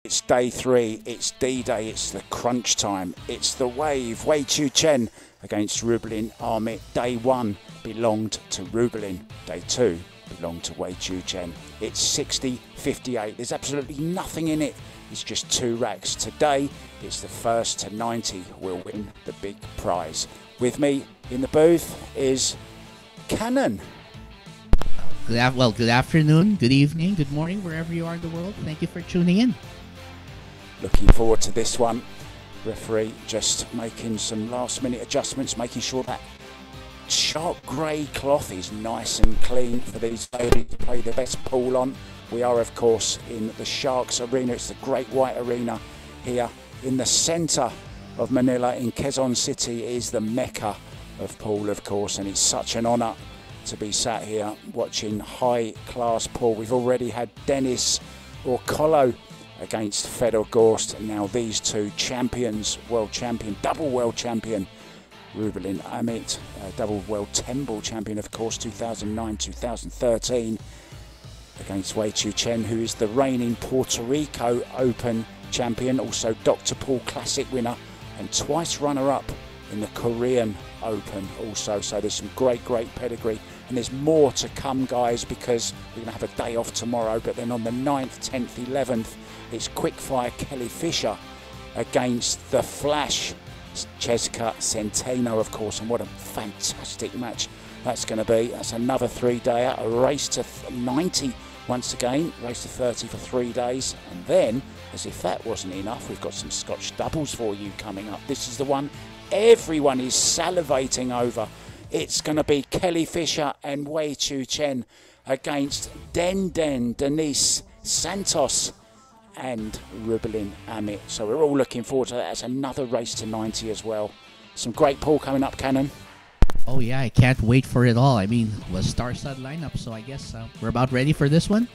It's day 3, it's D-Day, it's the crunch time, it's the wave. Chien against Rubilen Amit. Day 1 belonged to Rubilen, day 2 belonged to Chien. It's 60-58, there's absolutely nothing in it, it's just 2 racks. Today, it's the first to 90 will win the big prize. With me in the booth is Cannon. Good afternoon, good evening, good morning, wherever you are in the world. Thank you for tuning in. Looking forward to this one. Referee just making some last minute adjustments, making sure that sharp grey cloth is nice and clean for these ladies to play the best pool on. We are, of course, in the Sharks Arena. It's the Great White Arena here in the centre of Manila in Quezon City. It is the Mecca of pool, of course, and it's such an honour to be sat here watching high-class pool. We've already had Dennis Orcolo against Fedor Gorst, and now these two champions, world champion, double world champion, Rubilen Amit, double world 10-ball champion, of course, 2009-2013, against Chien, who is the reigning Puerto Rico Open champion, also Dr. Paul Classic winner, and twice runner-up in the Korean Open also. So there's some great pedigree, and there's more to come, guys, because we're going to have a day off tomorrow. But then on the 9th, 10th, 11th, it's quickfire Kelly Fisher against the Flash Cheska Centeno, of course, and what a fantastic match that's going to be. That's another 3-dayer, a race to 90 once again, race to 30 for 3 days, and then, as if that wasn't enough, we've got some Scotch doubles for you coming up. This is the one everyone is salivating over. It's going to be Kelly Fisher and Chien against Denise Santos and Rubilen Amit. So we're all looking forward to that. That's another race to 90 as well. Some great pool coming up, Cannon. Oh yeah, I can't wait for it all. I mean, it was star-studded lineup, so I guess we're about ready for this one.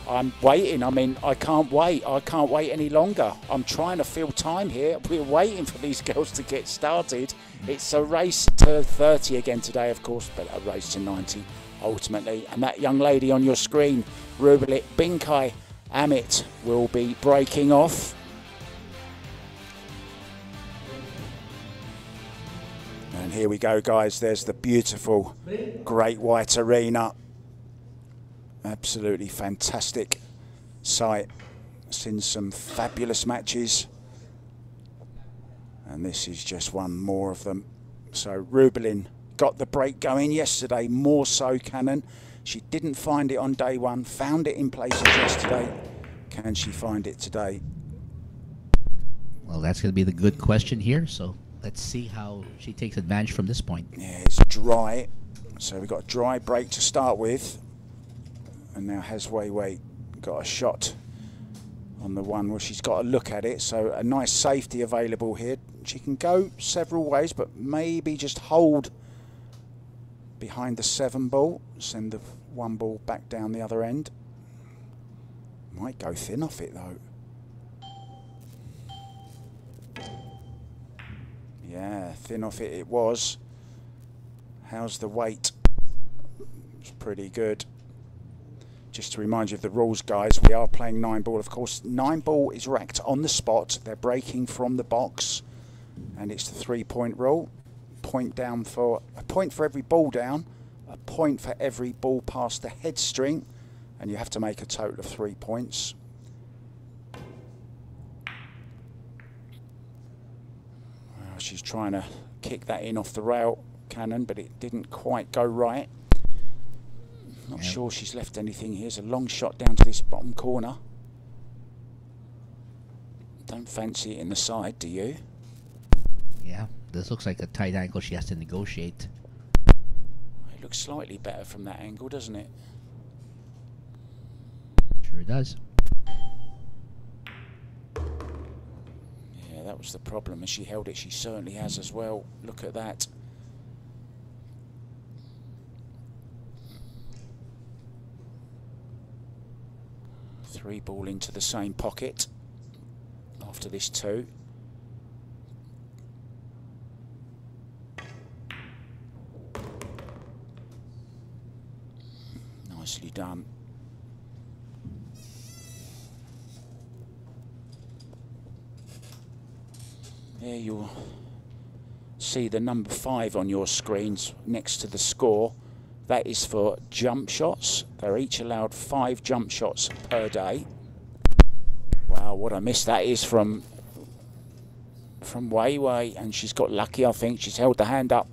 I'm waiting. I mean, I can't wait. I can't wait any longer. I'm trying to fill time here. We're waiting for these girls to get started. It's a race to 30 again today, of course, but a race to 90 ultimately. And that young lady on your screen, Rubilen Bingkay Amit, will be breaking off. And here we go, guys. There's the beautiful Great White Arena. Absolutely fantastic sight. Seen some fabulous matches, and this is just one more of them. So Rubilen got the break going yesterday, more so Cannon. She didn't find it on day 1, found it in places yesterday. Can she find it today? Well, that's going to be the good question here, so let's see how she takes advantage from this point. Yeah, it's dry, so we've got a dry break to start with. And now has Wei got a shot on the one where she's got a look at it. So a nice safety available here. She can go several ways, but maybe just hold behind the 7 ball. Send the 1 ball back down the other end. Might go thin off it though. Yeah, thin off it was. How's the weight? It's pretty good. Just to remind you of the rules, guys, we are playing 9-ball. Of course, 9-ball is racked on the spot. They're breaking from the box, and it's the 3-point rule. A point for every ball down, a point for every ball past the head string, and you have to make a total of 3 points. Well, she's trying to kick that in off the rail, Cannon, but it didn't quite go right. Not sure she's left anything. Here's a long shot down to this bottom corner. Don't fancy it in the side, do you? Yeah, this looks like a tight angle she has to negotiate. It looks slightly better from that angle, doesn't it? Sure does. Yeah, that was the problem. As she held it, she certainly has as well. Look at that. Three ball into the same pocket after this 2. Nicely done. There you'll see the number 5 on your screens next to the score. That is for jump shots. They're each allowed 5 jump shots per day. Wow, what a miss that is from Wei Wei, and she's got lucky, I think. She's held the hand up.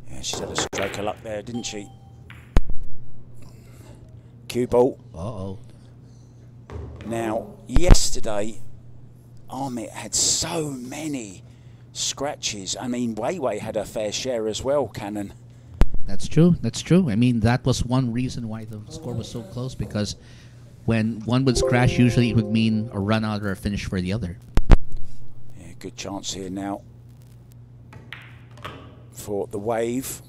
Yeah, she's had a stroke of luck there, didn't she? Cue ball. Uh-oh. Now, yesterday, Amit had so many scratches. I mean, Wei Wei had her fair share as well, Cannon. That's true. That's true. I mean, that was one reason why the score was so close, because when one would scratch, usually it would mean a run out or a finish for the other. Yeah, good chance here now for the Wave.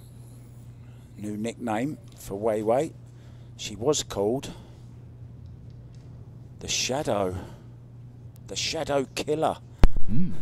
New nickname for Wei Wei. She was called the Shadow Killer. Mm.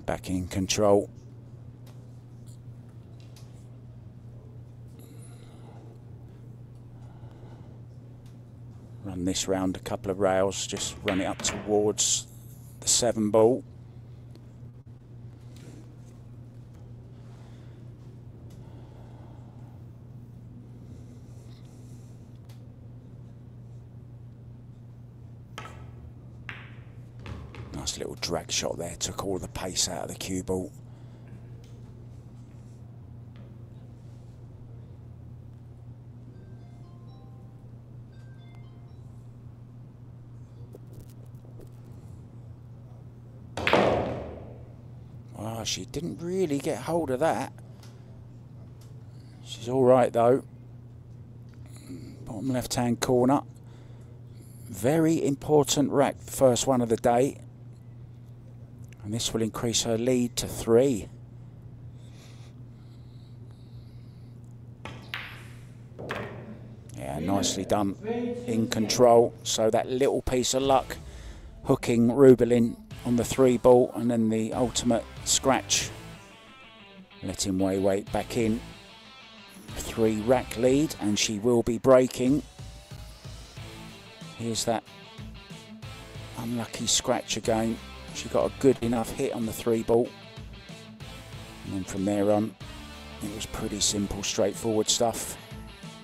Back in control. Run this round a couple of rails, just run it up towards the 7 ball. Nice little drag shot there, took all the pace out of the cue ball. Wow, she didn't really get hold of that. She's all right though. Bottom left hand corner. Very important rack, first one of the day. And this will increase her lead to 3. Yeah, nicely done. In control. So that little piece of luck hooking Rubilen on the 3 ball, and then the ultimate scratch letting Wei Wei back in. 3 rack lead, and she will be breaking. Here's that unlucky scratch again. She got a good enough hit on the 3 ball. And then from there on, it was pretty simple, straightforward stuff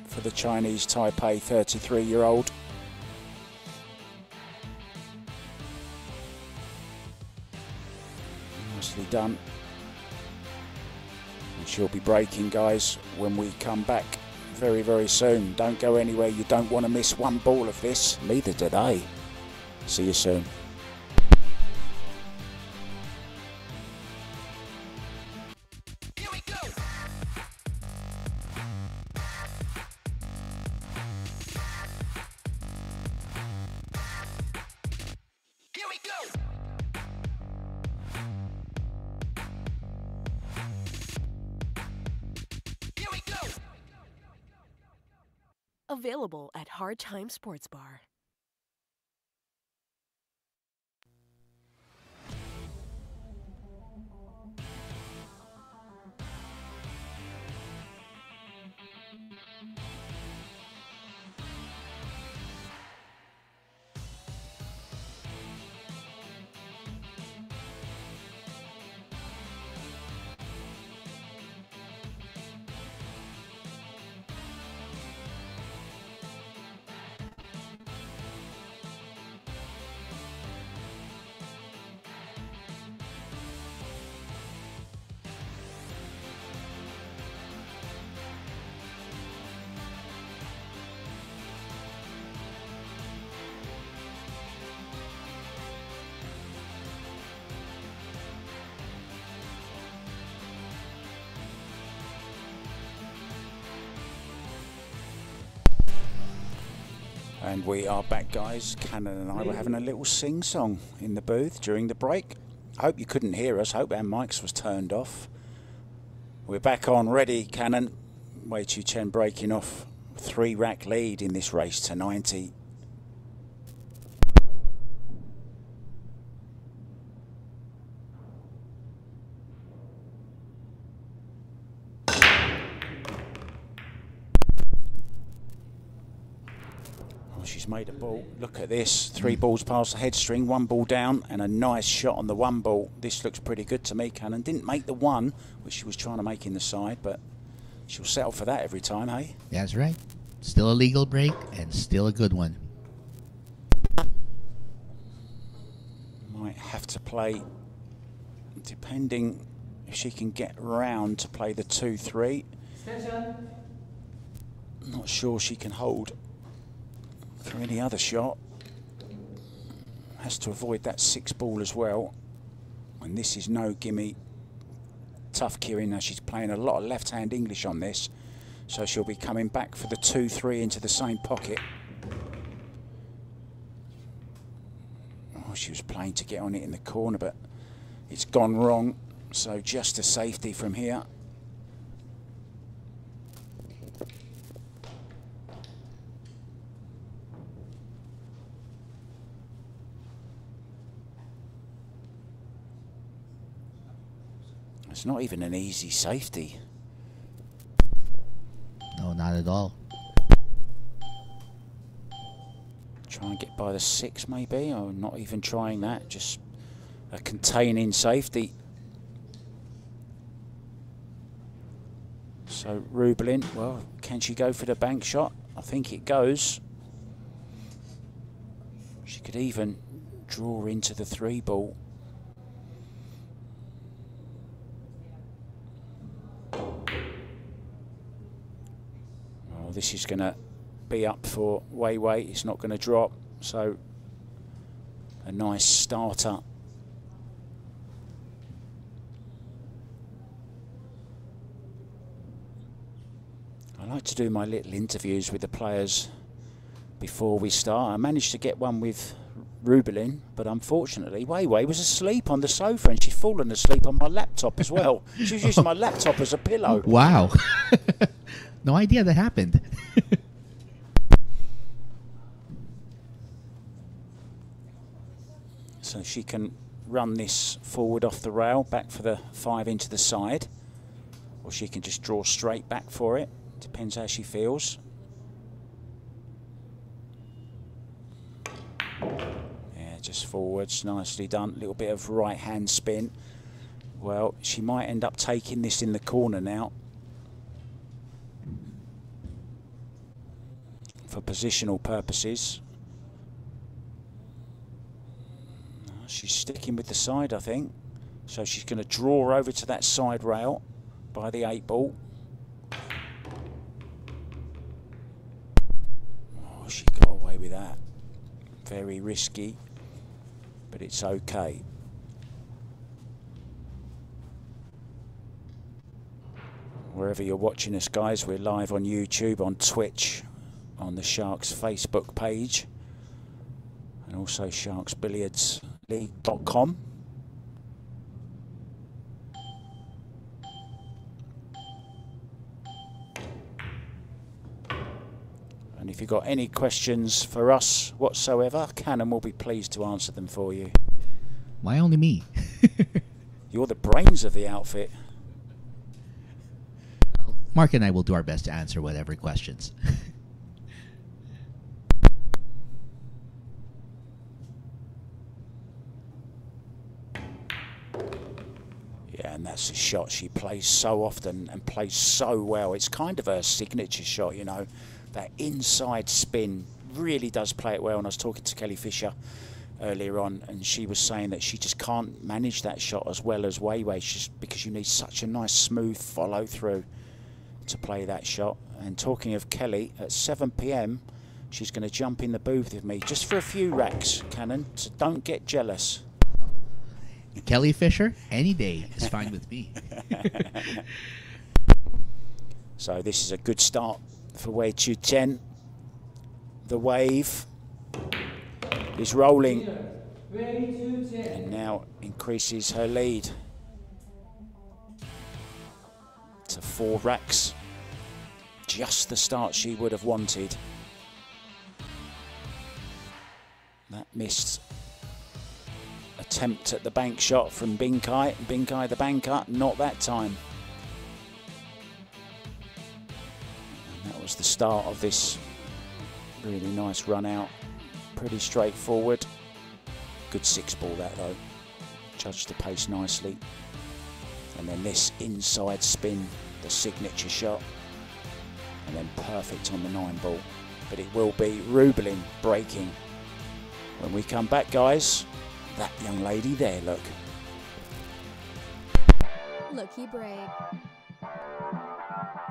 for the Chinese Taipei 33-year-old. Nicely done. And she'll be breaking, guys, when we come back very, very soon. Don't go anywhere. You don't want to miss one ball of this. Neither did I. See you soon. Available at Hard Time Sports Bar. And we are back, guys. Cannon and I were having a little sing-song in the booth during the break. I hope you couldn't hear us. Hope our mics was turned off. We're back on, ready, Cannon. Wei Chien breaking off 3-rack lead in this race to 90. She's made a ball. Look at this. 3 balls past the head string, 1 ball down, and a nice shot on the 1 ball. This looks pretty good to me, Cannon. Didn't make the 1, which she was trying to make in the side, but she'll settle for that every time, hey? That's right. Still a legal break and still a good one. Might have to play, depending if she can get round to play the 2-3. Not sure she can hold for any other shot. Has to avoid that 6 ball as well. And this is no gimme. Tough Chien. Now she's playing a lot of left-hand English on this, so she'll be coming back for the 2-3 into the same pocket. Oh, she was playing to get on it in the corner, but it's gone wrong. So just a safety from here. It's not even an easy safety. No, not at all. Try and get by the 6 maybe, or not even trying that, just a containing safety. So Rubilen, well, can she go for the bank shot? I think it goes. She could even draw into the 3 ball. This is going to be up for Wei. It's not going to drop, so a nice starter. I like to do my little interviews with the players before we start. I managed to get one with Rubilen, but unfortunately Wei was asleep on the sofa, and she's fallen asleep on my laptop as well. She was using my laptop as a pillow. Wow. No idea that happened. So she can run this forward off the rail, back for the 5 into the side, or she can just draw straight back for it. Depends how she feels. Yeah, just forwards, nicely done. A little bit of right hand spin. Well, she might end up taking this in the corner now. For positional purposes. She's sticking with the side, I think. So she's going to draw over to that side rail by the 8 ball. Oh, she got away with that. Very risky, but it's okay. Wherever you're watching us, guys, we're live on YouTube, on Twitch, on the Sharks Facebook page, and also sharksbilliardsleague.com. And if you've got any questions for us whatsoever, Cannon will be pleased to answer them for you. Why only me? You're the brains of the outfit. Mark and I will do our best to answer whatever questions. Yeah, and that's a shot she plays so often and plays so well. It's kind of her signature shot, you know. That inside spin really does play it well. And I was talking to Kelly Fisher earlier on, and she was saying that she just can't manage that shot as well as Wei, just because you need such a nice smooth follow through to play that shot. And talking of Kelly, at 7 PM she's going to jump in the booth with me just for a few racks, Cannon, so don't get jealous. Kelly Fisher, any day is fine with me. So this is a good start for Wei Chien. The wave is rolling and now increases her lead to 4 racks. Just the start she would have wanted. That missed attempt at the bank shot from Bingkay. Bingkay the banker, not that time. And that was the start of this really nice run out. Pretty straightforward. Good 6-ball that though. Judged the pace nicely. And then this inside spin, the signature shot. And then perfect on the 9-ball. But it will be Rubilen breaking. When we come back, guys, that young lady there, look. Lucky Break.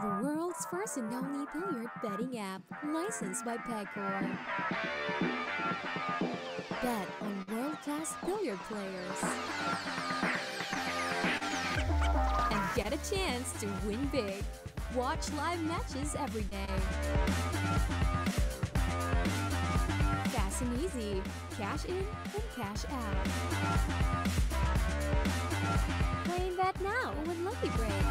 The world's first and only billiard betting app, licensed by Pegor. Bet on world-class billiard players. And get a chance to win big. Watch live matches every day. Fast and easy. Cash in and cash out. Play and bet now with Lucky Break.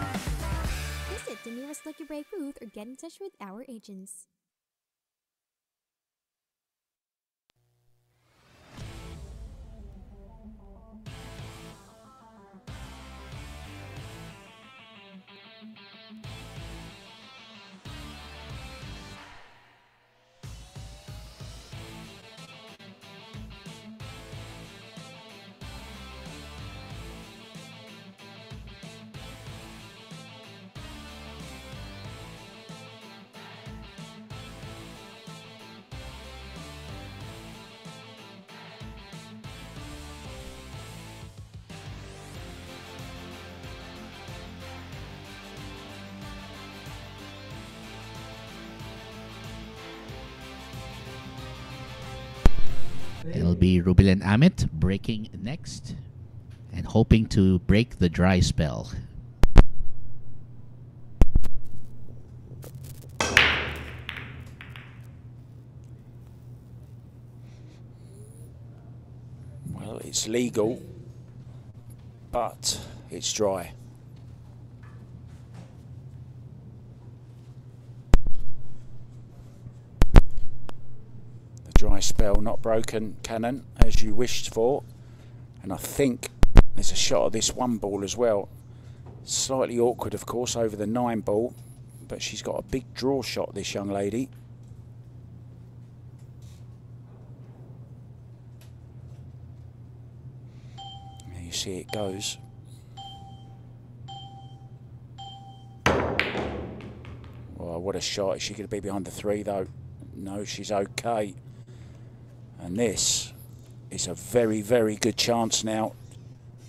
Visit the nearest Lucky Break booth or get in touch with our agents. It'll be Rubilen Amit breaking next and hoping to break the dry spell. Well, it's legal, but it's dry. Dry spell, not broken, Cannon, as you wished for. And I think there's a shot of this 1-ball as well. Slightly awkward, of course, over the 9-ball, but she's got a big draw shot, this young lady. There you see it goes. Oh, what a shot. Is she going to be behind the 3, though? No, she's okay. And this is a very, very good chance now.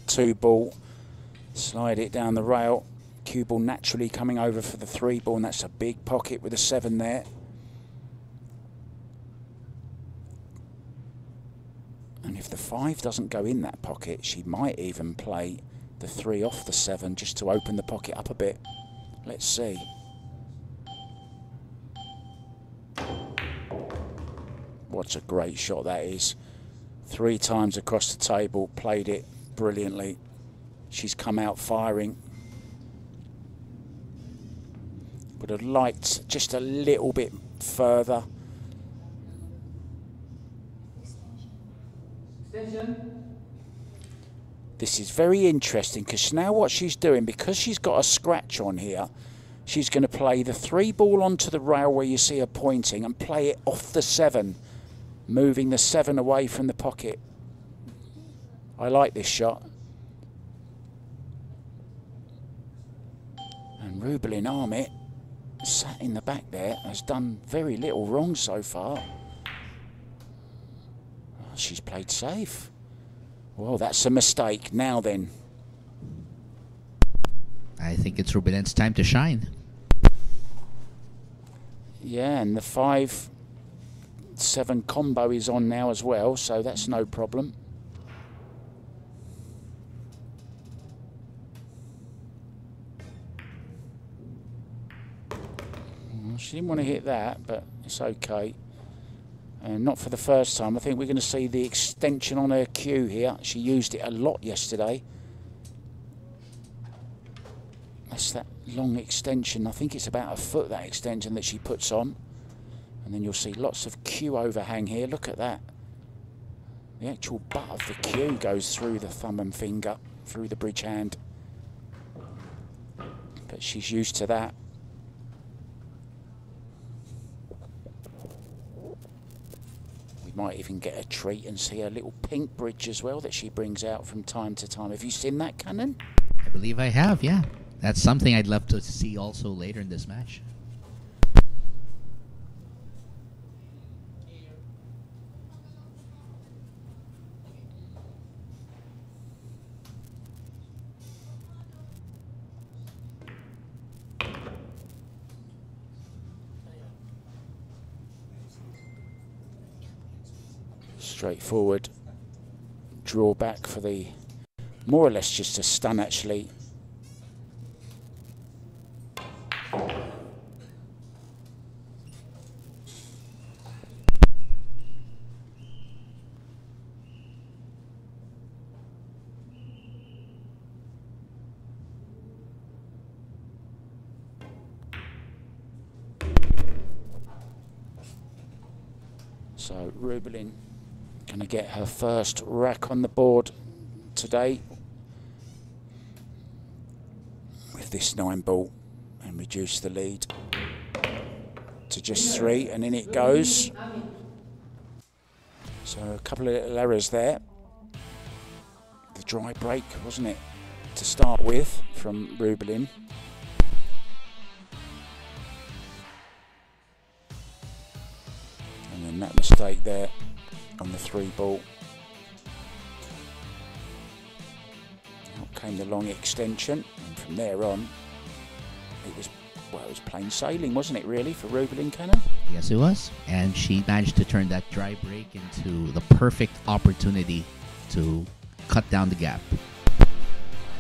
2-ball, slide it down the rail. Cue ball naturally coming over for the 3-ball, and that's a big pocket with a 7 there. And if the 5 doesn't go in that pocket, she might even play the 3 off the 7 just to open the pocket up a bit. Let's see. What a great shot that is. 3 times across the table, played it brilliantly. She's come out firing. Would have liked just a little bit further. This is very interesting because now what she's doing, because she's got a scratch on here, she's going to play the 3-ball onto the rail where you see her pointing and play it off the 7. Moving the 7 away from the pocket. I like this shot. And Rubilen Amit, sat in the back there, has done very little wrong so far. Oh, she's played safe. Well, that's a mistake. Now then. I think it's Rubilen's time to shine. Yeah, and the 5-7 combo is on now as well, so that's no problem. Well, she didn't want to hit that, but it's okay. And not for the first time. I think we're going to see the extension on her cue here. She used it a lot yesterday. That's that long extension. I think it's about a foot, that extension that she puts on. And then you'll see lots of cue overhang here. Look at that. The actual butt of the cue goes through the thumb and finger, through the bridge hand. But she's used to that. We might even get a treat and see a little pink bridge as well that she brings out from time to time. Have you seen that, Cannon? I believe I have, yeah. That's something I'd love to see also later in this match. Straightforward draw back for the, more or less just a stun actually. So Rubilen going to get her first rack on the board today with this 9 ball and reduce the lead to just 3, and in it goes. So a couple of little errors there. The dry break, wasn't it, to start with from Rubilen. And then that mistake there on the 3 ball. Out came the long extension, and from there on, it was, well, it was plain sailing, wasn't it, really, for Rubilen, Cannon? Yes, it was. And she managed to turn that dry break into the perfect opportunity to cut down the gap.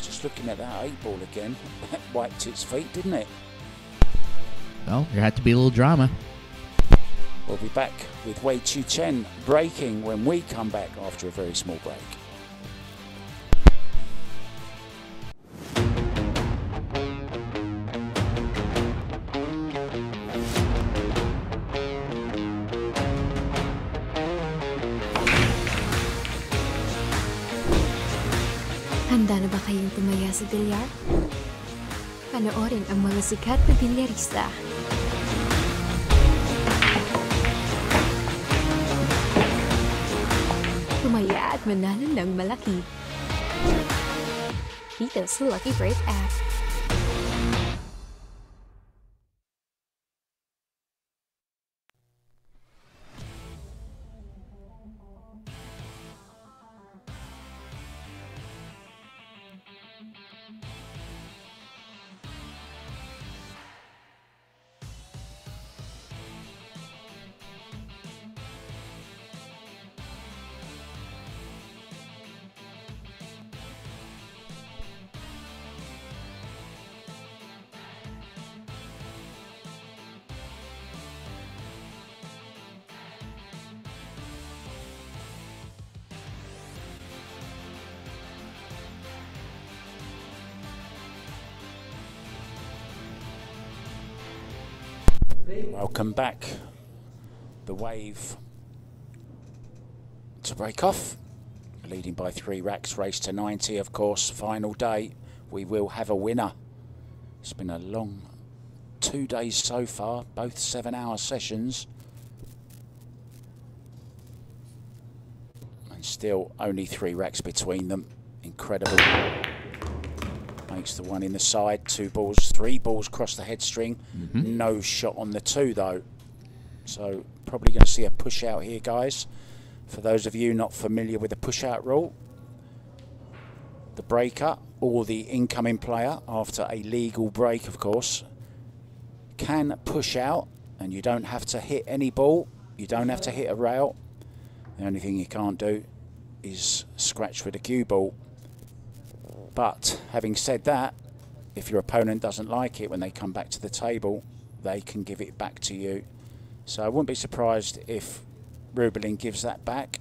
Just looking at that 8 ball again, that wiped its feet, didn't it? Well, there had to be a little drama. We'll be back with Chien breaking when we come back after a very small break. Handa na ba kayong tumaya sa bilyar? Panoorin ang mga sikat na bilyarista. Tumaya at manalo ng malaki. Dito sa Lucky Break app. Welcome back. The wave to break off. Leading by 3 racks, race to 90, of course. Final day. We will have a winner. It's been a long 2 days so far, both 7-hour sessions. And still only 3 racks between them. Incredible. Makes the one in the side, 2 balls, 3 balls across the head string. No shot on the 2 though. So probably going to see a push out here, guys. For those of you not familiar with the push out rule, the breaker or the incoming player, after a legal break of course, can push out, and you don't have to hit any ball, you don't have to hit a rail. The only thing you can't do is scratch with a cue ball. But having said that, if your opponent doesn't like it when they come back to the table, they can give it back to you. So I wouldn't be surprised if Rubilen gives that back.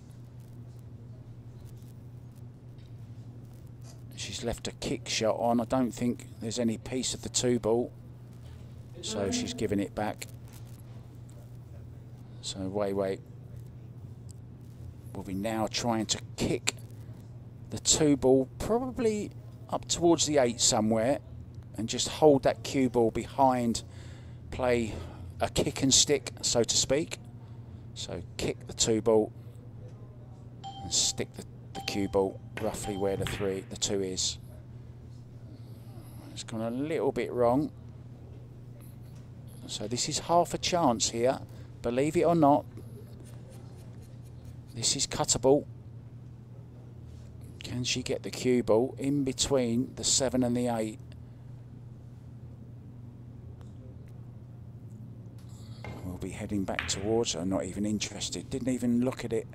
She's left a kick shot on. I don't think there's any piece of the 2 ball. So she's giving it back. So Wei Wei will be now trying to kick the 2 ball probably up towards the 8 somewhere and just hold that cue ball behind, play a kick and stick, so to speak. So kick the 2 ball and stick the cue ball roughly where the 2 is. It's gone a little bit wrong. So this is half a chance here, believe it or not. This is cuttable. Can she get the cue ball in between the 7 and the 8? We'll be heading back towards her, not even interested, didn't even look at it.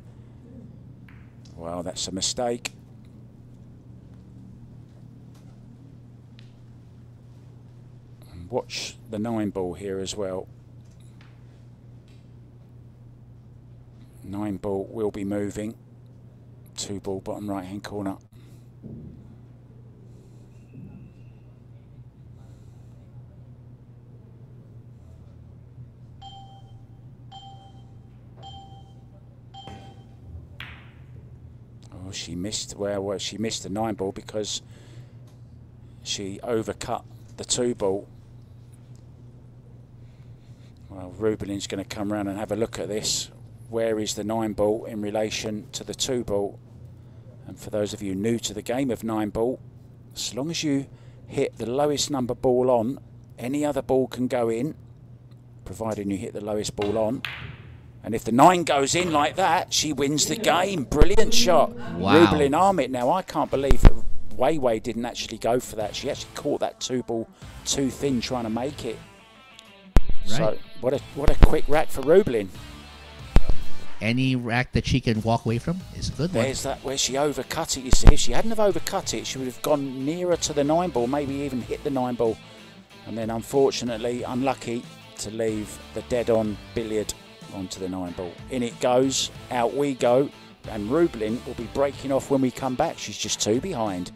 Well, that's a mistake. And watch the 9 ball here as well. 9 ball will be moving. 2 ball bottom right hand corner. Oh, she missed. Well, she missed the 9 ball because she overcut the 2 ball. Well, Rubilen's going to come around and have a look at this. Where is the 9 ball in relation to the 2 ball? And for those of you new to the game of 9 ball, as long as you hit the lowest number ball on, any other ball can go in, providing you hit the lowest ball on. And if the 9 goes in like that, she wins the game. Brilliant shot. Wow. Rubilen Amit. Now, I can't believe that Wei Wei didn't actually go for that. She actually caught that 2 ball too thin trying to make it. Right. So what a quick rack for Rubilen. Any rack that she can walk away from is a good one. There's that where she overcut it, you see. If she hadn't have overcut it, she would have gone nearer to the 9 ball, maybe even hit the 9 ball. And then, unfortunately, unlucky to leave the dead-on billiard onto the 9 ball. In it goes, out we go, and Rubilen will be breaking off when we come back. She's just 2 behind.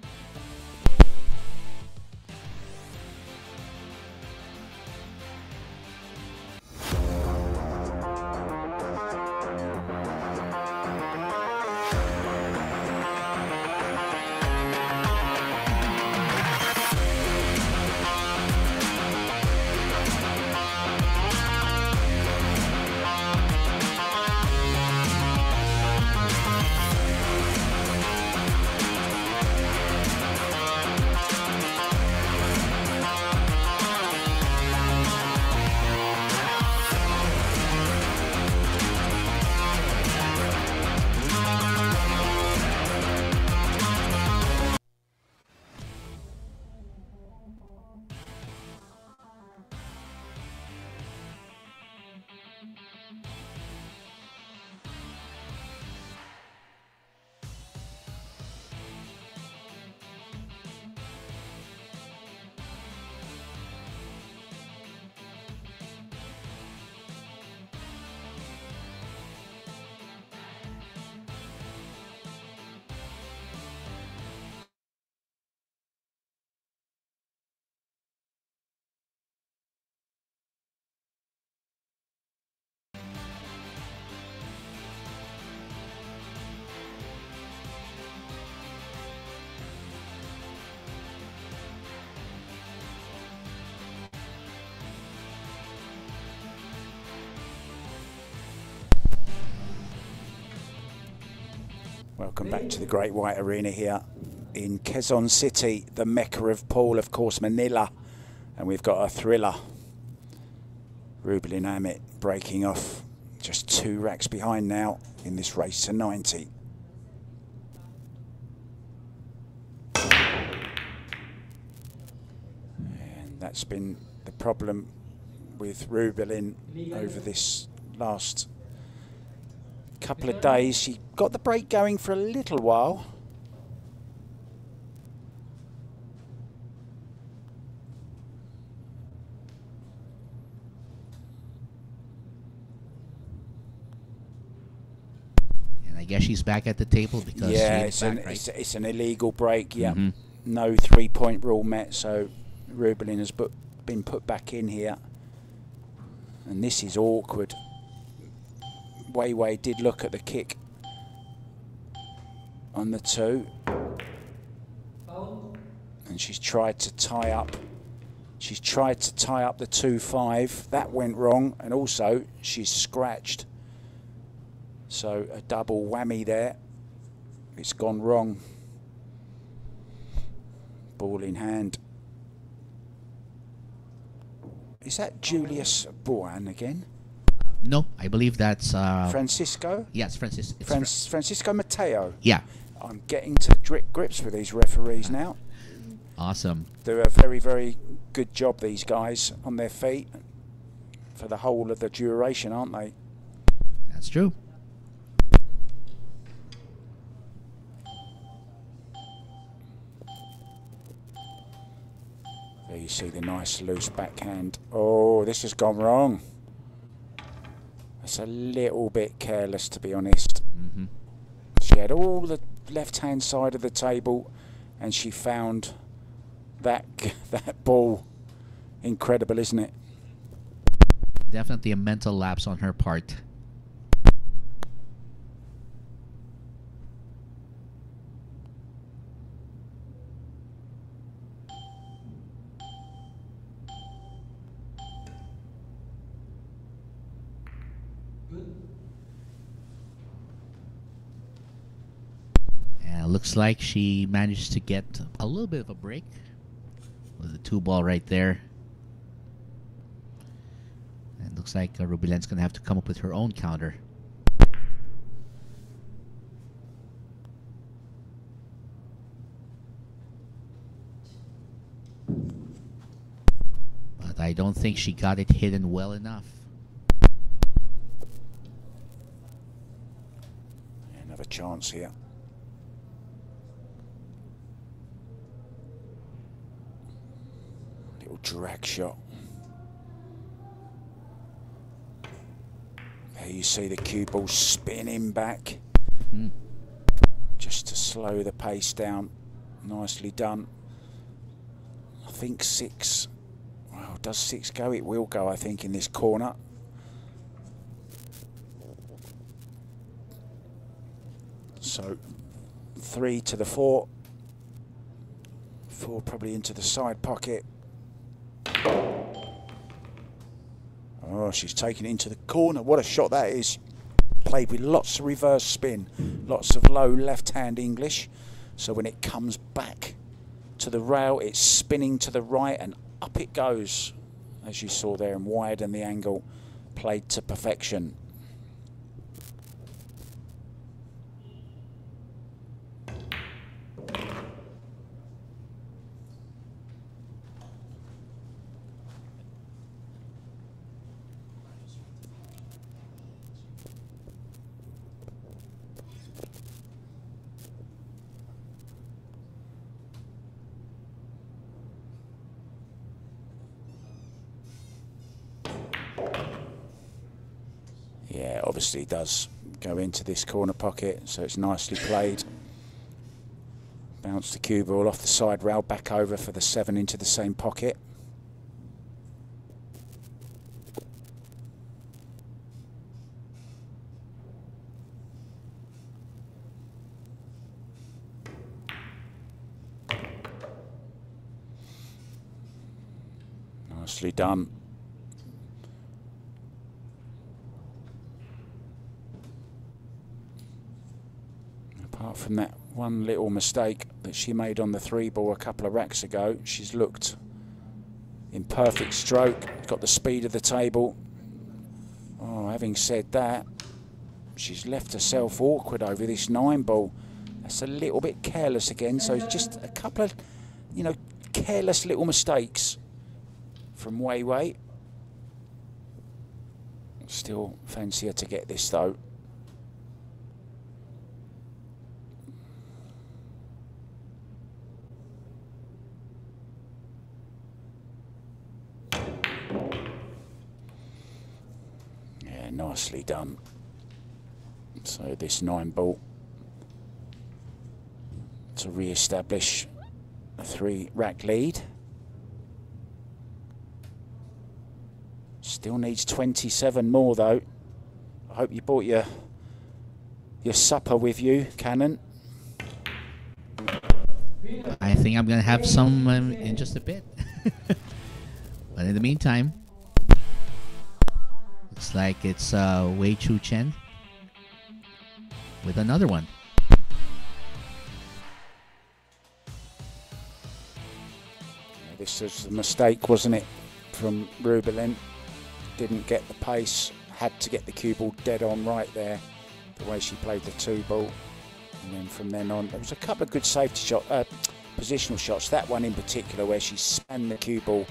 Welcome back to the Great White Arena here in Quezon City, the Mecca of pool, of course, Manila. And we've got a thriller. Rubilen Amit breaking off, just 2 racks behind now in this race to 90. And that's been the problem with Rubilen over this last couple of days. She got the break going for a little while. I guess she's back at the table because yeah, she it's back, an right? it's an illegal break. Yeah, Mhm. no 3-point rule met, so Rubilen has been put back in here, and this is awkward. Wei did look at the kick on the 2, and she's tried to tie up. She's tried to tie up the 2-5. That went wrong, and also she's scratched. So a double whammy there. It's gone wrong. Ball in hand. Is that Julius Boan again? No, I believe that's Francisco? yes, Francisco. Francisco Mateo. Yeah, I'm getting to grips with these referees now. awesome. Do a very, very good job, these guys, on their feet for the whole of the duration, aren't they? That's true. There you see the nice loose backhand. Oh, this has gone wrong. That's a little bit careless, to be honest. Mm-hmm. She had all the left-hand side of the table, and she found that ball. Incredible, isn't it? Definitely a mental lapse on her part. Looks like she managed to get a little bit of a break with the 2-ball right there. And looks like Rubilen's going to have to come up with her own counter. But I don't think she got it hidden well enough. Another chance here. Little drag shot. There you see the cue ball spinning back. Mm. Just to slow the pace down. Nicely done. I think 6. Well, does 6 go? It will go, I think, in this corner. So 3 to the 4. 4 probably into the side pocket. Oh, she's taken it into the corner. What a shot that is. Played with lots of reverse spin, lots of low left-hand English. So when it comes back to the rail, it's spinning to the right and up it goes, as you saw there, and widen the angle. Played to perfection. Yeah, obviously does go into this corner pocket, so it's nicely played. Bounce the cue ball off the side rail, back over for the 7 into the same pocket. Nicely done. Apart from that one little mistake that she made on the 3-ball a couple of racks ago, she's looked in perfect stroke, got the speed of the table. Oh, having said that, she's left herself awkward over this 9-ball. That's a little bit careless again, so it's just a couple of, careless little mistakes from Wei. Still fancy her to get this though. Nicely done. So this 9 ball to re-establish a 3-rack lead. Still needs 27 more though. I hope you brought your supper with you, Cannon. I think I'm going to have some in just a bit. But in the meantime, looks like it's Wei Chu Chien with another one. This was a mistake, wasn't it, from Rubilen? Didn't get the pace, had to get the cue ball dead on right there, the way she played the 2 ball. And then from then on, there was a couple of good safety shot, positional shots. That one in particular, where she spanned the cue ball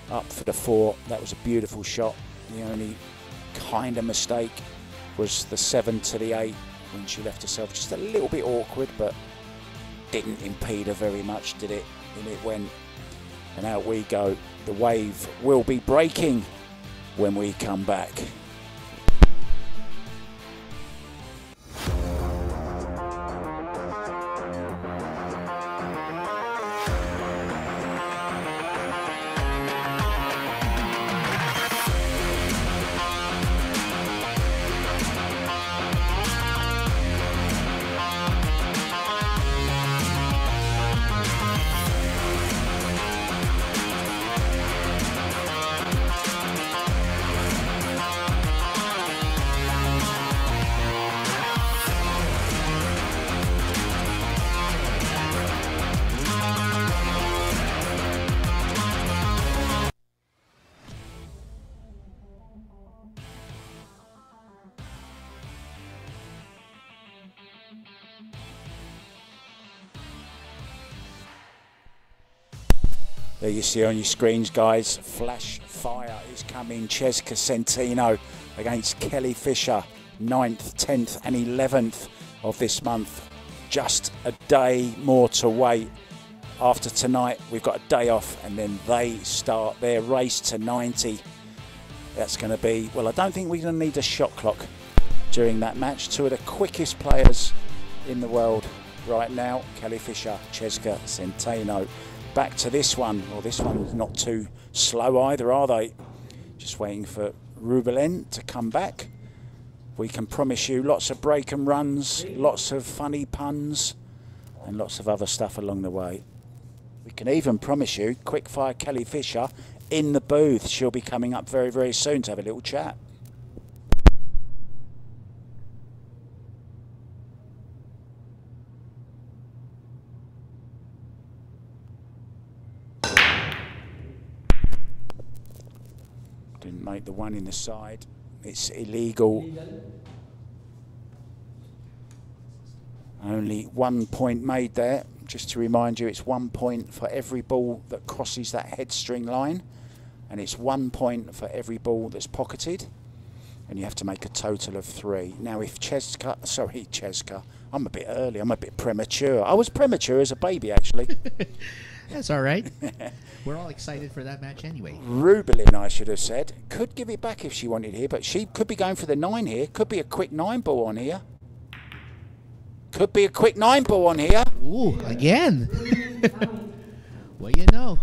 up for the 4. That was a beautiful shot. The only kind of mistake was the 7 to the 8 when she left herself just a little bit awkward, but didn't impede her very much, did it? And it went. And out we go. The wave will be breaking when we come back. There you see on your screens, guys, flash fire is coming. Cesca Centino against Kelly Fisher, 9th, 10th and 11th of this month. Just a day more to wait. After tonight, we've got a day off, and then they start their race to 90. That's going to be, well, I don't think we're going to need a shot clock during that match. 2 of the quickest players in the world right now, Kelly Fisher, Cesca Centeno. Back to this one. Well, this one's not too slow either, are they? Just waiting for Rubilen to come back. We can promise you lots of break and runs, lots of funny puns, and lots of other stuff along the way. We can even promise you quickfire Kelly Fisher in the booth. She'll be coming up very, very soon to have a little chat. Didn't make the one in the side. It's illegal. Only 1 point made there. Just to remind you, it's 1 point for every ball that crosses that head string line, and it's 1 point for every ball that's pocketed, and you have to make a total of 3. Now, if Cesca, I'm a bit early, I'm a bit premature. I was premature as a baby, actually. That's all right. We're all excited for that match anyway. Rubilen, I should have said. Could give it back if she wanted here, but she could be going for the 9 here. Could be a quick 9 ball on here. Could be a quick 9 ball on here. Ooh, again. Well, you know.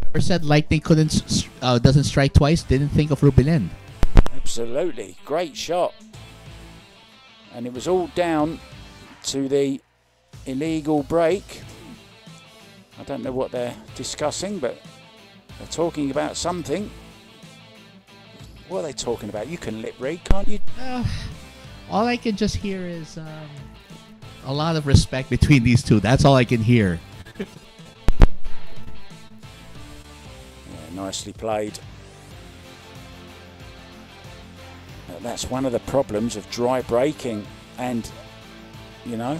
Whoever said lightning doesn't strike twice didn't think of Rubilen. Absolutely. Great shot. And it was all down to the illegal break. I don't know what they're discussing, but they're talking about something. What are they talking about? You can lip read, can't you? All I can just hear is a lot of respect between these two. That's all I can hear. Yeah, nicely played. That's one of the problems of dry breaking, and you know,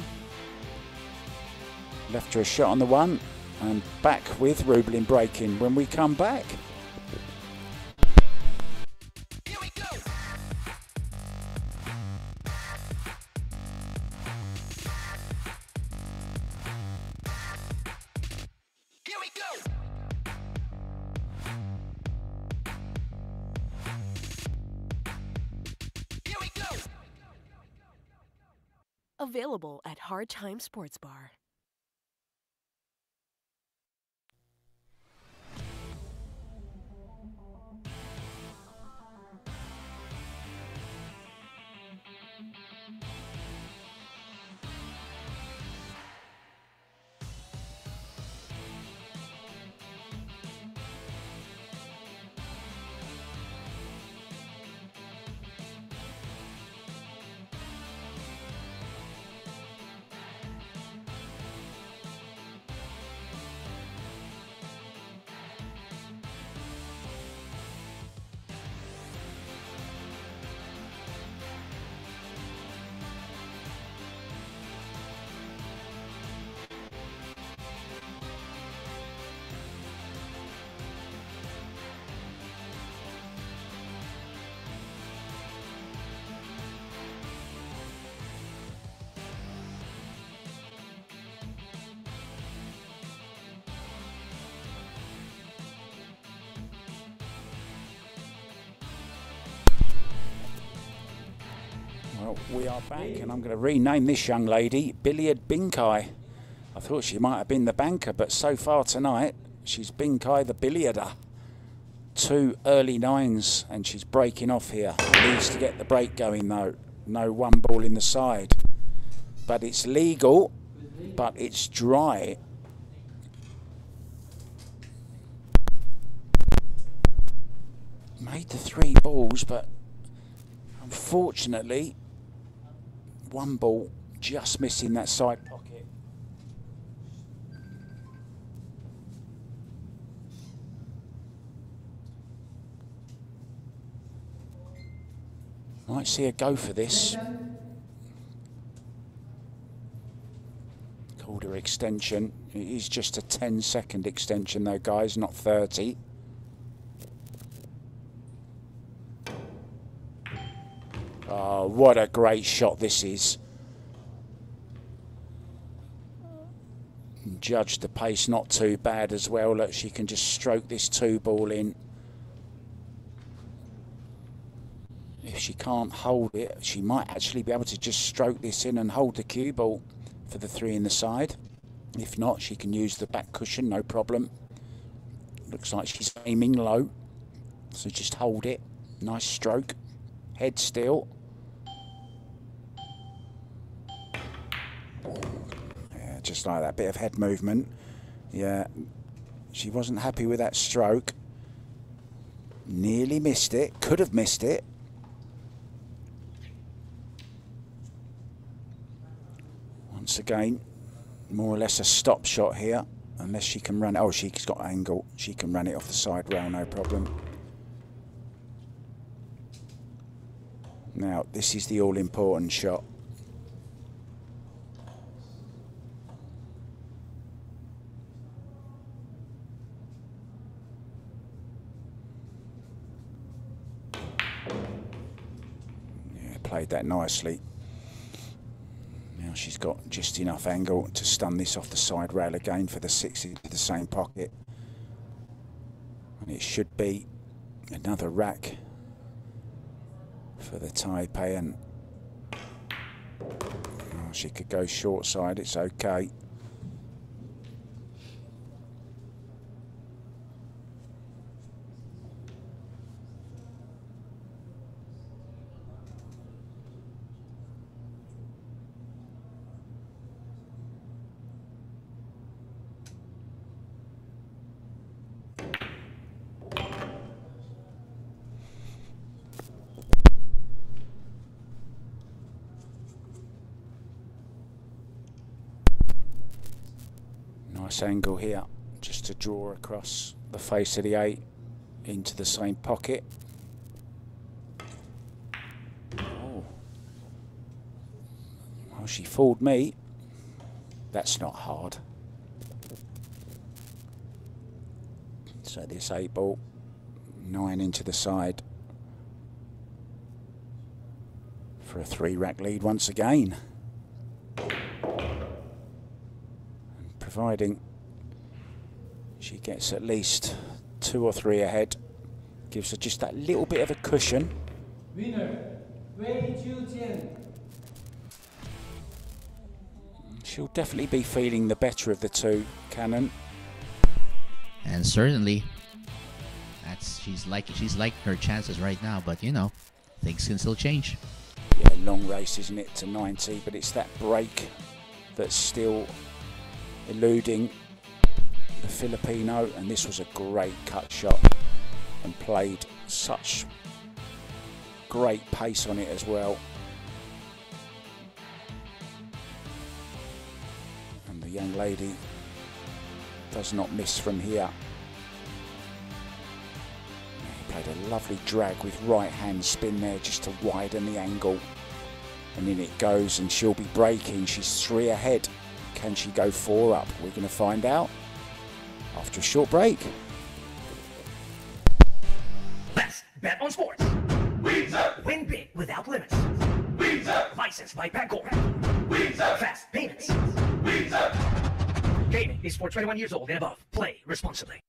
left her a shot on the 1, and back with Rubilen breaking when we come back. Here we go. Here we go. Here Available at Hard Time Sports Bar. Well, we are back, and I'm going to rename this young lady Billiard Bingkay. I thought she might have been the banker, but so far tonight, she's Bingkay the Billiarder. 2 early nines, and she's breaking off here. Needs to get the break going, though. No one ball in the side. But it's legal, but it's dry. Made the 3 balls, but unfortunately, 1 ball just missing that side pocket. Might see her go for this. Called her extension. It is just a 10-second extension though, guys, not 30. Oh, what a great shot this is. Judge the pace not too bad as well. Look, she can just stroke this 2 ball in. If she can't hold it, she might actually be able to just stroke this in and hold the cue ball for the 3 in the side. If not, she can use the back cushion, no problem. Looks like she's aiming low. So just hold it. Nice stroke. Head still. Yeah, just like that bit of head movement. Yeah, she wasn't happy with that stroke. Nearly missed it. Could have missed it. Once again, more or less a stop shot here. Unless she can run it. Oh, she's got angle. She can run it off the side rail, no problem. Now, this is the all-important shot. Yeah, played that nicely. Now she's got just enough angle to stun this off the side rail again for the 6 into the same pocket. And it should be another rack for the Taiwan. Oh, she could go short side, it's okay. Nice angle here, just to draw across the face of the 8 into the same pocket. Oh. Well, she fooled me. That's not hard. So this 8 ball, 9 into the side for a 3 rack lead once again. Providing she gets at least 2 or 3 ahead, gives her just that little bit of a cushion. Winner, Chien. She'll definitely be feeling the better of the two, Cannon. And certainly, she's like her chances right now. But you know, things can still change. Yeah, long race, isn't it, to 90? But it's that break that's still eluding the Filipino. And this was a great cut shot and played such great pace on it as well. And the young lady does not miss from here. He played a lovely drag with right hand spin there just to widen the angle. And in it goes, and she'll be breaking. She's 3 ahead. Can she go 4 up? We're going to find out after a short break. Let's bet on sports. Win big without limits. Licensed by Bangkok. Fast payments. Gaming is for 21 years old and above. Play responsibly.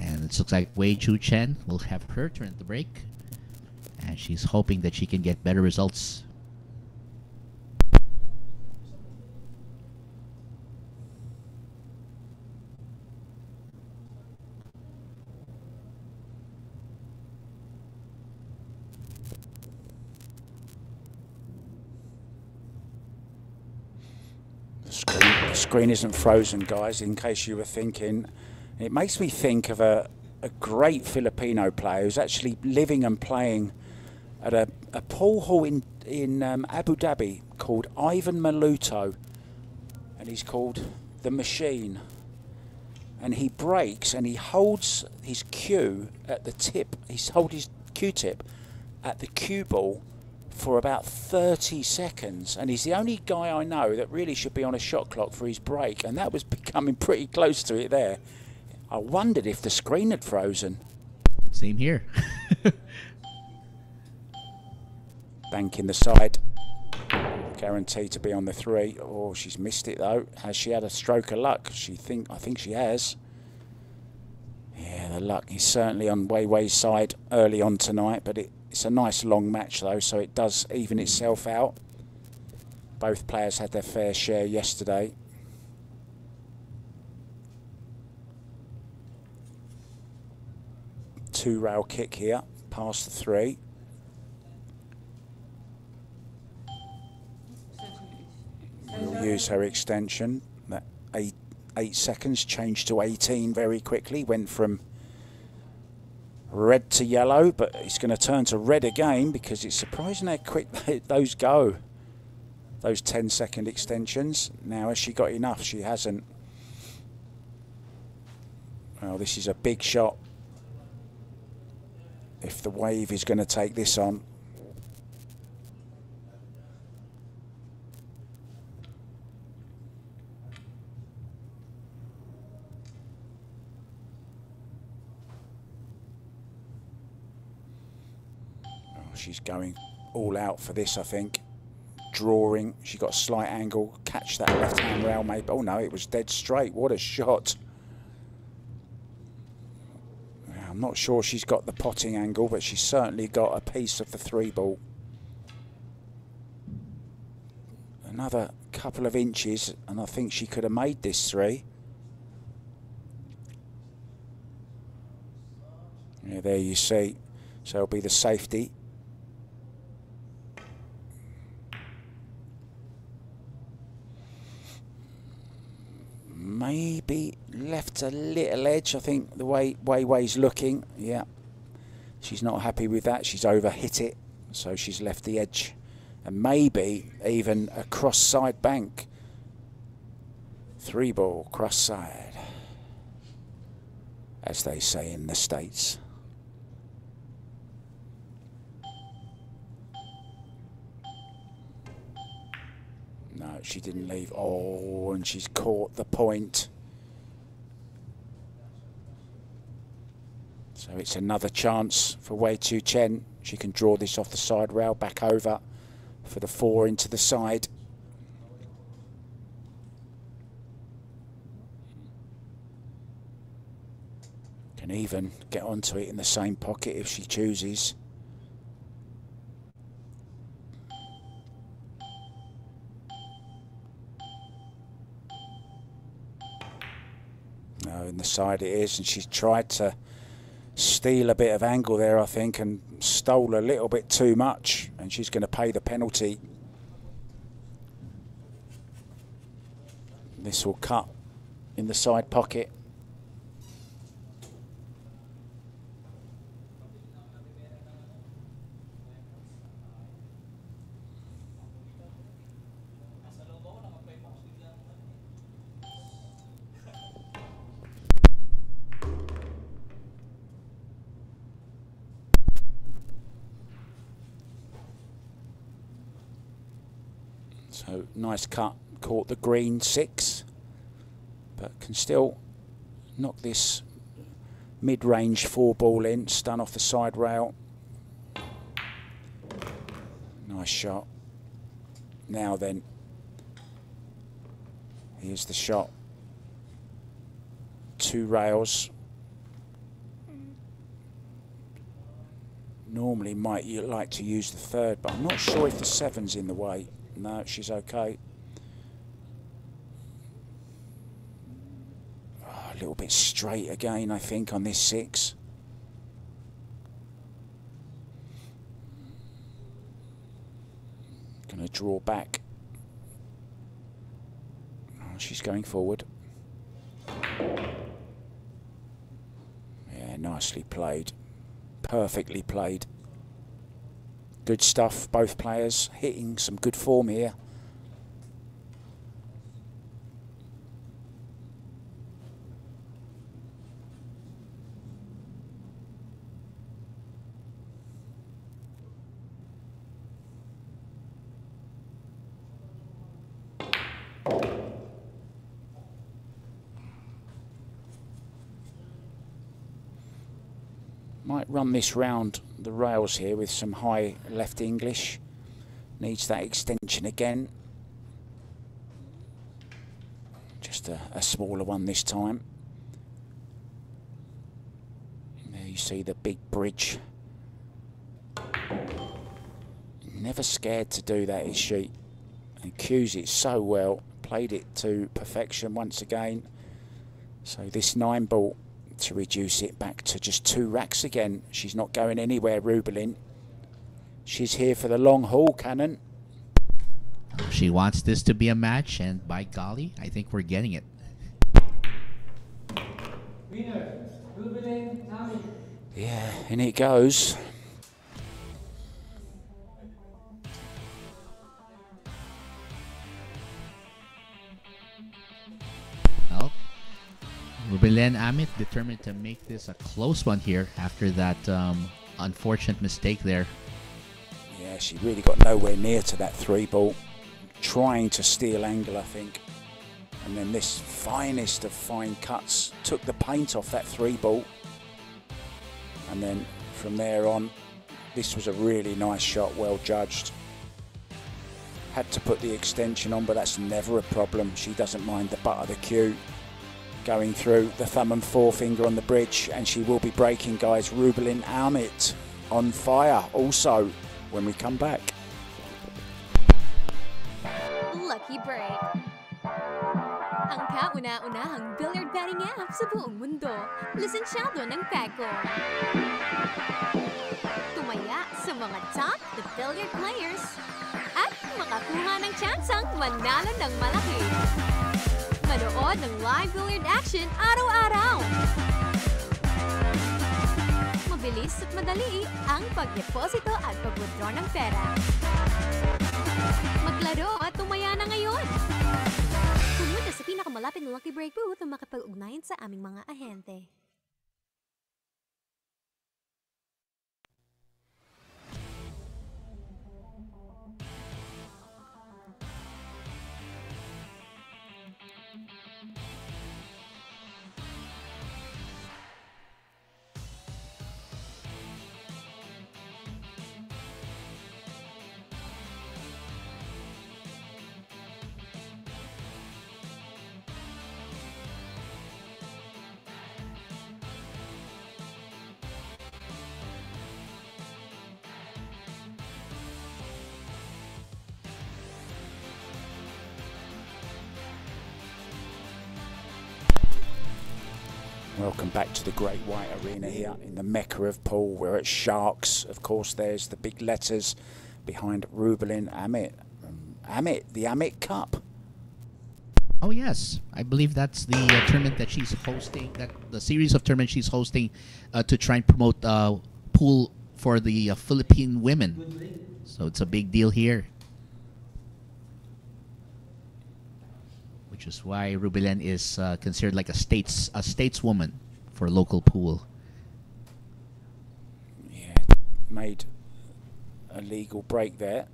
And it looks like Wei Chu Chen will have her turn at the break. And she's hoping that she can get better results. The screen isn't frozen, guys, in case you were thinking. It makes me think of a great Filipino player who's actually living and playing at a pool hall in Abu Dhabi called Ivan Maluto. And he's called The Machine. And he breaks and he holds his cue at the tip. He's hold his cue tip at the cue ball for about 30 seconds. And he's the only guy I know that really should be on a shot clock for his break. And that was becoming pretty close to it there. I wondered if the screen had frozen. Same here. Bank in the side. Guaranteed to be on the 3. Oh, she's missed it though. Has she had a stroke of luck? I think she has. Yeah, the luck is certainly on Wei Wei's side early on tonight, but it's a nice long match though, so it does even itself out. Both players had their fair share yesterday. Two-rail kick here, past the 3. We'll use her extension. That 8 seconds changed to 18 very quickly. Went from red to yellow, but it's going to turn to red again because it's surprising how quick those go. Those 10-second extensions. Now, has she got enough? She hasn't. Well, this is a big shot. If the wave is going to take this on. Oh, she's going all out for this, I think. Drawing. She got a slight angle. Catch that left-hand rail, maybe. Oh, no, it was dead straight. What a shot. I'm not sure she's got the potting angle, but she's certainly got a piece of the 3 ball. Another couple of inches, and I think she could have made this 3. Yeah, there you see. So it'll be the safety. Maybe left a little edge, I think, the way Weiwei's looking. Yeah. She's not happy with that. She's over hit it. So she's left the edge. And maybe even a cross side bank. 3 ball, cross side. As they say in the States. No, she didn't leave. Oh, and she's caught the point. So it's another chance for Wei Chu Chien. She can draw this off the side rail, back over for the 4 into the side. Can even get onto it in the same pocket if she chooses. No, in the side it is, and she's tried to steal a bit of angle there, I think, and stole a little bit too much, and she's going to pay the penalty. This will cut in the side pocket. So nice cut, caught the green 6, but can still knock this mid-range 4 ball in, stun off the side rail. Nice shot. Now then, here's the shot. 2 rails. Normally might you like to use the 3rd, but I'm not sure if the 7's in the way. No, she's okay. Oh, a little bit straight again, I think, on this 6. Going to draw back. Oh, she's going forward. Yeah, nicely played. Perfectly played. Good stuff, both players hitting some good form here. Might run this round the rails here with some high left English. Needs that extension again. Just a smaller one this time. There you see the big bridge. Never scared to do that, is she? And cues it so well. Played it to perfection once again. So this 9 ball, to reduce it back to just 2 racks again. She's not going anywhere, Rubilen. She's here for the long haul, Cannon. She wants this to be a match, and by golly, I think we're getting it. Winner, Rubilen, Amit. Yeah, in it goes. Well, Rubilen Amit determined to make this a close one here after that unfortunate mistake there. Yeah, she really got nowhere near to that 3 ball. Trying to steal angle, I think. And then this finest of fine cuts took the paint off that 3 ball. And then from there on, this was a really nice shot, well judged. Had to put the extension on, but that's never a problem. She doesn't mind the butt of the cue. Going through the thumb and forefinger on the bridge, and she will be breaking, guys. Rubilen Amit on fire also when we come back. Lucky break. Ang kauna-unahang billiard betting app sa buong mundo. Lisensyado ng PAGCOR. tsansang manalo ng malaki. Manood ng live billiard action araw-araw. Mabilis at madali ang pag-deposito at pag-withdraw ng pera. Maglaro at tumaya na ngayon! Pumunta sa pinakamalapit na Lucky Break booth at makipag-ugnayan sa aming mga ahente. Welcome back to the Great White Arena here in the Mecca of pool. We're at Sharks. Of course, there's the big letters behind Rubilen Amit. Amit, the Amit Cup. Oh yes, I believe that's the tournament that she's hosting. That the series of tournaments she's hosting to try and promote pool for the Philippine women. So it's a big deal here. Which is why Rubilen is considered like a stateswoman for local pool. Yeah, made a legal break there.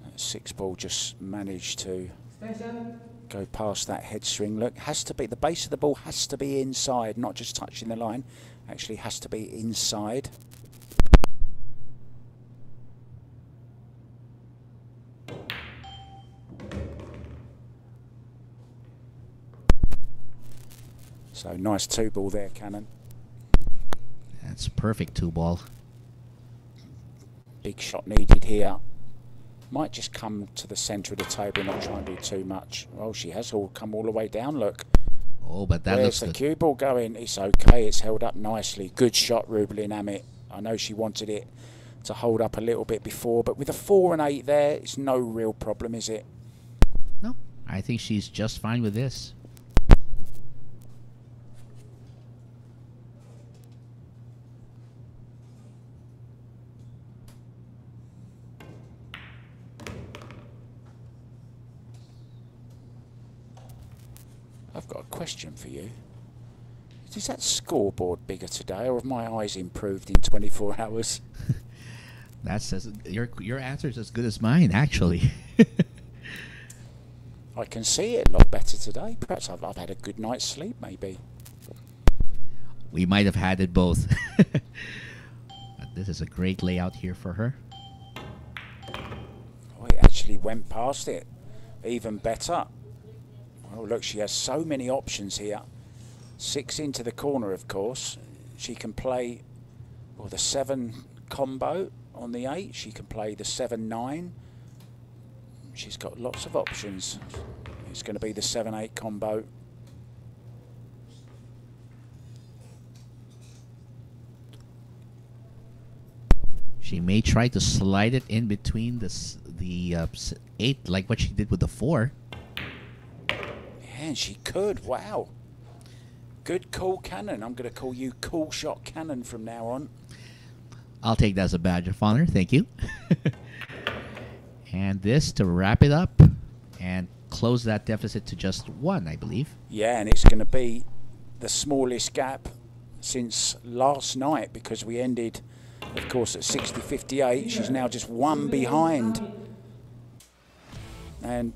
That 6-ball just managed to go past that head string. Look, has to be the base of the ball has to be inside, not just touching the line. Actually, has to be inside. So nice 2-ball there, Cannon. That's perfect 2-ball. Big shot needed here. Might just come to the centre of the table, not try and do too much. Oh, she has all come all the way down, look. Oh, but that Where's looks the good. cue ball going? It's okay, it's held up nicely. Good shot, Rubilen Amit. I know she wanted it to hold up a little bit before, but with a 4 and 8 there, it's no real problem, is it? No, I think she's just fine with this. I've got a question for you. Is that scoreboard bigger today, or have my eyes improved in 24 hours? That's your answer is as good as mine, actually. I can see it a lot better today. Perhaps I've had a good night's sleep, maybe. We might have had it both. But this is a great layout here for her. Oh, it actually went past it. Even better. Oh, look, she has so many options here. 6 into the corner, of course. She can play the 7 combo on the 8. She can play the 7-9. She's got lots of options. It's going to be the 7-8 combo. She may try to slide it in between the 8, like what she did with the 4. Yeah, and she could. Wow. Good call, Cannon. I'm going to call you Cool Shot Cannon from now on. I'll take that as a badge of honor. Thank you. And this to wrap it up and close that deficit to just 1, I believe. Yeah, and it's going to be the smallest gap since last night, because we ended, of course, at 60-58. She's now just 1 behind. And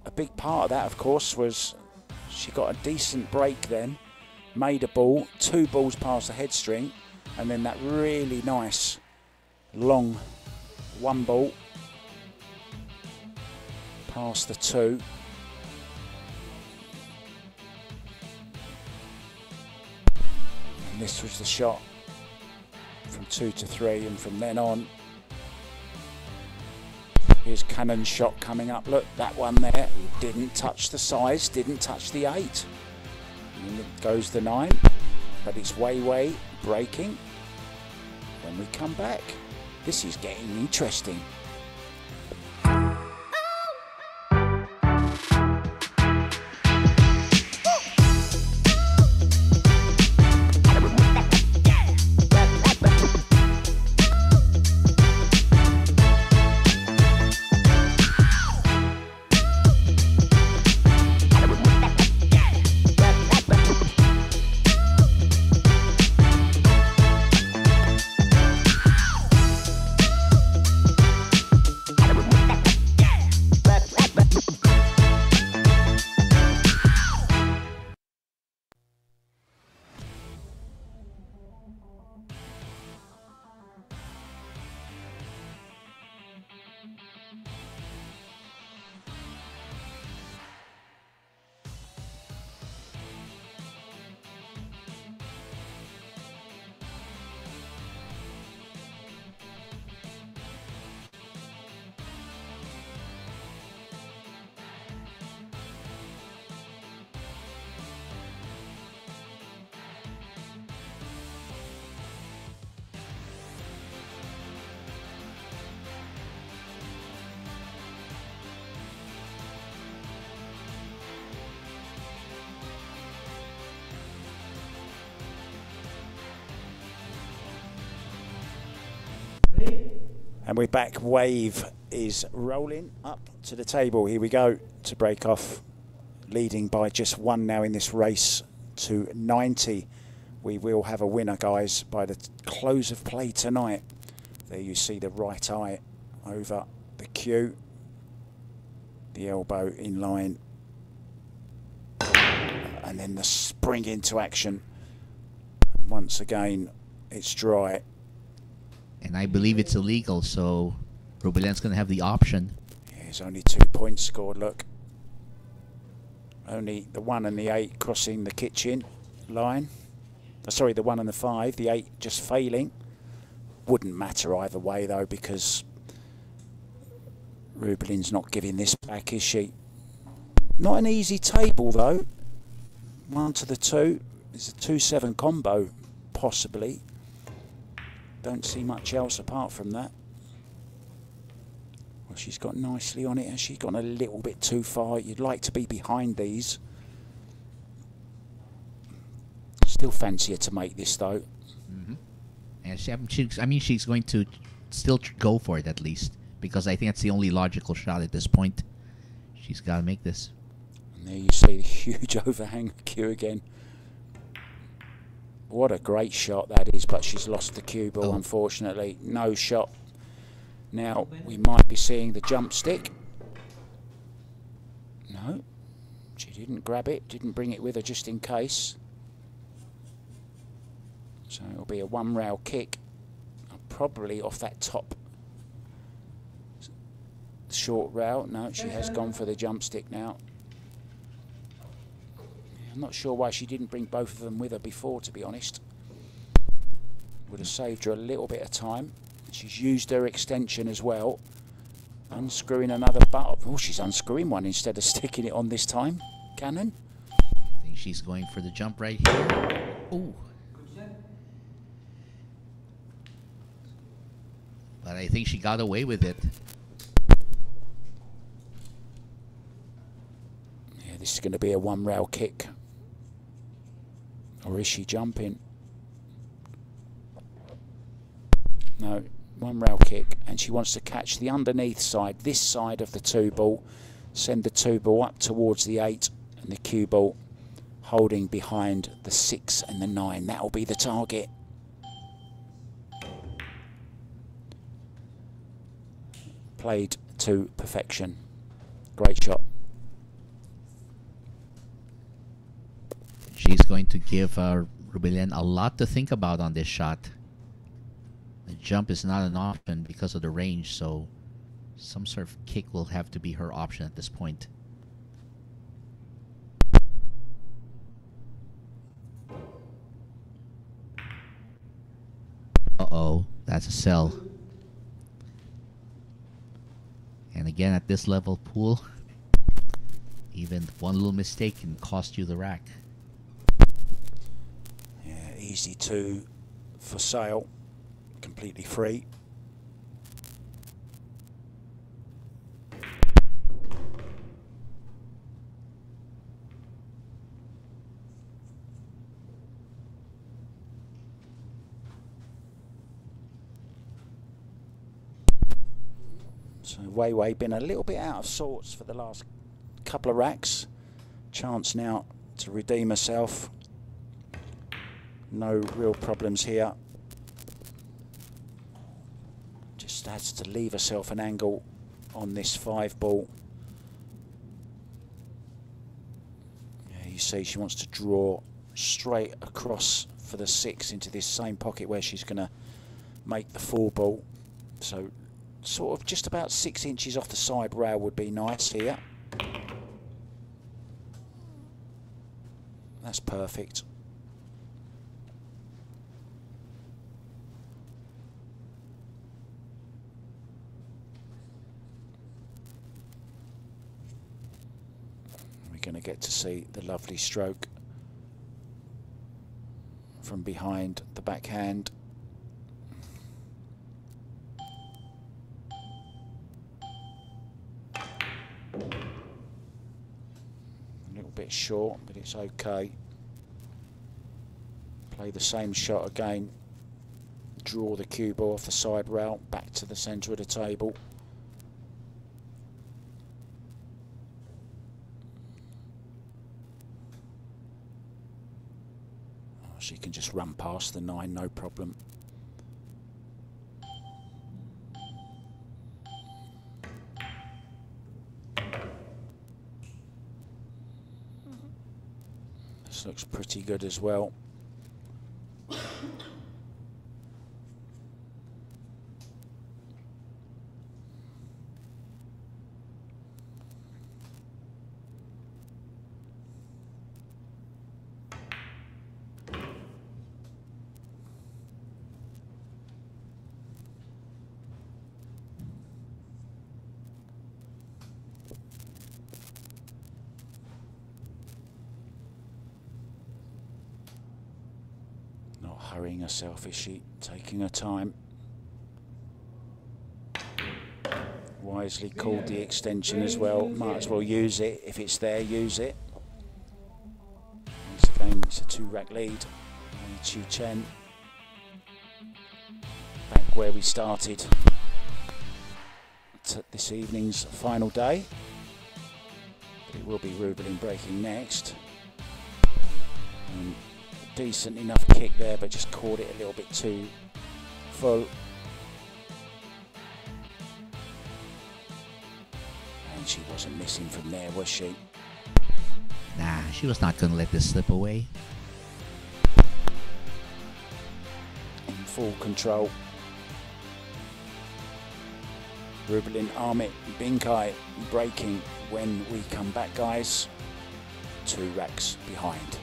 a big part of that, of course, was she got a decent break then, made a ball, 2 balls past the head string, and then that really nice long 1 ball past the 2. And this was the shot from 2 to 3, and from then on, here's Cannon's shot coming up. Look, that one there didn't touch the size, didn't touch the 8. And it goes the 9. but it's way breaking. When we come back, this is getting interesting. And we're back. Wave is rolling up to the table. Here we go to break off, leading by just one now in this race to 90. We will have a winner, guys, by the close of play tonight. There you see the right eye over the cue, the elbow in line, and then the spring into action. Once again, it's dry. And I believe it's illegal, so Rubilen's going to have the option. Yeah, there's only 2 points scored, look. Only the 1 and the 8 crossing the kitchen line. Sorry, the 1 and the 5, the 8 just failing. Wouldn't matter either way, though, because Rubilen's not giving this back, is she? Not an easy table, though. 1 to the 2. It's a 2-7 combo, possibly. Don't see much else apart from that. Well, she's got nicely on it. Has she gone a little bit too far? You'd like to be behind these. Still fancy her to make this, though. Mm-hmm. And I mean, she's going to still go for it at least, because I think that's the only logical shot at this point. She's got to make this. And there you see the huge overhang cue again. What a great shot that is, but she's lost the cue ball, unfortunately. No shot. Now, we might be seeing the jump stick. No, she didn't grab it, didn't bring it with her just in case. So it'll be a 1-rail kick, probably off that top short rail. No, she has gone for the jump stick now. I'm not sure why she didn't bring both of them with her before, to be honest. Would have saved her a little bit of time. She's used her extension as well. Unscrewing another butt. Oh, she's unscrewing one instead of sticking it on this time. Cannon. I think she's going for the jump right here. Ooh. But I think she got away with it. Yeah, this is going to be a 1-rail kick. Or is she jumping? No, 1-rail kick. And she wants to catch the underneath side, this side of the 2 ball. Send the 2 ball up towards the 8 and the cue ball holding behind the 6 and the 9. That'll be the target. Played to perfection. Great shot. She's going to give Rubilen a lot to think about on this shot. The jump is not an option because of the range, so some sort of kick will have to be her option at this point. Uh-oh, that's a sell. And again, at this level pool, even one little mistake can cost you the rack. Easy two for sale, completely free. So Wei been a little bit out of sorts for the last couple of racks. Chance now to redeem herself. No real problems here. Just has to leave herself an angle on this 5 ball. Yeah, you see she wants to draw straight across for the 6 into this same pocket where she's going to make the 4 ball. So sort of just about 6 inches off the side rail would be nice here. That's perfect. We're going to get to see the lovely stroke from behind the backhand. Bit short, but it's okay. Play the same shot again. Draw the cue ball off the side rail back to the centre of the table. Oh, she can just run past the 9, no problem. This looks pretty good as well. Hurrying herself, is she? Taking her time. Wisely called the extension as well. Might as well use it. If it's there, use it. Once again, it's a 2-rack lead. Chien. Back where we started this evening's final day. But it will be Rubilen breaking next. Decent enough kick there, but just caught it a little bit too full. And she wasn't missing from there, was she? Nah, she was not going to let this slip away. In full control. Rubilen, Amit, Bingkay breaking when we come back, guys. 2 racks behind.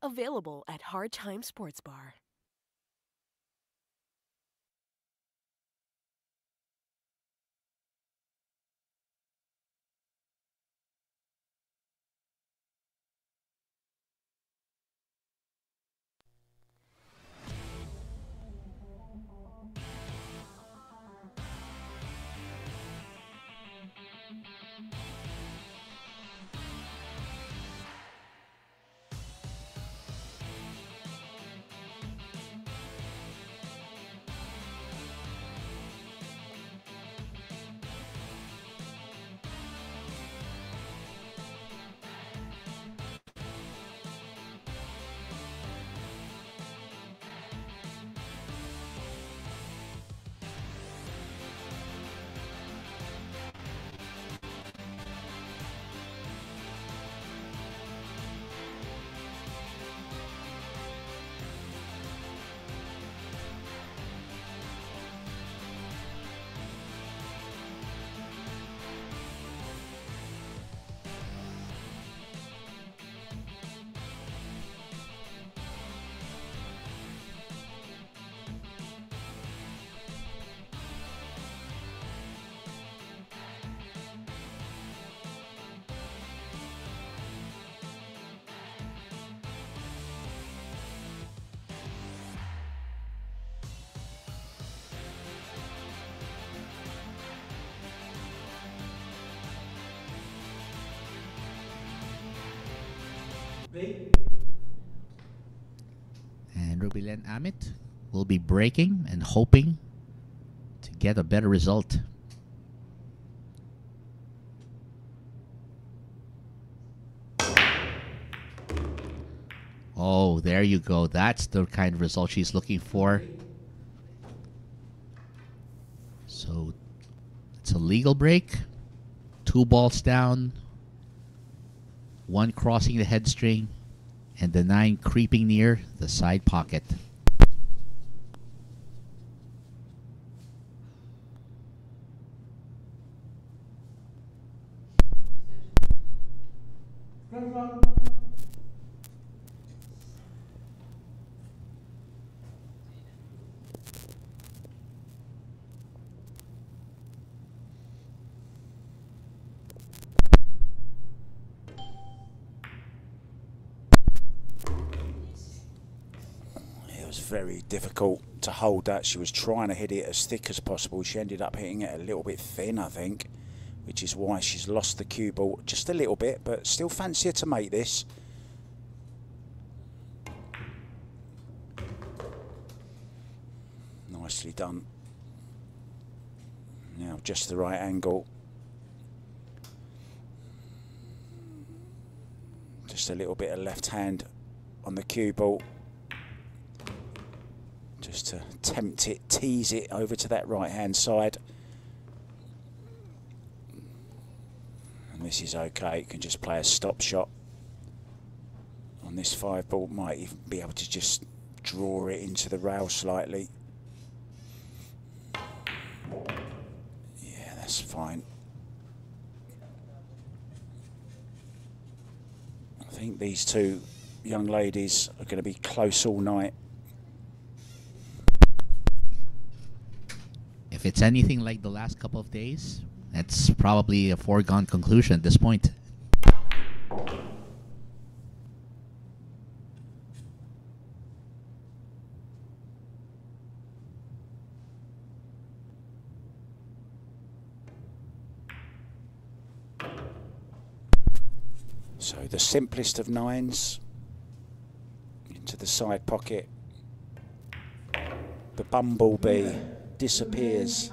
Available at Hard Time Sports Bar. And Rubilen Amit will be breaking and hoping to get a better result. Oh, there you go. That's the kind of result she's looking for. So it's a legal break. 2 balls down. 1 crossing the head string. And the 9 creeping near the side pocket. Very difficult to hold that. She was trying to hit it as thick as possible. She ended up hitting it a little bit thin, I think, which is why she's lost the cue ball just a little bit, but still fancy her to make this. Nicely done. Now just the right angle. Just a little bit of left hand on the cue ball. Just to tempt it, tease it over to that right-hand side. And this is okay. You can just play a stop shot on this 5 ball. Might even be able to just draw it into the rail slightly. Yeah, that's fine. I think these 2 young ladies are going to be close all night. If it's anything like the last couple of days, that's probably a foregone conclusion at this point. So the simplest of 9s into the side pocket. The bumblebee disappears.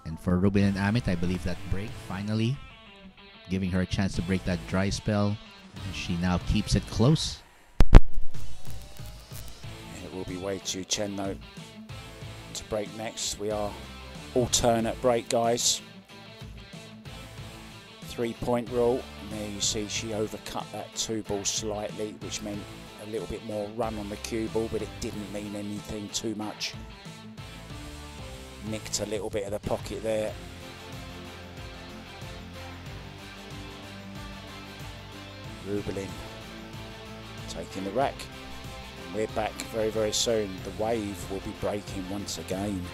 And for Rubilen Amit, I believe that break finally giving her a chance to break that dry spell. And she now keeps it close. It will be way too Chien though to break next. We are alternate break, guys. 3-point rule. And there you see she overcut that 2 ball slightly, which meant a little bit more run on the cue ball, but it didn't mean anything too much. Nicked a little bit of the pocket there. Rubilen taking the rack. And we're back very, very soon. The wave will be breaking once again.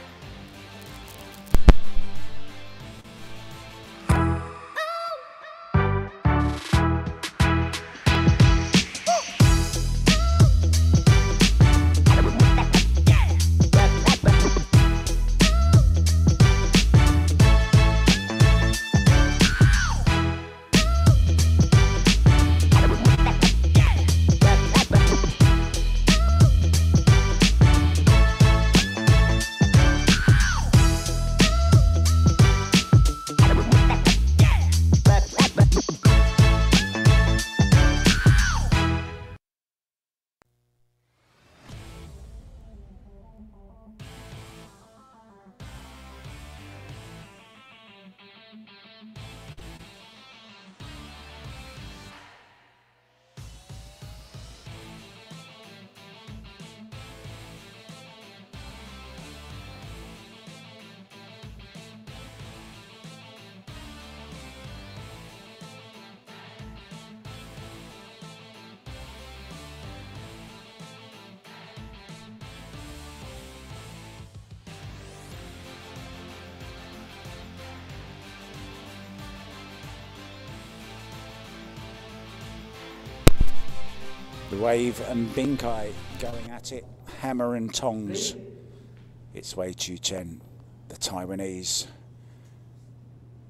The wave and Bingkay going at it, hammer and tongs. It's Wei Chu Chen, the Taiwanese,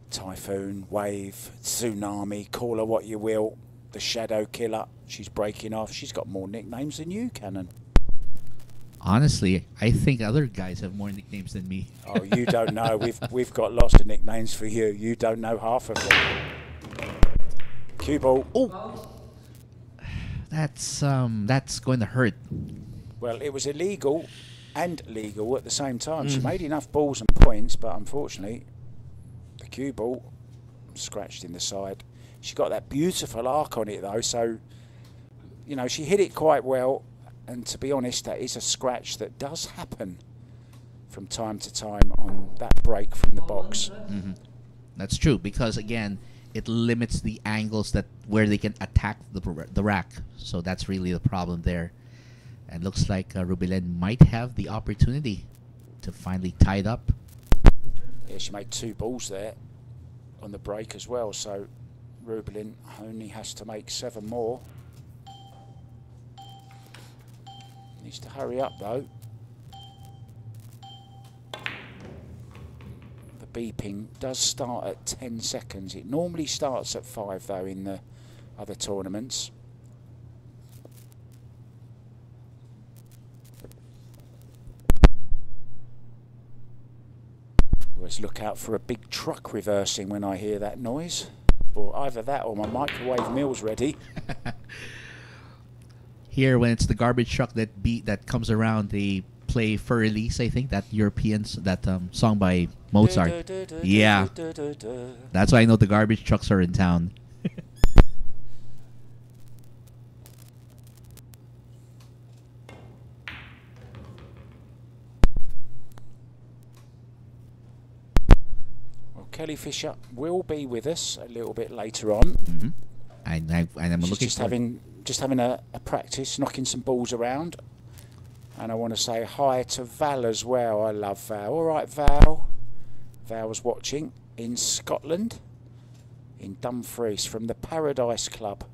Typhoon, wave, tsunami, call her what you will. The shadow killer. She's breaking off. She's got more nicknames than you, Cannon. Honestly, I think other guys have more nicknames than me. Oh, you don't know. We've got lots of nicknames for you. You don't know half of them. Cue ball. Oh, that's going to hurt. Well, it was illegal and legal at the same time. She made enough balls and points, but unfortunately, the cue ball scratched in the side. She got that beautiful arc on it though, so you know she hit it quite well. And to be honest, that is a scratch that does happen from time to time on that break from the box. Mm-hmm. That's true, because again, it limits the angles that where they can attack the rack. So that's really the problem there. And looks like Rubilen might have the opportunity to finally tie it up. Yeah, she made 2 balls there on the break as well. So Rubilen only has to make 7 more. Needs to hurry up though. The beeping does start at 10 seconds. It normally starts at 5 though in the other tournaments. Always look out for a big truck reversing when I hear that noise. Or either that or my microwave meal's ready. Here, when it's the garbage truck that comes around, they play for release. I think that song by Mozart. Yeah, that's why I know the garbage trucks are in town. Well, Kelly Fisher will be with us a little bit later on. Mm-hmm. And I'm She's looking just having a practice, knocking some balls around. And I want to say hi to Val as well. I love Val. All right, Val. Val was watching in Scotland, in Dumfries, from the Paradise Club.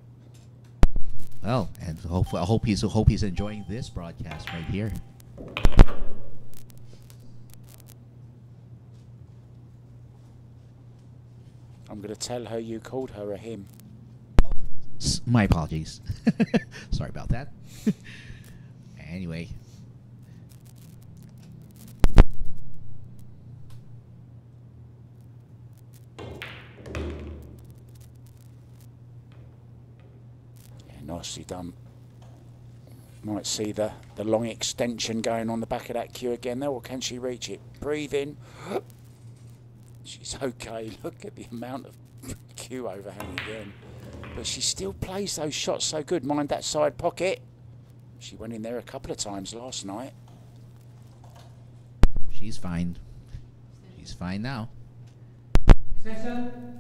Well, and I hope he's enjoying this broadcast right here. I'm going to tell her you called her a him. My apologies. Sorry about that. Anyway. Yeah, nicely done. Might see the long extension going on the back of that cue again there, or can she reach it? Breathe in. She's okay. Look at the amount of cue overhang again. But she still plays those shots so good. Mind that side pocket. She went in there a couple of times last night. She's fine. She's fine now. Extension.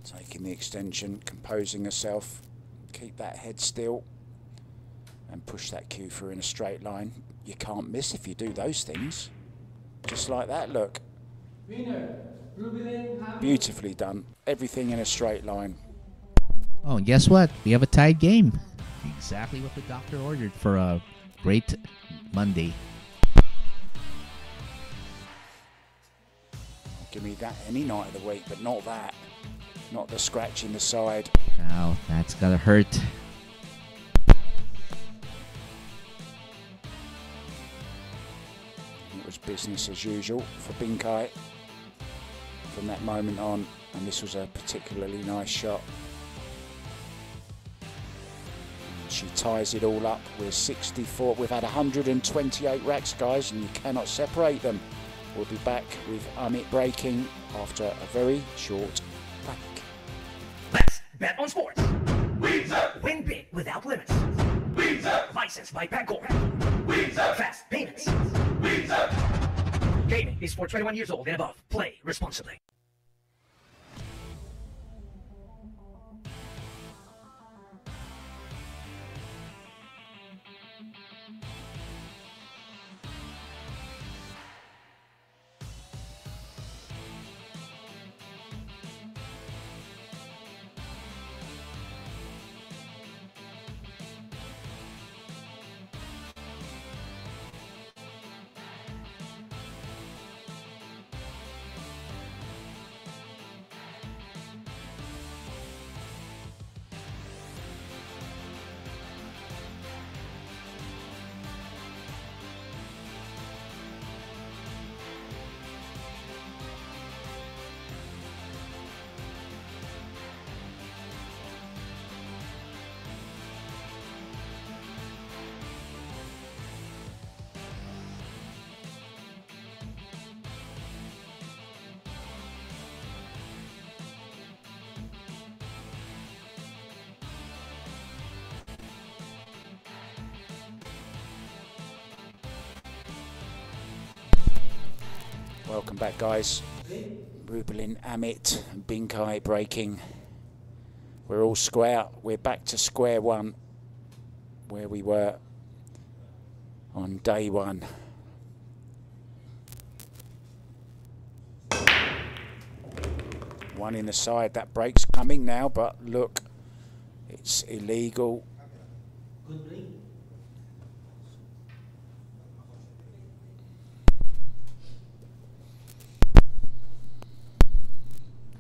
Taking the extension, composing herself. Keep that head still. And push that cue through in a straight line. You can't miss if you do those things. Just like that, look. Winner. Rubilen, Amit. Beautifully done. Everything in a straight line. Oh, and guess what? We have a tied game. Exactly what the doctor ordered for a great Monday. Give me that any night of the week, but not that. Not the scratch in the side. Now, that's gotta hurt. It was business as usual for Bingkay from that moment on, and this was a particularly nice shot. She ties it all up with 64. We've had 128 racks, guys, and you cannot separate them. We'll be back with Amit breaking after a very short break. Let's bet on sports. Win big without limits. Licensed by Bangkok. Fast payments. Gaming is for 21 years old and above. Play responsibly. Welcome back, guys. Rubilen, Amit, and Bingkay breaking. We're all square. We're back to square one, where we were on day one. One in the side. That break's coming now, but look, it's illegal.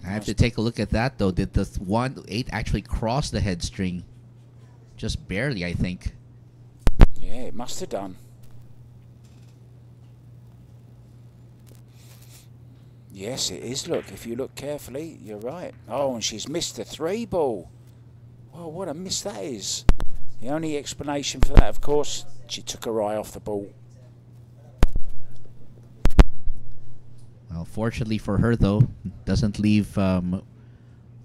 I have to take a look at that though. Did the 1-8 actually cross the head string? Just barely, I think. Yeah, it must have done. Yes, it is. Look, if you look carefully, you're right. Oh, and she's missed the 3 ball. Well, what a miss that is. The only explanation for that, of course, she took her eye off the ball. Well, fortunately for her, though, doesn't leave the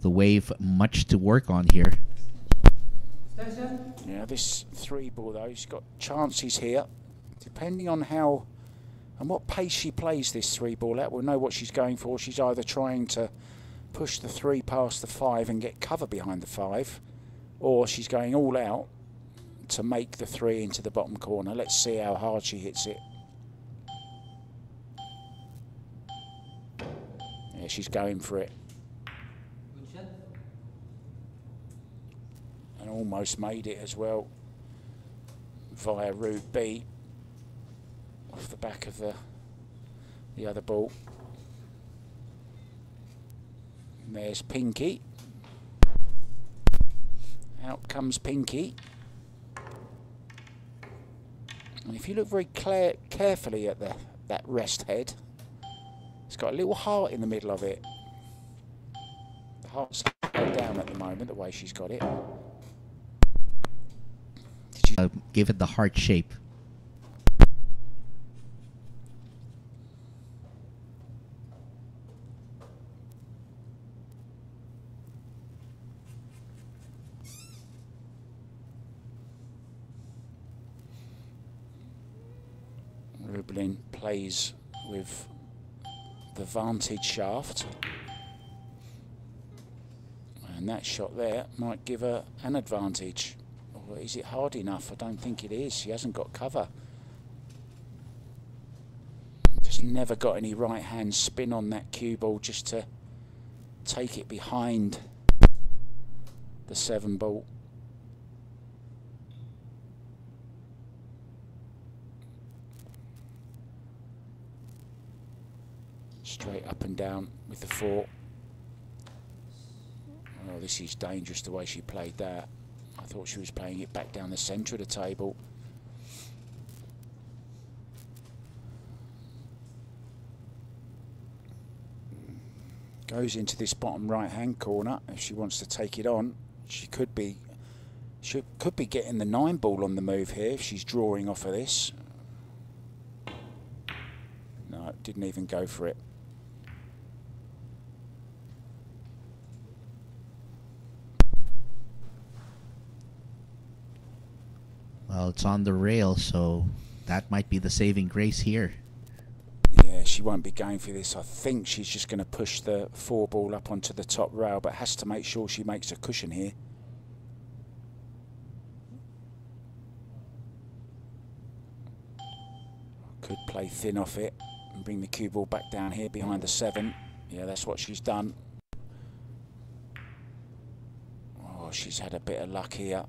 wave much to work on here. Station. Yeah, this 3 ball, though, she's got chances here. Depending on how and what pace she plays this 3 ball at, we'll know what she's going for. She's either trying to push the 3 past the 5 and get cover behind the 5, or she's going all out to make the 3 into the bottom corner. Let's see how hard she hits it. Yeah, she's going for it. Good shot. And almost made it as well via route B off the back of the other ball. And there's Pinky. Out comes Pinky. And if you look very carefully at that rest head, it's got a little heart in the middle of it. The heart's down at the moment, the way she's got it. Did you Give it the heart shape. Rubilen plays with the vantage shaft, and that shot there might give her an advantage. Or is it hard enough? I don't think it is. She hasn't got cover. Just never got any right hand spin on that cue ball just to take it behind the 7 ball. Straight up and down with the 4. Oh, this is dangerous the way she played that. I thought she was playing it back down the centre of the table. Goes into this bottom right hand corner. If she wants to take it on, she could be getting the 9 ball on the move here if she's drawing off of this. No, didn't even go for it. Well, it's on the rail, so that might be the saving grace here. Yeah, she won't be going for this. I think she's just going to push the 4 ball up onto the top rail, but has to make sure she makes a cushion here. Could play thin off it and bring the cue ball back down here behind the 7. Yeah, that's what she's done. Oh, she's had a bit of luck here.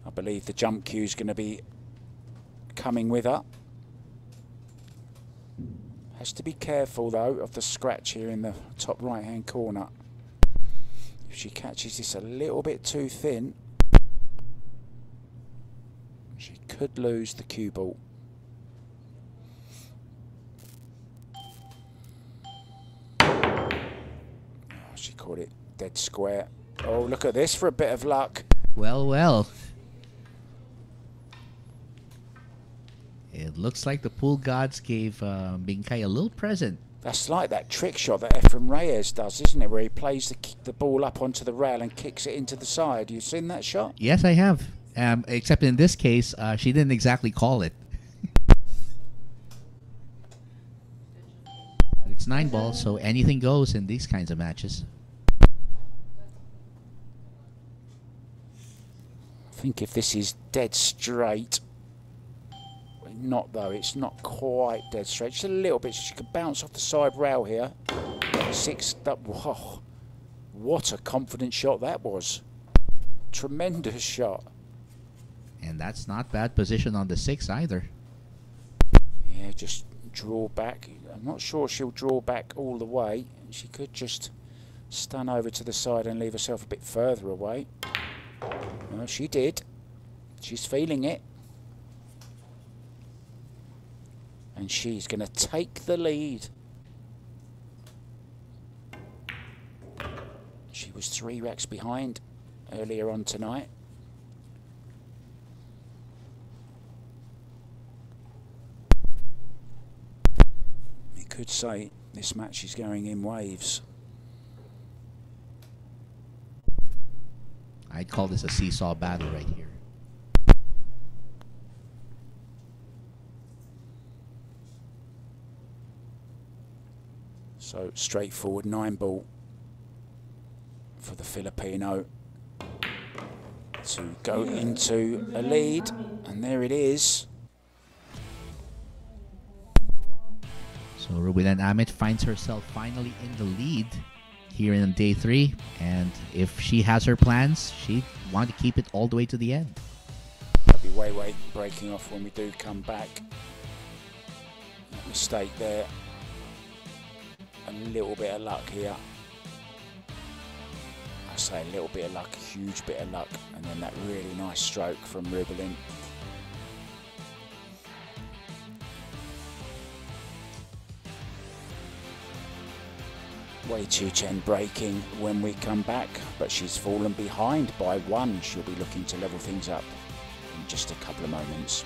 I believe the jump cue is going to be coming with her. Has to be careful though of the scratch here in the top right hand corner. If she catches this a little bit too thin, she could lose the cue ball. Oh, she caught it dead square. Oh, look at this for a bit of luck. Well, well. It looks like the pool gods gave Bingkay a little present. That's like that trick shot that Efren Reyes does, isn't it? Where he plays the ball up onto the rail and kicks it into the side. You've seen that shot? Yes, I have. Except in this case, she didn't exactly call it. It's 9 balls, so anything goes in these kinds of matches. I think if this is dead straight, not though, it's not quite dead straight, just a little bit. She could bounce off the side rail here. 6, whoa, what a confident shot that was. Tremendous shot. And that's not bad position on the 6 either. Yeah, just draw back. I'm not sure she'll draw back all the way. She could just stun over to the side and leave herself a bit further away. Well, she did. She's feeling it. And she's going to take the lead. She was 3 racks behind earlier on tonight. You could say this match is going in waves. I'd call this a seesaw battle right here. So straightforward 9 ball for the Filipino to go into a lead, and there it is. So Rubilen Amit finds herself finally in the lead here in day 3, and if she has her plans, she wants to keep it all the way to the end. That'll be way breaking off when we do come back. Mistake there. A little bit of luck here. I say a little bit of luck, a huge bit of luck, and then that really nice stroke from Rubilen. Chien breaking when we come back, but she's fallen behind by 1. She'll be looking to level things up in just a couple of moments.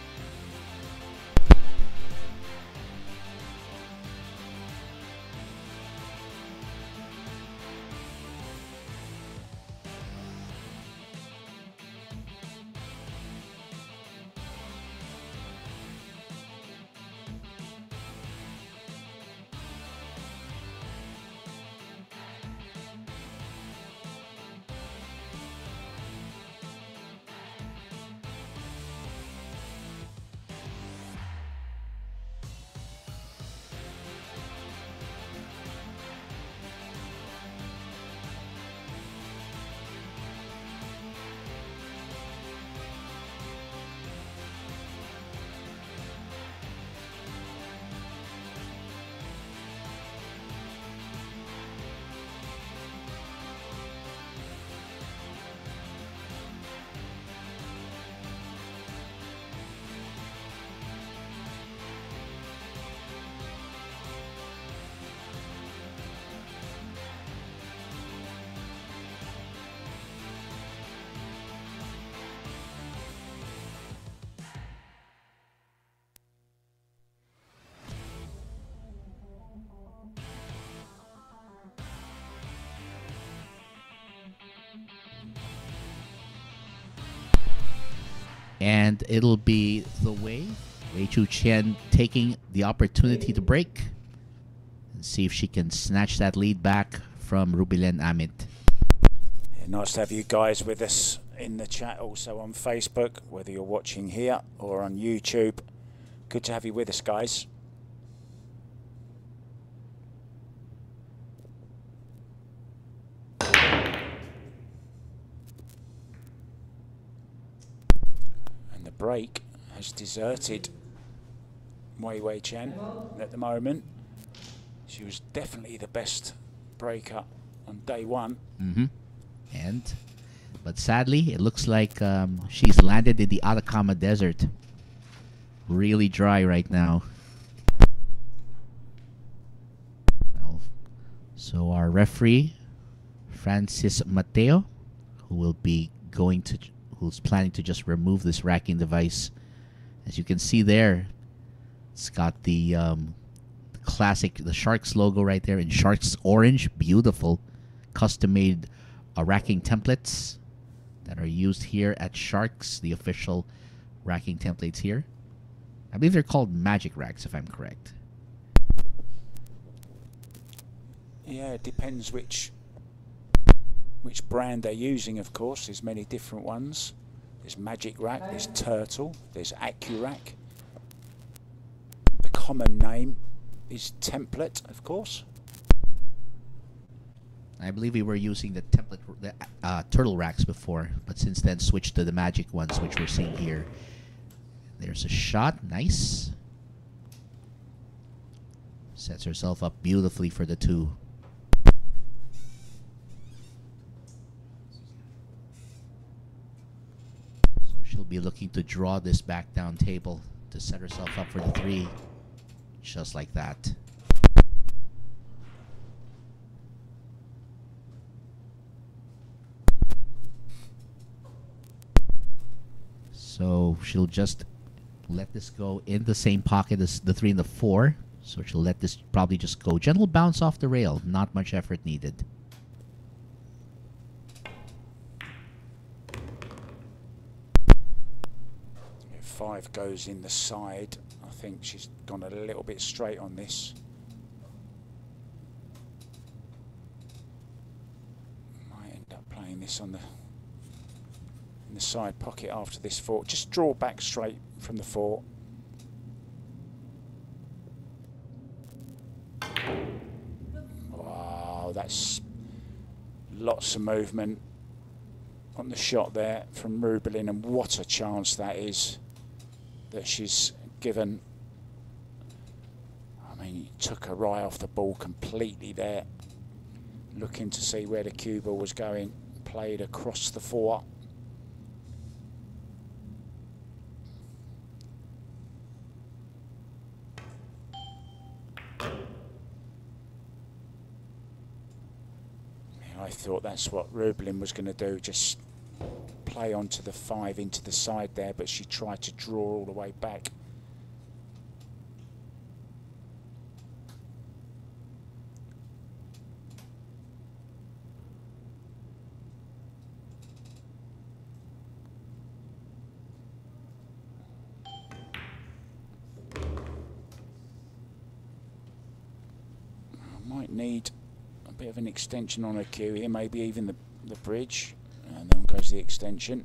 And it'll be the way Chien taking the opportunity to break and see if she can snatch that lead back from Rubilen Amit. Yeah, nice to have you guys with us in the chat, also on Facebook, whether you're watching here or on YouTube. Good to have you with us, guys. Break has deserted Chien at the moment. She was definitely the best breaker on day 1. But sadly, it looks like she's landed in the Atacama Desert. Really dry right now. Well, so our referee, Francis Mateo, who's planning to just remove this racking device. As you can see there, it's got the classic, the Sharks logo right there in Sharks orange. Beautiful, custom-made racking templates that are used here at Sharks, the official racking templates here. I believe they're called Magic Racks, if I'm correct. Yeah, it depends which brand they're using, of course. There's many different ones. There's Magic Rack, there's Turtle, there's AccuRack. The common name is Template, of course. I believe we were using the template, the turtle racks before, but since then switched to the magic ones, which we're seeing here. There's a shot, nice. Sets herself up beautifully for the 2. So she'll be looking to draw this back down table to set herself up for the 3, just like that. So she'll just let this go in the same pocket as the 3 and the 4. So she'll let this probably just go. Gentle bounce off the rail. Not much effort needed. If 5 goes in the side, I think she's gone a little bit straight on this. Might end up playing this on the in the side pocket after this 4. Just draw back straight from the 4. Wow, that's lots of movement on the shot there from Rubilen, and what a chance that is that she's given. I mean, he took her eye off the ball completely there, looking to see where the cue ball was going, played across the 4. I thought that's what Rubilen was going to do, just play onto the 5 into the side there, but she tried to draw all the way back. I might need a bit of an extension on her cue here, maybe even the bridge, and then goes the extension.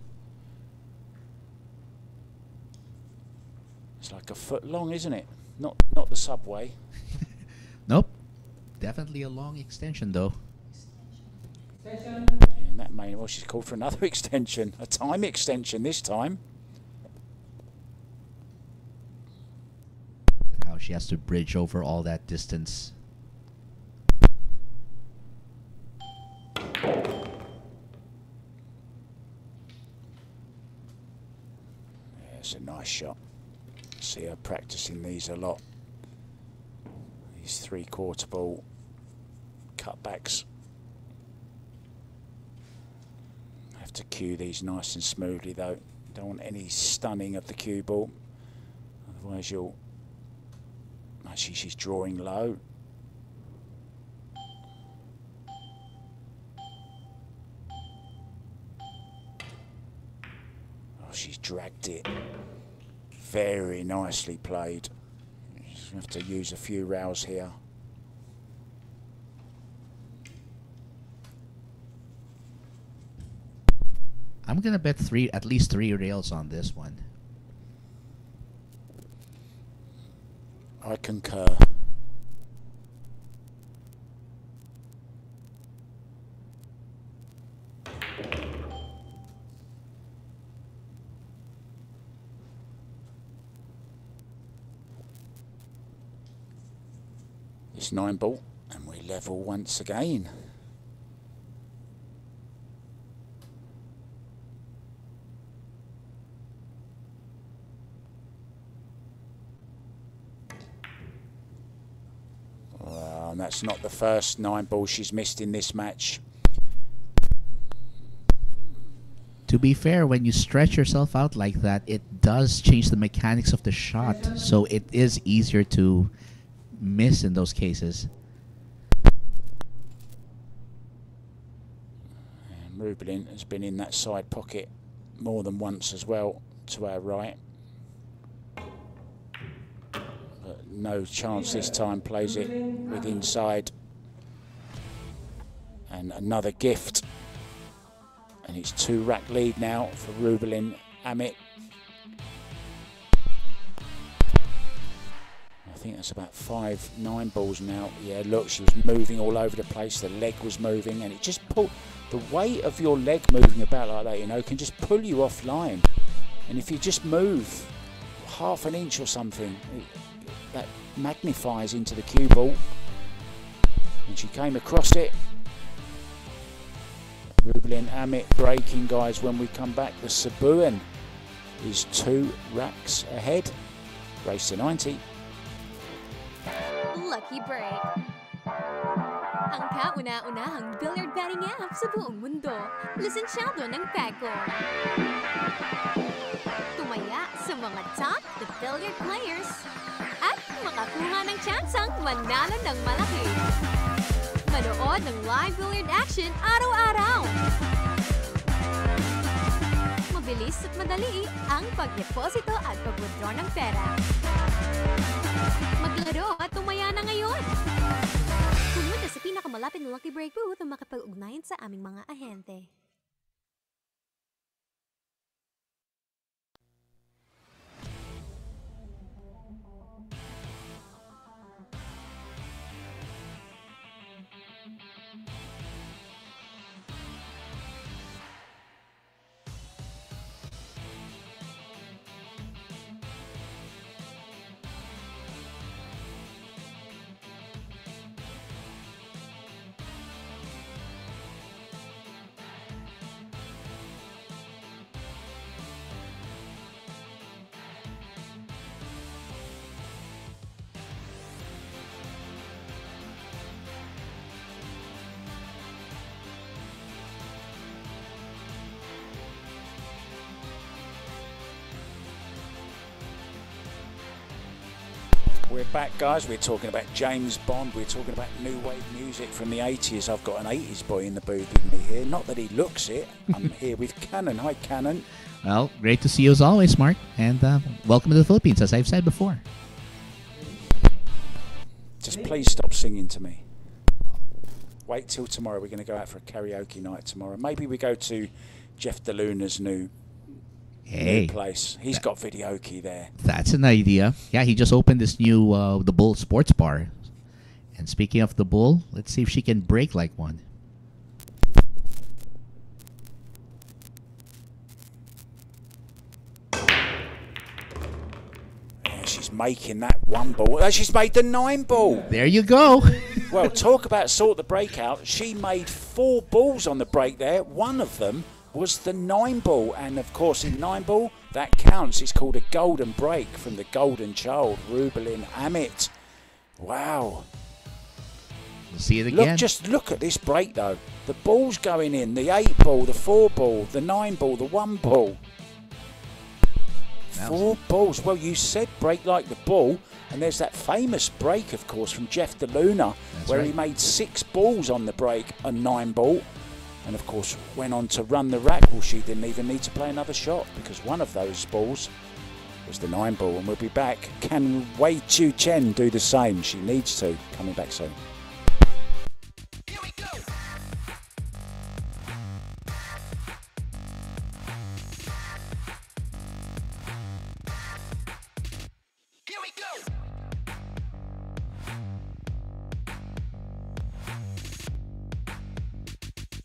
It's like a foot long, isn't it? Not the subway. Nope. Definitely a long extension though. Session. And that may, well, she's called for another extension, a time extension this time. How she has to bridge over all that distance. It's a nice shot. See her practicing these a lot. These 3/4 ball cutbacks. Have to cue these nice and smoothly though. Don't want any stunning of the cue ball. Otherwise you'll... Actually, she's drawing low. She's dragged it. Very nicely played. Just have to use a few rails here. I'm gonna bet at least three rails on this one. I concur. It's 9 ball, and we level once again. Well, and that's not the first 9 ball she's missed in this match. To be fair, when you stretch yourself out like that, it does change the mechanics of the shot, so it is easier to miss in those cases. And Rubilen has been in that side pocket more than once as well, to our right. But no chance this time, plays it with inside. And another gift. And it's 2-rack lead now for Rubilen Amit. I think that's about 5-9 balls now. Yeah, look, she was moving all over the place. The leg was moving, and it just pulled. The weight of your leg moving about like that, you know, can just pull you offline. And if you just move half an inch or something, that magnifies into the cue ball. And she came across it. Rubilen Amit breaking, guys, when we come back. The Cebuan is 2 racks ahead. Race to 90. Lucky break. Ang kauna-unahang billiard betting app sa buong mundo. Lisensyado ng PAGCOR. Tumaya sa mga top the billiard players. At makakuha ng tsansang manalo ng malaki. Manood ng live billiard action araw-araw. Mabilis at madali ang pag-deposito at pag-withdraw ng pera. Maglaro at tumaya na ngayon! Pumunta sa pinakamalapit na Lucky Break booth o makapag-ugnayan sa aming mga ahente. We're back, guys. We're talking about James Bond. We're talking about new wave music from the 80s. I've got an 80s boy in the booth with me here. Not that he looks it. I'm here with Cannon. Hi, Cannon. Well, great to see you as always, Mark. And welcome to the Philippines, as I've said before. Just please stop singing to me. Wait till tomorrow. We're going to go out for a karaoke night tomorrow. Maybe we go to Jeff DeLuna's new place. He's got videoke there. That's an idea. Yeah, he just opened this new The Bull Sports Bar. And speaking of the Bull, let's see if she can break like one. Yeah, she's making that 1 ball. Oh, she's made the 9 ball. There you go. Well, talk about sort the breakout. She made 4 balls on the break there. One of them was the 9 ball, and of course in 9 ball that counts. It's called a golden break from the golden child, Rubilen Amit. Wow. We'll see it again. Just look at this break though. The ball's going in, the 8 ball, the 4 ball, the 9 ball, the 1 ball. 4 balls. Well, you said break like the bull, and there's that famous break, of course, from Jeff DeLuna, where he made 6 balls on the break, a 9 ball. And of course went on to run the rack. Well, she didn't even need to play another shot because one of those balls was the 9 ball. And we'll be back. Can Wei Chu Chien do the same? She needs to. Coming back soon. Here we go. Here we go.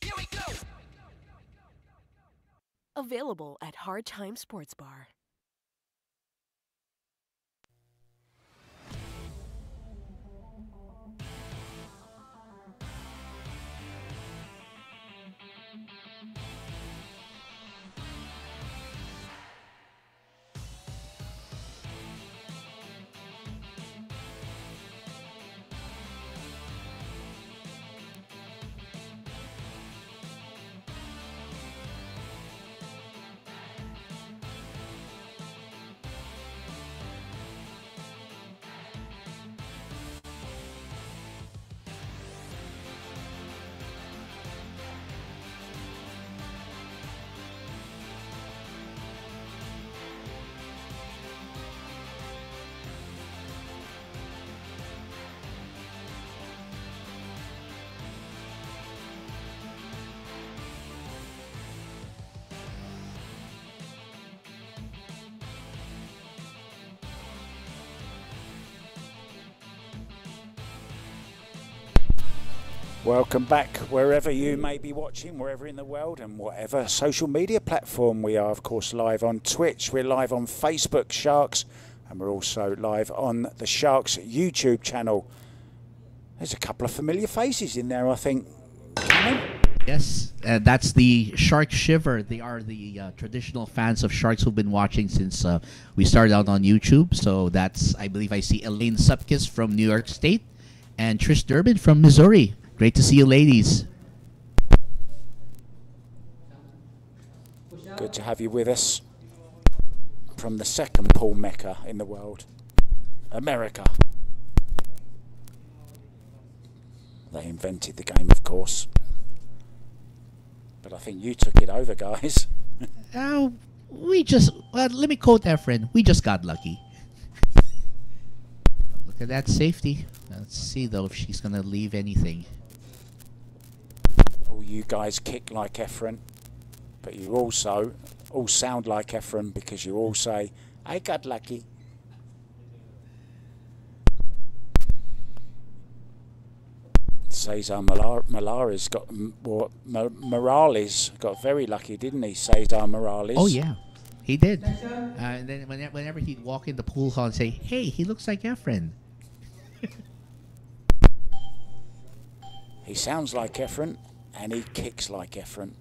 Here we go. Available at Hard Time Sports Bar. Welcome back wherever you may be watching, wherever in the world and whatever social media platform. We are, of course, live on Twitch. We're live on Facebook, Sharks, and we're also live on the Sharks YouTube channel. There's a couple of familiar faces in there, I think. Yes, that's the Shark Shiver. They are the traditional fans of Sharks who've been watching since we started out on YouTube. So that's, I believe I see Elaine Supkis from New York State and Trish Durbin from Missouri. Great to see you, ladies. Good to have you with us from the second pool mecca in the world, America. They invented the game, of course. But I think you took it over, guys. Let me quote Efren, we just got lucky. Look at that safety. Let's see, though, if she's going to leave anything. All you guys kick like Efren, but you also all sound like Efren because you all say, I got lucky. Cesar Morales got very lucky, didn't he? Cesar Morales. Oh yeah, he did. And then whenever he'd walk in the pool hall and say, "Hey, he looks like Efren." He sounds like Efren, and he kicks like Efren.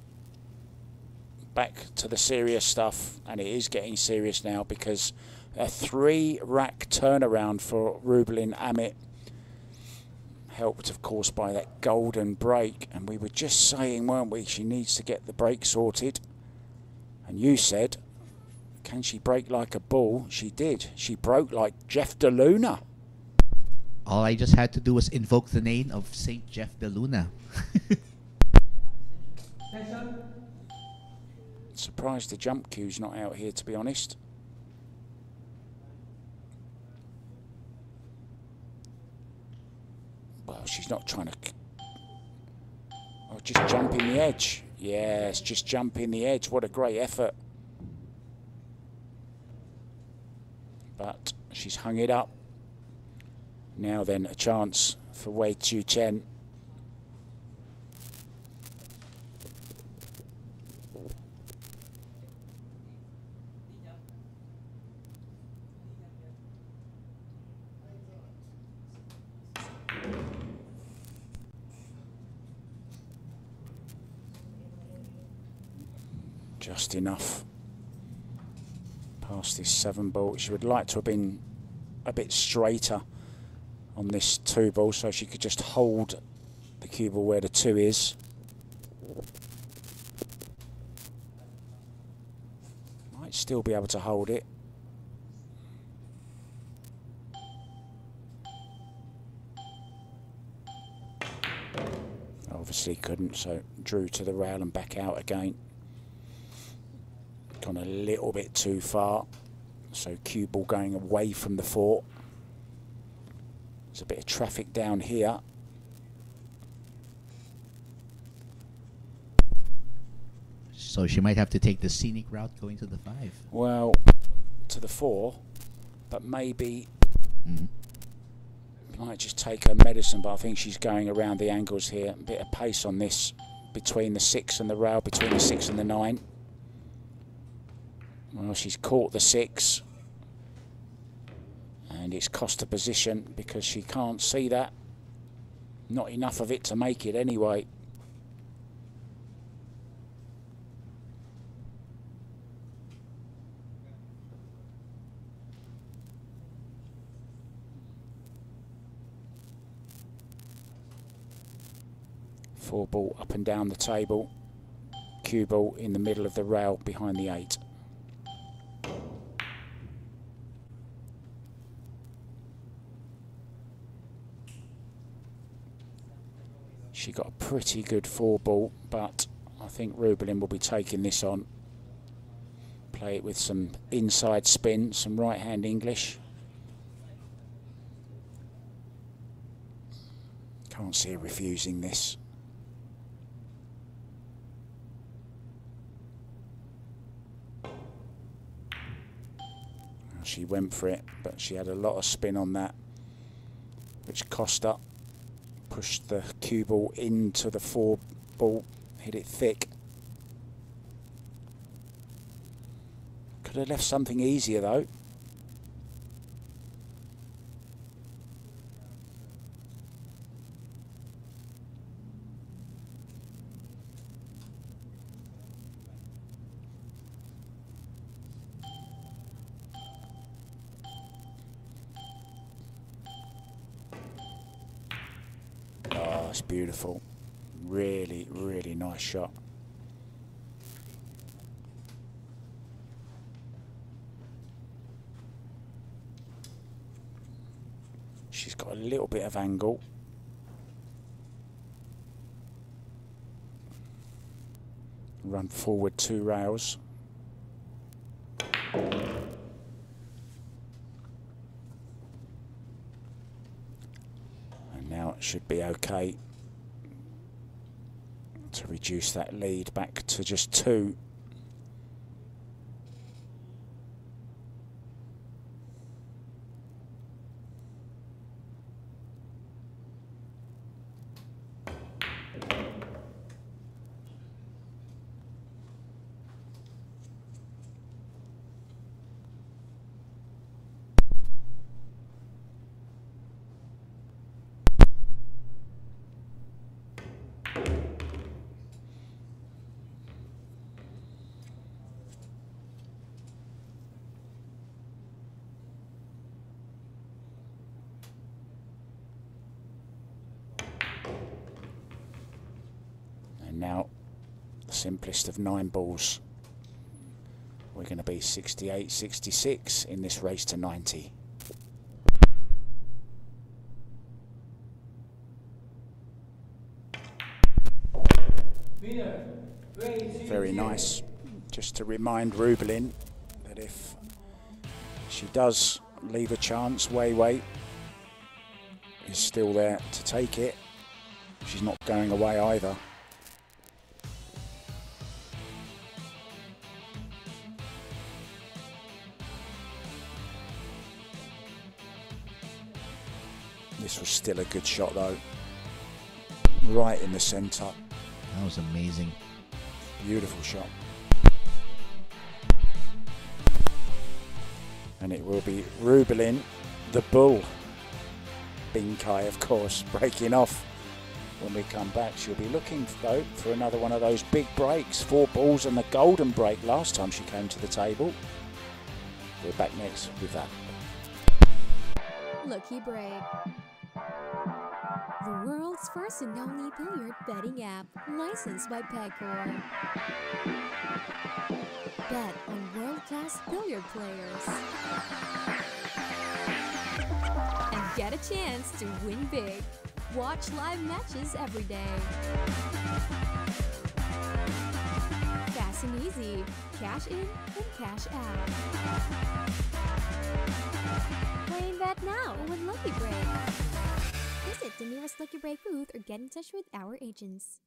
Back to the serious stuff, and it is getting serious now because a 3-rack turnaround for Rubilen Amit. Helped, of course, by that golden break. And we were just saying, weren't we, she needs to get the break sorted. And you said, can she break like a bull? She did. She broke like Jeff DeLuna. All I just had to do was invoke the name of Saint Jeff DeLuna. Surprised the jump cue's not out here, to be honest. Well, she's not trying to... Oh, just jumping the edge. Yes, just jumping the edge. What a great effort. But she's hung it up. Now then, a chance for Wei Chien. Just enough past this 7 ball. She would like to have been a bit straighter on this 2 ball so she could just hold the cue ball where the 2 is. Might still be able to hold it. Obviously couldn't, so drew to the rail and back out again. Gone a little bit too far, so cue ball going away from the 4. There's a bit of traffic down here. So she might have to take the scenic route going to the 5. Well, to the 4, but maybe might just take her medicine, but I think she's going around the angles here. A bit of pace on this between the 6 and the rail, between the 6 and the 9. Well, she's caught the 6 and it's cost her position because she can't see that. Not enough of it to make it anyway. Four ball up and down the table. Cue ball in the middle of the rail behind the 8. She got a pretty good 4 ball, but I think Rubilen will be taking this on. Play it with some inside spin, some right hand English. Can't see her refusing this. She went for it, but she had a lot of spin on that, which cost her. Pushed the cue ball into the 4 ball, hit it thick. Could have left something easier though. Oh, it's beautiful. Really, really nice shot. She's got a little bit of angle. Run forward 2 rails. And now it should be okay to reduce that lead back to just 2. Now, the simplest of 9 balls. We're going to be 68, 66 in this race to 90. Very nice. Just to remind Rubilen that if she does leave a chance, Wei Wei is still there to take it. She's not going away either. This was still a good shot though. Right in the centre. That was amazing. Beautiful shot. And it will be Rubilen, the bull. Bingkay, of course, breaking off. When we come back, she'll be looking though for another one of those big breaks. 4 balls and the golden break last time she came to the table. We're back next with that. Lucky Break. The world's first and only billiard betting app, licensed by Pegcor. Bet on world-class billiard players. And get a chance to win big. Watch live matches every day. Fast and easy. Cash in and cash out. Play and bet now with Lucky Break. Visit the nearest Lucky Break booth or get in touch with our agents.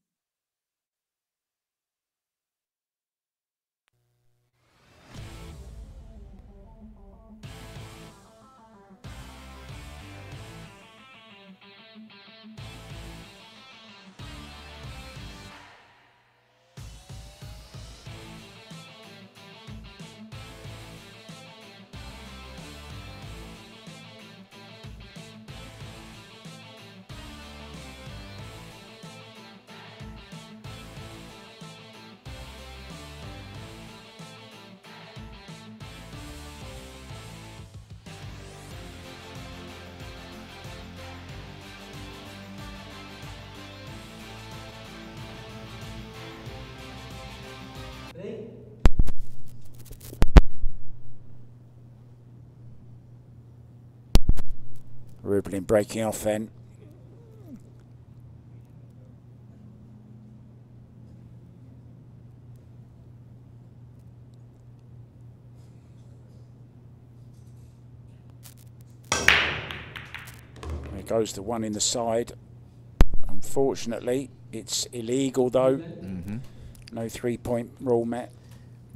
Rubilen breaking off then. There goes the one in the side. Unfortunately, it's illegal though. No 3-point rule met.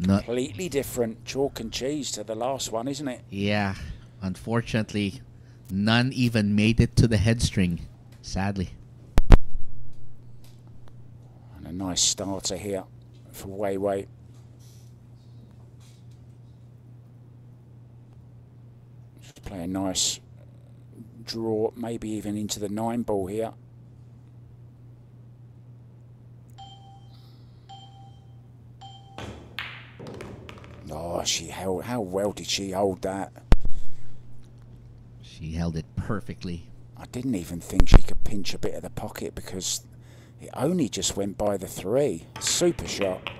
Completely different chalk and cheese to the last one, isn't it? Yeah, unfortunately, none even made it to the head string, sadly. And a nice starter here for Wei Wei. Just play a nice draw, maybe even into the 9 ball here. Oh, she held, how well did she hold that? She held it perfectly. I didn't even think she could pinch a bit of the pocket because it only just went by the 3. Super shot.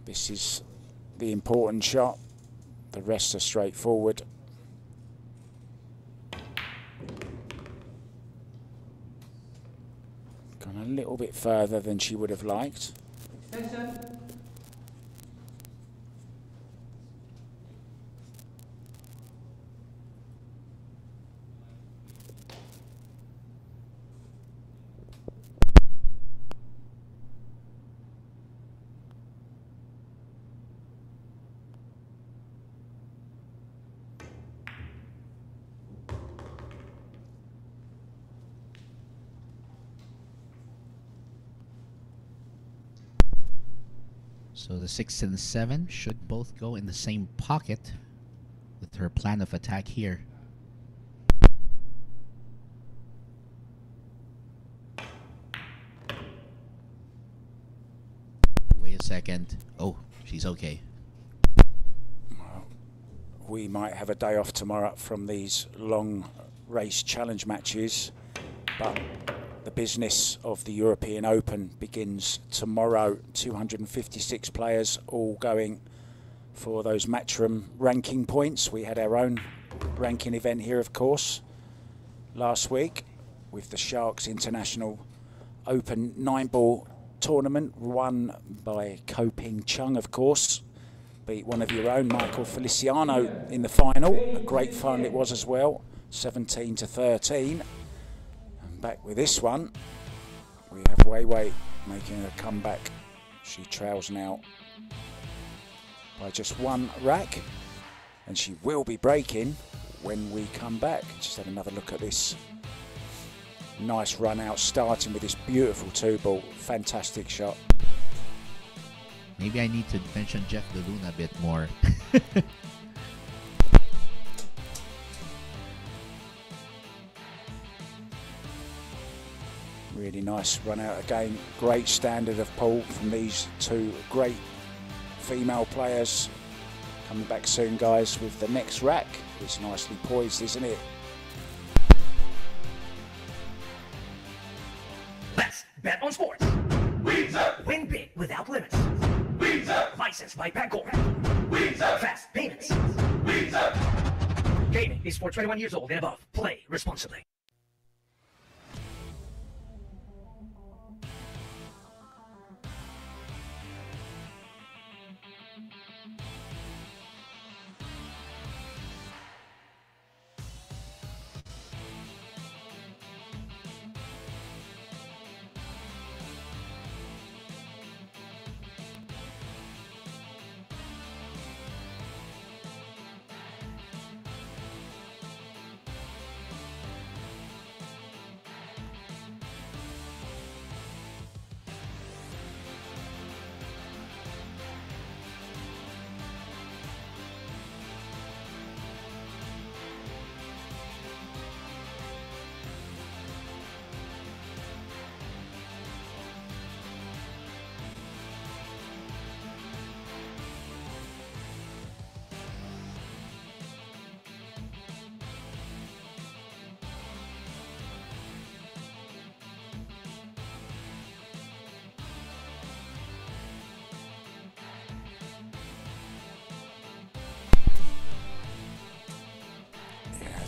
This is the important shot. The rest are straightforward. Gone a little bit further than she would have liked. Session. So the 6 and 7 should both go in the same pocket with her plan of attack here. Wait a second. Oh, she's okay. We might have a day off tomorrow from these long race challenge matches, but the business of the European Open begins tomorrow. 256 players all going for those Matchroom ranking points. We had our own ranking event here, of course, last week with the Sharks International Open 9-ball tournament, won by Ko Ping Chung, of course. Beat one of your own, Michael Feliciano, in the final. A great final it was as well, 17-13. Back with this one, we have Wei Wei making a comeback. She trails now by just 1 rack, and she will be breaking when we come back. Just have another look at this nice run out, starting with this beautiful 2-ball. Fantastic shot. Maybe I need to mention Jeff DeLuna a bit more. Really nice run out again. Great standard of pull from these 2 great female players. Coming back soon, guys, with the next rack. It's nicely poised, isn't it? Let's bet on sports. Win big without limits. Licensed by Bangkok. Fast payments. Gaming is for 21 years old and above. Play responsibly.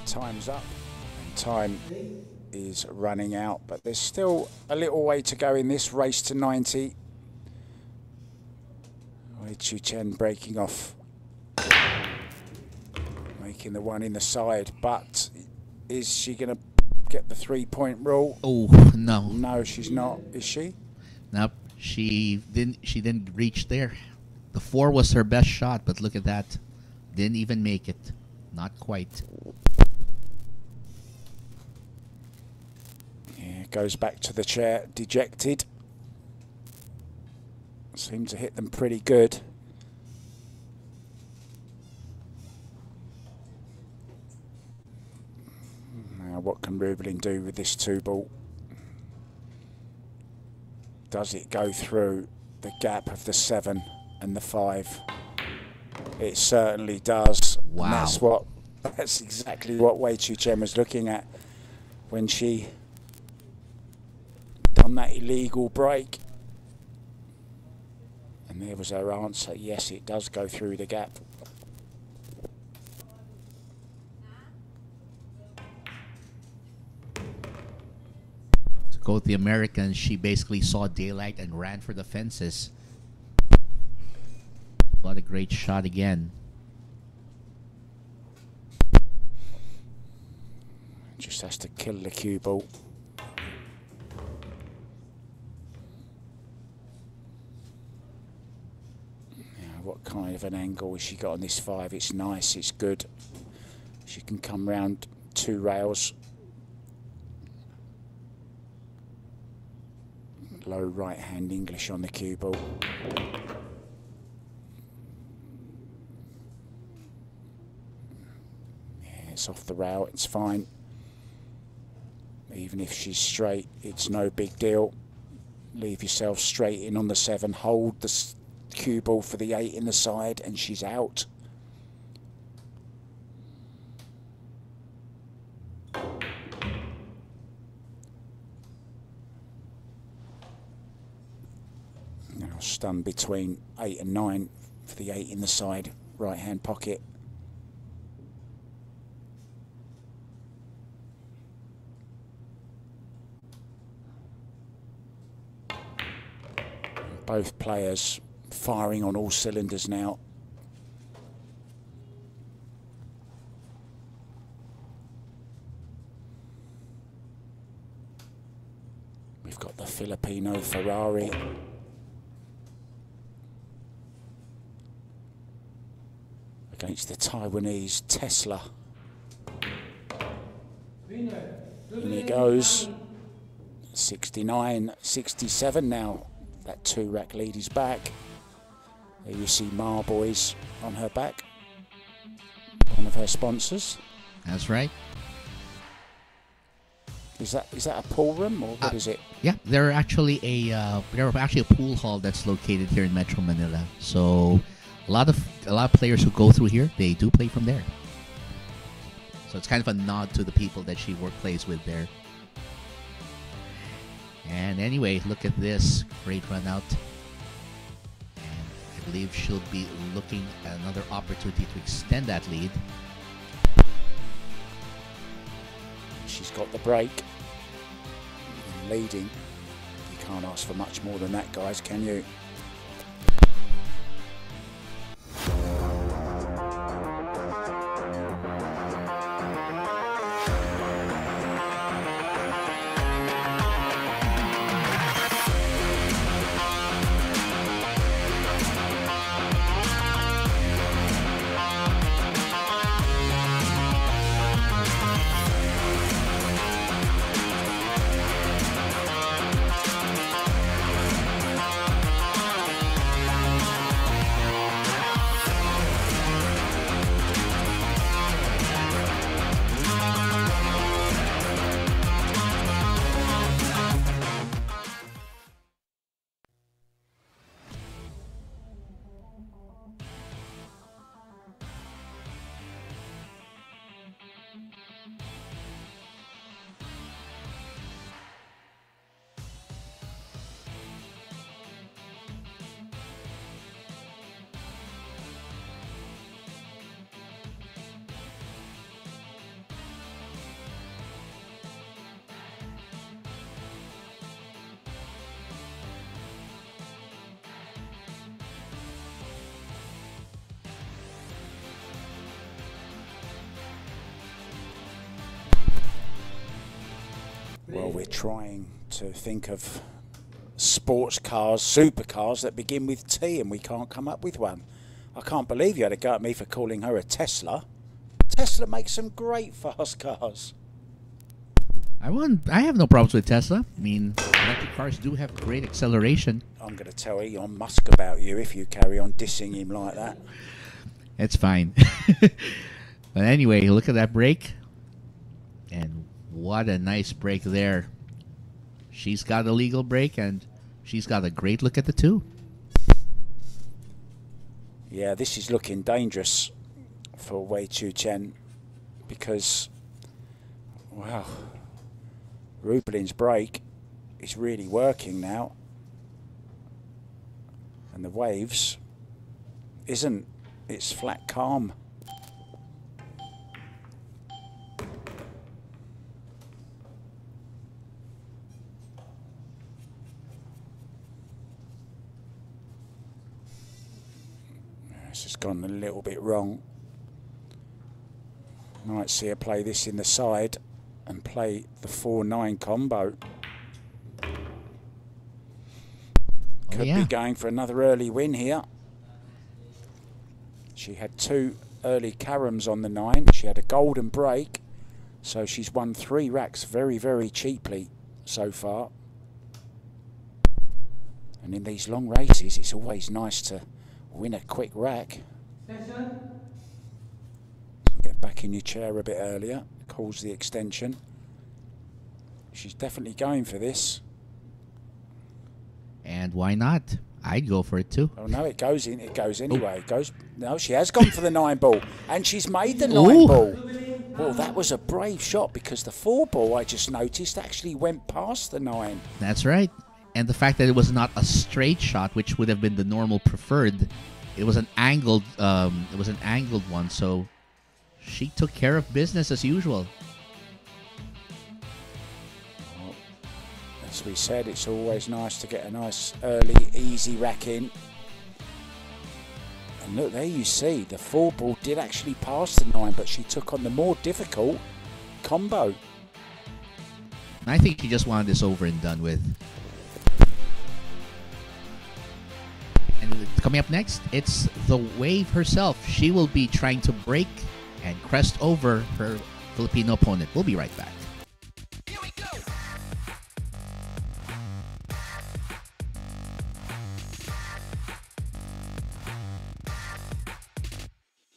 Time's up and time is running out, but there's still a little way to go in this race to 90 with Chien breaking off, making the one in the side. But is she going to get the 3-point rule? Oh no, no, she's not, is she? Nope, she didn't reach there. The 4 was her best shot, but look at that Didn't even make it. Not quite. Yeah, goes back to the chair, dejected. Seemed to hit them pretty good. Now what can Rubilen do with this 2-ball? Does it go through the gap of the 7 and the 5? It certainly does. Wow. And that's exactly what Wei Chien was looking at when she done that illegal break. And there was her answer. Yes, it does go through the gap. To go with the Americans, she basically saw daylight and ran for the fences. What a great shot again. Just has to kill the cue ball. What kind of an angle has she got on this 5? It's nice, it's good. She can come round 2 rails. Low right hand English on the cue ball. Yeah, it's off the rail, it's fine. Even if she's straight, it's no big deal. Leave yourself straight in on the 7, hold the cue ball for the 8 in the side, and she's out. Now stun between 8 and 9 for the 8 in the side, right hand pocket. Both players firing on all cylinders now. We've got the Filipino Ferrari. Against the Taiwanese Tesla. In he goes. 69, 67 now. That 2-rack lead is back. There you see Marboys on her back. One of her sponsors. That's right. Is that a pool room or what is it? Yeah, they're actually a pool hall that's located here in Metro Manila. So a lot of players who go through here, they do play from there. So it's kind of a nod to the people that she plays with there. And anyway, look at this great run out. And I believe she'll be looking at another opportunity to extend that lead. She's got the break. Leading. You can't ask for much more than that, guys, can you? Well, we're trying to think of sports cars, supercars that begin with T, and we can't come up with one. I can't believe you had a go at me for calling her a Tesla. Tesla makes some great fast cars. I have no problems with Tesla. I mean, electric cars do have great acceleration. I'm going to tell Elon Musk about you if you carry on dissing him like that. It's fine. But anyway, look at that break. And what a nice break there. She's got a legal break, and she's got a great look at the two. Yeah, this is looking dangerous for Wei Chu Chien because, wow, Rubilen's break is really working now. And the waves isn't. It's flat calm. This has gone a little bit wrong. Might see her play this in the side and play the 4-9 combo. Could be going for another early win here. She had 2 early caroms on the 9. She had a golden break, so she's won 3 racks very, very cheaply so far. And in these long races, it's always nice to win a quick rack. Get back in your chair a bit earlier, calls the extension. She's definitely going for this. And why not? I'd go for it too. Oh no, it goes in. It goes anyway. It goes. No, she has gone for the 9 ball, and she's made the 9 ball. Well, that was a brave shot because the 4 ball I just noticed actually went past the 9. That's right. And the fact that it was not a straight shot, which would have been the normal preferred, it was an angled. It was an angled one. So she took care of business as usual. As we said, it's always nice to get a nice early, easy rack in. And look, there you see, the 4 ball did actually pass the 9, but she took on the more difficult combo. I think she just wanted this over and done with. And coming up next, it's the wave herself. She will be trying to break and crest over her Filipino opponent. We'll be right back. Here we go.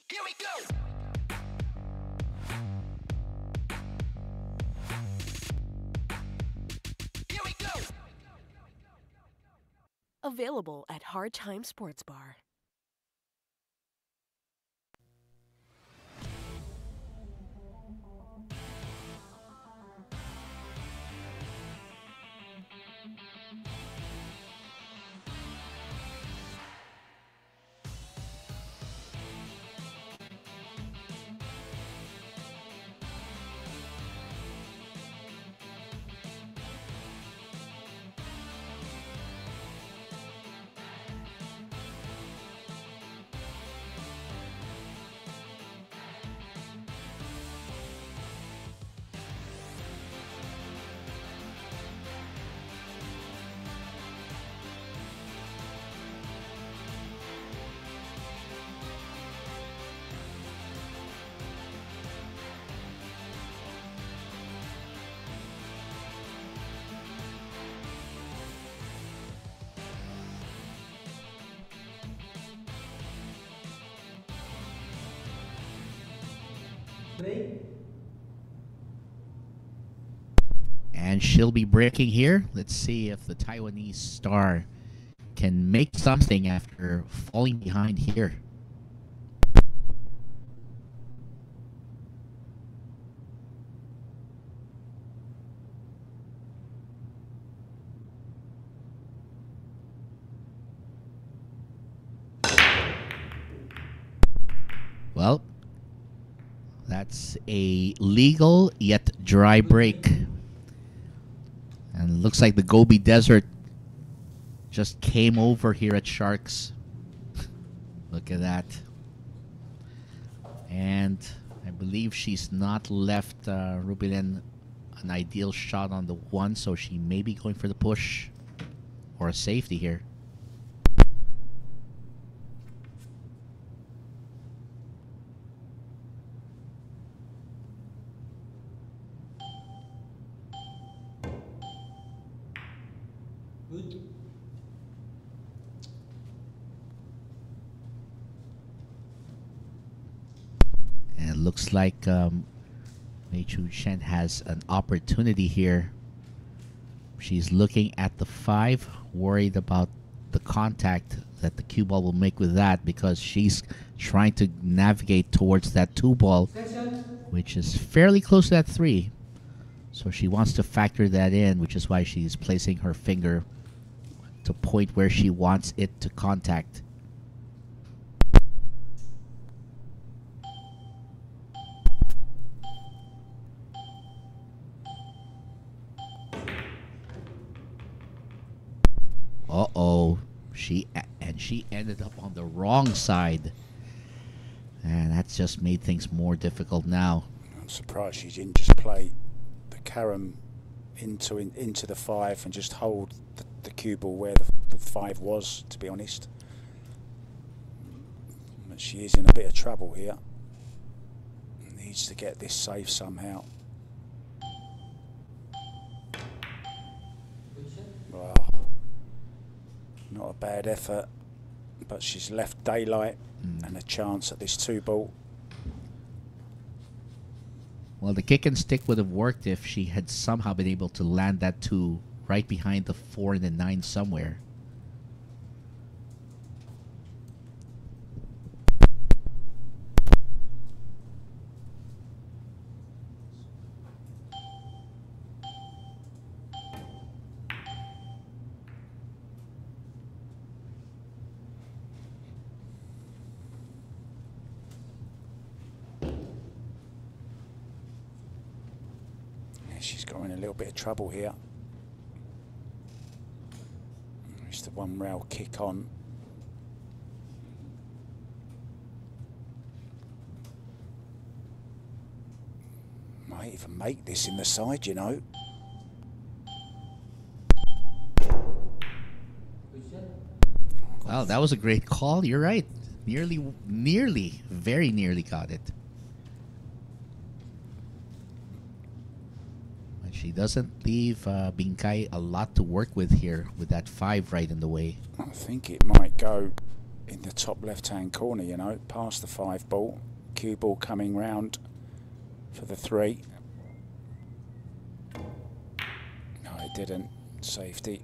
Here we go. Here we go. Available at Hard Time Sports Bar. And she'll be breaking here. Let's see if the Taiwanese star can make something after falling behind here. Well, that's a legal yet dry break. And it looks like the Gobi Desert just came over here at Sharks. Look at that. And I believe she's not left Rubilen an ideal shot on the 1, so she may be going for the push or a safety here. looks like Mei Chu Chien has an opportunity here. She's looking at the 5, worried about the contact that the cue ball will make with that, because she's trying to navigate towards that 2 ball, which is fairly close to that 3. So she wants to factor that in, which is why she's placing her finger to point where she wants it to contact. Uh-oh. She ended up on the wrong side. And that's just made things more difficult now. I'm surprised she didn't just play the carom into the 5 and just hold the cue ball where the 5 was, to be honest. But she is in a bit of trouble here. Needs to get this safe somehow. Wow. Not a bad effort, but she's left daylight and a chance at this 2 ball. Well, the kick and stick would have worked if she had somehow been able to land that 2 right behind the 4 and the 9 somewhere. She's got in a little bit of trouble here. It's the 1 rail kick on. Might even make this in the side, you know. Wow, that was a great call. You're right. Nearly, very nearly got it. She doesn't leave Bingkay a lot to work with here with that 5 right in the way. I think it might go in the top left-hand corner, you know, past the 5 ball. Cue ball coming round for the 3. No, it didn't. Safety.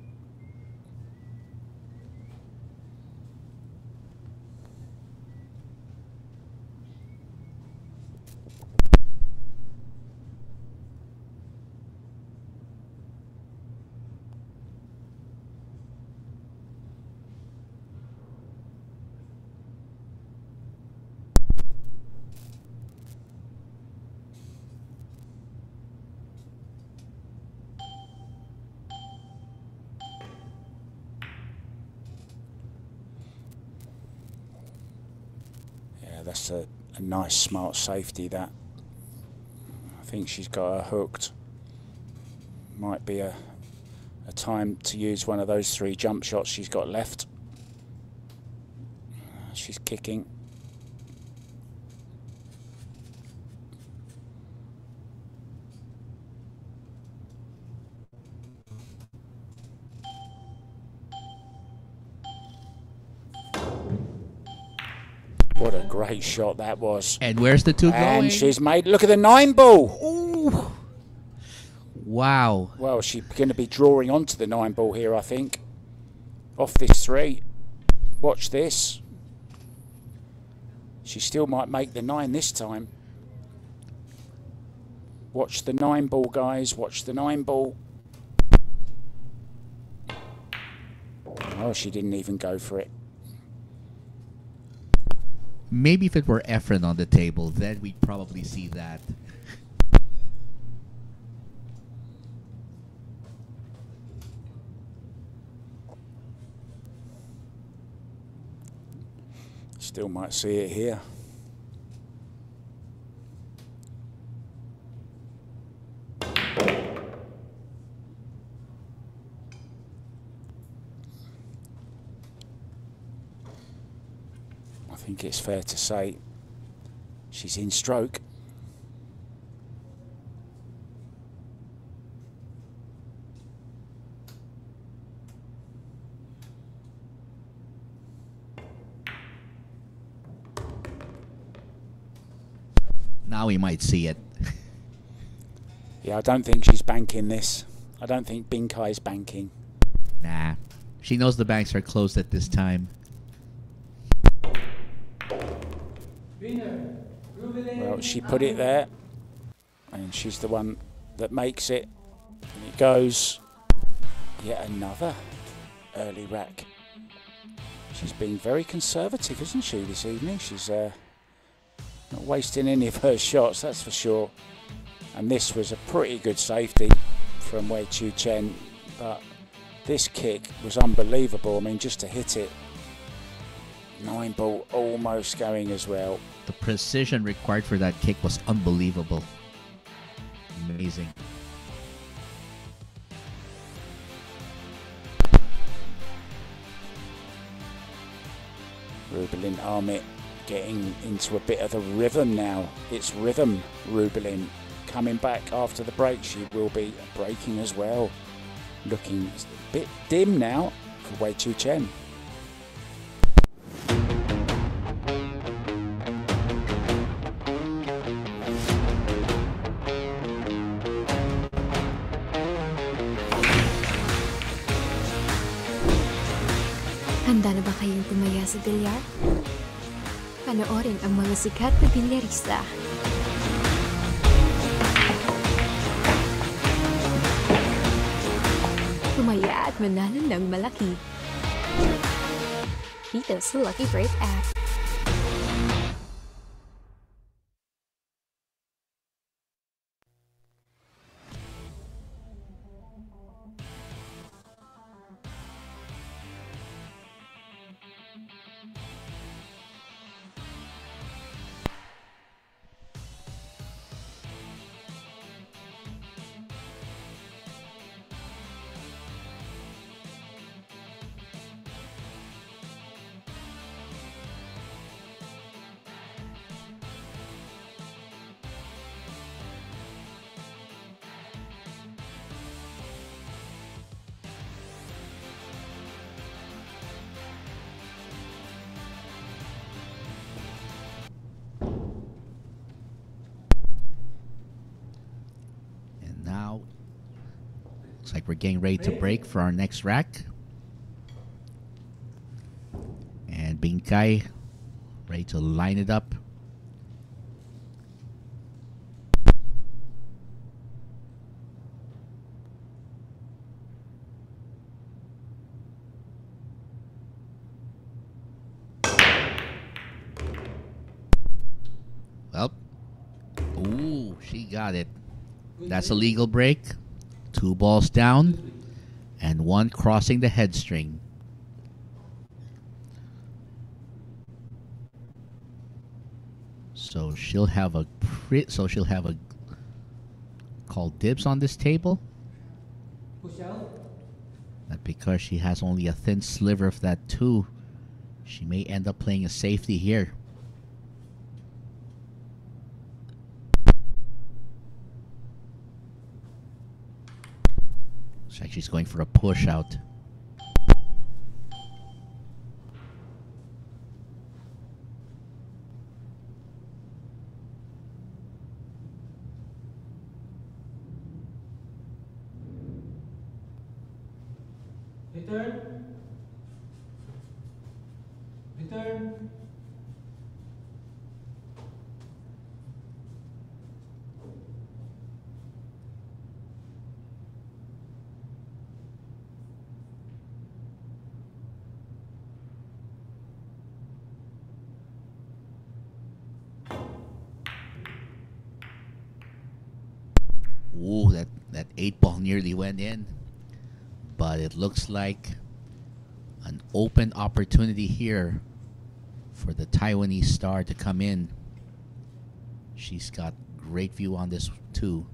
That's a nice, smart safety, that. I think she's got her hooked. Might be a time to use one of those 3 jump shots she's got left. She's kicking. What a great shot that was. And where's the 2 going? And she's made, look at the 9 ball. Ooh. Wow. Well, she's going to be drawing onto the 9 ball here, I think. Off this 3. Watch this. She still might make the 9 this time. Watch the 9 ball, guys. Watch the 9 ball. Oh, she didn't even go for it. Maybe if it were Efren on the table, then we'd probably see that. Still might see it here. I think it's fair to say she's in stroke. Now we might see it. Yeah, I don't think she's banking this. I don't think Bingkay's banking. Nah. She knows the banks are closed at this time. Winner. Rubilen. Well, she put it there, and she's the one that makes it. And it goes. Yet another early rack. She's been very conservative, isn't she, this evening? She's not wasting any of her shots, that's for sure. And this was a pretty good safety from Chien, but this kick was unbelievable. I mean, just to hit it. 9 ball almost going as well. The precision required for that kick was unbelievable. Amazing. Rubilen Amit getting into a bit of the rhythm now. It's rhythm, Rubilen. Coming back after the break, she will be breaking as well. Looking a bit dim now for Chien. Handa na ba kayong tumaya sa bilyar? Panoorin ang mga sikat na bilyarista. Tumaya at manalo ng malaki. Dito sa Lucky Break app. Looks like we're getting ready to break for our next rack. And Bingkay ready to line it up. Well, ooh, she got it. That's a legal break. 2 balls down and 1 crossing the head string. So she'll have a call dibs on this table. Push out. But because she has only a thin sliver of that 2, she may end up playing a safety here. Looks like she's going for a push out. Return. Return. Ooh, that 8 ball nearly went in. But it looks like an open opportunity here for the Taiwanese star to come in. She's got great view on this too.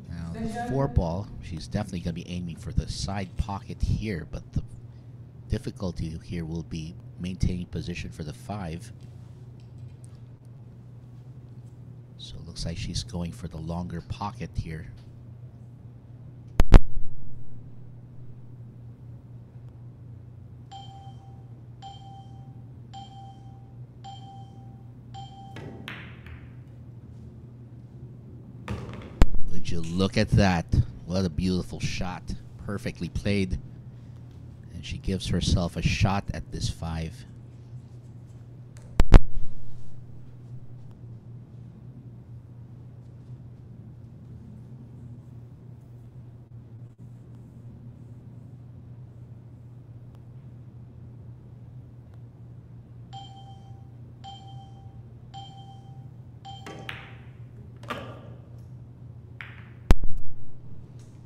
Now the 4 ball, she's definitely going to be aiming for the side pocket here, but the difficulty here will be maintaining position for the 5. So it looks like she's going for the longer pocket here. Would you look at that? What a beautiful shot. Perfectly played. And she gives herself a shot at this 5.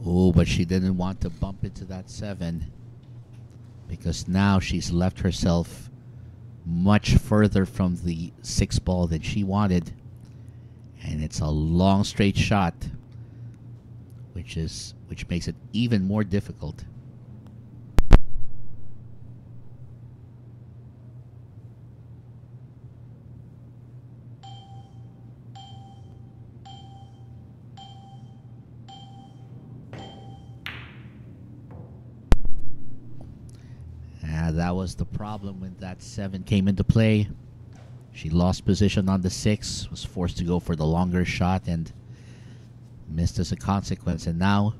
Oh, but she didn't want to bump into that 7 because now she's left herself much further from the 6 ball than she wanted. And it's a long straight shot, which makes it even more difficult. That was the problem when that 7 came into play. She lost position on the 6, was forced to go for the longer shot and missed as a consequence. And now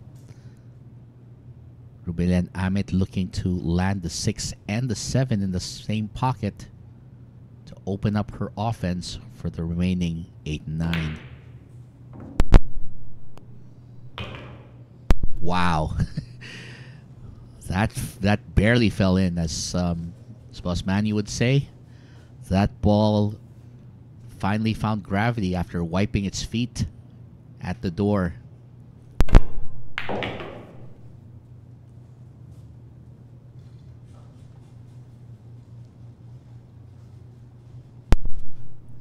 Rubilen Amit looking to land the 6 and the 7 in the same pocket to open up her offense for the remaining 8 and 9. Wow. That barely fell in, as Boss Manny would say. That ball finally found gravity after wiping its feet at the door.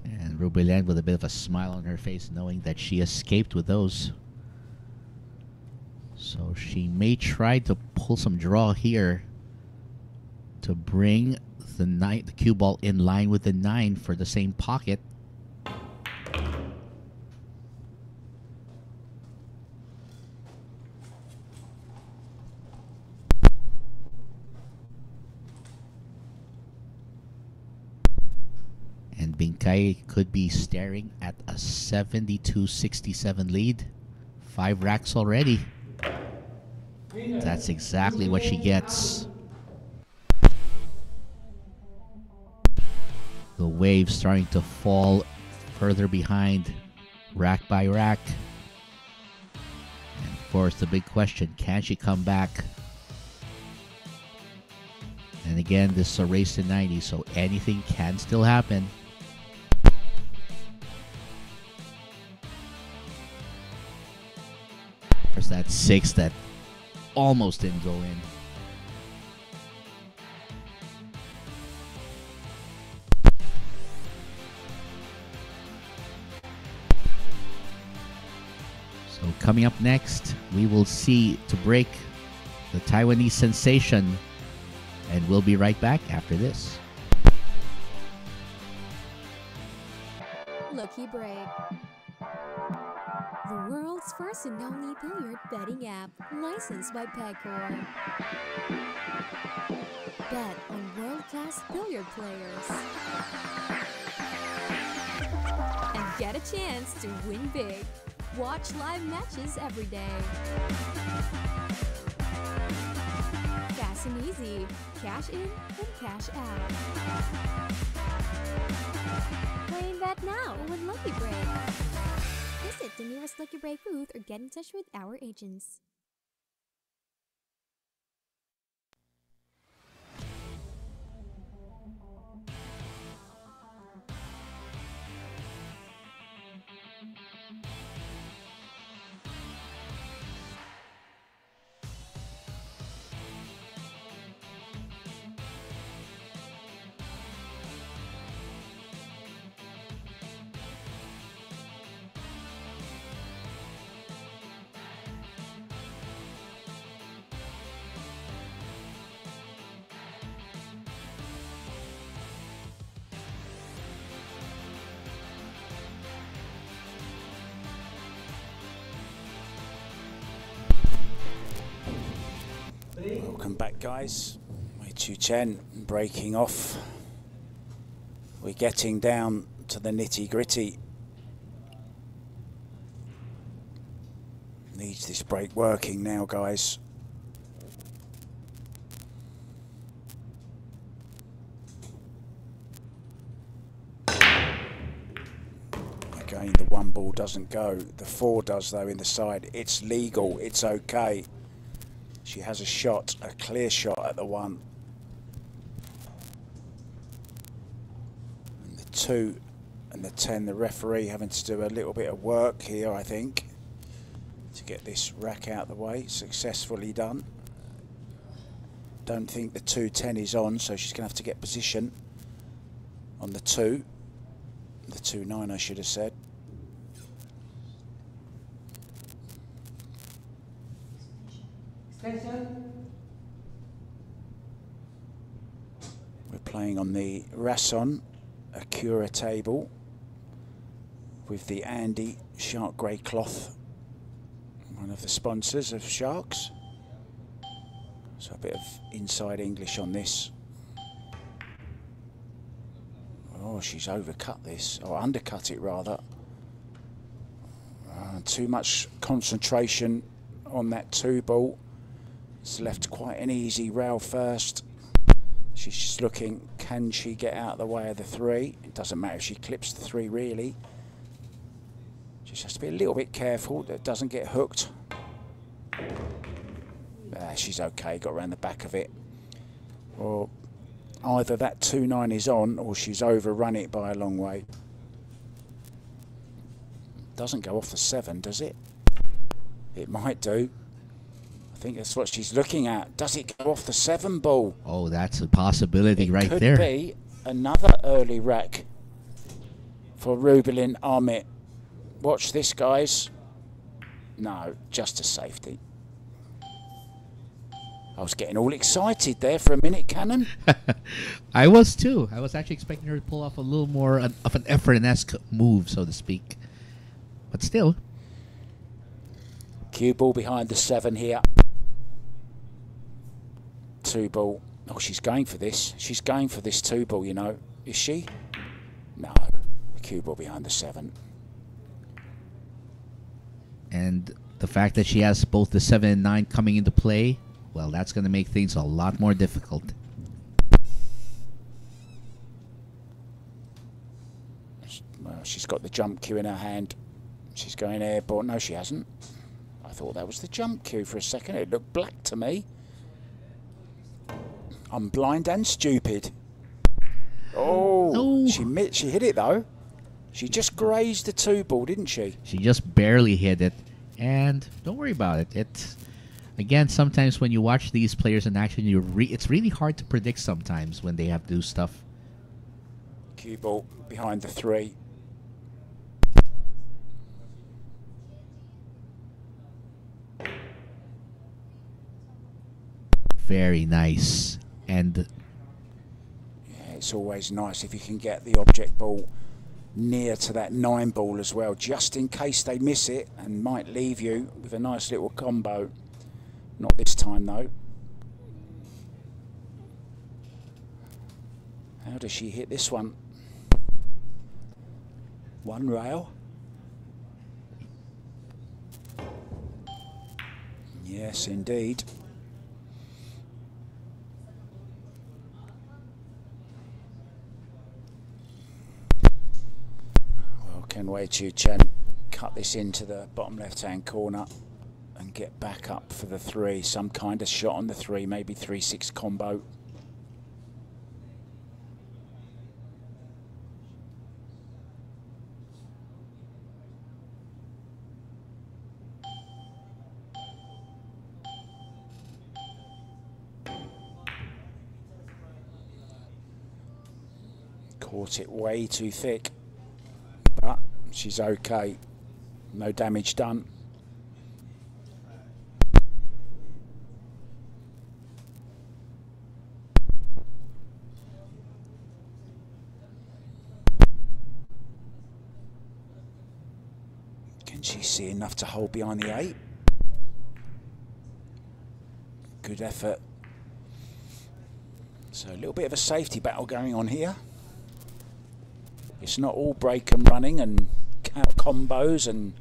And Rubilen with a bit of a smile on her face, knowing that she escaped with those. So she may try to pull some draw here to bring the cue ball in line with the 9 for the same pocket. And Bingkay could be staring at a 72-67 lead. 5 racks already. That's exactly what she gets. The wave starting to fall further behind, rack by rack. And of course, the big question, can she come back? And again, this is a race to 90, so anything can still happen. There's that 6 that almost didn't go in. So coming up next, we will see to break the Taiwanese sensation, and we'll be right back after this. Lucky Break. The world's first and only billiard betting app, licensed by Pegcor. Bet on world-class billiard players. And get a chance to win big. Watch live matches every day. Fast and easy. Cash in and cash out. Play and bet now with Lucky Break. Visit the nearest Lucky Break booth or get in touch with our agents. Welcome back, guys. Chien breaking off. We're getting down to the nitty-gritty. Needs this break working now, guys. Again, the one ball doesn't go. The 4 does, though, in the side. It's legal. It's okay. She has a shot, a clear shot at the 1. And the 2 and the 10, the referee having to do a little bit of work here, I think, to get this rack out the way. Successfully done. Don't think the 2-10 is on, so she's going to have to get position on the 2. The 2-9, I should have said. Extension. We're playing on the Rasson Acura table with the Andy Shark Grey cloth, one of the sponsors of Sharks. So a bit of inside English on this. Oh, she's overcut this, or undercut it rather. Too much concentration on that 2 ball. It's left quite an easy rail first. She's just looking, can she get out of the way of the 3? It doesn't matter if she clips the 3 really. Just has to be a little bit careful that it doesn't get hooked. She's okay, got around the back of it. Or either that 2-9 is on, or she's overrun it by a long way. Doesn't go off the 7, does it? It might do. I think that's what she's looking at. Does it go off the 7 ball? Oh, that's a possibility right there. It could be another early rack for Rubilen Amit. Watch this, guys. No, just a safety. I was getting all excited there for a minute, Cannon. I was too. I was actually expecting her to pull off a little more of an effort-esque move, so to speak. But still. Cue ball behind the 7 here. 2 ball. Oh, she's going for this. She's going for this 2 ball, you know. Is she? No. Cue ball behind the 7. And the fact that she has both the 7 and 9 coming into play, well, that's going to make things a lot more difficult. Well, she's got the jump cue in her hand. She's going airborne. No, she hasn't. I thought that was the jump cue for a second. It looked black to me. I'm blind and stupid. Oh, No. She hit it though. She just grazed the 2 ball, didn't she? She just barely hit it. And don't worry about it. It's, again, sometimes when you watch these players in action, it's really hard to predict sometimes when they have to do stuff. Cue ball behind the 3. Very nice. And Yeah, it's always nice if you can get the object ball near to that 9 ball as well, just in case they miss it and might leave you with a nice little combo. Not this time though. How does she hit this one? 1 rail. Yes, indeed. Well, Kenway Chien cut this into the bottom left-hand corner and get back up for the 3. Some kind of shot on the 3, maybe 3-6 combo. Caught it way too thick, but she's okay. No damage done. Can she see enough to hold behind the 8? Good effort So a little bit of a safety battle going on here. It's not all break and running and combos and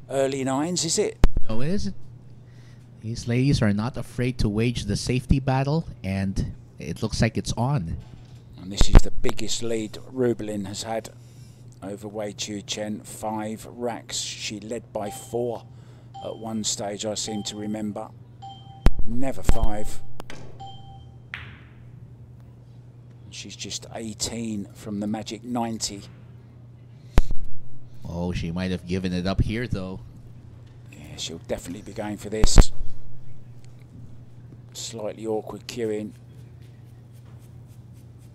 early nines, is it? No, it isn't. These ladies are not afraid to wage the safety battle, and it looks like it's on. And this is the biggest lead Rubilen has had over Wei Chien. 5 racks. She led by 4 at one stage, I seem to remember. Never 5. She's just 18 from the magic 90. Oh, she might have given it up here, though. Yeah, she'll definitely be going for this. Slightly awkward queuing.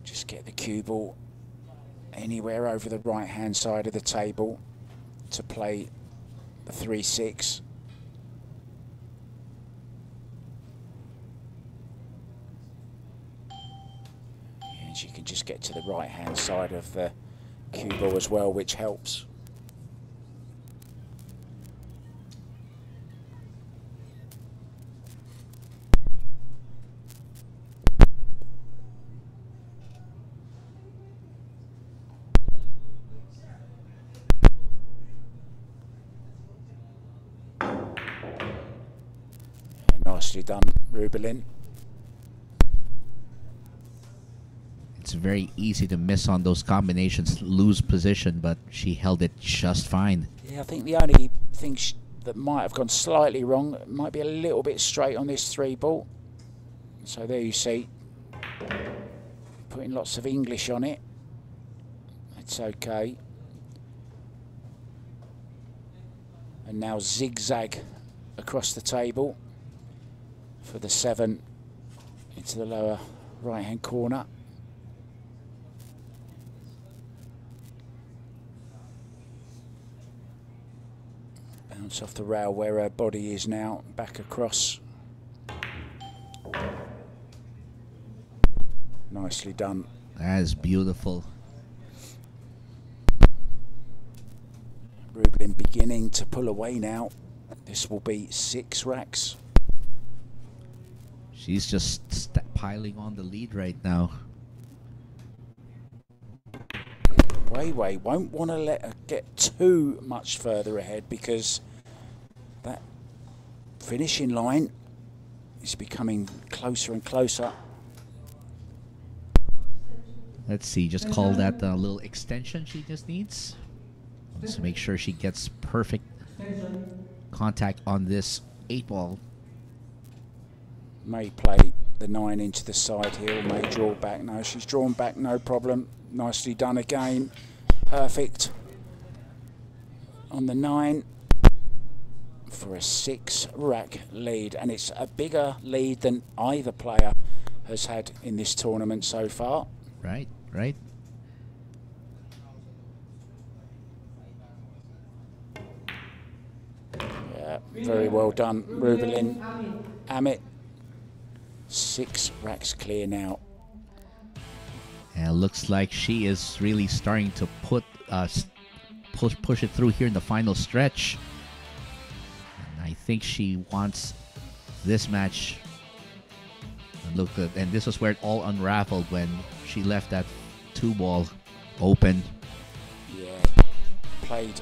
Just get the cue ball anywhere over the right-hand side of the table to play the 3-6. And she can just get to the right-hand side of the cue ball as well, which helps. Nicely done, Rubilen. It's very easy to miss on those combinations, lose position, but she held it just fine. Yeah, I think the only thing that might have gone slightly wrong might be a little bit straight on this 3 ball. So there you see, putting lots of English on it. It's okay. And now zigzag across the table for the 7 into the lower right-hand corner. Bounce off the rail where her body is now, back across. Nicely done. That is beautiful. Rubilen beginning to pull away now. This will be 6 racks. She's just piling on the lead right now. Wei won't want to let her get too much further ahead, because that finishing line is becoming closer and closer. Let's see, just call that a little extension she just needs. Let's make sure she gets perfect contact on this 8 ball. May play the 9 into the side here, or may draw back. No, she's drawn back, no problem. Nicely done again. Perfect on the 9 for a 6 rack lead, and it's a bigger lead than either player has had in this tournament so far. Right, right. Yeah, very well done, Rubilen. Amit, 6 racks clear now. And it looks like she is really starting to push it through here in the final stretch. And I think she wants this match. And look, and this is where it all unraveled when she left that 2 ball open. Yeah, played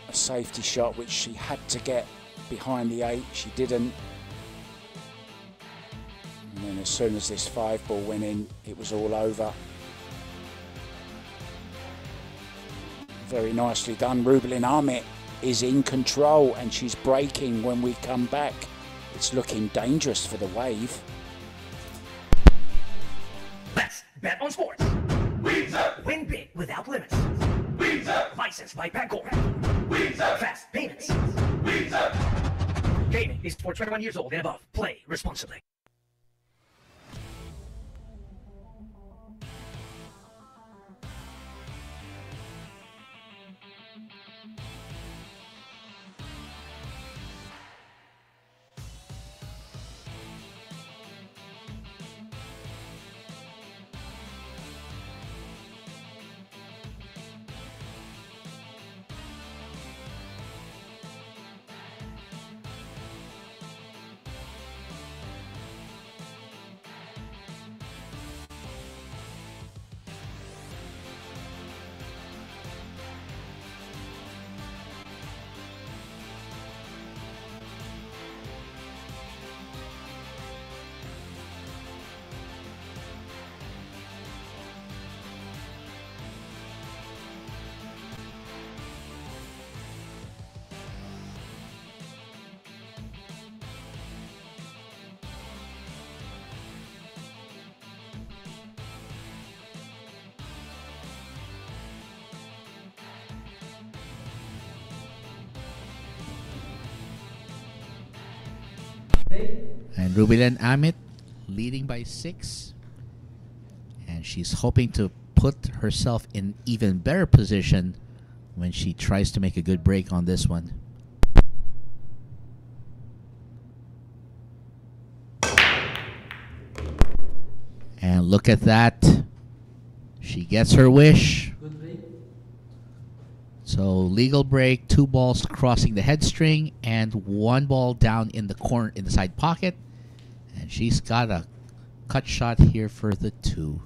a safety shot which she had to get behind the 8. She didn't. And then as soon as this 5 ball went in, it was all over. Very nicely done. Rubilen Amit is in control, and she's breaking when we come back. It's looking dangerous for the wave. Let's bet on sports. Win big without limits. Licensed by Bingkay. Fast payments. Gaming is for 21 years old and above. Play responsibly. And Rubilen Amit leading by 6. And she's hoping to put herself in even better position when she tries to make a good break on this one. And look at that. She gets her wish. Good break. So legal break, 2 balls crossing the head string and 1 ball down in the corner in the side pocket. And she's got a cut shot here for the 2.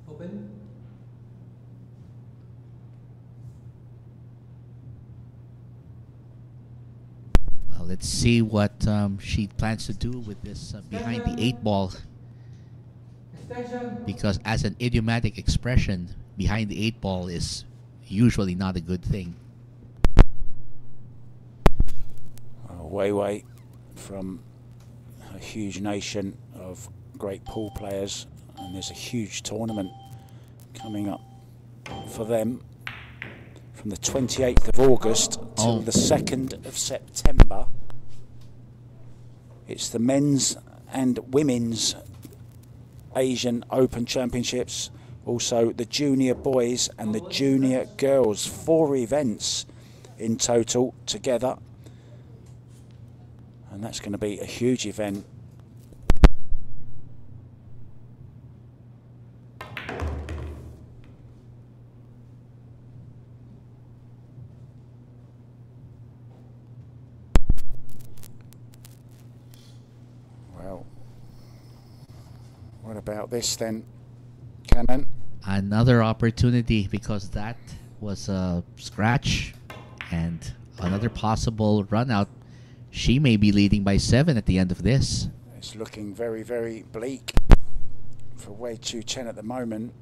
Open. Well, let's see what she plans to do with this behind the 8 ball. Extension. Because as an idiomatic expression, behind the 8 ball is usually not a good thing. Wei from a huge nation of great pool players, and there's a huge tournament coming up for them from the 28th of August till the 2nd of September. It's the men's and women's Asian Open Championships, also the junior boys and the junior girls. 4 events in total together, and that's going to be a huge event. Well, what about this then, Cannon? Another opportunity, because that was a scratch and another possible run out. She may be leading by 7 at the end of this. It's looking very, very bleak for Wei Chen at the moment.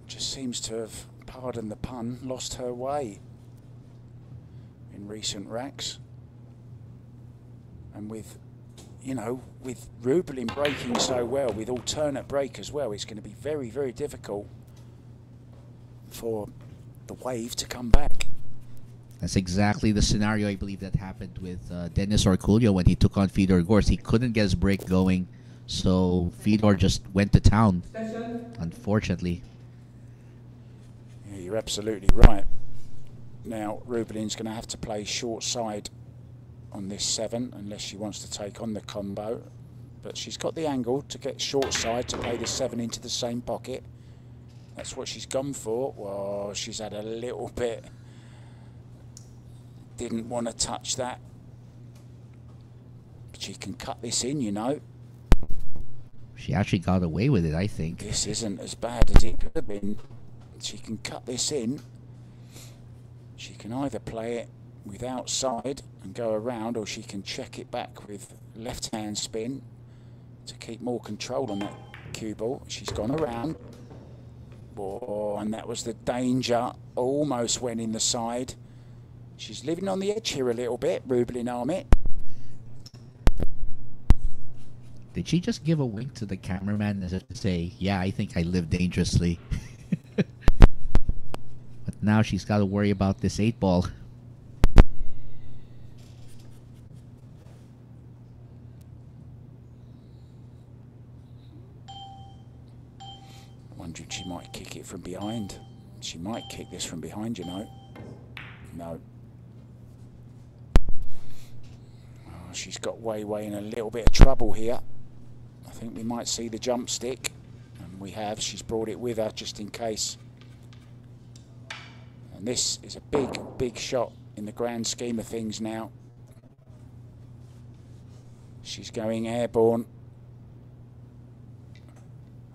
Just seems to have, pardon the pun, lost her way in recent racks. And with, you know, with Rubilen breaking so well, with alternate break as well, it's going to be very, very difficult for the wave to come back. That's exactly the scenario, I believe, that happened with Dennis Orculio when he took on Fedor Gors. He couldn't get his break going, so Fedor just went to town, unfortunately. Yeah, you're absolutely right. Now, Rubilen's going to have to play short side on this 7, unless she wants to take on the combo. But she's got the angle to get short side to play the 7 into the same pocket. That's what she's gone for. Well, she's had a little bit... Didn't want to touch that. But she can cut this in, you know. She actually got away with it, I think. This isn't as bad as it could have been. She can cut this in. She can either play it with outside and go around, or she can check it back with left hand spin to keep more control on that cue ball. She's gone around. Oh, and that was the danger. Almost went in the side. She's living on the edge here a little bit, Rubilen Amit. Did she just give a wink to the cameraman as if to say, yeah, I think I live dangerously? But now she's got to worry about this 8 ball. Wondering she might kick it from behind. She might kick this from behind, you know. No. Oh, she's got Wei in a little bit of trouble here. I think we might see the jump stick. And we have. She's brought it with her just in case. And this is a big, big shot in the grand scheme of things now. She's going airborne.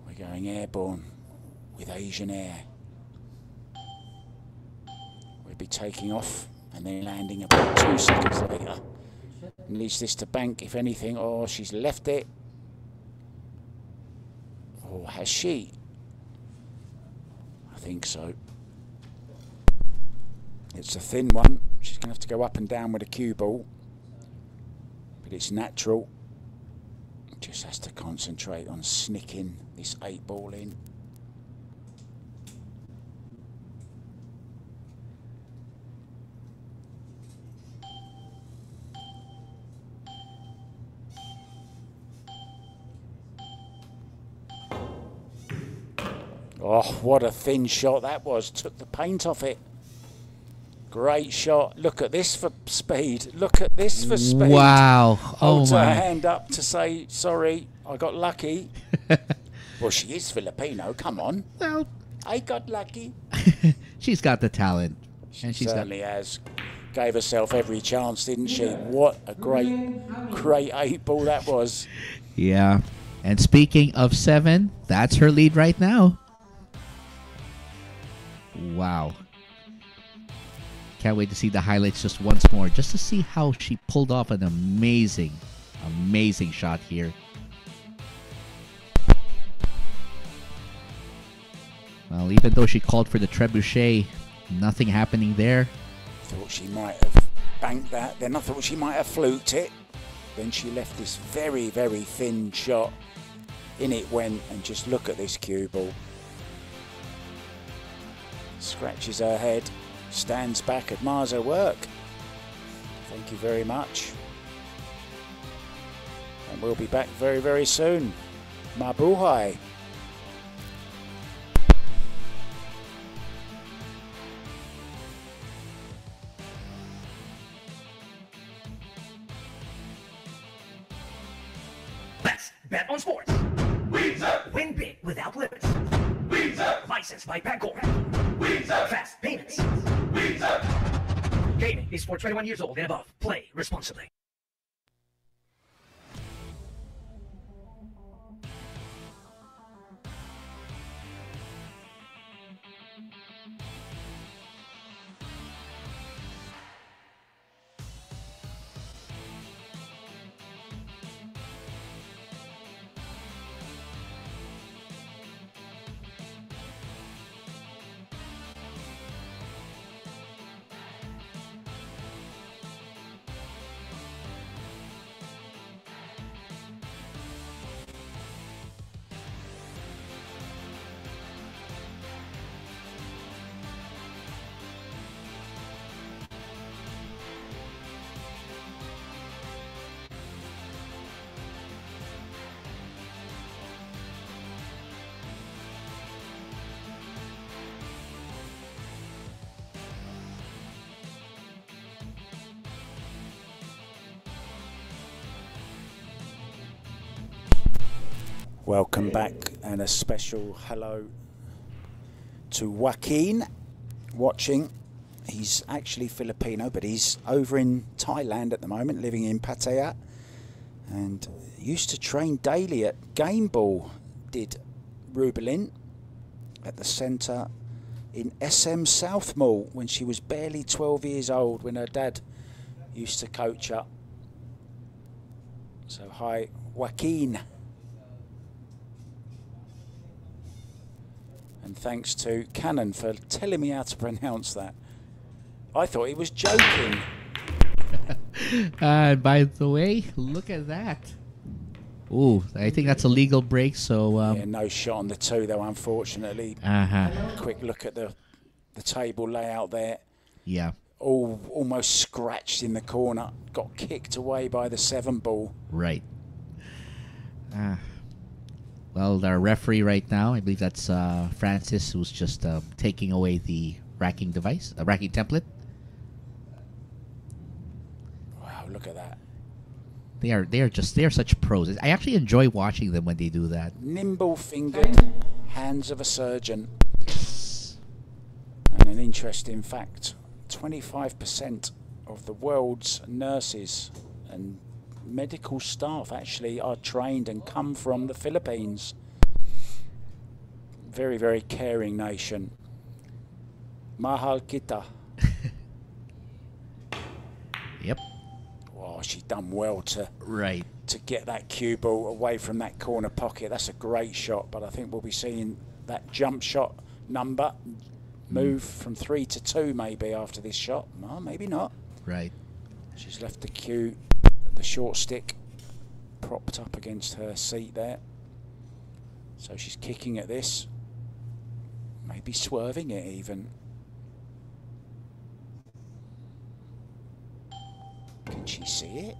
We're going airborne with Asian air. Be taking off and then landing about 2 seconds later. Needs this to bank, if anything. Oh, she's left it. Oh, has she? I think so. It's a thin one. She's going to have to go up and down with a cue ball. But it's natural. Just has to concentrate on snicking this 8 ball in. Oh, what a thin shot that was. Took the paint off it. Great shot. Look at this for speed. Look at this for speed. Wow. Holds Oh her my. hand up to say, sorry, I got lucky. Well, she is Filipino. Come on. Well, I got lucky. she's got the talent. And she's got Certainly has. Gave herself every chance, didn't she? What a great 8 ball that was. Yeah. And speaking of 7, that's her lead right now. Wow. Can't wait to see the highlights just once more, just to see how she pulled off an amazing, amazing shot here. Well, even though she called for the trebuchet, nothing happening there. Thought she might have banked that. Then I thought she might have fluked it. Then she left this very, very thin shot. In it went, and just look at this cue ball. Scratches her head, stands back, admires her work. Thank you very much. And we'll be back very, very soon. Mabuhay. Let's bet on sports. Win big without limits. Licensed by Bangkok. Fast payments. Gaming is for 21 years old and above. Play responsibly. Welcome back, and a special hello to Joaquin watching. He's actually Filipino, but he's over in Thailand at the moment, living in Pattaya, and used to train daily at Game Ball, did Rubilen at the centre in SM South Mall when she was barely 12 years old, when her dad used to coach her. So hi, Joaquin. And thanks to Canon for telling me how to pronounce that. I thought he was joking. By the way, look at that. Ooh, I think that's a legal break, so... Yeah, no shot on the 2, though, unfortunately. Quick look at the table layout there. Yeah. Almost scratched in the corner. Got kicked away by the 7 ball. Right. Well, our referee right now, I believe that's Francis, who's just taking away the racking device, racking template. Wow, look at that. They are such pros. I actually enjoy watching them when they do that. Nimble-fingered hands of a surgeon. And an interesting fact, 25% of the world's nurses and medical staff actually are trained and come from the Philippines. Very, very caring nation. Mahal kita. Yep. Oh, she's done well to get that cue ball away from that corner pocket. That's a great shot, but I think we'll be seeing that jump shot number move from 3 to 2 maybe after this shot. No, maybe not. Right. She's left the cue, the short stick, propped up against her seat there. So she's kicking at this, maybe swerving it even. Can she see it?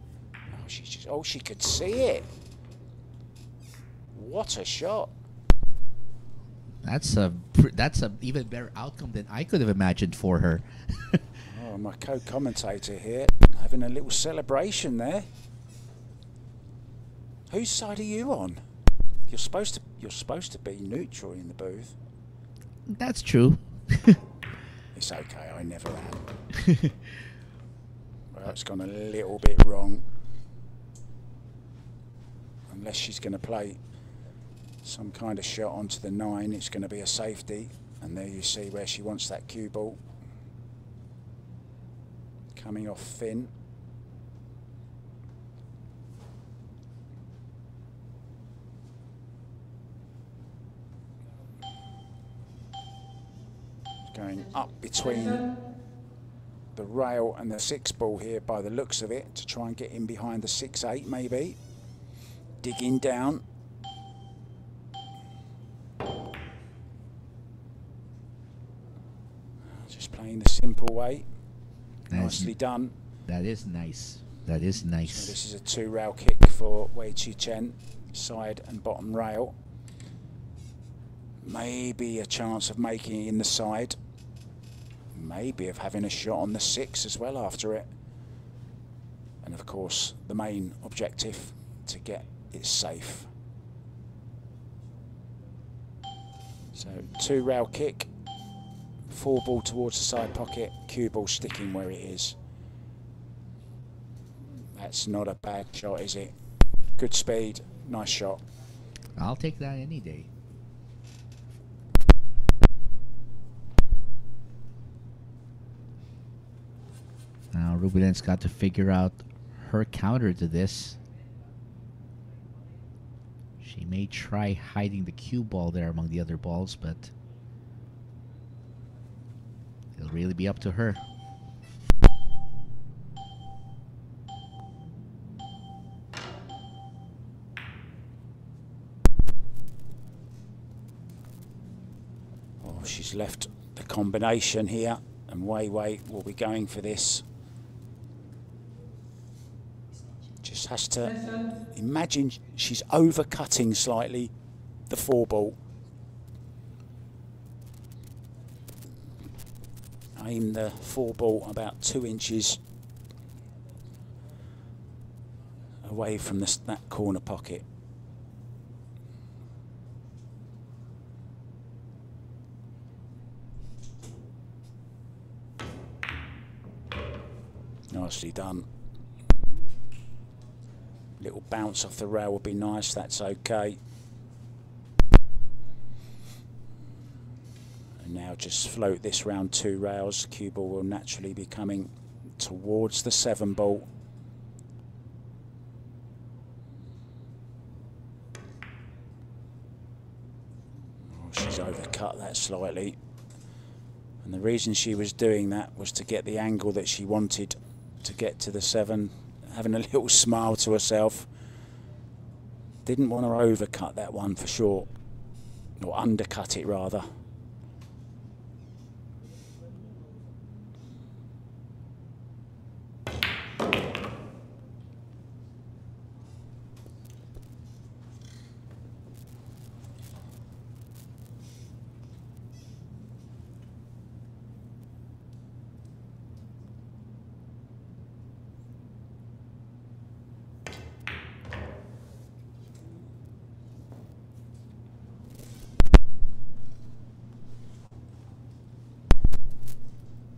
Oh, she could see it. What a shot. That's a even better outcome than I could have imagined for her. Oh, my co-commentator here having a little celebration there. Whose side are you on? You're supposed to be neutral in the booth. That's true. It's okay, I never am. Well, it's gone a little bit wrong. Unless she's going to play some kind of shot onto the 9, it's going to be a safety. And there you see where she wants that cue ball. Coming off Finn. Going up between the rail and the 6 ball here by the looks of it to try and get in behind the 6-8 maybe. Digging down. Just playing the simple way. Nicely done. That is nice. That is nice. So this is a 2 rail kick for Chien, side and bottom rail. Maybe a chance of making it in the side. Maybe of having a shot on the 6 as well after it. And of course, the main objective to get it safe. So 2 rail kick, 4 ball towards the side pocket, cue ball sticking where it is. That's not a bad shot, is it? Good speed, nice shot. I'll take that any day. Now Rubilen's got to figure out her counter to this. She may try hiding the cue ball there among the other balls, but it'll really be up to her. Oh, she's left the combination here, and Wei will be going for this. Just has to imagine she's overcutting slightly the 4 ball. Aim the 4 ball about 2 inches away from that corner pocket. Nicely done. Little bounce off the rail would be nice, that's okay. And now just float this round 2 rails. Cue ball will naturally be coming towards the 7 ball. Oh, she's overcut that slightly. And the reason she was doing that was to get the angle that she wanted to get to the 7. Having a little smile to herself. Didn't want to overcut that one for sure, or undercut it rather.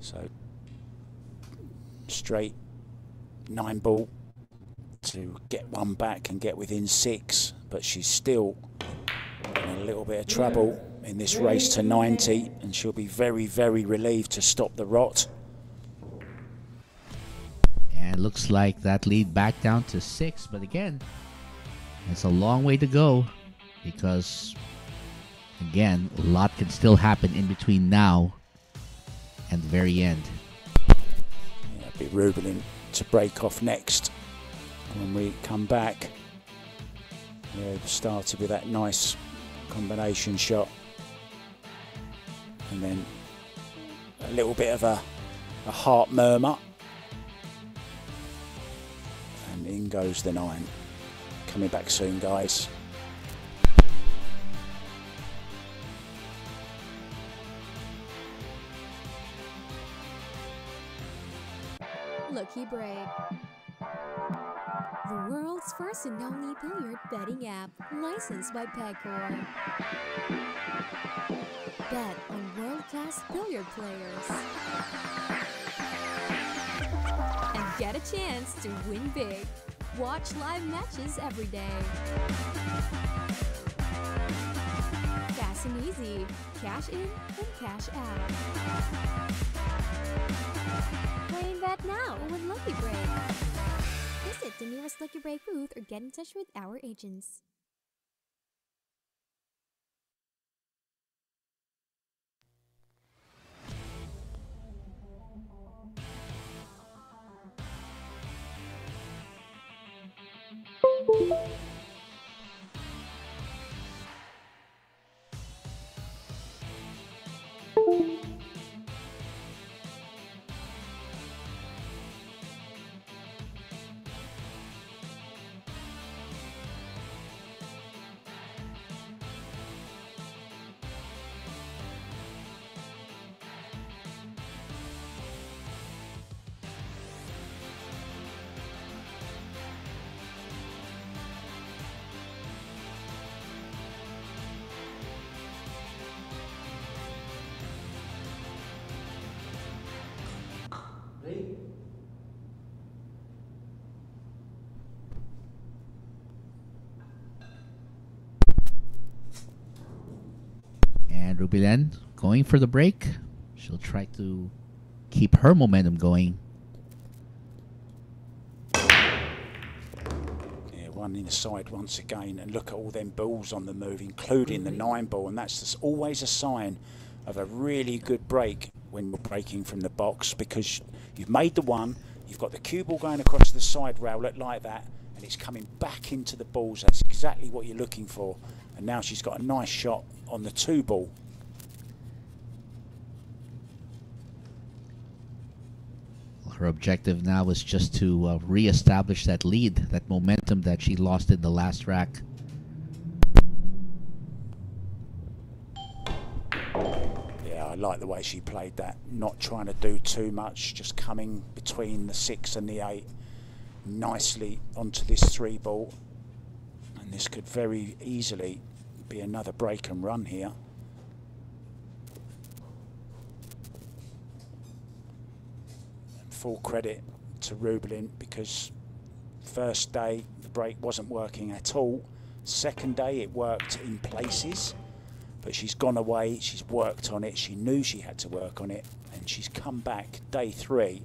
So straight 9 ball to get one back and get within 6, but she's still in a little bit of trouble in this race to 90, and she'll be very, very relieved to stop the rot. And looks like that lead back down to 6. But again, it's a long way to go because, again, a lot can still happen in between now and the very end. Yeah, it'll be Rubilen to break off next when we come back. Yeah, started with that nice combination shot. And then a little bit of a heart murmur. And in goes the 9. Coming back soon, guys. Lucky Break. The world's first and only billiard betting app, licensed by Pegcor. Bet on world-class billiard players. And get a chance to win big. Watch live matches every day. Fast and easy. Cash in and cash out. Play and bet now with Lucky Break. Visit the nearest Lucky Break booth or get in touch with our agents. Break. And Rubilen going for the break. She'll try to keep her momentum going. Yeah, one inside once again, and look at all them balls on the move, including the 9 ball, and that's just always a sign of a really good break when you're breaking from the box, because you've made the 1, you've got the cue ball going across the side rowlet like that, and it's coming back into the balls. That's exactly what you're looking for. And now she's got a nice shot on the 2 ball. Her objective now is just to re-establish that lead, that momentum that she lost in the last rack. Yeah, I like the way she played that, not trying to do too much, just coming between the 6 and the 8 nicely onto this 3 ball. And this could very easily be another break and run here. Full credit to Rubilen, because first day the break wasn't working at all. Second day it worked in places, but she's gone away, she's worked on it, she knew she had to work on it, and she's come back day 3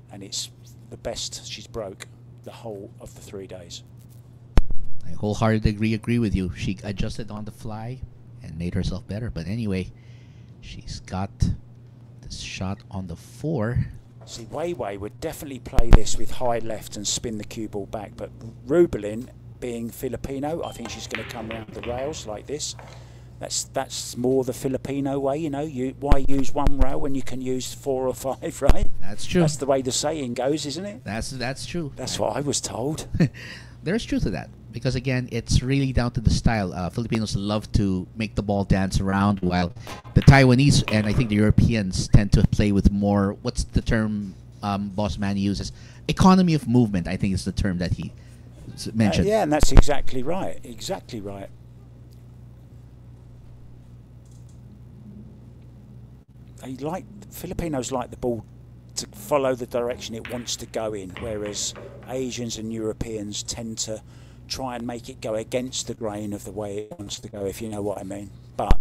and it's the best she's broke the whole of the 3 days. I wholeheartedly agree with you. She adjusted on the fly and made herself better. But anyway, she's got this shot on the 4. See, Weiwei would definitely play this with high left and spin the cue ball back, but Rubilen, being Filipino, I think she's going to come around the rails like this. That's more the Filipino way, you know. Why use 1 rail when you can use 4 or 5, right? That's true. That's the way the saying goes, isn't it? That's true. That's what I was told. There's truth to that, because again, it's really down to the style. Filipinos love to make the ball dance around, while the Taiwanese and I think the Europeans tend to play with more, what's the term Boss Man uses? Economy of movement, I think is the term that he mentioned. Yeah, and that's exactly right. Exactly right. Filipinos like the ball to follow the direction it wants to go in, whereas Asians and Europeans tend to try and make it go against the grain of the way it wants to go, if you know what I mean. But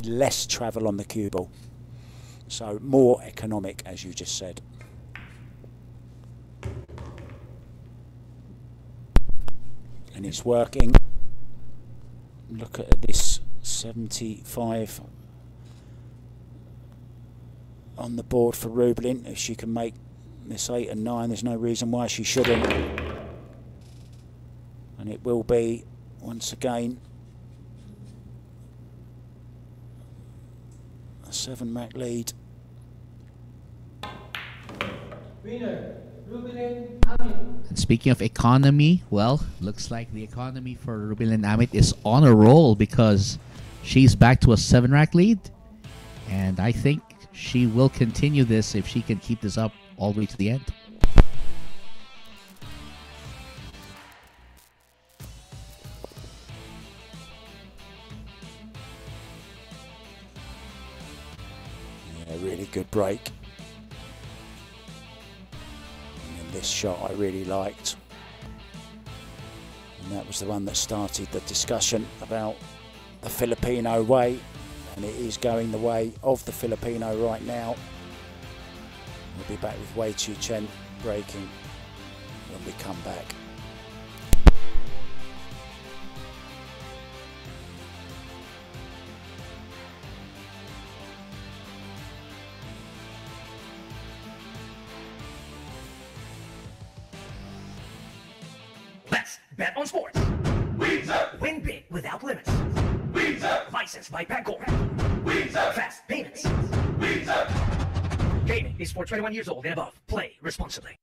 less travel on the cue ball. So more economic, as you just said. And it's working. Look at this 75 on the board for Rubilen. If she can make this 8 and 9, there's no reason why she shouldn't. And it will be, once again, a 7-rack lead. Winner, Rubilen Amit. And speaking of economy, well, looks like the economy for Rubilen Amit is on a roll because she's back to a 7-rack lead. And I think she will continue this if she can keep this up all the way to the end. Yeah, really good break. This shot I really liked, and that was the one that started the discussion about the Filipino way, and it is going the way of the Filipino right now. We'll be back with Chien breaking when we come back. Let's bet on sports. Win big without limits. Licensed by Bingkay. Fast payments. Gaming is for 21 years old and above. Play responsibly.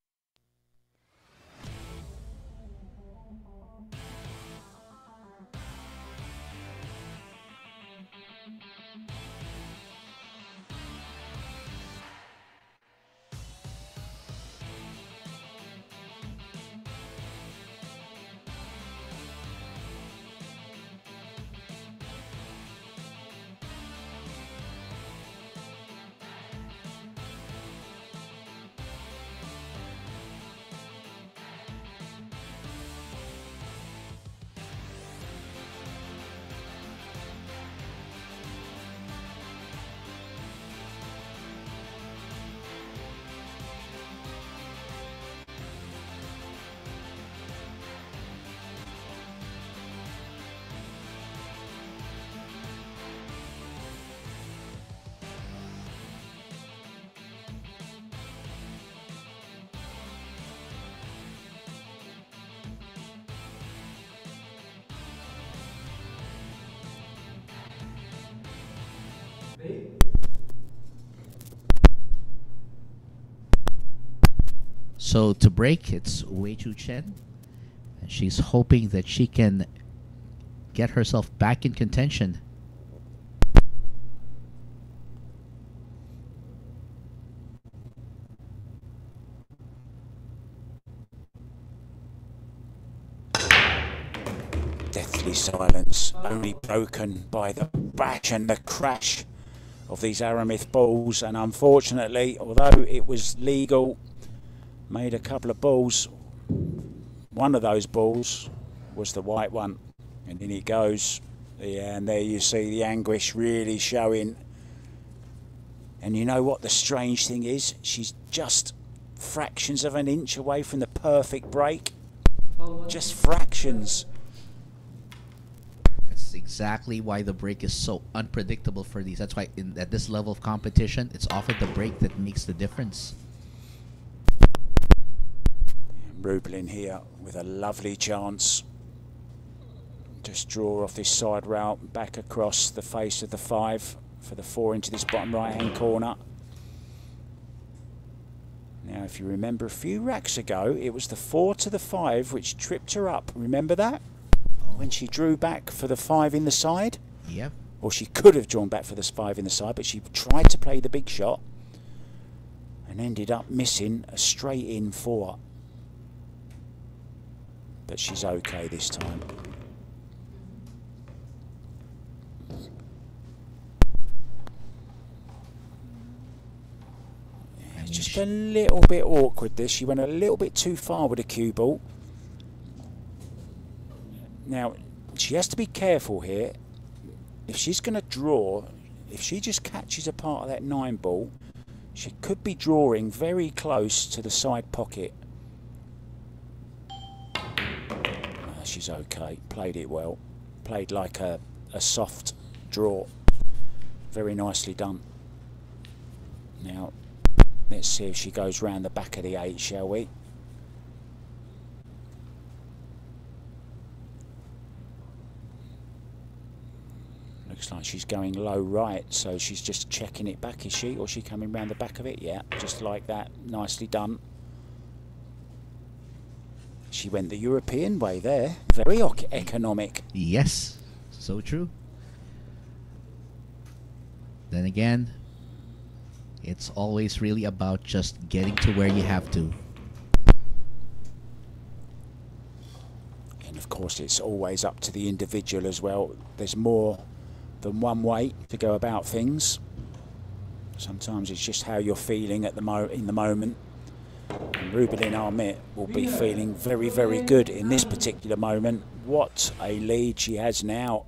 So to break, it's Chien, and she's hoping that she can get herself back in contention. Deathly silence, only broken by the bash and the crash of these Aramith balls, and unfortunately, although it was legal, made a couple of balls, one of those balls was the white one, and in it goes. Yeah, and there you see the anguish really showing. And you know what the strange thing is? She's just fractions of an inch away from the perfect break. Just fractions. That's exactly why the break is so unpredictable for these. That's why at this level of competition, it's often the break that makes the difference. Rubilen here with a lovely chance. Just draw off this side route, back across the face of the 5 for the 4 into this bottom right hand corner. Now if you remember a few racks ago, it was the 4 to the 5 which tripped her up. Remember that? When she drew back for the 5 in the side? Yep. Or she could have drawn back for the 5 in the side, but she tried to play the big shot and ended up missing a straight in 4. But she's okay this time. It's just a little bit awkward this. She went a little bit too far with the cue ball. Now, she has to be careful here. If she's going to draw, if she just catches a part of that 9 ball, she could be drawing very close to the side pocket. she's okay. Played it well. Played like a soft draw. Very nicely done. Now, let's see if she goes round the back of the 8, shall we? Looks like she's going low right, so she's just checking it back, is she? Or is she coming round the back of it? Yeah, just like that. Nicely done. She went the European way there. Very economic. Yes, so true. Then again, it's always really about just getting to where you have to. And of course, it's always up to the individual as well. There's more than one way to go about things. Sometimes it's just how you're feeling at in the moment. And Rubilen Amit will be feeling very, very good in this particular moment. What a lead she has now.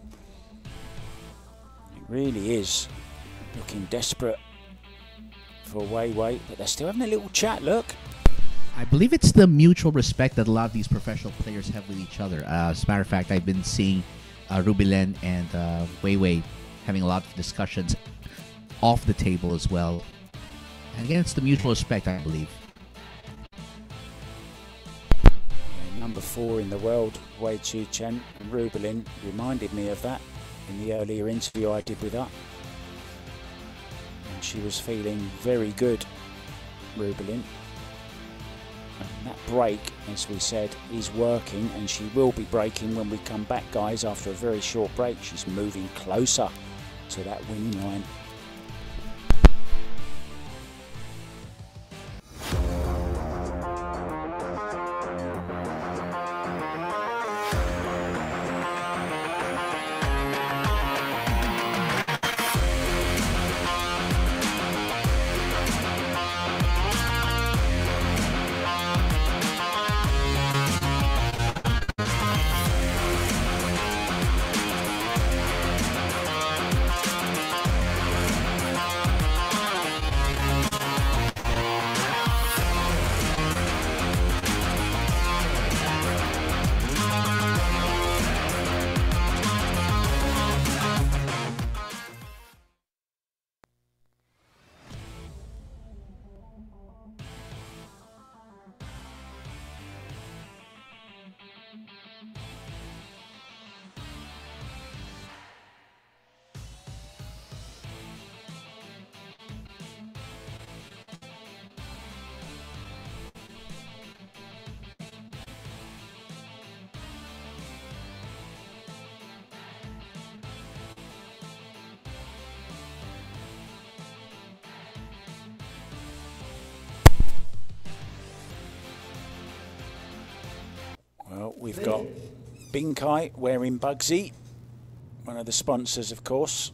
It really is looking desperate for Wei, but they're still having a little chat, look. I believe it's the mutual respect that a lot of these professional players have with each other. As a matter of fact, I've been seeing Rubilen and Wei having a lot of discussions off the table as well. And again, it's the mutual respect, I believe. Number 4 in the world, Chien, and Rubilen reminded me of that in the earlier interview I did with her. And she was feeling very good, Rubilen. And that break, as we said, is working, and she will be breaking when we come back, guys, after a very short break. She's moving closer to that winning line. Well, we've got Bingkay wearing Bugsy, one of the sponsors, of course.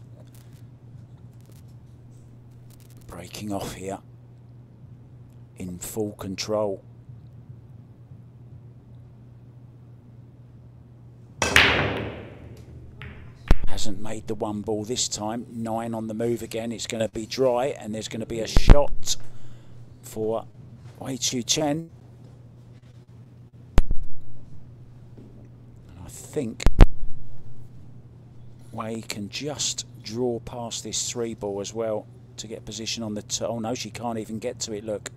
Breaking off here in full control. Hasn't made the 1 ball this time. 9 on the move again. It's going to be dry, and there's going to be a shot for Chien. I think Wei can just draw past this 3 ball as well to get position on the oh no, she can't even get to it, look.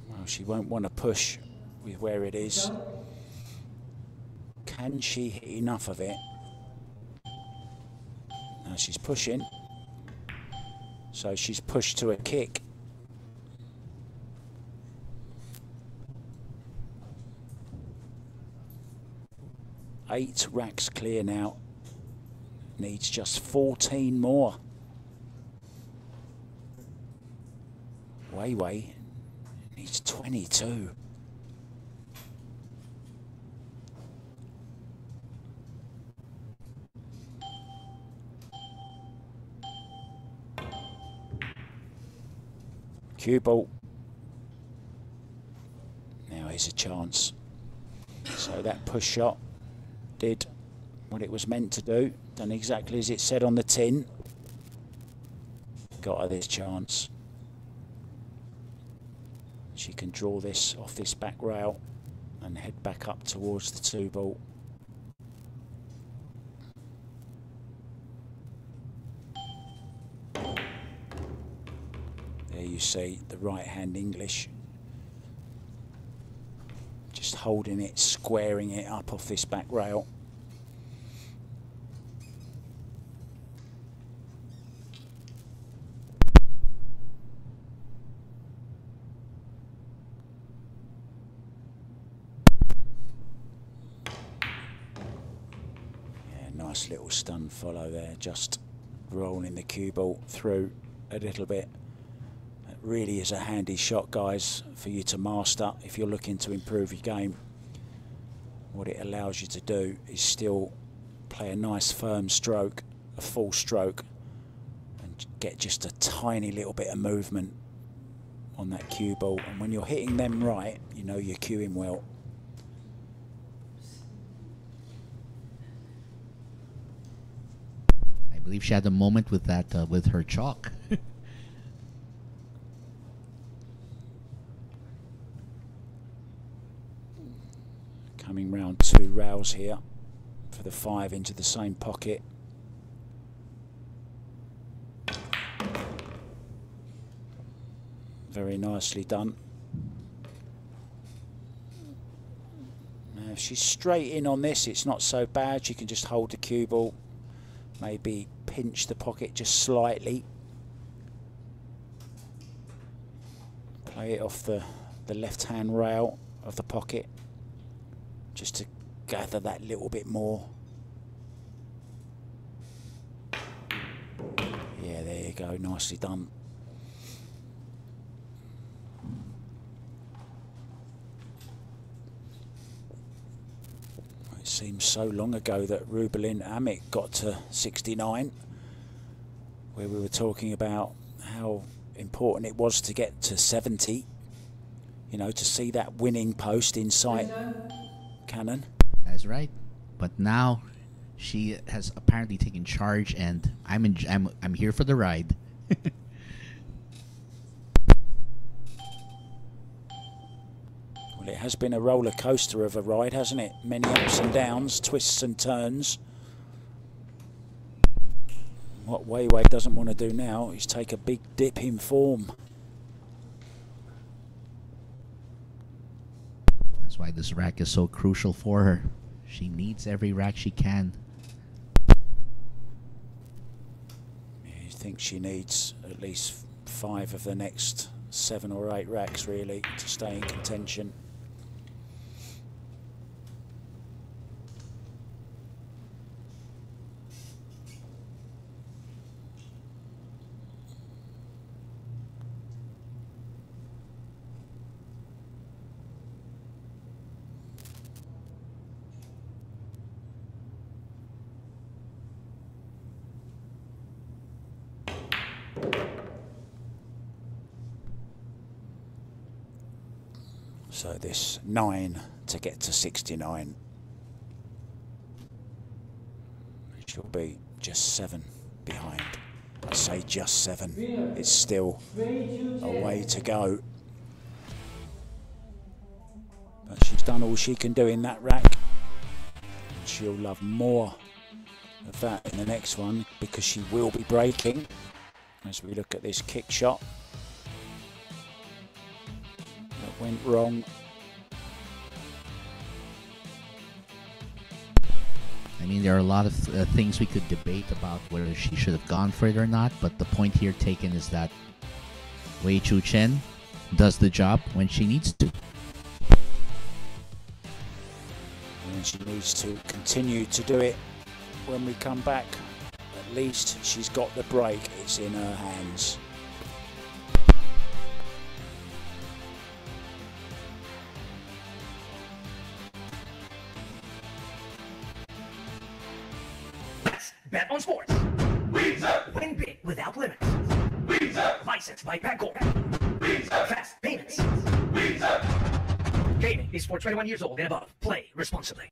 Well, she won't want to push with where it is. Can she hit enough of it? Now she's pushing, so she's pushed to a kick. 8 racks clear now. Needs just 14 more. Wei needs 22. Cue ball. Now here's a chance. So that push shot did what it was meant to do. Done exactly as it said on the tin. Got her this chance. She can draw this off this back rail and head back up towards the 2-ball. There you see the right hand English. Just holding it, squaring it up off this back rail. Nice little stun follow there, just rolling the cue ball through a little bit. It really is a handy shot, guys, for you to master if you're looking to improve your game. What it allows you to do is still play a nice firm stroke, a full stroke, and get just a tiny little bit of movement on that cue ball. And when you're hitting them right, you know you're cueing well. I believe she had a moment with that with her chalk. Coming round 2 rails here for the 5 into the same pocket. Very nicely done. Now if she's straight in on this, it's not so bad. She can just hold the cue ball, maybe pinch the pocket just slightly. Play it off the left-hand rail of the pocket, just to gather that little bit more. Yeah, there you go, nicely done. It seems so long ago that Rubilen Amit got to 69, where we were talking about how important it was to get to 70, you know, to see that winning post in sight. Cannon. That's right. But now she has apparently taken charge, and I'm here for the ride. Well, it has been a roller coaster of a ride, hasn't it? Many ups and downs, twists and turns. What Wei Wei doesn't want to do now is take a big dip in form. That's why this rack is so crucial for her. She needs every rack she can. I think she needs at least 5 of the next 7 or 8 racks, really, to stay in contention. So this 9 to get to 69. She'll be just 7 behind. I say just 7. It's still a way to go. But she's done all she can do in that rack. She'll love more of that in the next one, because she will be breaking as we look at this kick shot. Went wrong. I mean, there are a lot of things we could debate about whether she should have gone for it or not, but the point here taken is that Wei Chien does the job when she needs to. And she needs to continue to do it when we come back. At least she's got the break. It's in her hands. Bet on sports. Win big without limits. Licensed by Bingkay. Fast payments. Gaming is for 21 years old and above. Play responsibly.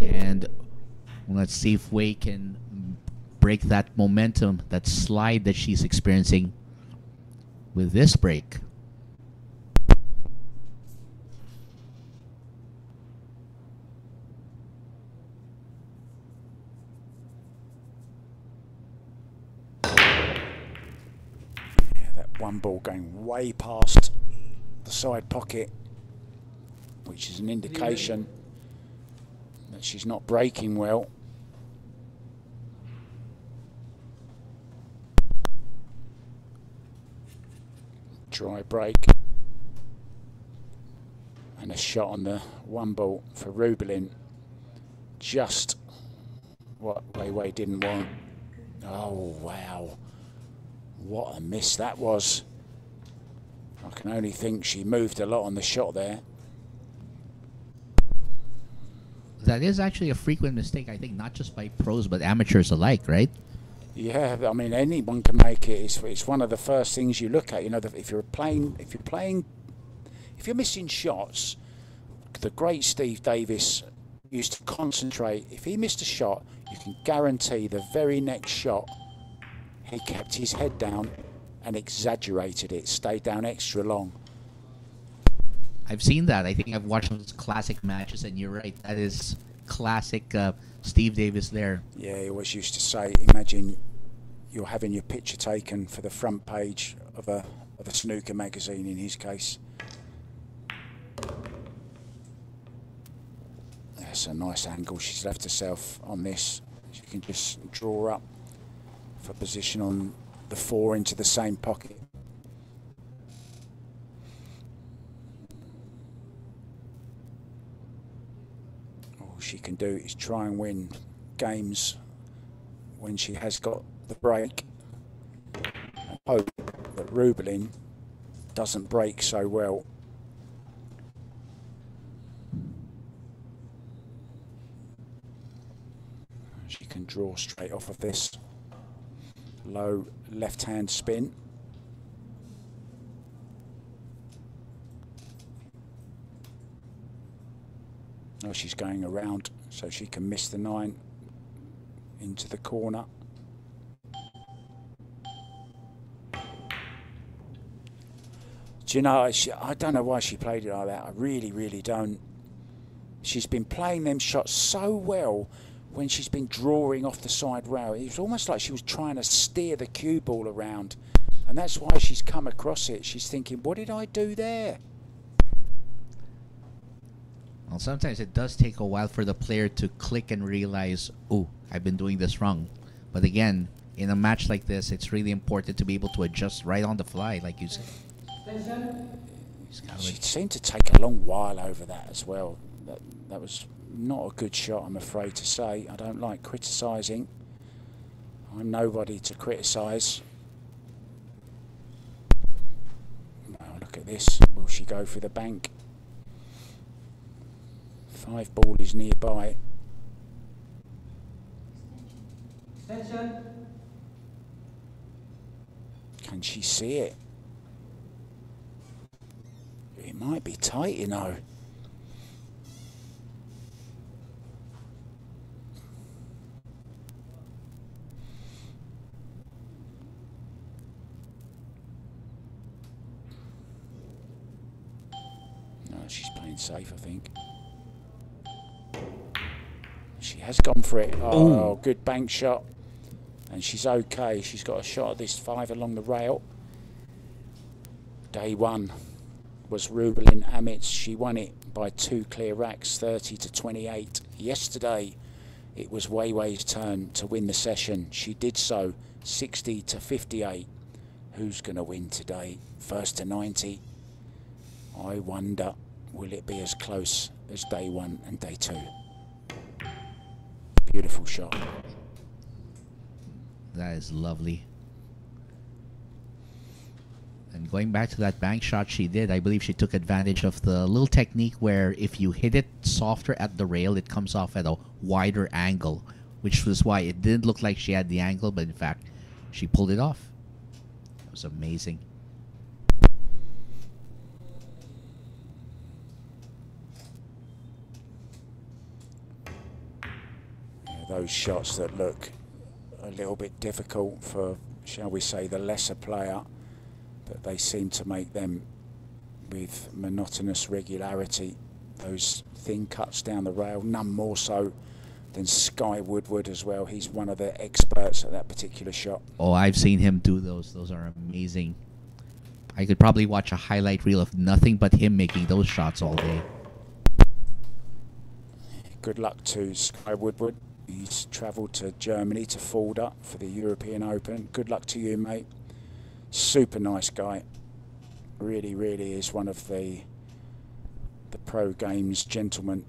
And let's see if Wei can break that momentum, that slide that she's experiencing with this break. One ball going way past the side pocket, which is an indication that she's not breaking well. Dry break. And a shot on the one ball for Rubilen. Just what Wei didn't want. Oh, wow. What a miss that was. I can only think she moved a lot on the shot there. That is actually a frequent mistake, I think, not just by pros but amateurs alike, right? Yeah, I mean, anyone can make it. It's one of the first things you look at. You know, if you're missing shots, the great Steve Davis used to concentrate. If he missed a shot, you can guarantee the very next shot he kept his head down and exaggerated it, stayed down extra long. I've seen that. I think I've watched those classic matches, and you're right. That is classic Steve Davis there. Yeah, he always used to say, imagine you're having your picture taken for the front page of a snooker magazine in his case. That's a nice angle she's left herself on this. She can just draw up for position on the 4 into the same pocket. All she can do is try and win games when she has got the break, and hope that Rubilen doesn't break so well. She can draw straight off of this low left-hand spin. Oh, she's going around so she can miss the 9 into the corner. Do you know, I don't know why she played it like that. I really, really don't. She's been playing them shots so well when she's been drawing off the side rail. It was almost like she was trying to steer the cue ball around. And that's why she's come across it. She's thinking, what did I do there? Well, sometimes it does take a while for the player to click and realize, oh, I've been doing this wrong. But again, in a match like this, it's really important to be able to adjust right on the fly, like you said. She seemed to take a long while over that as well. That was not a good shot, I'm afraid to say. I don't like criticising. I'm nobody to criticise. Well, look at this. Will she go for the bank? 5 ball is nearby. Extension. Can she see it? It might be tight, you know. No, she's playing safe, I think. She has gone for it. Oh, good bank shot. And she's okay. She's got a shot at this 5 along the rail. Day 1 was Rubilen Amit. She won it by 2 clear racks, 30 to 28. Yesterday, it was Wei Wei's turn to win the session. She did so, 60 to 58. Who's going to win today? First to 90. I wonder, will it be as close as day 1 and day 2? Beautiful shot. That is lovely. And going back to that bank shot she did, I believe she took advantage of the little technique where if you hit it softer at the rail, it comes off at a wider angle, which was why it didn't look like she had the angle, but in fact, she pulled it off. It was amazing. those shots that look a little bit difficult for, shall we say, the lesser player, but they seem to make them with monotonous regularity. Those thin cuts down the rail, none more so than Sky Woodward as well. He's one of the experts at that particular shot. Oh, I've seen him do those. Those are amazing. I could probably watch a highlight reel of nothing but him making those shots all day. Good luck to Sky Woodward. He's travelled to Germany to Fulda for the European Open. Good luck to you, mate. Super nice guy. Really, really is one of the pro games gentlemen.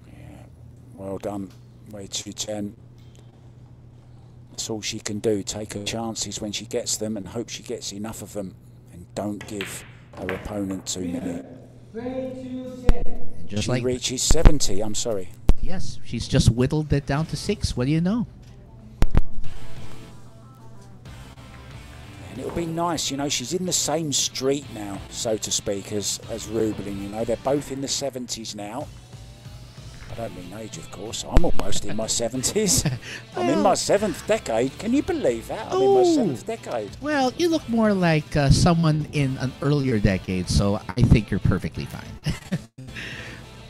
Yeah, well done, Wei Chu-Chen. That's all she can do. Take her chances when she gets them and hope she gets enough of them, and don't give her opponent too many. Just she like reaches 70. I'm sorry. Yes, she's just whittled it down to 6. What do you know? And it'll be nice, you know, she's in the same street now, so to speak, as Rubilen. You know, they're both in the 70s now. I don't mean age, of course. I'm almost in my 70s. I'm in my 7th decade. Can you believe that? I'm in my 7th decade. Well, you look more like someone in an earlier decade, so I think you're perfectly fine.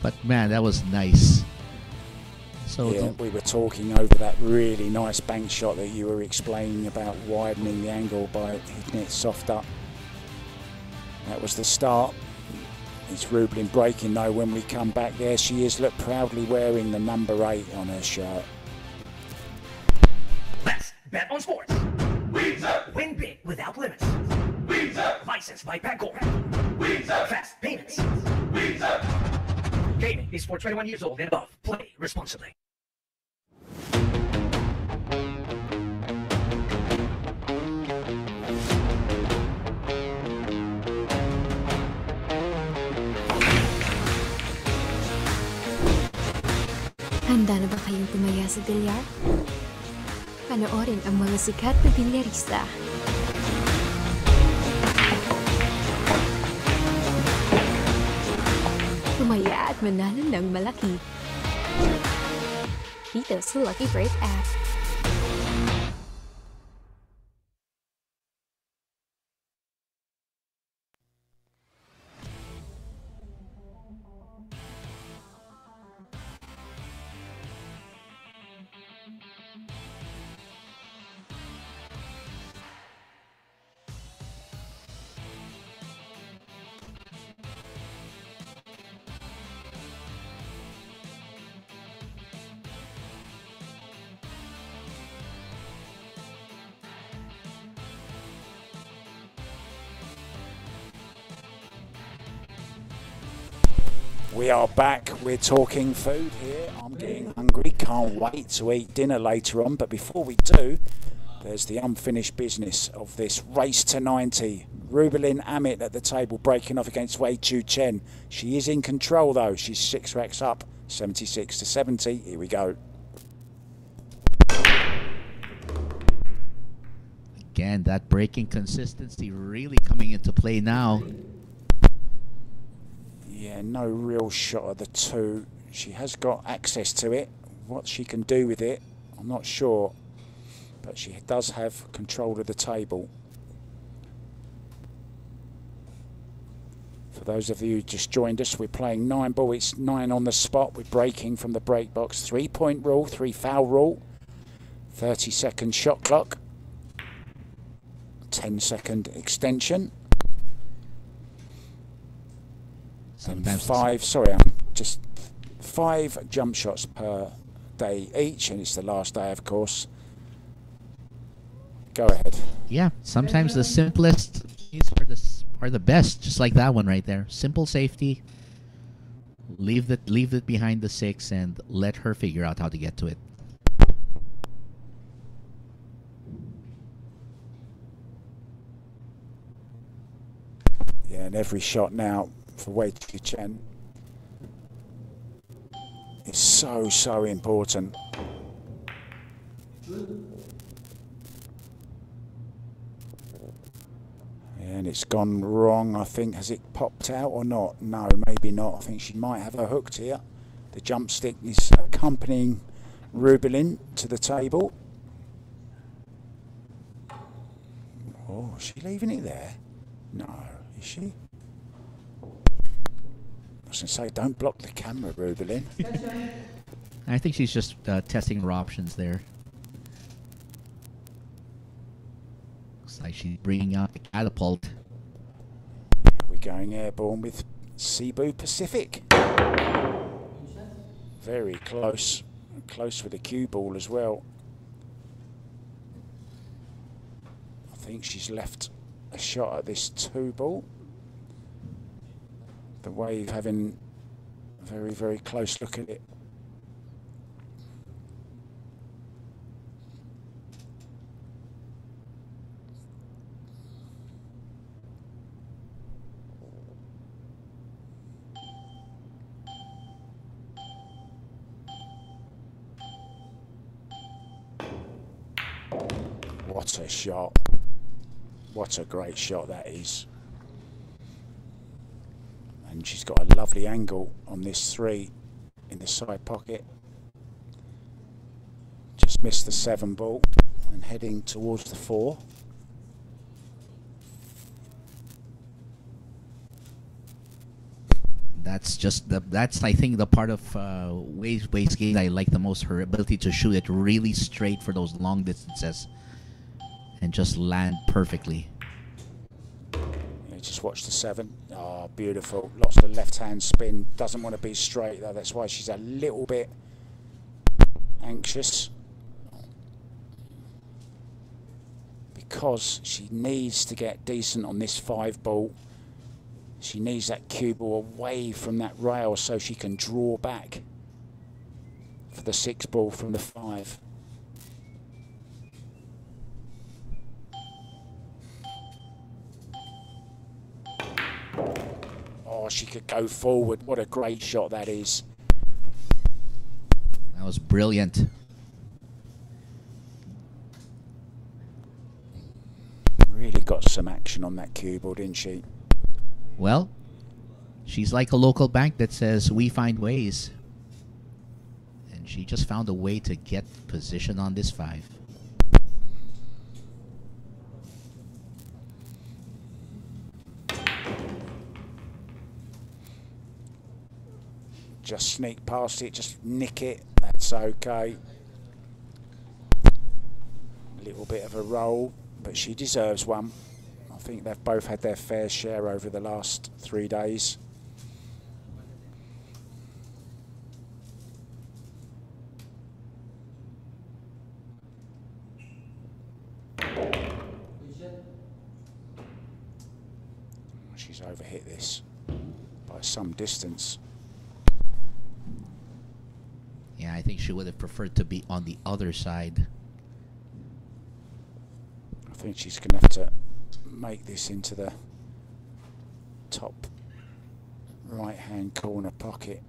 But man, that was nice. So yeah, we were talking over that really nice bank shot that you were explaining about widening the angle by hitting it soft up. That was the start. It's Rubilen breaking though when we come back. There she is, look, proudly wearing the number 8 on her shirt. Let's bet on sports. Win big without limits. Licensed by Bingkay. Fast payments. Gaming is for 21 years old and above. Play responsibly. Handa na ba kayong tumaya sa Billiard? Panoorin ang mga sikat na bilyarista. Tumaya at manalo ng malaki. Dito sa Lucky Break app. We are back. We're talking food here. I'm getting hungry. Can't wait to eat dinner later on. But before we do, there's the unfinished business of this race to 90. Rubilen Amit at the table breaking off against Wei Chu-Chen. She is in control though. She's 6 racks up, 76 to 70. Here we go. Again, that breaking consistency really coming into play now. Yeah, no real shot of the 2. She has got access to it. What she can do with it, I'm not sure. But she does have control of the table. For those of you who just joined us, we're playing 9 ball. It's 9 on the spot. We're breaking from the break box. 3-point rule, 3 foul rule. 30-second shot clock. 10-second extension. Sometimes just 5 jump shots per day each, and it's the last day, of course. Go ahead. Yeah, sometimes the simplest are the best, just like that one right there. Simple safety. Leave it behind the 6 and let her figure out how to get to it. Yeah, and every shot now for Wei Chu-Chen is so important. And it's gone wrong, I think. Has it popped out or not? No, maybe not. I think she might have her hooked here. The jump stick is accompanying Rubilen to the table. Oh, is she leaving it there? No, is she? I was going to say, don't block the camera, Rubilen. I think she's just testing her options there. Looks like she's bringing out the catapult. We're going airborne with Cebu Pacific. Very close. Close with the cue ball as well. I think she's left a shot at this 2 ball. The Wave having a very, very close look at it. What a shot. What a great shot that is. And she's got a lovely angle on this 3 in the side pocket. Just missed the 7 ball and heading towards the 4. That's I think the part of Wave's game I like the most, her ability to shoot it really straight for those long distances and just land perfectly. Yeah, just watch the 7. Oh, beautiful. Lots of left-hand spin. Doesn't want to be straight though. That's why she's a little bit anxious. Because she needs to get decent on this 5 ball. She needs that cue ball away from that rail so she can draw back for the 6 ball from the 5. Oh, she could go forward. What a great shot that is. That was brilliant. Really got some action on that cue ball, didn't she? Well, she's like a local bank that says, we find ways. And she just found a way to get position on this 5. Just sneak past it, just nick it. That's okay. A little bit of a roll, but she deserves one. I think they've both had their fair share over the last 3 days. She's overhit this by some distance. Yeah, I think she would have preferred to be on the other side. I think she's going to have to make this into the top right hand corner pocket.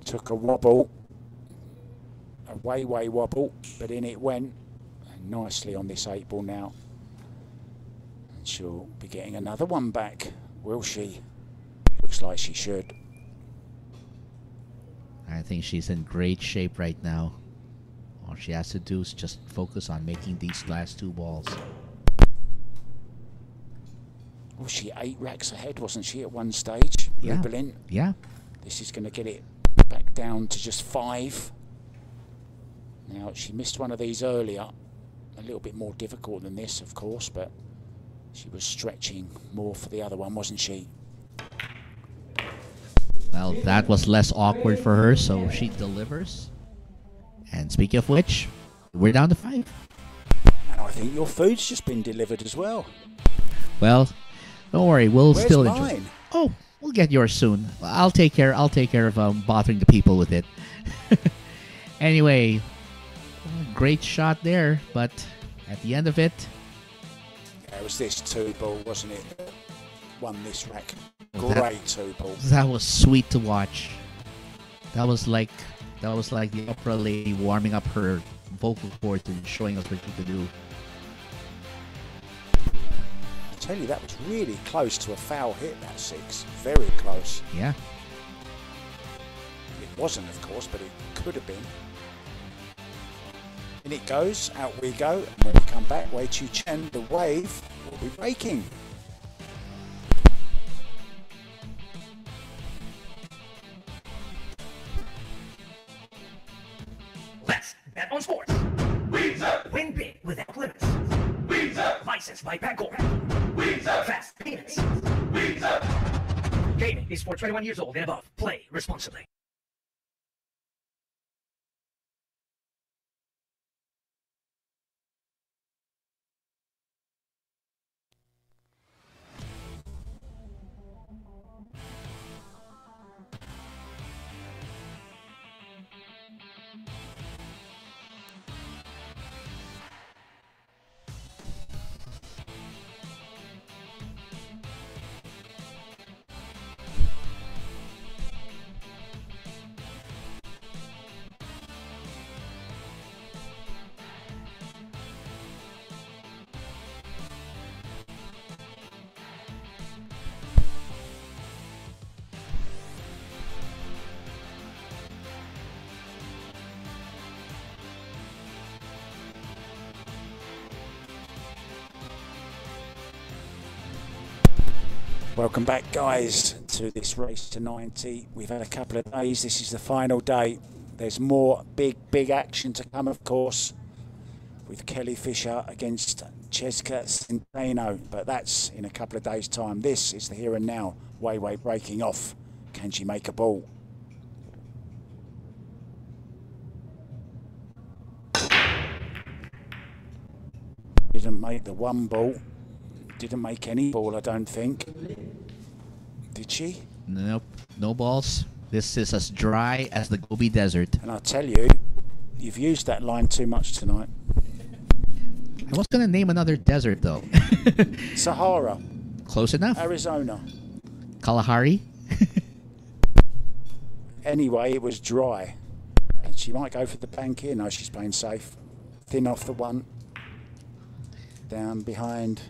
Took a wobble, a way wobble, but in it went, and nicely on this 8 ball now. She'll be getting another one back, will she? Looks like she should. I think she's in great shape right now. All she has to do is just focus on making these last 2 balls. Was she 8 racks ahead, wasn't she, at one stage? Yeah. Rubilen. Yeah. This is going to get it back down to just 5. Now, she missed one of these earlier. A little bit more difficult than this, of course, but she was stretching more for the other one, wasn't she? Well, that was less awkward for her, so she delivers. And speaking of which, we're down to 5. And I think your food's just been delivered as well. Well, don't worry, we'll Where's still mine? enjoy. Oh, we'll get yours soon. I'll take care of bothering the people with it. Anyway, great shot there, but at the end of it, It was this 2 ball, wasn't it? won this rack. Oh, that- Great two-ball. That was sweet to watch. That was like the opera lady warming up her vocal cords and showing us what she could do. I tell you, that was really close to a foul hit, that 6. Very close. Yeah. It wasn't, of course, but it could have been. In it goes, out we go, and when we come back, Chien, the wave will be breaking. Let's bet on sports. Win big without limits. Licensed by Bangkok. Fast payments. Gaming is for 21 years old and above. Play responsibly. Welcome back, guys, to this race to 90. We've had a couple of days. This is the final day. There's more big action to come, of course, with Kelly Fisher against Cheska Centeno, but that's in a couple of days' time. This is the here and now. Wei breaking off. Can she make a ball? Didn't make the one ball. Didn't make any ball, I don't think. Did she? Nope. No balls. This is as dry as the Gobi Desert. And I tell you, you've used that line too much tonight. I was gonna name another desert though. Sahara. Close enough. Arizona. Kalahari. Anyway, it was dry. And she might go for the bank here. No, she's playing safe. Thin off the one. Down behind.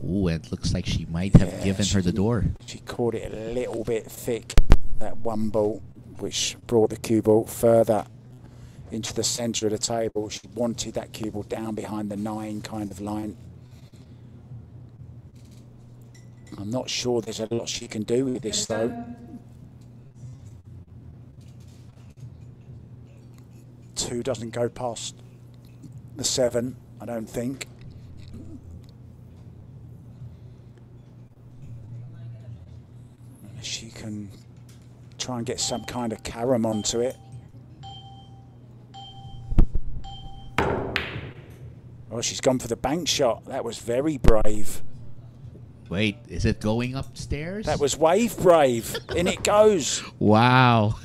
Ooh, it looks like she might have given her the door. She caught it a little bit thick, that one ball, which brought the cue ball further into the centre of the table. She wanted that cue ball down behind the 9 kind of line. I'm not sure there's a lot she can do with this, though. 2 doesn't go past the 7, I don't think. She can try and get some kind of carom onto it. Oh, she's gone for the bank shot. That was very brave. Wait, is it going upstairs? That was wave brave. In it goes. Wow.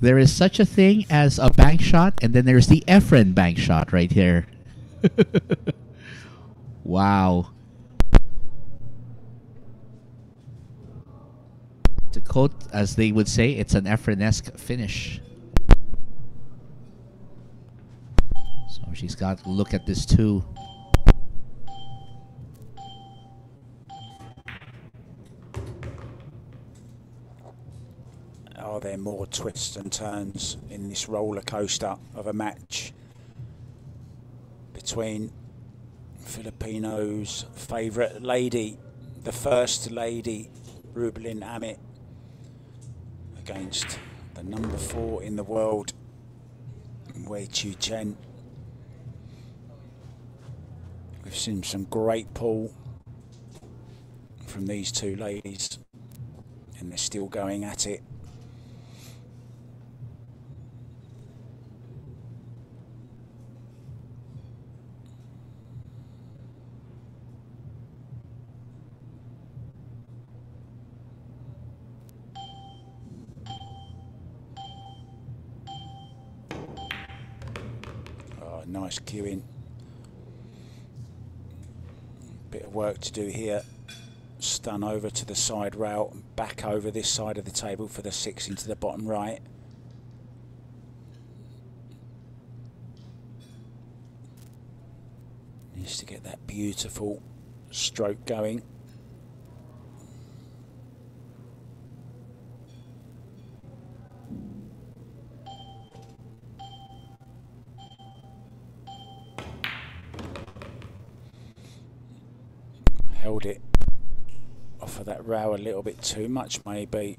There is such a thing as a bank shot, and then there's the Efren bank shot right here. Wow. To quote, as they would say, it's an Efren-esque finish. So she's got to look at this too. Are there more twists and turns in this roller coaster of a match between Filipinos' favourite lady, the first lady, Rubilen Amit, against the number 4 in the world, Chien. We've seen some great pull from these two ladies, and they're still going at it. Nice cueing. of work to do here. Stun over to the side rail and back over this side of the table for the 6 into the bottom right. Needs to get that beautiful stroke going. Held it off of that rail a little bit too much, maybe.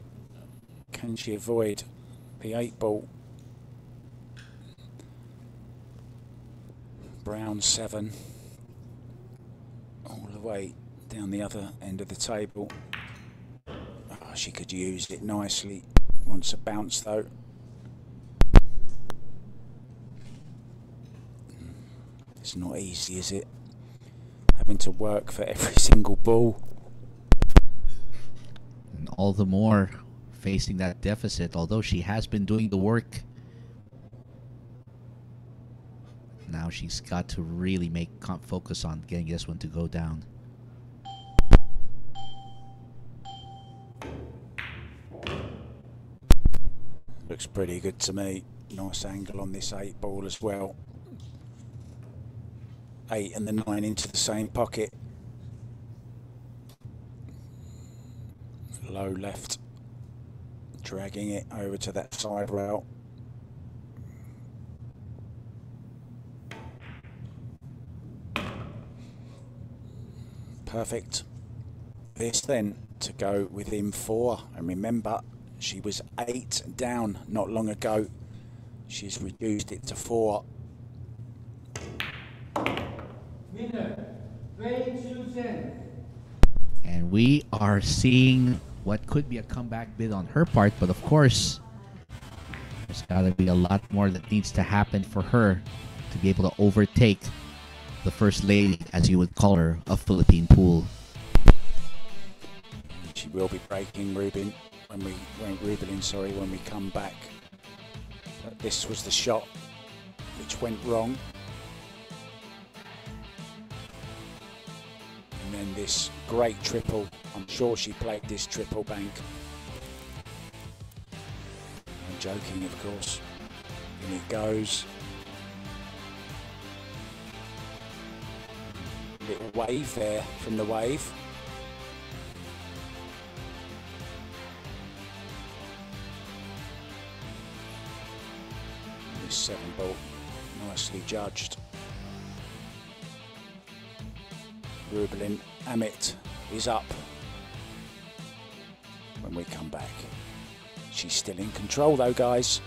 Can she avoid the 8 ball? Brown 7 all the way down the other end of the table. Oh, she could use it nicely. Wants a bounce though. It's not easy, is it? Having to work for every single ball. And all the more facing that deficit, although she has been doing the work. Now she's got to really focus on getting this one to go down. Looks pretty good to me. Nice angle on this 8 ball as well. 8 and the 9 into the same pocket. Low left, dragging it over to that side rail. Perfect. This then to go within 4, and remember she was 8 down not long ago. She's reduced it to 4. Winner, 22-10. And we are seeing what could be a comeback bid on her part, but of course, there's got to be a lot more that needs to happen for her to be able to overtake the first lady, as you would call her, of Philippine pool. She will be breaking Rubilen when we come back. But this was the shot which went wrong. And then this great triple. I'm sure she played this triple bank. I'm joking, of course. And it goes. Little wave there from the wave. This 7 ball, nicely judged. Rubilen, Amit is up when we come back. She's still in control though, guys.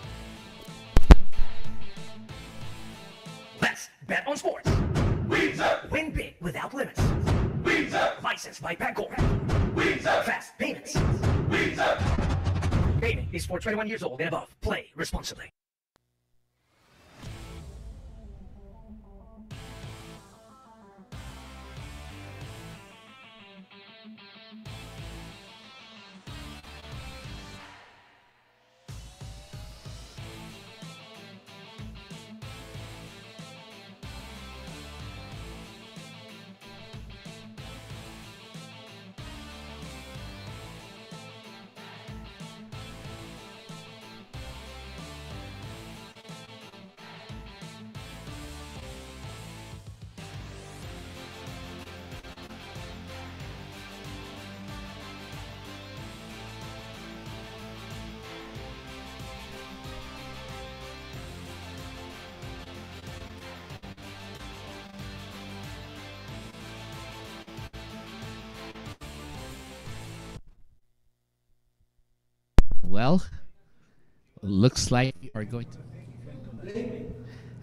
Let's bet on sports. Win big without limits. Licensed by Bingkay. Fast payments. Gaming is for 21 years old and above. Play responsibly. Well, looks like we are going to. It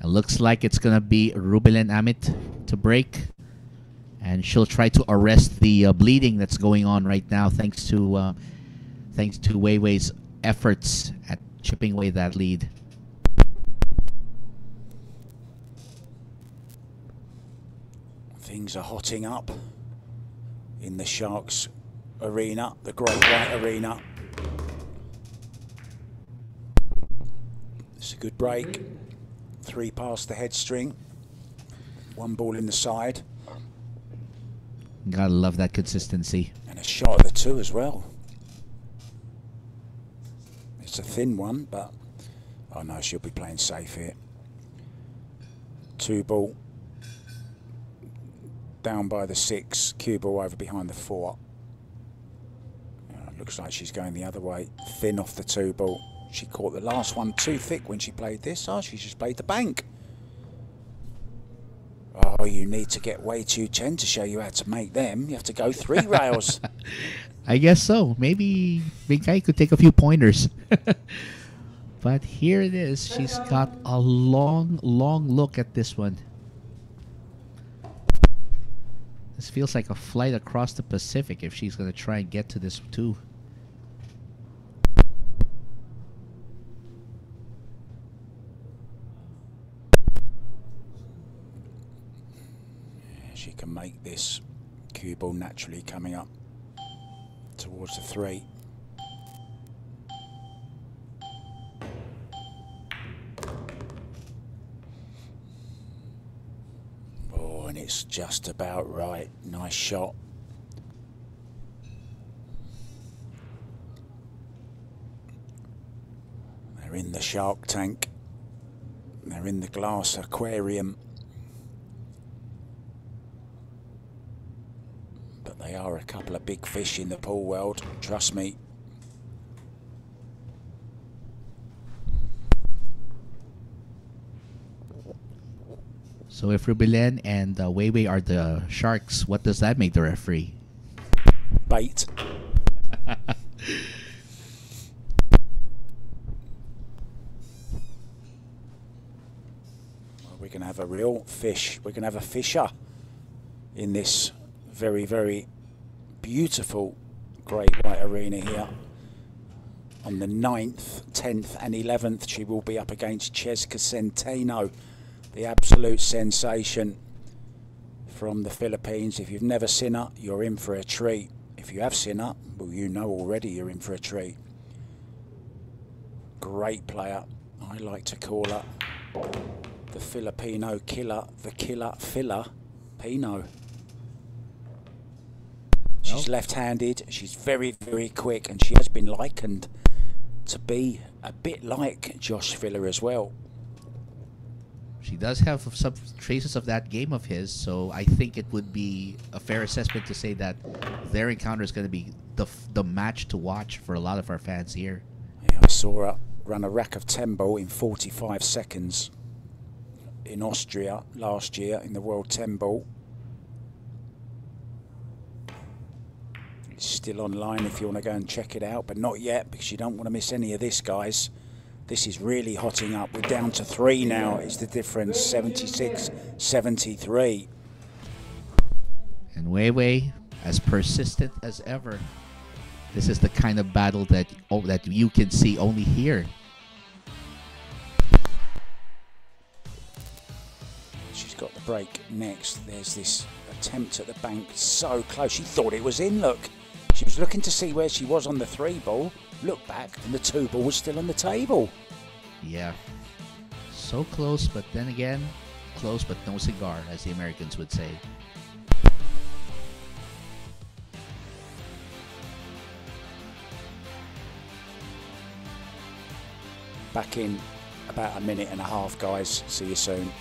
looks like it's gonna be Rubilen Amit to break, and she'll try to arrest the bleeding that's going on right now, thanks to Wei Wei's efforts at chipping away that lead. Things are hotting up in the Sharks arena, the Great White Arena. It's a good break. 3 past the head string. 1 ball in the side. Gotta love that consistency. And a shot at the 2 as well. It's a thin one, but oh no, she'll be playing safe here. 2 ball. Down by the 6, cue ball over behind the 4. Looks like she's going the other way. Thin off the 2 ball. She caught the last one too thick when she played this. Oh, she just played the bank. Oh, you need to get way too Chien to show you how to make them. You have to go 3 rails. I guess so. Maybe Bingkay could take a few pointers. But here it is. She's got a long, long look at this one. This feels like a flight across the Pacific if she's going to try and get to this too. She can make this cue ball naturally coming up towards the 3. Oh, and it's just about right. Nice shot. They're in the shark tank. They're in the glass aquarium. But they are a couple of big fish in the pool world, trust me. So if Rubilen and Wei Wei are the sharks, what does that make the referee? Bait. Well, we're going to have a real fish. We're going to have a fisher in this very, very beautiful Great White Arena here. On the 9th, 10th and 11th, she will be up against Cheska Centeno, the absolute sensation from the Philippines. If you've never seen her, you're in for a treat. If you have seen her, well, you know already you're in for a treat. Great player. I like to call her the Filipino killer, the killer filler, Pino. She's left-handed, she's very, very quick, and she has been likened to be a bit like Josh Filler as well. She does have some traces of that game of his, so I think it would be a fair assessment to say that their encounter is going to be the match to watch for a lot of our fans here. Yeah, I saw her run a rack of 10 ball in 45 seconds in Austria last year in the World 10 ball. It's still online if you want to go and check it out, but not yet because you don't want to miss any of this, guys. This is really hotting up. We're down to 3 now. It's the difference, 76-73. And Wei Wei, as persistent as ever. This is the kind of battle that you can see only here. She's got the break next. There's this attempt at the bank, so close. She thought it was in, look. She was looking to see where she was on the 3 ball. Look back, and the 2 ball was still on the table. Yeah. So close, but then again, close but no cigar, as the Americans would say. Back in about a minute and a half, guys. See you soon.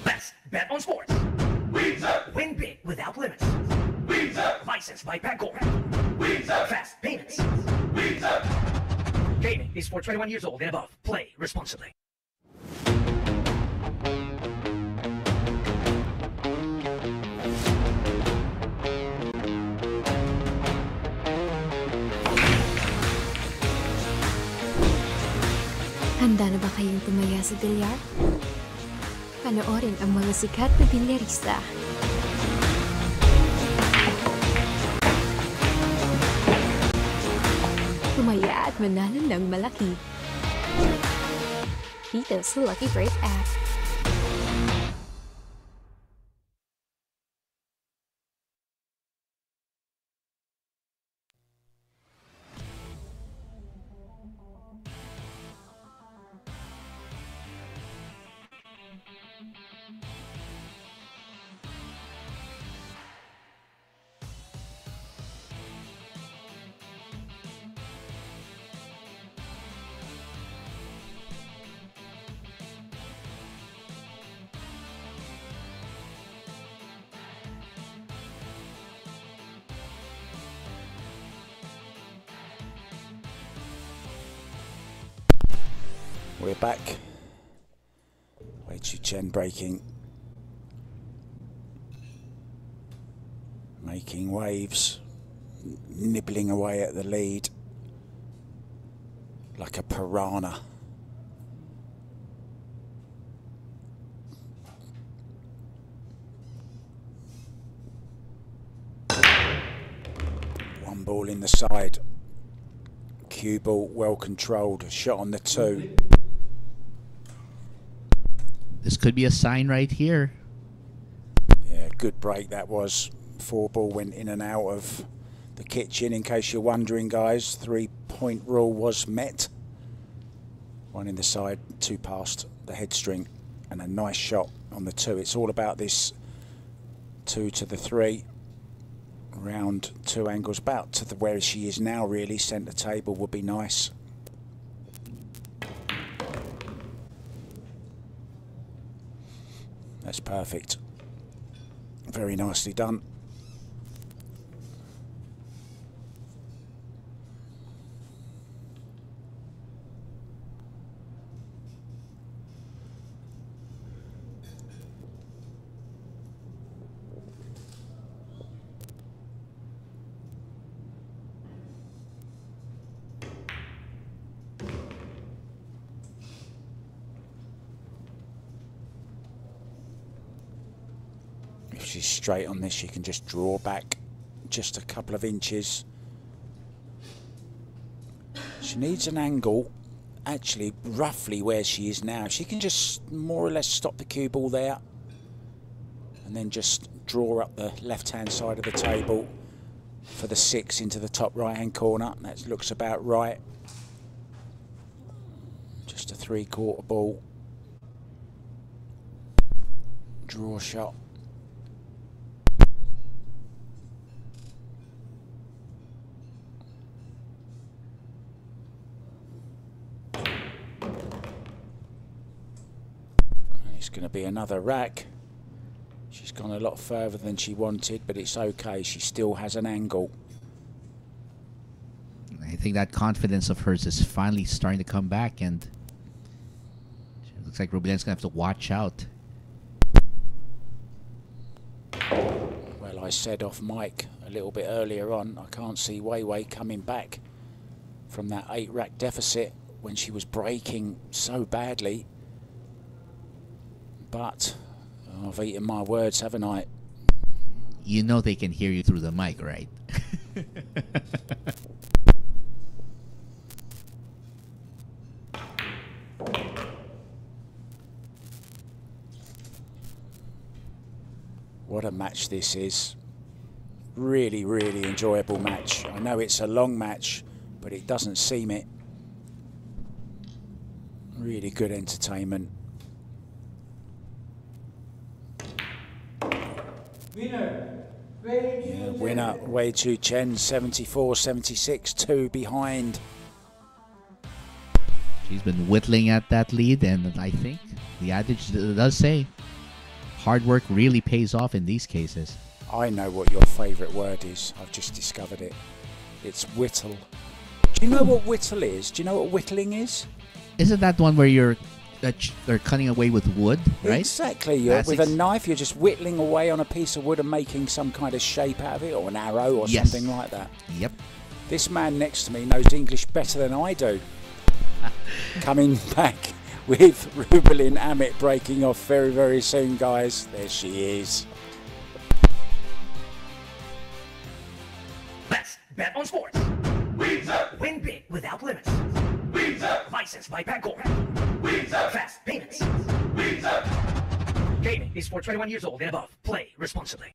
Let's bet on sports. Win big without limits. Licensed by Bangkok. Fast payments. Gaming is for 21 years old and above. Play responsibly. Handa na ba kayong tumaya sa Billiard? Panoorin ang mga sikat na bilyarista. Tumaya at manalo ng malaki. Dito sa Lucky Break app. We're back. Chien breaking. Making waves. Nibbling away at the lead. Like a piranha. One ball in the side. Cue ball well controlled. Shot on the 2. This could be a sign right here. Yeah, good break that was. 4 ball went in and out of the kitchen, in case you're wondering, guys. 3-point rule was met. 1 in the side, 2 past the head string, and a nice shot on the 2. It's all about this 2 to the 3. Round 2 angles, about to the where she is now, really. Centre table would be nice. That's perfect. Very nicely done. If she's straight on this, she can just draw back just a couple of inches. She needs an angle, actually, roughly where she is now. She can just more or less stop the cue ball there and then just draw up the left-hand side of the table for the 6 into the top right-hand corner. That looks about right. Just a 3/4 ball. Draw shot. It's going to be another rack. She's gone a lot further than she wanted, but it's okay. She still has an angle. I think that confidence of hers is finally starting to come back, and it looks like Rubilen's going to have to watch out. Well, I said off mic a little bit earlier on, I can't see Wei Wei coming back from that 8-rack deficit when she was breaking so badly. But I've eaten my words, haven't I? You know they can hear you through the mic, right? What a match this is. Really, really enjoyable match. I know it's a long match, but it doesn't seem it. Really good entertainment. Winner, Yeah, winner Wei Chien, 74-76, 2 behind. She's been whittling at that lead, and I think the adage does say hard work really pays off in these cases. I know what your favourite word is. I've just discovered it. It's whittle. Do you know what whittle is? Do you know what whittling is? Isn't that one where you're cutting away with wood, right? Exactly. With a knife, you're just whittling away on a piece of wood and making some kind of shape out of it, or an arrow or something like that. Yep. This man next to me knows English better than I do. Coming back with Rubilen Amit breaking off very, very soon, guys. There she is. Let's bet on sports. Win big without limits. Licensed by Bingkay. Fast payments. Gaming is for 21 years old and above. Play responsibly.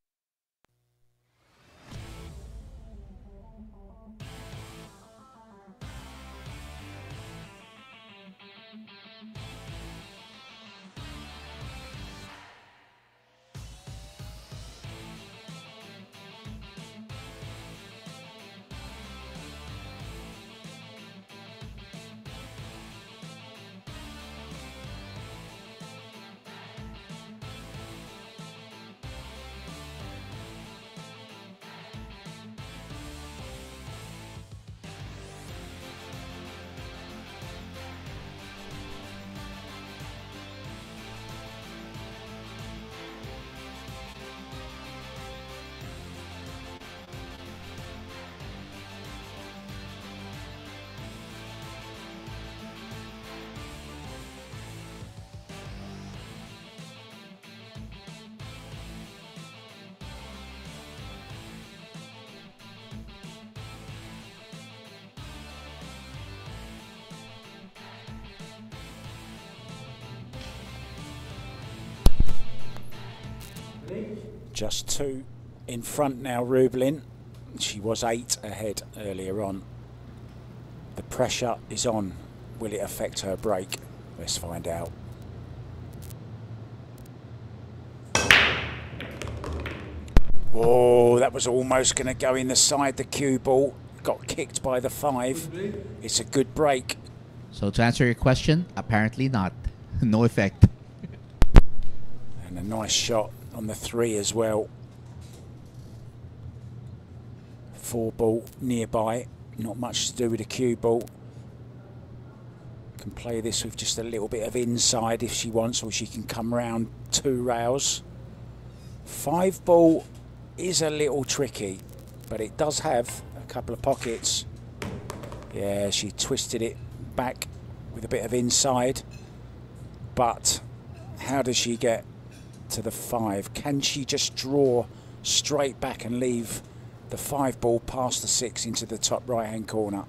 Just 2 in front now, Rubilen. She was 8 ahead earlier on. The pressure is on. Will it affect her break? Let's find out. Oh, that was almost going to go in the side, the cue ball. Got kicked by the 5. It's a good break. So to answer your question, apparently not. No effect. And a nice shot on the 3 as well. 4 ball nearby. Not much to do with the cue ball. Can play this with just a little bit of inside if she wants, or she can come round 2 rails. 5 ball is a little tricky, but it does have a couple of pockets. Yeah, she twisted it back with a bit of inside, but how does she get to the 5? Can she just draw straight back and leave the 5 ball past the 6 into the top right hand corner?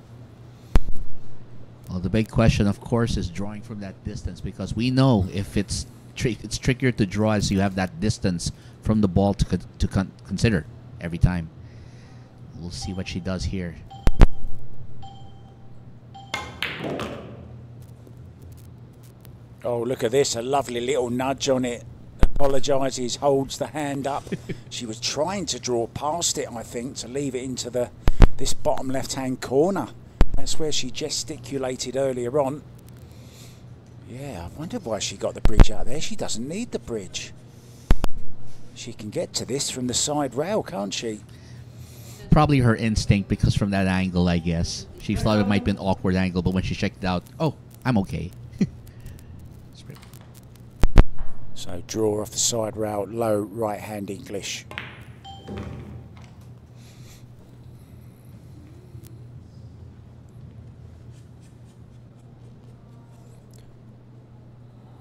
Well, the big question, of course, is drawing from that distance, because we know if it's trickier to draw as you have that distance from the ball to consider every time. We'll see what she does here. Oh, look at this, a lovely little nudge on it. Apologises, holds the hand up. She was trying to draw past it, I think, to leave it into this bottom left-hand corner. That's where she gesticulated earlier on. Yeah, I wonder why she got the bridge out there. She doesn't need the bridge. She can get to this from the side rail, can't she? Probably her instinct, because from that angle, I guess. She thought it might be an awkward angle, but when she checked it out, oh, I'm okay. So draw off the side rail, low right-hand English.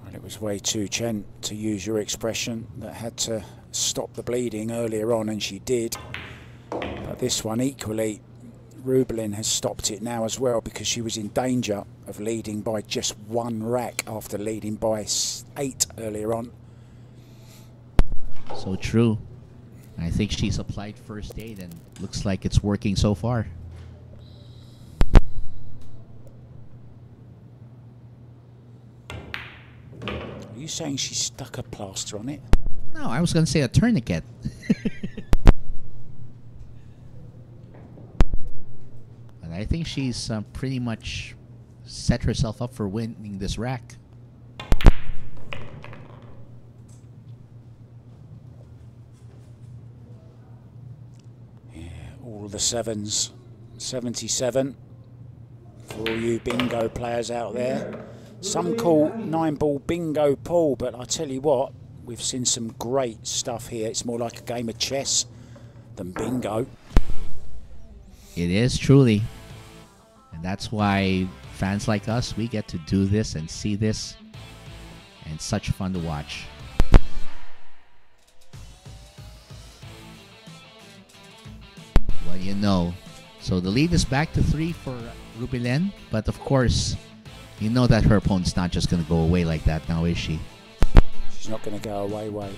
And it was way too Chien, to use your expression, that had to stop the bleeding earlier on, and she did. But this one equally, Rubilen has stopped it now as well, because she was in danger of leading by just 1 rack after leading by 8 earlier on. So true. I think she's applied first aid, and looks like it's working so far. Are you saying she stuck a plaster on it? No, I was going to say a tourniquet. But I think she's pretty much set herself up for winning this rack. All the 7s, 77 for all you bingo players out there. Some call 9-ball bingo pool, but I tell you what, we've seen some great stuff here. It's more like a game of chess than bingo. It is truly. And that's why fans like us, we get to do this and see this, and it's such fun to watch. Well, you know. So the lead is back to 3 for Rubilen, but of course, you know that her opponent's not just going to go away like that now, is she? She's not going to go away.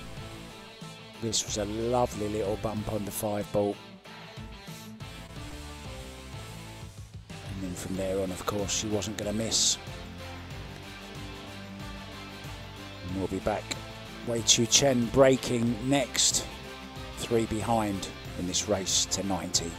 This was a lovely little bump on the 5-ball. And then from there on, of course, she wasn't going to miss. And we'll be back. Wei Chu Chien breaking next. 3 behind in this race to 90.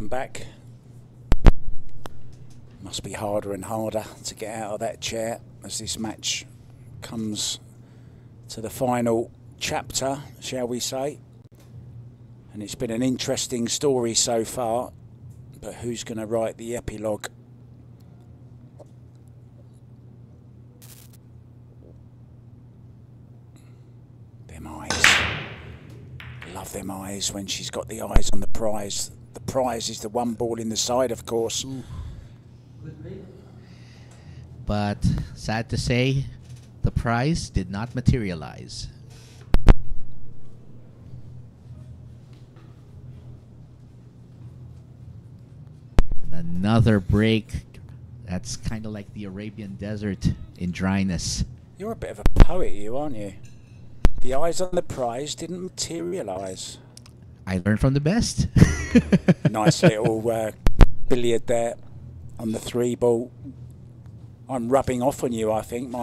back. Must be harder and harder to get out of that chair as this match comes to the final chapter, shall we say. And it's been an interesting story so far, but who's going to write the epilogue? Them eyes. Love them eyes when she's got the eyes on the prize. The prize is the one ball in the side, of course. But sad to say, the prize did not materialize. Another break. That's kind of like the Arabian desert in dryness. You're a bit of a poet, you, aren't you? The eyes on the prize didn't materialise. I learned from the best. Nice little billiard there on the 3 ball. I'm rubbing off on you, I think.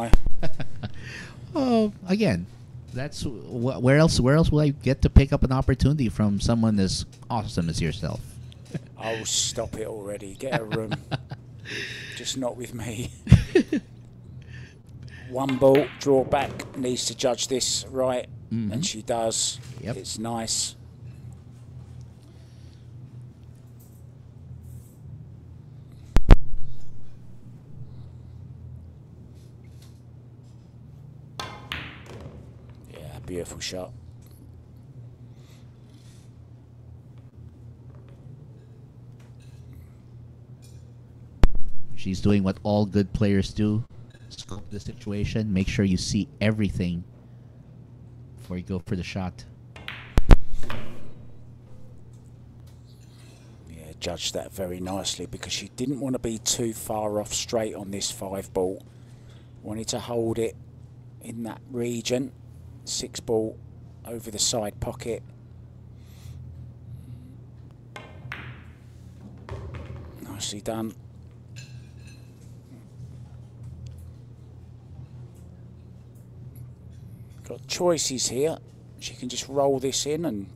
Oh, again, that's where else will I get to pick up an opportunity from someone as awesome as yourself? Oh, stop it already. Get a room. Just not with me. 1 ball, draw back, needs to judge this right, and she does. Yep. It's nice. Yeah, beautiful shot. She's doing what all good players do. Scope the situation. Make sure you see everything before you go for the shot. Yeah, judged that very nicely because she didn't want to be too far off straight on this 5 ball. Wanted to hold it in that region. 6 ball over the side pocket. Nicely done. Got choices here. She can just roll this in and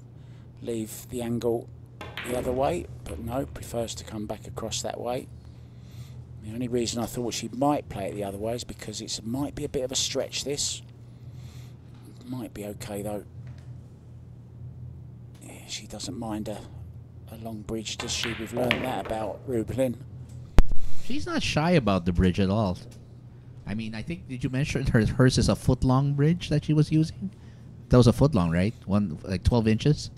leave the angle the other way, but no, prefers to come back across that way. The only reason I thought she might play it the other way is because it might be a bit of a stretch, this. Might be okay though. Yeah, she doesn't mind a long bridge, does she? We've learned that about Rubilen. She's not shy about the bridge at all. I mean, I think, did you mention hers is a foot-long bridge that she was using? That was a foot-long, right? Like 12 inches?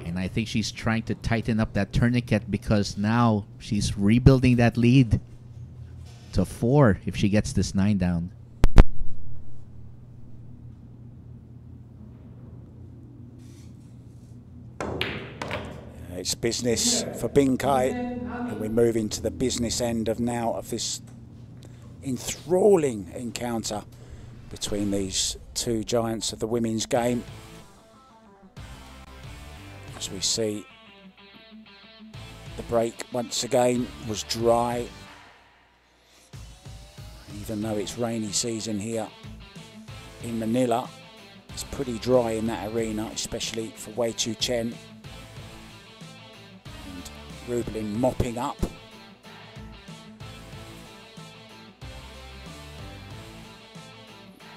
And I think she's trying to tighten up that tourniquet because now she's rebuilding that lead to 4 if she gets this 9 down. It's business for Bingkay, and we move into the business end of this enthralling encounter between these 2 giants of the women's game. As we see, the break once again was dry, even though it's rainy season here in Manila. It's pretty dry in that arena, especially for Chien. Rubilen mopping up.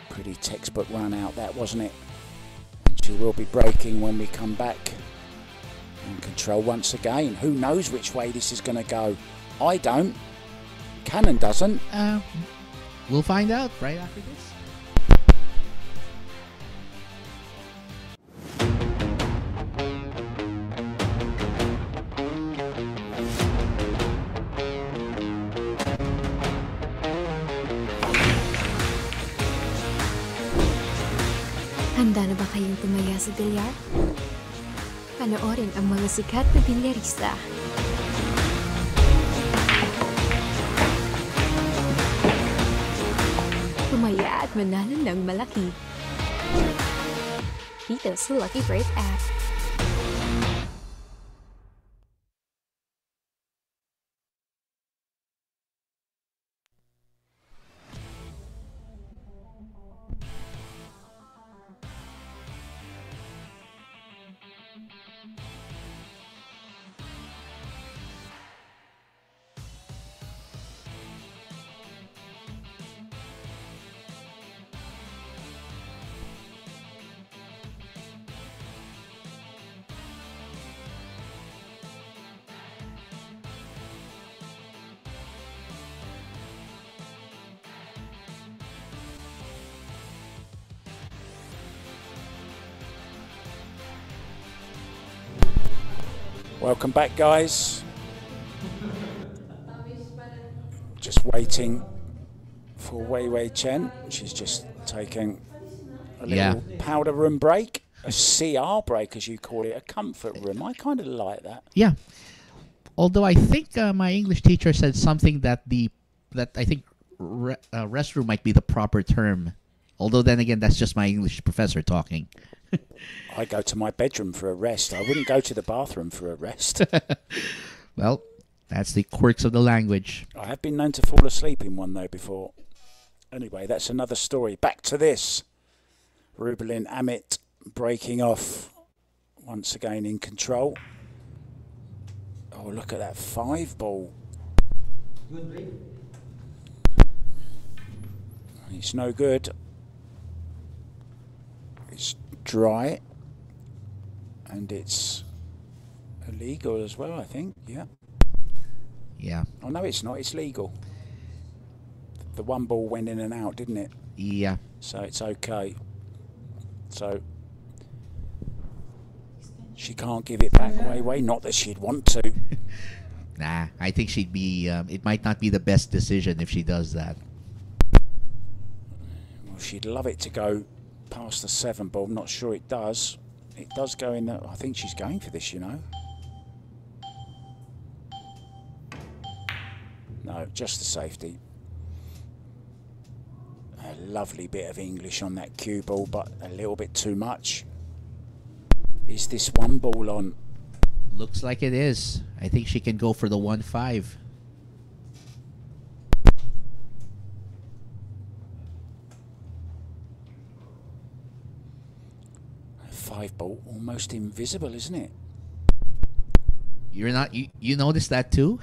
Pretty textbook run out that, wasn't it? And she will be breaking when we come back. And control once again. Who knows which way this is going to go? I don't. Cannon doesn't. We'll find out right after this. Handa na ba kayong tumaya sa Billiard? Panoorin ang mga sikat na bilyarista. Tumaya at manalo ng malaki. Dito sa Lucky Break app. Welcome back, guys. Just waiting for Wei Wei Chien. She's just taking a little powder room break, a CR break, as you call it, a comfort room. I kind of like that. Yeah. Although I think my English teacher said something that I think restroom might be the proper term. Although then again, that's just my English professor talking. I go to my bedroom for a rest. I wouldn't go to the bathroom for a rest. Well, that's the quirks of the language. I have been known to fall asleep in one though before. Anyway, that's another story. Back to this. Rubilen Amit breaking off once again in control. Oh, look at that 5-ball. Good break. It's no good. It's dry. And it's illegal as well, I think. Yeah. Yeah. Oh, no, it's not. It's legal. The 1 ball went in and out, didn't it? Yeah. So it's okay. So she can't give it back, Wei Wei. Not that she'd want to. Nah, I think she'd be. It might not be the best decision if she does that. Well, she'd love it to go past the 7 ball. I'm not sure it does. It does go in the. I think she's going for this, you know. No, just the safety. A lovely bit of English on that cue ball, but a little bit too much. Is this 1 ball on? Looks like it is. I think she can go for the 1-5. 5 ball, almost invisible, isn't it? You're not. You noticed that too?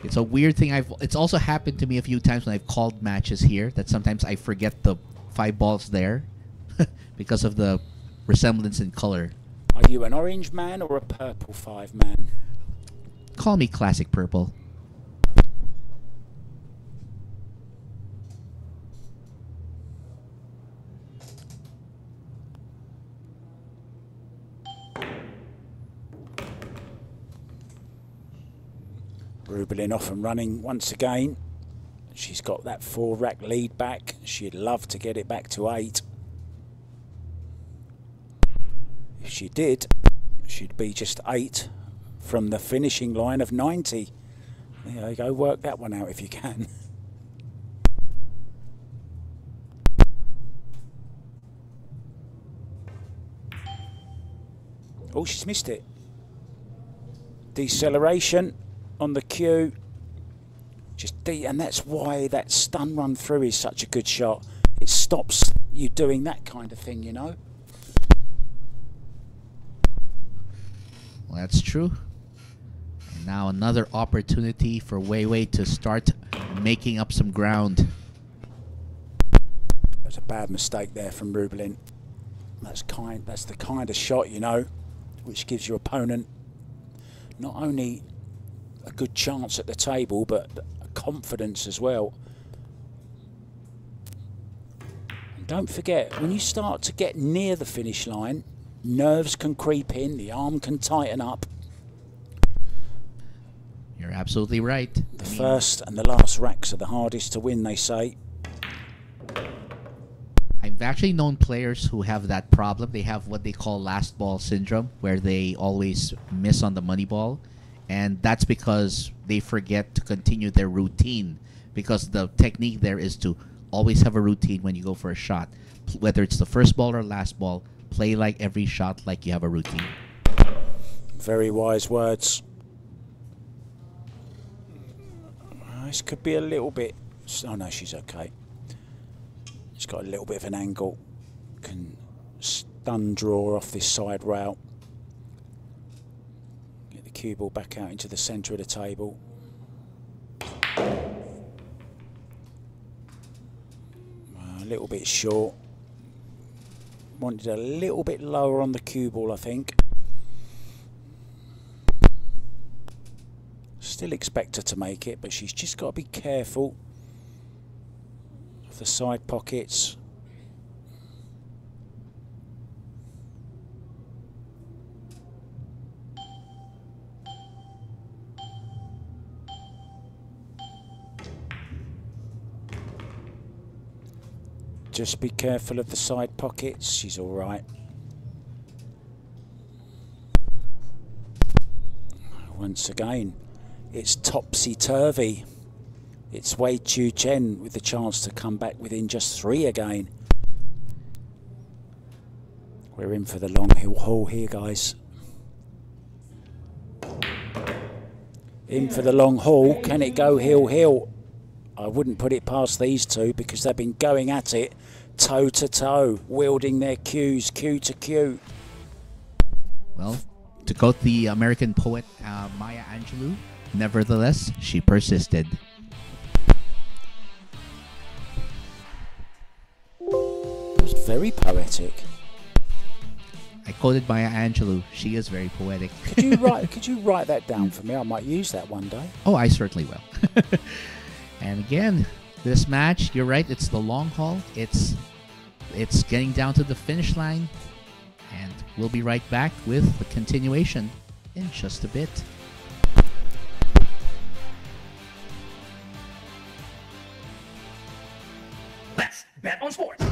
It's a weird thing. It's also happened to me a few times when I've called matches here that sometimes I forget the 5 balls there because of the resemblance in color. Are you an orange man or a purple 5 man? Call me classic purple. Rubilen off and running once again. She's got that 4-rack lead back. She'd love to get it back to 8. If she did, she'd be just 8 from the finishing line of 90. There you go, work that one out if you can. Oh, she's missed it. Deceleration on the cue. And that's why that stun run through is such a good shot. It stops you doing that kind of thing, you know. Well, that's true. And now another opportunity for Wei Wei to start making up some ground. That's a bad mistake there from Rubilen. That's the kind of shot, you know, which gives your opponent not only a good chance at the table, but confidence as well. And don't forget, when you start to get near the finish line, nerves can creep in, the arm can tighten up. You're absolutely right. The first and the last racks are the hardest to win, they say. I've actually known players who have that problem. They have what they call last ball syndrome, where they always miss on the money ball. And that's because they forget to continue their routine, because the technique there is to always have a routine when you go for a shot. Whether it's the first ball or last ball, play like every shot like you have a routine. Very wise words. This could be a little bit... Oh no, she's okay. She's got a little bit of an angle. Can stun draw off this side rail. Get the cue ball back out into the centre of the table. A little bit short. Wanted a little bit lower on the cue ball, I think. Still expect her to make it, but she's just got to be careful of the side pockets. Just be careful of the side pockets. She's all right. Once again, it's topsy-turvy. It's Chien with the chance to come back within just 3 again. We're in for the long haul here, guys. In for the long haul. Can it go heel? I wouldn't put it past these two because they've been going at it toe to toe, wielding their cues, cue to cue. Well, to quote the American poet Maya Angelou, nevertheless, she persisted. It was very poetic. I quoted Maya Angelou. She is very poetic. Could you write that down for me? I might use that one day. Oh, I certainly will. And again, this match, you're right, it's the long haul. It's getting down to the finish line. And we'll be right back with the continuation in just a bit. Let's bet on sports.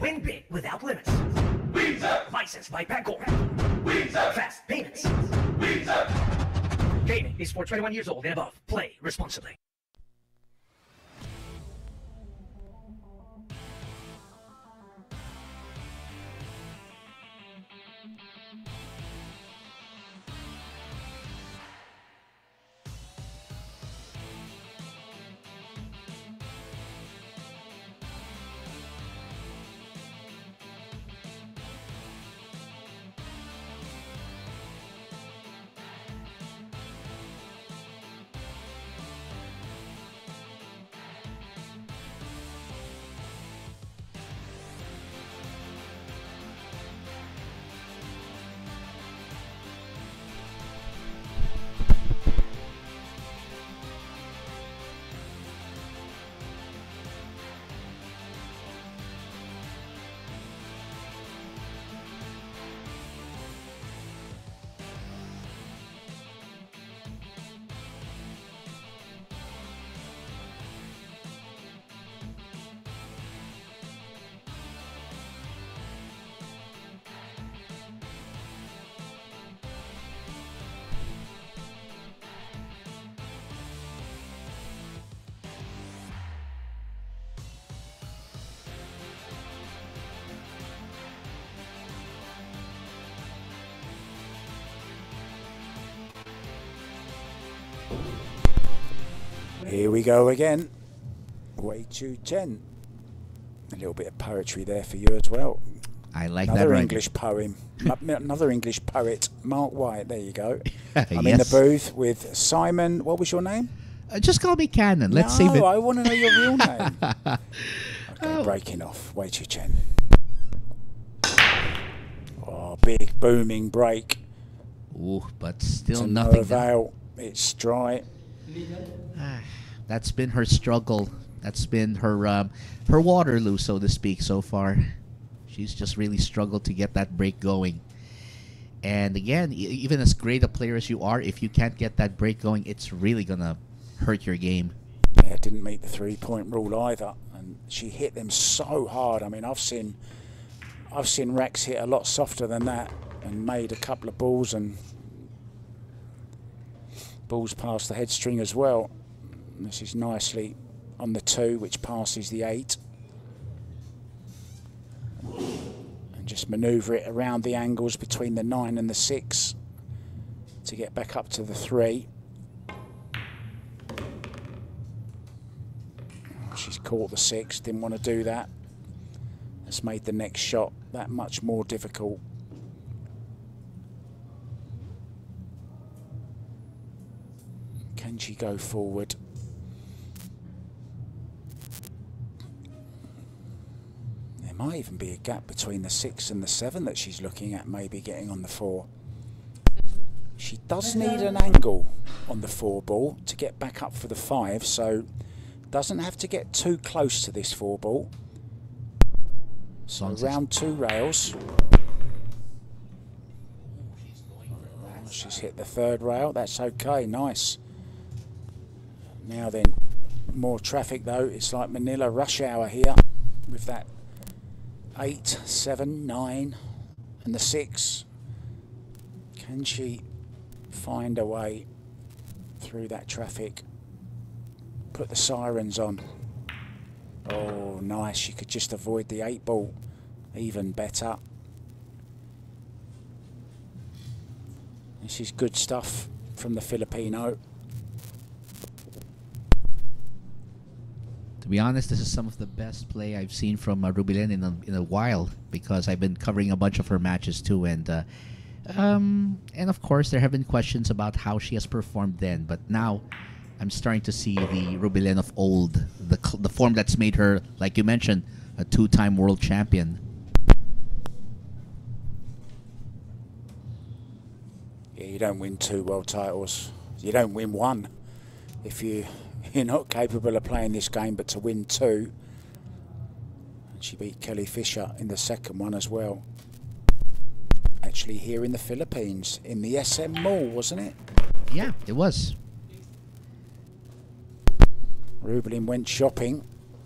Win big without limits. Licensed by Bangkok. Fast payments. Gaming is for 21 years old and above. Play responsibly. Here we go again. Chien. A little bit of poetry there for you as well. I like another that. English poem. Another English poet, Mark White. There you go. I'm Yes. in the booth with Simon. What was your name? Just call me Cannon. Let's save it. I want to know your real name. Okay, breaking off. Chien. Oh, big booming break. Ooh, but still To nothing. no avail. It's dry. That's been her struggle. That's been her her Waterloo, so to speak, so far. She's just really struggled to get that break going. And again, even as great a player as you are, if you can't get that break going, it's really gonna hurt your game. Yeah, didn't meet the 3-point rule either, and she hit them so hard. I mean, I've seen racks hit a lot softer than that, and made a couple of balls and balls past the head string as well. And this is nicely on the 2, which passes the 8. And just manoeuvre it around the angles between the 9 and the 6 to get back up to the 3. She's caught the 6, didn't want to do that. That's made the next shot that much more difficult. Can she go forward? There might even be a gap between the 6 and the 7 that she's looking at, maybe getting on the 4. She does need an angle on the 4 ball to get back up for the 5, so doesn't have to get too close to this 4 ball. So around 2 rails. She's hit the 3rd rail, that's okay, nice. Now then, more traffic though, it's like Manila rush hour here. with that 8, 7, 9 and the 6. Can she find a way through that traffic? Put the sirens on. Oh, nice. She could just avoid the 8 ball. Even better. This is good stuff from the Filipino. To be honest, this is some of the best play I've seen from Rubilen in a while, because I've been covering a bunch of her matches too, and of course there have been questions about how she has performed then, but now I'm starting to see the Rubilen of old, the form that's made her, like you mentioned, a 2-time world champion. Yeah, you don't win 2 world titles. You don't win 1 if you're not capable of playing this game, but to win 2. And she beat Kelly Fisher in the second one as well. Actually here in the Philippines, in the SM Mall, wasn't it? Yeah, it was. Rubilen went shopping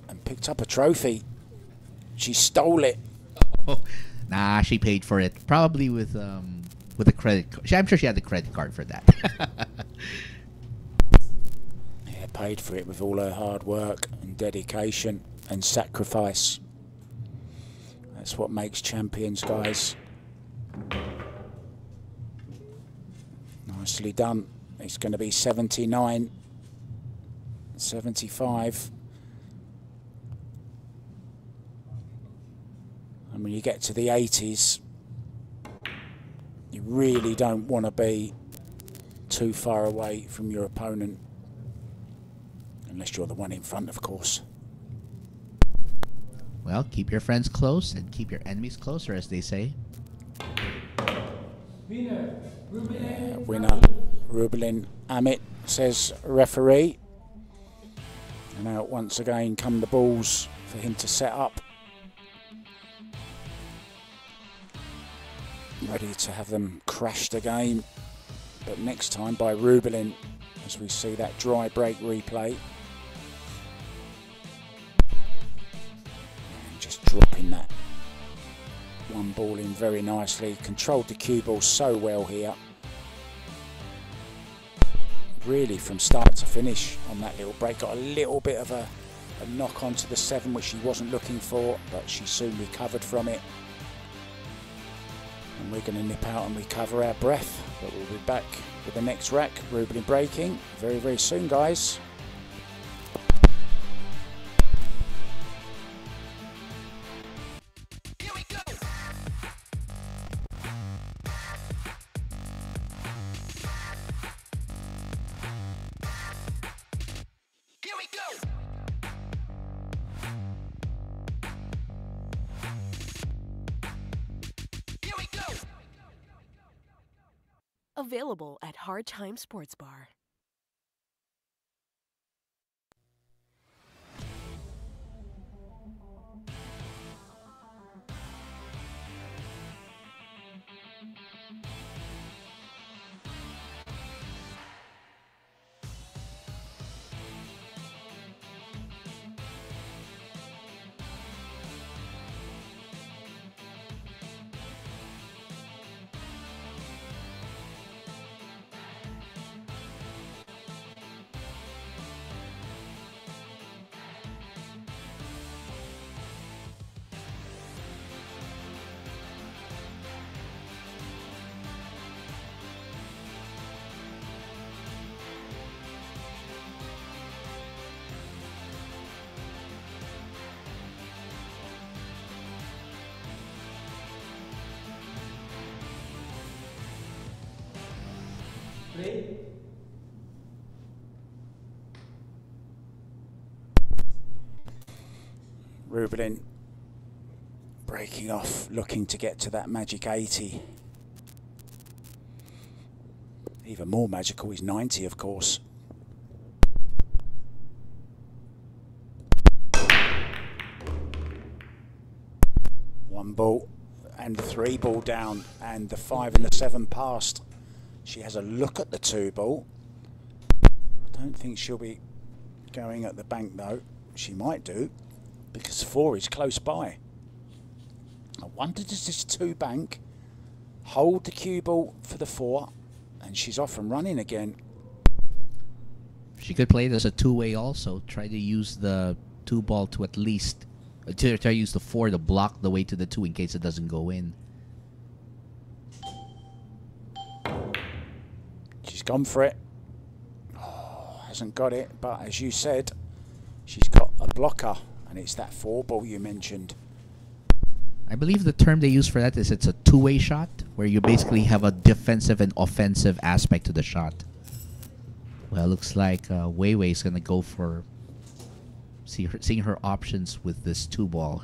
and picked up a trophy. She stole it. Oh, nah, she paid for it. Probably with a credit card. I'm sure she had the credit card for that. Yeah, paid for it with all her hard work and dedication and sacrifice. That's what makes champions, guys. Nicely done. It's going to be 79, 75. And when you get to the 80s, you really don't want to be too far away from your opponent. Unless you're the one in front, of course. Well, keep your friends close and keep your enemies closer, as they say. Winner, Rubilen Amit, says referee. And now once again come the balls for him to set up. Ready to have them crashed again. But next time by Rubilen, as we see that dry break replay. And just dropping that one ball in very nicely. Controlled the cue ball so well here. Really from start to finish on that little break. Got a little bit of a knock onto the 7, which she wasn't looking for, but she soon recovered from it. And we're going to nip out and recover our breath, but we'll be back with the next rack. Rubilen breaking very, very soon, guys. Here we go. Here we go. Here we go. Available at Hard Time Sports Bar. Break. Rubilen breaking off, looking to get to that magic 80. Even more magical is 90, of course. One ball and the 3 ball down, and the 5 and the 7 passed. She has a look at the 2 ball. I don't think she'll be going at the bank though. She might do. because 4 is close by. I wonder, does this 2 bank hold the cue ball for the 4? And she's off and running again. She could play it as a 2-way also. Try to use the 2 ball to at least try to use the 4 to block the way to the 2 in case it doesn't go in. She's gone for it. Oh, hasn't got it, but as you said, she's got a blocker, and it's that 4 ball you mentioned. I believe the term they use for that is it's a 2-way shot, where you basically have a defensive and offensive aspect to the shot. Well, it looks like Wei Wei's gonna go for seeing her options with this 2 ball.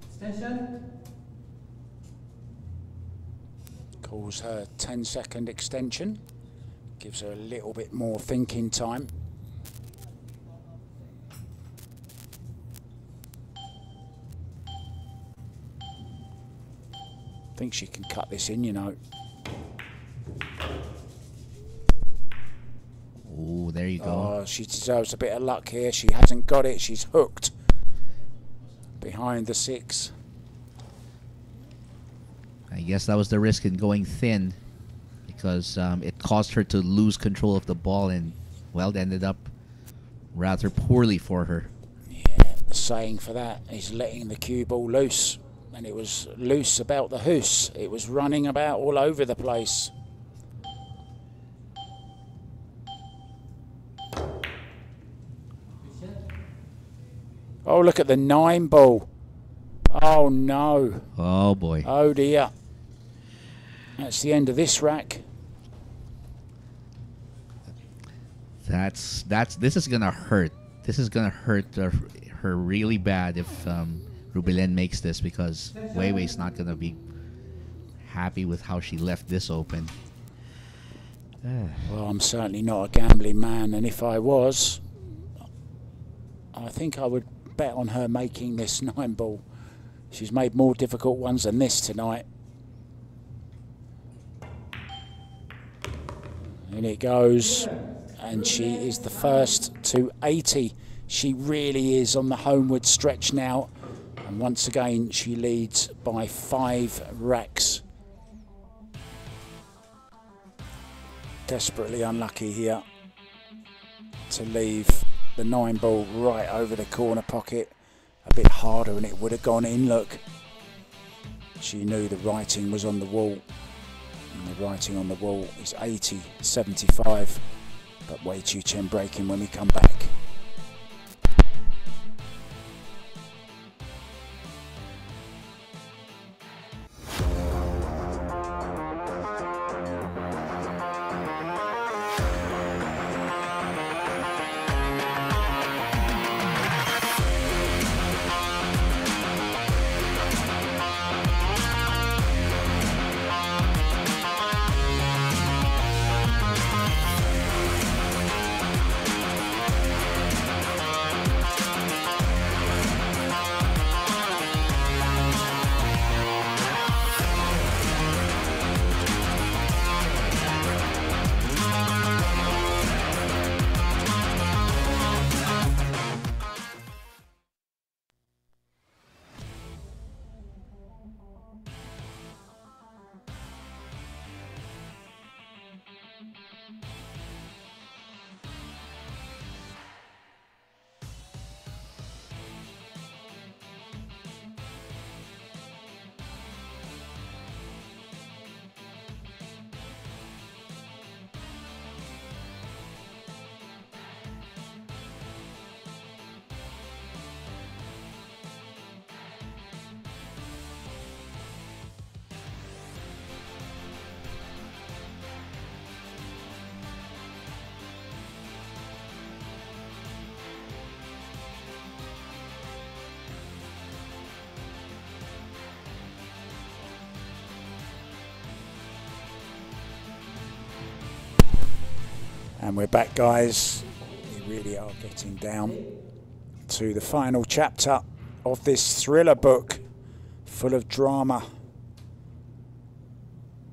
Extension. Calls her 10-second extension. Gives her a little bit more thinking time. I think she can cut this in, you know. Oh, there you go. Oh, she deserves a bit of luck here. She hasn't got it. She's hooked behind the 6. I guess that was the risk in going thin, because it caused her to lose control of the ball, and well, it ended up rather poorly for her. Yeah, the saying for that is letting the cue ball loose. And it was loose about the hoose. It was running about all over the place. Oh, look at the 9 ball. Oh, no. Oh, boy. Oh, dear. That's the end of this rack. This is gonna hurt. This is gonna hurt her really bad if Rubilen makes this, because Wei Wei's not gonna be happy with how she left this open. Well, I'm certainly not a gambling man, and if I was, I think I would bet on her making this 9 ball. She's made more difficult ones than this tonight. In it goes, and she is the first to 80. She really is on the homeward stretch now, and once again she leads by 5 racks. Desperately unlucky here to leave the 9 ball right over the corner pocket. A bit harder and it would have gone in, look. She knew the writing was on the wall. And the writing on the wall is 80-75. But Wei Chien breaking when we come back. And we're back, guys. We really are getting down to the final chapter of this thriller book full of drama.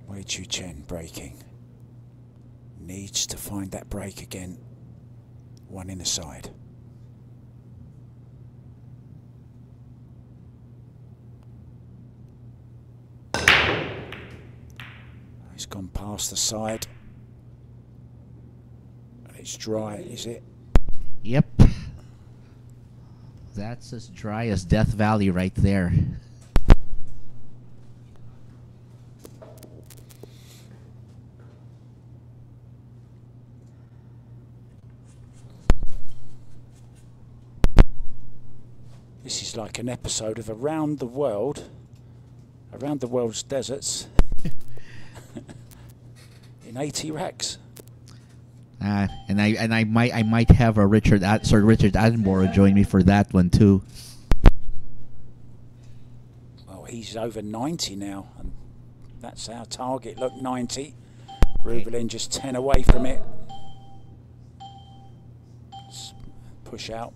Wei Chien breaking. Needs to find that break again. 1 in the side. Gone past the side. It's dry, is it? Yep. That's as dry as Death Valley right there. This is like an episode of Around the World, Around the World's Deserts, in 80 racks. And I might have a Sir Richard Attenborough join me for that one too. Well, he's over 90 now, and that's our target. Look, 90. Rubilen just 10 away from it. Let's push out.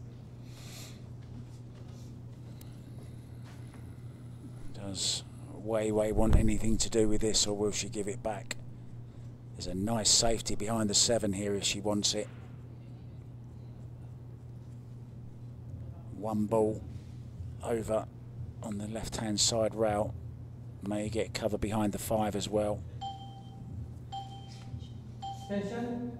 Does Wei Wei want anything to do with this, or will she give it back? There's a nice safety behind the 7 here if she wants it. One ball over on the left-hand side rail. May get cover behind the 5 as well. Attention.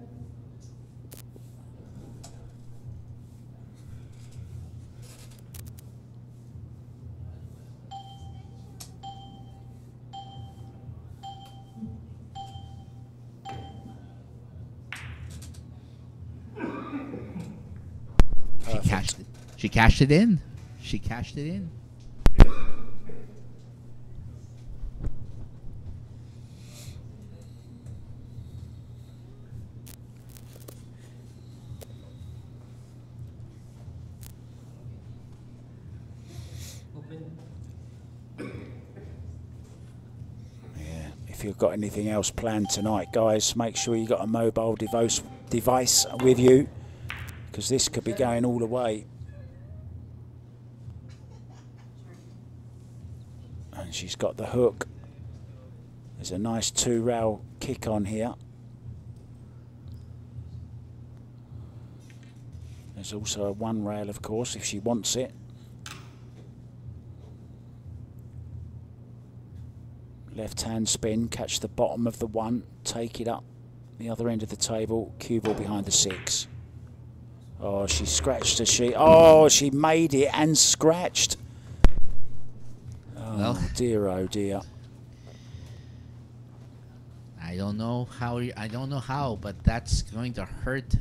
She cashed it in. She cashed it in. Yeah, if you've got anything else planned tonight, guys, make sure you got a mobile device with you, because this could be going all the way. And she's got the hook. There's a nice 2-rail kick on here. There's also a 1 rail, of course, if she wants it. Left hand spin, catch the bottom of the 1, take it up the other end of the table, cue ball behind the 6. Oh, she scratched, has she? Oh, she made it and scratched. Well, oh dear. I don't know how, but that's going to hurt,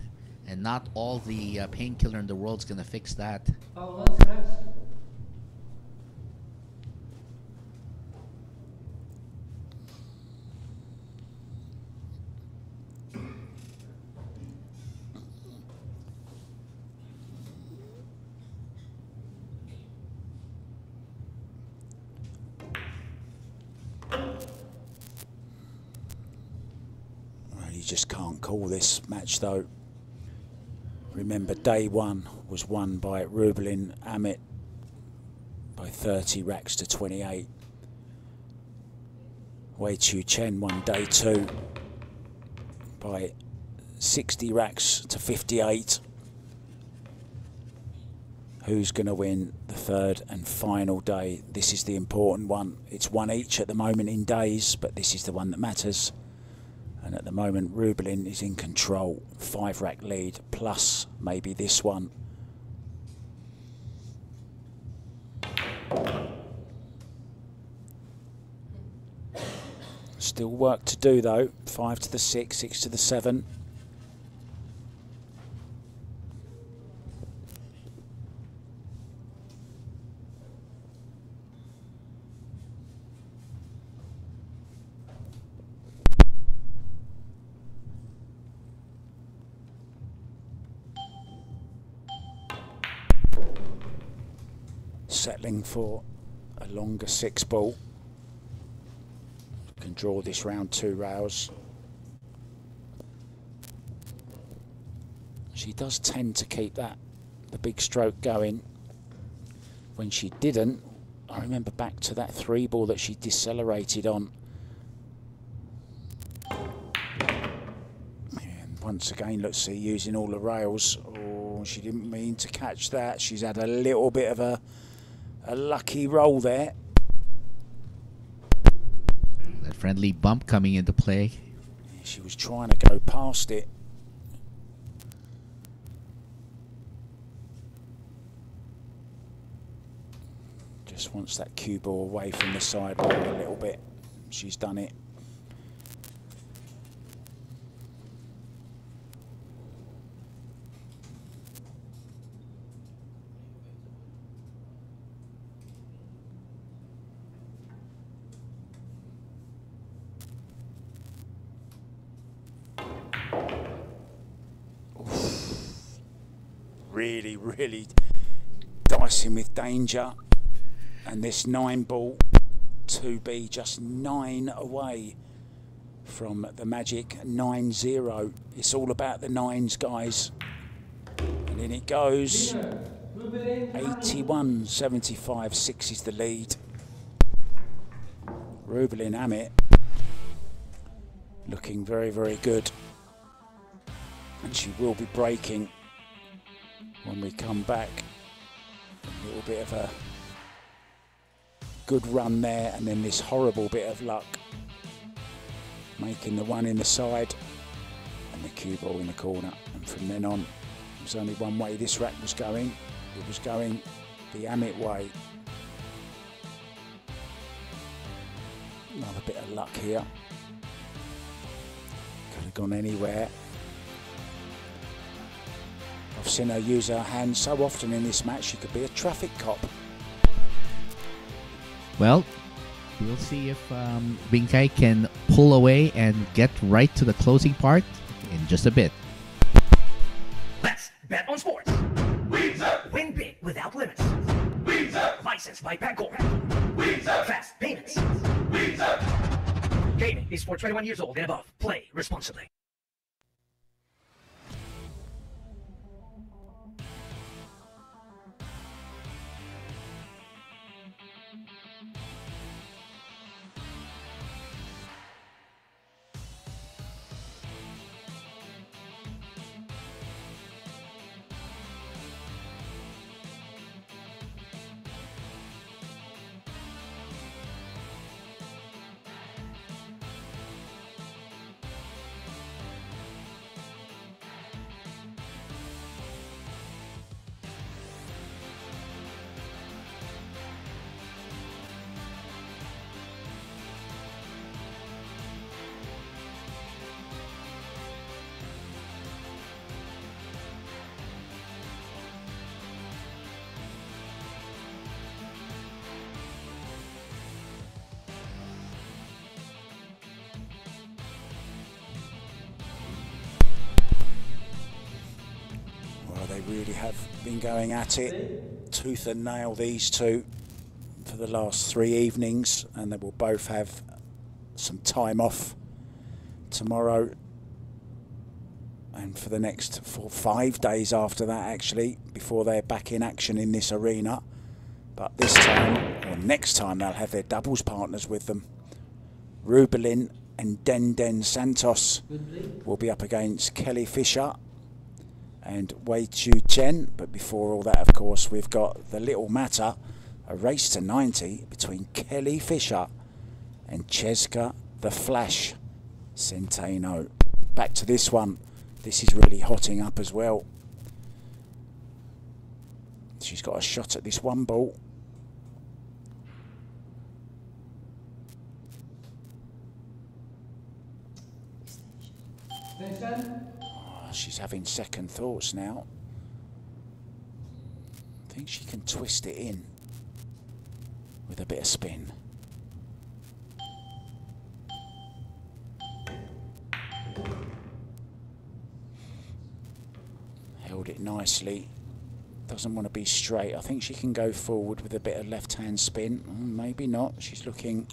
and not all the painkiller in the world's going to fix that. Foul one, scraps. You just can't call this match, though. Remember, day 1 was won by Rubilen Amit by 30 racks to 28. Chien won day 2 by 60 racks to 58. Who's going to win the 3rd and final day? This is the important one. It's 1 each at the moment in days, but this is the one that matters. And at the moment, Rubilen is in control. 5-rack lead, plus maybe this one. Still work to do, though. 5 to the 6, 6 to the 7. Settling for a longer 6 ball. Can draw this round 2 rails. She does tend to keep the big stroke going. When she didn't, I remember back to that 3 ball that she decelerated on. And once again, let's see, using all the rails. Oh, she didn't mean to catch that. She's had a little bit of a lucky roll there. friendly bump coming into play. She was trying to go past it. Just wants that cue ball away from the sideline a little bit. She's done it. Really dicing with danger, and this 9 ball to be just 9 away from the magic 9-0. It's all about the 9s, guys, and in it goes. 81-75, 6 is the lead. Rubilen Amit looking very good, and she will be breaking when we come back. A little bit of a good run there, and then this horrible bit of luck, making the one in the side and the cue ball in the corner. And from then on, there was only one way this rack was going. It was going the Amit way. Another bit of luck here. Could have gone anywhere. I've seen her use her hands so often in this match, she could be a traffic cop. Well, we'll see if Bingkay can pull away and get right to the closing part in just a bit. Let's bet on sports. Win big without limits. Licensed by Bangkok. Fast payments. Gaming is for 21 years old and above. Play responsibly. They really have been going at it tooth and nail, these two, for the last 3 evenings, and they will both have some time off tomorrow and for the next 5 days after that, actually, before they're back in action in this arena. But this time, or next time, they'll have their doubles partners with them. Rubilen and Den Santos will be up against Kelly Fisher and Chien. But before all that, of course, we've got the little matter, a race to 90 between Kelly Fisher and Cheska the Flash Centeno. Back to this one. This is really hotting up as well. She's got a shot at this 1 ball. She's having second thoughts now. I think she can twist it in with a bit of spin. Held it nicely. Doesn't want to be straight. I think she can go forward with a bit of left-hand spin. Maybe not. She's looking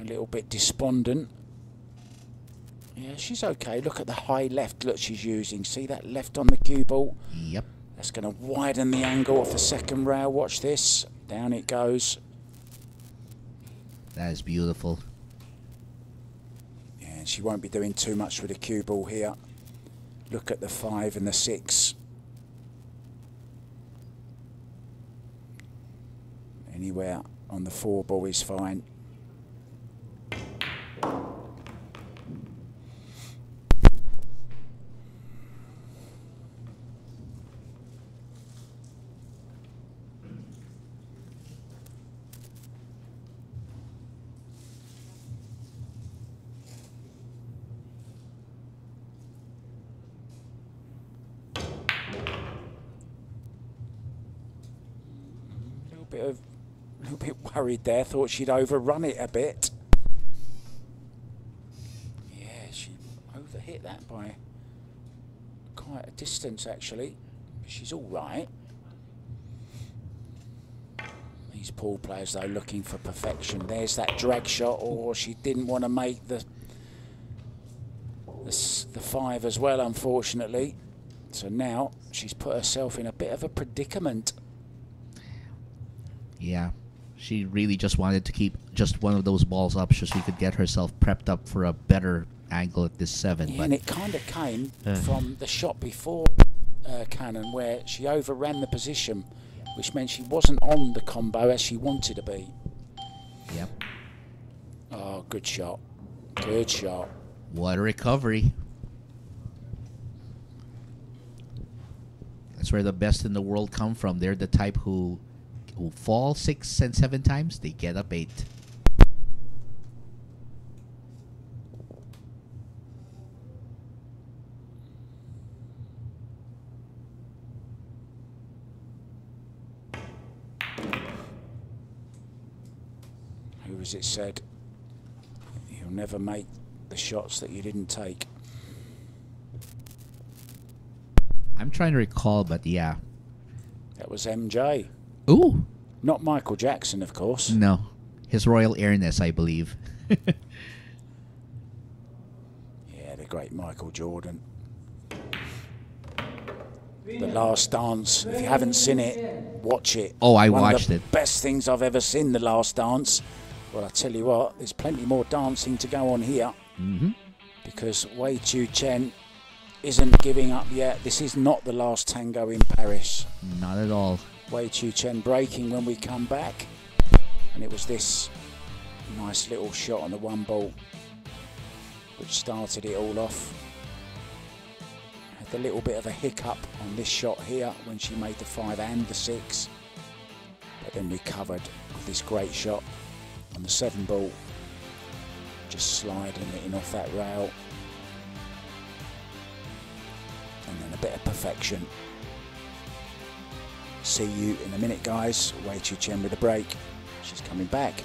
a little bit despondent. Yeah, she's okay. Look at the high left look she's using. See that left on the cue ball? Yep. That's going to widen the angle off the second rail. Watch this. Down it goes. That is beautiful. Yeah, and she won't be doing too much with the cue ball here. Look at the 5 and the 6. Anywhere on the 4 ball is fine. little bit worried there. Thought she'd overrun it a bit. Yeah, she overhit that by quite a distance actually. She's all right. These pool players though looking for perfection. There's that drag shot, or she didn't want to make the 5 as well, unfortunately. So now she's put herself in a bit of a predicament. Yeah, she really just wanted to keep just one of those balls up so she could get herself prepped up for a better angle at this 7. Yeah, but and it kind of came from the shot before Cannon, where she overran the position, which meant she wasn't on the combo as she wanted to be. Yep. Oh, good shot. Good shot. What a recovery. That's where the best in the world come from. They're the type who fall 6 and 7 times, they get up 8. Who was it said? You'll never make the shots that you didn't take. I'm trying to recall, but yeah. That was MJ. Ooh. Not Michael Jackson, of course. No. His Royal Airness, I believe. Yeah, the great Michael Jordan. The Last Dance. If you haven't seen it, watch it. Oh, I One watched of the it. Best things I've ever seen, The Last Dance. Well, I tell you what, there's plenty more dancing to go on here. Mm-hmm. Because Wei Chu Chien isn't giving up yet. This is not the last tango in Paris. Not at all. Wei Chu Chien breaking when we come back. And it was this nice little shot on the 1 ball which started it all off. Had a little bit of a hiccup on this shot here when she made the 5 and the 6. But then recovered with this great shot on the 7 ball. Just sliding it in off that rail. And then a bit of perfection. See you in a minute, guys. Wei Chu Chien with a break. She's coming back.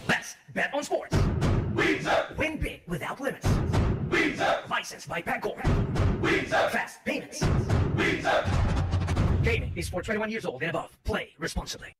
Let's bet on sports. Win big without limits. Licensed by Bangkok. Fast payments. Gaming is for 21 years old and above. Play responsibly.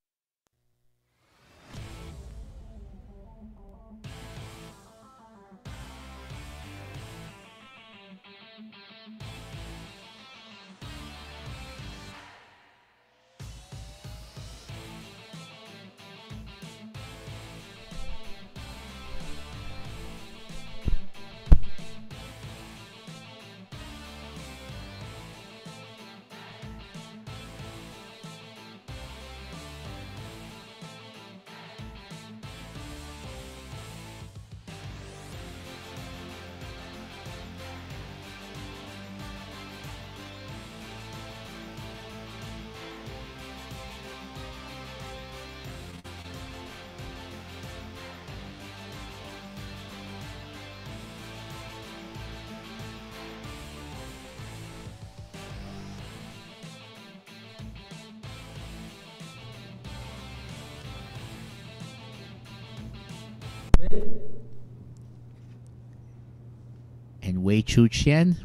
And Wei Chu Chien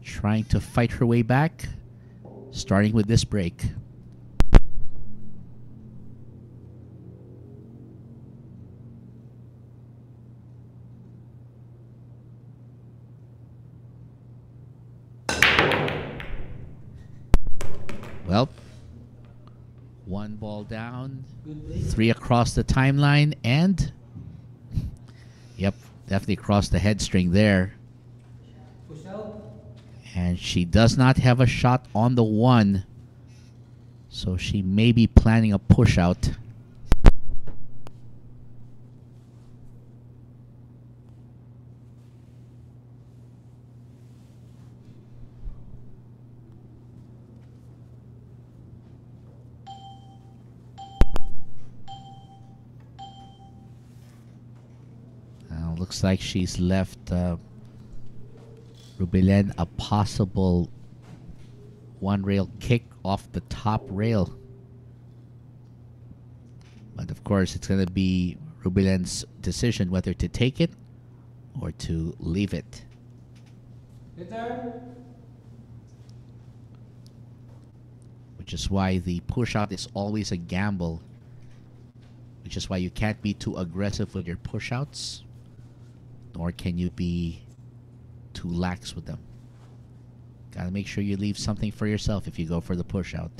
trying to fight her way back, starting with this break. Well, 1 ball down, 3 across the timeline, and yep, definitely across the head string there. Push out. And she does not have a shot on the 1, so she may be planning a push out. Looks like she's left Rubilen, a possible one rail kick off the top rail. But of course, it's going to be Rubilen's decision whether to take it or to leave it. Which is why the push out is always a gamble. Which is why you can't be too aggressive with your push outs, nor can you be too lax with them. Gotta make sure you leave something for yourself if you go for the push out.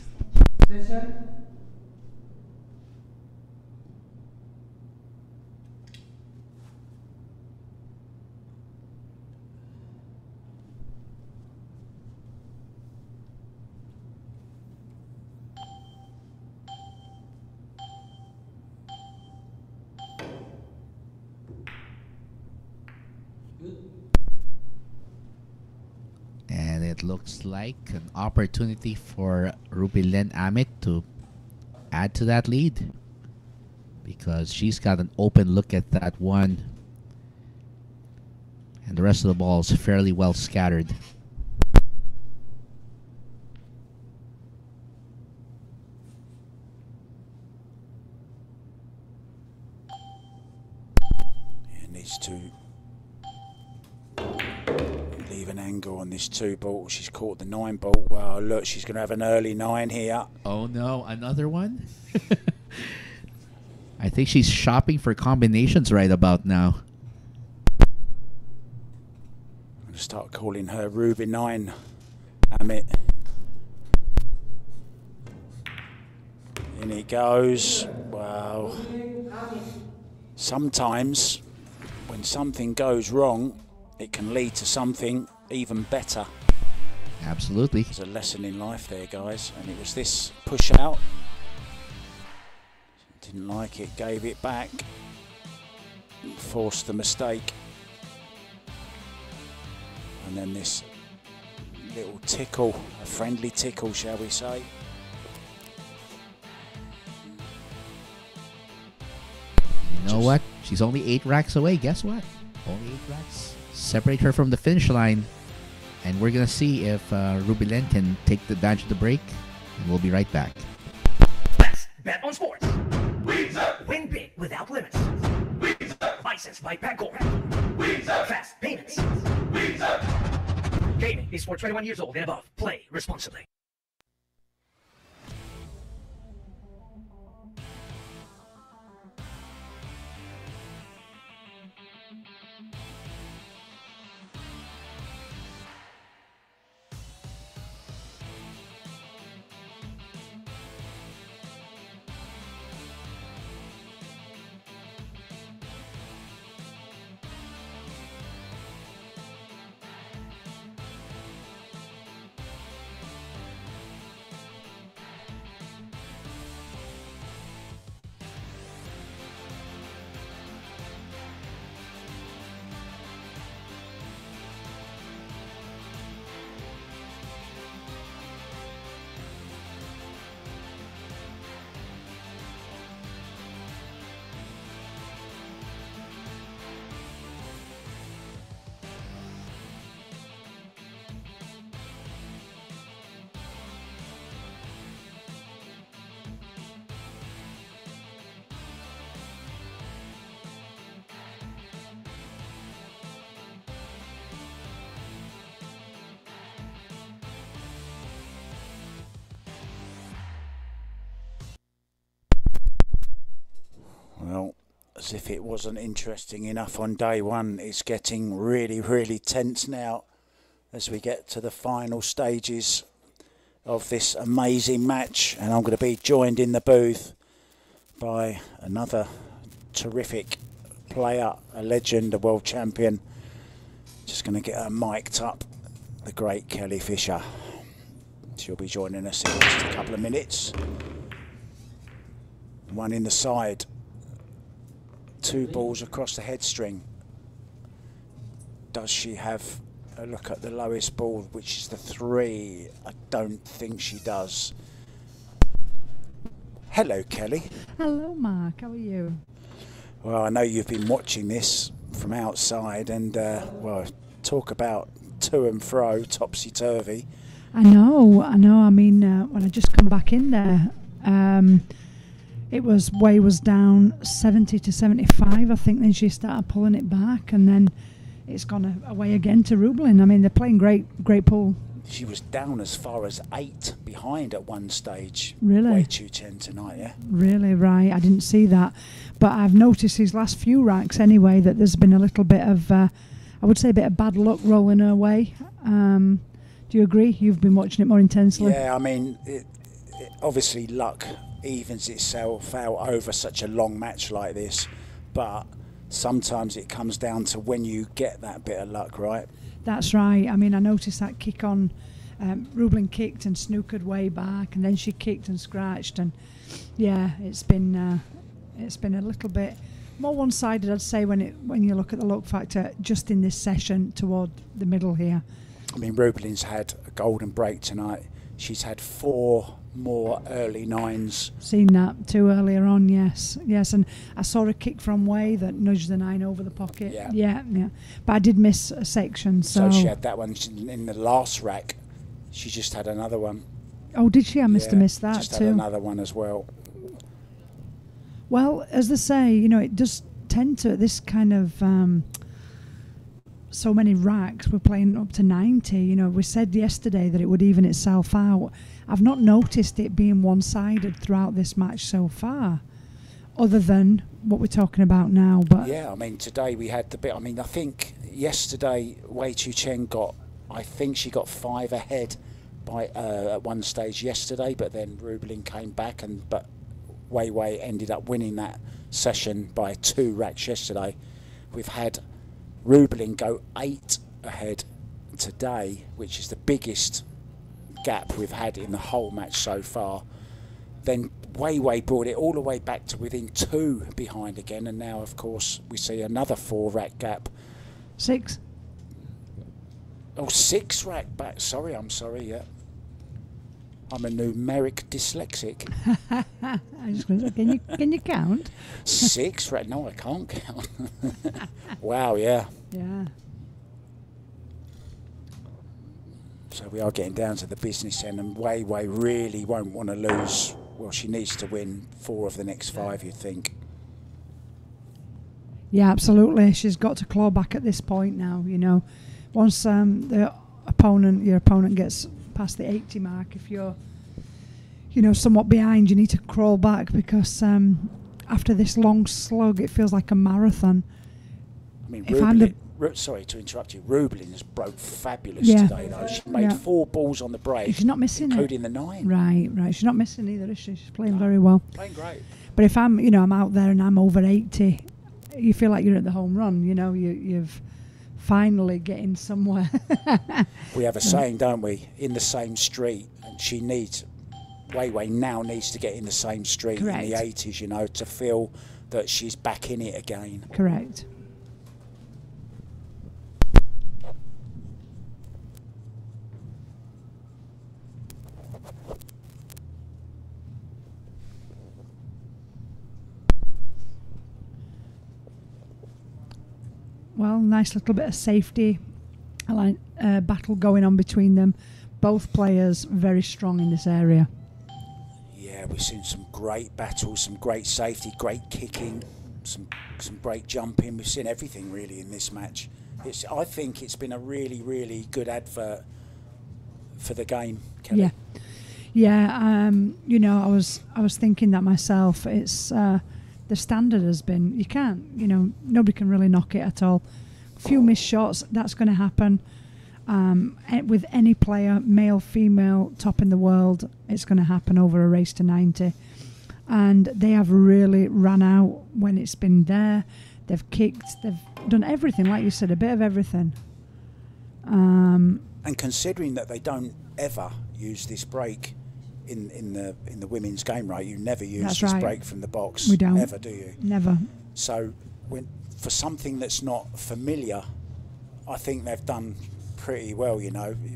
And it looks like an opportunity for Rubilen Amit to add to that lead, because she's got an open look at that one, and the rest of the ball is fairly well scattered. It needs to leave an angle on this 2 ball. She's caught the 9 ball. Well, look, she's going to have an early 9 here. Oh no, another one? I think she's shopping for combinations right about now. I'm going to start calling her Ruby 9, Amit. In he goes. Wow. Sometimes when something goes wrong, it can lead to something even better. Absolutely. There's a lesson in life there, guys. And it was this push out. Didn't like it, gave it back. Forced the mistake. And then this little tickle, a friendly tickle, shall we say. You know what? She's only 8 racks away. Guess what? Only 8 racks separate her from the finish line. And we're going to see if Rubilen can take the advantage of the break. And we'll be right back. Let's bet on sports. Win big without limits. Licensed by Bangkok. Fast payments. Gaming is for 21 years old and above. Play responsibly. Well, as if it wasn't interesting enough on day one, it's getting really, really tense now as we get to the final stages of this amazing match. And I'm going to be joined in the booth by another terrific player, a legend, a world champion. Just going to get her mic'd up, the great Kelly Fisher. She'll be joining us in just a couple of minutes. One in the side. 2 balls across the head string. Does she have a look at the lowest ball, which is the 3? I don't think she does. Hello, Kelly. Hello, Mark. How are you? Well, I know you've been watching this from outside, and well, talk about to and fro, topsy-turvy. I know. I mean, when I just come back in there, Way was down 70 to 75, I think. Then she started pulling it back, and then it's gone away again to Rubilen. I mean, they're playing great pool. She was down as far as 8 behind at one stage. Really? Way too 10 tonight, yeah. Really, right. I didn't see that. But I've noticed these last few racks anyway that there's been a little bit of, I would say a bit of bad luck rolling her way. Do you agree? You've been watching it more intensely. Yeah, I mean, it obviously luck evens itself out over such a long match like this. But sometimes it comes down to when you get that bit of luck, right? That's right. I mean, I noticed that kick on. Rubilen kicked and snookered way back, and then she kicked and scratched, and yeah, it's been a little bit more one-sided, I'd say, when you look at the luck factor just in this session toward the middle here. I mean, Rubilen's had a golden break tonight. She's had 4 more early 9s. Seen that too earlier on, yes, and I saw a kick from Way that nudged the 9 over the pocket. Yeah. But I did miss a section, so she had that one in the last rack. She just had another one. Oh, did she? I missed that just too. Had another one as well. Well, as they say, it does tend to this kind of so many racks. We're playing up to 90. We said yesterday that it would even itself out. I've not noticed it being one-sided throughout this match so far, other than what we're talking about now. But yeah, I mean, today we had the bit. I mean, I think yesterday Chien I think she got 5 ahead by at one stage yesterday, but then Rubilen came back, but Wei ended up winning that session by 2 racks yesterday. We've had Rubilen go 8 ahead today, which is the biggest gap we've had in the whole match so far. Then Wei brought it all the way back to within 2 behind again, and now of course we see another 4 rack gap. 6. Oh, 6 rack back. I'm sorry, yeah. I'm a numeric dyslexic. I was going to say, can you count? 6 rack? No, I can't count. Wow, yeah. Yeah. So we are getting down to the business end, and Wei really won't want to lose. Well, she needs to win 4 of the next 5, you'd think. Yeah, absolutely. She's got to claw back at this point now. Once your opponent gets past the 80 mark, if you're, somewhat behind, you need to crawl back, because after this long slug, it feels like a marathon. I mean, sorry to interrupt you. Rubilen has broke fabulous today, though. She made 4 balls on the break. She's not missing including the 9. Right. She's not missing either, is she? She's playing very well. Playing great. But if I'm out there and I'm over 80, you feel like you're at the home run. You've finally getting somewhere. We have a saying, don't we? In the same street, and Wei now needs to get in the same street. Correct. In the 80s, to feel that she's back in it again. Correct. Well, nice little bit of safety battle going on between them. Both players very strong in this area. Yeah, we've seen some great battles, some great safety, great kicking, some great jumping. We've seen everything really in this match. I think it's been a really, really good advert for the game, Kelly. Yeah. I was thinking that myself. It's the standard has been, you can't, nobody can really knock it at all. A few missed shots, that's going to happen. With any player, male, female, top in the world, it's going to happen over a race to 90. And they have really ran out when it's been there. They've kicked, they've done everything, like you said, a bit of everything. And considering that they don't ever use this break in the women's game, right? You never use this break from the box. We don't. Ever, do you? Never. So for something that's not familiar, I think they've done pretty well,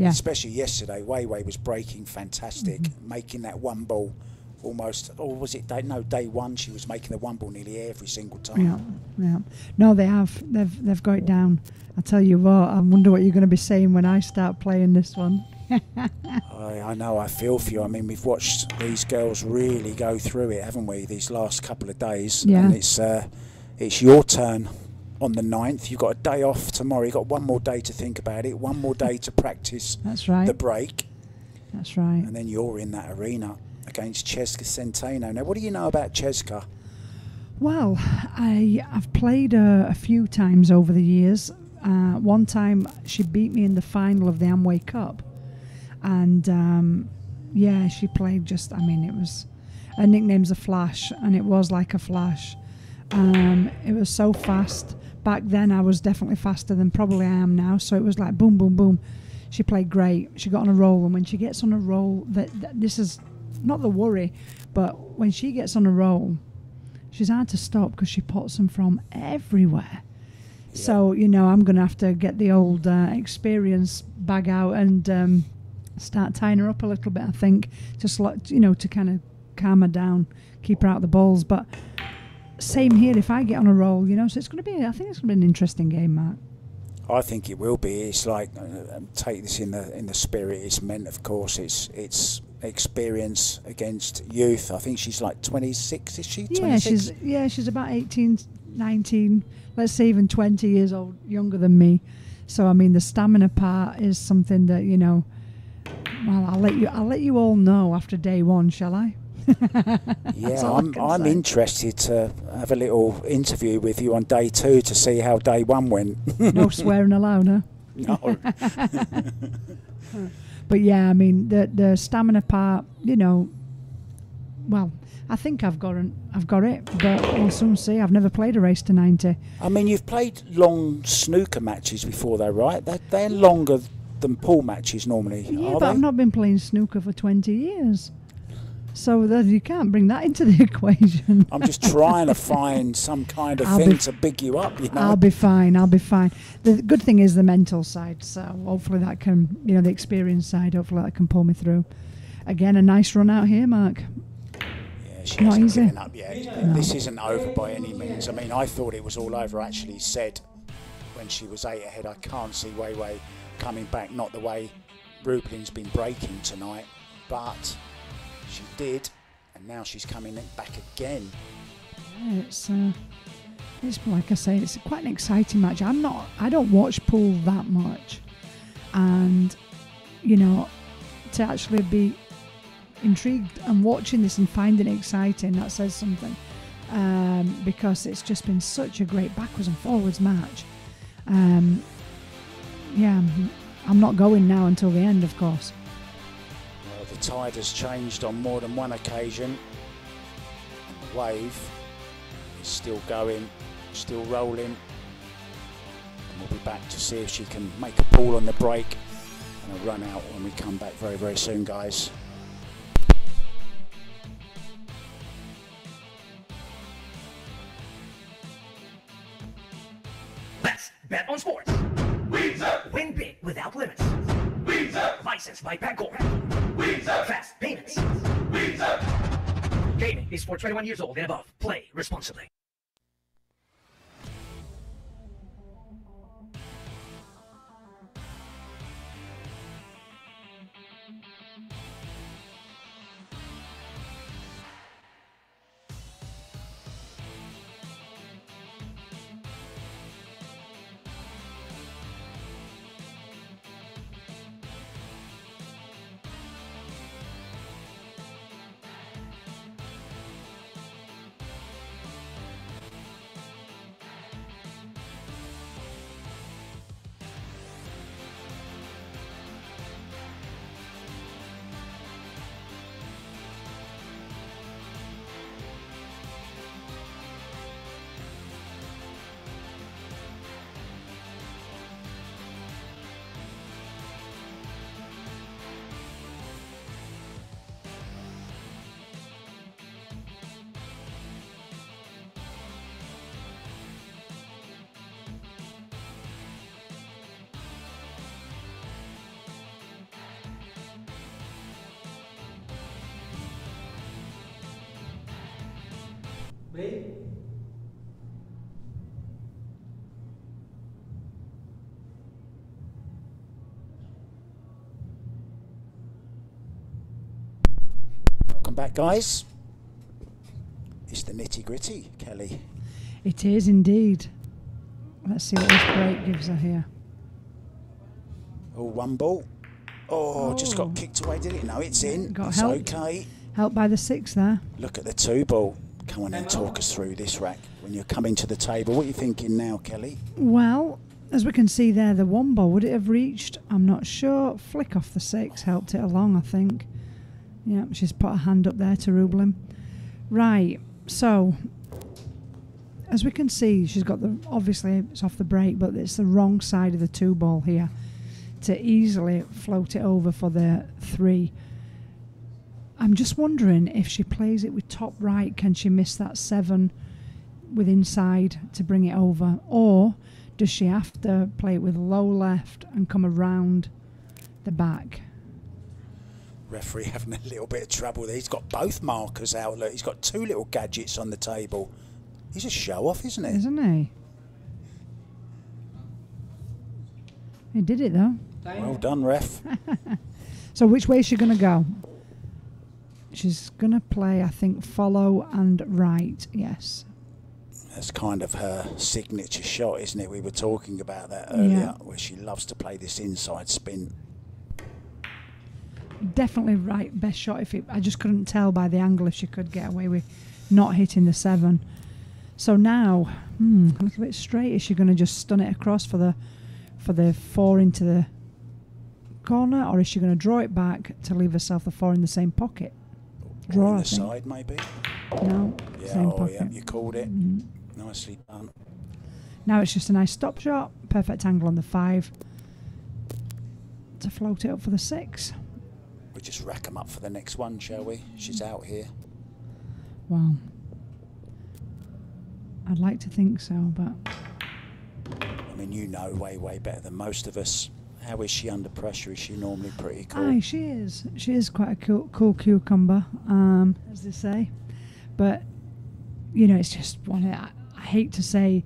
Especially yesterday, Wei was breaking fantastic, making that one ball almost, or was it day one? She was making the one ball nearly every single time. Yeah. No, they have. They've got it down. I tell you what, I wonder what you're going to be saying when I start playing this one. I know, I feel for you. I mean, we've watched these girls really go through it, haven't we, these last couple of days? Yeah. And it's your turn on the 9th. You've got a day off tomorrow. You've got one more day to think about it, one more day to practice That's right. the break. That's right. And then you're in that arena against Cheska Centeno. Now, what do you know about Cheska? Well, I've played a few times over the years. One time she beat me in the final of the Amway Cup. And yeah, she played just, I mean, it was, her nickname's a Flash, and it was like a flash. It was so fast. Back then I was definitely faster than probably I am now, so it was like boom, boom, boom. She played great. She got on a roll, and when she gets on a roll, this is not the worry, but when she gets on a roll, she's hard to stop because she pots them from everywhere. Yeah. So, you know, I'm going to have to get the old experience bag out and start tying her up a little bit, I think, just like, you know, to kind of calm her down, keep her out of the balls. But same here, if I get on a roll, you know, so it's going to be, I think it's going to be an interesting game, Mark. I think it will be. It's like, take this in the spirit it's meant, of course. It's experience against youth. I think she's like 26, is she? 26? Yeah, she's about 18, 19, let's say even 20 years old, younger than me. So I mean, the stamina part is something that, you know, well, I'll let you all know after day one, shall I? Yeah, I'm interested to have a little interview with you on day 2 to see how day 1 went. No swearing allowed, huh? No. But yeah, I mean, the stamina part, you know, well, I think I've got it, but we'll soon see. I've never played a race to 90. I mean, you've played long snooker matches before, though, right? They're longer than pool matches normally, yeah, are but they? I've not been playing snooker for 20 years. So that you can't bring that into the equation. I'm just trying to find some kind of thing to big you up, you know. I'll be fine. The good thing is the mental side. So hopefully that can, you know, the experience side, hopefully that can pull me through. Again, a nice run out here, Mark. Yeah, she Not hasn't easy. given up yet. No. This isn't over by any means. I mean, I thought it was all over. Actually said when she was 8 ahead, I can't see Wei coming back. Not the way Rubilen's been breaking tonight, but she did, and now she's coming back again. Yeah, it's like I say, it's quite an exciting match. I don't watch pool that much, and you know, to actually be intrigued and watching this and finding it exciting, that says something, because it's just been such a great backwards and forwards match. Yeah, I'm not going now until the end, of course. The tide has changed on more than one occasion, and the wave is still going, still rolling, and we'll be back to see if she can make a ball on the break and a run out when we come back very, very soon, guys. Let's bet on sports. Win big without limits. Licensed by Bingkay. Fast payments. Gaming is for 21 years old and above. Play responsibly. Break. Welcome back, guys. It's the nitty gritty, Kelly. It is indeed. Let's see what this break gives her here. Oh, one ball. Oh, just got Oh. kicked away, did it? No, it's in. Got It's helped. okay. Helped by the 6 there. Look at the 2 ball. Come on and talk us through this rack. When you're coming to the table, what are you thinking now, Kelly? Well, as we can see there, the 1 ball, would it have reached? I'm not sure. Flick off the 6 helped it along, I think. Yeah, she's put her hand up there to Rubilen. Right, so as we can see, she's got the, obviously it's off the break, but it's the wrong side of the 2 ball here to easily float it over for the 3. I'm just wondering if she plays it with top right, can she miss that 7 with inside to bring it over? Or does she have to play it with low left and come around the back? Referee having a little bit of trouble there. He's got both markers out. Look, he's got 2 little gadgets on the table. He's a show off, isn't he? Isn't he? He did it though. Well done, ref. So which way is she going to go? She's going to play, I think, follow and right. Yes. That's kind of her signature shot, isn't it? We were talking about that earlier, Yeah. where she loves to play this inside spin. Definitely right. Best shot. If it, I just couldn't tell by the angle if she could get away with not hitting the 7. So now, a little bit straight. Is she going to just stun it across for the 4 into the corner, or is she going to draw it back to leave herself the 4 in the same pocket? Or Draw, on I the think. side, maybe. No, Yeah, same oh pocket. yeah, you called it. Nicely done. Now it's just a nice stop shot. Perfect angle on the 5 to float it up for the 6. We'll just rack them up for the next one, shall we? She's out here. Wow. I'd like to think so, but I mean, you know way, way better than most of us. How is she under pressure? Is she normally pretty cool? aye, she is. She is quite a cool cucumber, as they say. But you know, it's just one. I hate to say,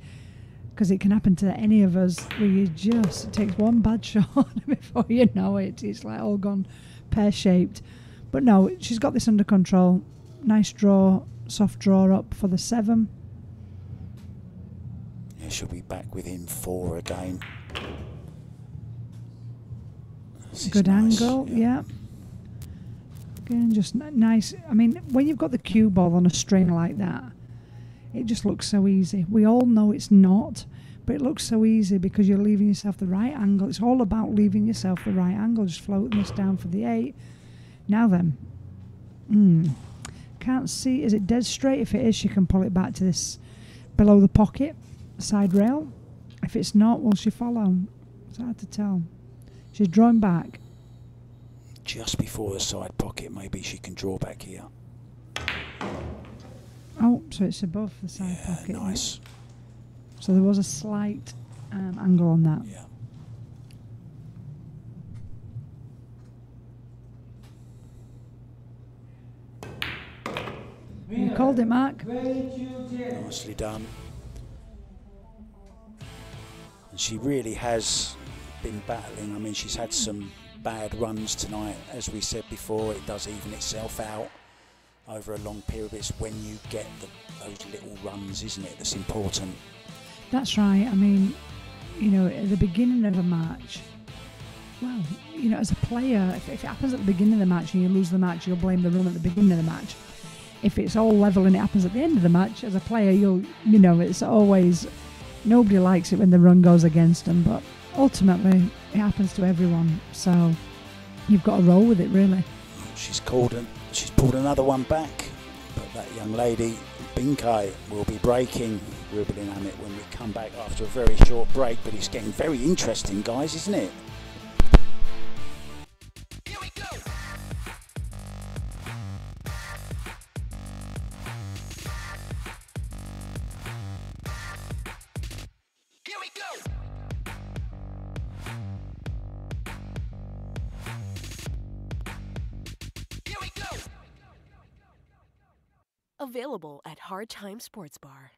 because it can happen to any of us, where you just, it takes one bad shot before you know it. It's like all gone pear-shaped. But no, she's got this under control. Nice draw, soft draw up for the 7. Yeah, she'll be back within 4 again. This is Good nice, angle, yeah. Again, just nice. I mean, when you've got the cue ball on a string like that, it just looks so easy. We all know it's not, but it looks so easy because you're leaving yourself the right angle. It's all about leaving yourself the right angle. Just floating this down for the 8. Now then, can't see. Is it dead straight? If it is, she can pull it back to this below the pocket side rail. If it's not, will she follow? It's hard to tell. She's drawing back. Just before the side pocket, maybe she can draw back here. Oh, so it's above the side Yeah, pocket. nice. So there was a slight angle on that. Yeah. You called it, Mark. Nicely done. And she really has been battling. I mean, she's had some bad runs tonight. As we said before, it does even itself out over a long period. It's when you get those little runs, isn't it, that's important. That's right. I mean, you know, at the beginning of a match, well, you know, as a player, if it happens at the beginning of the match and you lose the match, you'll blame the run at the beginning of the match. If it's all level and it happens at the end of the match, as a player, you know, it's always, nobody likes it when the run goes against them, but ultimately it happens to everyone. So you've got to roll with it, really. She's pulled another one back, but that young lady, Bingkay, will be breaking Rubilen Amit when we come back after a very short break. But it's getting very interesting, guys, isn't it? Here we go. Here we go. Here we go. Available at Hard Time Sports Bar.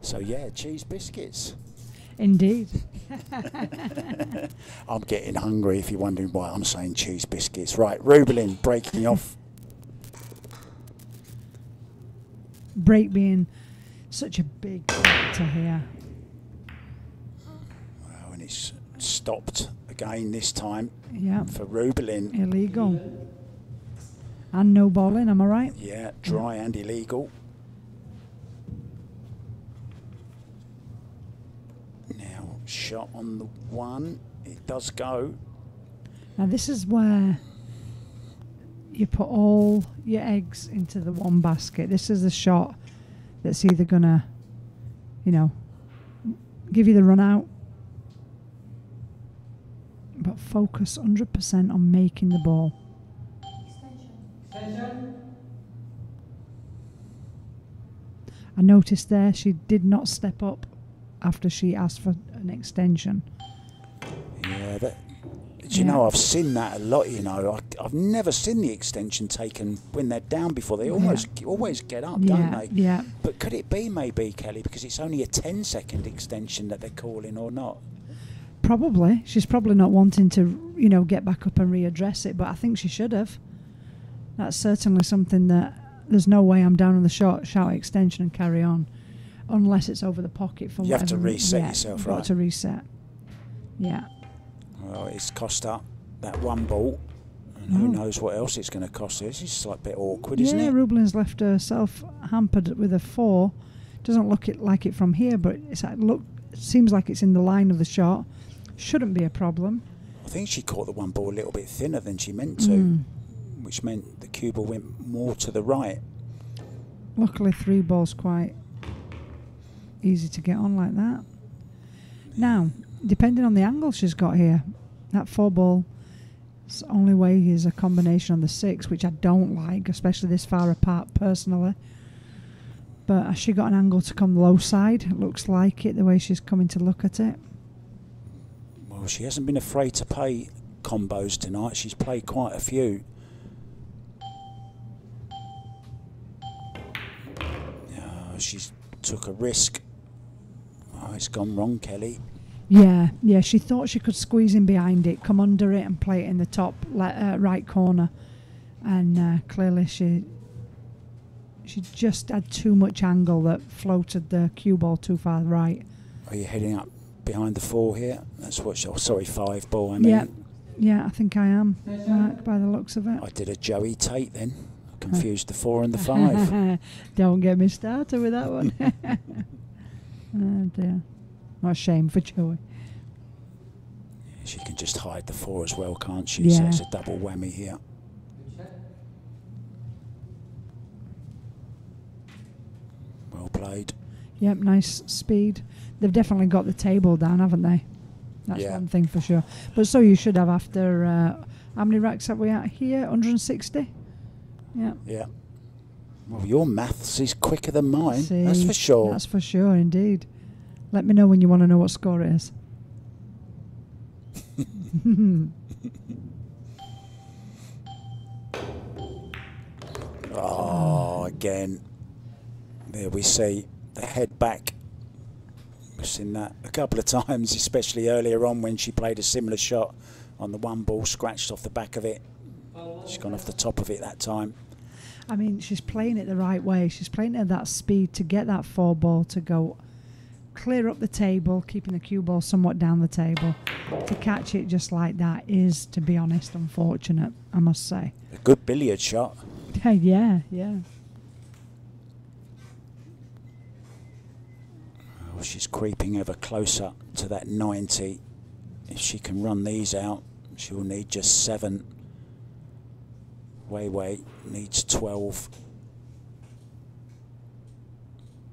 So yeah, cheese biscuits. Indeed. I'm getting hungry if you're wondering why I'm saying cheese biscuits. Right, Rubilen breaking off. Break being such a big factor here. Well, and it's stopped again this time Yeah. for Rubilen. Illegal. And no bowling, am I right? Yeah, dry and illegal. Now, shot on the one. It does go. Now this is where you put all your eggs into the one basket. This is the shot that's either gonna, you know, give you the run out, but focus 100% on making the ball. Extension. I noticed there she did not step up after she asked for an extension. Yeah, that. Do you know, I've seen that a lot, you know. I've never seen the extension taken when they're down before. They always get up, don't they? Yeah. But could it be maybe, Kelly, because it's only a 10-second extension that they're calling or not? Probably. She's probably not wanting to, you know, get back up and readdress it, but I think she should have. That's certainly something that there's no way I'm down on the shot, shout extension and carry on, unless it's over the pocket for You have to whatever. reset yourself, you've right? got to reset. Yeah. Well, it's cost up that one ball, and who knows what else it's going to cost her. It's just like a bit awkward, isn't it? Rubilen's left herself hampered with a 4. Doesn't look like it from here, but it seems like it's in the line of the shot. Shouldn't be a problem. I think she caught the one ball a little bit thinner than she meant to, which meant the cue ball went more to the right. Luckily, 3 balls quite easy to get on like that. Now, depending on the angle she's got here, that 4 ball only way is a combination on the 6, which I don't like, especially this far apart personally. But has she got an angle to come low side? It looks like it, the way she's coming to look at it. Well, she hasn't been afraid to play combos tonight. She's played quite a few. She's took a risk. Oh, it's gone wrong, Kelly. Yeah, she thought she could squeeze in behind it, come under it and play it in the top right corner. And clearly she just had too much angle that floated the cue ball too far right. Are you heading up behind the 4 here? That's what sorry, 5 ball, I mean. Yeah, I think I am, by the looks of it. I did a Joey Tate then. I confused the 4 and the 5. Don't get me started with that one. Oh dear. What a shame for Joey. She can just hide the 4 as well, can't she? Yeah. So it's a double whammy here. Well played. Yep, nice speed. They've definitely got the table down, haven't they? That's one thing for sure. But so you should have after, how many racks have we at here? 160? Yeah. Yeah. Well, your maths is quicker than mine. See, that's for sure. That's for sure, indeed. Let me know when you want to know what score it is. Oh, again. There we see the head back. We've seen that a couple of times, especially earlier on when she played a similar shot on the 1 ball, scratched off the back of it. She's gone off the top of it that time. I mean, she's playing it the right way. She's playing it at that speed to get that 4 ball to go clear up the table, keeping the cue ball somewhat down the table. To catch it just like that is, to be honest, unfortunate, I must say. A good billiard shot. Yeah. Oh, she's creeping ever closer to that 90. If she can run these out, she will need just 7. Wei needs 12.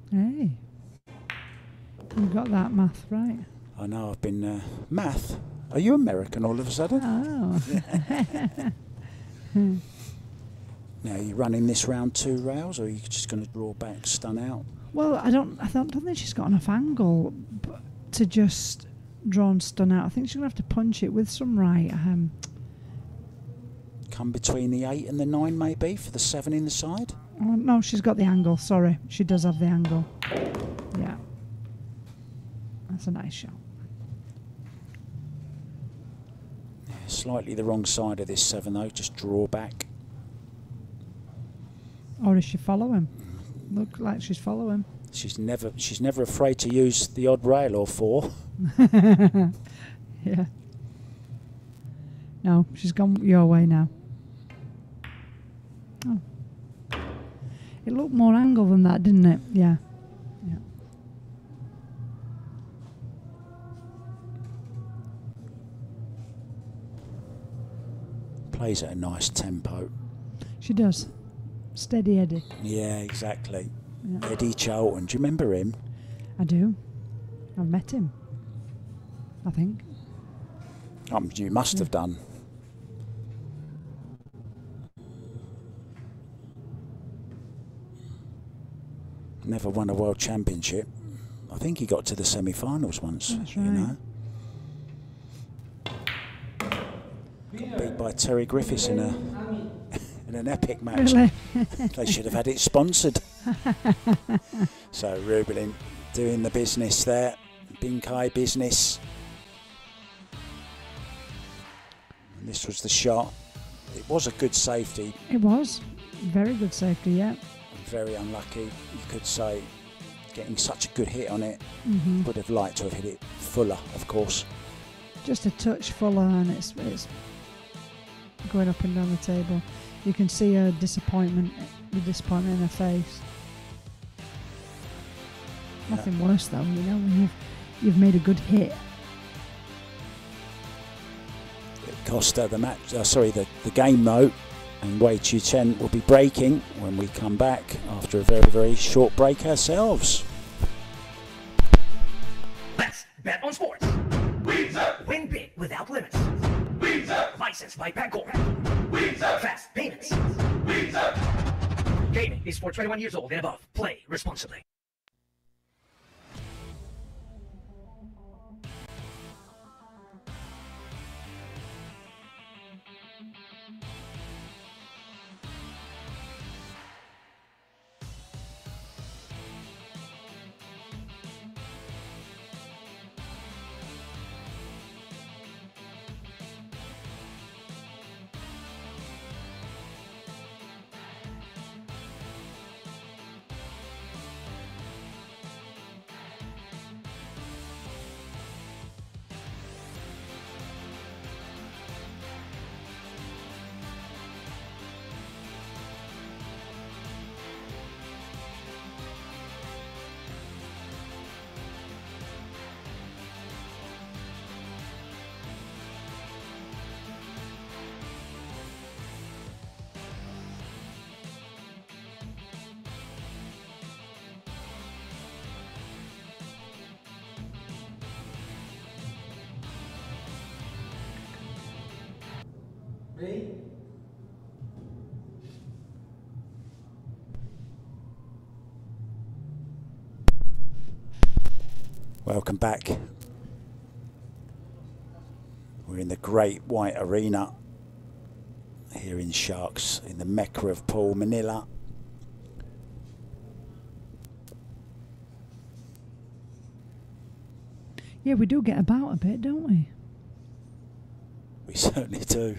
Hey, you got that math right. I know, I've been... math? Are you American all of a sudden? Oh. Now, are you running this round 2 rails, or are you just going to draw back, stun out? Well, I don't think she's got enough angle to just draw and stun out. I think she's going to have to punch it with some right. Come between the 8 and the 9, maybe, for the 7 in the side? Oh, no, she's got the angle. Sorry, she does have the angle. Yeah. That's a nice shot. Yeah, slightly the wrong side of this 7, though. Just draw back. Or is she following? Look like she's following. She's never afraid to use the odd rail or 4. Yeah. No, she's gone your way now. Oh. It looked more angle than that, didn't it? Yeah. Plays at a nice tempo. She does. Steady Eddie. Yeah, exactly. Yeah. Eddie Charlton, do you remember him? I do. I've met him, I think. You must have done. Never won a world championship. I think he got to the semi-finals once. That's right. You know. Got beat by Terry Griffiths in an epic match. Really? They should have had it sponsored. So Rubilen doing the business there. Bingkay business. And this was the shot. It was a good safety. It was. Very good safety, yeah. Very unlucky, you could say, getting such a good hit on it. Mm-hmm. Would have liked to have hit it fuller, of course. Just a touch fuller, and it's going up and down the table. You can see her disappointment, the disappointment in her face. Yeah. Nothing worse though, you know, when you've made a good hit. It cost her the match. The game though. And Chien will be breaking when we come back after a very, very short break ourselves. Let's bet on sports. Win big without limits. Licensed by Bangkok. Fast payments. Gaming is for 21 years old and above. Play responsibly. Ready? Welcome back. We're in the Great White Arena here in Sharks, in the Mecca of pool, Manila. Yeah, we do get about a bit, don't we? We certainly do.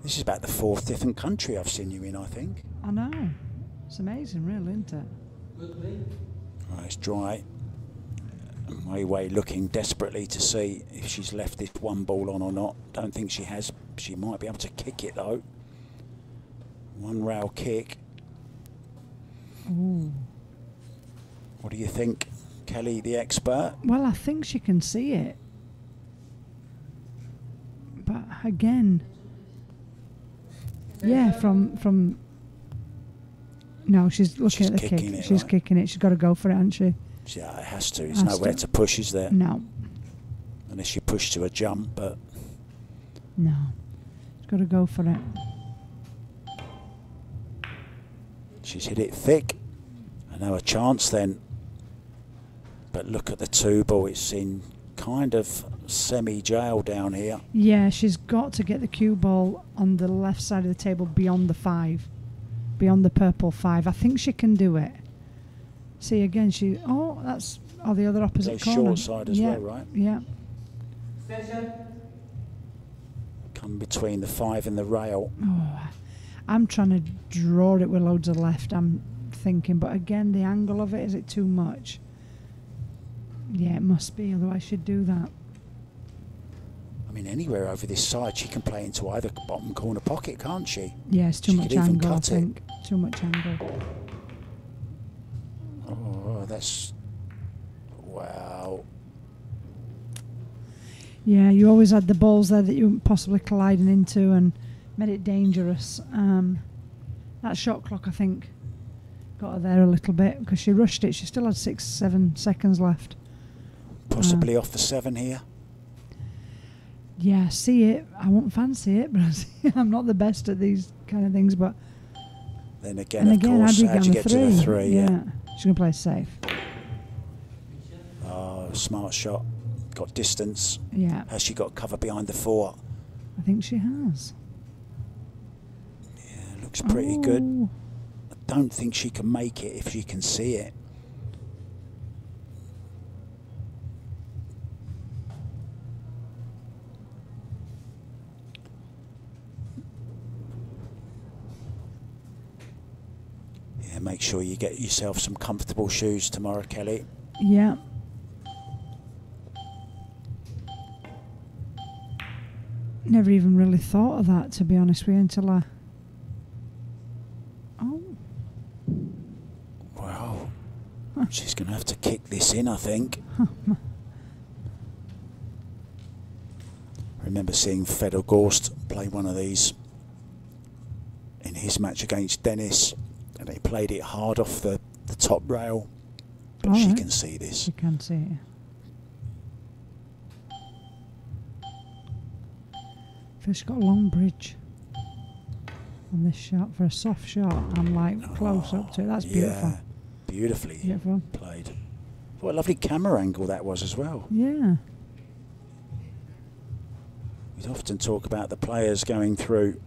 This is about the 4th different country I've seen you in, I think. I know. It's amazing, really, isn't it? Good play. Right, it's dry. Wei Wei looking desperately to see if she's left this one ball on or not. Don't think she has. She might be able to kick it though. One rail kick. Ooh. What do you think, Kelly, the expert? Well, I think she can see it. But again, yeah, from no, she's looking at the kick. It, She's right? kicking it. She's got to go for it, hasn't she? Yeah, it has to. There's Has nowhere to. to push, is there? No, Unless you push to a jump, but no. She's got to go for it. she's hit it thick. And now a chance then. But look at the two ball. It's in kind of semi-jail down here. Yeah, she's got to get the cue ball on the left side of the table beyond the 5. Beyond the purple 5. I think she can do it. See, again, that's the other opposite Goes corner. short side as well, right? Yeah. Station. Come between the 5 and the rail. Oh, I'm trying to draw it with loads of left, I'm thinking. But again, the angle of it, is it too much? Yeah, it must be, otherwise she'd do that. I mean, anywhere over this side, she can play into either bottom corner pocket, can't she? Yeah, it's too She much could even angle, I cut it. think. Too much angle. Oh, that's... Wow. Yeah, you always had the balls there that you were possibly colliding into and made it dangerous. That shot clock, I think, got her there a little bit because she rushed it. She still had 6-7 seconds left. Possibly off the 7 here. Yeah, see it. I won't fancy it, but I'm not the best at these kind of things. But Then again, and of again, course, how do you get to on the the 3? Yeah, she's gonna play safe. Oh, smart shot. Got distance. Yeah, Has she got cover behind the 4? I think she has. Yeah, looks pretty good. Oh. I don't think she can make it if she can see it. Yeah, make sure you get yourself some comfortable shoes tomorrow, Kelly. Yeah. Never even really thought of that, to be honest with you, until I... Oh. Wow. She's going to have to kick this in, I think. Remember seeing Fedor Gorst play one of these in his match against Dennis, and he played it hard off the top rail. But she Alright. can see this. She can see it. She's got a long bridge on this shot. For a soft shot, I'm like close up to it. That's beautiful. Yeah, beautifully Beautiful. played. What a lovely camera angle that was as well. Yeah. We often talk about the players going through,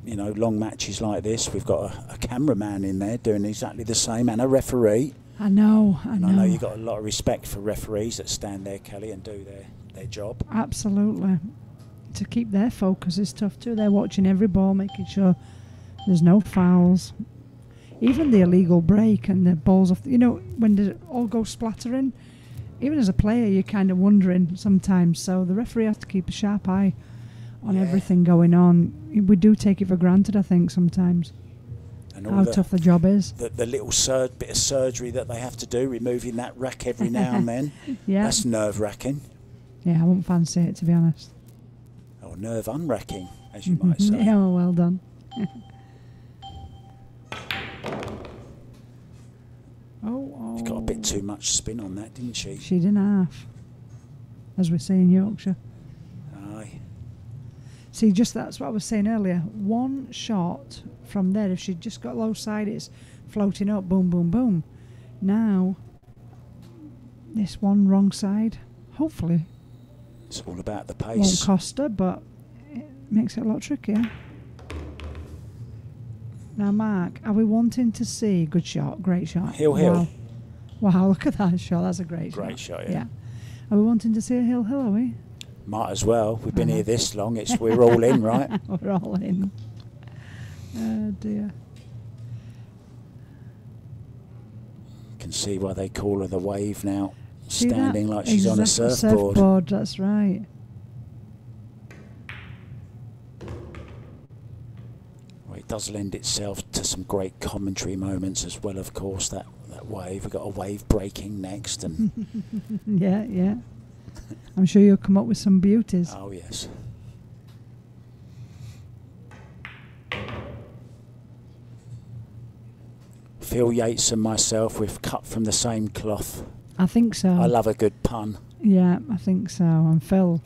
you know, long matches like this. We've got a cameraman in there doing exactly the same, and a referee. I know. And I know you've got a lot of respect for referees that stand there, Kelly, and do their job. Absolutely. To keep their focus is tough too. They're watching every ball, making sure there's no fouls. Even the illegal break and the balls off. You know, when they all go splattering, even as a player, you're kind of wondering sometimes. So the referee has to keep a sharp eye on everything going on. We do take it for granted, I think, sometimes. And How tough the job is. The little bit of surgery that they have to do, removing that rack every now and then. Yeah. That's nerve-wracking. Yeah, I won't fancy it, to be honest. Or nerve-unwracking, as you might say. Yeah, well done. Oh. She got a bit too much spin on that, didn't she? She did half, as we say in Yorkshire. Aye. See, just that's what I was saying earlier. One shot from there, if she'd just got low side, it's floating up, boom, boom, boom. Now, this one wrong side, hopefully, It's all about the won't pace. cost her, but it makes it a lot trickier. Now, Mark, are we wanting to see good shot, great shot? Hill. Wow, look at that shot. That's a great shot. Great shot, yeah. Are we wanting to see a hill, are we? Might as well. We've been here this long. We're all in, right? We're all in. Oh, dear. can see why they call her the wave now. See that? Standing like she's on a Exact surfboard. That's right. Well, it does lend itself to some great commentary moments as well, of course, that wave. We've got a wave breaking next. And Yeah, yeah. I'm sure you'll come up with some beauties. oh, yes. Phil Yates and myself, we've cut from the same cloth. I think so. I love a good pun. Yeah, I think so. And Phil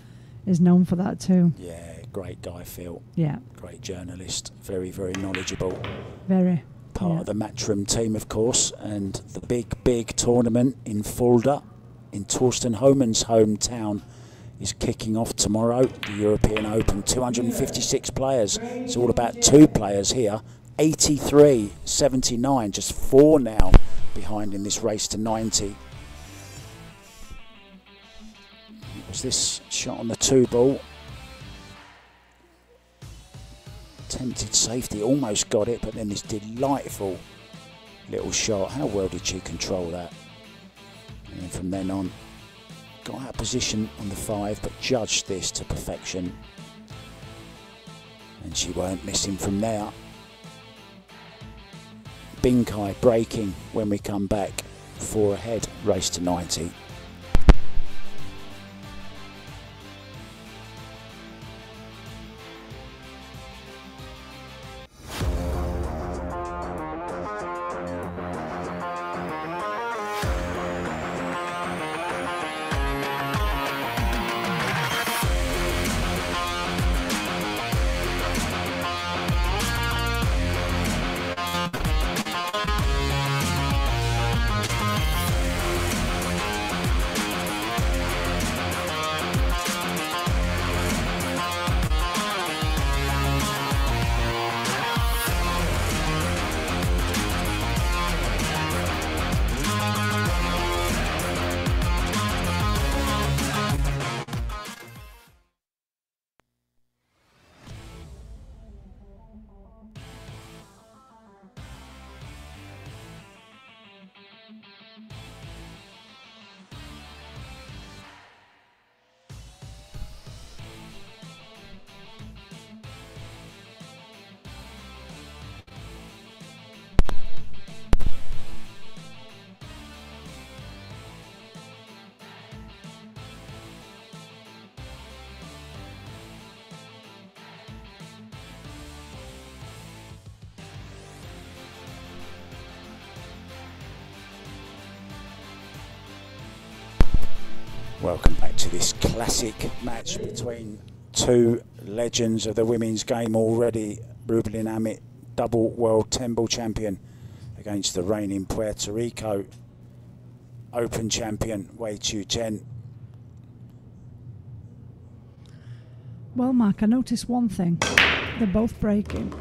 is known for that too. Yeah, great guy, Phil. Yeah, Great journalist. Very, very knowledgeable. very. Part yeah. of the Matchroom team, of course. And the big tournament in Fulda, in Torsten Homan's hometown, is kicking off tomorrow. The European Open, 256 players. It's all about 2 players here. 83-79, just 4 now behind in this race to 90. Was this shot on the 2 ball? Attempted safety, almost got it, but then this delightful little shot. How well did she control that? And then from then on, got out of position on the 5, but judged this to perfection. And she weren't missing from there. Bingkay breaking when we come back. 4 ahead, race to 90. Welcome back to this classic match between 2 legends of the women's game already. Rubilen Amit, double world 10-ball champion, against the reigning Puerto Rico Open champion, Chien. Well, Mark, I noticed one thing. They're both breaking.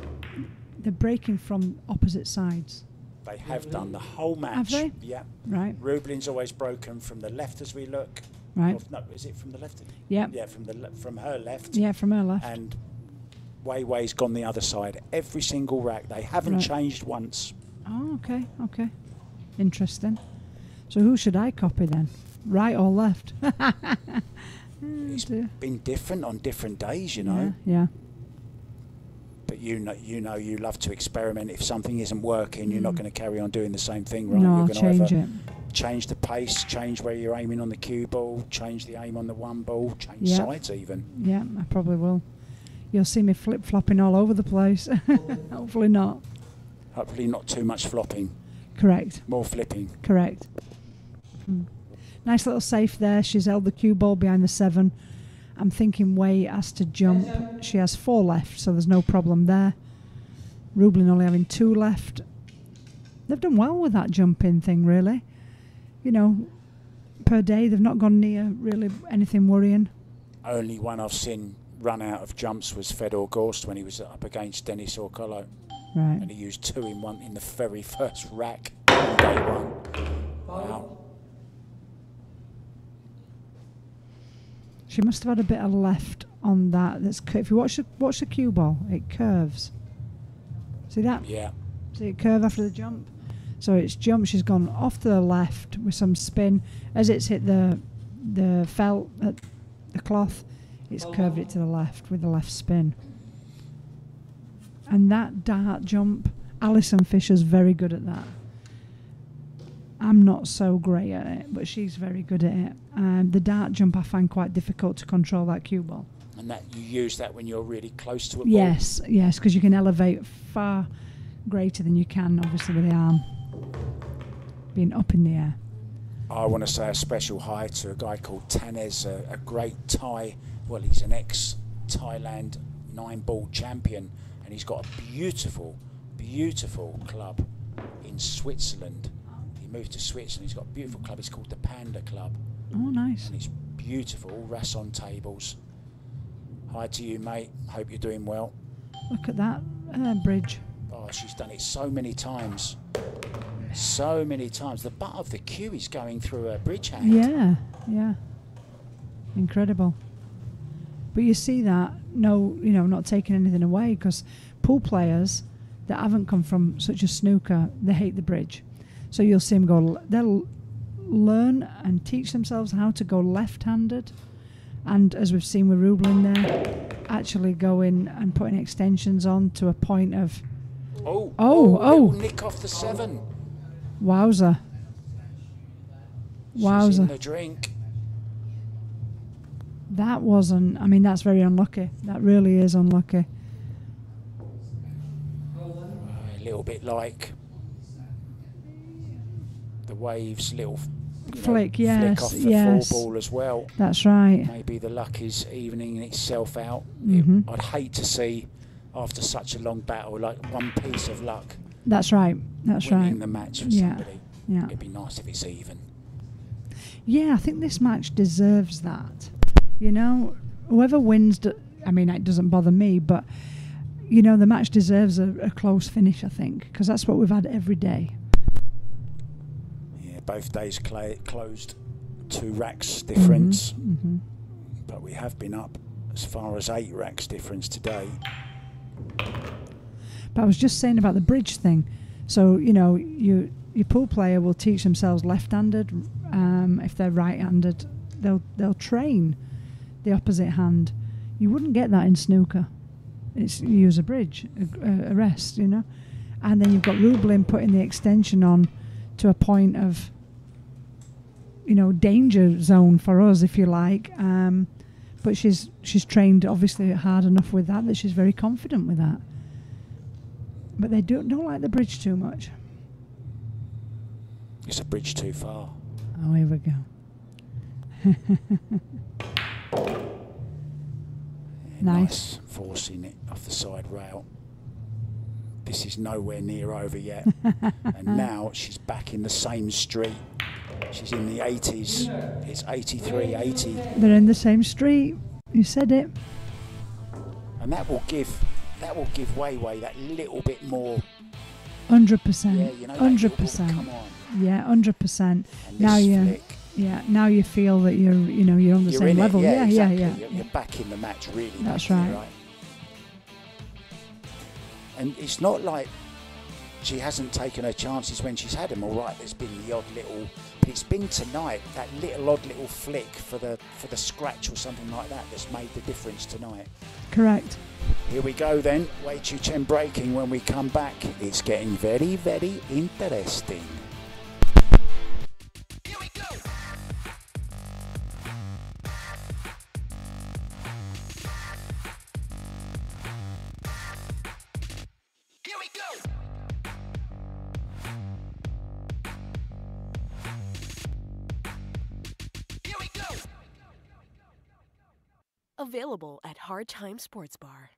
They're breaking from opposite sides. They have done the whole match. Have they? Yeah. Right. Rubilen's always broken from the left as we look. Right. No, is it from the left? Yeah. Yeah, from her left. Yeah, from her left. And Wei's gone the other side. Every single rack. They haven't Right. changed once. Oh, okay, okay. Interesting. So who should I copy then? Right or left? It's been different on different days, you know. Yeah. But you know you love to experiment. If something isn't working, you're not going to carry on doing the same thing, right? No, You're I'll gonna change either it. change the pace, change where you're aiming on the cue ball, change the aim on the 1 ball, change Yeah. sides even. Yeah, I probably will. You'll see me flip-flopping all over the place. Hopefully not. Hopefully not too much flopping, Correct. more flipping. Correct. Nice little safe there. She's held the cue ball behind the 7. I'm thinking Wei has to jump. She has 4 left, so there's no problem there. Rubilen only having 2 left. They've done well with that jumping thing, really. You know, per day they've not gone near really anything worrying. Only one I've seen run out of jumps was Fedor Gorst when he was up against Denis Orcolo. Right. And he used 2 in 1 in the very first rack on day 1. Wow. She must have had a bit of left on that. That's if you watch the cue ball, it curves. See that? Yeah. See it curve after the jump. So it's jumped. She's gone off to the left with some spin. As it's hit the felt at the cloth, it's curved it to the left with the left spin. And that dart jump, Alison Fisher's very good at that. I'm not so great at it, but she's very good at it. The dart jump I find quite difficult to control, that cue ball. And that you use that when you're really close to a ball? Yes, because you can elevate far greater than you can, obviously, with the arm being up in the air. I want to say a special hi to a guy called Tanez, a great Thai, well, he's an ex-Thailand 9-ball champion, and he's got a beautiful, beautiful club in Switzerland. He moved to Switzerland, he's got a beautiful club, it's called the Panda Club. Oh, nice. And it's beautiful, all Rasson tables. Hi to you, mate, hope you're doing well. Look at that bridge. Oh, she's done it so many times. So many times. The butt of the cue is going through her bridge hand. Yeah. Incredible. But you see that, not taking anything away, because pool players that haven't come from such a snooker, they hate the bridge. So you'll see them go, they'll learn and teach themselves how to go left-handed. And as we've seen with Rubilen there, actually going and putting extensions on to a point of... Oh! Nick off the 7. Wowza. She's in the drink. That wasn't... I mean, that's very unlucky. That really is unlucky. A little bit like the Waves' little flick, flick off the 4 ball as well. That's right. Maybe the luck is evening itself out. Mm-hmm. I'd hate to see, after such a long battle, like one piece of luck. That's right. That's winning right. the match for somebody. Yeah. It'd be nice if it's even. Yeah, I think this match deserves that. Whoever wins, it doesn't bother me, but, the match deserves a close finish, I think, because that's what we've had every day. Yeah, both days closed 2 racks difference, but we have been up as far as 8 racks difference today. But I was just saying about the bridge thing. So, your pool player will teach themselves left-handed. If they're right-handed, they'll train the opposite hand. You wouldn't get that in snooker. You use a bridge, a rest, And then you've got Rubilen putting the extension on to a point of, danger zone for us, if you like. But she's trained obviously hard enough with that she's very confident with that. But they don't like the bridge too much. It's a bridge too far. Oh, here we go. Nice. Forcing it off the side rail. This is nowhere near over yet. And now she's back in the same street. She's in the 80s. It's 83, 80. They're in the same street. You said it. And that will give Wei that little bit more. 100%. Yeah, 100%. Come on. Yeah, 100%. And Now this you, flick, now you feel that you're on the you're same in level. It. Yeah, exactly. Yeah. You're back in the match, really. That's right. And it's not like she hasn't taken her chances when she's had them. All right, there's been the odd little, but it's been tonight that odd little flick for the scratch or something like that that's made the difference tonight. Correct. Here we go then. Wei Chen breaking. When we come back, it's getting very, very interesting. Here we go. Here we go. Here we go. Available at Hard Time Sports Bar.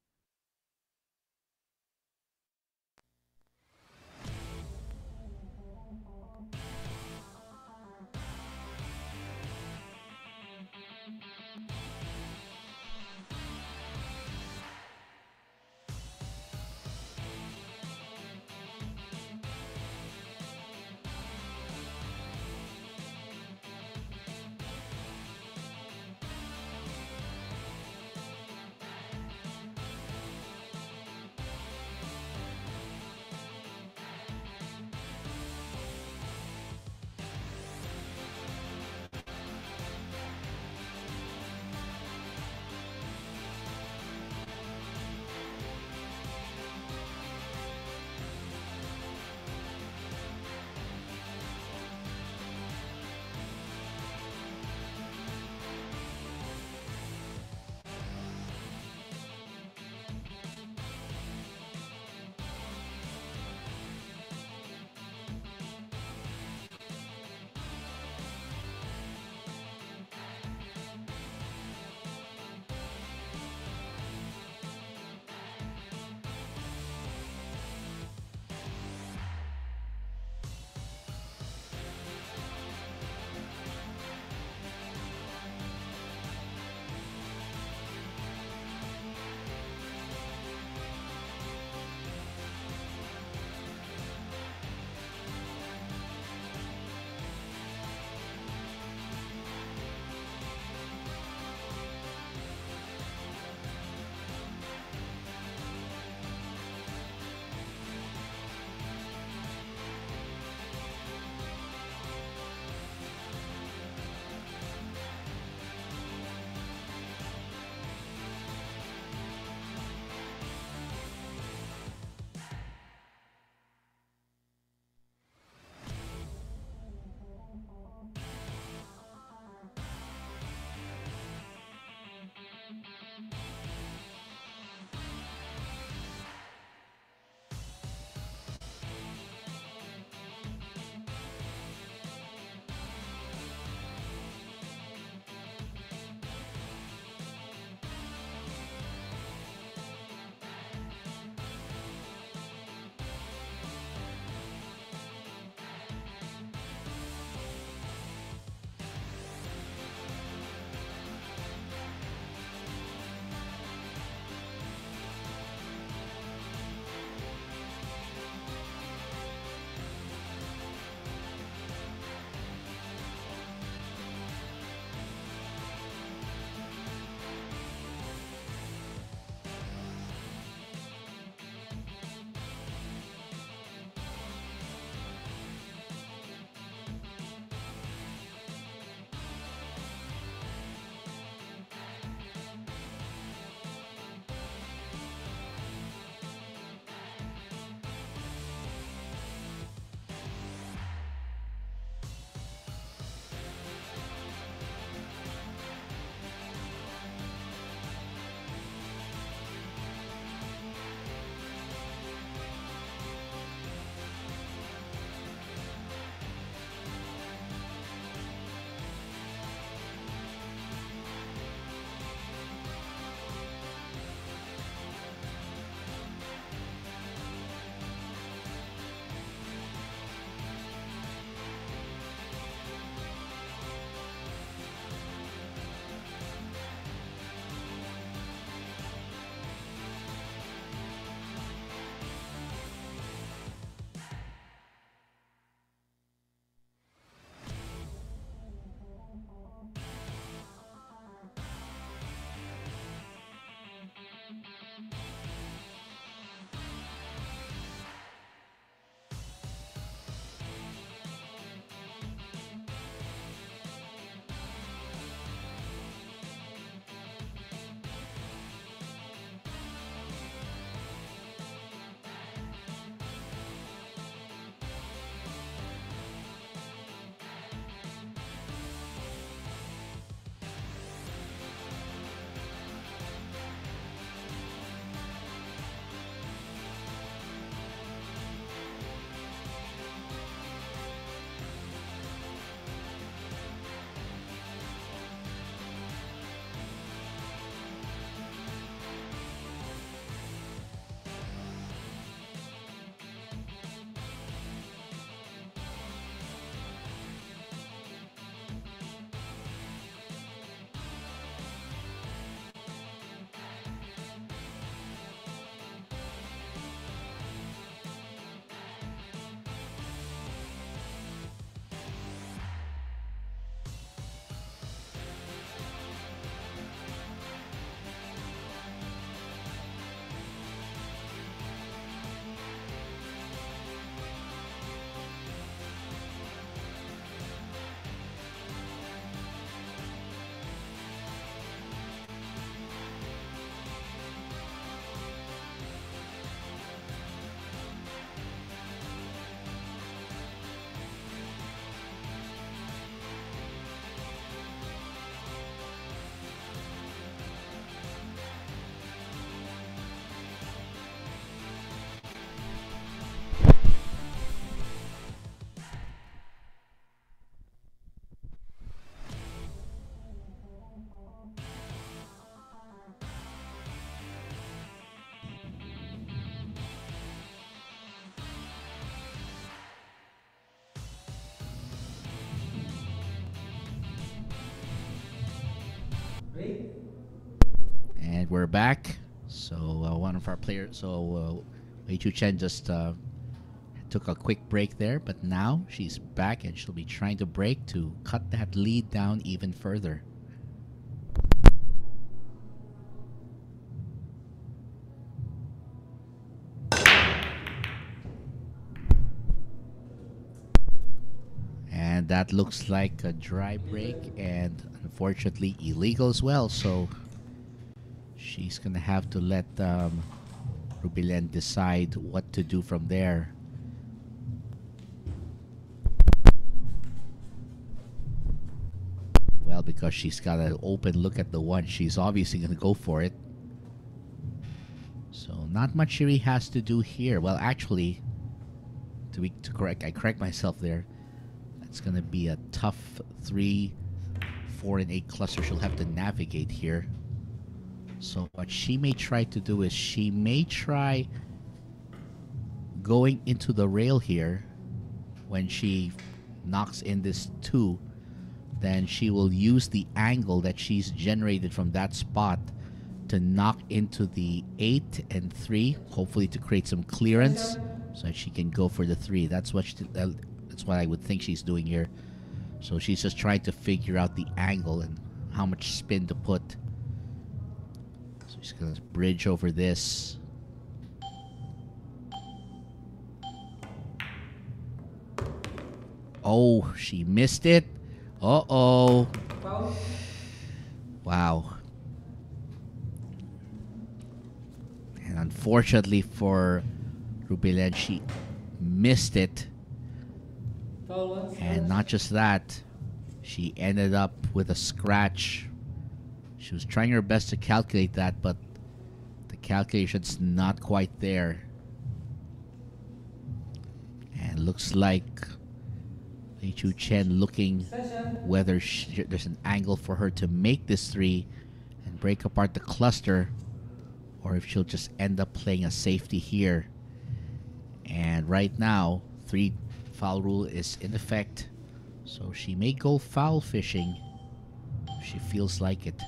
we're back. So one of our players, Wei Chu Chen just took a quick break there, but now she's back and she'll be trying to break to cut that lead down even further. And that looks like a dry break and unfortunately illegal as well. So she's going to have to let Rubilen decide what to do from there. Well, because she's got an open look at the one, she's obviously going to go for it. So not much she has to do here. Well, actually, I correct myself there. It's going to be a tough 3, 4, and 8 cluster she'll have to navigate here. So what she may try to do is she may try going into the rail here when she knocks in this 2. Then she will use the angle that she's generated from that spot to knock into the 8 and 3, hopefully to create some clearance so that she can go for the 3. That's what I would think she's doing here. So she's just trying to figure out the angle and how much spin to put. So she's going to bridge over this. Oh, she missed it. Uh-oh. Wow. And unfortunately for Rubilen, she missed it. And not just that, she ended up with a scratch. She was trying her best to calculate that, but the calculation's not quite there. And looks like Wei Chu Chen looking whether there's an angle for her to make this 3 and break apart the cluster, or if she'll just end up playing a safety here. And right now, 3 foul rule is in effect, so she may go foul fishing if she feels like it.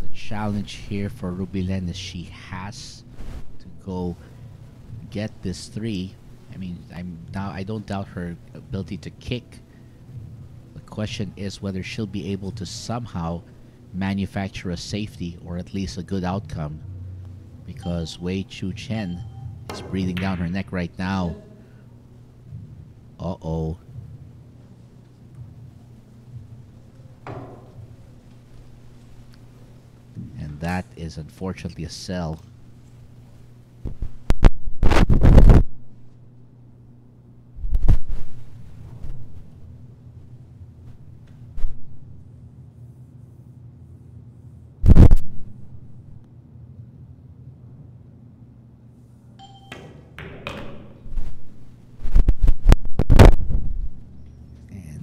The challenge here for Rubilen is she has to go get this 3. I mean, I don't doubt her ability to kick. Question is whether she'll be able to somehow manufacture a safety or at least a good outcome, because Wei Chu Chen is breathing down her neck right now. Uh-oh. And that is unfortunately a sell.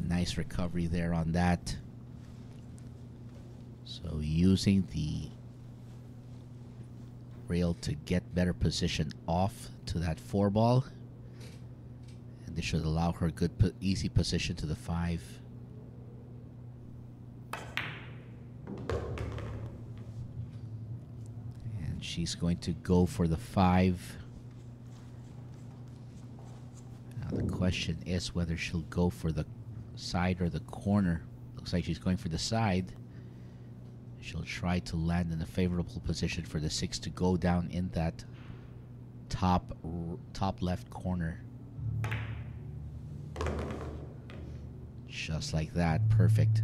Nice recovery there on that. So using the rail to get better position off to that 4 ball, and this should allow her good easy position to the 5. And she's going to go for the 5. Now the question is whether she'll go for the side or the corner. Looks like she's going for the side. She'll try to land in a favorable position for the 6 to go down in that top left corner. Just like that. Perfect.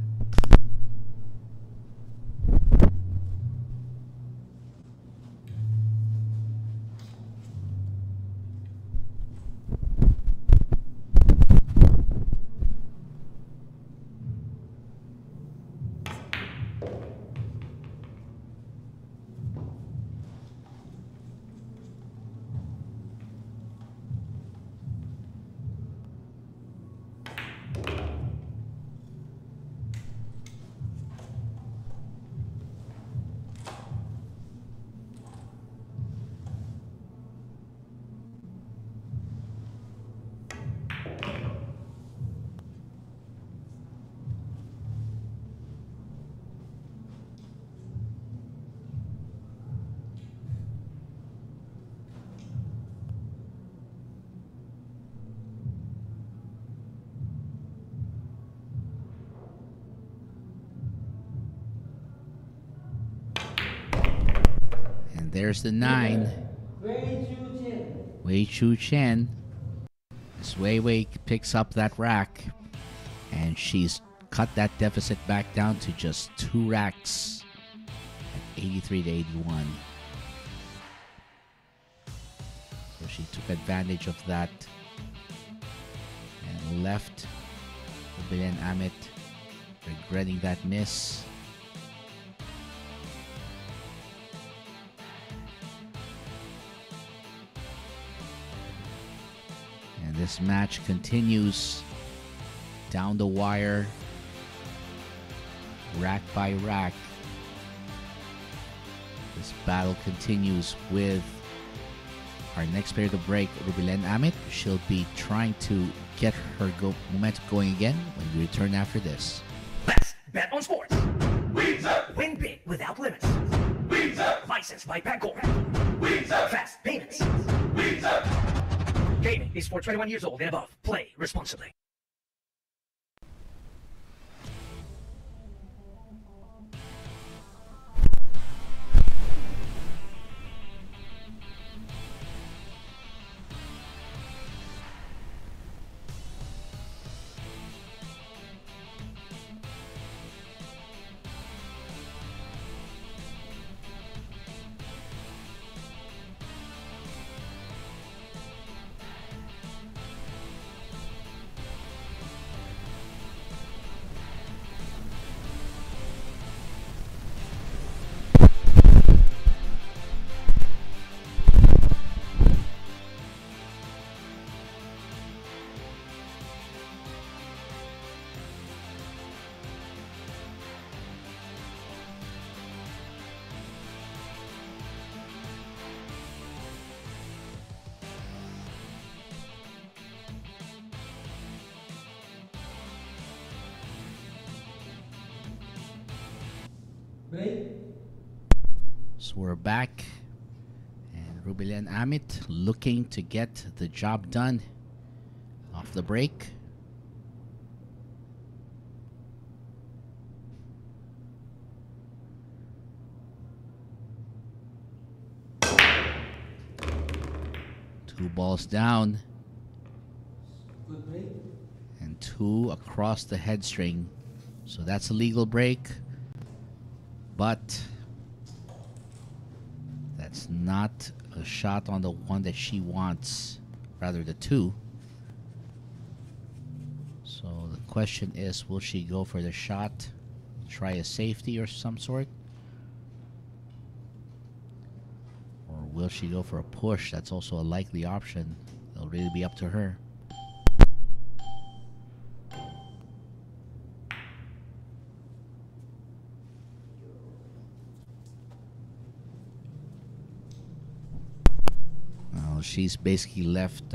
there's the 9. Wei Chu Chien. As Wei Wei picks up that rack, and she's cut that deficit back down to just 2 racks at 83 to 81. So she took advantage of that and left Rubilen Amit regretting that miss. And this match continues down the wire, rack by rack. This battle continues with our next player to break, Rubilen Amit. She'll be trying to get her momentum going again when we return after this. Let's bet on sports. Win big without limits. Licensed by Bangkok. Fast payments. Gaming is for 21 years old and above. Play responsibly. So we're back, and Rubilen Amit looking to get the job done off the break. Two balls down, and 2 across the head string. So that's a legal break, but that's not a shot on the one that she wants, rather the 2. So the question is, will she go for the shot, try a safety or some sort? Or will she go for a push? That's also a likely option. It'll really be up to her. She's basically left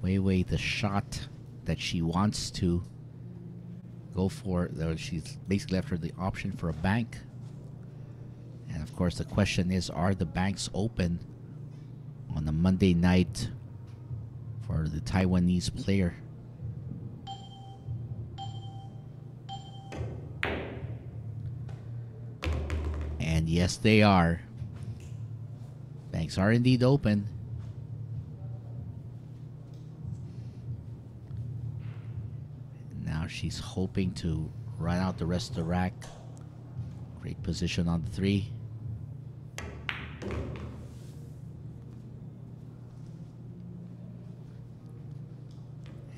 Wei Wei the shot that she wants to go for. She's basically left her the option for a bank. And of course the question is, are the banks open on a Monday night for the Taiwanese player? And yes, they are. Banks are indeed open. Now she's hoping to run out the rest of the rack. Great position on the 3.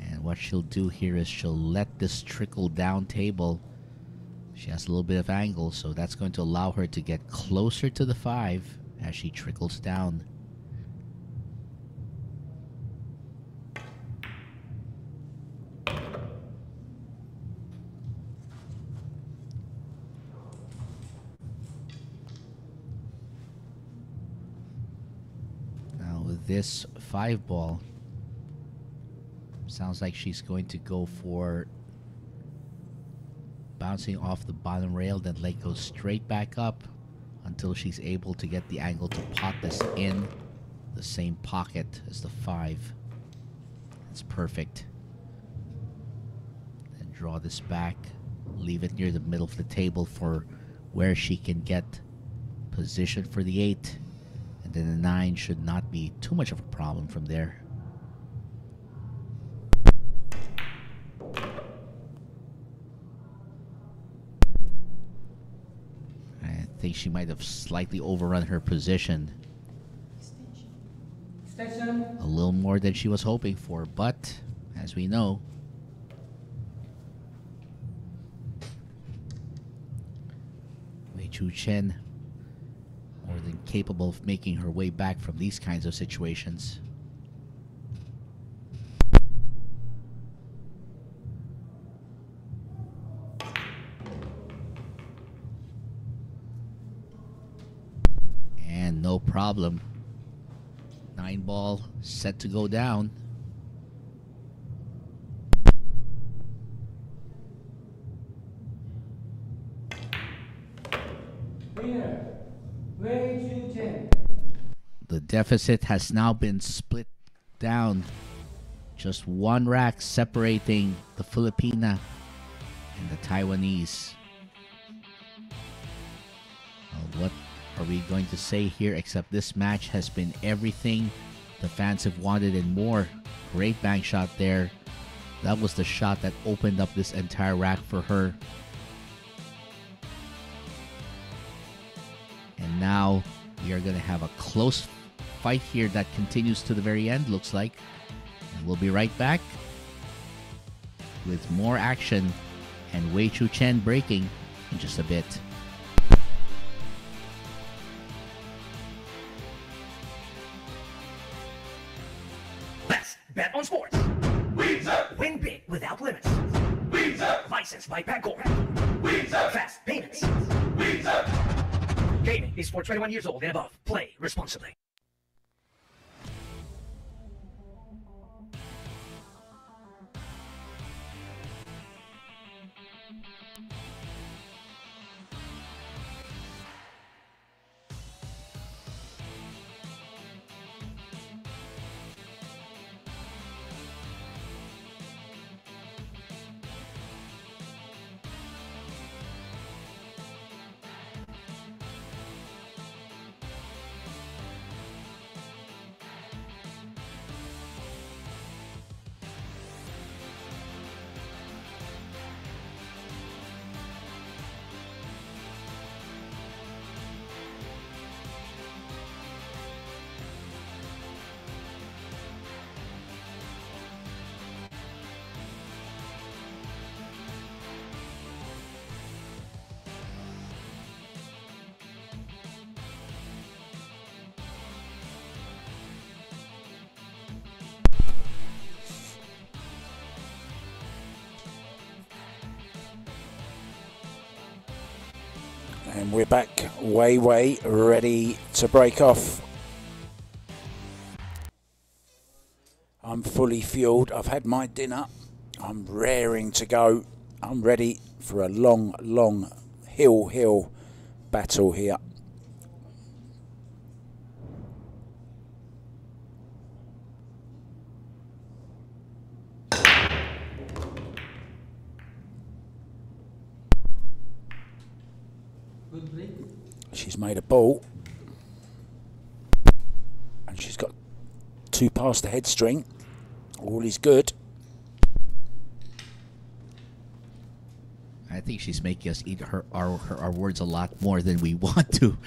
And what she'll do here is she'll let this trickle down table. She has a little bit of angle, so that's going to allow her to get closer to the 5 as she trickles down. Now with this 5 ball, sounds like she's going to go for bouncing off the bottom rail, then let go straight back up until she's able to get the angle to pot this in the same pocket as the 5. It's perfect. Then draw this back, leave it near the middle of the table for where she can get Position for the 8. And then the 9 should not be too much of a problem from there. I think she might have slightly overrun her position. Station. A little more than she was hoping for, but as we know, Chien more than capable of making her way back from these kinds of situations. And no problem. 9 ball set to go down. The deficit has now been split down. Just 1 rack separating the Filipina and the Taiwanese. What are we going to say here except this match has been everything the fans have wanted and more. Great bank shot there. That was the shot that opened up this entire rack for her. And now we are going to have a close fight here that continues to the very end, looks like. And we'll be right back with more action and Wei Chu Chien breaking in just a bit. Let's bet on sports. Win big without limits. Licensed by Bangkok. Fast payments. Gaming is for 21 years old and above. Play responsibly. And we're back, way ready to break off. I'm fully fueled. I've had my dinner. I'm raring to go. I'm ready for a long hill battle here. She's made a ball and she's got 2 past the head string. All is good. I think she's making us eat our words a lot more than we want to.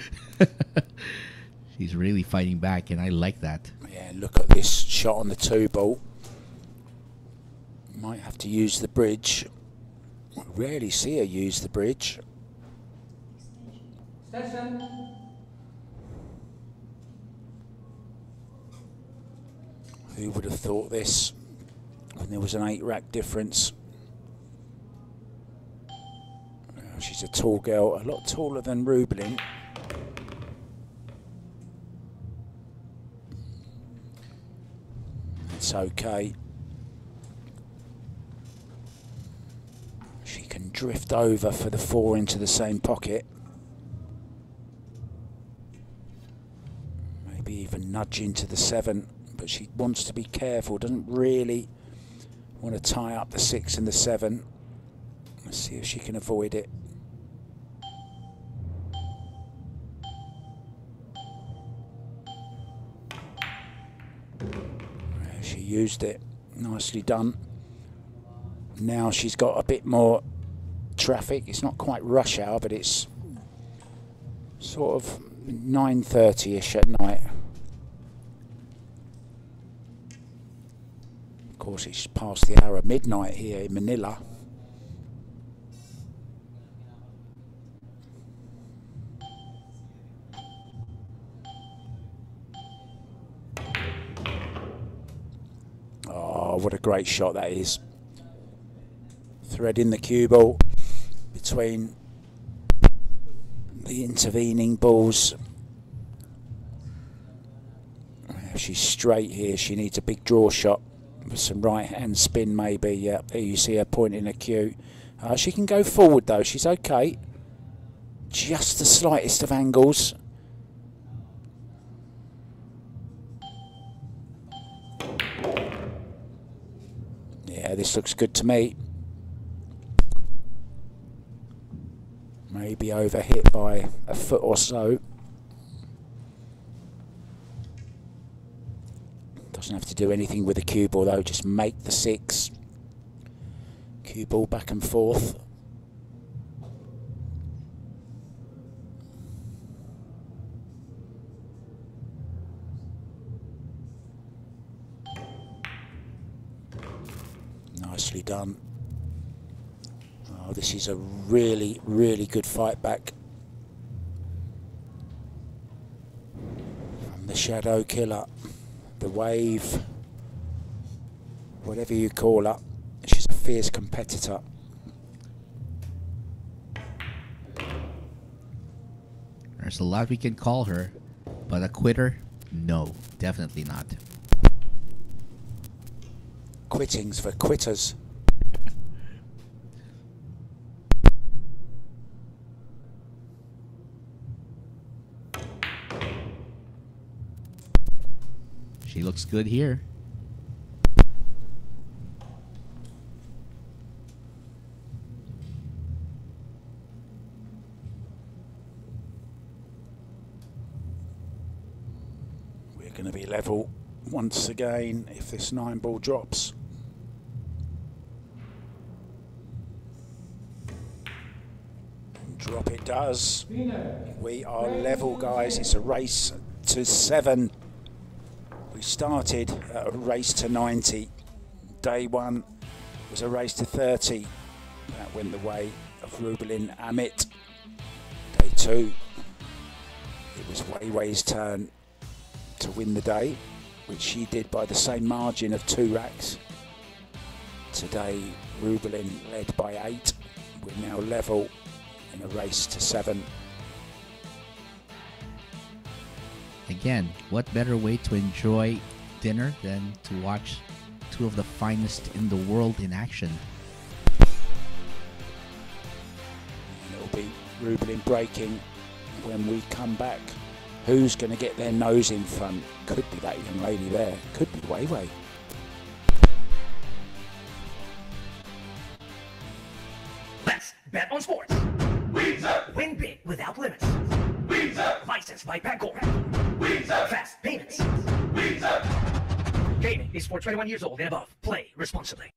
She's really fighting back, and I like that. Yeah, look at this shot on the 2 ball. Might have to use the bridge. I rarely see her use the bridge. Station. Who would have thought this when there was an 8 rack difference? She's a tall girl, a lot taller than Rubilen. It's okay. She can drift over for the 4 into the same pocket. Maybe even nudge into the 7, but she wants to be careful, doesn't really want to tie up the 6 and the 7. Let's see if she can avoid it. She used it. Nicely done. Now she's got a bit more traffic. It's not quite rush hour, but it's sort of 9:30ish at night. Of course, it's past the hour of midnight here in Manila. Oh, what a great shot that is. Threading the cue ball between the intervening balls. She's straight here. She needs a big draw shot with some right hand spin maybe. Yeah, there you see her pointing a cue. She can go forward though. She's okay. Just the slightest of angles. Yeah, this looks good to me. Maybe overhit by a foot or so. Doesn't have to do anything with the cue ball though, just make the 6. Cue ball back and forth. Nicely done. Oh, this is a really, really good fight back from the Shadow Killer. The Wave, whatever you call her, she's a fierce competitor. There's a lot we can call her, but a quitter? No, definitely not. Quitting's for quitters. She looks good here. We're going to be level once again if this 9-ball drops. Drop it does. We are level, guys. It's a race to 7. We started at a race to 90. Day 1 was a race to 30. That went the way of Rubilen Amit. Day 2, it was Weiwei's turn to win the day, which she did by the same margin of 2 racks. Today, Rubilen led by 8. We're now level in a race to 7. Again, what better way to enjoy dinner than to watch 2 of the finest in the world in action? It'll be Rubilen breaking when we come back. Who's going to get their nose in front? Could be that young lady there. Could be Weiwei. Let's bet on sports. Win big without limits. Licensed by Bangkok. Fast payments. Gaming is for 21 years old and above. Play responsibly.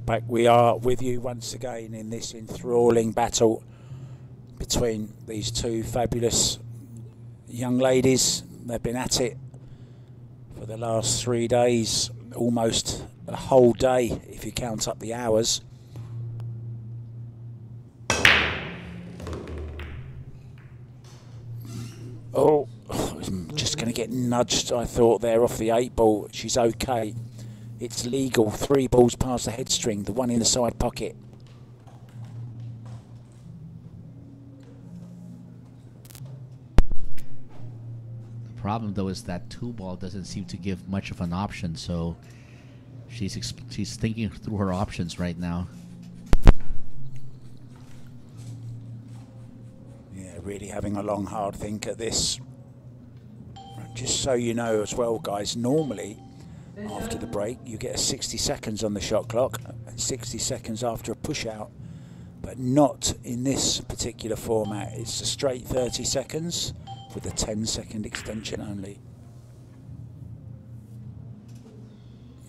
Back we are with you once again in this enthralling battle between these two fabulous young ladies. They've been at it for the last 3 days, almost a whole day if you count up the hours. Oh, I'm just going to get nudged, I thought, there off the 8 ball. She's okay. It's legal. 3 balls past the head string, the one in the side pocket. The problem, though, is that 2 ball doesn't seem to give much of an option, so she's thinking through her options right now. Really having a long, hard think at this. Just so you know as well, guys, normally after the break you get a 60 seconds on the shot clock and 60 seconds after a push out, but not in this particular format. It's a straight 30 seconds with a 10-second extension only.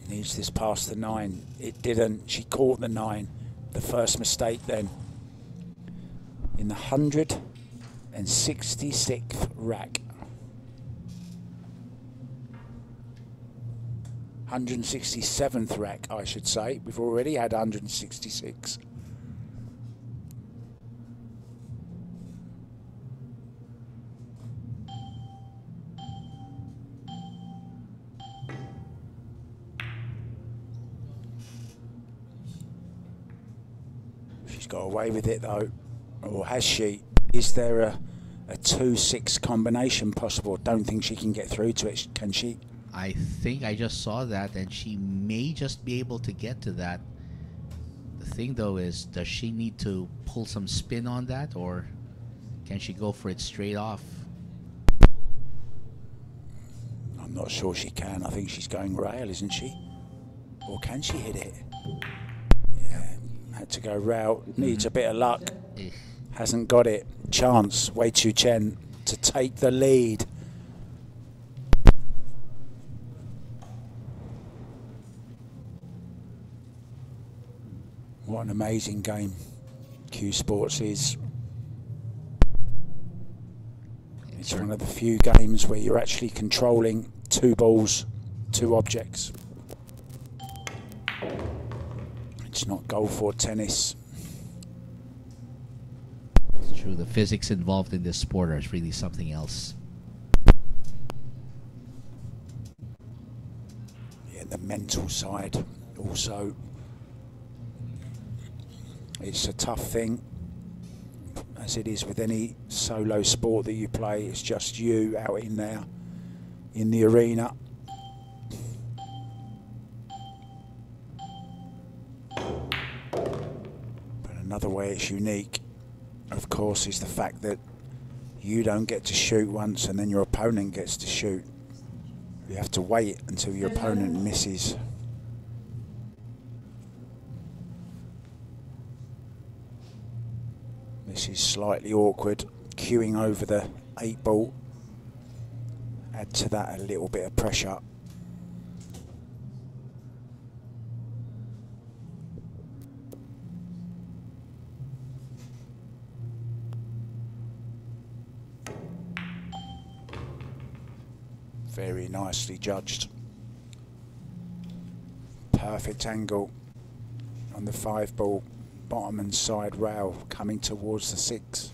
Needs this past the 9. It didn't. She caught the 9. The first mistake then. In the 166th rack. 167th rack, I should say. We've already had 166. She's got away with it though. Or has she? Is there a 2-6 combination possible? Don't think she can get through to it, can she? I think I just saw that, and she may just be able to get to that. The thing, though, is does she need to pull some spin on that, or can she go for it straight off? I'm not sure she can. I think she's going rail, isn't she? Or can she hit it? Yeah, had to go rail. Needs a bit of luck. Hasn't got it. Chance, Wei Chu Chien to take the lead. What an amazing game Q Sports is. It's one of the few games where you're actually controlling 2 balls, 2 objects. It's not golf or tennis. It's true, the physics involved in this sport are really something else. Yeah, the mental side also. It's a tough thing, as it is with any solo sport that you play. It's just you out in there, in the arena. But another way it's unique, of course, is the fact that you don't get to shoot once and then your opponent gets to shoot. You have to wait until your opponent misses. This is slightly awkward, queuing over the 8 ball. Add to that a little bit of pressure. Very nicely judged. Perfect angle on the 5 ball. Bottom and side rail coming towards the 6.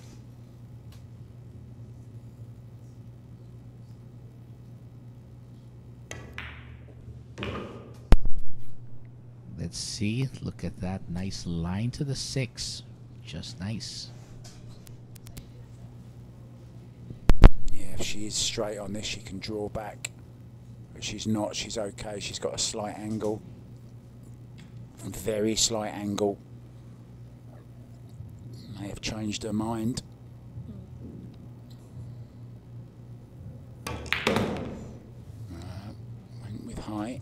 Let's see. Look at that nice line to the 6. Just nice. Yeah, if she is straight on this, she can draw back. But she's not. She's okay. She's got a slight angle. A very slight angle. May have changed her mind. Went with height.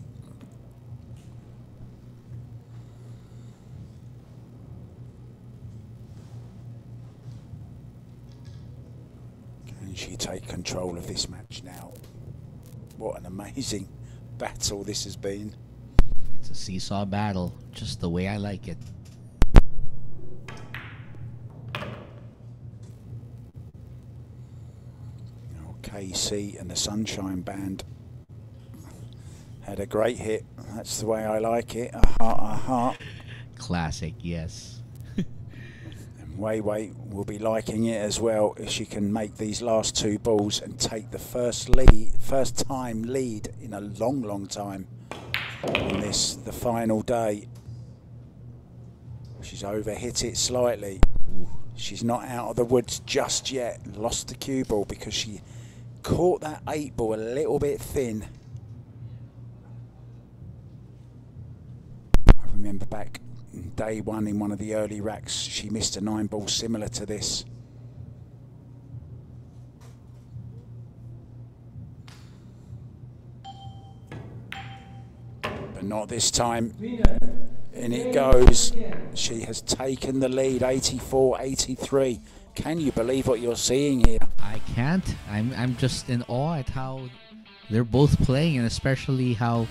Can she take control of this match now? What an amazing battle this has been. It's a seesaw battle, just the way I like it. KC and the Sunshine Band had a great hit. That's the way I like it. A heart, a heart. Classic, yes. And Wei Wei will be liking it as well if she can make these last 2 balls and take the first time lead in a long time on this, the final day. She's overhit it slightly. She's not out of the woods just yet. Lost the cue ball because she caught that 8 ball a little bit thin. I remember back day 1 in one of the early racks, she missed a 9 ball similar to this. But not this time. In it goes. She has taken the lead, 84-83. Can you believe what you're seeing here? I can't. I'm just in awe at how they're both playing, and especially how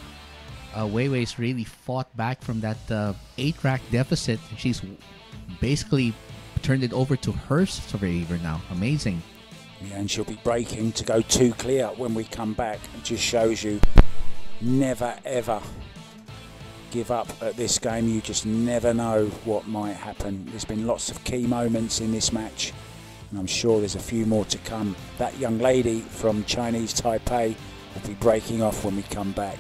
Wei Wei's really fought back from that 8-rack deficit. She's basically turned it over to her favor now. Amazing. Yeah, and she'll be breaking to go 2 clear when we come back. It just shows you never ever give up at this game. You just never know what might happen. There's been lots of key moments in this match, and I'm sure there's a few more to come. That young lady from Chinese Taipei will be breaking off when we come back.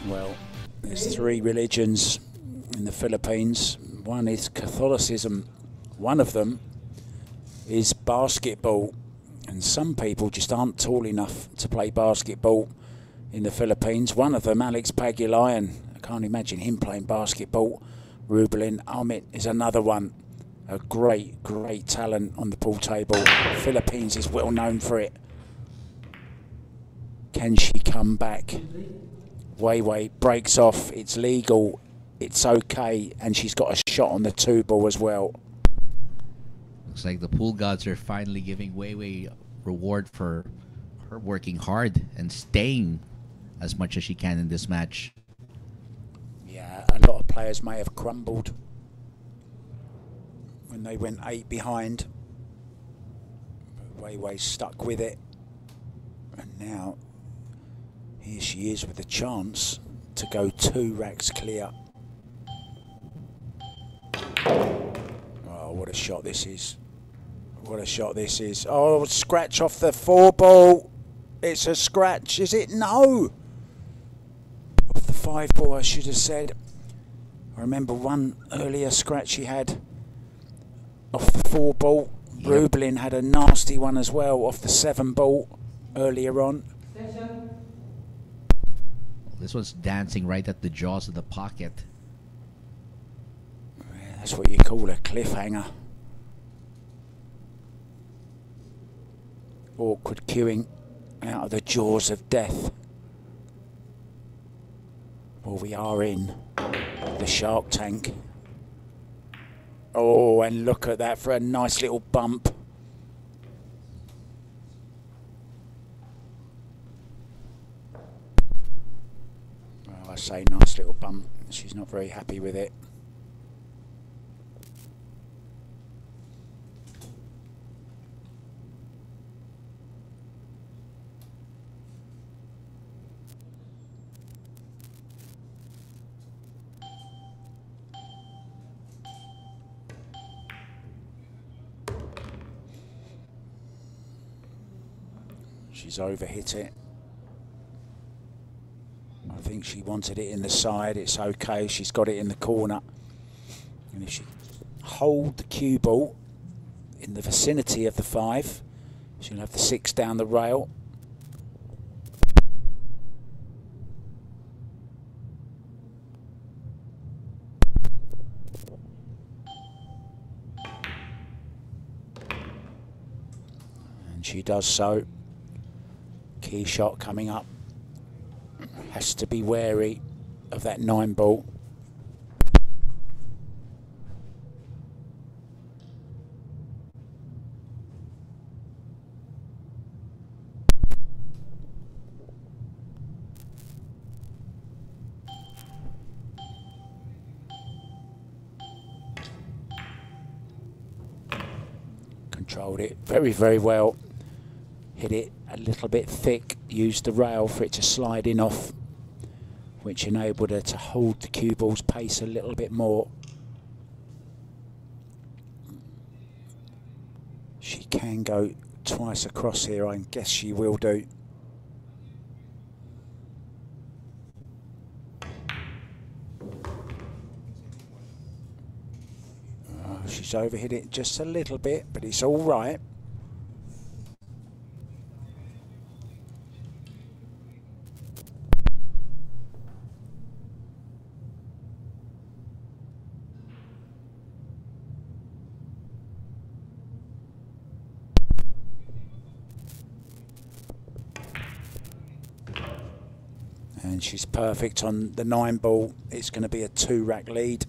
Well, there's 3 religions in the Philippines. One is Catholicism. One of them is basketball. And some people just aren't tall enough to play basketball in the Philippines. One of them, Alex Pagulayan. I can't imagine him playing basketball. Rubilen, Amit is another one. A great talent on the pool table. Philippines is well known for it. Can she come back? Wei Wei breaks off. It's legal. It's okay. And she's got a shot on the 2 ball as well. Looks like the pool gods are finally giving Wei Wei reward for her working hard and staying as much as she can in this match. Yeah, a lot of players may have crumbled when they went 8 behind. But Wei Wei stuck with it. And now here she is with a chance to go 2 racks clear. Oh, what a shot this is. What a shot this is. Oh, scratch off the 4 ball. It's a scratch, is it? No. Off the 5 ball, I should have said. I remember one earlier scratch she had off the 4 ball. Yep. Rubilen had a nasty one as well off the 7 ball earlier on. This one's dancing right at the jaws of the pocket. Yeah, that's what you call a cliffhanger. Awkward queuing out of the jaws of death. Well, we are in the shark tank. Oh, and look at that for a nice little bump. I say, nice little bump. She's not very happy with it. She's overhit it. I think she wanted it in the side. It's okay. She's got it in the corner. And if she hold the cue ball in the vicinity of the 5, she'll have the 6 down the rail. And she does so. Key shot coming up. Has to be wary of that 9 ball. Controlled it very, very well. Hit it a little bit thick, used the rail for it to slide in off, which enabled her to hold the cue ball's pace a little bit more. She can go twice across here, I guess she will do. Oh, she's overhit it just a little bit, but it's all right. And she's perfect on the 9 ball. It's going to be a 2-rack lead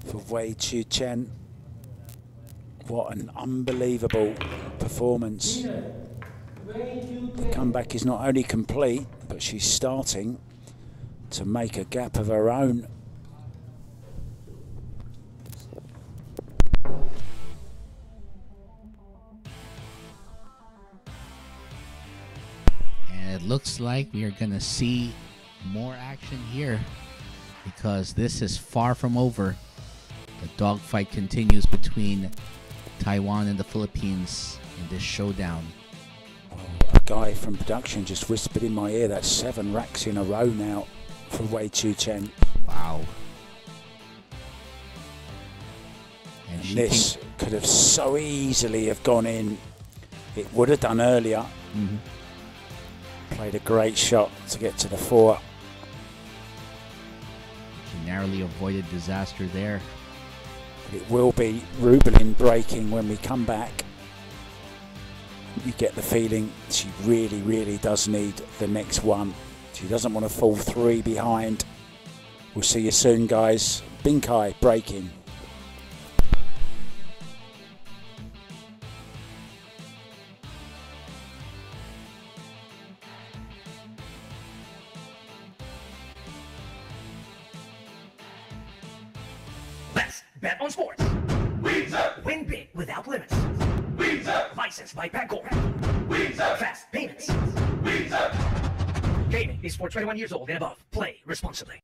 for Chien. What an unbelievable performance. The comeback is not only complete, but she's starting to make a gap of her own. It looks like we are going to see more action here because this is far from over. The dogfight continues between Taiwan and the Philippines in this showdown. Oh, a guy from production just whispered in my ear that's 7 racks in a row now for Chien. Wow. And this could have so easily have gone in. It would have done earlier. Mm-hmm. Played a great shot to get to the 4. She narrowly avoided disaster there. It will be Rubilen breaking when we come back. You get the feeling she really, really does need the next one. She doesn't want to fall 3 behind. We'll see you soon, guys. Bingkay breaking. Let's bet on sports. Win big without limits. Licensed by Bangkok. Fast payments. Gaming is for 21 years old and above. Play responsibly.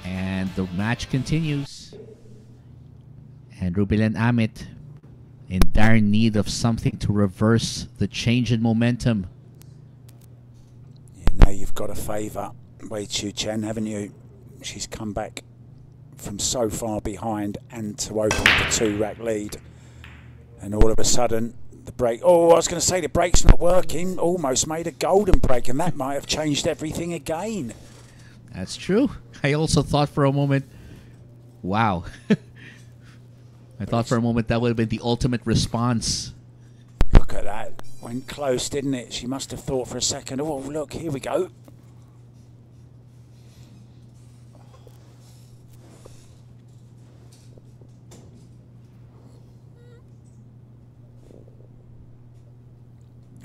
And the match continues. And Rubilen Amit in dire need of something to reverse the change in momentum. Yeah, now you've got to favour Wei Chien, haven't you? She's come back from so far behind and to open the 2-rack lead. And all of a sudden, the break... Oh, I was going to say the break's not working. Almost made a golden break, and that might have changed everything again. That's true. I also thought for a moment, wow. I thought for a moment that would have been the ultimate response. Look at that. Went close, didn't it? She must have thought for a second, oh, look, here we go.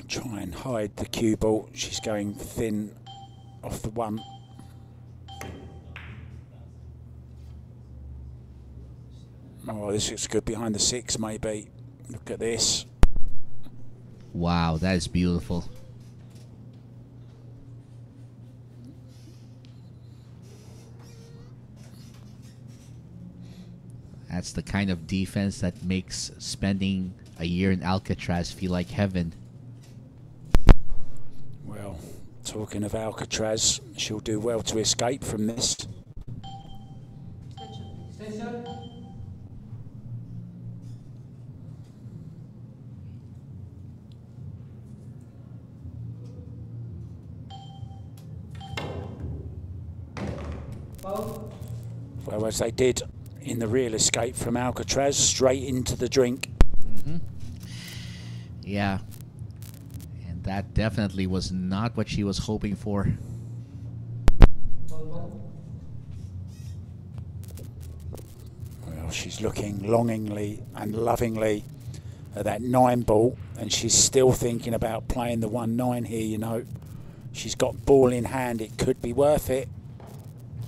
Try and hide the cue ball. She's going thin off the 1. Oh, this looks good behind the 6, maybe. Look at this. Wow, that is beautiful. That's the kind of defense that makes spending a year in Alcatraz feel like heaven. Well, talking of Alcatraz, she'll do well to escape from this. Extension. Foul. Well, as they did in the real escape from Alcatraz, straight into the drink. Yeah. And that definitely was not what she was hoping for. Foul 1. Well, she's looking longingly and lovingly at that 9 ball, and she's still thinking about playing the 1-9 here, you know. She's got ball in hand, it could be worth it,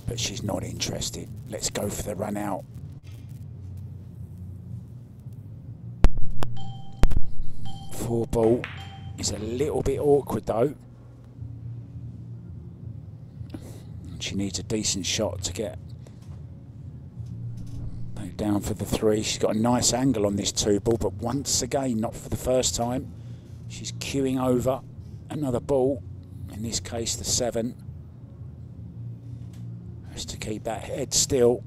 but she's not interested. Let's go for the run out. Four ball is a little bit awkward though. She needs a decent shot to get back down for the 3. She's got a nice angle on this 2 ball, but once again, not for the first time, she's queuing over another ball, in this case the 7. Has to keep that head still.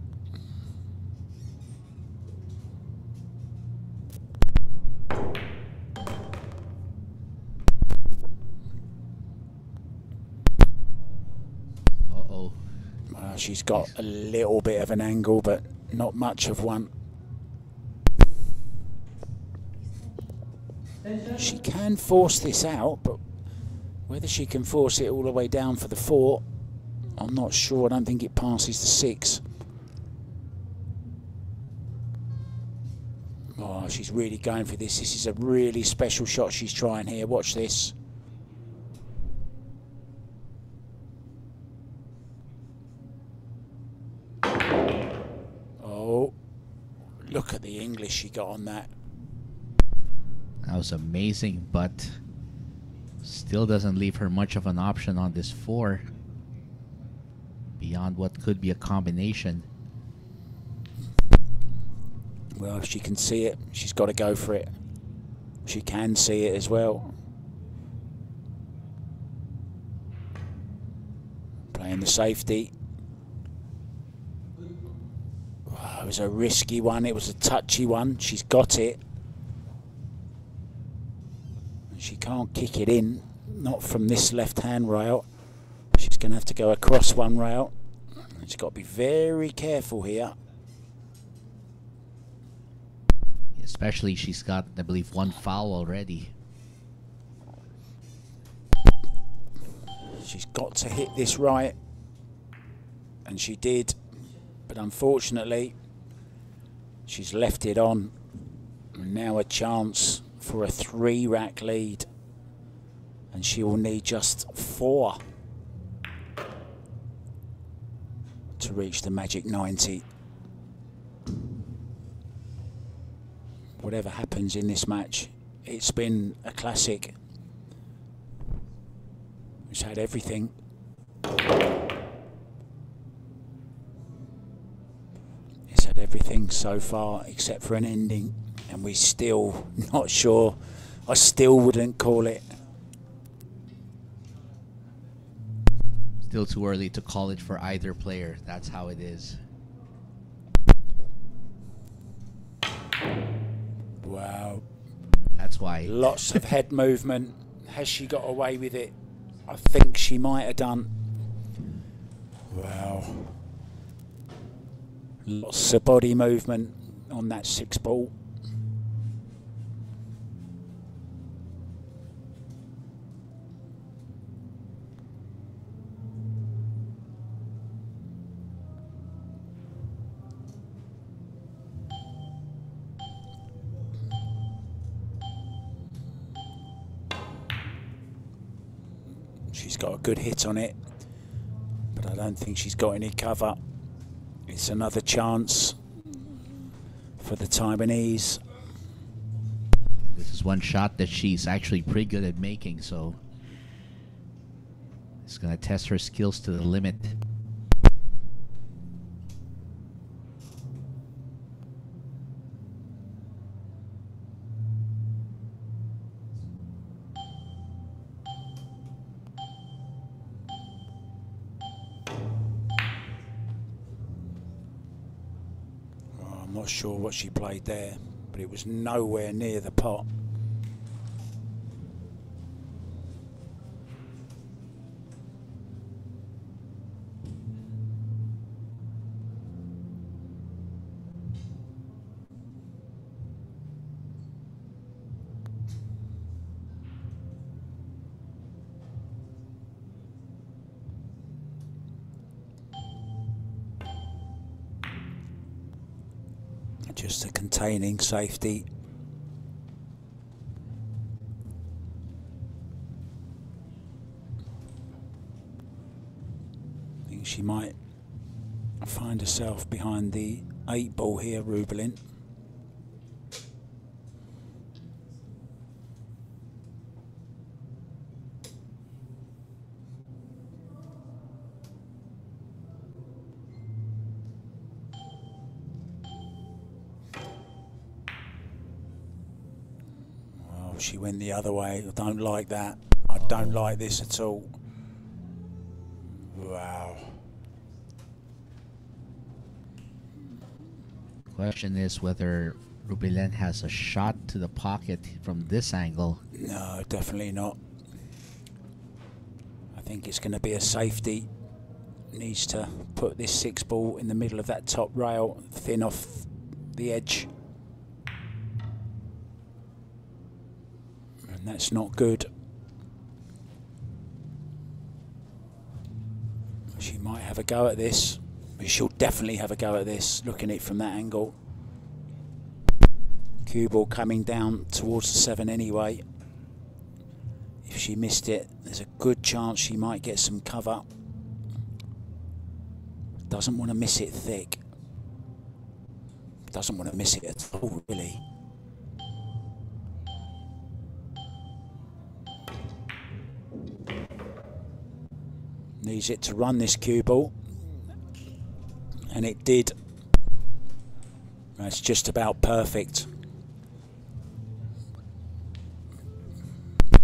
She's got a little bit of an angle, but not much of one. She can force this out, but whether she can force it all the way down for the 4, I'm not sure. I don't think it passes the 6. Oh, she's really going for this. This is a really special shot she's trying here. Watch this. Look at the English she got on that. That was amazing, but still doesn't leave her much of an option on this 4 beyond what could be a combination. Well, if she can see it, she's got to go for it. She can see it as well. Playing the safety. It was a risky one, it was a touchy one. She's got it. She can't kick it in, not from this left-hand rail. She's going to have to go across one rail. She's got to be very careful here. Especially she's got, I believe, 1 foul already. She's got to hit this right. And she did. But unfortunately, she's left it on. And now a chance for a 3-rack lead. And she will need just 4 to reach the magic 90. Whatever happens in this match, it's been a classic. It's had everything. It's had everything so far except for an ending. And we still not sure. I still wouldn't call it. Still too early to call it for either player. That's how it is. Wow. That's why. Lots of head movement. Has she got away with it? I think she might have done. Wow. Lots of body movement on that 6 ball. She's got a good hit on it, but I don't think she's got any cover. It's another chance for the Taiwanese. This is one shot that she's actually pretty good at making, so it's going to test her skills to the limit. I'm not sure what she played there, but it was nowhere near the pot. Just a containing safety. I think she might find herself behind the 8 ball here, Rubilen. She went the other way. I don't like that. I don't like this at all. Wow. Question is whether Rubilen has a shot to the pocket from this angle. No, definitely not. I think it's going to be a safety. Needs to put this 6 ball in the middle of that top rail, thin off the edge. And that's not good. She might have a go at this. She'll definitely have a go at this, looking at it from that angle. Cue ball coming down towards the 7 anyway. If she missed it, there's a good chance she might get some cover. Doesn't want to miss it thick. Doesn't want to miss it at all, really. Needs it to run this cue ball, and it did. That's just about perfect.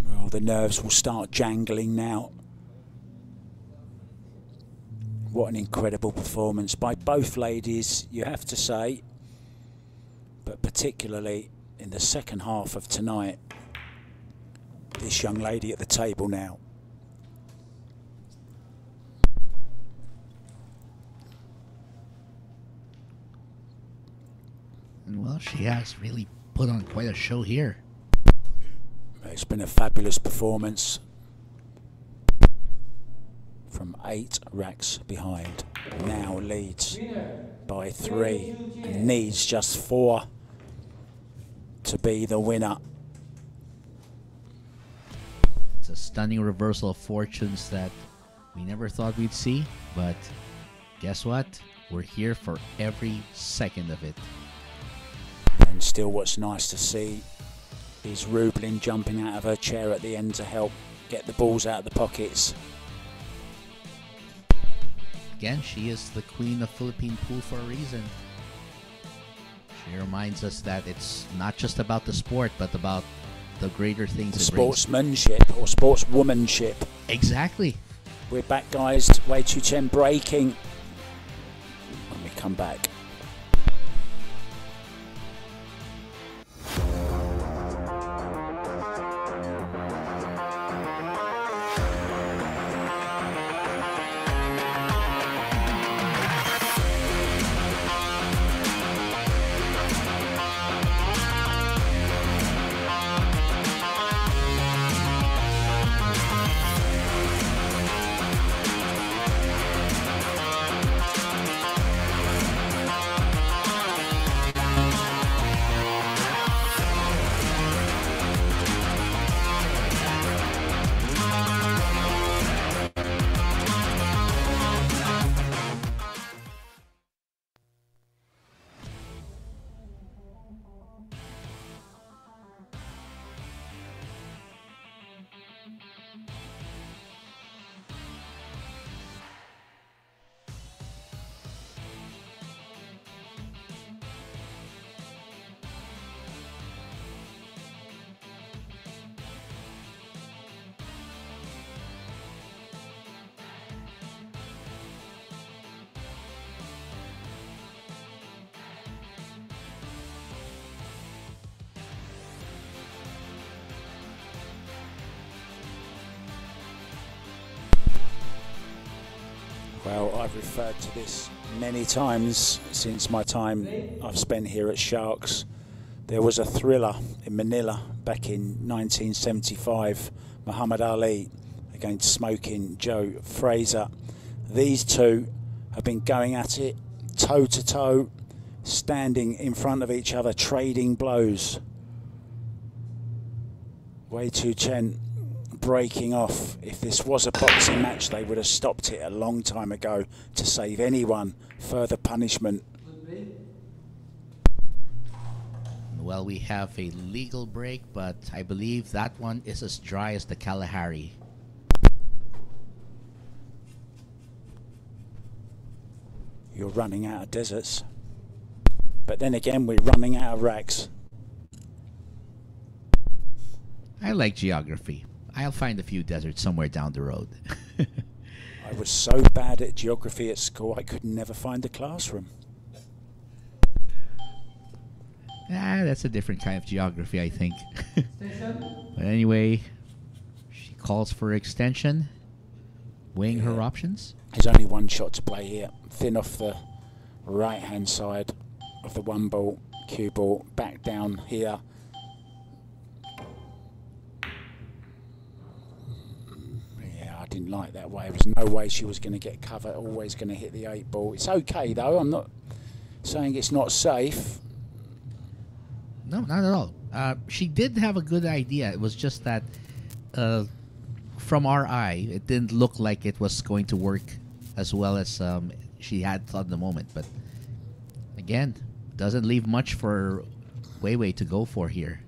Well, the nerves will start jangling now. What an incredible performance by both ladies, you have to say, but particularly in the second half of tonight. This young lady at the table now. Well, she has really put on quite a show here. It's been a fabulous performance from 8 racks behind. Now leads by 3 and needs just 4 to be the winner. It's a stunning reversal of fortunes that we never thought we'd see, but guess what? We're here for every second of it. And still what's nice to see is Rubilen jumping out of her chair at the end to help get the balls out of the pockets. Again, she is the queen of Philippine pool for a reason. She reminds us that it's not just about the sport, but about the greater things. The it brings. sportsmanship or sportswomanship. Exactly. We're back, guys. Way too Chien breaking. When we come back. Well, I've referred to this many times since my time I've spent here at Sharks. There was a thriller in Manila back in 1975, Muhammad Ali against Smoking Joe Frazier. These two have been going at it toe to toe, standing in front of each other, trading blows. Way too Chien breaking off. If this was a boxing match, they would have stopped it a long time ago to save anyone further punishment. Well, we have a legal break, but I believe that one is as dry as the Kalahari. You're running out of deserts. But then again, we're running out of racks. I like geography. I'll find a few deserts somewhere down the road. I was so bad at geography at school, I could never find a classroom. That's a different kind of geography, I think. But anyway, she calls for extension, weighing her options. There's only one shot to play here. Thin off the right-hand side of the one ball, cue ball, back down here. Didn't like that way. There was no way she was going to get cover, always going to hit the 8 ball. It's okay though, I'm not saying it's not safe. No, not at all. She did have a good idea. It was just that from our eye, it didn't look like it was going to work as well as she had thought in the moment. But again, doesn't leave much for Weiwei to go for here.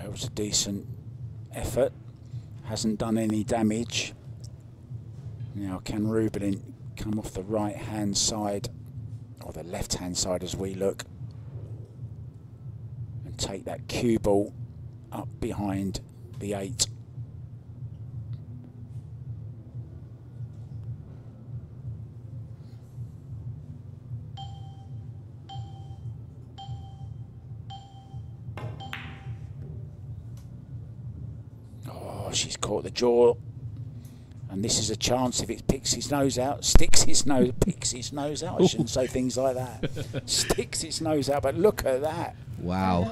It was a decent effort, hasn't done any damage. Now can Rubilen come off the right hand side, or the left hand side as we look, and take that cue ball up behind the 8. She's caught the jaw, and this is a chance. If it picks his nose out, sticks his nose, picks his nose out. I shouldn't say things like that. Sticks its nose out, but look at that. Wow.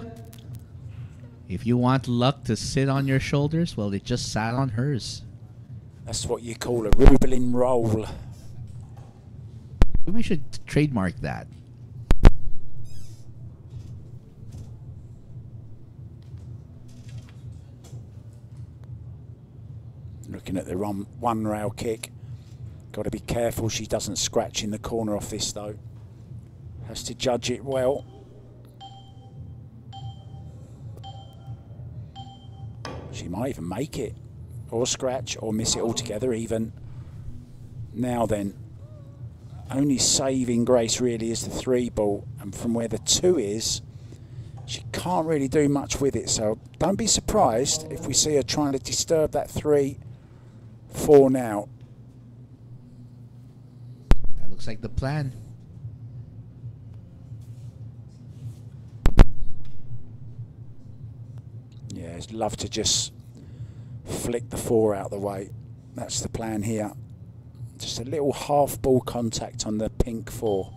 If you want luck to sit on your shoulders, well, it just sat on hers. That's what you call a Rubilen roll. We should trademark that. Looking at the one rail kick. Got to be careful she doesn't scratch in the corner off this though. Has to judge it well. She might even make it, or scratch, or miss it altogether even. Now then, only saving grace really is the 3 ball, and from where the 2 is, she can't really do much with it, so don't be surprised if we see her trying to disturb that 3-4 now. That looks like the plan. Yeah, I'd love to just flick the 4 out of the way. That's the plan here. Just a little half ball contact on the pink 4.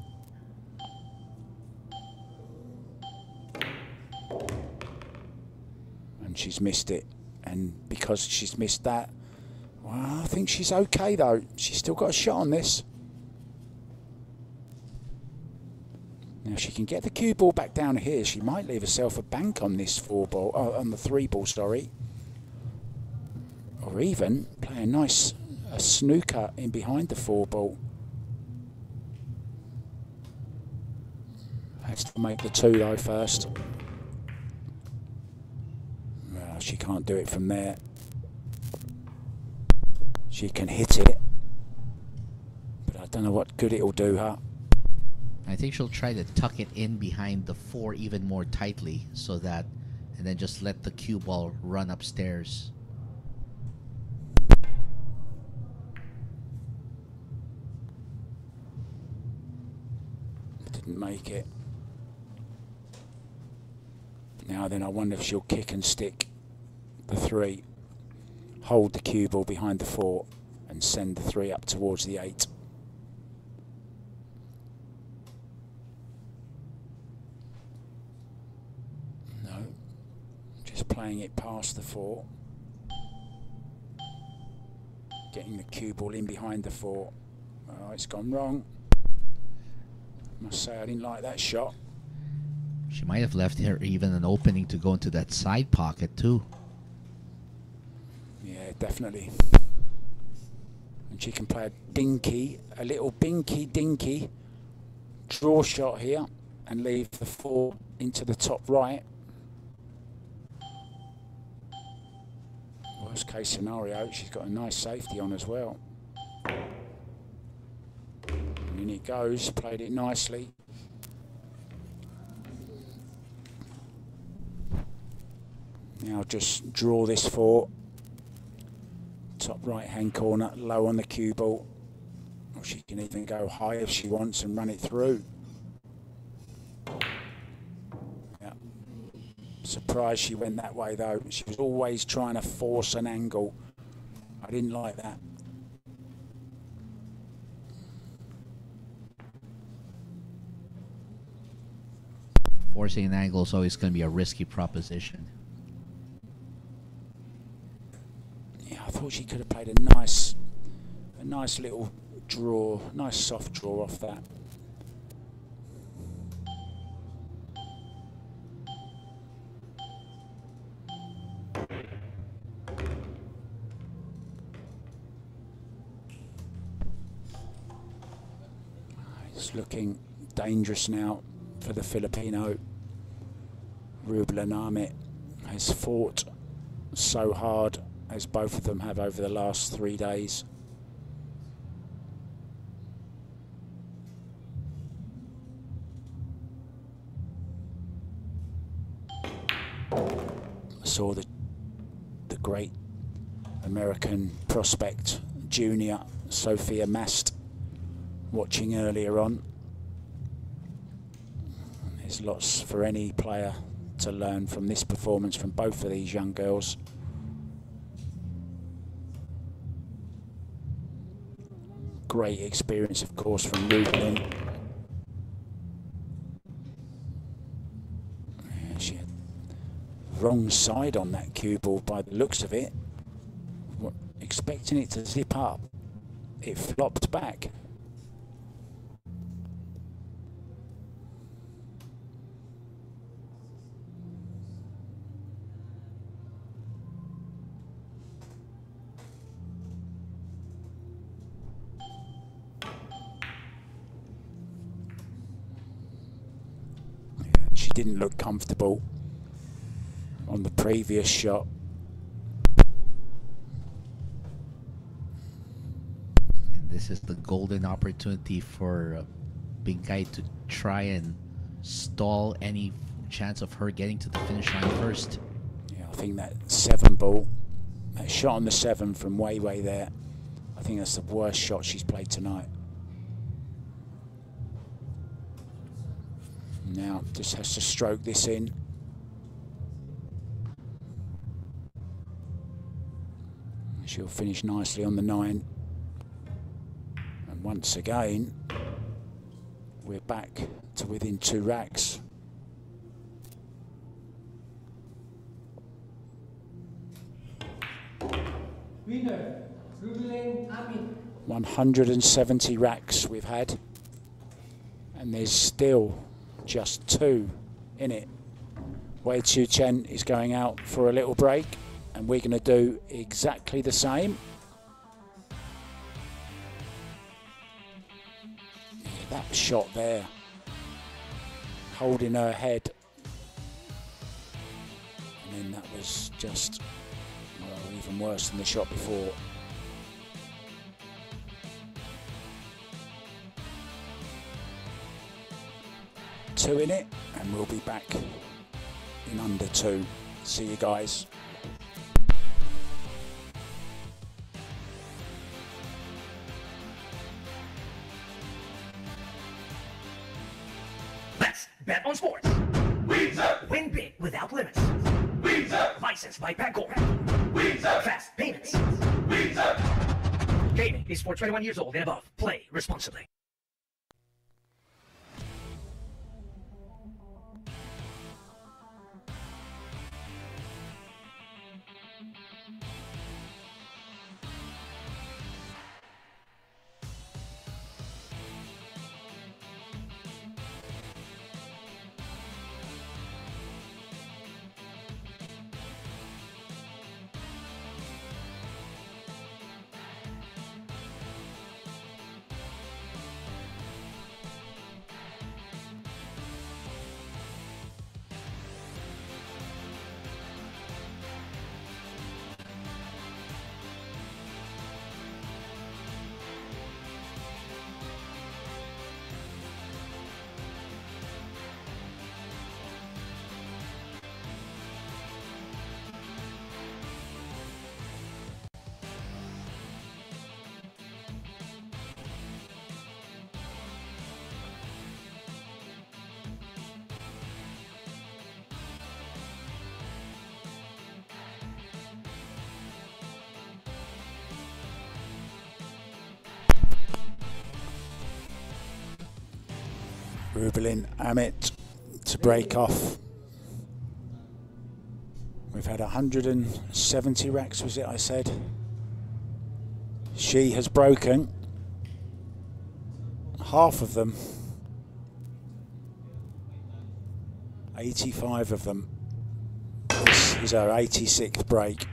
And she's missed it. And because she's missed that, well, I think she's okay though. She's still got a shot on this. Now, if she can get the cue ball back down here, she might leave herself a bank on this 4 ball, on the 3 ball, sorry. Or even play a nice snooker in behind the 4 ball. Has to make the 2 though first. Well, she can't do it from there. She can hit it, but I don't know what good it'll do her. I think she'll try to tuck it in behind the 4 even more tightly, so that, and then just let the cue ball run upstairs. Didn't make it. Now then, I wonder if she'll kick and stick the 3, hold the cue ball behind the 4, and send the 3 up towards the 8. No, just playing it past the 4, getting the cue ball in behind the 4. Oh, it's gone wrong. Must say I didn't like that shot. She might have left her even an opening to go into that side pocket too. Yeah, definitely. And she can play a little dinky draw shot here and leave the 4 into the top right. Worst case scenario, she's got a nice safety on as well. And in it goes, played it nicely. Now just draw this 4. Top right hand corner, low on the cue ball. Or she can even go high if she wants and run it through. Yeah. Surprised she went that way though. She was always trying to force an angle. I didn't like that. Forcing an angle is always going to be a risky proposition. Yeah, I thought she could have played a nice little draw, nice soft draw off that. It's looking dangerous now for the Filipino. Rubilen Amit has fought so hard, as both of them have over the last 3 days. I saw the great American prospect junior Sophia Mast watching earlier on. There's lots for any player to learn from this performance from both of these young girls. Great experience, of course, from Rubilen. Yeah, she had wrong side on that cue ball by the looks of it. Expecting it to zip up, it flopped back. Didn't look comfortable on the previous shot. this is the golden opportunity for Bingkay to try and stall any chance of her getting to the finish line first. Yeah, I think that 7 ball, that shot on the 7 from way there, I think that's the worst shot she's played tonight. Now just has to stroke this in. She'll finish nicely on the 9. And once again, we're back to within 2 racks. Winner, Rubilen, Amit. 170 racks we've had, and there's still just 2 in it. Chien is going out for a little break, and we're going to do exactly the same. Yeah, that shot there, holding her head, and then that was just, well, even worse than the shot before. Two in it, and we'll be back in under 2. See you guys. Let's bet on sports. Win big without limits. Licensed by Bangkok. Fast payments. Gaming is for 21 years old and above. Play responsibly. Rubilen, Amit to break off. We've had 170 racks, was it I said? She has broken half of them. 85 of them. This is our 86th break.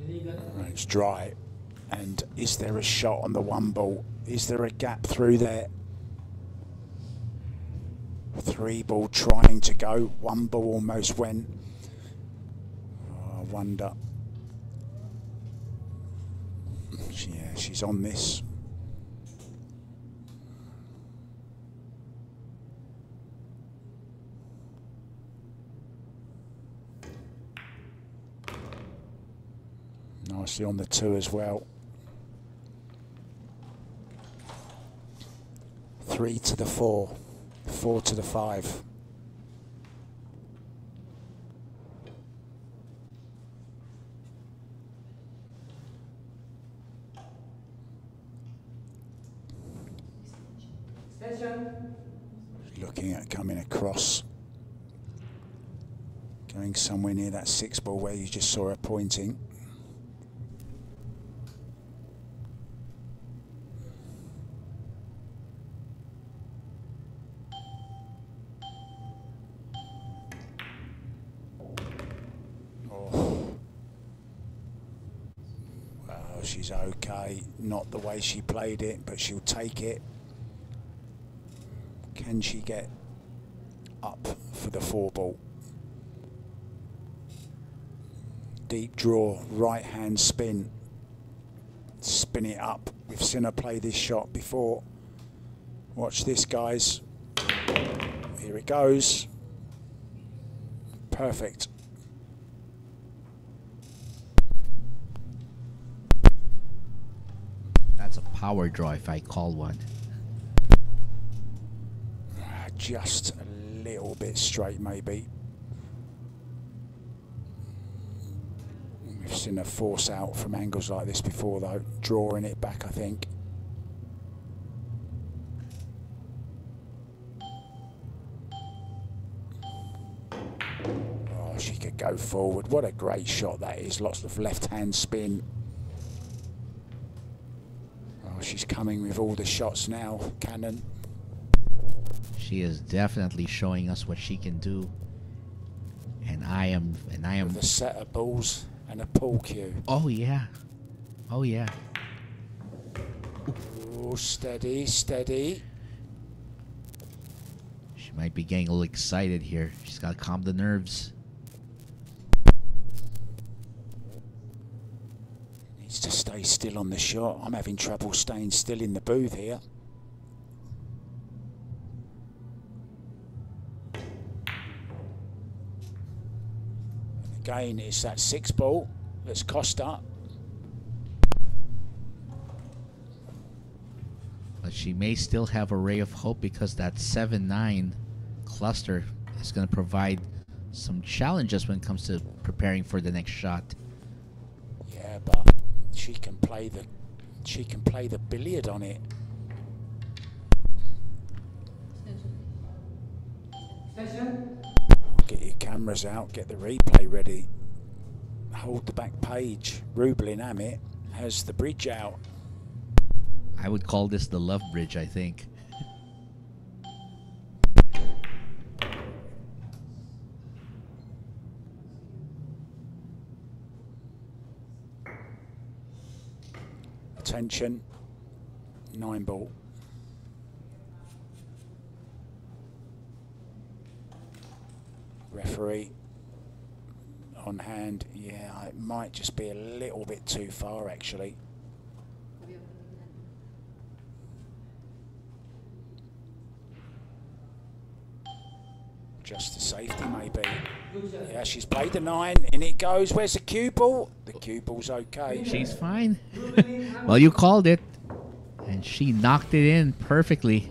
Right, it's dry. And is there a shot on the 1 ball? Is there a gap through there? 3 ball trying to go. 1 ball almost went. Oh, I wonder. Yeah, she's on this. Nicely on the 2 as well. 3 to the 4, 4 to the 5. Looking at coming across, going somewhere near that 6 ball where you just saw her pointing. She's okay, not the way she played it, but she'll take it. Can she get up for the 4 ball? Deep draw, right hand spin. Spin it up. We've seen her play this shot before. Watch this, guys. Here it goes. Perfect. That's a power draw if I call one. Just a little bit straight, maybe. We've seen her force out from angles like this before, though. Drawing it back, I think. Oh, she could go forward. What a great shot that is. Lots of left-hand spin. Oh, she's coming with all the shots now, Cannon. She is definitely showing us what she can do. And I am With a set of balls and a pull cue. Oh yeah. Oh yeah. Oh, steady, steady. She might be getting a little excited here. She's got to calm the nerves. Needs to stay still on the shot. I'm having trouble staying still in the booth here. Again, it's that 6 ball that's cost up. But she may still have a ray of hope because that 7-9 cluster is going to provide some challenges when it comes to preparing for the next shot. Yeah, but she can play the billiard on it. Session. Get your cameras out, get the replay ready. Hold the back page. Rubilen Amit has the bridge out. I would call this the love bridge, I think. Attention, 9 ball. Referee on hand. Yeah, it might just be a little bit too far, actually. Just the safety, maybe. Yeah, she's played the 9. In it goes. Where's the cue ball? The cue ball's okay. She's fine. Well, you called it. And she knocked it in perfectly.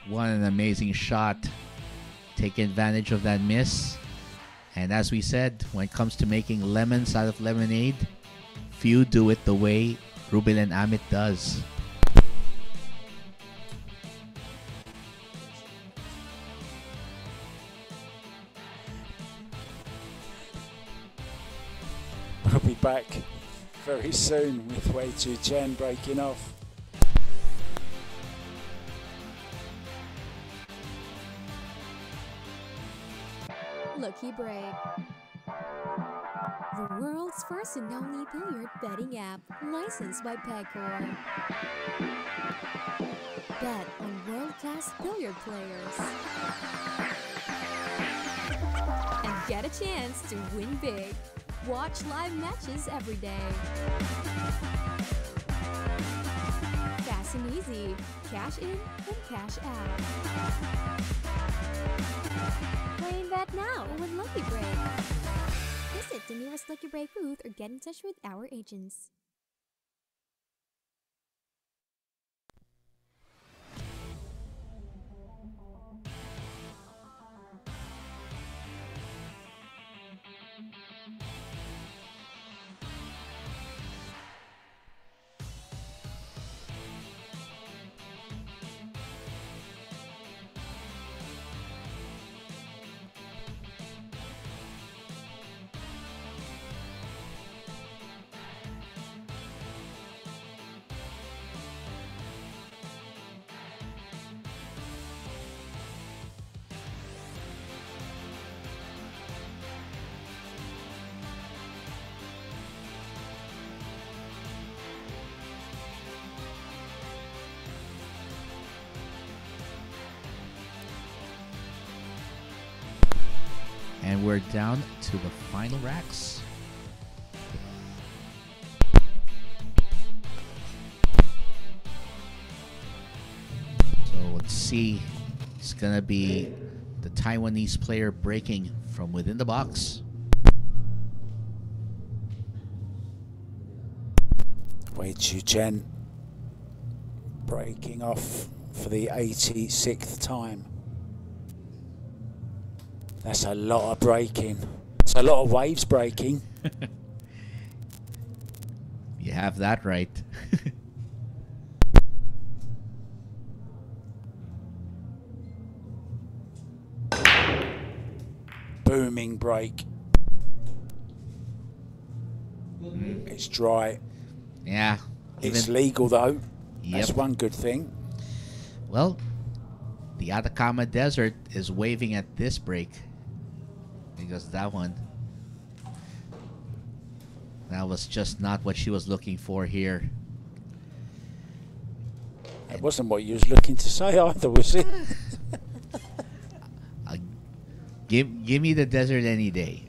What an amazing shot. Taking advantage of that miss. And as we said, when it comes to making lemons out of lemonade, few do it the way Rubilen Amit does. We'll be back very soon with Chien breaking off. Lucky Break. The world's first and only billiard betting app, licensed by Pegcor. Bet on world-class billiard players. And get a chance to win big. Watch live matches every day. Fast and easy. Cash in and cash out. Play and bet now with Lucky Break. Visit the nearest Lucky Break booth or get in touch with our agents. we're down to the final racks. So let's see. It's gonna be the Taiwanese player breaking from within the box. Chien breaking off for the 86th time. That's a lot of breaking. It's a lot of waves breaking. You have that right. Booming break. It's dry. Yeah. It's legal though. Yep. That's one good thing. Well, the Atacama Desert is waving at this break. Because that was just not what she was looking for here. That wasn't what you was looking to say either, was it? Give me the desert any day.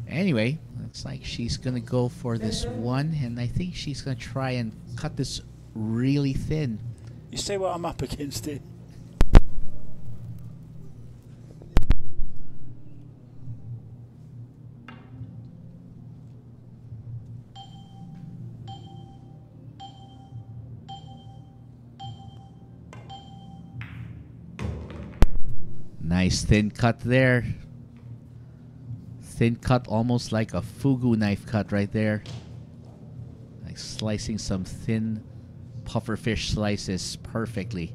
Anyway, looks like she's gonna go for this one, and I think she's gonna try and cut this really thin. You see what I'm up against here? Nice thin cut there. Thin cut, almost like a fugu knife cut right there. Like slicing some thin pufferfish slices perfectly.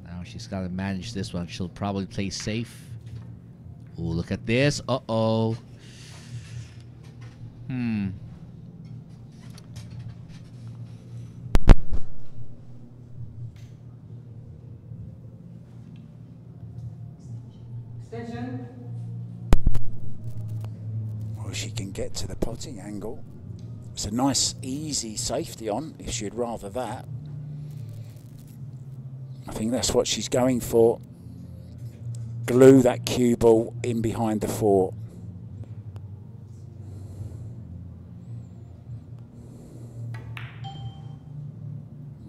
Now she's got to manage this one. She'll probably play safe. Ooh, look at this. Uh-oh. Extension. Well, she can get to the potting angle. It's a nice, easy safety on, if she'd rather that. I think that's what she's going for. Glue that cue ball in behind the four.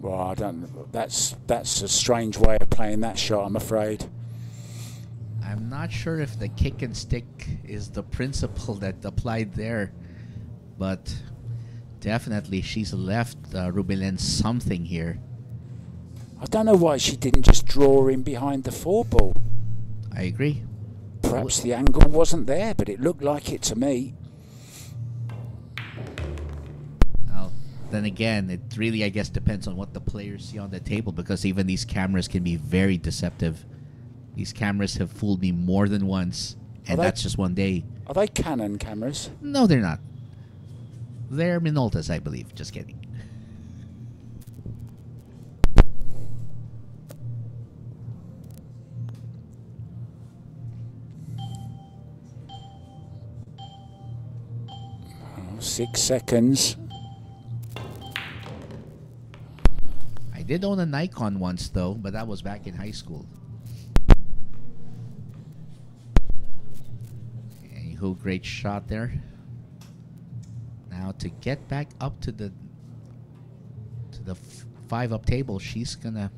Well, I don't. That's a strange way of playing that shot, I'm afraid. I'm not sure if the kick and stick is the principle that applied there, but definitely she's left Rubilen something here. I don't know why she didn't just draw in behind the four ball. I agree. Perhaps the angle wasn't there, but it looked like it to me. Well, then again, it really, I guess, depends on what the players see on the table, because even these cameras can be very deceptive. These cameras have fooled me more than once, and that's just one day. Are they Canon cameras? No, they're not. They're Minolta's, I believe. Just kidding. Oh, 6 seconds. I did own a Nikon once, though, but that was back in high school. Anywho, great shot there. Now to get back up to the 5-up table, she's gonna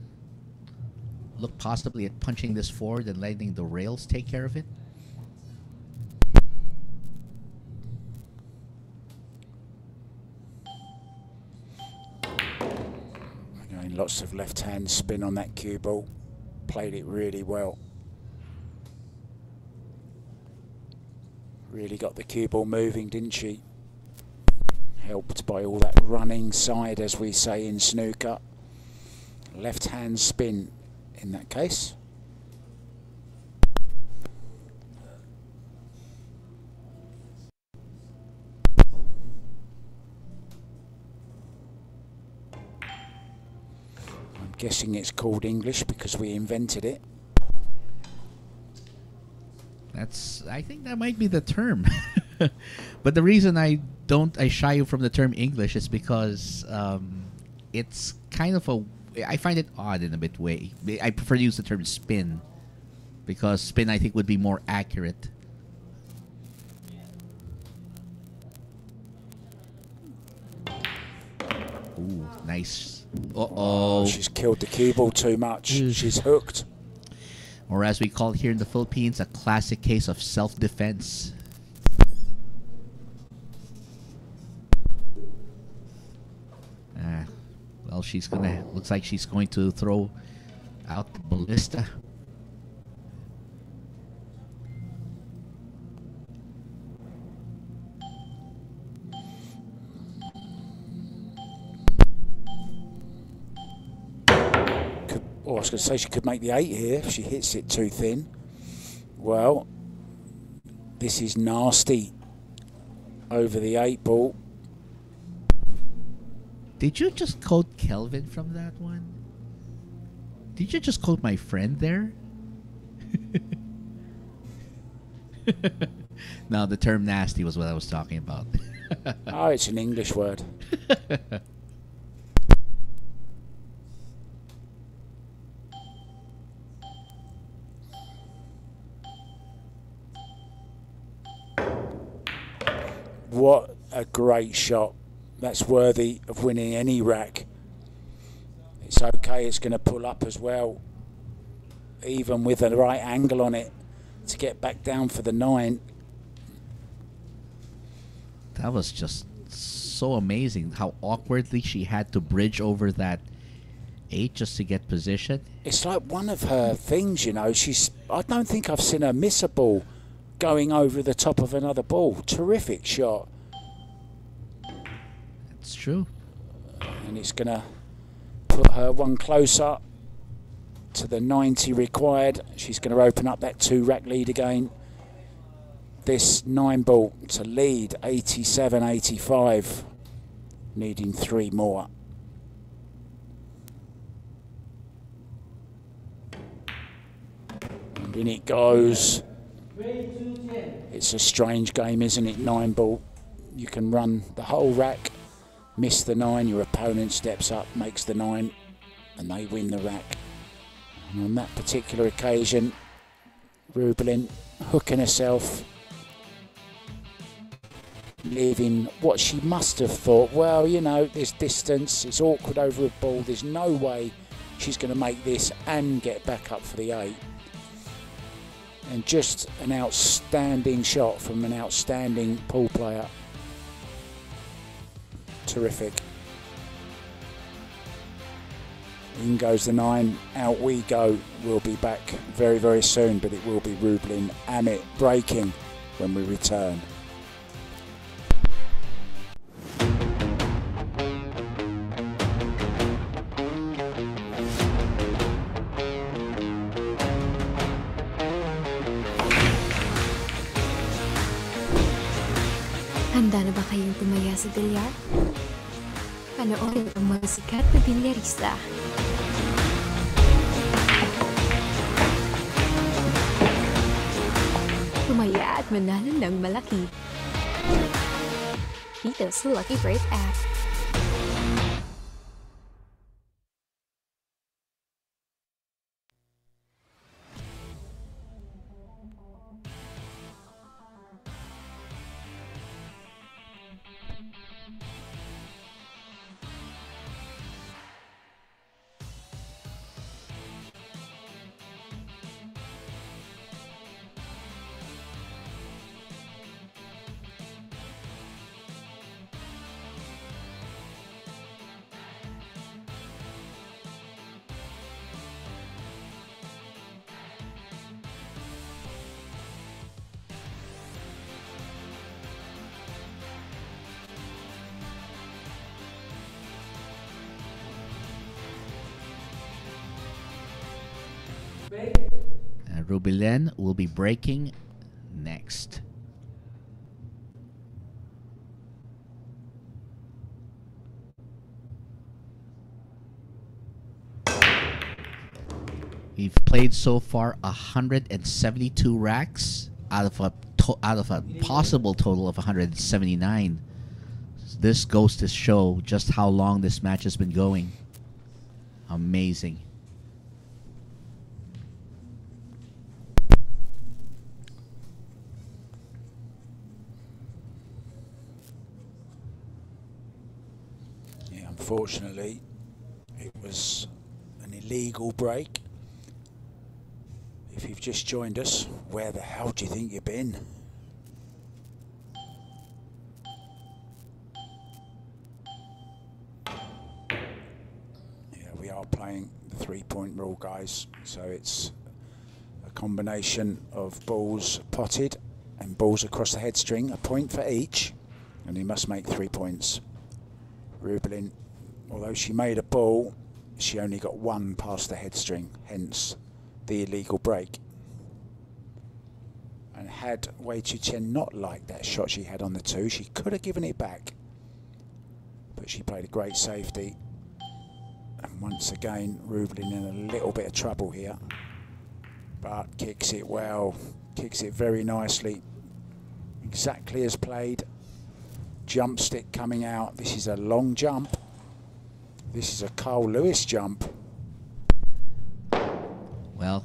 look possibly at punching this forward and letting the rails take care of it. Again, lots of left-hand spin on that cue ball. Played it really well. Really got the cue ball moving, didn't she? Helped by all that running side, as we say in snooker. Left-hand spin in that case. I'm guessing it's called English because we invented it. I think that might be the term. But the reason I shy from the term English is because it's kind of I find it odd in a bit way. I prefer to use the term spin because spin I think would be more accurate. Ooh, nice. Uh-oh. She's killed the cue ball too much. She's hooked. Or as we call it here in the Philippines, a classic case of self-defense. Well, looks like she's going to throw out the ballista. I was going to say she could make the 8 here if she hits it too thin. Well, this is nasty over the 8 ball. Did you just quote Kelvin from that one? Did you just quote my friend there? No, the term nasty was what I was talking about. Oh, it's an English word. What a great shot. That's worthy of winning any rack. It's okay, it's going to pull up as well, even with the right angle on it, to get back down for the 9. That was just so amazing how awkwardly she had to bridge over that 8 just to get position. It's like one of her things, you know. I don't think I've seen her miss a ball going over the top of another ball. Terrific shot. It's true. And it's going to put her one closer to the 90 required. She's going to open up that 2-rack lead again. This 9 ball to lead 87-85, needing 3 more. And in it goes. It's a strange game, isn't it? 9 ball. You can run the whole rack, miss the 9, your opponent steps up, makes the 9, and they win the rack. And on that particular occasion, Rubilen hooking herself, leaving what she must have thought, well, you know, there's distance, it's awkward over a ball, there's no way she's going to make this and get back up for the 8. And just an outstanding shot from an outstanding pool player. Terrific. In goes the 9, out we go. We'll be back very, very soon, but it will be Rubilen Amit breaking when we return. Handa na ba kayong tumaya sa Billiard? Panoorin ang mga sikat na bilyarista. Tumaya at manalo ng malaki. Dito sa Lucky Break app. Rubilen will be breaking next. We've played so far 172 racks out of a possible total of 179. This goes to show just how long this match has been going. Amazing. Yeah, unfortunately, it was an illegal break. If you've just joined us, where the hell do you think you've been? Yeah, we are playing the 3-point rule, guys. So it's a combination of balls potted and balls across the head string, a point for each, and he must make 3 points. Rubilen, although she made a ball, she only got 1 past the head string, hence the illegal break. And had Chien not liked that shot she had on the 2, she could have given it back. But she played a great safety. And once again, Rubilen in a little bit of trouble here. But kicks it well, kicks it very nicely. Exactly as played. Jump stick coming out. This is a long jump. This is a Carl Lewis jump. Well,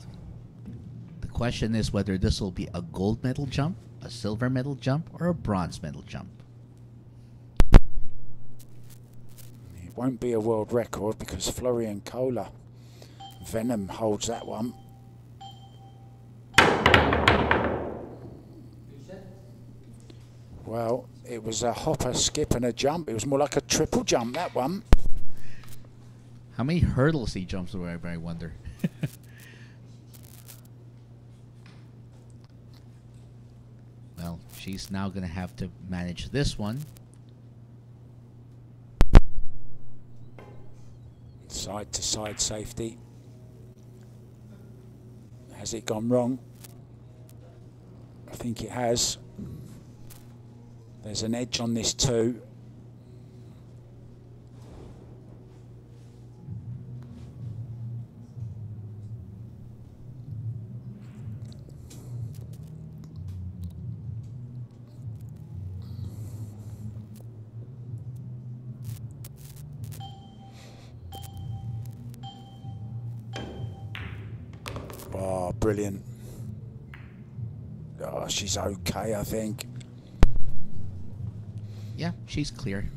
the question is whether this will be a gold medal jump, a silver medal jump, or a bronze medal jump. It won't be a world record because Florian Kohler, Venom, holds that one. Well, it was a hopper, skip and a jump. It was more like a triple jump, that one. How many hurdles he jumps over, I wonder. Well, she's now going to have to manage this one. Side to side safety. Has it gone wrong? I think it has. There's an edge on this too. Oh, brilliant. Oh, she's okay, I think. Yeah, she's clear.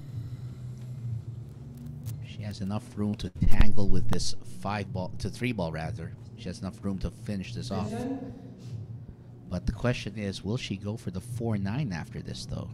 She has enough room to tangle with this 3-ball rather. She has enough room to finish this off. But the question is, will she go for the 4-9 after this though?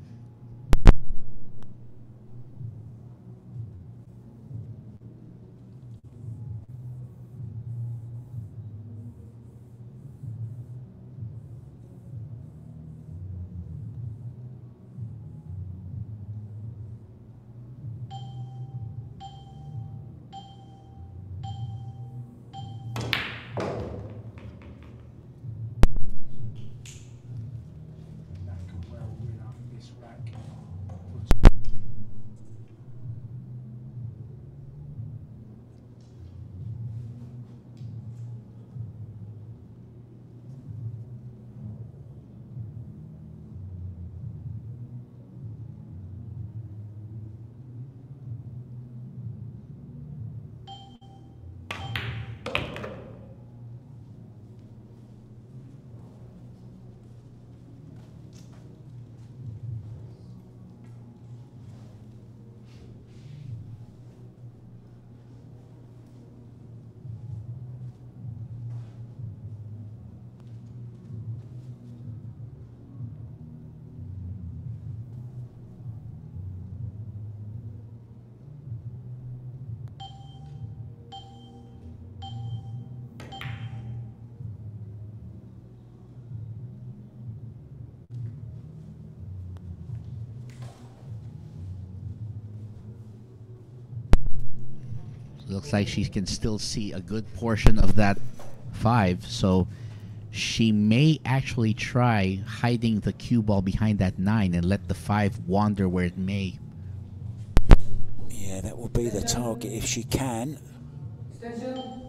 Looks like she can still see a good portion of that 5, so she may actually try hiding the cue ball behind that 9 and let the 5 wander where it may. Yeah, that will be the target if she can. Extension.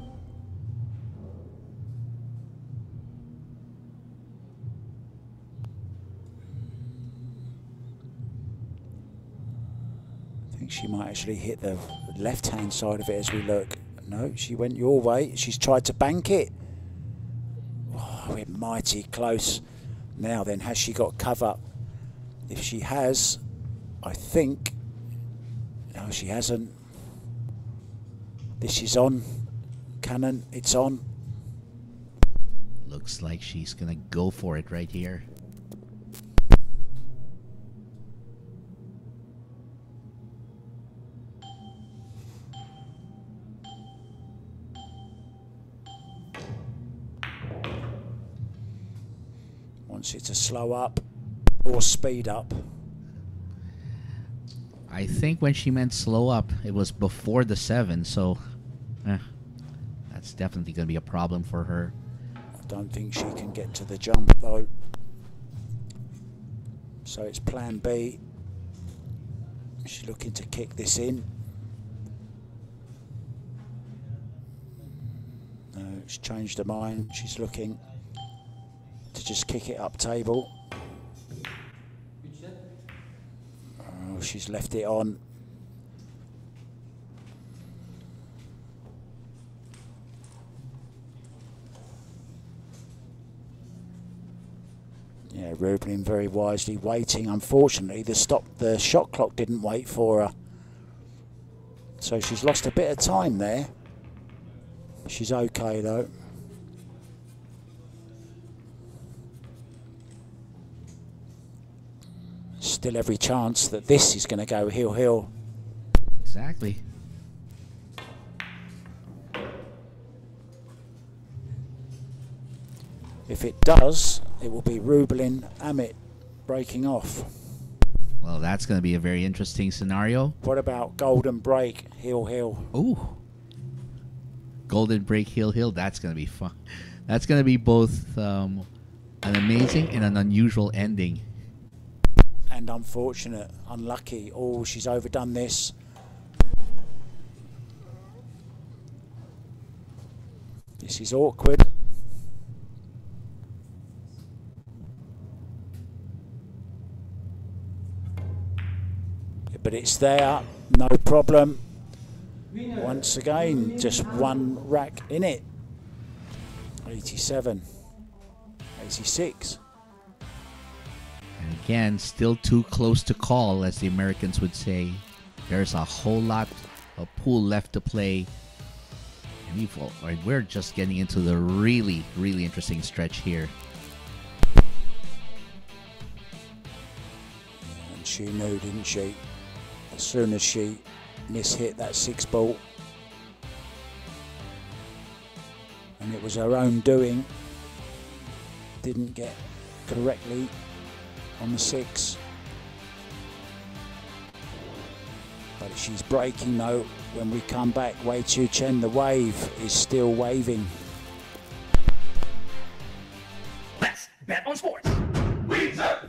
I think she might actually hit the left-hand side of it as we look. No, she went your way. She's tried to bank it. Oh, we're mighty close. Now then, has she got cover? If she has, I think... No, she hasn't. This is on. Cannon, it's on. Looks like she's gonna go for it right here. Wants it to slow up or speed up. I think when she meant slow up, it was before the 7, so that's definitely going to be a problem for her. I don't think she can get to the jump though. So it's plan B. She's looking to kick this in. No, she's changed her mind. She's looking to just kick it up table. Oh, she's left it on. Yeah, Rubilen very wisely waiting. Unfortunately, the shot clock didn't wait for her. So she's lost a bit of time there. She's okay though. Still every chance that this is going to go heel-heel. Exactly. If it does, it will be Rubilen Amit breaking off. Well, that's going to be a very interesting scenario. What about golden break, heel-heel? Ooh. Golden break, heel-heel. That's going to be fun. That's going to be both an amazing and an unusual ending. And unfortunate, unlucky. Oh, she's overdone this. This is awkward. But it's there, no problem. Once again, just one rack in it. 87, 86. And again, still too close to call, as the Americans would say. There's a whole lot of pool left to play. And we're just getting into the really, really interesting stretch here. And she knew, didn't she? As soon as she mishit that 6 ball. And it was her own doing. Didn't get correctly on the 6. But she's breaking though. When we come back, Wei Chiu Chien, the wave is still waving. Let's bet on sports.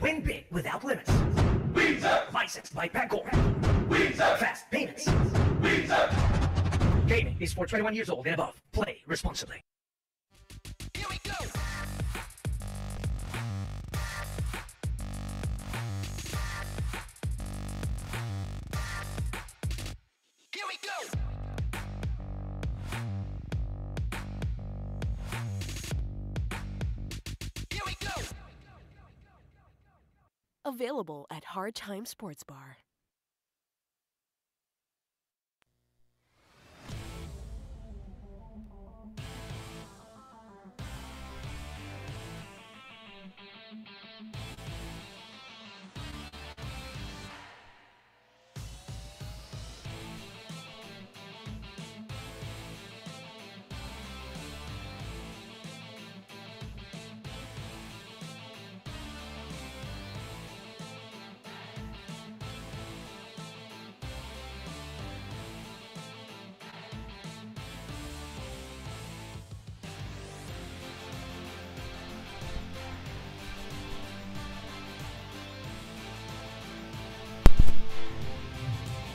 Win big without limits. Licensed by Bangkok. Fast payments. Gaming is for 21 years old and above. Play responsibly. Here we go. Here we go. Here we go. Available at Hard Time Sports Bar.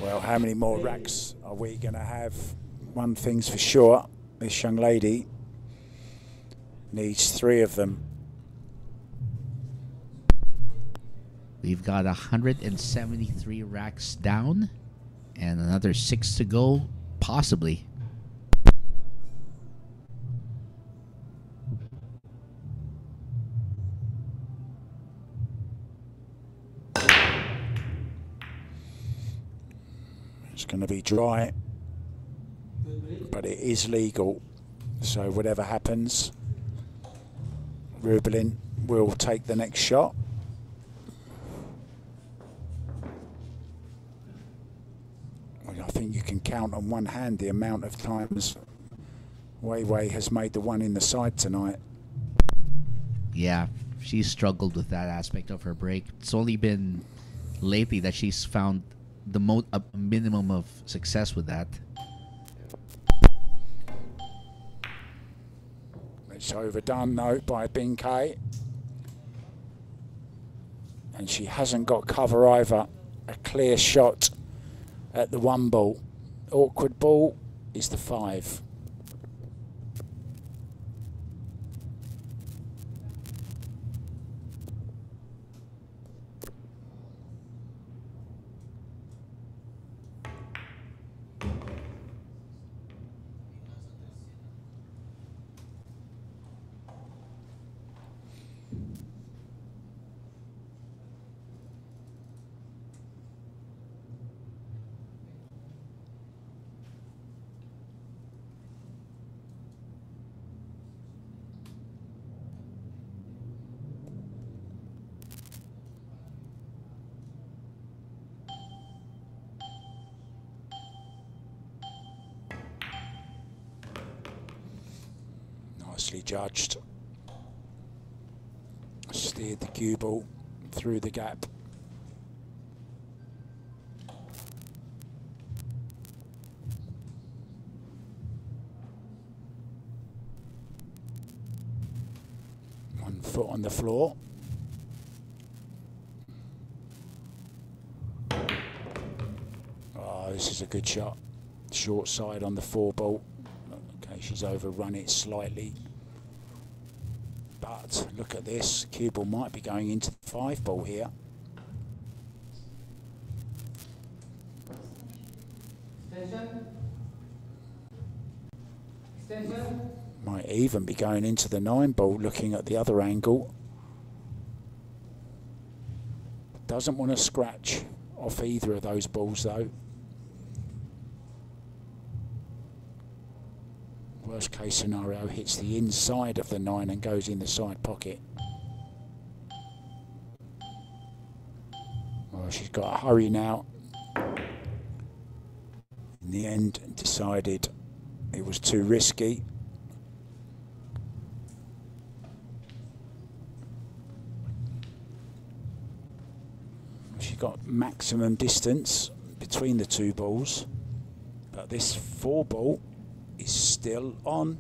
Well, how many more racks are we going to have? One thing's for sure, this young lady needs 3 of them. We've got 173 racks down and another 6 to go, possibly. It's going to be dry, but it is legal. So whatever happens, Rubilen will take the next shot. I think you can count on one hand the amount of times Wei Wei has made the one in the side tonight. Yeah, she's struggled with that aspect of her break. It's only been lately that she's found the a minimum of success with that. It's overdone though by Bingkay. And she hasn't got cover either. A clear shot at the 1 ball. Awkward ball is the 5. Nicely judged. Steered the cue ball through the gap. One foot on the floor. Oh, this is a good shot. Short side on the 4 ball. Okay, she's overrun it slightly. But look at this, cue ball might be going into the 5 ball here. Extension. Extension. Might even be going into the 9 ball, looking at the other angle. Doesn't want to scratch off either of those balls though. Worst case scenario, hits the inside of the 9 and goes in the side pocket. Well, she's got to hurry now. In the end, decided it was too risky. She got maximum distance between the 2 balls, but this 4 ball is still on.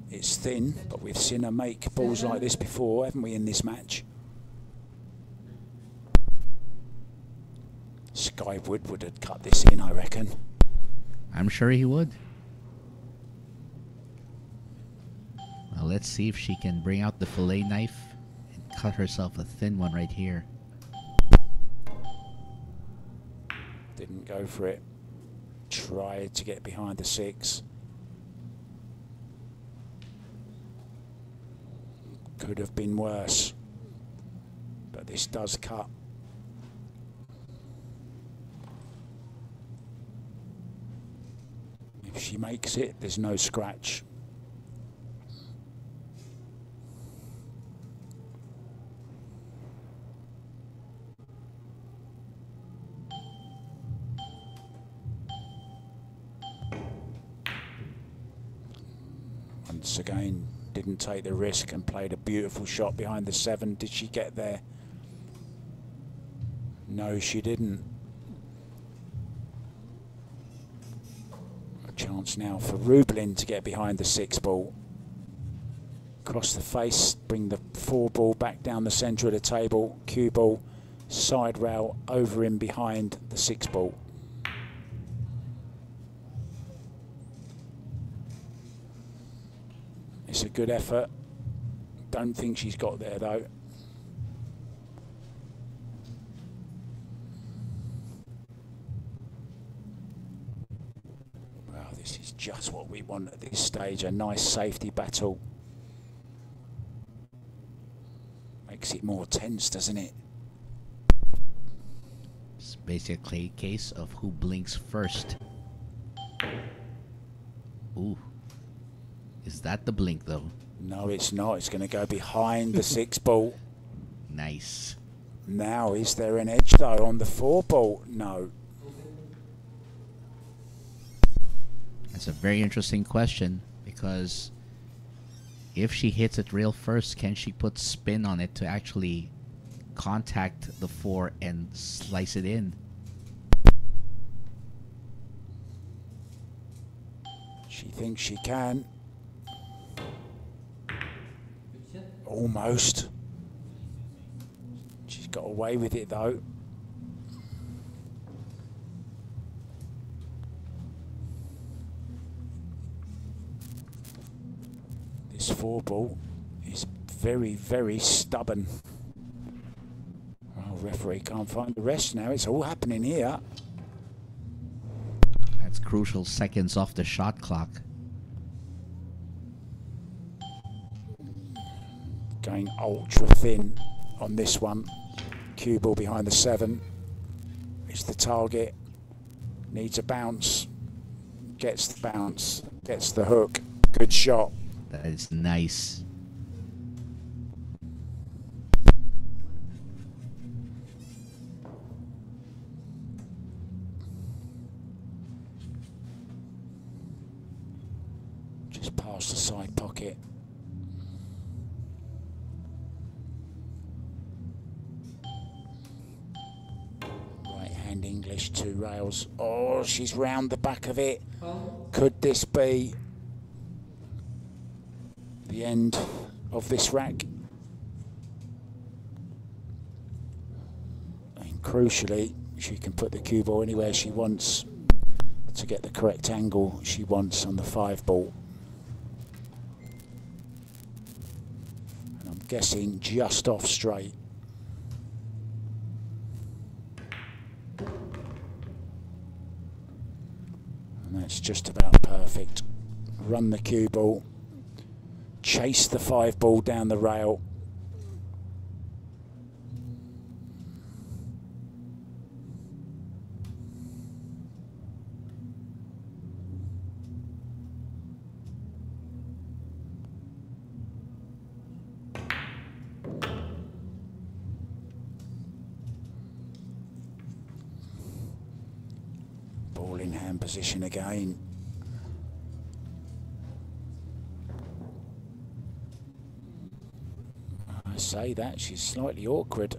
It's thin, but we've seen her make balls like this before, haven't we, in this match? Skywood would have cut this in, I reckon. I'm sure he would. Well, let's see if she can bring out the fillet knife and cut herself a thin one right here. Didn't go for it. Tried to get behind the 6. Could have been worse. But this does cut. If she makes it, there's no scratch. Once again, didn't take the risk and played a beautiful shot behind the 7. Did she get there? No, she didn't. A chance now for Rubilen to get behind the 6 ball. Cross the face, bring the 4 ball back down the centre of the table. Cue ball, side rail, over in behind the 6 ball. It's a good effort. Don't think she's got there though. Wow, this is just what we want at this stage. A nice safety battle. Makes it more tense, doesn't it? basically a case of who blinks first. Ooh. Is that the blink, though? No, it's not. It's going to go behind the 6 ball. Nice. Now, is there an edge, though, on the 4 ball? No. That's a very interesting question, because if she hits it real first, can she put spin on it to actually contact the 4 and slice it in? She thinks she can. Almost. She's got away with it, though. This 4 ball is very, very stubborn. Oh, referee can't find the rest now. It's all happening here. That's crucial seconds off the shot clock. Going ultra thin on this one. Cue ball behind the 7. It's the target. Needs a bounce. Gets the bounce. Gets the hook. Good shot. That is nice. Just past the side pocket. Right hand English, 2 rails. Oh, she's round the back of it. Could this be the end of this rack? And crucially, she can put the cue ball anywhere she wants to get the correct angle she wants on the 5 ball. And I'm guessing just off straight. And that's just about perfect. Run the cue ball. Chase the 5 ball down the rail. Ball in hand position again. I say that, she's slightly awkward.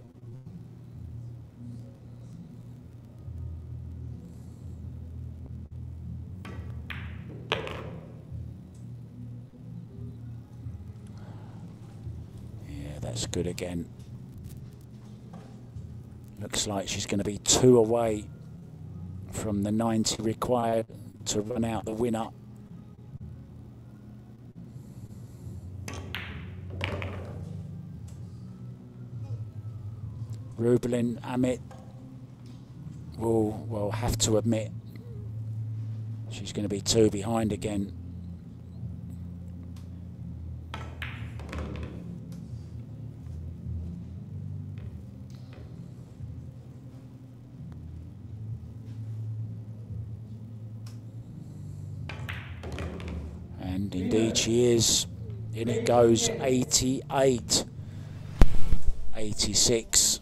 Yeah, that's good again. Looks like she's going to be 2 away from the 90 required to run out the winner. Rubilen, Amit will have to admit she's going to be 2 behind again. And indeed she is. In it goes, 88, 86.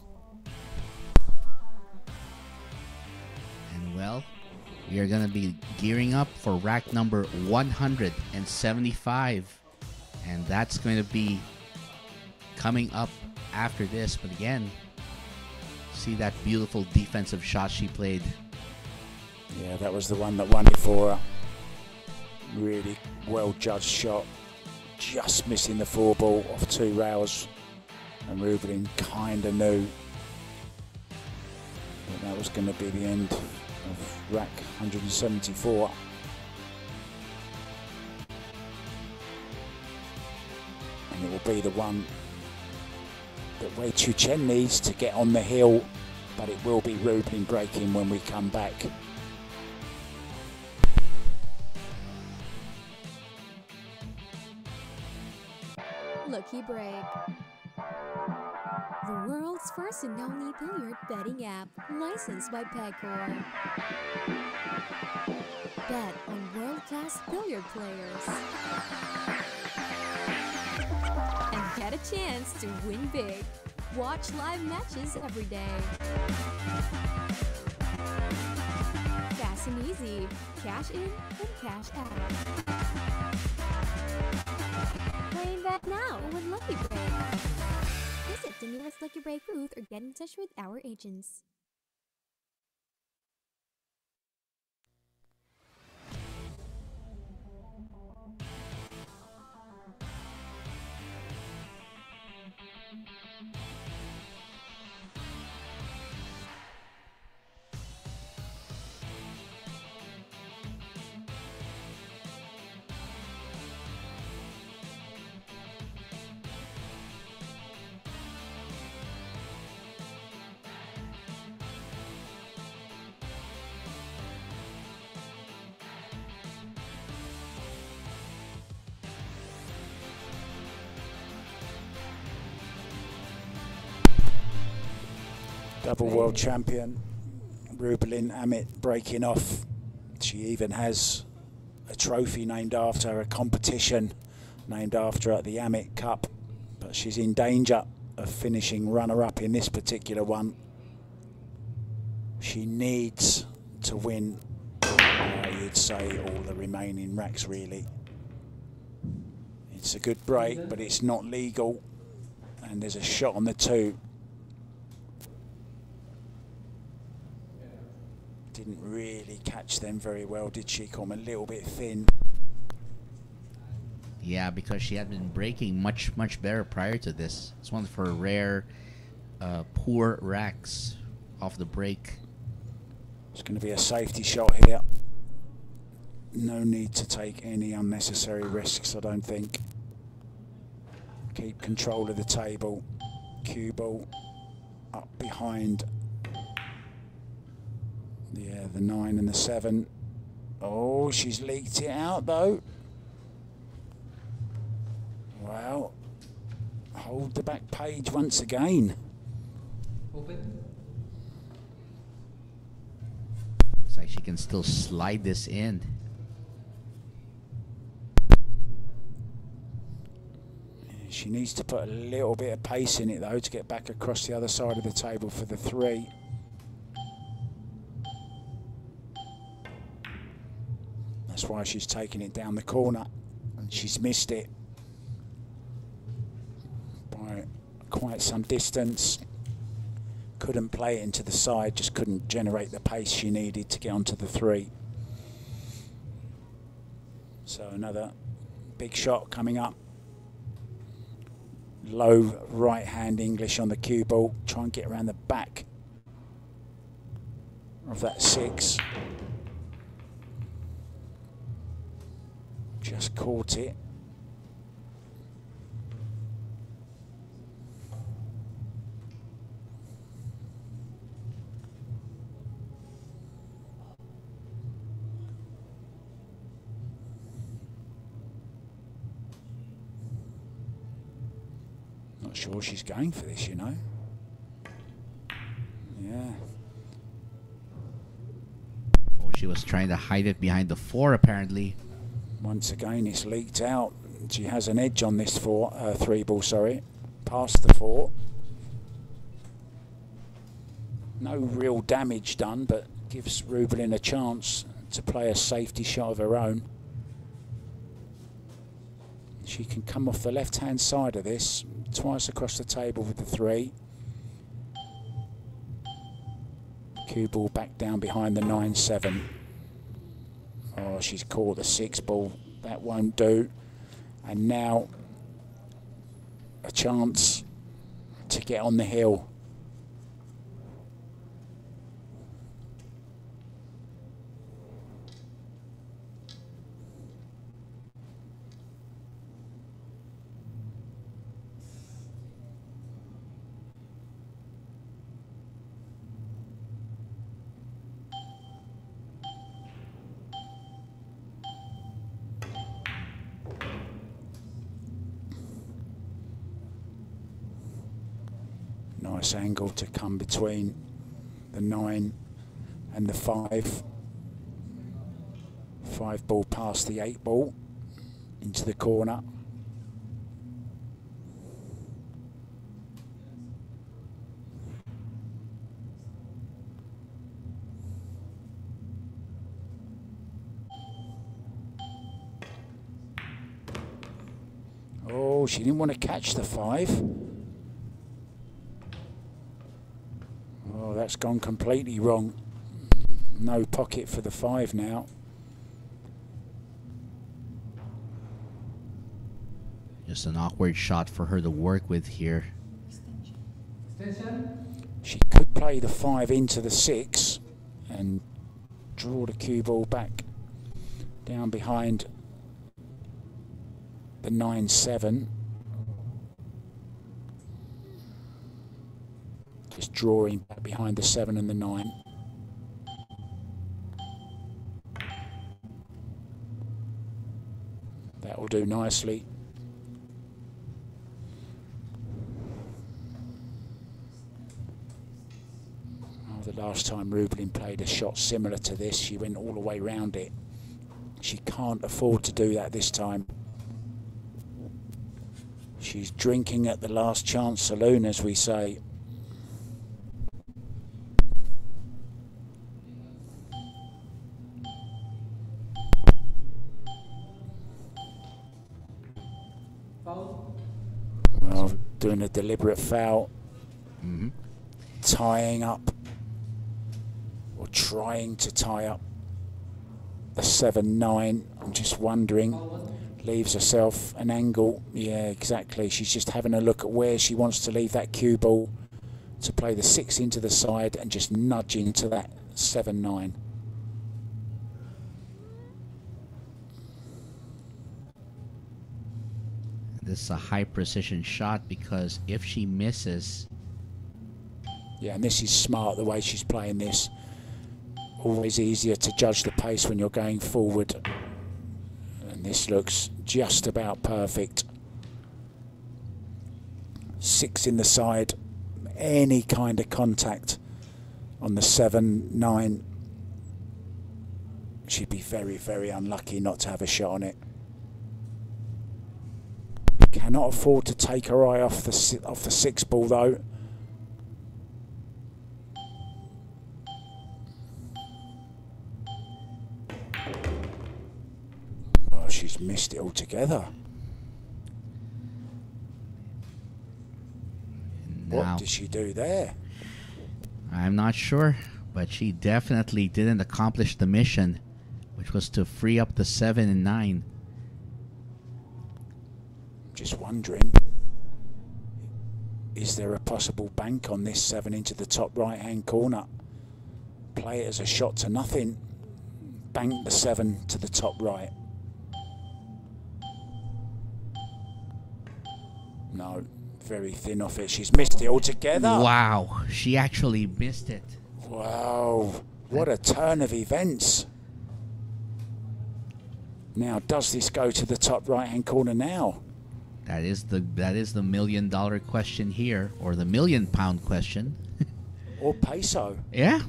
And well, we are going to be gearing up for rack number 175. And that's going to be coming up after this. But again, see that beautiful defensive shot she played. Yeah, that was the one that won it for her. Really well judged shot. Just missing the 4 ball off 2 rails. And Rubilen kind of knew that that was going to be the end of rack 174. And it will be the one that Wei Chien needs to get on the hill, but it will be Rubilen breaking when we come back. Lucky break. The world's first and only billiard betting app, licensed by Pegcor. Bet on world-class billiard players. And get a chance to win big. Watch live matches every day. Fast and easy. Cash in and cash out. Playing that now with Lucky Break. Visit the nearest Lucky Break booth or get in touch with our agents. Double world champion Rubilen Amit breaking off. She even has a trophy named after her, a competition named after her at the Amit Cup, but she's in danger of finishing runner-up in this particular one. She needs to win, you'd say, all the remaining racks really. It's a good break, but it's not legal, and there's a shot on the 2. Didn't really catch them very well, did she? Come a little bit thin. Yeah, because she had been breaking much better prior to this. It's one of her rare poor racks off the break. It's going to be a safety shot here. No need to take any unnecessary risks, I don't think. Keep control of the table. Cue ball up behind. Yeah, the 9 and the 7. Oh, she's leaked it out though. Well, hold the back page once again. Open. Looks like she can still slide this in. She needs to put a little bit of pace in it though to get back across the other side of the table for the 3. That's why she's taking it down the corner, and she's missed it by quite some distance. Couldn't play it into the side, just couldn't generate the pace she needed to get onto the 3. So another big shot coming up. Low right hand English on the cue ball. Try and get around the back of that 6. Just caught it. Not sure she's going for this, you know. Yeah. Oh, she was trying to hide it behind the 4 apparently. Once again, it's leaked out. She has an edge on this 3 ball, sorry. Past the 4. No real damage done, but gives Rubilen a chance to play a safety shot of her own. She can come off the left-hand side of this, twice across the table with the 3. Cue ball back down behind the 9-7. Oh, she's caught the 6 ball. That won't do. And now a chance to get on the hill. Nice angle to come between the 9 and the 5. 5 ball past the 8 ball into the corner. Oh, she didn't want to catch the 5. Oh, that's gone completely wrong. No pocket for the 5 now. Just an awkward shot for her to work with here. She could play the 5 into the 6 and draw the cue ball back down behind the 9-7. Just drawing back behind the 7 and the 9. That will do nicely. Oh, the last time Rubilen played a shot similar to this, she went all the way round it. She can't afford to do that this time. She's drinking at the last chance saloon, as we say. Foul. Well, doing a deliberate foul. Mm-hmm. Tying up, or trying to tie up, the 7-9. I'm just wondering. Leaves herself an angle. Yeah, exactly. She's just having a look at where she wants to leave that cue ball to play the 6 into the side and just nudge into that 7-9. This is a high precision shot because if she misses... Yeah, and this is smart the way she's playing this. Always easier to judge the pace when you're going forward. And this looks just about perfect. 6 in the side. Any kind of contact on the 7-9. She'd be very, very unlucky not to have a shot on it. Cannot afford to take her eye off the 6 ball though. Oh, she's missed it altogether. What did she do there? I'm not sure, but she definitely didn't accomplish the mission, which was to free up the 7 and 9. Just wondering, is there a possible bank on this 7 into the top right hand corner? Play it as a shot to nothing. Bank the 7 to the top right. No, very thin off it. She's missed it altogether. Wow, she actually missed it. Wow, what a turn of events. Now, does this go to the top right hand corner now? That is the $1 million question here, or the £1 million question. Or peso. Yeah.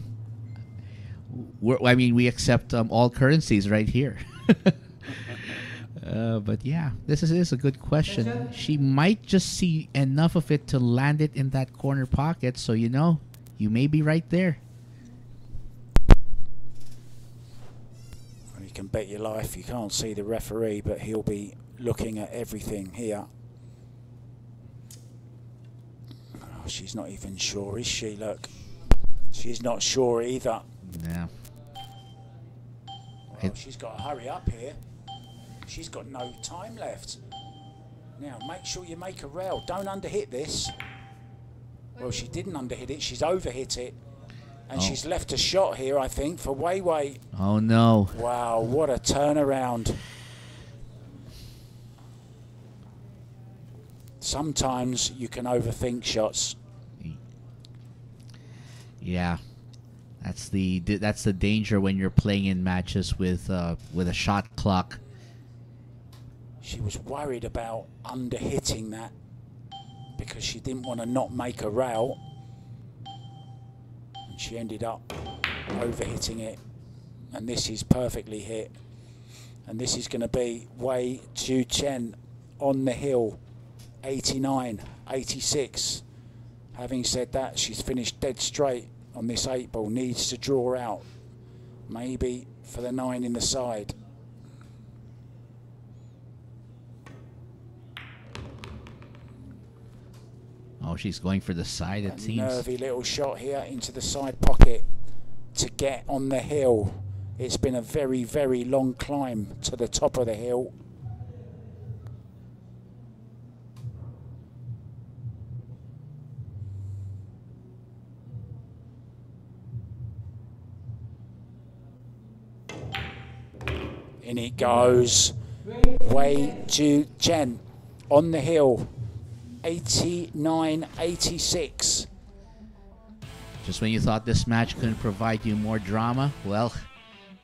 I mean, we accept all currencies right here. But yeah, this is a good question. She might just see enough of it to land it in that corner pocket, so you know, you may be right there. You can bet your life you can't see the referee, but he'll be looking at everything here. Oh, she's not even sure, is she? Look, she's not sure either. Yeah. Well, she's got to hurry up here. She's got no time left. Now, make sure you make a rail. Don't underhit this. Well, she didn't underhit it. She's overhit it. And she's left a shot here, I think, for Wei. Oh, no. Wow, what a turnaround. Sometimes you can overthink shots. Yeah. That's the danger when you're playing in matches with a shot clock. She was worried about underhitting that because she didn't want to not make a rail. She ended up overhitting it, and this is perfectly hit. And this is going to be Chien on the hill, 89, 86. Having said that, she's finished dead straight on this 8 ball, needs to draw out, maybe for the 9 in the side. Oh, she's going for the side, it seems. Nervy little shot here into the side pocket to get on the hill. It's been a very, very long climb to the top of the hill. In it goes. Chien on the hill. 89, 86. Just when you thought this match couldn't provide you more drama, well,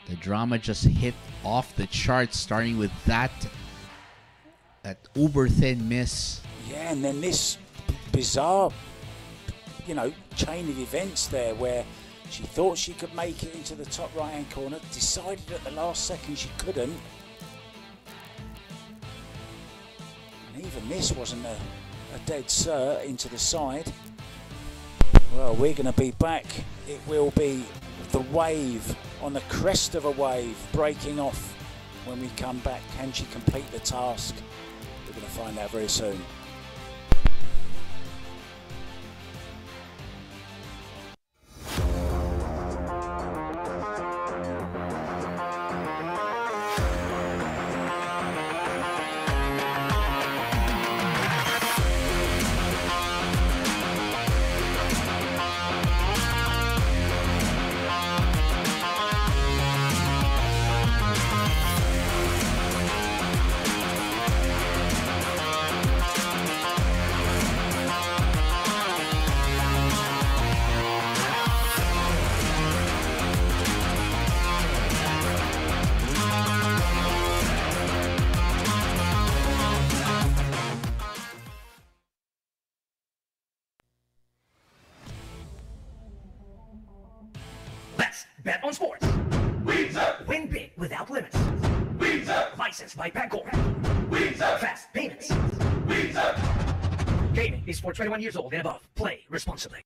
the drama just hit off the charts, starting with that uber thin miss. Yeah, and then this bizarre, chain of events there where she thought she could make it into the top right-hand corner, decided at the last second she couldn't. And even this wasn't a dead cert into the side. Well, we're going to be back. It will be the wave on the crest of a wave breaking off when we come back. Can she complete the task? We're going to find out very soon. Bet on sports. Win big without limits. Licensed by Bangkok. Fast payments. Gaming is for 21 years old and above. Play responsibly.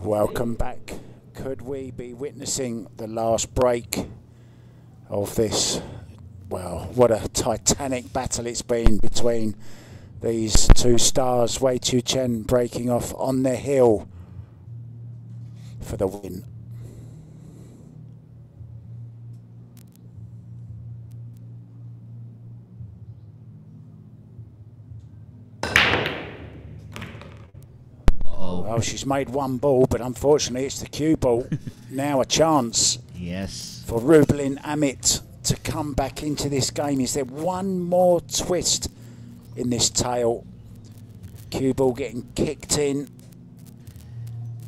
Welcome back. Could we be witnessing the last break of this? Well, what a titanic battle it's been between these two stars. Wei Chu Chien breaking off on the hill for the win. Oh, she's made one ball, but unfortunately it's the cue ball. Now a chance for Rubilen Amit to come back into this game. Is there one more twist in this tail? Cue ball getting kicked in.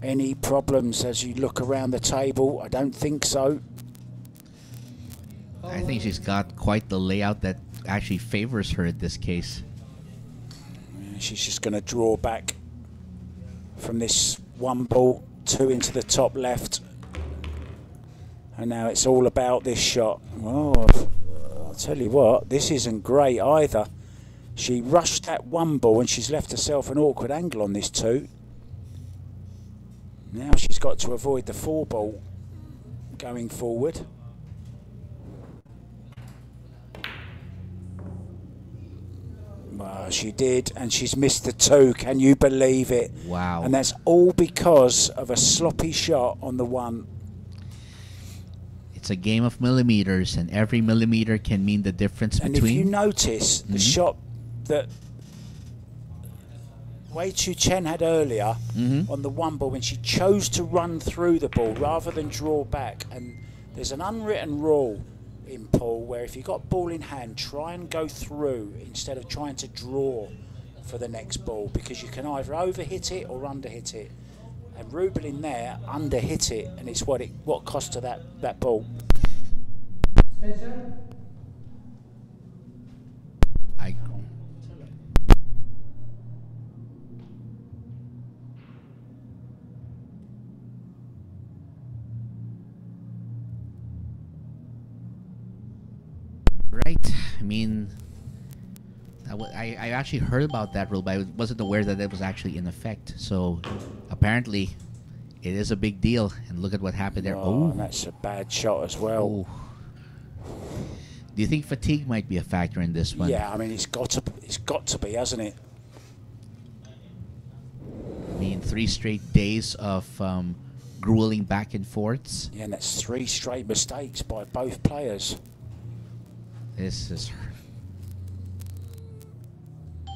Any problems as you look around the table? I don't think so. I think she's got quite the layout that actually favors her in this case. Yeah, she's just going to draw back from this one ball, two into the top left. And now it's all about this shot. Oh, I'll tell you what, this isn't great either. She rushed that one ball and she's left herself an awkward angle on this two. Now she's got to avoid the four ball going forward. Well, she did, and she's missed the two. Can you believe it? Wow. And that's all because of a sloppy shot on the one. It's a game of millimeters, and every millimeter can mean the difference and between... if you notice, the shot that Wei Chu Chien had earlier on the one ball, when she chose to run through the ball rather than draw back, and there's an unwritten rule in pool where if you've got ball in hand, try and go through instead of trying to draw for the next ball, because you can either overhit it or underhit it. And Rubilen there underhit it, and it's what cost her that ball. Right. I mean, I actually heard about that rule, but I wasn't aware that it was actually in effect. So apparently, it is a big deal. And look at what happened there. Oh, and that's a bad shot as well. Oh. Do you think fatigue might be a factor in this one? Yeah, I mean it's got to be, hasn't it? I mean, 3 straight days of grueling back and forths. Yeah, and that's 3 straight mistakes by both players. This is...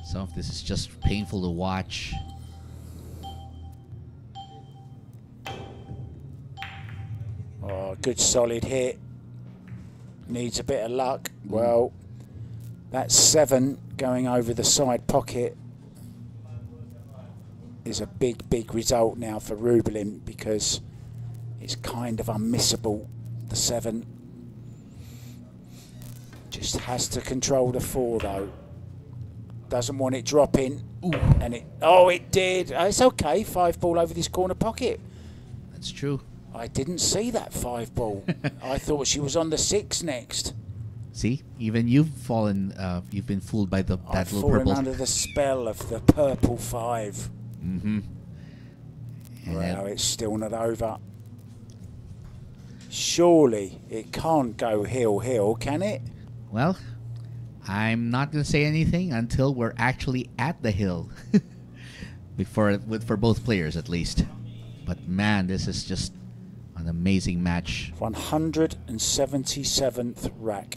Some of this is just painful to watch. Oh, good solid hit. Needs a bit of luck. Well, that 7 going over the side pocket is a big result now for Rubilen, because it's kind of unmissable, the 7. Just has to control the 4 though. Doesn't want it dropping. Ooh. And it did. It's okay. 5 ball over this corner pocket. That's true. I didn't see that 5 ball. I thought she was on the 6 next. See, even you've fallen. You've been fooled by that I've little fallen purple. under the spell of the purple 5. Mm-hmm. Well, it's still not over. Surely it can't go hill, can it? Well, I'm not going to say anything until we're actually at the hill. for both players, at least. But man, this is just an amazing match. 177th rack.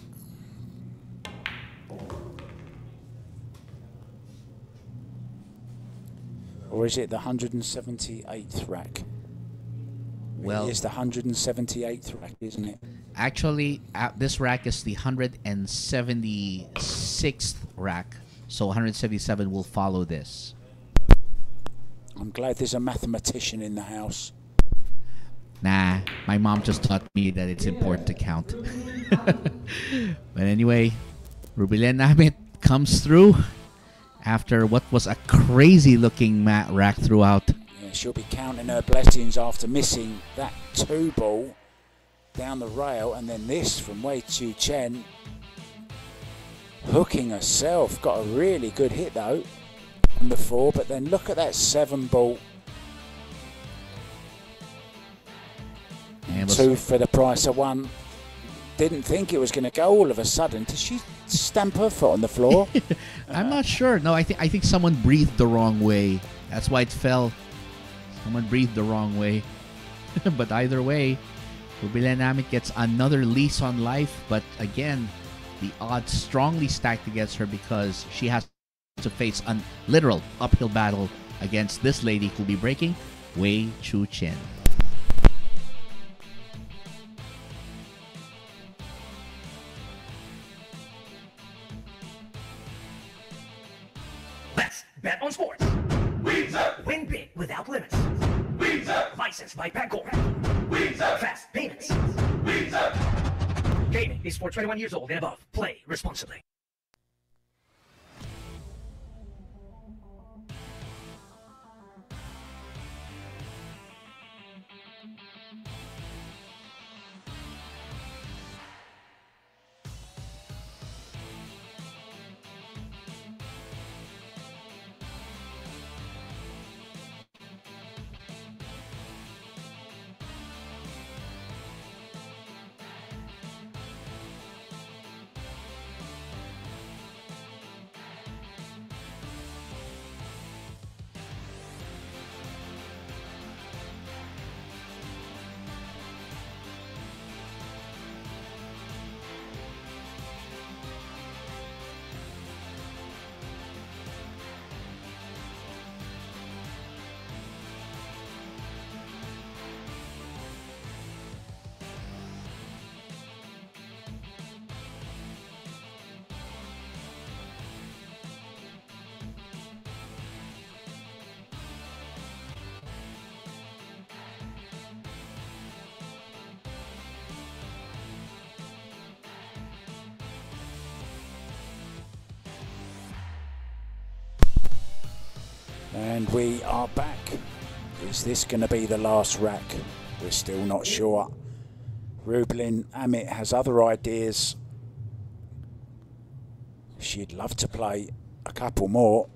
Or is it the 178th rack? Well, it is the 178th rack, isn't it? Actually, this rack is the 176th rack, so 177 will follow this. I'm glad there's a mathematician in the house. Nah, my mom just taught me that it's important to count. But anyway, Rubilen Amit comes through after what was a crazy-looking rack throughout. Yeah, she'll be counting her blessings after missing that 2 ball down the rail, and then this from Wei Chu Chien, hooking herself. Got a really good hit though on the 4, but then look at that 7 ball. two for the price of one. Didn't think it was going to go all of a sudden. Did she stamp her foot on the floor? I'm not sure. No, I think someone breathed the wrong way. That's why it fell. Someone breathed the wrong way. But either way, Rubilen Amit gets another lease on life. But again, the odds strongly stacked against her because she has to face a literal uphill battle against this lady who'll be breaking, Wei Chu Chien. Let's bet on sports. Win big without limits. Licensed by Bangkok. Fast payments. Gaming is for 21 years old and above. Play responsibly. And we are back. Is this going to be the last rack? We're still not sure. Rubilen Amit has other ideas. She'd love to play a couple more.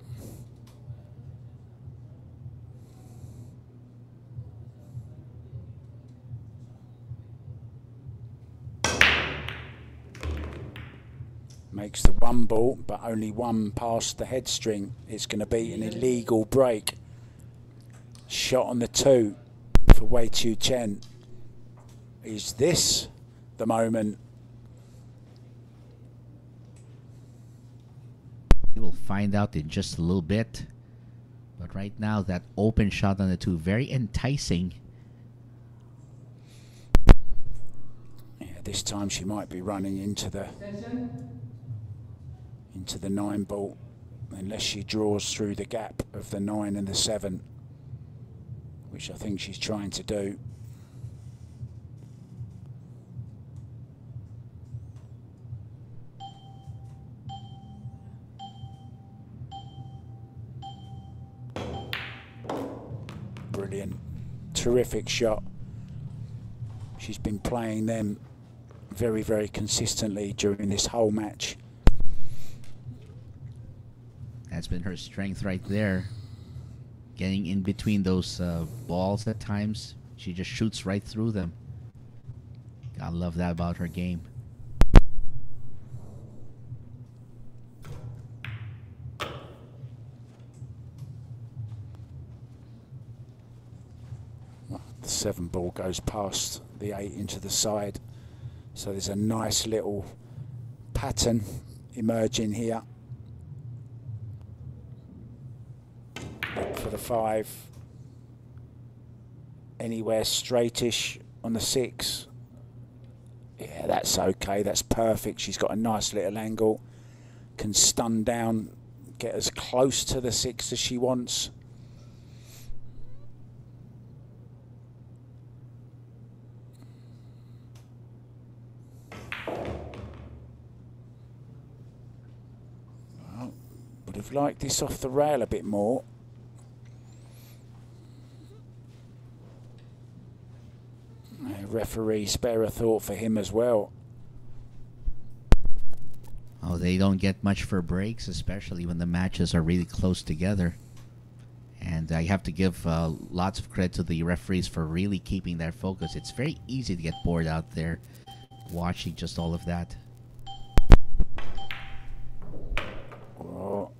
Makes the one ball, but only one past the head string. It's going to be an illegal break. Shot on the two for Wei Chu Chien. Is this the moment? We will find out in just a little bit. But right now, that open shot on the two, very enticing. Yeah, this time she might be running into the 9 ball, unless she draws through the gap of the 9 and the 7, which I think she's trying to do. Brilliant. Terrific shot. She's been playing them very, very consistently during this whole match. That's been her strength right there. Getting in between those balls at times. She just shoots right through them. Gotta love that about her game. Well, the 7 ball goes past the 8 into the side. So there's a nice little pattern emerging here. For the 5, anywhere straightish on the 6. Yeah, that's okay, that's perfect. She's got a nice little angle, can stun down, get as close to the 6 as she wants. Well, would have liked this off the rail a bit more. Referee, spare a thought for him as well. Oh, they don't get much for breaks, especially when the matches are really close together. And And I have to give lots of credit to the referees for really keeping their focus. It's very easy to get bored out there watching just all of that. Oh,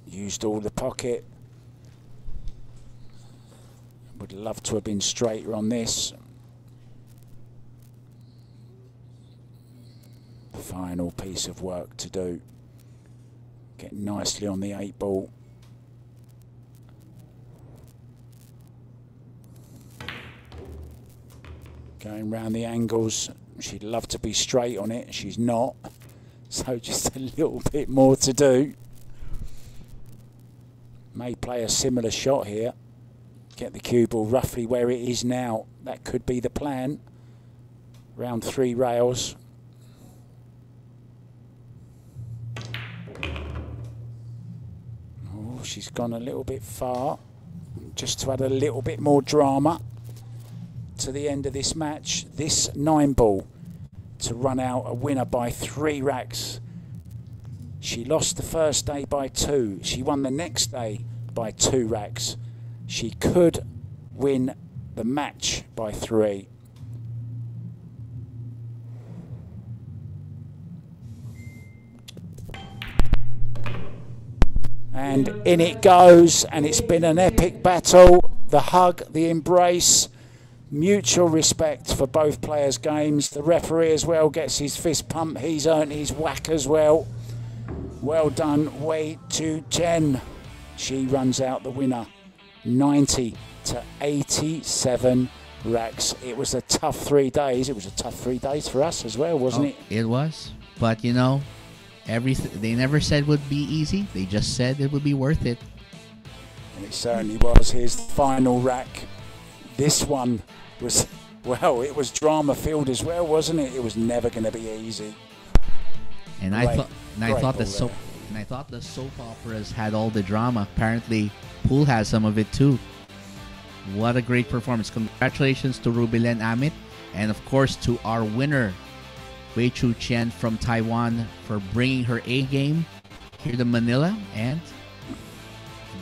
used all the pocket. Would love to have been straighter on this. Final piece of work to do. Get nicely on the 8 ball. Going round the angles. She'd love to be straight on it. She's not. So just a little bit more to do. May play a similar shot here. Get the cue ball roughly where it is now. That could be the plan. Round 3 rails. Oh, she's gone a little bit far. Just to add a little bit more drama to the end of this match. This 9 ball to run out a winner by 3 racks. She lost the first day by 2. She won the next day by 2 racks. She could win the match by 3. And in it goes, and it's been an epic battle. The hug, the embrace, mutual respect for both players' games. The referee as well gets his fist pump. He's earned his whack as well. Well done, Wei Tu Chen. She runs out the winner. 90 to 87 racks. It was a tough 3 days. It was a tough 3 days for us as well, wasn't it? It was. But, you know, they never said it would be easy. They just said it would be worth it. And it certainly was. Here's the final rack. This one was, well, it was drama-filled as well, wasn't it? It was never going to be easy. And I thought the soap operas had all the drama. Apparently, Pool has some of it too. What a great performance. Congratulations to Rubilen Amit. And of course to our winner, Wei Tu Chien from Taiwan, for bringing her A game here to Manila. And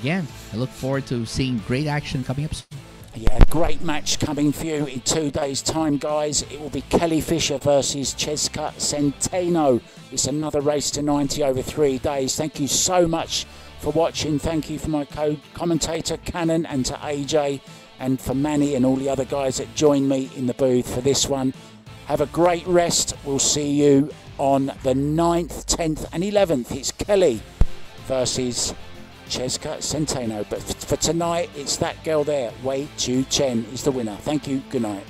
again, I look forward to seeing great action coming up soon. Yeah, great match coming for you in 2 days' time, guys. It will be Kelly Fisher versus Cheska Centeno. It's another race to 90 over 3 days. Thank you so much for watching. Thank you for my co-commentator, Cannon, and to AJ, and for Manny and all the other guys that joined me in the booth for this one. Have a great rest. We'll see you on the 9th, 10th, and 11th. It's Kelly versus Cheska Centeno. But for tonight, it's that girl there. Wei Tu Chen is the winner. Thank you. Good night.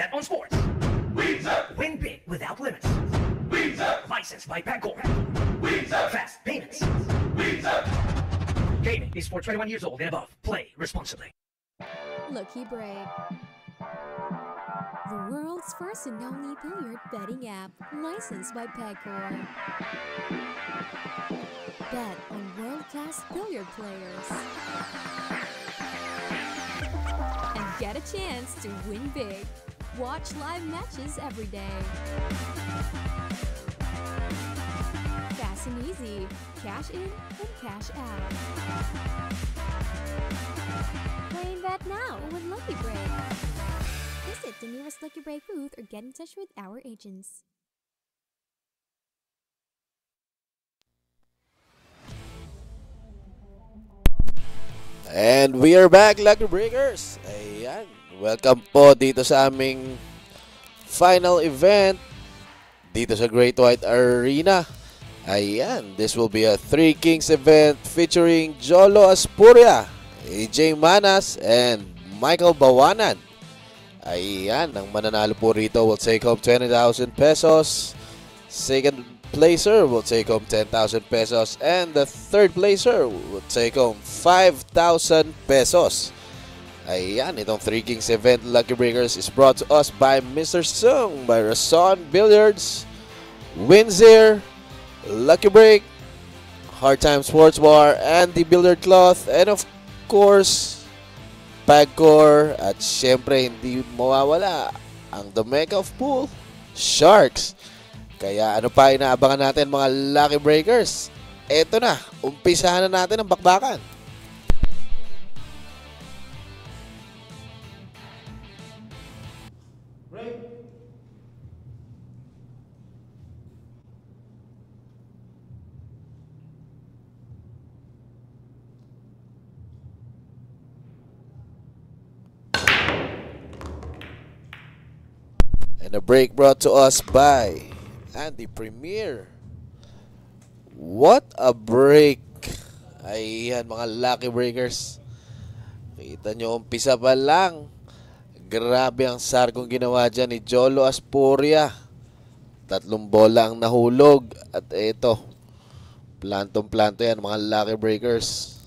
Bet on sports. Win big without limits. Licensed by Pagcor. Fast payments. Gaming is for 21 years old and above. Play responsibly. Lucky Break. The world's first and only billiard betting app, licensed by Pagcor. Bet on world-class billiard players. And get a chance to win big. Watch live matches every day. Fast and easy. Cash in and cash out. Play and bet now with Lucky Break. Visit the nearest Lucky Break booth or get in touch with our agents. And we are back, Lucky Breakers. Ayan. Welcome po dito sa aming final event dito sa Great White Arena. Ayan. This will be a Three Kings event featuring Jolo Aspuria, AJ Manas, and Michael Bawanan. Ayan. Ang mananalo po rito will take home 20,000 pesos. Second placer will take home 10,000 pesos, and the third placer will take home 5,000 pesos. Ayan, itong Three Kings event, Lucky Breakers, is brought to us by Mr. Sung, by Rason Billiards, Windsor, Lucky Break, Hard Time Sports Bar, and the Billiard Cloth, and of course, Pagcor, at syempre hindi mawawala ang the Mecca of Pool, Sharks. Kaya ano pa inaabangan natin mga Lucky Breakers? Eto na, umpisahan na natin ang bakbakan. And a break brought to us by Andy Premier. What a break! Ayan mga Lucky Breakers. Kita nyo, umpisa pa lang. Grabe ang sarkong ginawa dyan ni Jolo Aspuria. 3 bola ang nahulog. At ito, plantong-planto yan mga Lucky Breakers.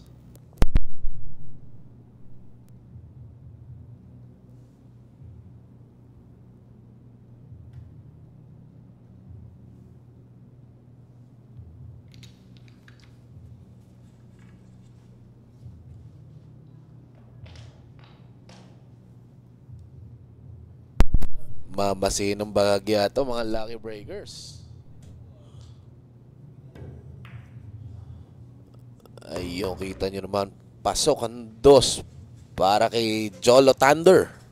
Mamasinong bahagya ito mga Lucky Breakers. Ayun, kita nyo naman, pasok ang 2 para kay Jolo Thunder.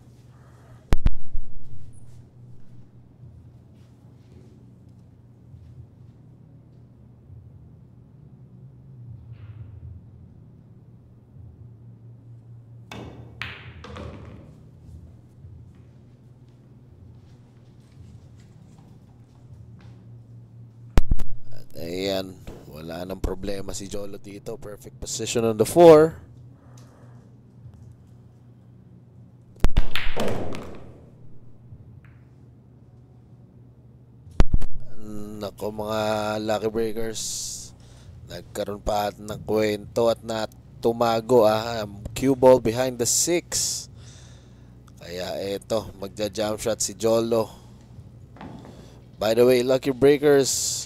Ayan, wala nang problema si Jolo dito. Perfect position on the 4. Nako mga Lucky Breakers, nagkaroon pa ng kwento at natumago cue ball behind the 6. Kaya eto, magja-jump shot si Jolo. By the way, Lucky Breakers,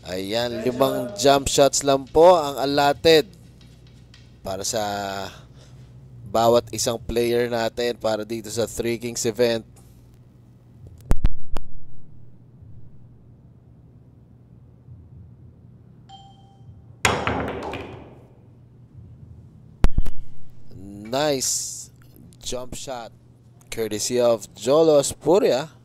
ayan, 5 jump shots lang po ang allotted para sa bawat isang player natin para dito sa Three Kings event. Nice jump shot courtesy of Jolo Aspuria.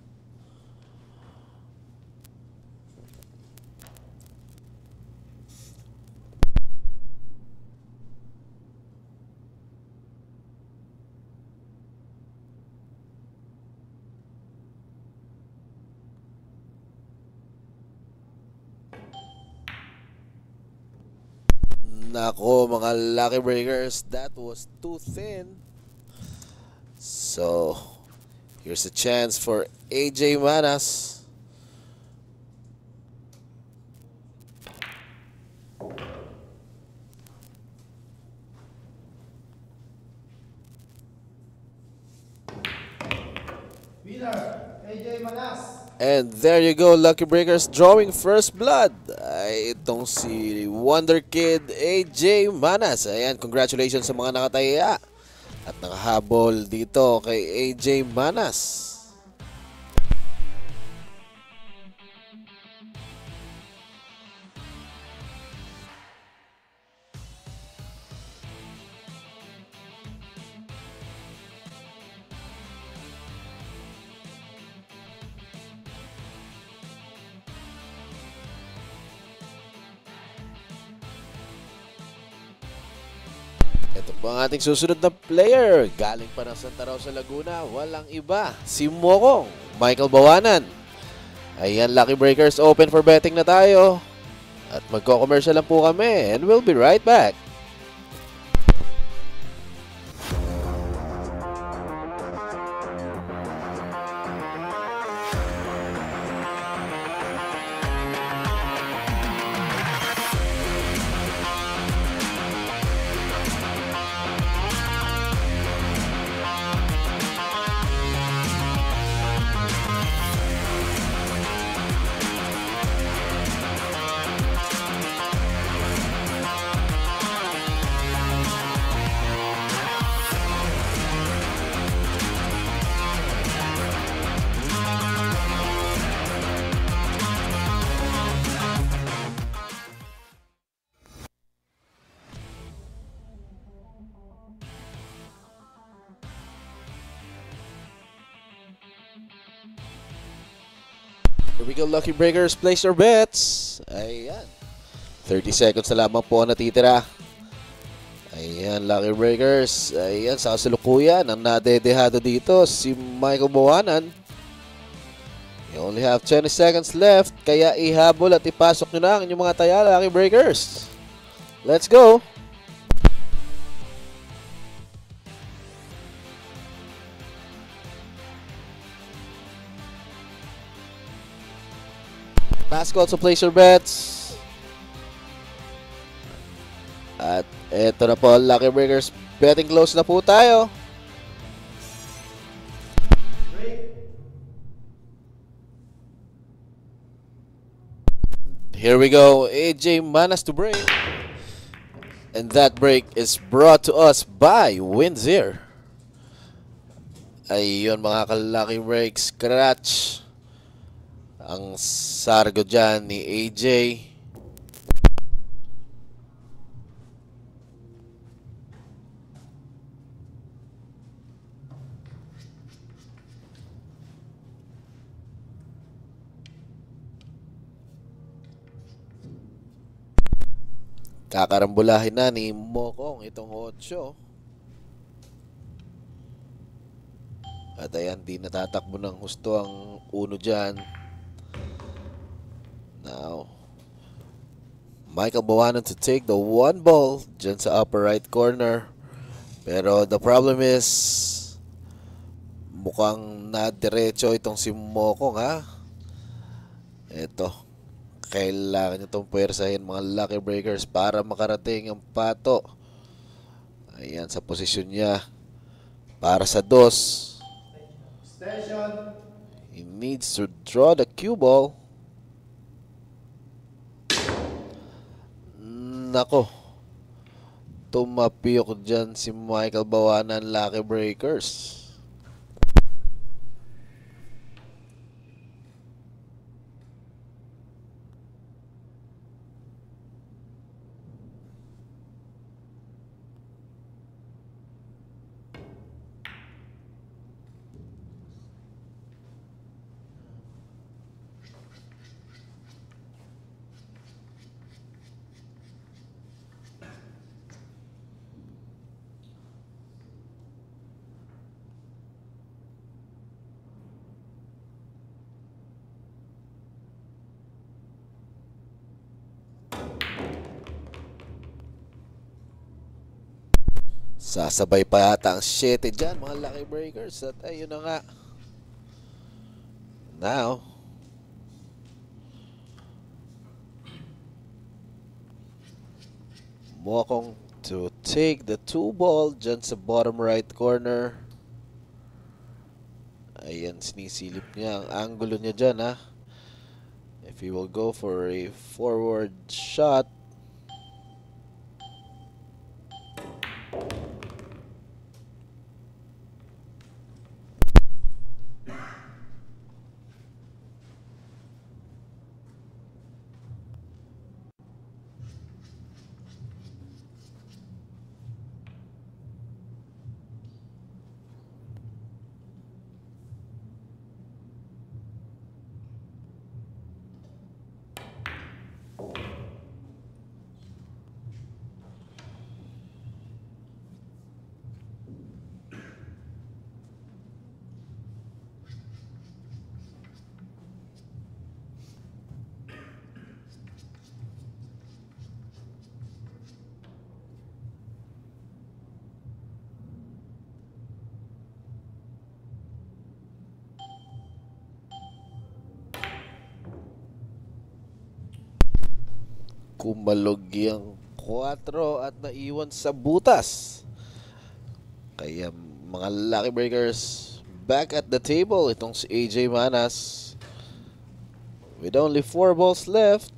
Nako mga Lucky Breakers, that was too thin. So, Here's a chance for AJ Manas. And there you go, Lucky Breakers drawing first blood. Ay, itong si Wonder Kid AJ Manas. Ayan, congratulations sa mga nakataya at nakahabol dito kay AJ Manas. Ito po ang ating susunod na player. Galing pa ng Santa Rosa, Laguna. Walang iba. Si Mokong Michael Bawanan. Ayan, Lucky Breakers, open for betting na tayo. At magko-commercial lang po kami. And we'll be right back. Here we go, Lucky Breakers. Place your bets. Ayan. 30 seconds na lamang po natitira. Ayan, Lucky Breakers. Ayan, sa kasalukuyan, ang nadedehado dito, si Michael Bawanan. You only have 20 seconds left, kaya ihabol at ipasok nyo na ang inyong mga taya, Lucky Breakers. Let's go! Last call to place your bets. At eto na po, Lucky Breakers. Betting close na po tayo. Here we go. AJ Manas to break. And that break is brought to us by Windsor. Ayun mga ka-Lucky Breaks. Scratch ang sargo dyan ni AJ. Kakarambulahin na ni Mokong itong 8. At ayan, di natatakbo ng husto ang 1 dyan. Now, Michael Bawanan to take the 1 ball dyan sa upper right corner. Pero the problem is, mukhang nadiretso itong si Mokong, ha. Ito, kailangan nyo itong puwersahin mga Lucky Breakers para makarating ang pato. Ayan, sa posisyon niya para sa 2. He needs to draw the cue ball. Nako, tumapiyok dyan si Michael Bawanan, Lucky Breakers. Sasabay pa yata ang 7 dyan mga Lucky Breakers. At ayun na nga, now. Mokong to take the 2 ball dyan sa bottom right corner. Ayan, sinisilip niya ang angulo niya dyan, ha. If he will go for a forward shot. Kumalog yung 4 at naiwan sa butas. Kaya mga lucky breakers, back at the table itong si AJ Manas with only 4 balls left.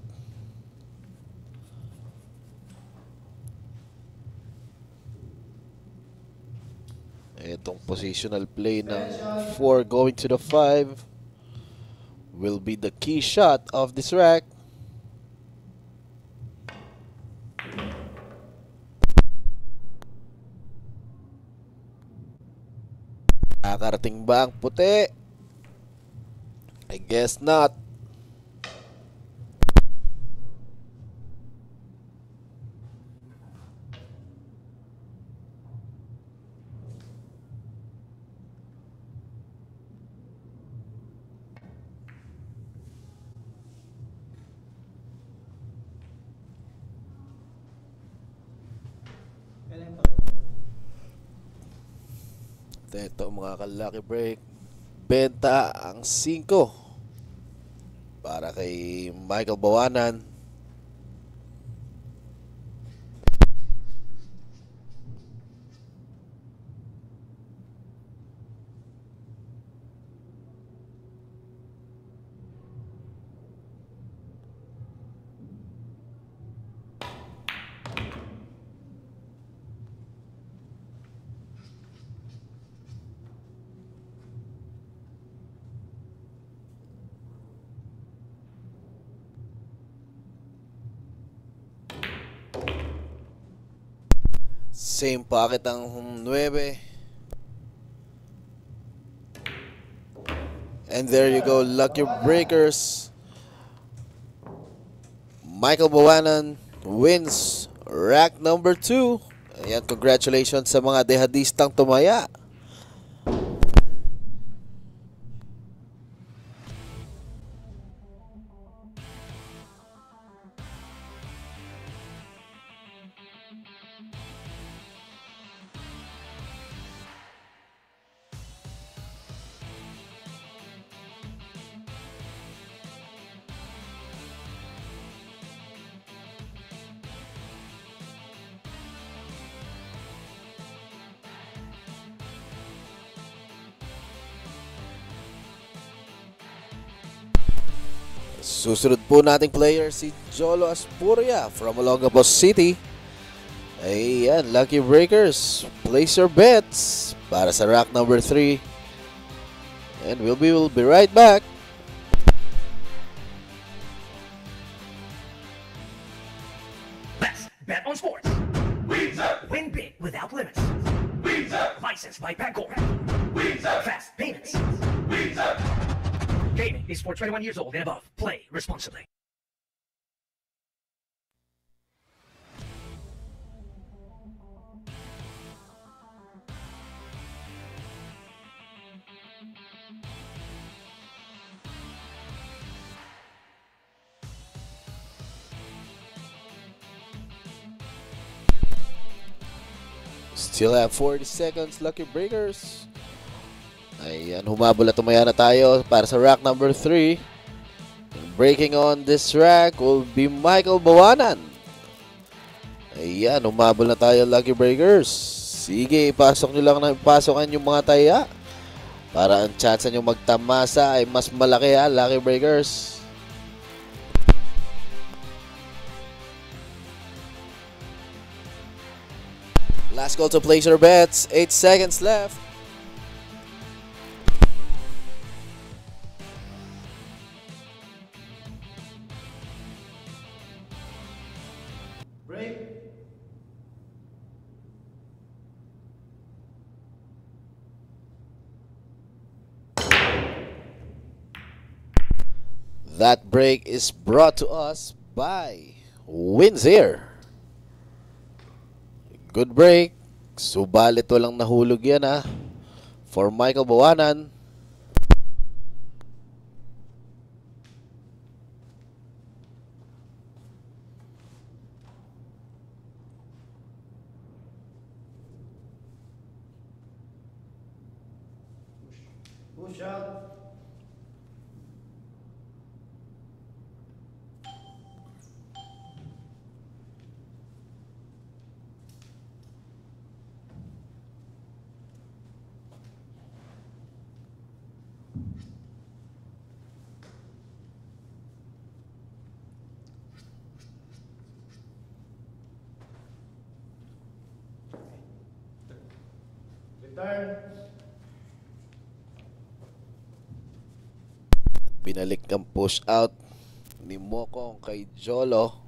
Itong positional play ng 4 going to the 5 will be the key shot of this rack. Nakarating ba ang puti? I guess not. Ito mga ka-lucky break, benta ang 5 para kay Michael Bawanan. Same pocket ang 9. And there you go, lucky breakers. Michael Bawanan wins rack number 2. Ayan, congratulations sa mga dehadistang tumaya. Susunod po nating player si Jolo Aspuria from Olongapo City. Ayan, lucky breakers, place your bets para sa rack number 3. And we'll be right back. Let's bet on sports. Win big without limits. Licensed by Bangkok. Fast payments. Gaming is for 21 years old and above. Play responsibly. Still have 40 seconds, lucky breakers. Ayan, humabol at tumaya na tayo para sa rack number 3. Breaking on this rack will be Michael Bawanan. Ayan, humabol na tayo, Lucky Breakers. Sige, ipasok nyo lang na ipasokan yung mga taya para ang chance nyo magtamasa ay mas malaki, ha, Lucky Breakers. Last call to place your bets. 8 seconds left. That break is brought to us by Windsor. Good break. Subalit walang nahulog yan, ha, for Michael Bawanan. Push out. Return. Binalik ang push out ni Mokong kay Jolo.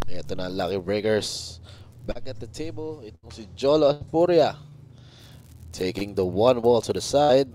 Ito na, Lucky Breakers. Back at the table, itong si Jolo Apuria taking the one ball to the side.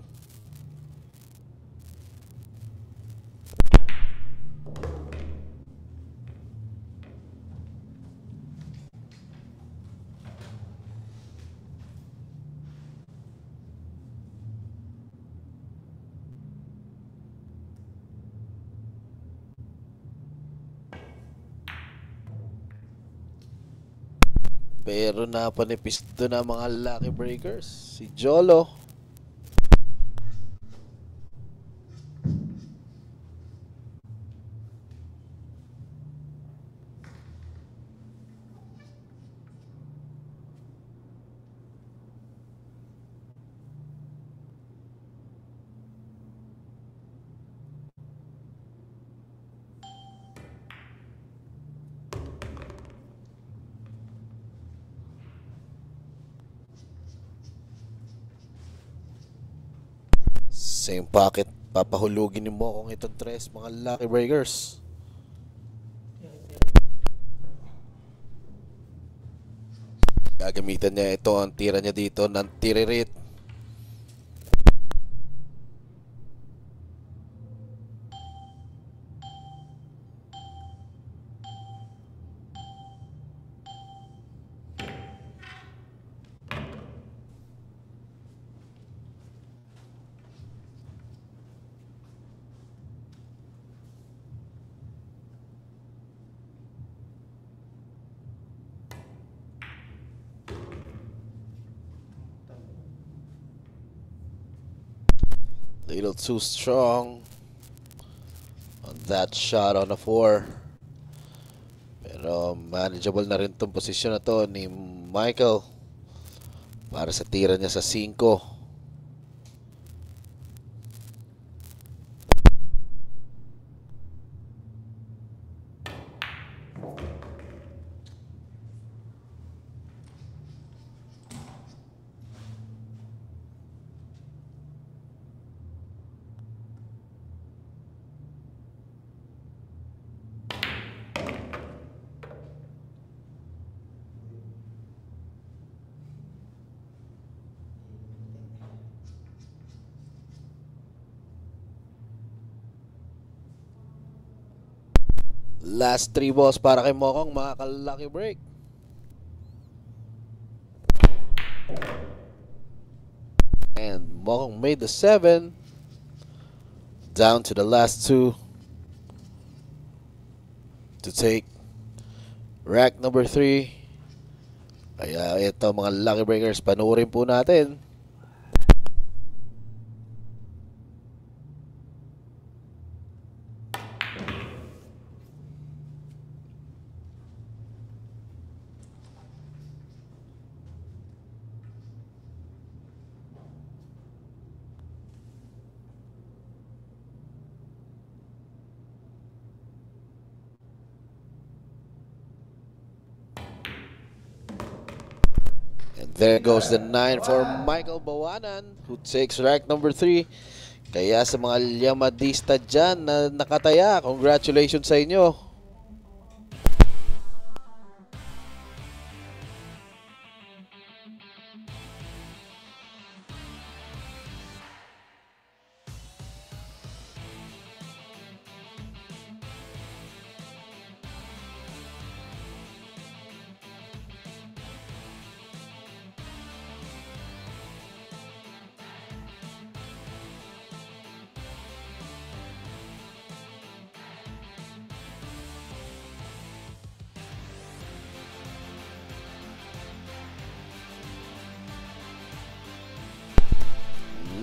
Pero napanipis doon na mga Lucky Breakers. Si Jolo. Same pocket, papahulugin ni Mokong itong tres, mga Lucky Breakers. Gagamitan niya ito, ang tira niya dito ng tiririt. Little too strong on that shot on the 4. Pero manageable na rin itong posisyon na to ni Michael para sa tira niya sa 5. Last 3 balls para kay Mokong, mga ka-lucky break. And Mokong made the 7. Down to the last 2 to take rack number 3. Kaya ito mga lucky breakers, panuorin po natin. There goes the 9 for Michael Bawanan, who takes rack number 3. Kaya sa mga Llamadista dyan na nakataya, congratulations sa inyo.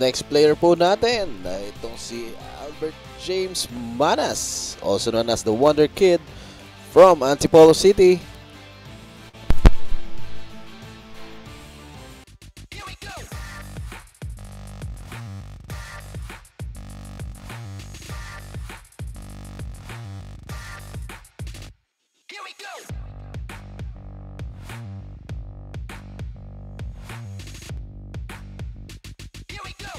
Next player po natin ay itong si Albert James Manas, also known as the Wonder Kid from Antipolo City. Here we go. Here we go. Here we go.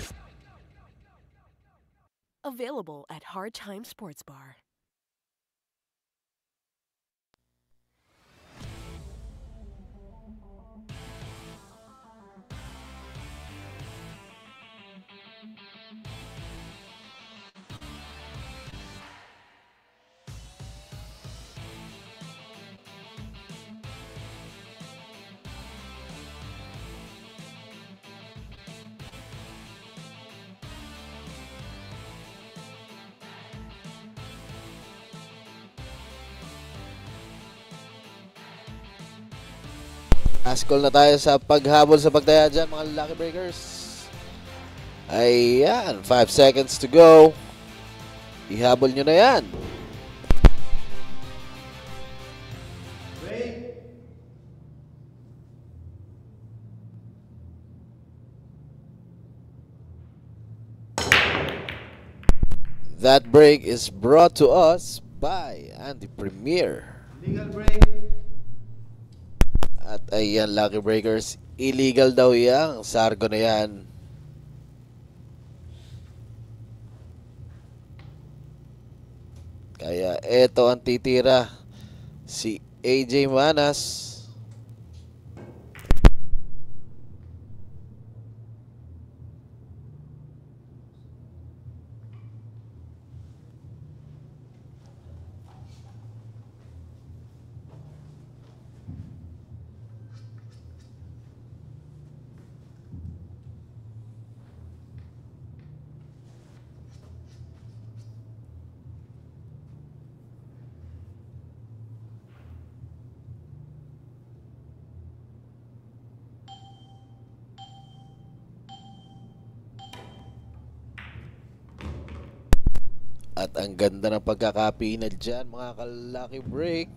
Available at Hard Time Sports Bar. Last call na tayo sa paghabol sa pagtaya dyan, mga lucky breakers. Ayan, 5 seconds to go. Ihabol nyo na yan. Break. That break is brought to us by Andy Premier. Legal break. At ayan, lucky breakers, illegal daw yan. Sargo na yan. Kaya eto ang titira, si AJ Manas. At ang ganda ng pagkakapinal dyan, mga ka-lucky break.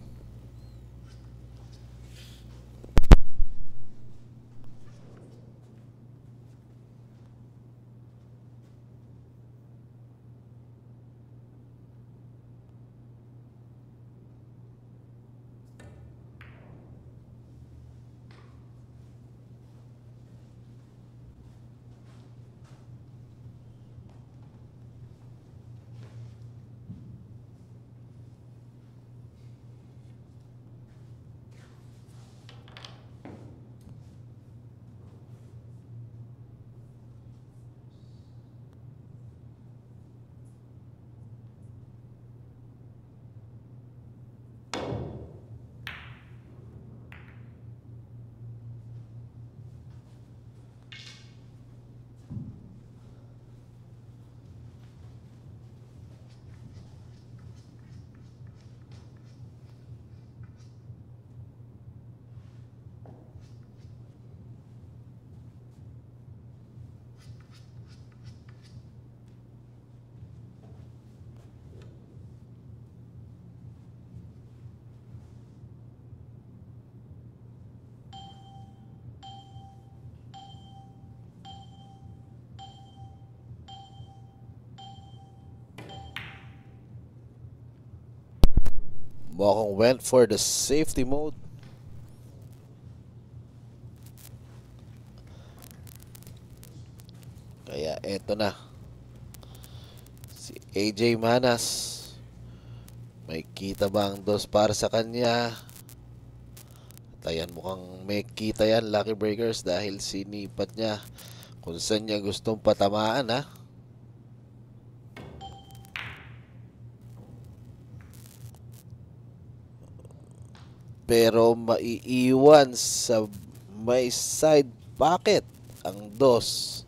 Bokong went for the safety mode. Kaya eto na. Si AJ Manas. May kita ba ang dos para sa kanya? At ayan, mukhang may kita yan, Lucky Breakers, dahil sinipat niya kung saan niya gustong patamaan, ha. Pero maiiwan sa may side pocket ang dos.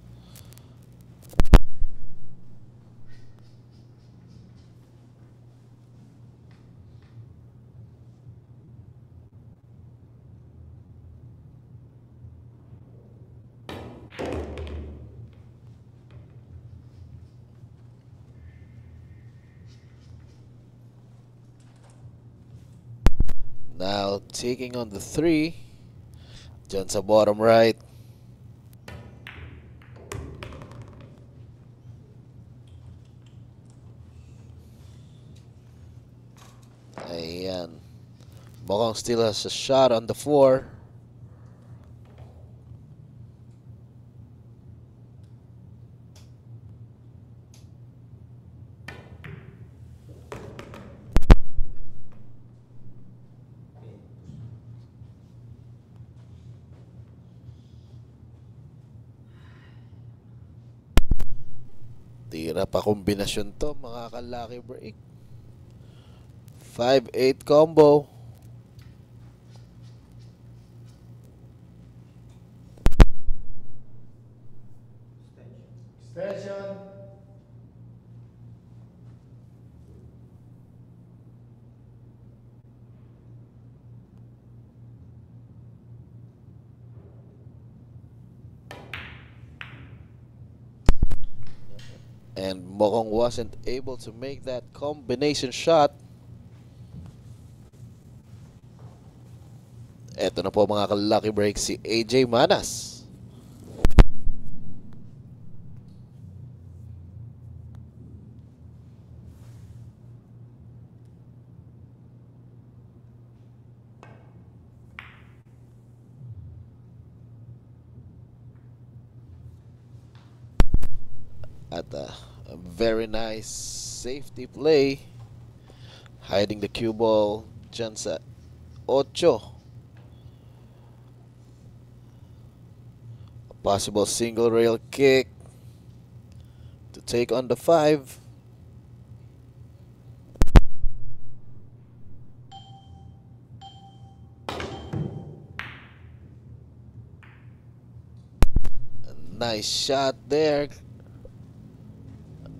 Now taking on the 3. Dyan sa bottom right. Ayan. Bokong still has a shot on the 4. Tira pa kombinasyon to, mga ka-lucky break. 5-8 combo. Extension. And Mokong wasn't able to make that combination shot. Eto na po, mga ka-lucky break, si AJ Manas. At a very nice safety play, hiding the cue ball dyan sa 8. A possible single rail kick to take on the 5. A nice shot there.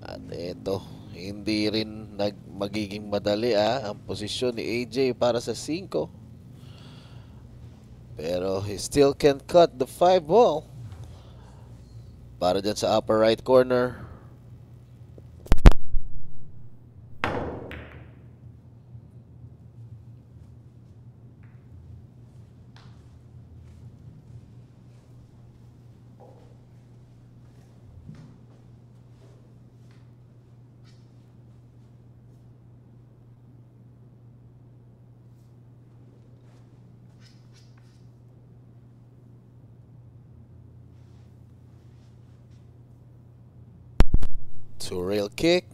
At ito, hindi rin magiging madali ang posisyon ni AJ para sa 5. Pero he still can cut the 5 ball. Para dyan sa upper right corner. To rail kick.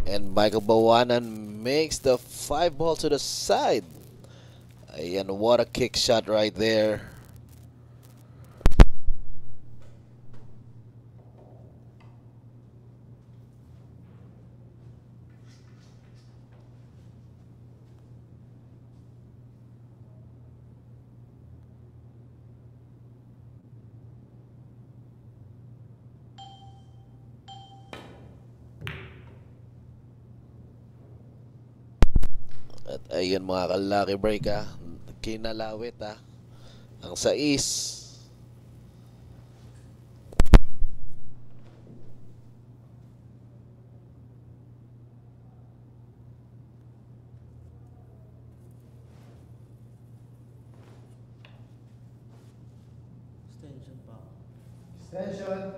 And Michael Bawanan makes the 5 ball to the side. Ayan, what a kick shot right there. At ayun, mga ka-lucky break, kinalawit ang 6. Extension.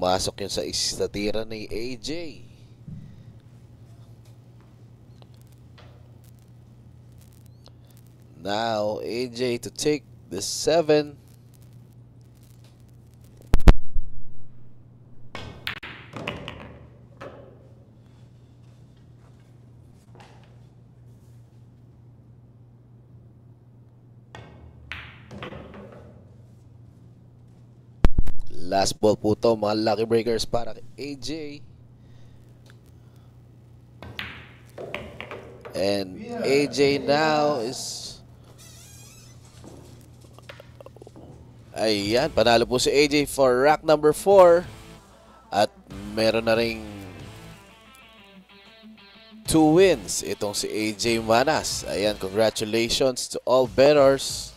Pumasok yun sa tira ni AJ. Now AJ to take the 7. Last ball po to, mga lucky breakers para kay AJ. And AJ now is... Ayan, panalo po si AJ for rack number 4. At meron na ring 2 wins itong si AJ Manas. Ayan, congratulations to all bettors.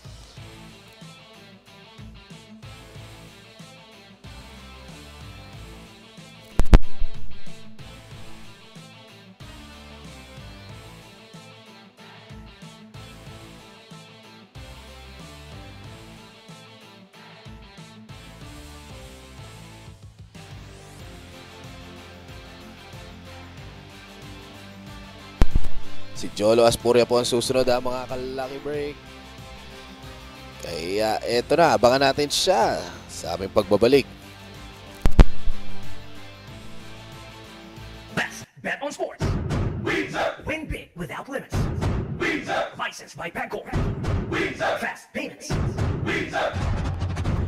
Si Jolo Asporia po ang susunod mga ka-lucky break. Kaya eto na, abangan natin siya sa aming pagbabalik. Best bet on sports. Win big without limits. Licensed by Bingkay. Fast payments.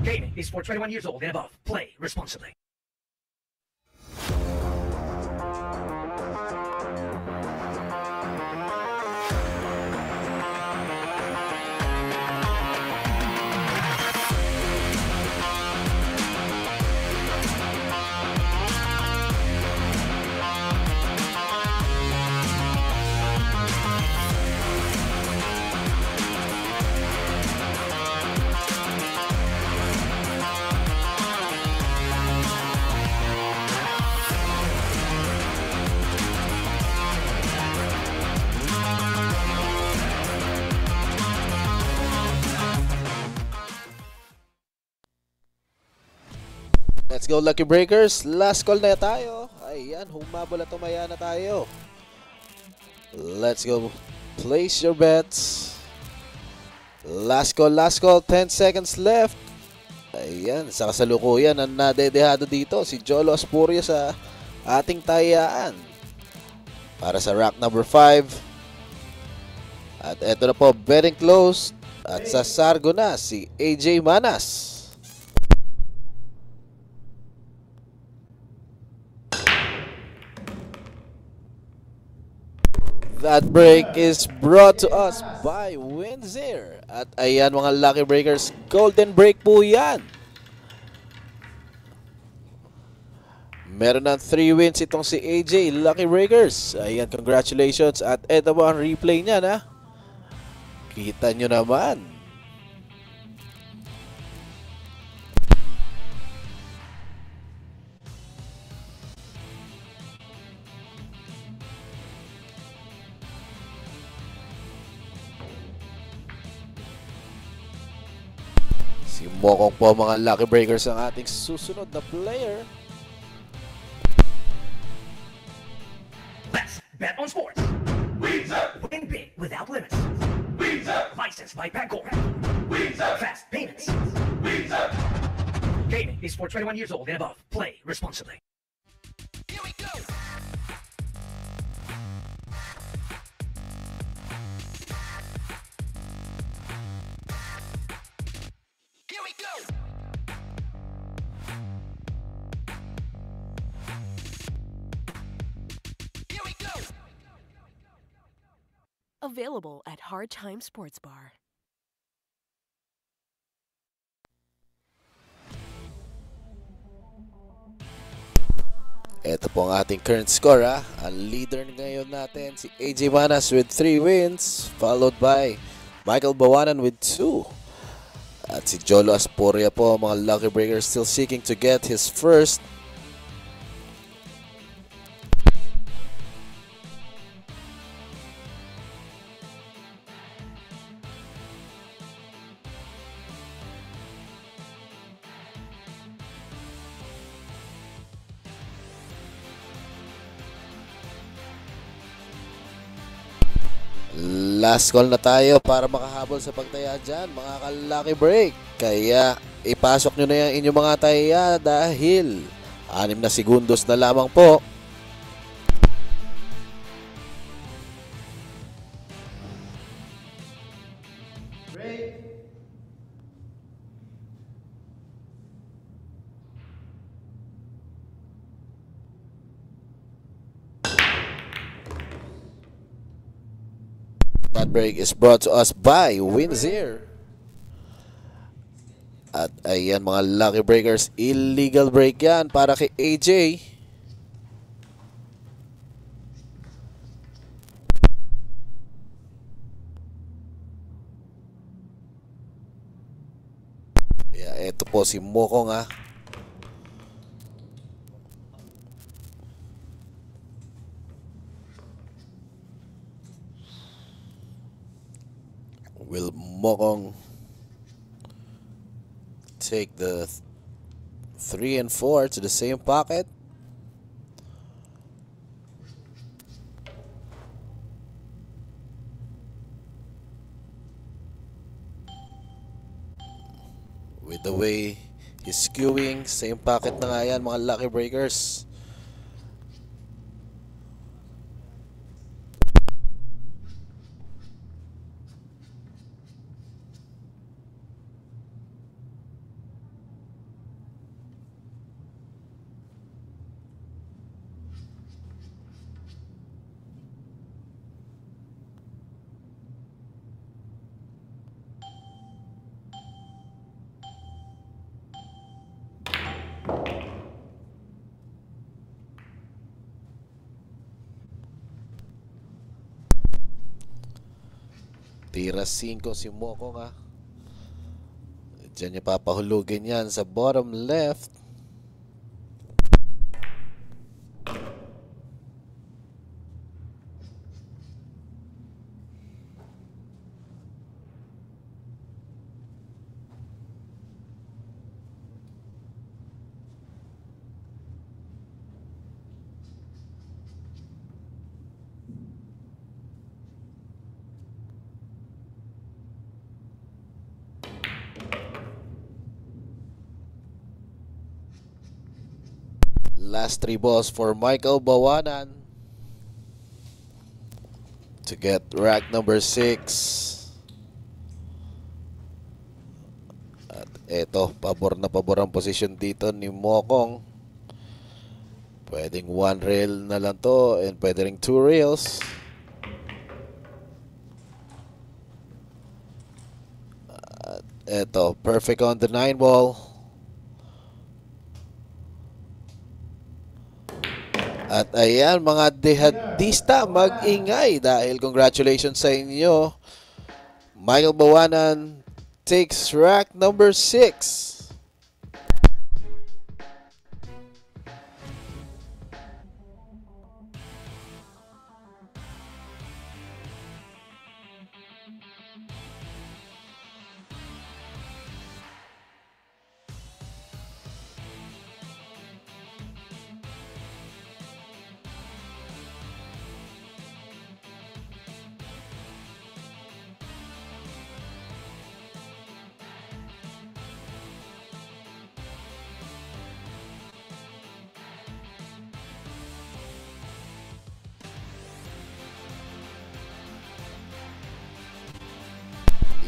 Gaming is for 21 years old and above. Play responsibly. Let's go lucky breakers. Last call na tayo. Ayan, humabol at tumaya na tayo. Let's go. Place your bets. Last call, 10 seconds left. Ayan, sa kasalukuyan ang nadedehado dito si Jolo Asporia sa ating tayaan. Para sa rack number 5. At eto na po, betting closed. At sa sargo na si AJ Manas. That break is brought to us by Windsor. At ayan mga lucky breakers, golden break po yan. Meron ng 3 wins itong si AJ, lucky breakers. Ayan, congratulations. At eto po ang replay niya na. Kita nyo naman. Si Mokong po mga lucky breakers ang ating susunod na player. Let's bet on sports. Win big without limits. Licensed by Bingkay. Fast payments. Gaming is for 21 years old and above. Play responsibly. Here we go. Here we go. Here we go. Available at Hard Time Sports Bar. Ito po ang ating current score. Ang leader ngayon natin si AJ Manas with 3 wins, followed by Michael Bawanan with 2. At si Jolo Asporia po, mga lucky breakers, still seeking to get his first. Last call na tayo para makahabol sa pagtaya dyan, mga ka-lucky break. Kaya ipasok nyo na yung inyong mga taya dahil 6 na segundos na lamang po. Break. That break is brought to us by Windsor. At ayan mga lucky breakers, illegal break yan para kay AJ. Yeah, eto po si Mokong ha. Will Mokong take the 3 and 4 to the same pocket? With the way he's skewing, same pocket na nga yan mga lucky breakers. Tira 5 si Mokong ha. Diyan niya papahulugin yan sa bottom left. Last 3 balls for Michael Bawanan to get rack number 6. At eto, pabor na pabor ang position dito ni Mokong. Pwedeng 1 rail na lang to and pwede ring 2 rails. At eto, perfect on the 9 ball. At ayan mga dehadista, mag-ingay dahil congratulations sa inyo. Michael Bawanan takes rack number 6.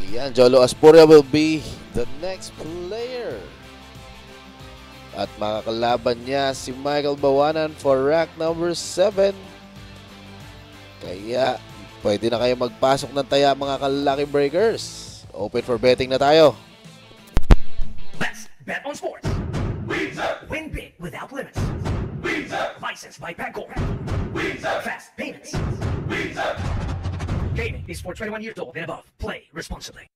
Yan, Jolo Asporia will be the next player. At makakalaban niya si Michael Bawanan for rack number 7. Kaya pwede na kayo magpasok ng taya mga ka-lucky breakers. Open for betting na tayo. Let's bet on sports. Win big without limits. Licensed by Bingkay. Fast payments. Gaming is for 21 years old and above. Play responsibly.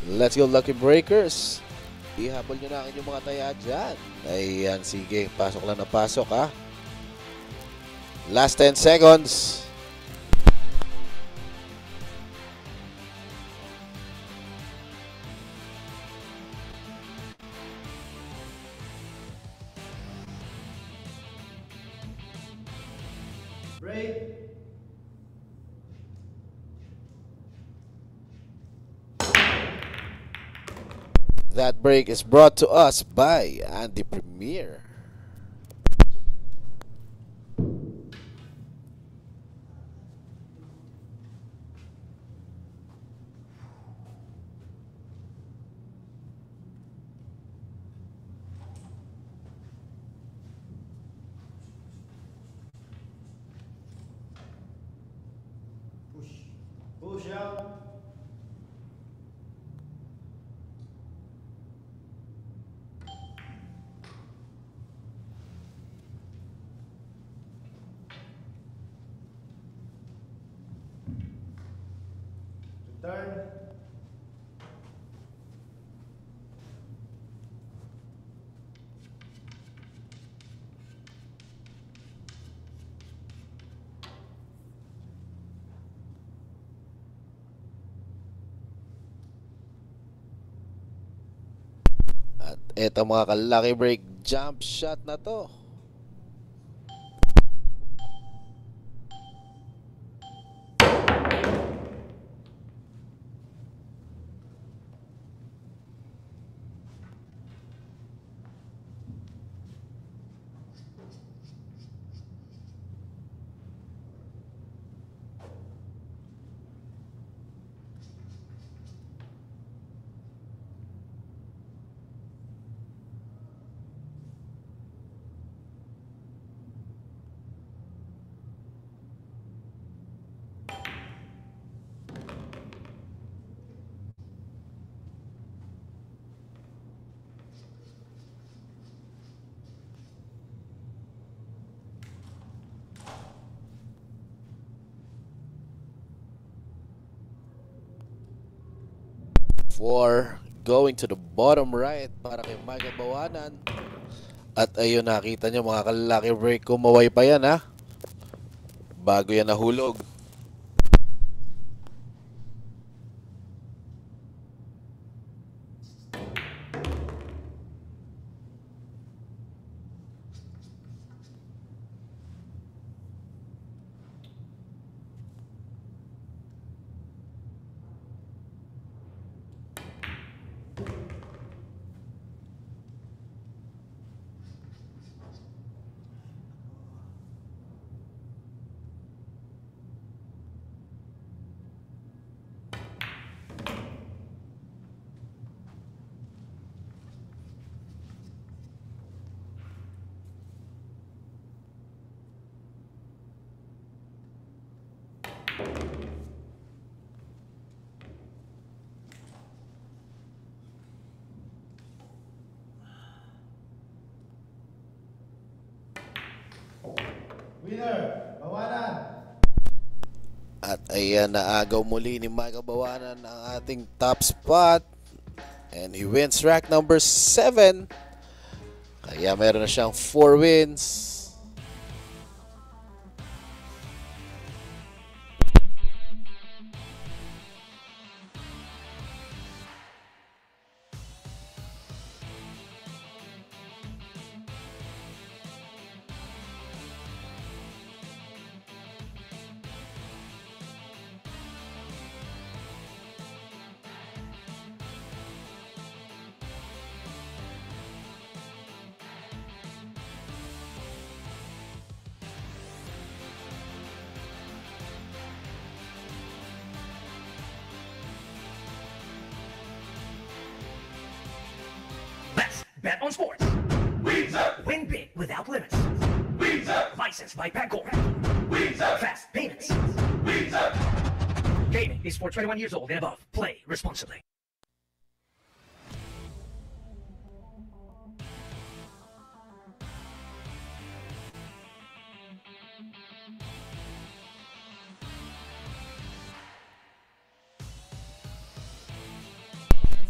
Let's go, Lucky Breakers. Ihabol nyo na ang inyong mga taya dyan. Ayan, sige. Pasok lang na pasok, ha. Last 10 seconds. Break. That break is brought to us by Andy Premier. Push out. Turn. At eto mga ka-lucky break, jump shot na to. For going to the bottom right para kay Michael Bawanan. At ayun, nakita nyo mga ka-lucky break, kumaway pa yan, ha, bago yan nahulog. Winner, Bawanan. At ayan, naagaw muli ni Michael Bawanan ang ating top spot. And he wins rack number 7. Kaya meron na siyang 4 wins. Bet on sports. Win big without limits. Licensed by Bangkok. Fast payments. Gaming is for 21 years old and above. Play responsibly.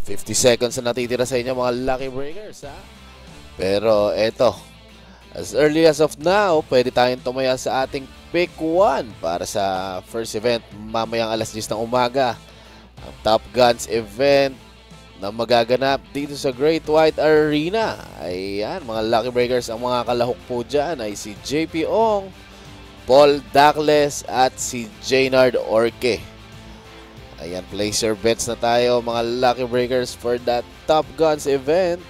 50 seconds na natitira sa inyo mga lucky breakers, ha? Pero eto, as early as of now, pwede tayong tumaya sa ating pick 1 para sa first event mamayang alas 10 ng umaga. Ang Top Guns event na magaganap dito sa Great White Arena. Ayan, mga lucky breakers, ang mga kalahok po dyan ay si JP Ong, Paul Dacles at si Jaynard Orque. Ayan, place your bets na tayo mga lucky breakers for that Top Guns event.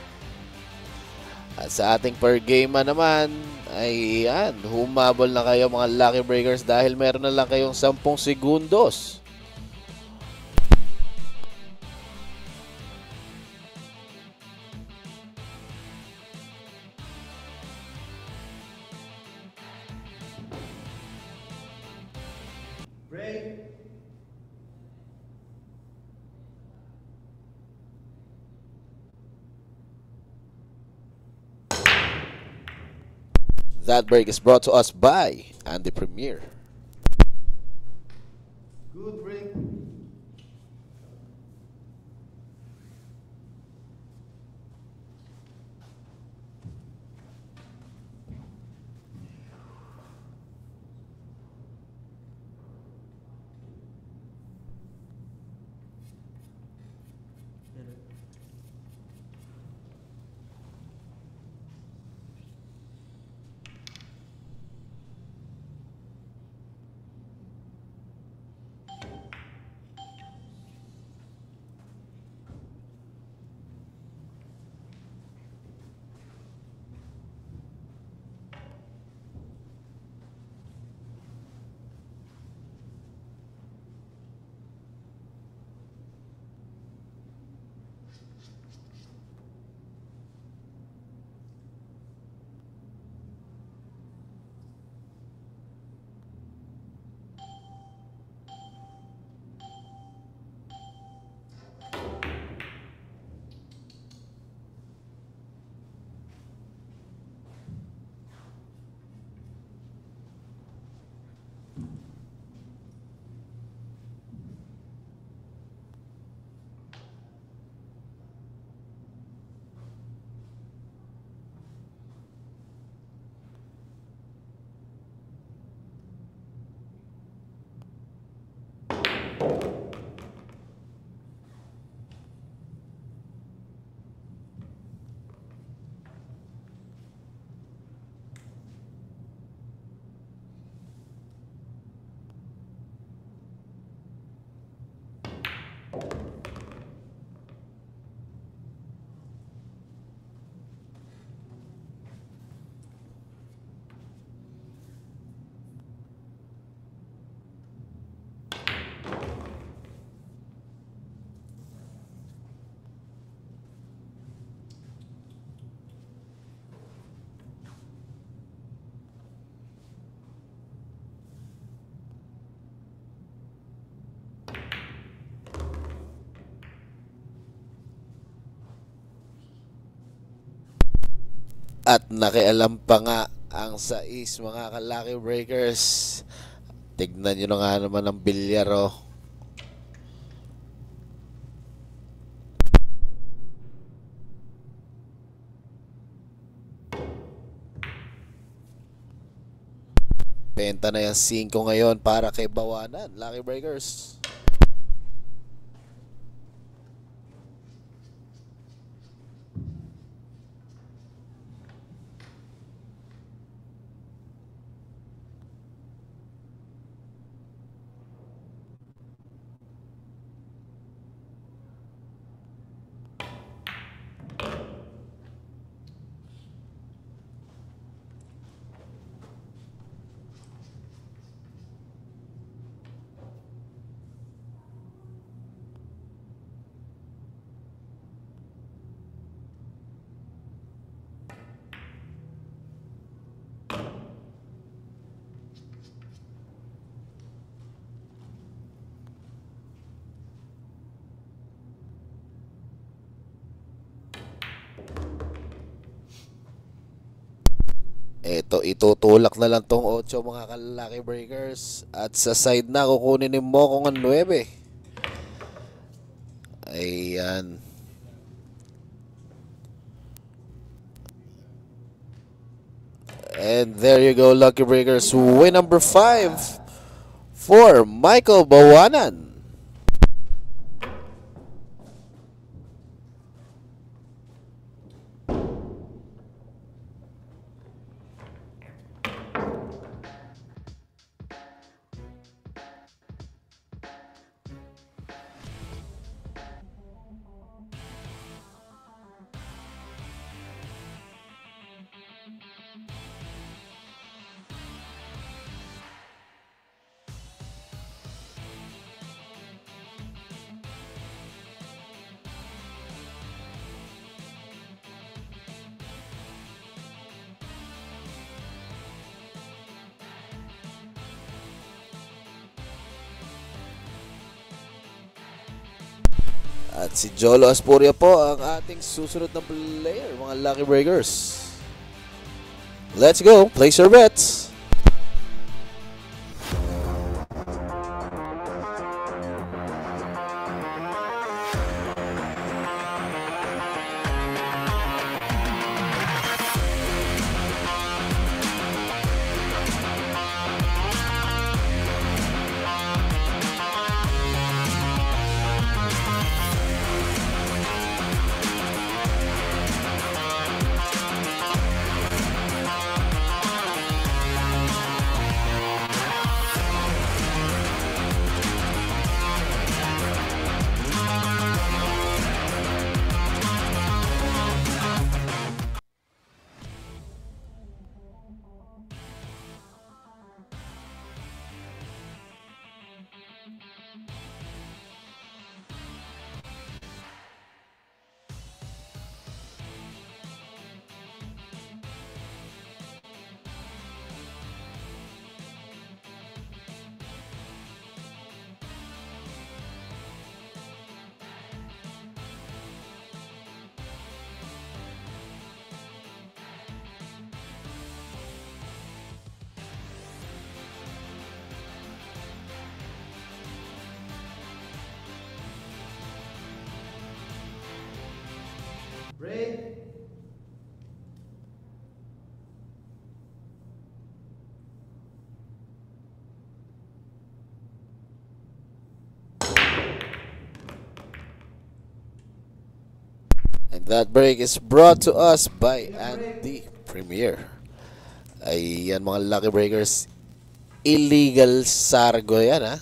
At sa ating per game naman, ay yan, humabol na kayo mga lucky breakers dahil meron na lang kayong 10 segundos. Break. That break is brought to us by Andy Premier. Good break. At nakialam pa nga ang sais mga ka-lucky breakers. Tignan nyo na nga naman ang bilyar, oh. Benta na yung 5 ngayon para kay Bawanan, lucky breakers. Ito, itutulak na lang tong 8 mga ka-lucky breakers. At sa side na, kukunin ni mo kung ang 9. Ayan. And there you go, Lucky Breakers. Win number 5 for Michael Bawanan. At si Jolo Asporia po ang ating susunod na player, mga Lucky Breakers. Let's go, place your bets. Break. And that break is brought to us by Andy Premier. Ayan mga Lucky Breakers, illegal sargo yan ha.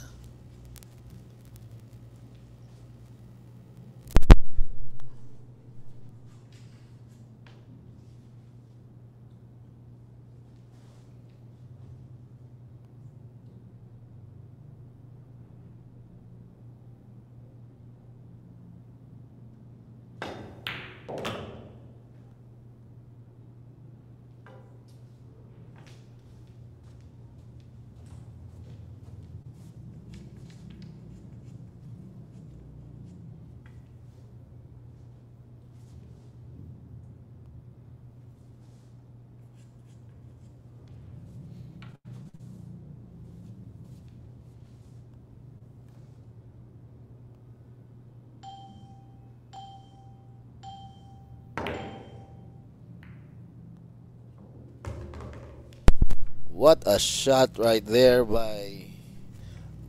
What a shot right there by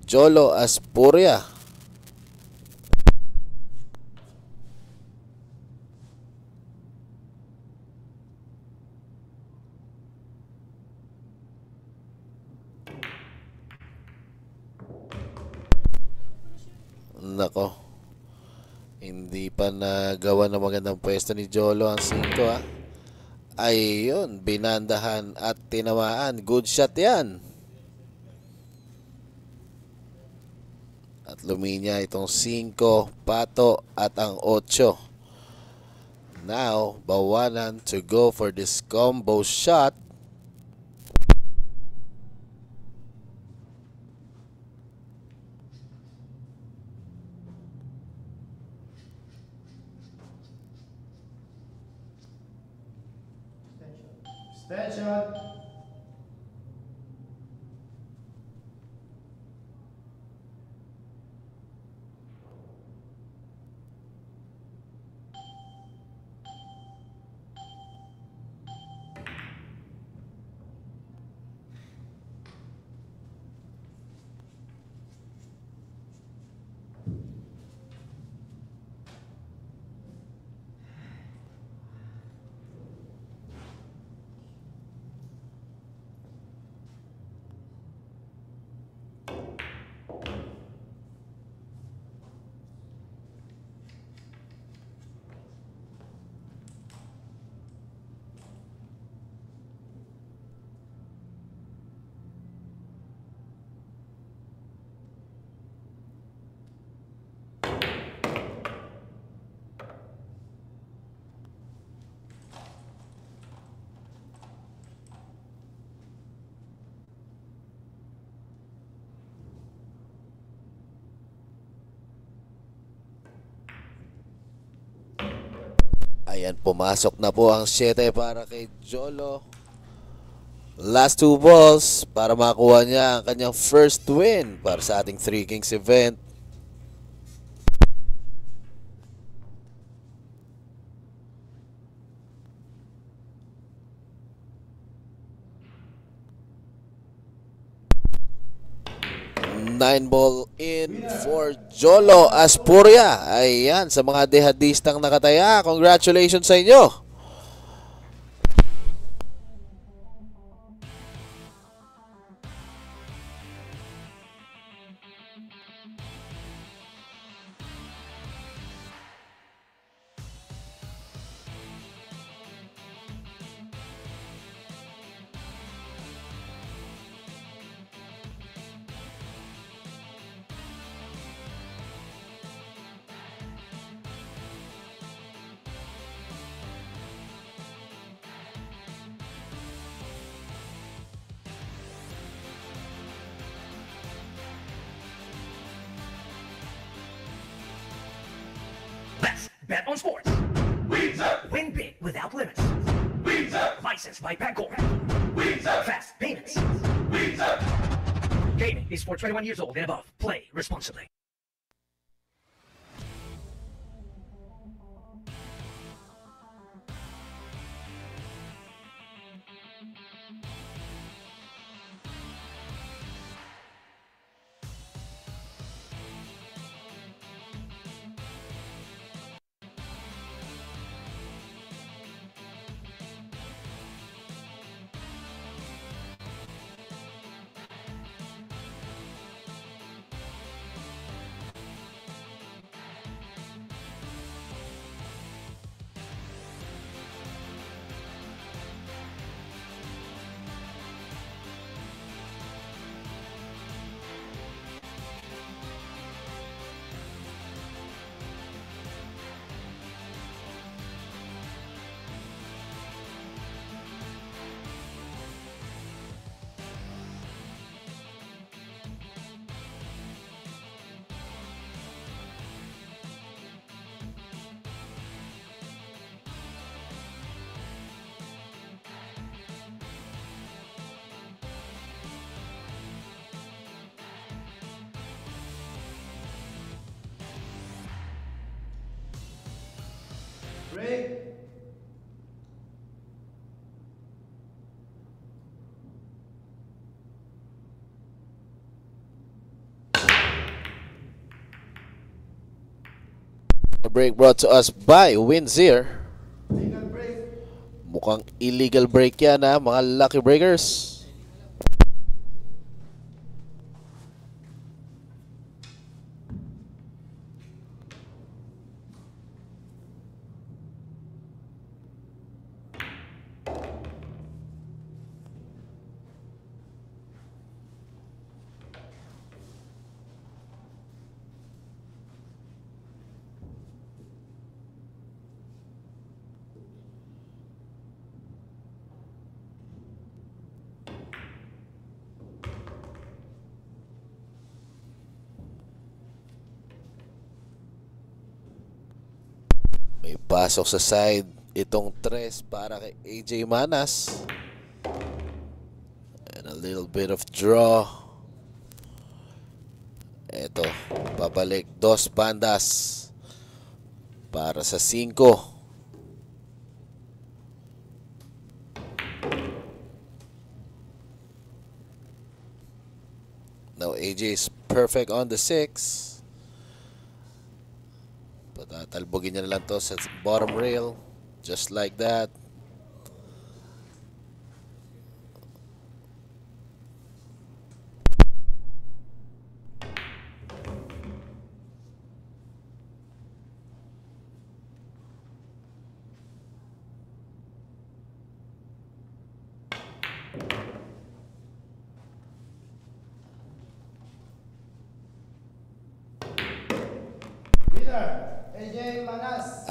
Jolo Asporia. Nako, hindi pa nagawa ng magandang pwesto ni Jolo ang 5 ha. Ayun, binandahan at tinamaan. Good shot yan. At luminya itong 5, pato at ang 8. Now, Bawanan to go for this combo shot. Extension. And pumasok na po ang 7 para kay Jolo. Last 2 balls para makuha niya ang kanyang first win para sa ating 3 Kings event. Nine ball in for Jolo Aspurya. Ayan, sa mga dehadistang nakataya, congratulations sa inyo. Let's bet on sports. Win big without limits. Licensed by Bangkok. Fast payments. Gaming is for 21 years old and above. Play responsibly. Break. A break brought to us by Windsor. Legal break. Mukhang illegal break yan ha, mga lucky breakers. May pasok sa side itong 3 para kay AJ Manas. And a little bit of draw. Eto, babalik 2 bandas para sa 5. Now AJ is perfect on the 6. Patatalbogin niya na lang to sa bottom rail. Just like that.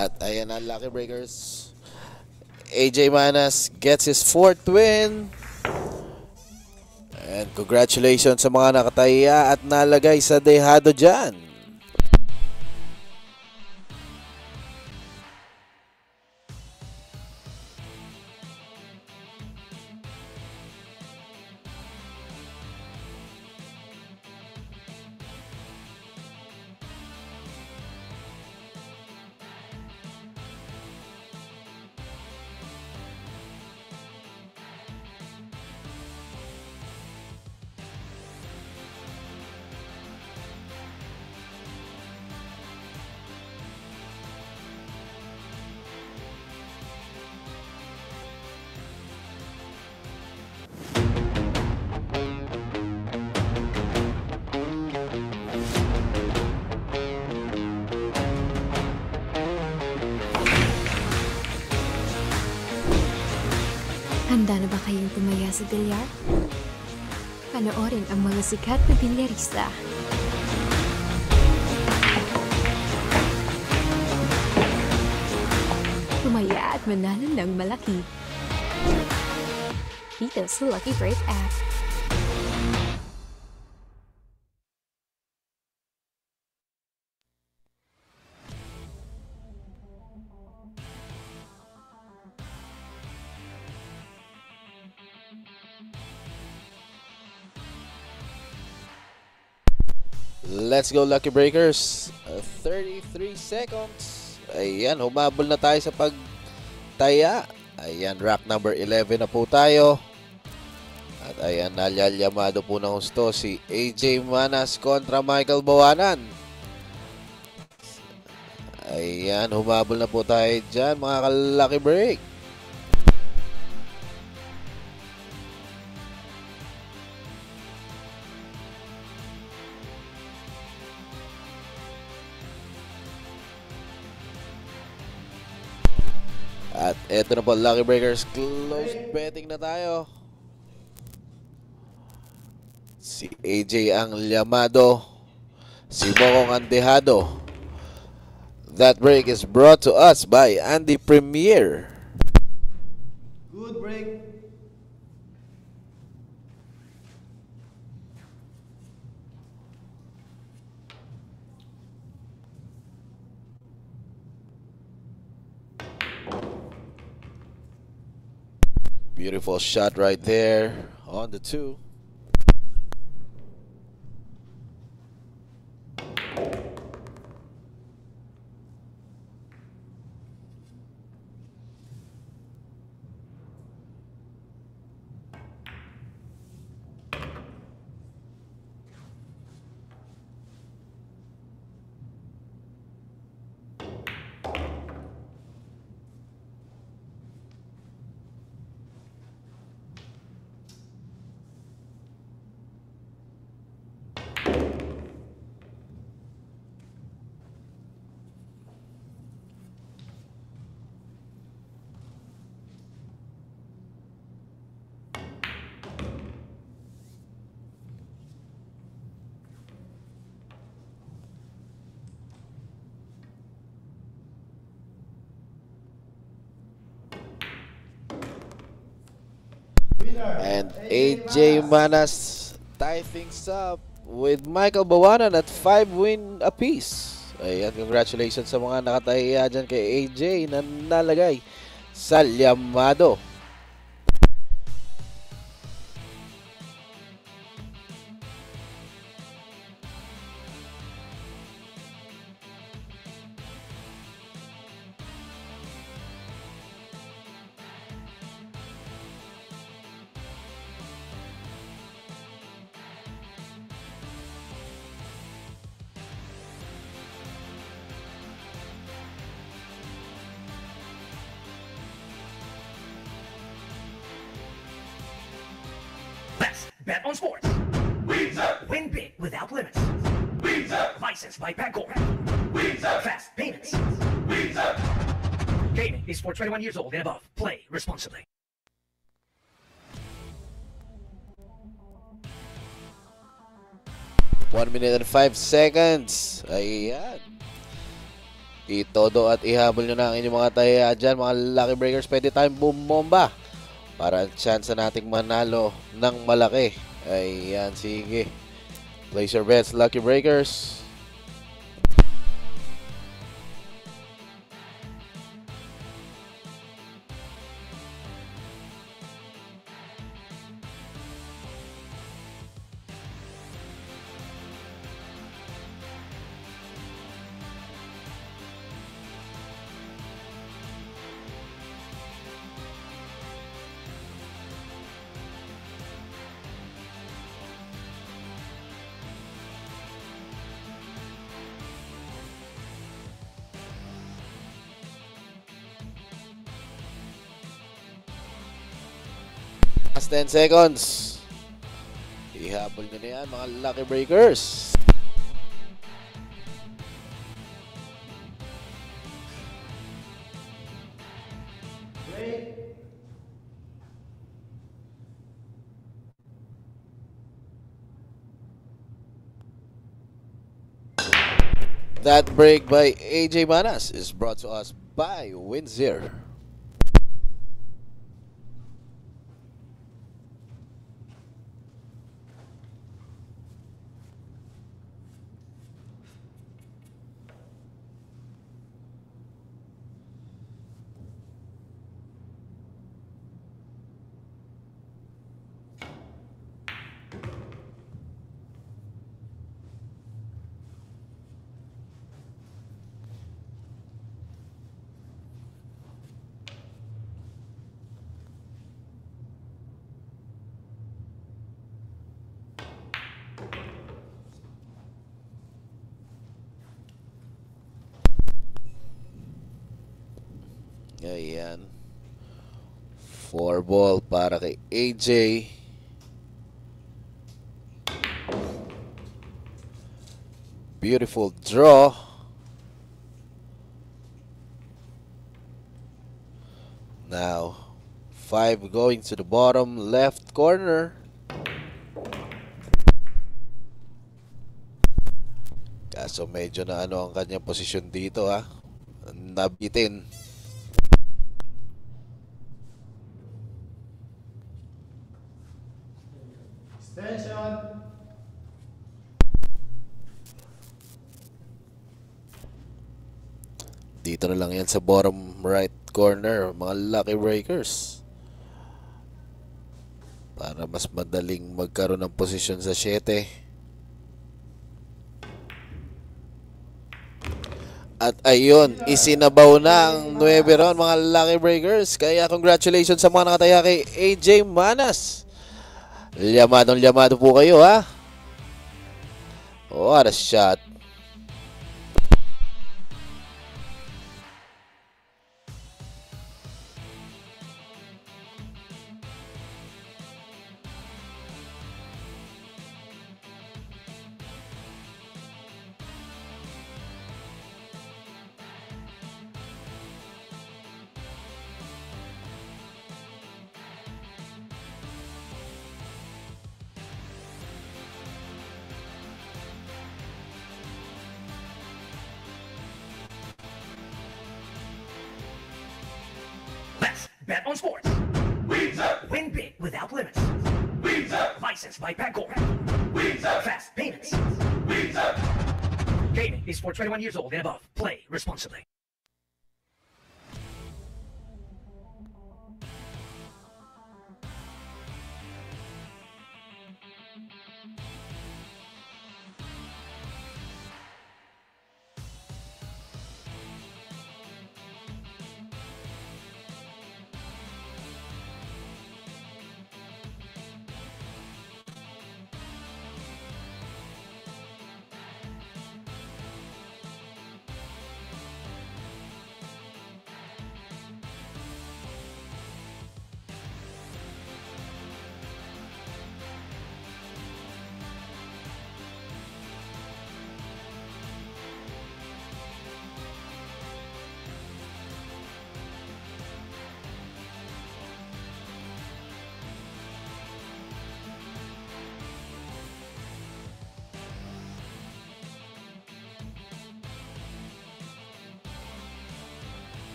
At ayan ang lucky breakers. AJ Manas gets his 4th win. And congratulations sa mga nakataya at nalagay sa dehado dyan. Handa na ba kayong tumaya sa bilyar? Panoorin ang mga sikat na bilyarista. Tumaya at manalo ng malaki. Dito sa Lucky Break app. Let's go, Lucky Breakers. 33 seconds. Ayan, humabol na tayo sa pagtaya. Ayan, rack number 11 na po tayo. At ayan, nalyalyamado po ng husto si AJ Manas kontra Michael Bawanan. Ayan, humabol na po tayo dyan, mga ka-Lucky Break. At eto na po, Lucky Breakers, close betting na tayo. Si AJ ang Llamado, si Mokong ang Dejado. That break is brought to us by Andy Premier. Good break. Beautiful shot right there on the 2. And AJ Manas tie things up with Michael Bawanan at 5 win apiece. Ayan, congratulations sa mga nakatahiya dyan kay AJ na nalagay sa Llamado. Let's bet on sports. Win big without limits. Licensed by Bangkok. Fast payments. Gaming is for 21 years old and above. Play responsibly. One minute and 5 seconds. Ayan. Itodo at ihabol nyo na ang inyong mga tahiya dyan, mga Lucky Breakers. Pwede tayong bumomba para ang chance nating manalo ng malaki. Ayan, sige. Place your bets, Lucky Breakers. Last 10 seconds. Ihabol nyo na yan, mga Lucky Breakers. Break. That break by AJ Manas is brought to us by Windsor. Ayan. 4 ball para kay AJ. Beautiful draw. Now, 5 going to the bottom left corner. Kaso medyo na ano ang kanyang posisyon dito ha. Nabitin. Station. Dito na lang yan sa bottom right corner, mga lucky breakers. Para mas madaling magkaroon ng posisyon sa 7. At ayun, isinabaw na ang 9 ron, mga lucky breakers. Kaya congratulations sa mga nakataya kay AJ Manas. Lyamadong-lyamado po kayo ha. What a shot. Let's bet on sports. Win big without limits. Licensed by Bangkok. Fast payments. Gaming is for 21 years old and above. Play responsibly.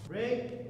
Break.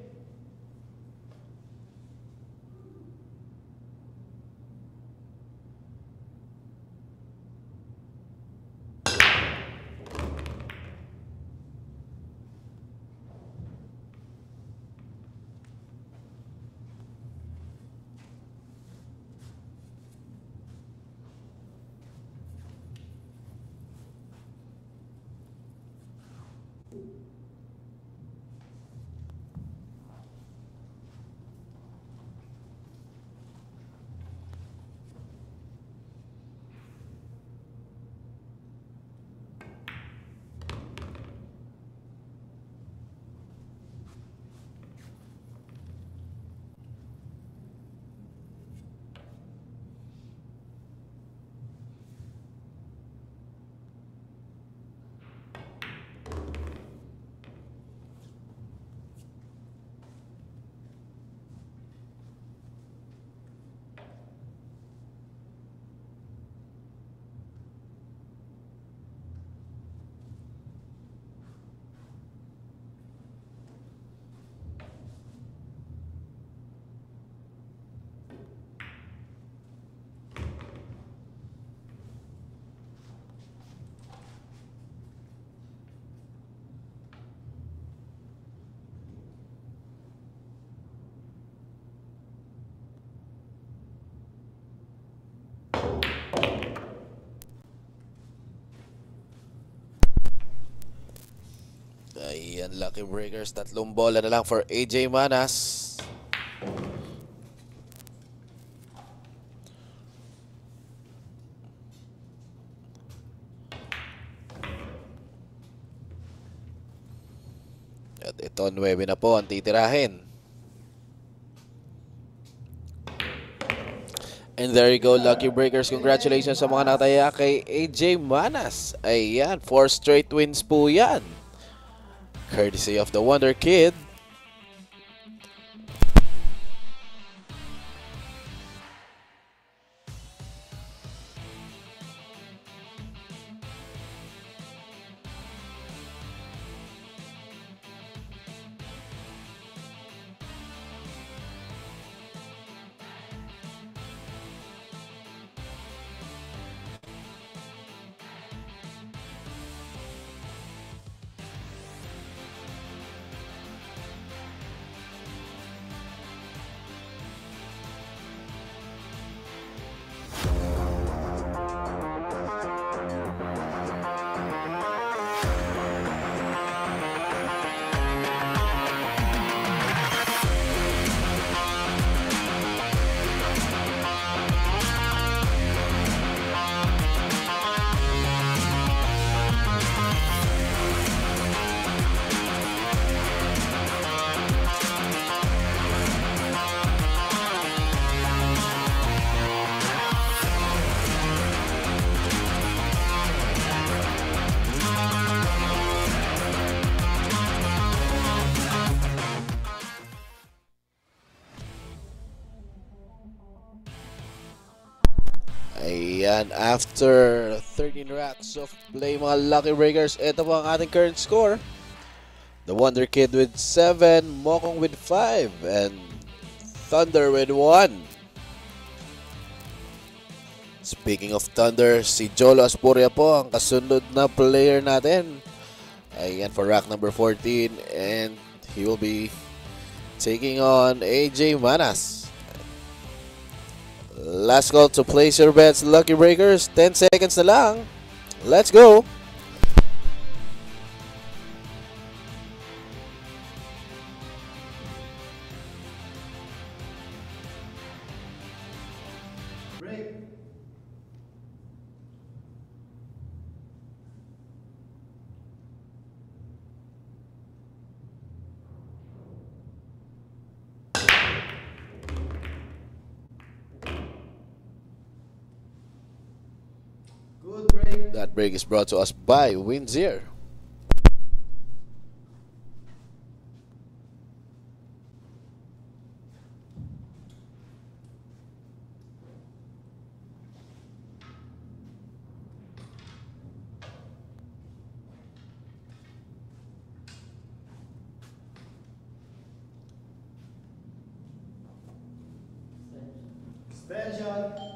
Lucky Breakers, tatlong bola na lang for AJ Manas. At ito, 9 na po ang titirahin. And there you go, Lucky Breakers. Congratulations sa mga nataya kay AJ Manas. Ayan, 4 straight wins po yan. Courtesy of the Wonder Kid. Ayan, after 13 racks of play mga Lucky Breakers, ito po ang ating current score. The Wonder Kid with 7, Mokong with 5, and Thunder with 1. Speaking of Thunder, si Jolo Asporia po ang kasunod na player natin. Ayan, for rack number 14, and he will be taking on AJ Manas. Last call to place your bets, Lucky Breakers. 10 seconds na lang. Let's go. Break. Good break. That break is brought to us by Windsor. Expansion.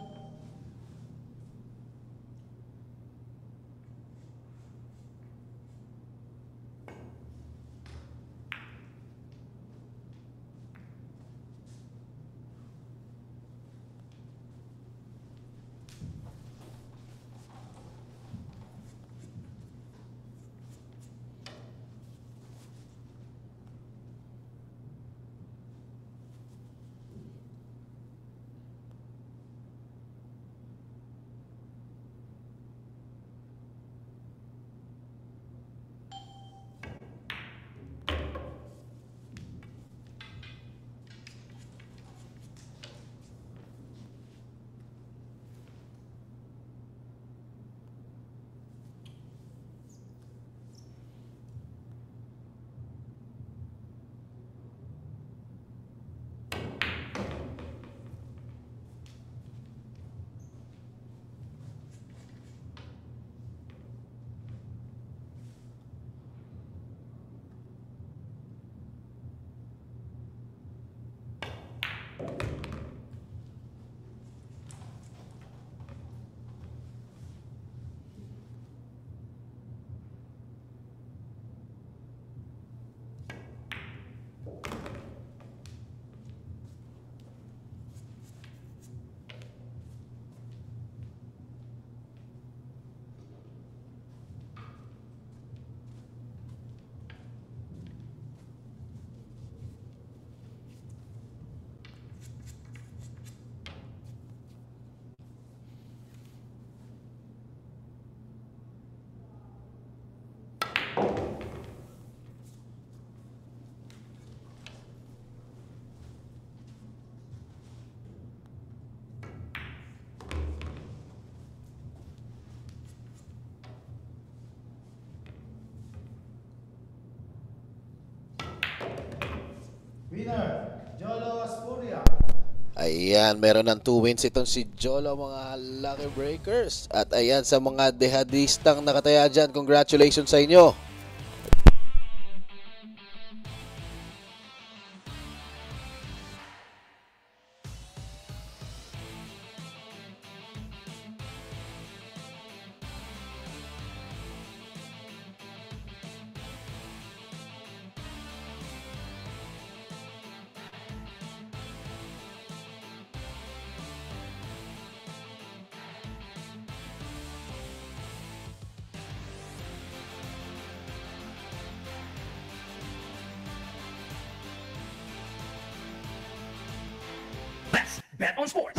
Ayan, meron ng 2 wins itong si Jolo, mga Lucky Breakers. At ayan, sa mga dehadistang nakataya dyan, congratulations sa inyo. Let's bet on sports.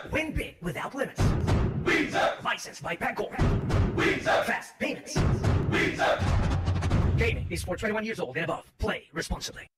Win big without limits. Licensed by Bangkok. Fast payments. Gaming is for 21 years old and above. Play responsibly.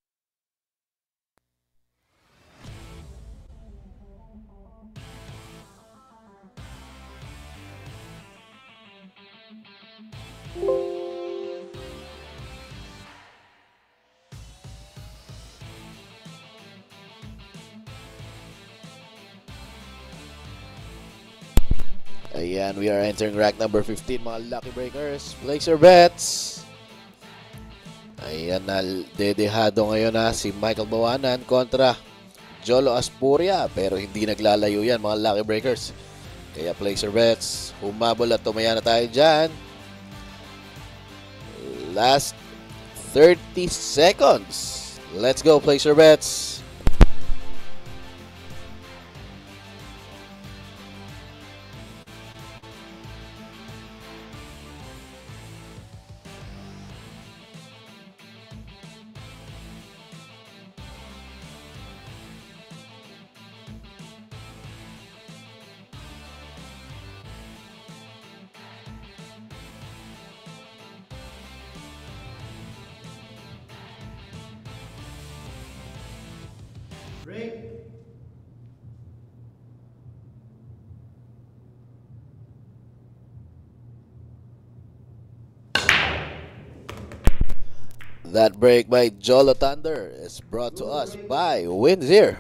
Ayan, we are entering rack number 15, mga Lucky Breakers. Place your bets. Ayan, dedehado ngayon na si Michael Bawanan kontra Jolo Aspuria. Pero hindi naglalayo yan, mga Lucky Breakers. Kaya place your bets. Humabol at tumaya na tayo dyan. Last 30 seconds. Let's go, place your bets. Break. That break by Jolo Thunder is brought to us by Windsor.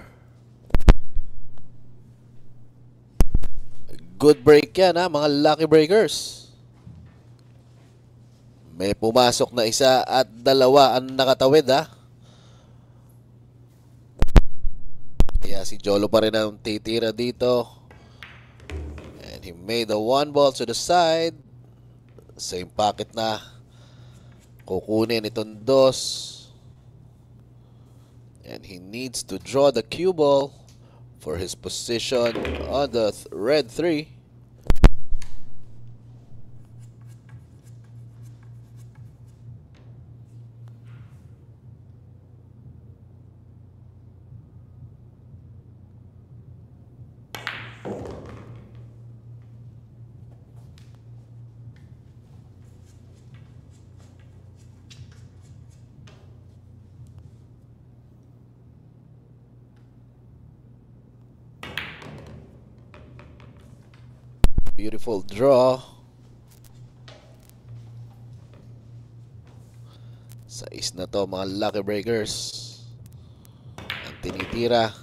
Good break yan, ha, mga Lucky Breakers. May pumasok na isa at dalawa ang nakatawid, ha. Kaya si Jolo pa rin ang titira dito. And he made the 1 ball to the side. Same pocket na. Kukunin itong 2. And he needs to draw the cue ball for his position on the red 3. Beautiful draw. Sais na to, mga Lucky Breakers. Ang tinitira.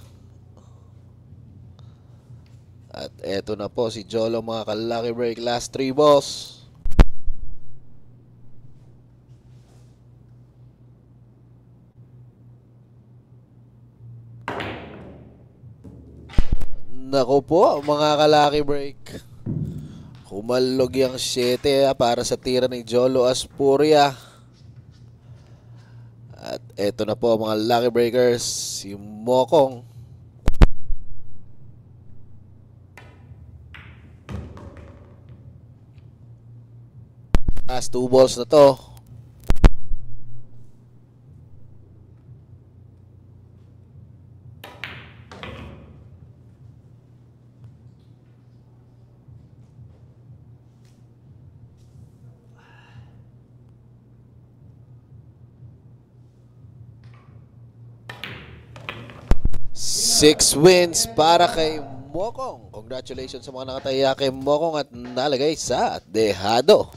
At eto na po si Jolo, mga ka-Lucky Break. Last 3 balls. Naku po, mga ka-Lucky Break. Humalog yung 7 para sa tira ni Jolo Aspuria. At eto na po, mga Lucky Breakers, si Mokong. Last 2 balls na to. Six wins para kay Mokong. Congratulations sa mga nakataya kay Mokong at nalagay sa dehado.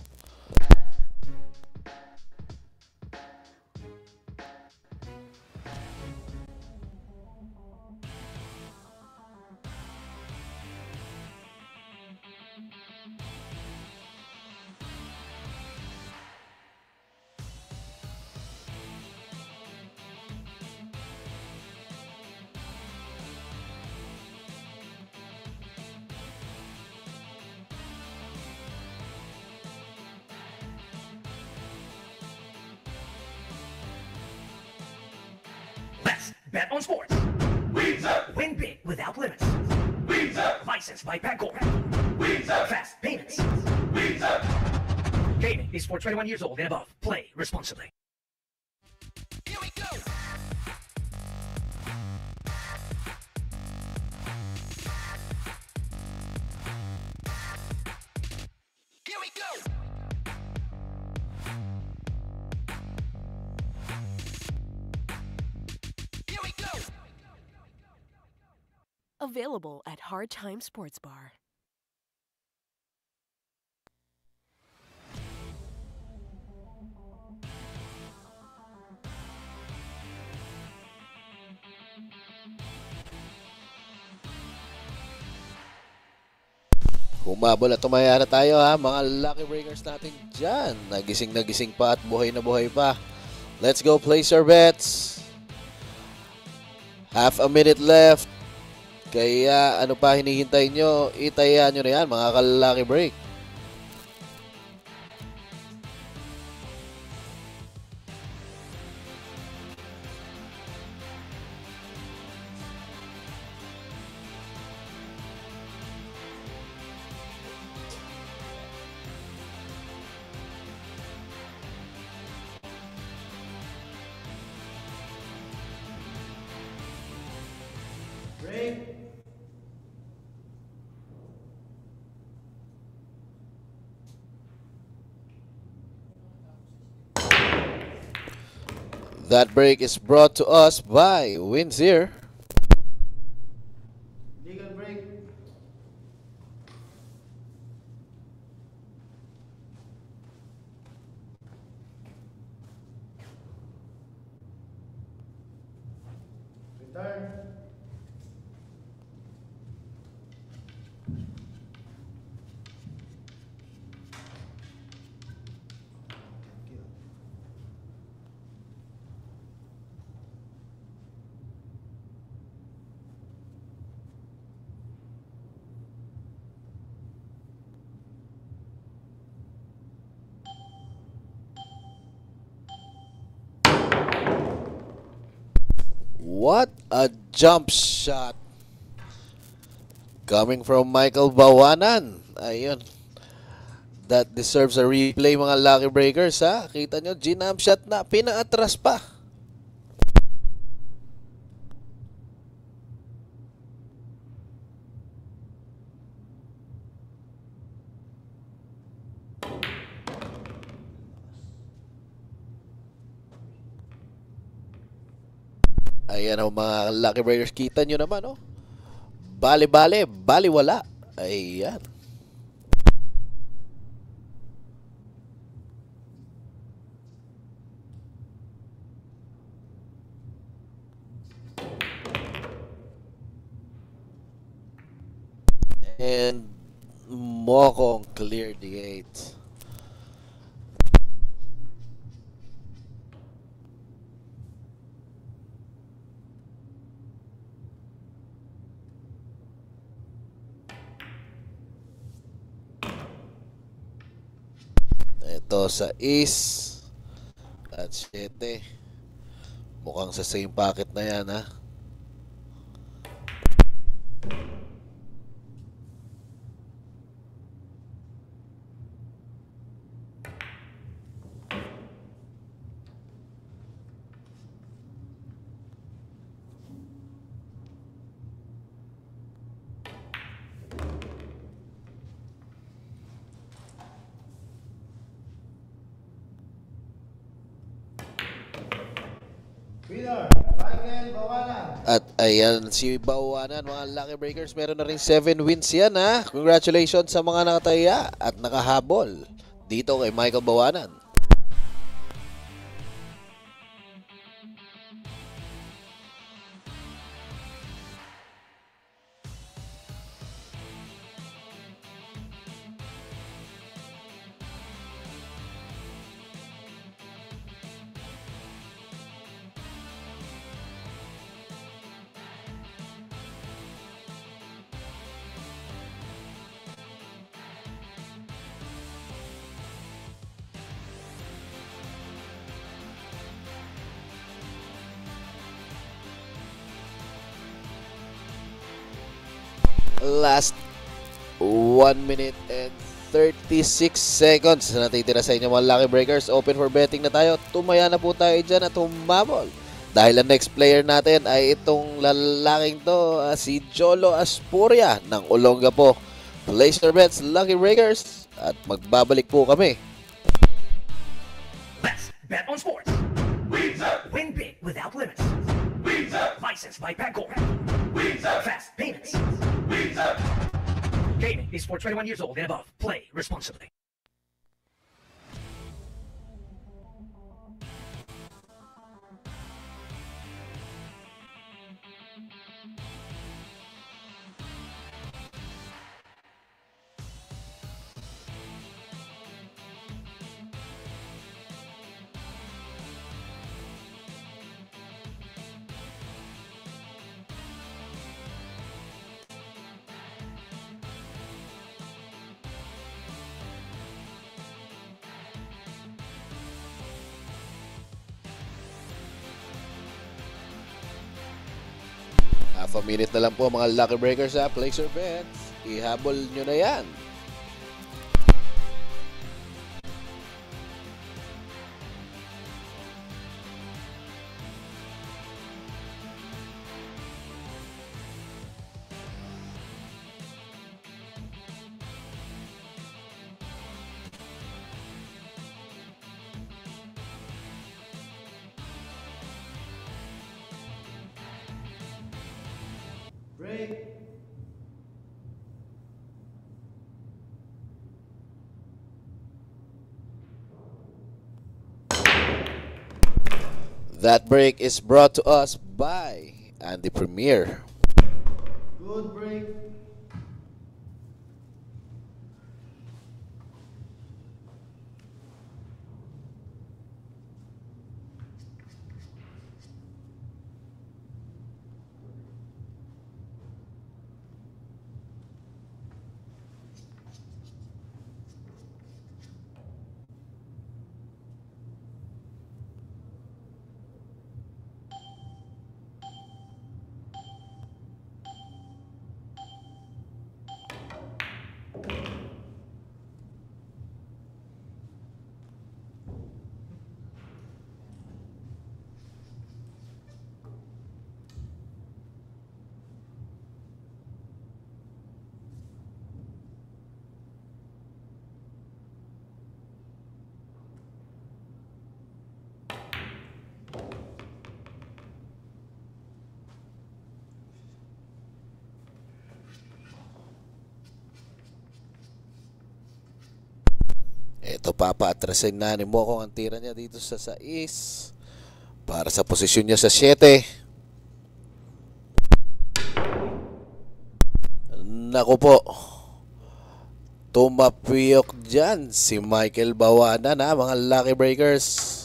Bet on sports. Win big without limits. Licensed by Pagcor. Fast payments. Gaming is for 21 years old and above. Play responsibly. Here we go. Here we go. Here we go. Available at Hard Time Sports Bar. Humabol at tumaya na tayo ha, mga lucky breakers natin dyan. Nagising pa at buhay na buhay pa. Let's go place our bets. Half a minute left. Kaya ano pa hinihintay nyo? Itayan nyo na yan mga ka-lucky break. Break. That break is brought to us by Windsor. Legal break. Return. What a jump shot. Coming from Michael Bawanan. Ayun. That deserves a replay mga lucky breakers ha. Kita nyo, ginamp shot na. Pinaatras pa. Ayan ang mga lucky breakers. Kita nyo naman, oh. Bali-bali, bali-wala. Ayan. And Mokong cleared the 8. Ito sa is at 7. Mukhang sa same pocket na yan ha. Winner, Michael Bawalan. At ayan si Bawanan mga lucky breakers. Meron na rin 7 wins yan ha. Congratulations sa mga nakataya at nakahabol dito kay Michael Bawanan. last 1 minute and 36 seconds na natitira sa inyo mga Lucky Breakers. Open for betting na tayo. Tumaya na po tayo dyan at humabol. Dahil ang next player natin ay itong lalaking to, si Jolo Aspuria ng Olongapo. Place your bets, Lucky Breakers. At magbabalik po kami. Let's bet on sports. Win big without limits. Licensed by Bingkay. Fast payments. Gaming is for 21 years old and above. Play responsibly. Half a minute na lang po mga Lucky Breakers ha. Place your bets. Ihabol nyo na yan. Break. That break is brought to us by Andy Premier. Good break. Ito, papaatrasin na ni Mokong ang tira niya dito sa 6 para sa posisyon niya sa 7. Naku po, tumapiyok dyan si Michael Bawana na mga Lucky Breakers.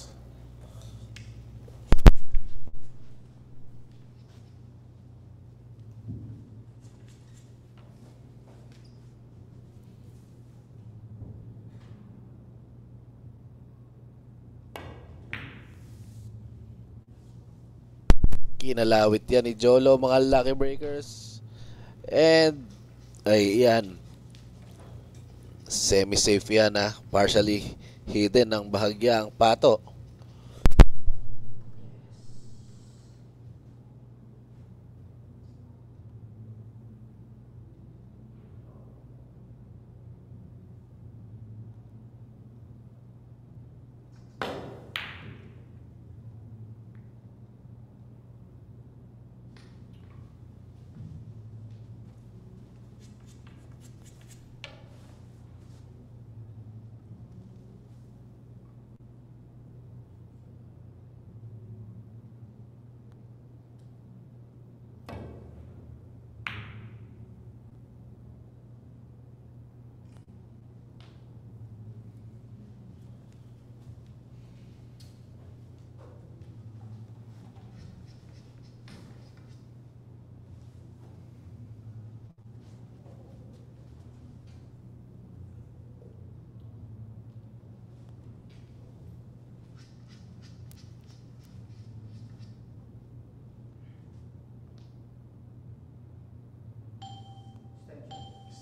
Kinalawit yan ni Jolo mga Lucky Breakers. And ay yan, semi-safe yan ha. Partially hidden ng bahagya ang pato.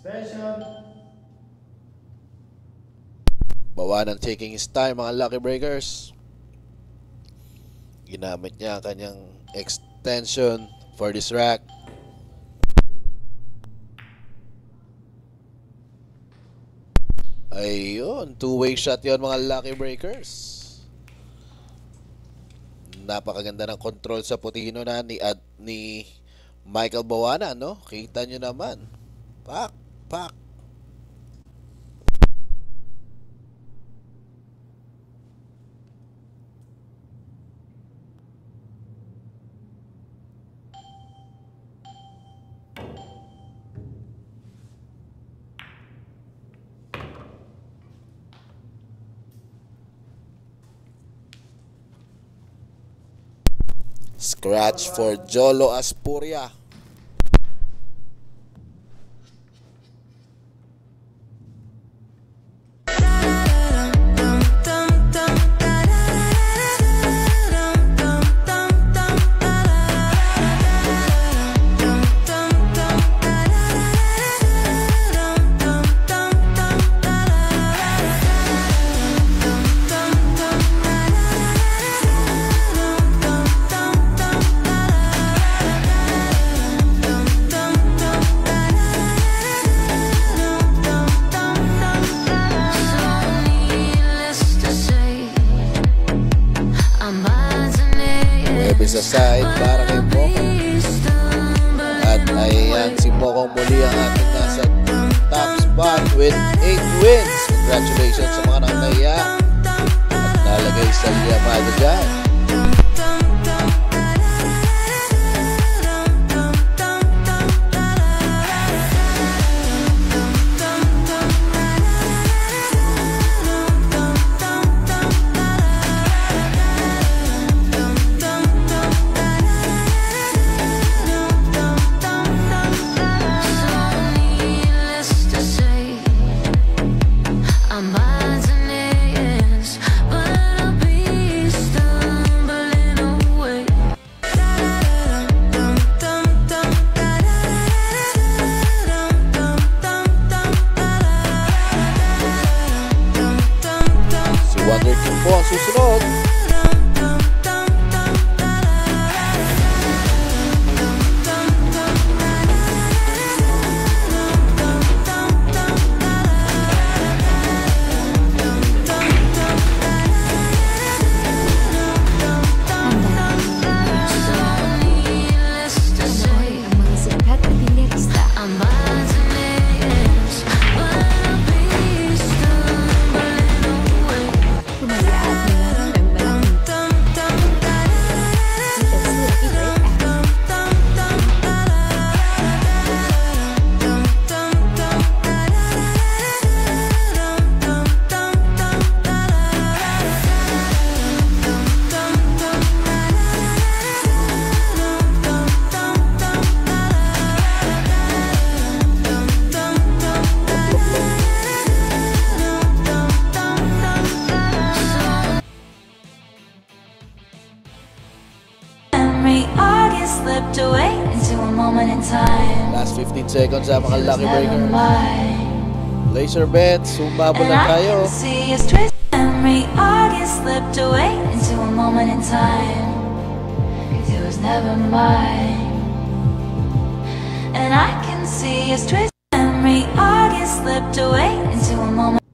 Special. Bawanan taking his time, mga lucky breakers. Ginamit niya ang kanyang extension for this rack. Ayun, two-way shot yon, mga lucky breakers. Napakaganda ng control sa putino na ni Michael Bawana, no? Kita nyo naman. Pak, pak. Scratch for Jolo Aspuria. Sa side para kay Mokong. At ayan, si Mokong muli ang ating nasa top spot with 8 wins. Congratulations sa mga nakakaya at nalagay sa liyamado dyan. Susunod. Last 15 seconds sa mga lucky breaker. Laser bet, sumabol na tayo. Slipped away into a moment in time, 'cause it was never mine. And I can see his twisted memory. August slipped away into a moment.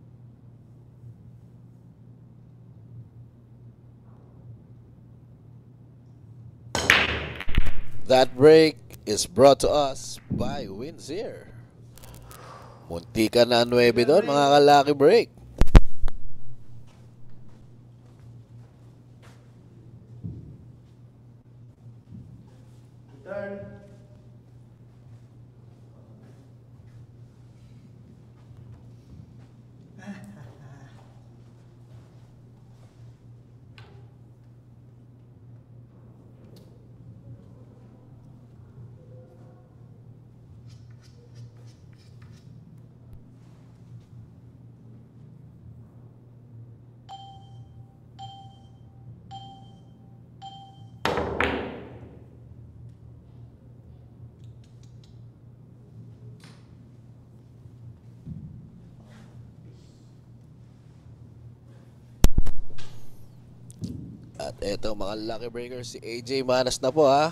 That break is brought to us by Windsor. Munti ka na 9 doon, mga ka-lucky break. Eto mga lucky breakers, si AJ Manas na po ha.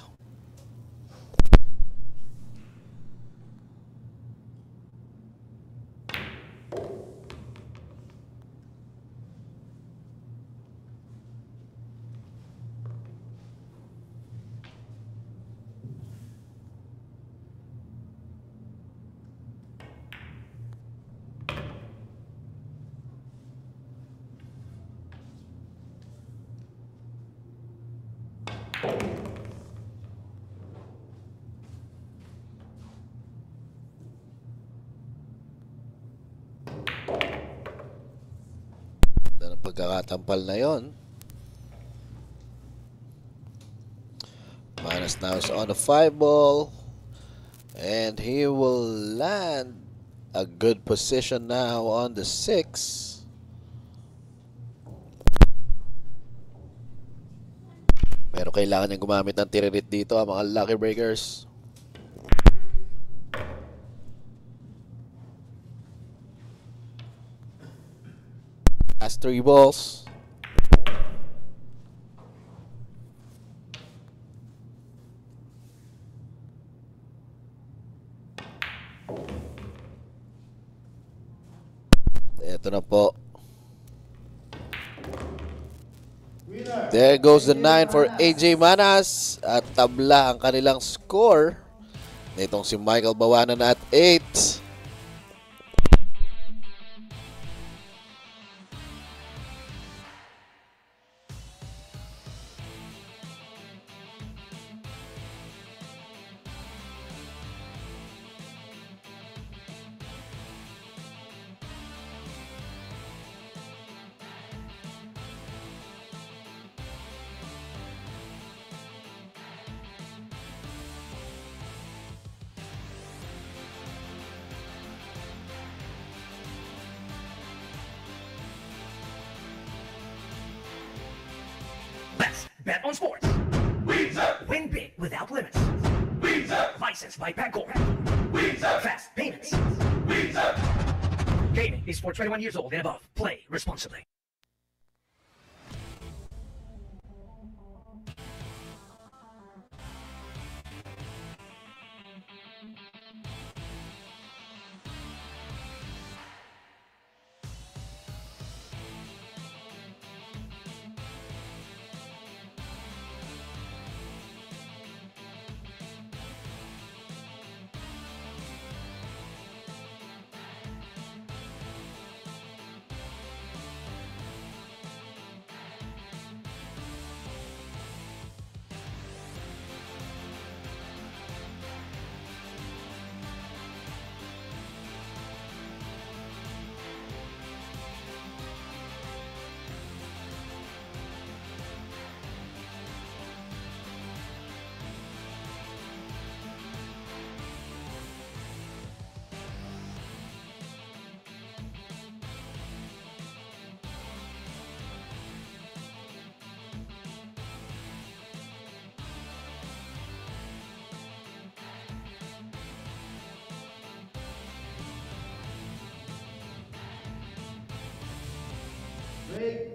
Ang pagkakatampal na yon. Manas now is on the 5 ball. And he will land a good position now on the 6. Pero kailangan niyang gumamit ng tiririt dito ang mga lucky breakers. Last 3 balls. Ito na po. There goes the 9 for AJ Manas. At tabla ang kanilang score. Nitong si Michael Bawanan at 8. Let's bet on sports. Win big without limits. Licensed by Bangkok. Fast payments. Gaming is for 21 years old and above. Play responsibly. Break.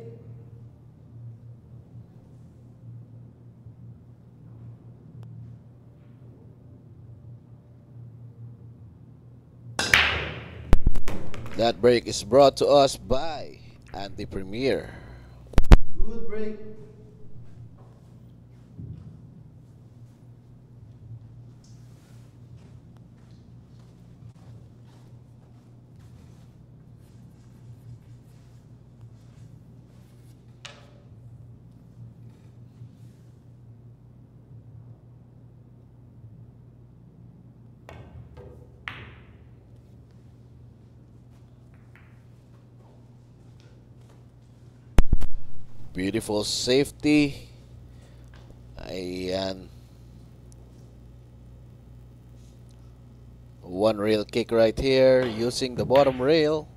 That break is brought to us by Anti Premier. Good break. Beautiful safety. Ayan. One rail kick right here using the bottom rail.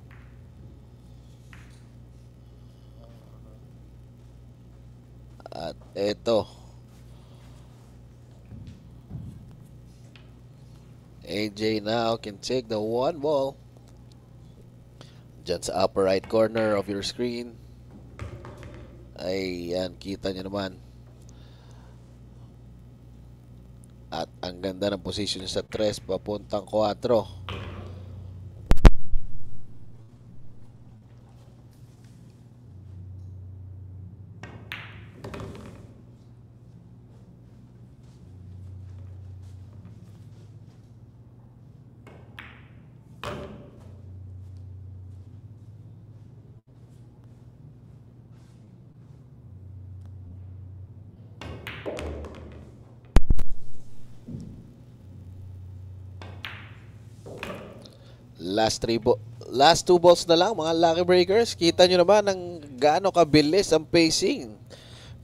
At eto. AJ now can take the 1 ball. Dyan sa upper right corner of your screen. Ayan, kita nyo naman. At ang ganda ng position sa 3 papuntang 4. Last 2 balls na lang mga lucky breakers. Kita nyo naman ang gaano kabilis ang pacing.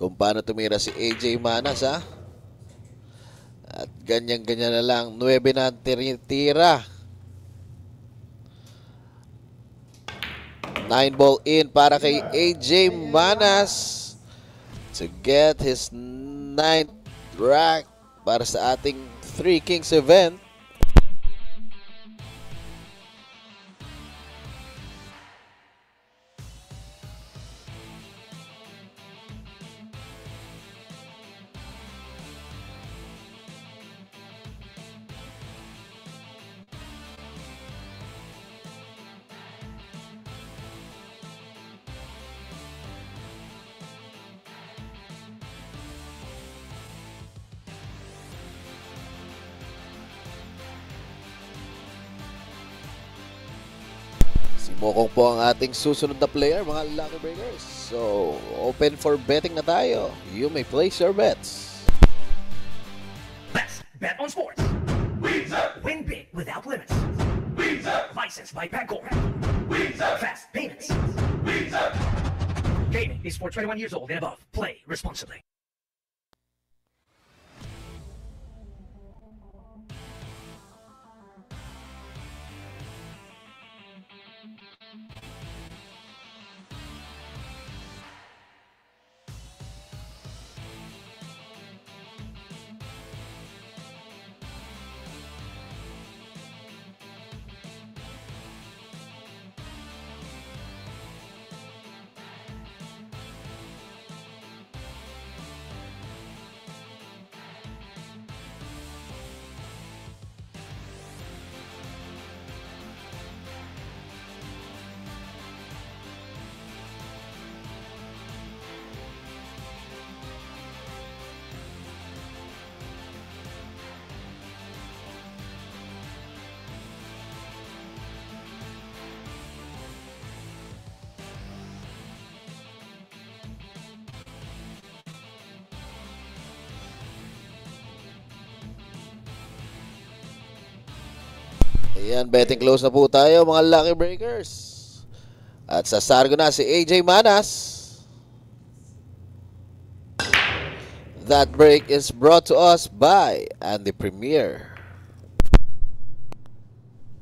Kung paano tumira si AJ Manas ha. At ganyan-ganyan na lang. 9 na tira. 9 ball in para kay AJ Manas to get his 9th rack para sa ating 3 Kings event. Si Mokong po ang ating susunod na player, mga lucky breakers. So, open for betting na tayo. You may place your bets. Let's bet on sports. Win big without limits. Licensed by Bingkay. Fast payments. Gaming is for 21 years old and above. Play responsibly. Ayan, betting close na po tayo mga lucky breakers. At sa sargo na si AJ Manas. That break is brought to us by Andy Premier.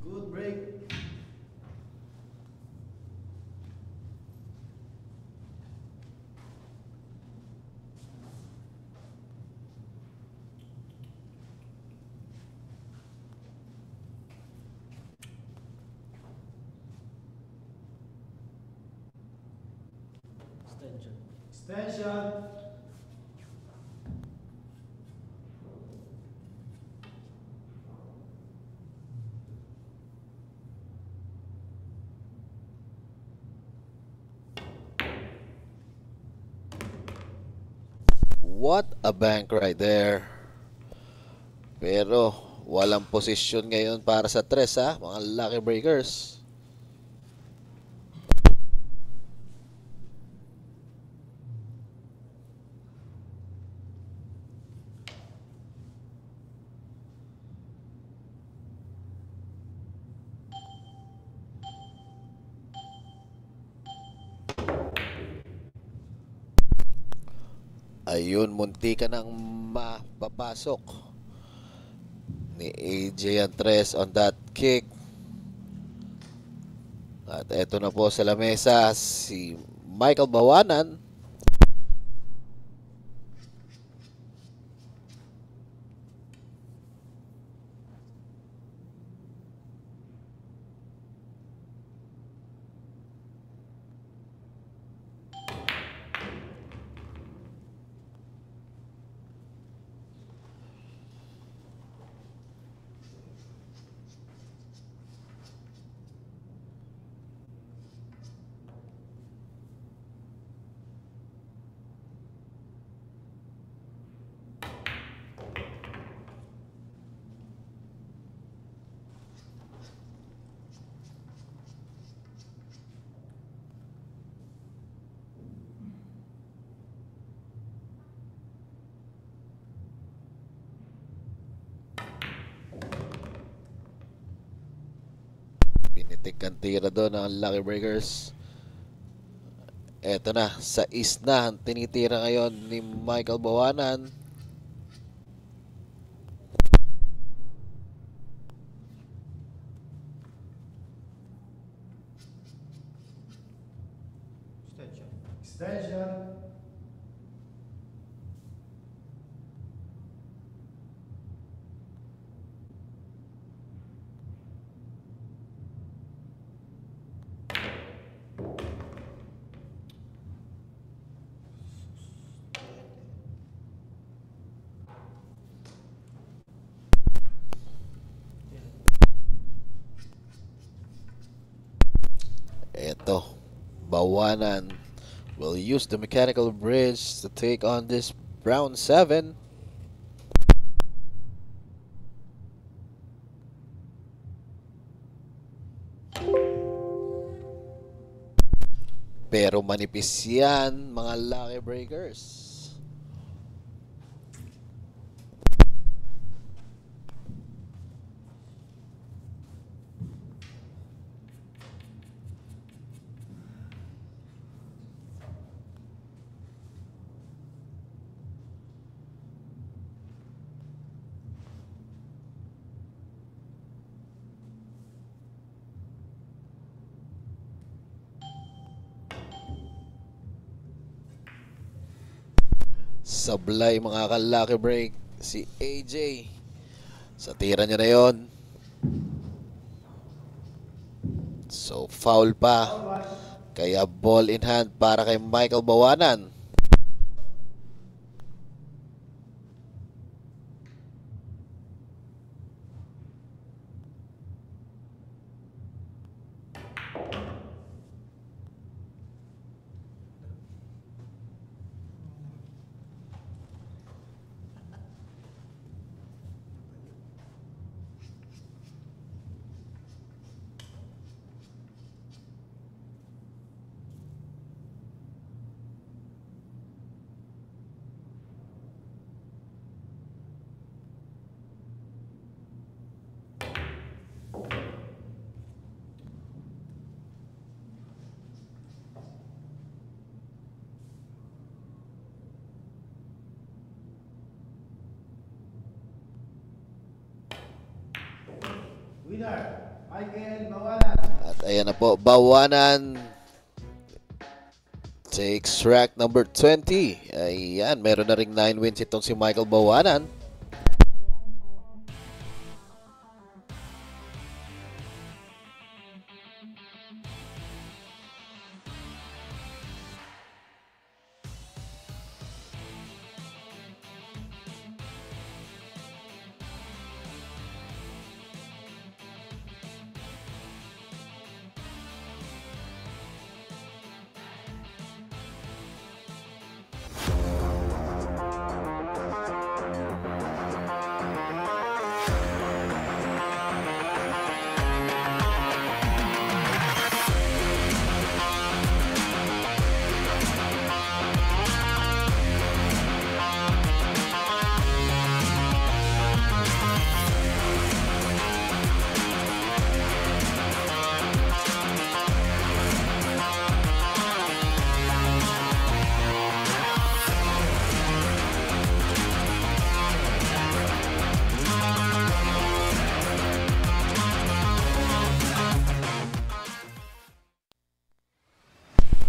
Good break. Extension. What a bank right there. Pero walang posisyon ngayon para sa 3 ha, mga lucky breakers. Ayun, munti ka nang mapapasok ni AJ Andres on that kick. At eto na po sa lamesa si Michael Bawanan. Pinitik ang tira doon ng Lucky Breakers. Eto na, sa isna ang tinitira ngayon ni Michael Bawanan. Extension. Eto, Bawanan will use the mechanical bridge to take on this round 7. Pero manipis yan, mga Lucky Breakers. Sablay mga ka-Lucky Break si AJ. Sa tira niya na yon. So foul pa. Kaya ball in hand para kay Michael Bawanan. Winner, Michael Bawanan. At ayan na po, Bawanan takes rack number 20. Ayan, meron na ring 9 wins itong si Michael Bawanan.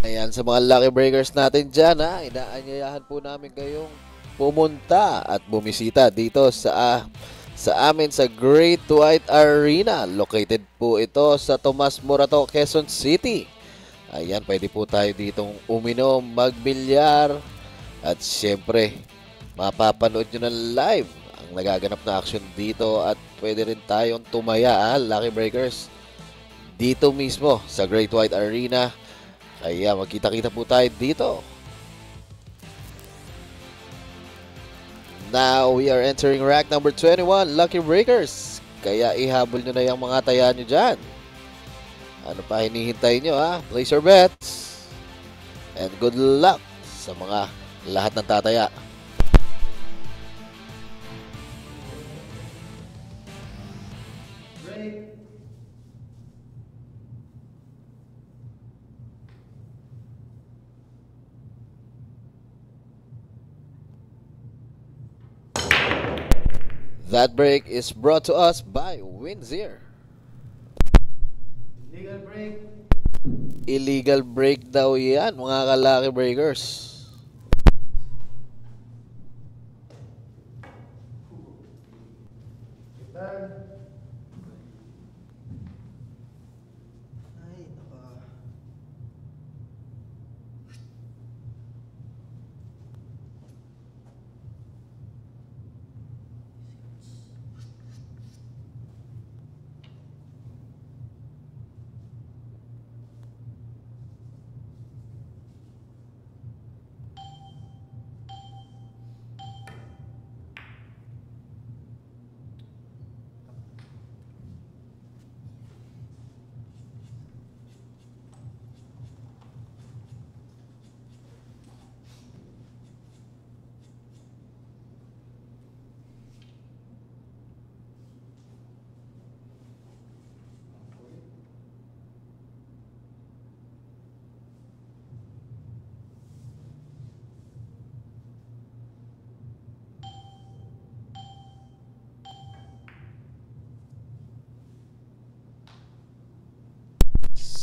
Ayan, sa mga Lucky Breakers natin dyan, inaanyayahan po namin kayong pumunta at bumisita dito sa amin sa Great White Arena. Located po ito sa Tomas Morato, Quezon City. Ayan, pwede po tayo ditong uminom, magbilyar, at syempre, mapapanood nyo na live ang nagaganap na action dito at pwede rin tayong tumaya, Lucky Breakers, dito mismo sa Great White Arena. Kaya magkita-kita po tayo dito. Now we are entering rack number 21, Lucky Breakers. Kaya ihabol nyo na yung mga taya nyo dyan. Ano pa hinihintay nyo, ha? Place your bets. And good luck sa mga lahat ng tataya. Break. That break is brought to us by Windsor. Legal break. Illegal break daw yan, mga kalaki breakers. Turn.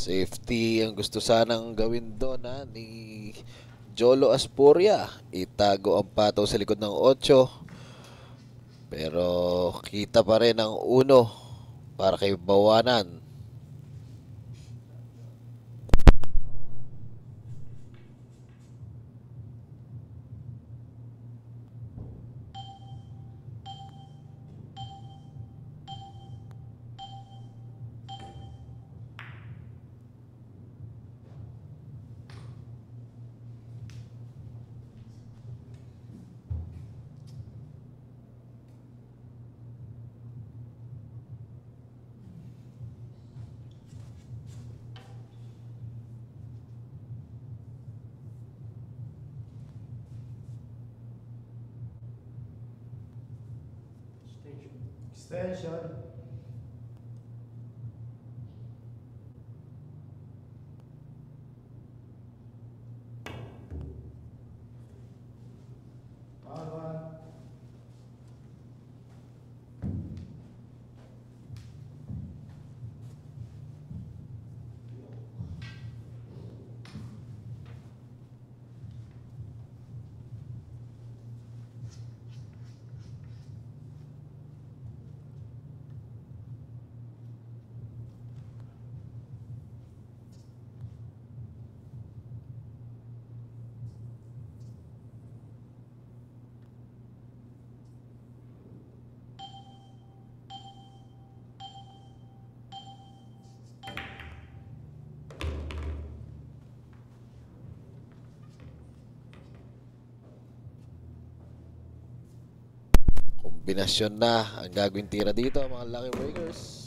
Safety ang gusto sanang gawin doon ni Jolo Asporia. Itago ang pataw sa likod ng 8. Pero kita pa rin ang 1 para kay Bawanan. Extension. Bawal. Kombinasyon na ang gagawin tira dito, mga lucky breakers.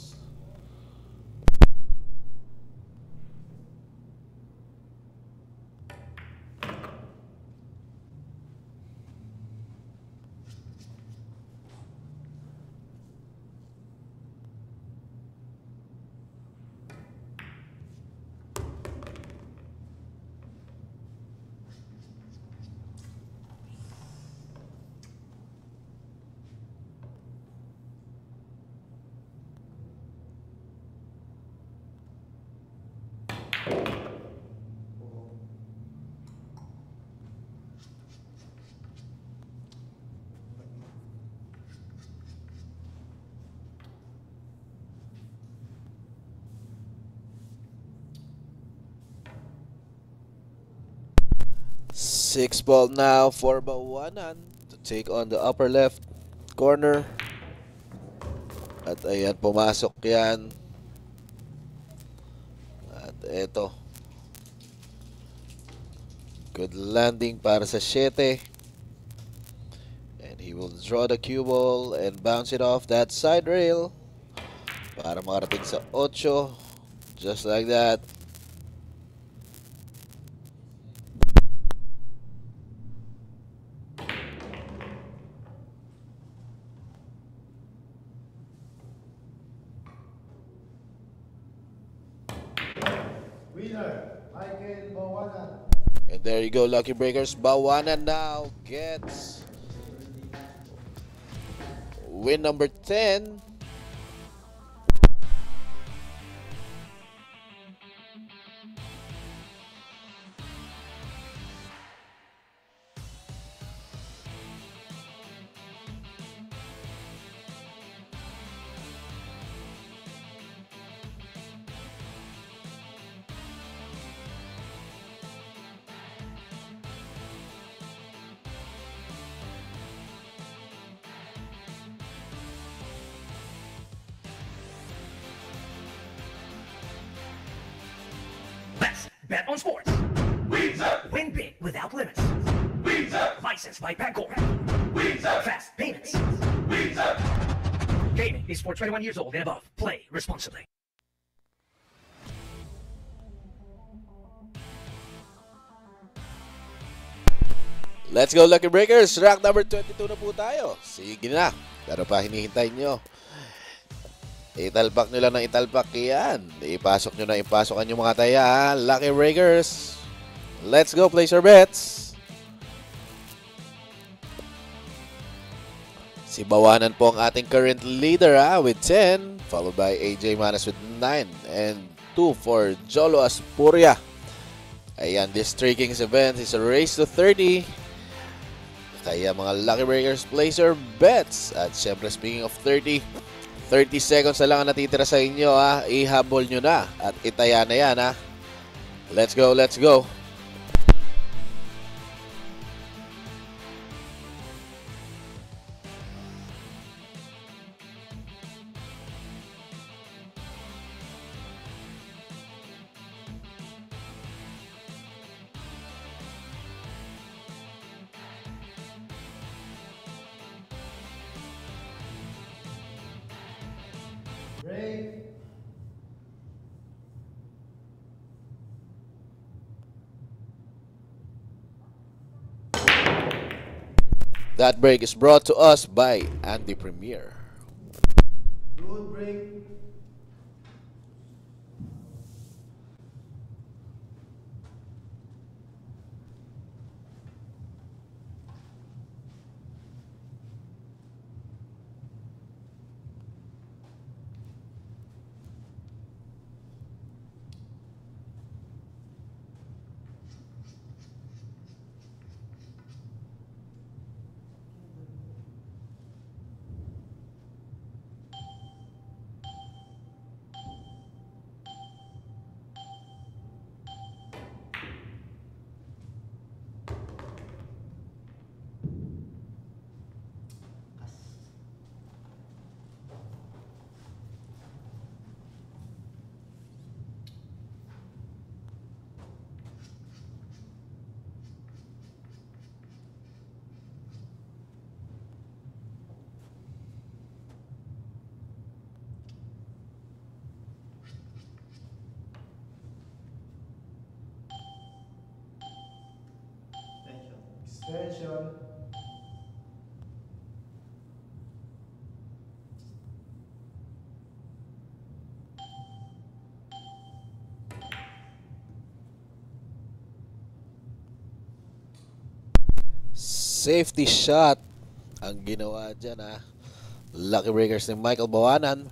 Six ball now for Bawanan to take on the upper left corner. At ayan, pumasok yan. At eto, good landing para sa 7. And he will draw the cue ball and bounce it off that side rail para makarating sa 8. Just like that. And there you go, lucky breakers. Bawanan now gets Win number 10. Let's bet on sports. Win big without limits. Licensed by Pagcor. Fast payments. Gaming is for 21 years old and above. Play responsibly. Let's go, Lucky Breakers. Rack number 22 na po tayo. Sige na. Pero pa hinihintay nyo. Italpak nyo lang ng italpak yan. Ipasok nyo na ipasok ang inyong mga taya. Lucky Breakers. Let's go, place your bets. Si Bawanan po ang ating current leader with 10. Followed by AJ Manas with 9. And 2 for Jolo Aspuria. Ayan, this Three Kings event is a race to 30. Kaya mga Lucky Breakers, place your bets. At syempre, speaking of 30 seconds na lang ang natitira sa inyo. Ihabol nyo na at itaya na yan. Let's go, let's go. Break. That break is brought to us by Andy Premier. Good break. Extension. Safety shot ang ginawa dyan. Lucky Breakers ni Michael Bawanan.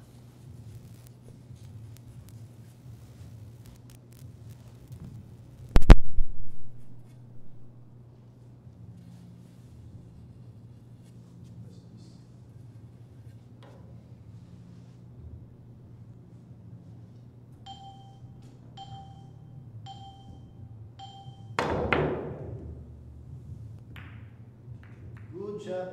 Good shot.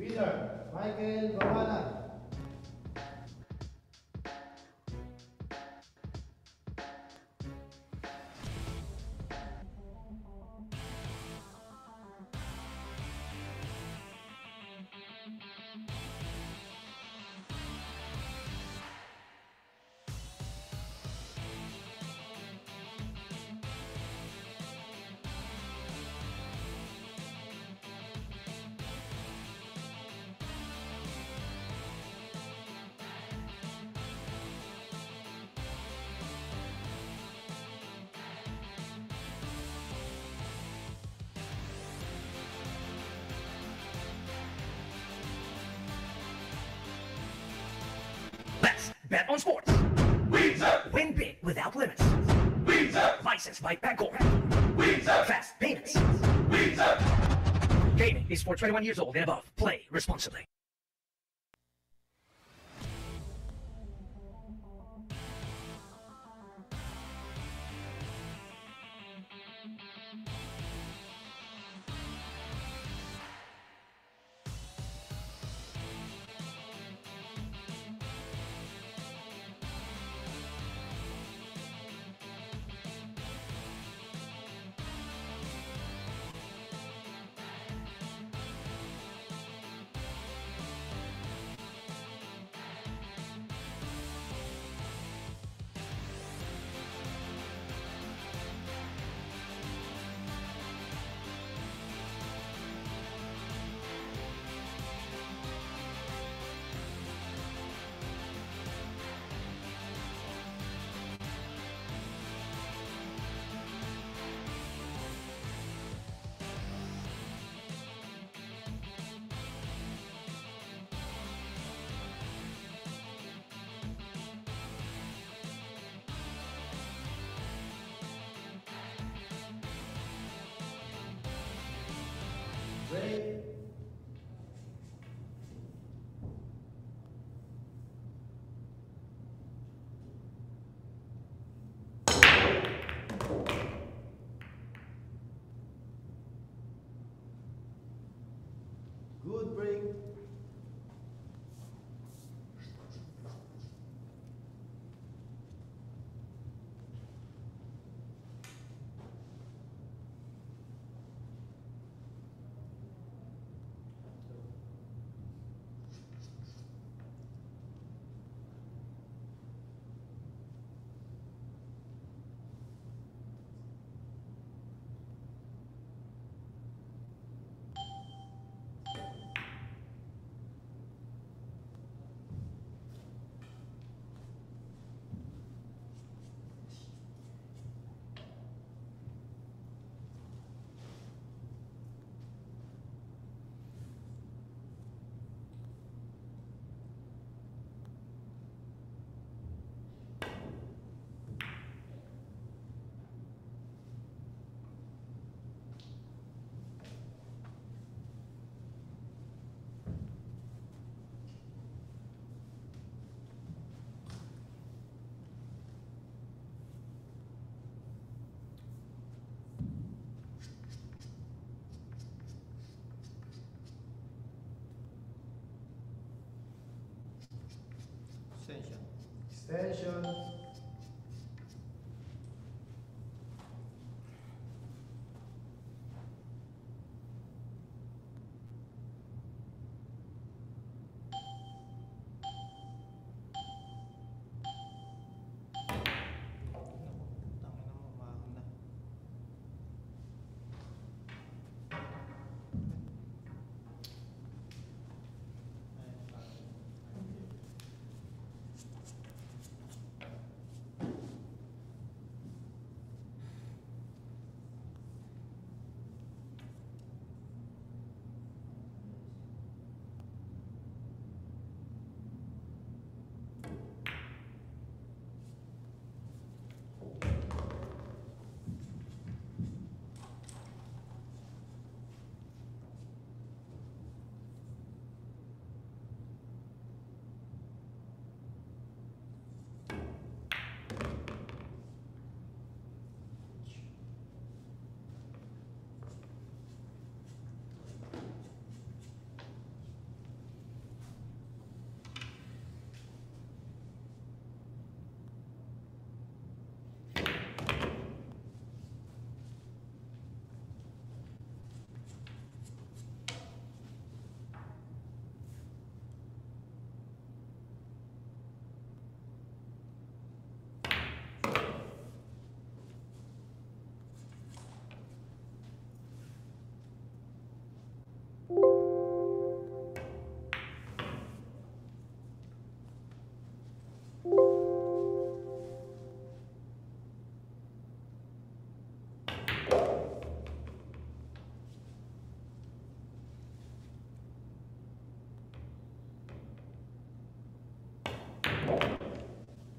Winner, Michael Bamana. Let's bet on sports. Win big without limits. Licensed by Bangkok. Fast payments. Gaming is for 21 years old and above. Play responsibly. Break. Good break. Extension.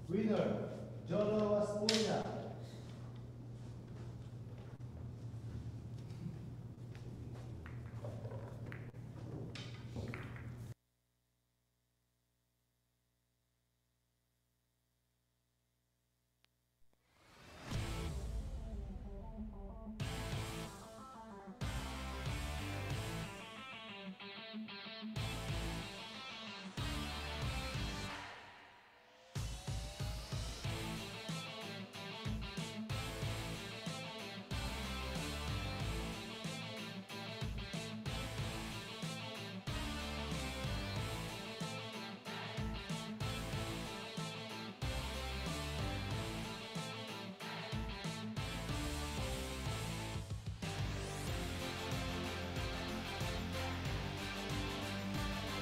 Winner, Jolo Aspuna.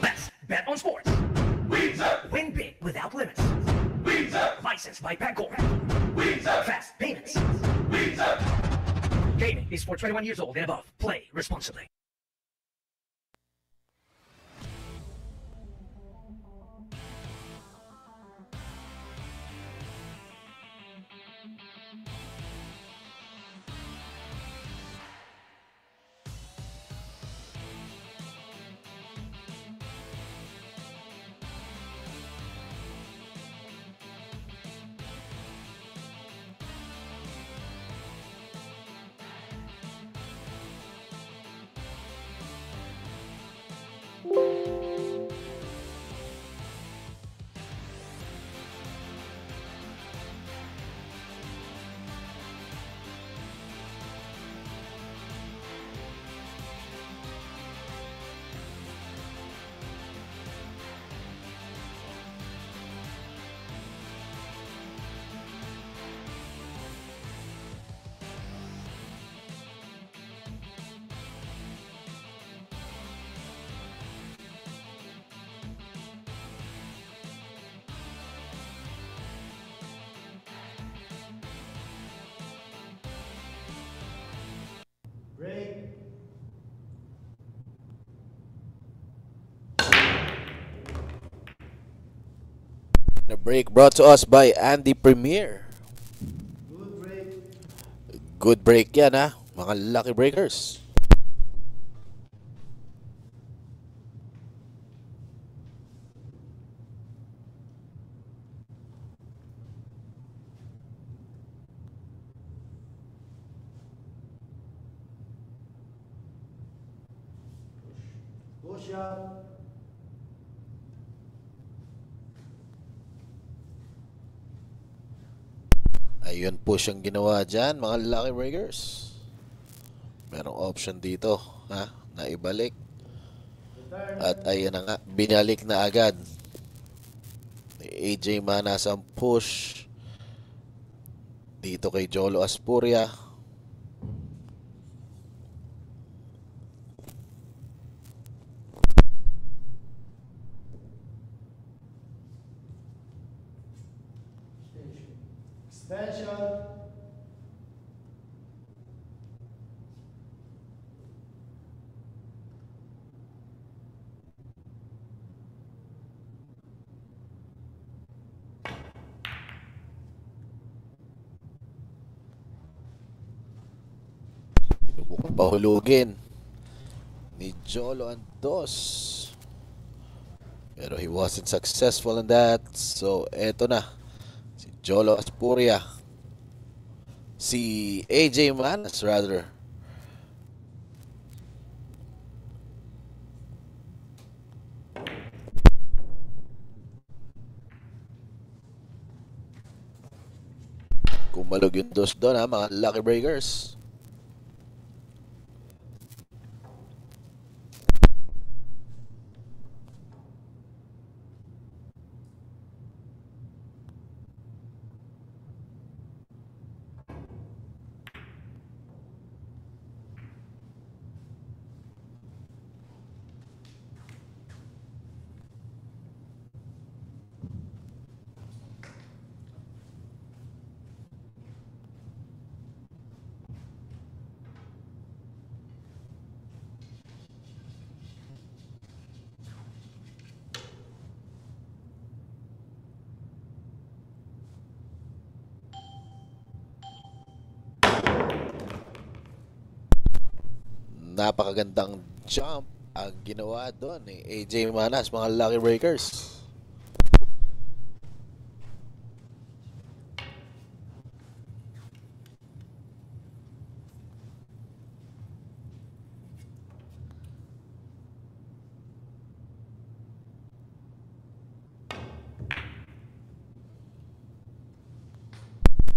Let's bet on sports. Win big without limits. Licensed by Bangkok. Fast payments. Gaming is for 21 years old and above. Play responsibly. Break. The break brought to us by Andy Premier. Good break. Good break yan ha, mga lucky breakers. Push up. Ayun push ang ginawa dyan, mga lucky breakers. Merong option dito ha, na ibalik. At ayun na nga, binalik na agad ni AJ Manas ang push dito kay Jolo Aspuria. Expansion. Bukod pahulugin ni Jolo ang dos, pero he wasn't successful in that. So eto na si Jolo Aspuria, si AJ Manas rather. Kumalog yung dos doon ha, mga lucky breakers. napakagandang jump ang ginawa doon ni AJ Manas, mga lucky breakers.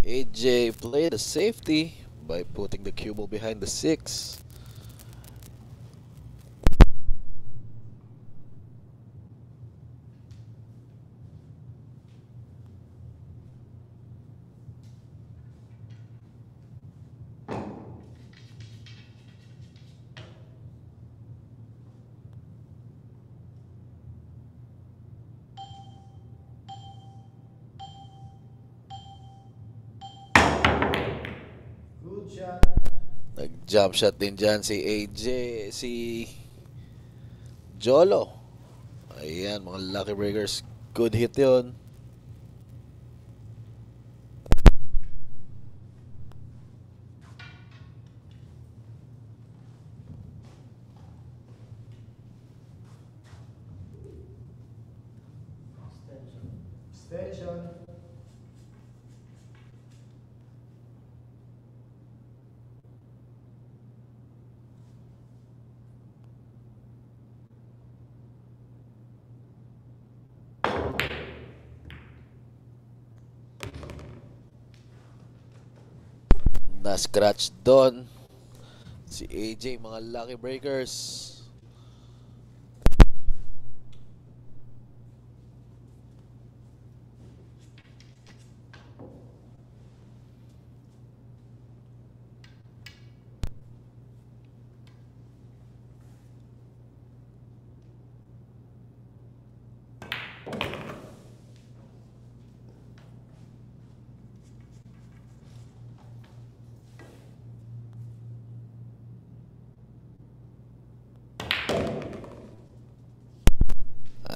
AJ played a safety by putting the cue ball behind the 6. Good shot. Nag-jump shot din dyan si AJ, si Jolo. Ayan, mga lucky breakers. Good hit yun. Extension. Na-scratch doon si AJ, mga lucky breakers.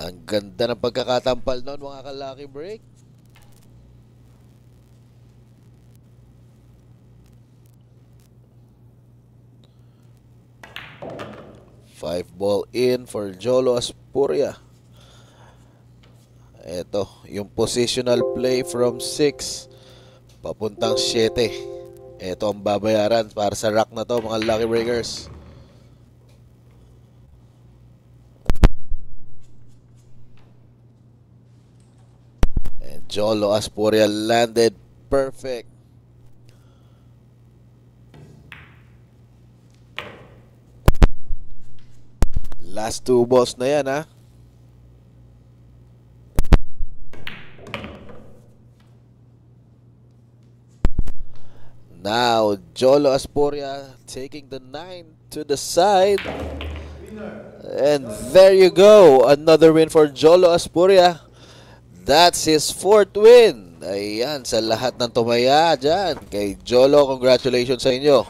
Ang ganda ng pagkakatampal noon, mga ka-lucky break. Five ball in for Jolo Aspuria. Ito, yung positional play from 6 papuntang 7. Ito ang babayaran para sa rack na to, mga lucky breakers. Jolo Aspuria landed perfect. Last 2 balls na yan, ha. Now, Jolo Aspuria taking the 9 to the side. And there you go. Another win for Jolo Aspuria. That's his 4th win. Ayan, sa lahat ng tumaya dyan. Kay Jolo, congratulations sa inyo.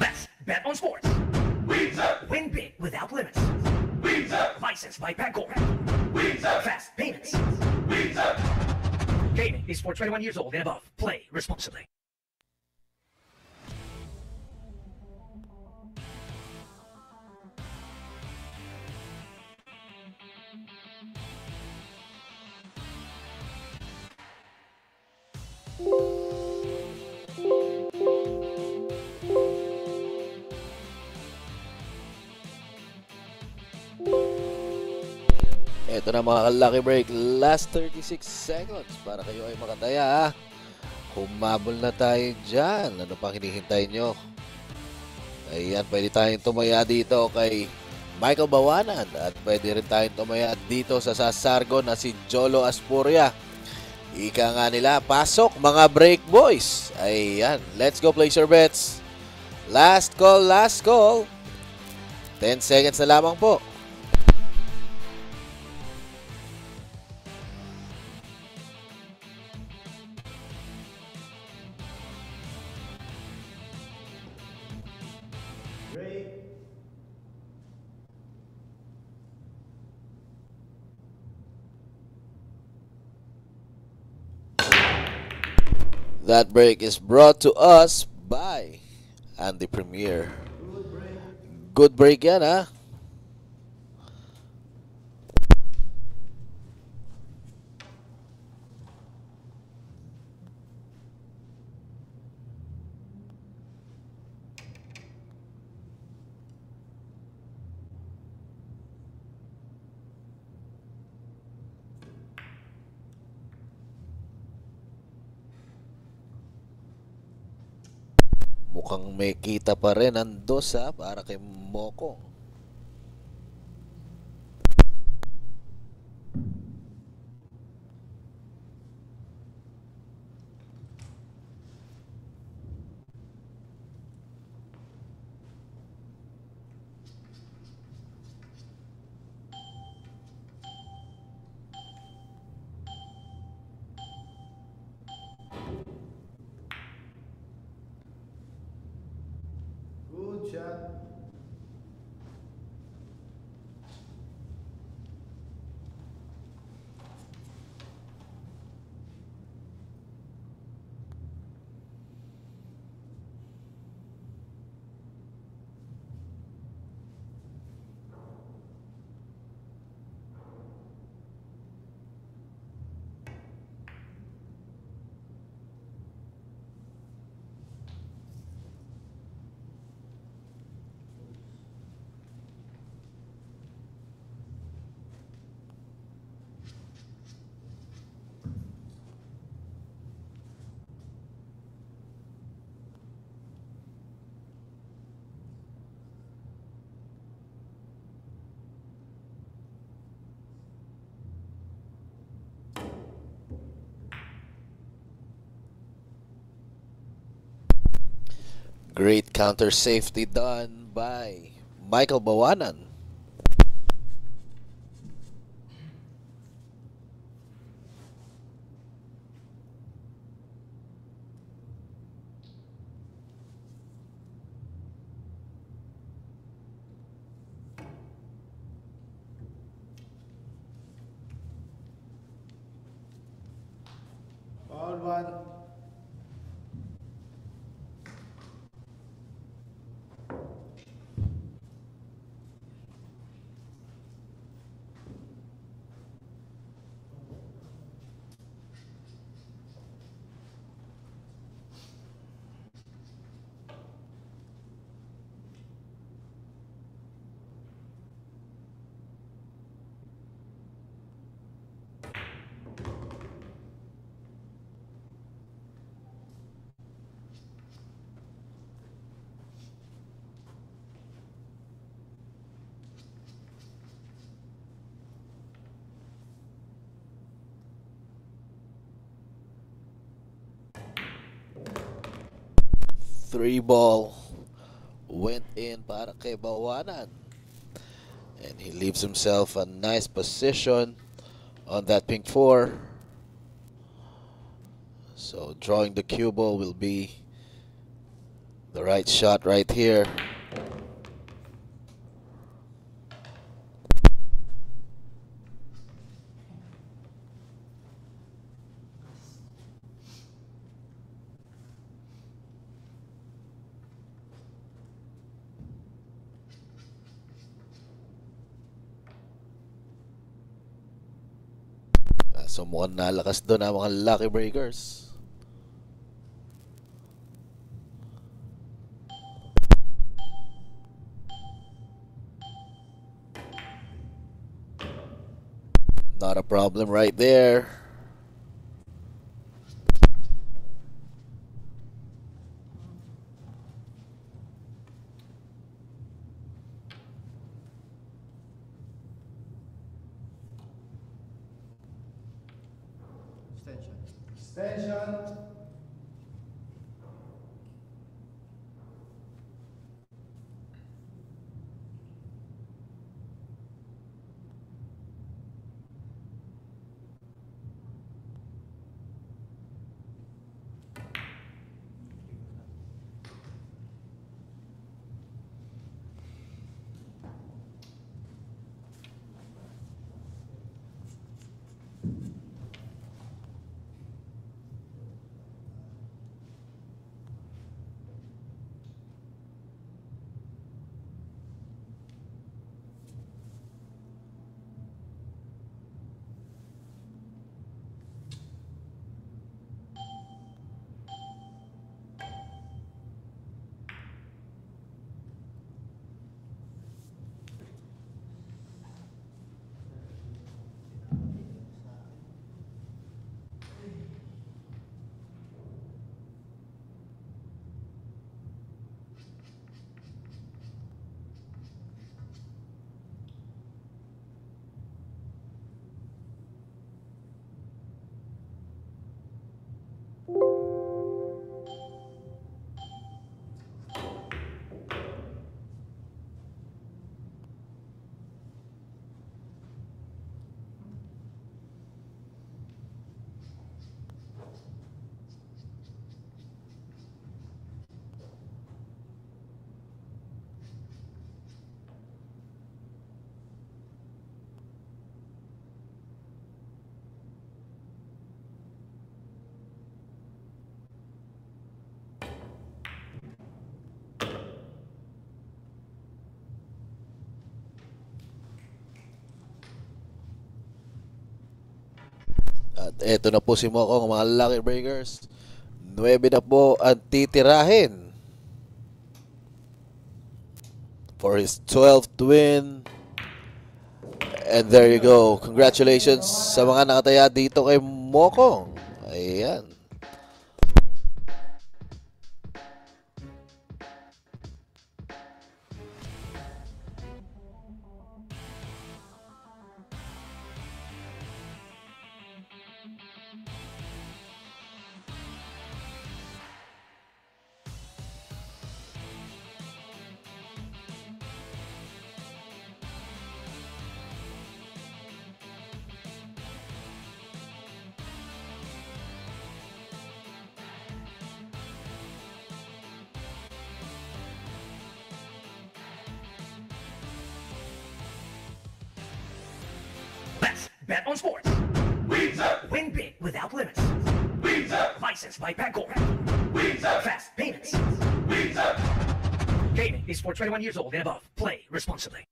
Let's bet on sports. Win big without limits. Licensed by Bangkok. Fast payments. Gaming is for 21 years old and above. Play responsibly. Ito na, mga lucky break. Last 36 seconds para kayo ay makataya, ha. Humabol na tayo dyan. Ano pang hinihintay nyo? Ayan, pwede tayong tumaya dito kay Michael Bawanan. At pwede rin tayong tumaya dito sa sasargo na si Jolo Aspuria. Ika nga nila, pasok mga break boys. Ayan, let's go place your bets. Last call, last call. 10 seconds na lamang po. Break. That break is brought to us by Andy Premier. Good break. Good break yan, ha? Mukhang may kita pa rin ang dos, ha, para kay Moko. Good shot. Great counter safety done by Michael Bawanan. Foul one. Three ball went in para kay Bawanan. And he leaves himself a nice position on that pink four. So drawing the cue ball will be the right shot right here. So mukhang nalakas doon ang mga lucky breakers. Not a problem right there. Extension. At eto na po si Mokong, mga lucky breakers. 9 na po ang titirahin for his 12th win. And there you go. Congratulations sa mga nakataya dito kay Mokong. Ayan. Let's bet on sports. Win big without limits. Licensed by Bangkok. Fast payments. Gaming is for 21 years old and above. Play responsibly.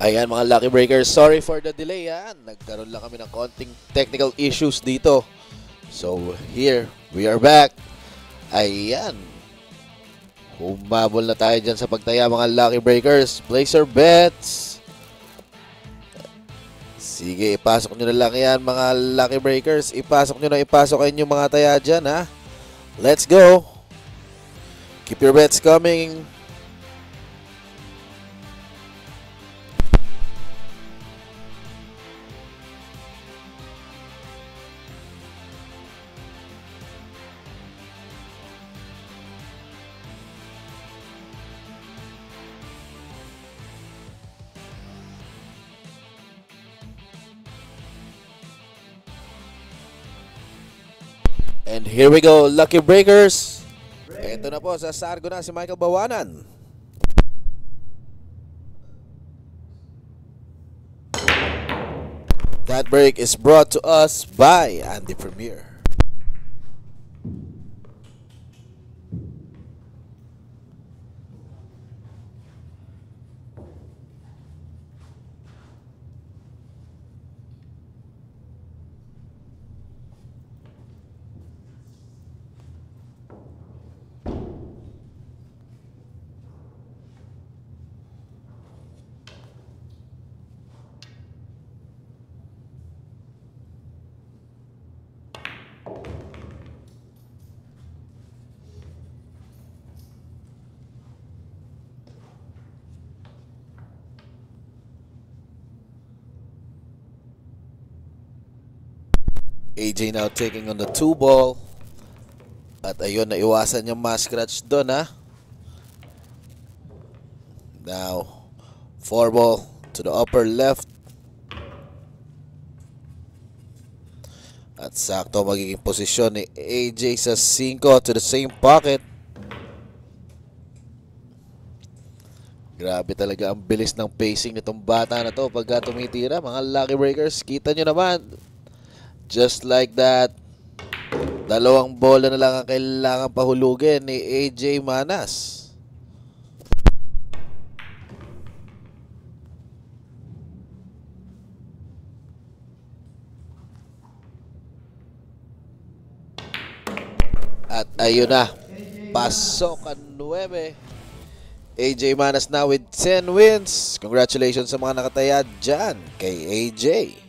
Ayan mga Lucky Breakers, sorry for the delay. Nagkaroon lang kami ng konting technical issues dito. So here, we are back. Ayan. Humabol na tayo dyan sa pagtaya mga Lucky Breakers. Place your bets. Sige, ipasok nyo na lang yan mga Lucky Breakers. Ipasok nyo na, ipasok kayo yung mga taya dyan ha. Let's go. Keep your bets coming. And here we go, Lucky Breakers. Ito na po, sa Sargo na si Michael Bawanan. That break is brought to us by Andy Premier. AJ now taking on the 2 ball. At ayun, naiwasan yung mass scratch doon ha. Now, 4 ball to the upper left. At sakto magiging posisyon ni AJ sa 5 to the same pocket. Grabe talaga ang bilis ng pacing nitong bata na to pagka tumitira. Mga Lucky Breakers, kita nyo naman. Just like that, 2 bola na lang ang kailangan pahulugin ni AJ Manas. At ayun na, pasok ang 9. AJ Manas now with 10 wins. Congratulations sa mga nakataya dyan kay AJ.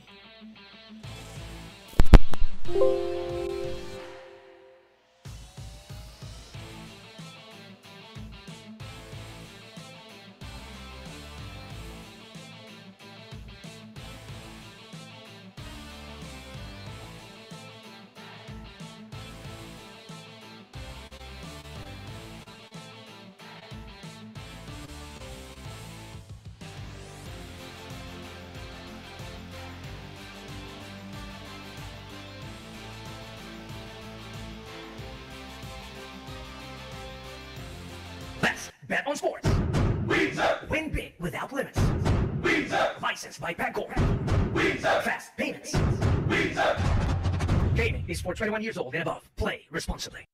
Let's bet on sports. Win big without limits. Licensed by Bingkay. Fast payments. Gaming is for 21 years old and above. Play responsibly.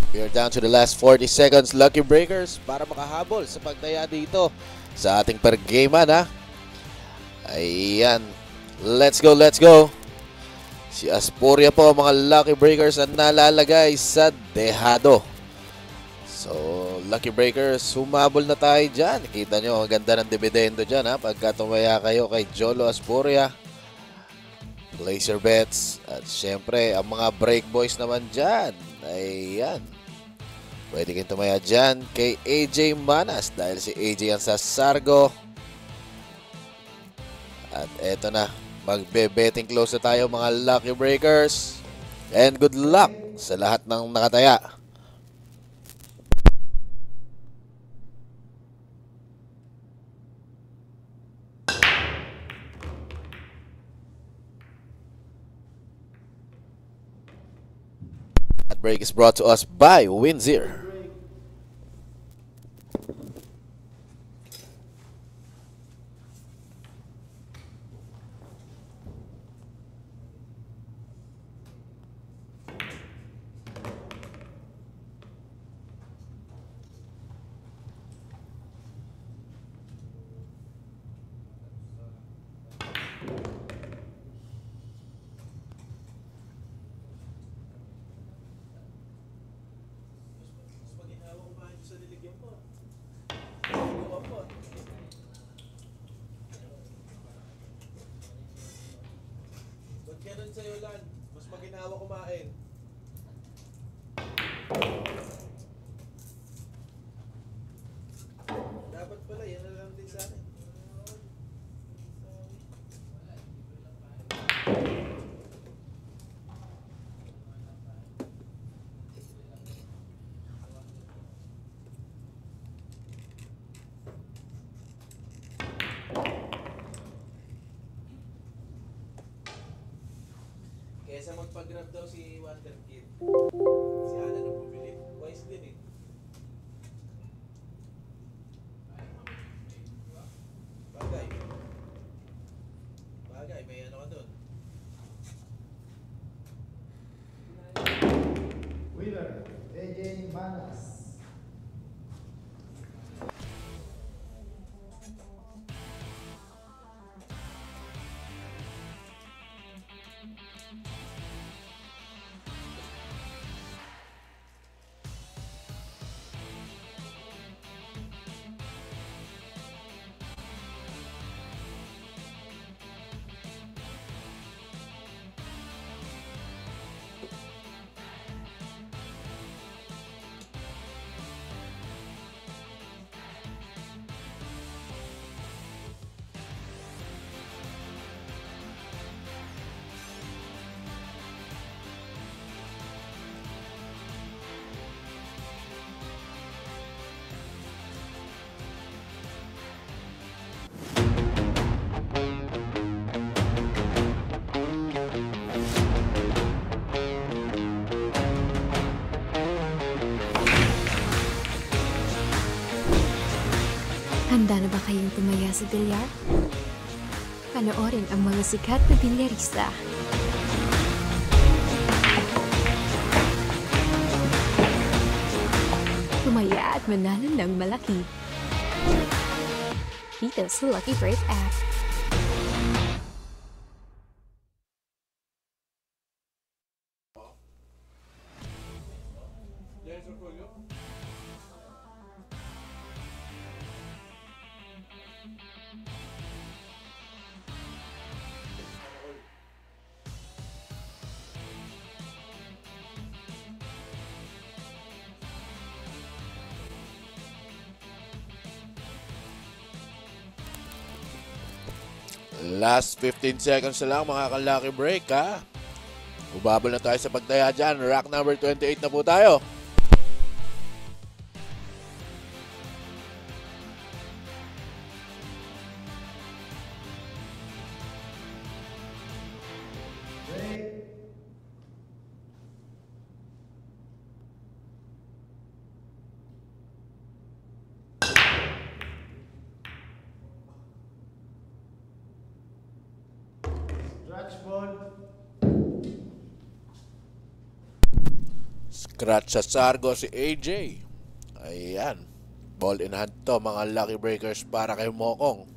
We are down to the last 40 seconds, Lucky Breakers, para makahabol sa pagtaya dito sa ating per game ha. Ayan. Let's go, let's go. Si Asporia po, mga Lucky Breakers, ang nalalagay sa dehado. So, Lucky Breakers, humabol na tayo dyan. Kita nyo, ang ganda ng dividendo dyan ha. Pagka tumaya kayo kay Jolo Asporia, place your bets. At syempre, ang mga break boys naman dyan. Ayan. Pwede kayong tumaya dyan kay AJ Manas dahil si AJ ang sa Sargo. At eto na, magbe-betting close na tayo mga Lucky Breakers. And good luck sa lahat ng nakataya. That break is brought to us by Windsor. Kesa magpag-grab daw si Wonder Kid. Si Alan ang bumili. Wise din eh. Bagay. Bagay, may ano ka dun. Winner, AJ Manas. Handa na ba kayong tumaya sa Billiard? Panoorin ang mga sikat na bilyarista. Tumaya at manalo ng malaki. Dito sa Lucky Break app. Last 15 seconds na lang mga ka-lucky break ha. Ubabol na tayo sa pagtaya dyan. Rack number 28 na po tayo. Scratch ball. Scratch sa sargo si AJ. Ayan. Ball in hand to mga lucky breakers para kay Mokong.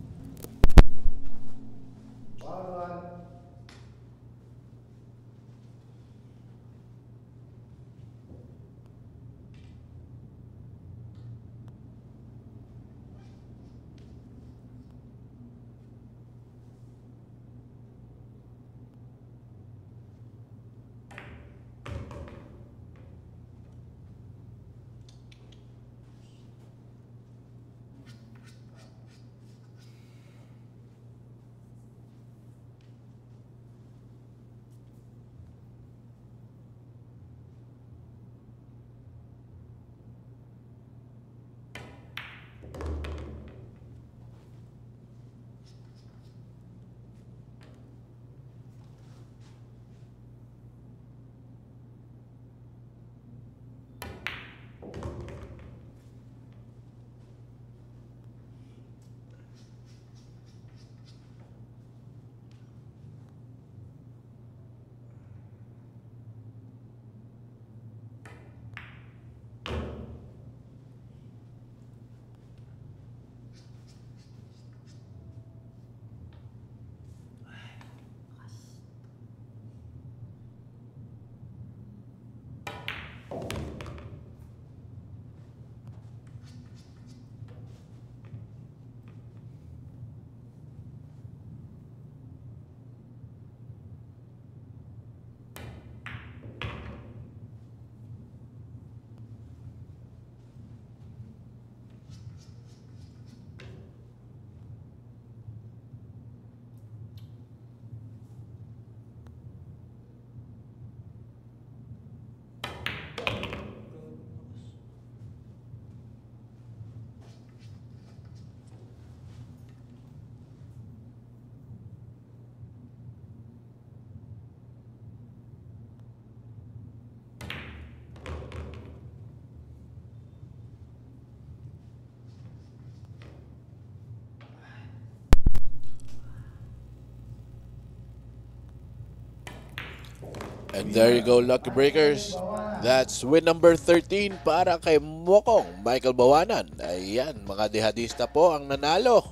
And there you go, Lucky Breakers. That's win number 13 para kay Mokong Michael Bawanan. Ayan, mga dihadista po ang nanalo.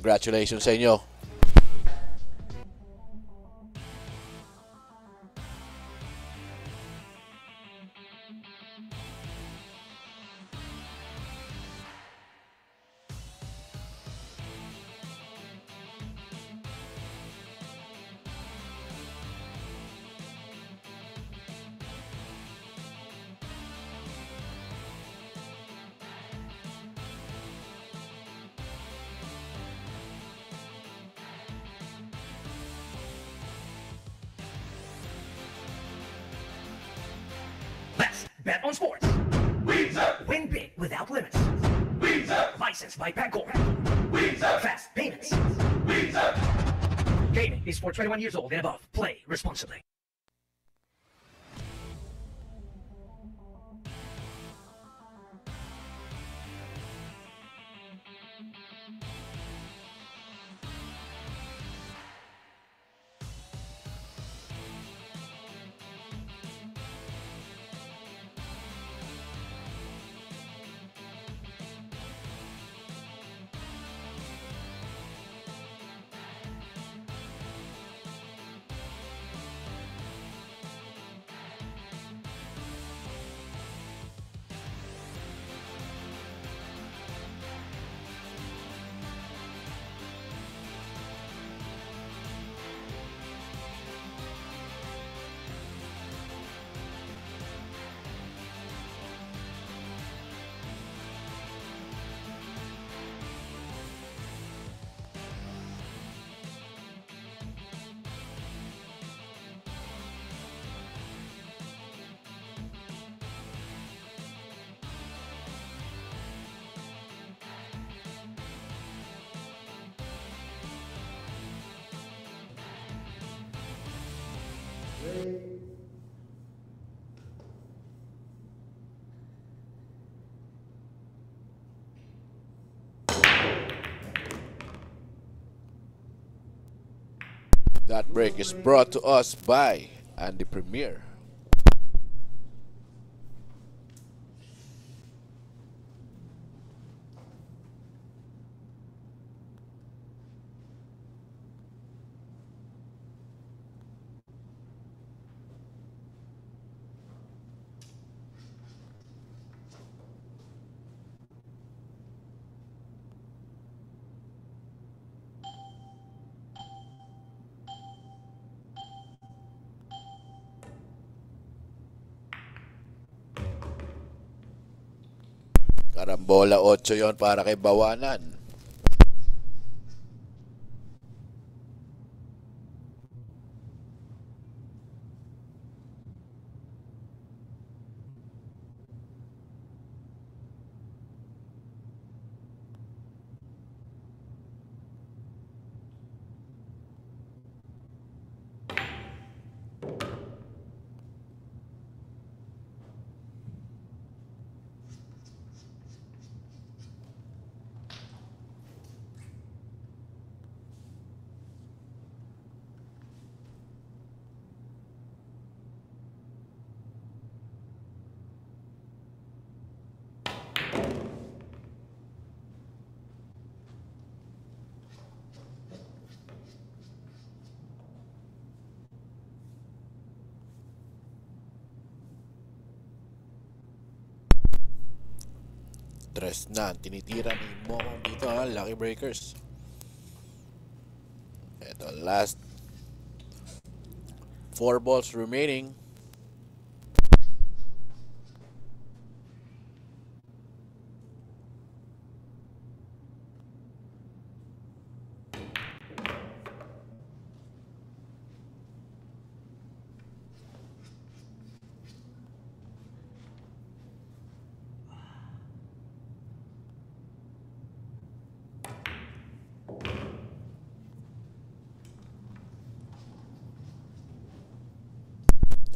Congratulations sa inyo. Let's bet on sports. Win big without limits. Licensed by Pagcor. Fast payments. Gaming is for 21 years old and above. Play responsibly. That break is brought to us by Andy Premier. Karambola 8 yon para kay Bawanan. Tres na tinitira ni Mokong dito, ha, Lucky Breakers. Ito, last 4 balls remaining.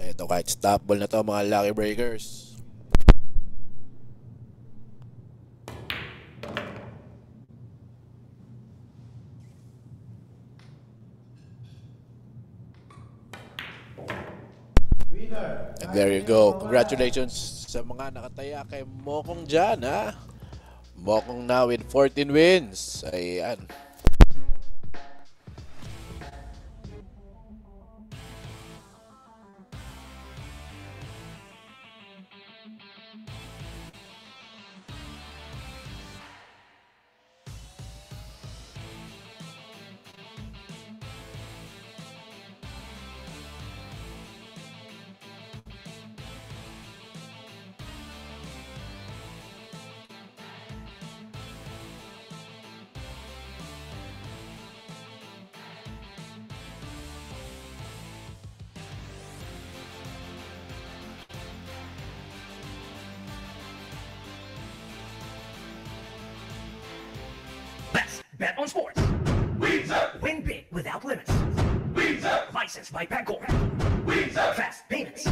Ito, kahit stop ball na to, mga Lucky Breakers. There you go. Congratulations sa mga nakataya kay Mokong dyan, ha? Mokong now with 14 wins. Ayan. Let's bet on sports. Win big without limits. Licensed by Pagcor. Fast payments.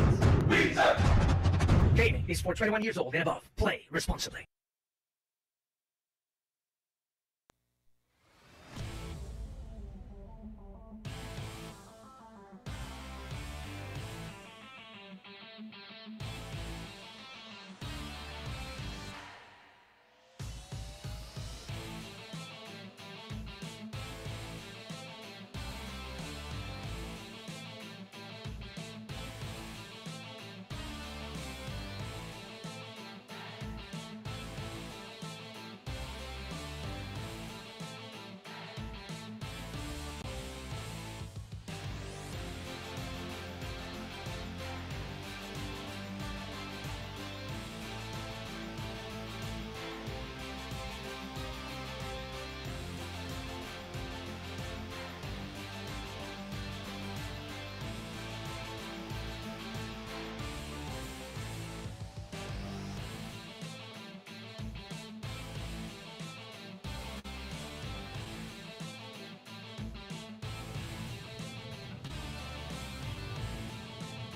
Gaming is for 21 years old and above. Play responsibly.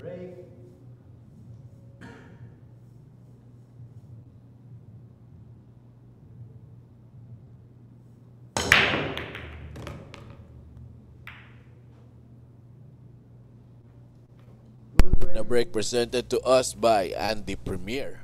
Break. The break presented to us by Andy Premier.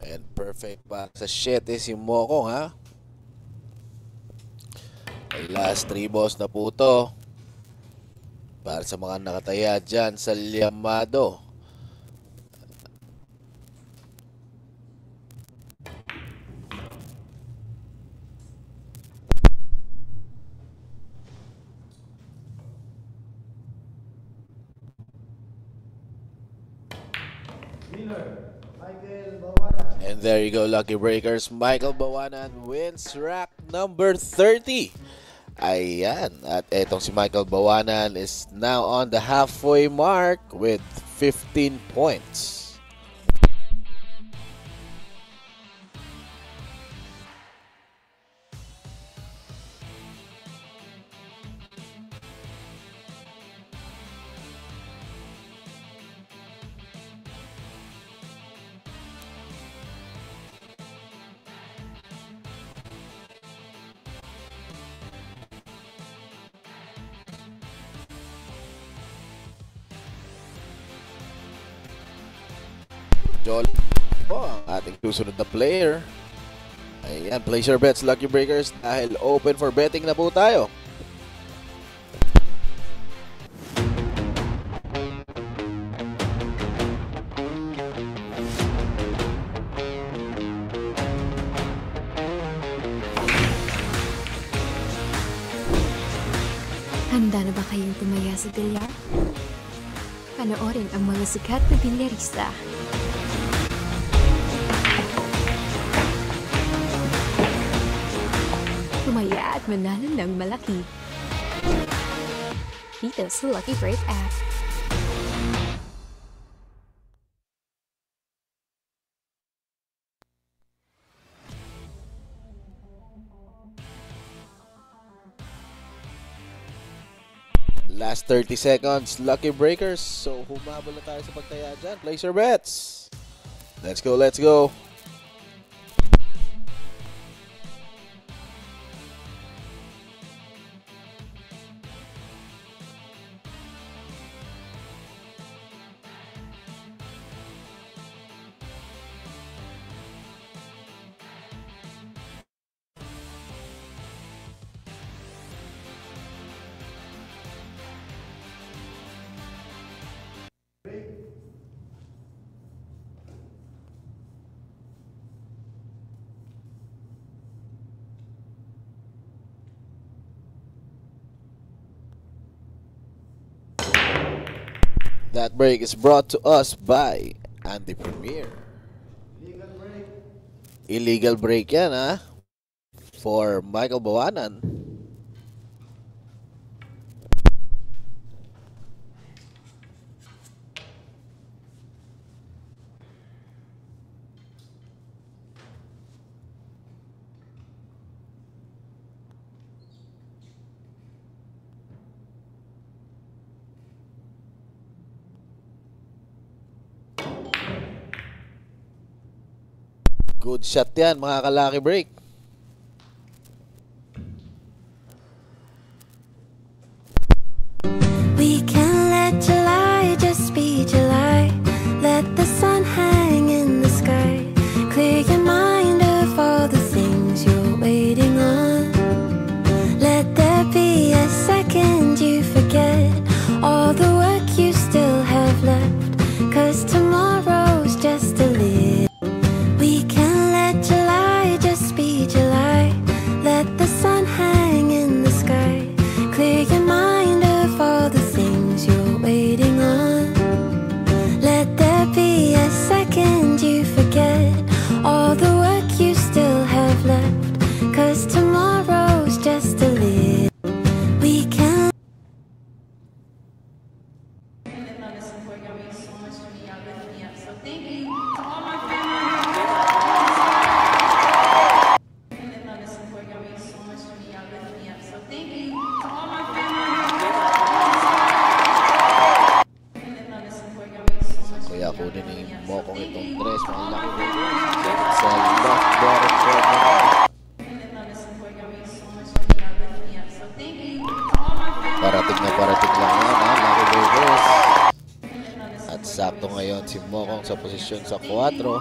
And perfect pa sa 7 si Mokong, ha? Last 3 balls na po to para sa mga nakataya dyan sa Liamado. Winner, Michael Bawana. And there you go, Lucky Breakers. Michael Bawanan wins rack number 30. Ayan. At etong si Michael Bawanan is now on the halfway mark with 15 points. Jol po ang ating susunod na player. Ayan, place your bets, Lucky Breakers, dahil open for betting na po tayo. Handa na ba kayong tumaya sa bilyar? Panoorin ang mga sikat na bilyarista. Tumaya at manalo ng malaki. Dito sa Lucky Break app. Last 30 seconds, Lucky Breakers. So, humabol na tayo sa pagtaya dyan. Place your bets. Let's go, let's go. That break is brought to us by Andy Premier. Legal break. Illegal break yan, ha? For Michael Bawanan. Good shot yan, mga ka-Lucky Break. We can let July just be July. Let the sun hang in the sky. Clear your mind of all the things you're waiting on. Let there be a second you forget all the work you still have left. 'Cause tomorrow's just a little. We can let July just be July. Let the sun hang in the sky. Clear your mind of all the things you're waiting on. Let there be a second you forget all the work you still have left. 'Cause tomorrow's just a little. We can. Kaya kunin ni Mokong itong tres, mga Lucky Breakers. Sa left bottom corner. Parating lang yan, ha, Lucky Breakers. At sakto ngayon si Mokong sa posisyon sa 4.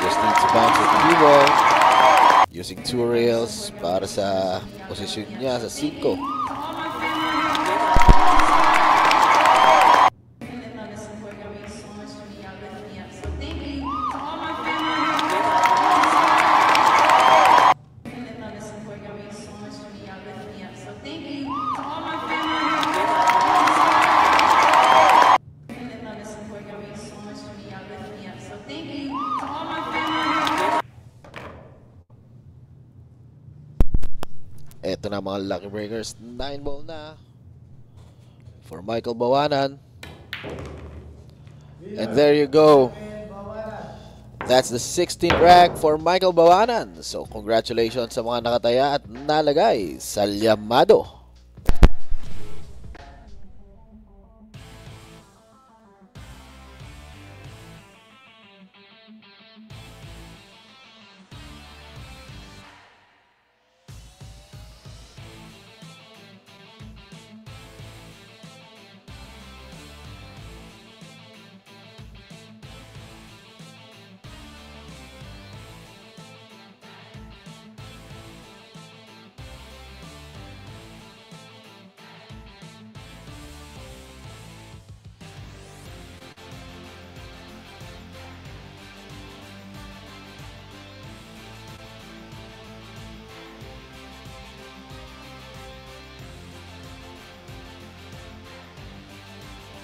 Just needs to bounce with the ball. Using 2 rails para sa posisyon niya sa 5. Ito na mga lucky breakers. 9 ball na for Michael Bawanan. And there you go. That's the 16th rank for Michael Bawanan. So congratulations sa mga nakataya at nalagay sa Llamado.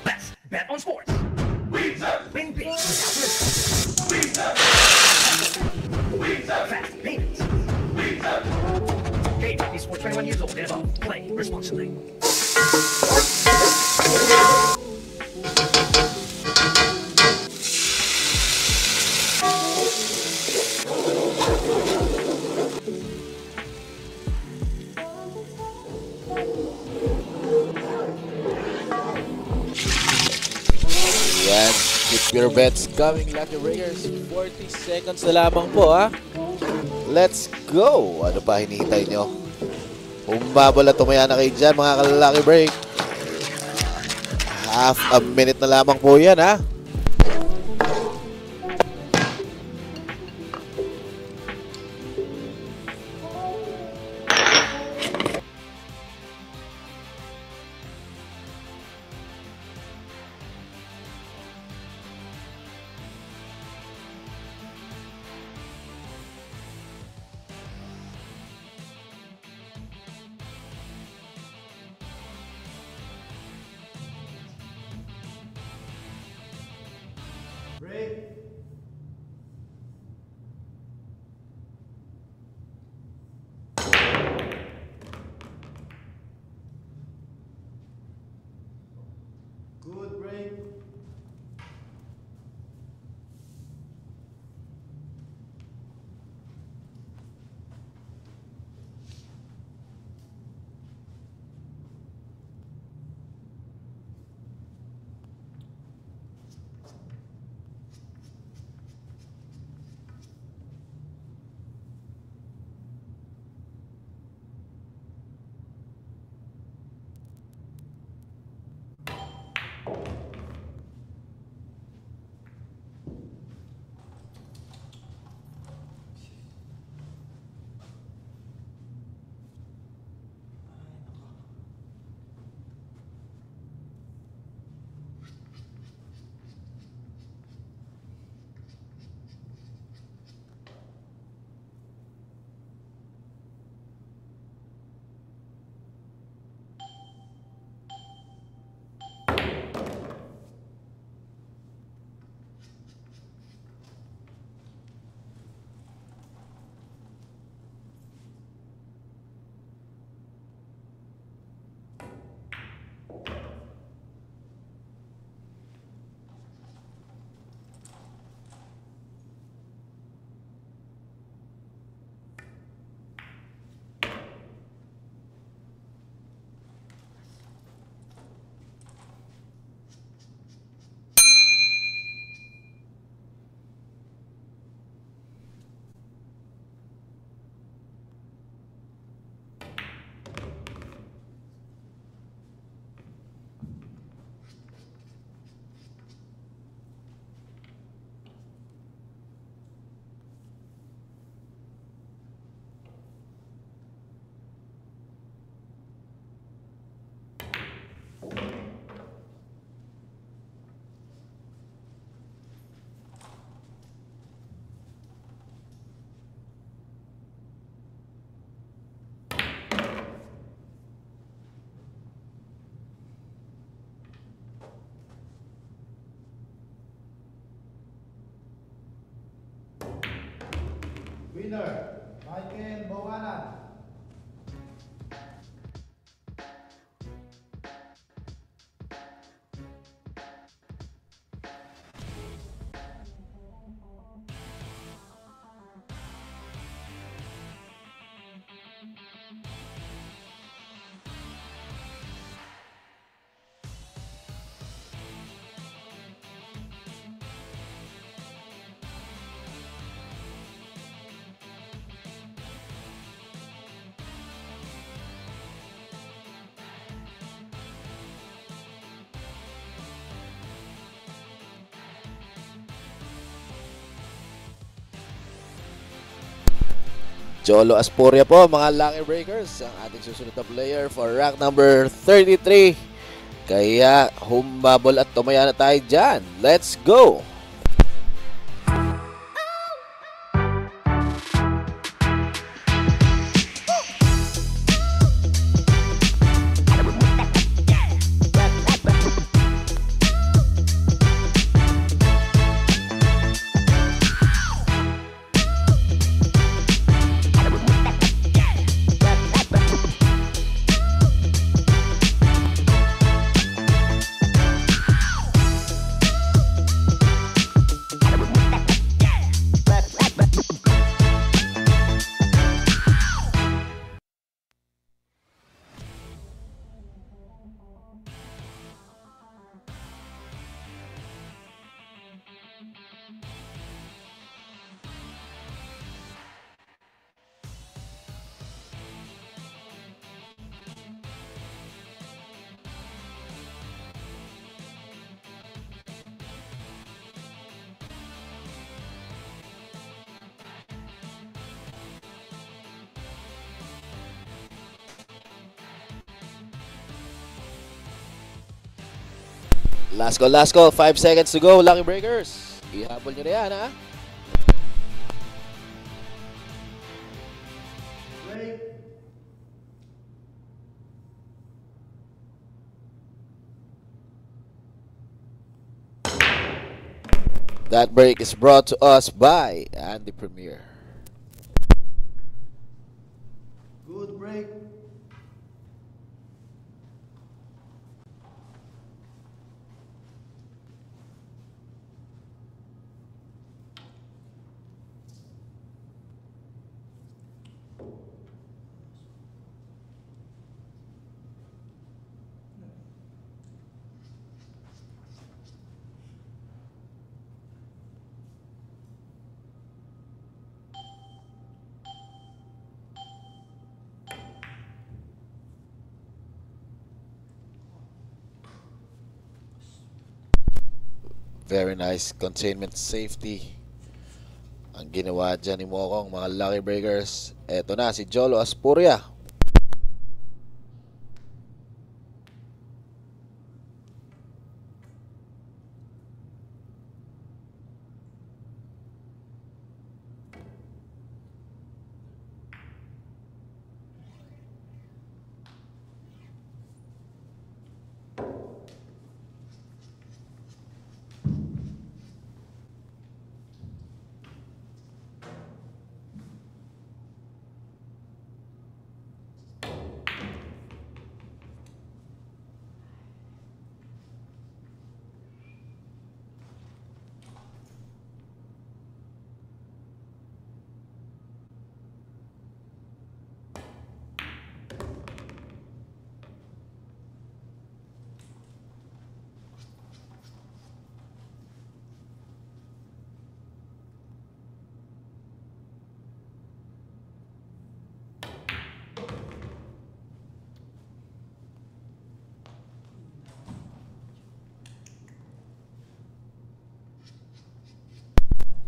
Let's bet on sports. Win big without limits. Fast payments. Game is for 21 years old and above. Play responsibly. Yan, keep your bets coming, lucky breakers. 40 seconds na lamang po, ha. Let's go. Ano pa hinihintay nyo? Umabol at tumaya na kayo dyan, mga ka-lucky break. Half a minute na lamang po yan, ha. Break. Good break. Winner, Michael Bawanan. Jolo Asporia po, mga Lucky Breakers, ang ating susunod na player for rank number 33. Kaya humabol at tumaya na tayo dyan. Let's go! Last call. 5 seconds to go, Lucky Breakers. Ihabol nyo na yan, ha? Break. That break is brought to us by Andy Premier. Good break. Very nice containment safety ang ginawa dyan ni Mokong, mga Lucky Breakers. Eto na si Jolo Asporia.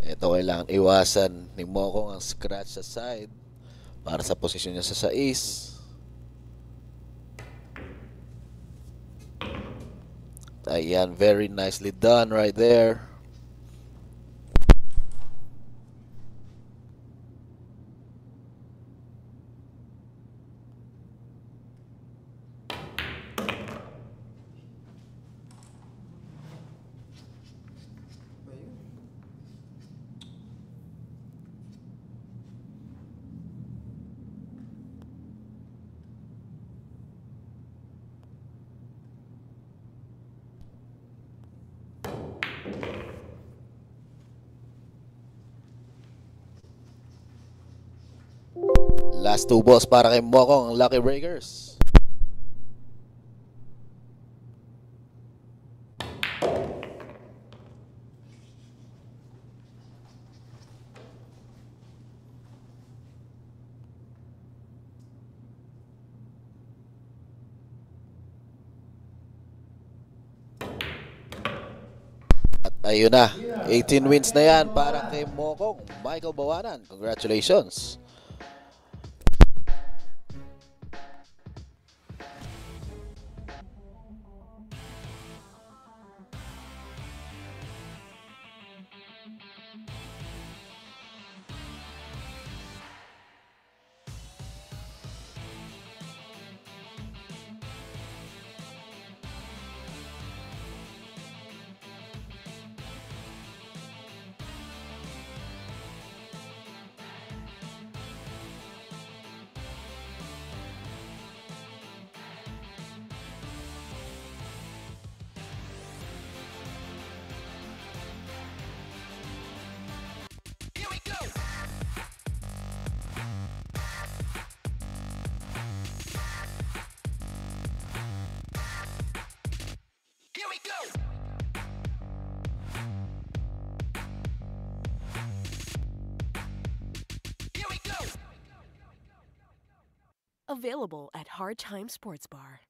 Ito kailangan iwasan ni Mokong ang scratch sa side para sa posisyon niya sa 6. Ayan, very nicely done right there. Last 2 balls para kay Mokong, ang Lucky Breakers. At ayun na, 18 wins na yan para kay Mokong. Michael Bawanan, congratulations. Available at Hard Time Sports Bar.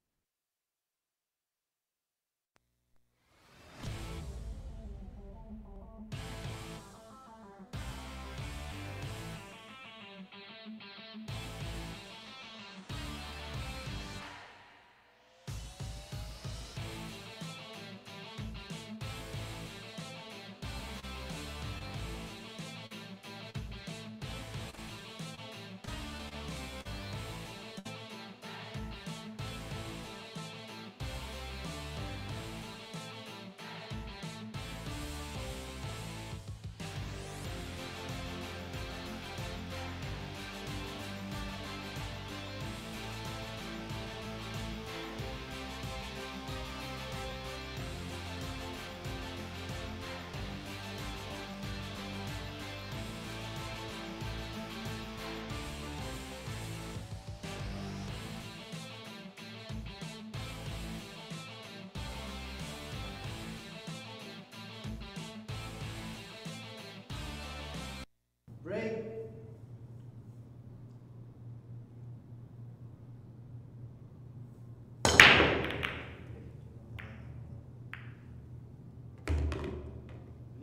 Break.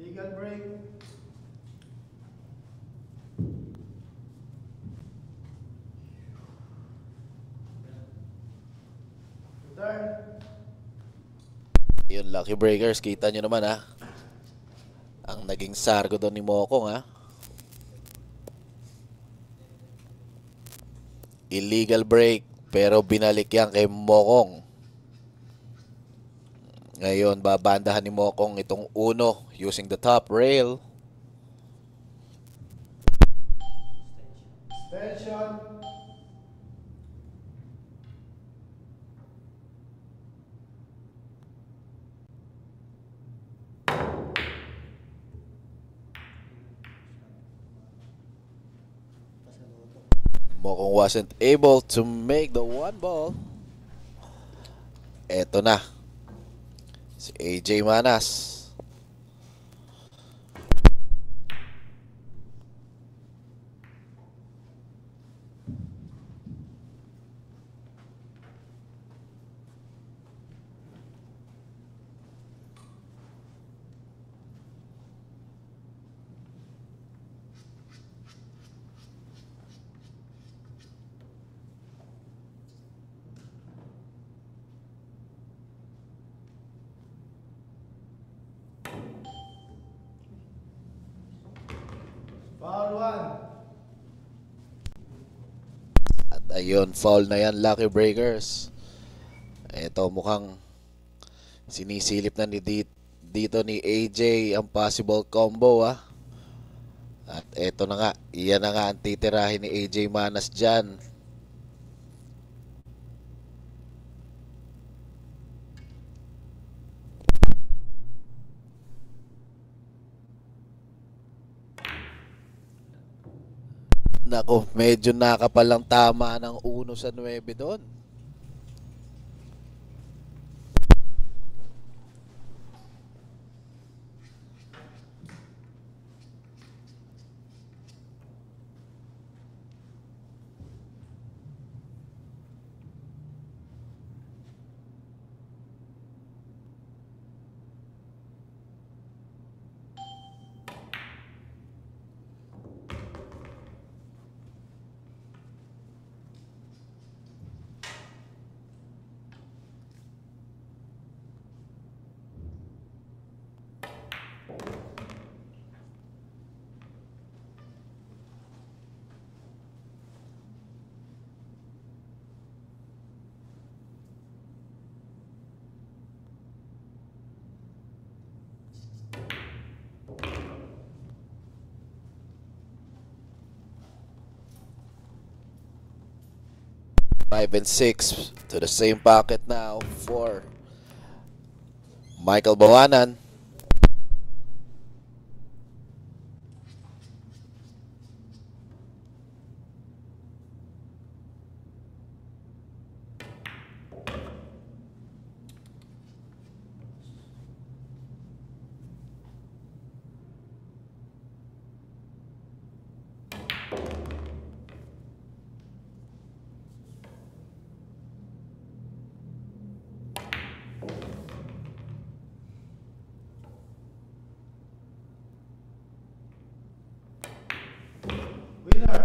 Legal break. Return. Yun, Lucky Breakers, kita nyo naman ha. Ang naging sargo doon ni Mokong ha. Illegal break, pero binalik yan kay Mokong. Ngayon, babandahan ni Mokong itong uno using the top rail. Extension. Mokong wasn't able to make the one ball. Eto na. Si AJ Manas. Foul one. At ayun, foul na yan, Lucky Breakers. Ito, mukhang sinisilip na dito ni AJ ang possible combo ah. At eto na nga, iyan na nga ang titirahin ni AJ Manas dyan. Nako, medyo nakapalang tama ng 1 sa 9 doon. Five and 6 to the same pocket now for Michael Bawanan.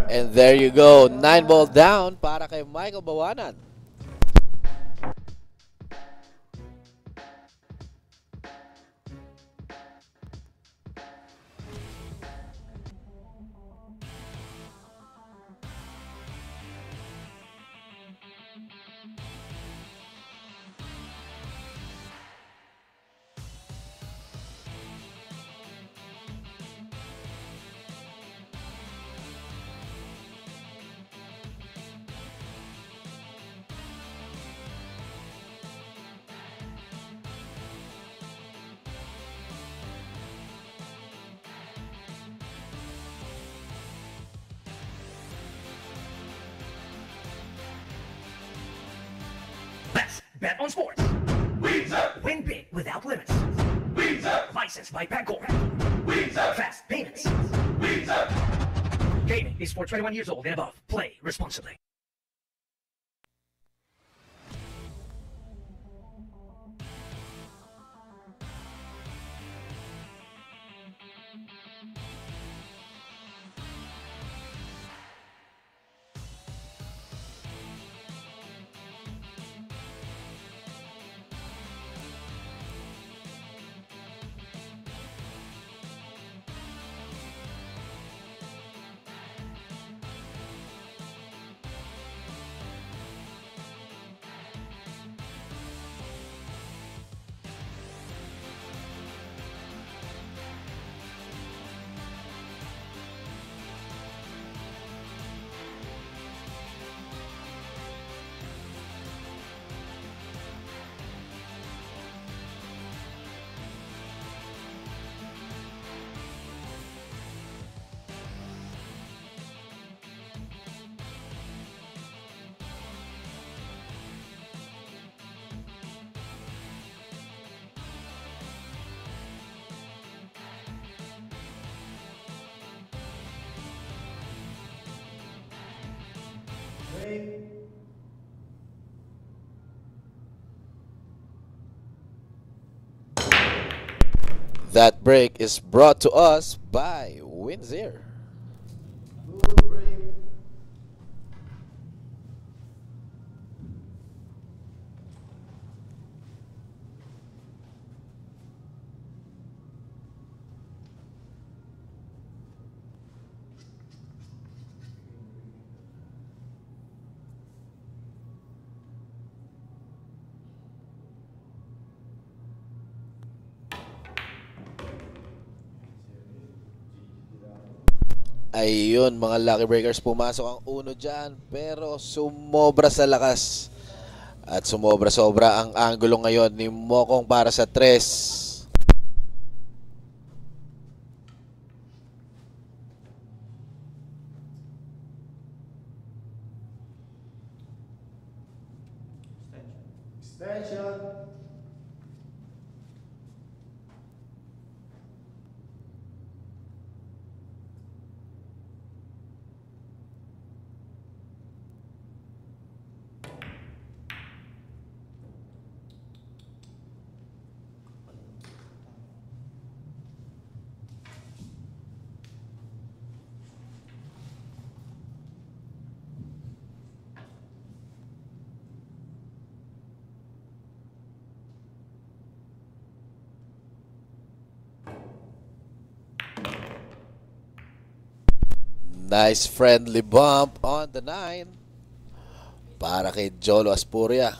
And there you go. 9 ball down para kay Michael Bawanan. Let's bet on sports. Win big without limits. Licensed by Pagcor. Fast payments. Gaming is for 21 years old and above. Play responsibly. Break. That break is brought to us by Windsor. Good break. Ayun, mga lucky breakers, pumasok ang uno dyan, pero sumobra sa lakas at sumobra-sobra ang angulo ngayon ni Mokong para sa 3. Extension. Nice friendly bump on the 9 para kay Jolo Aspuria.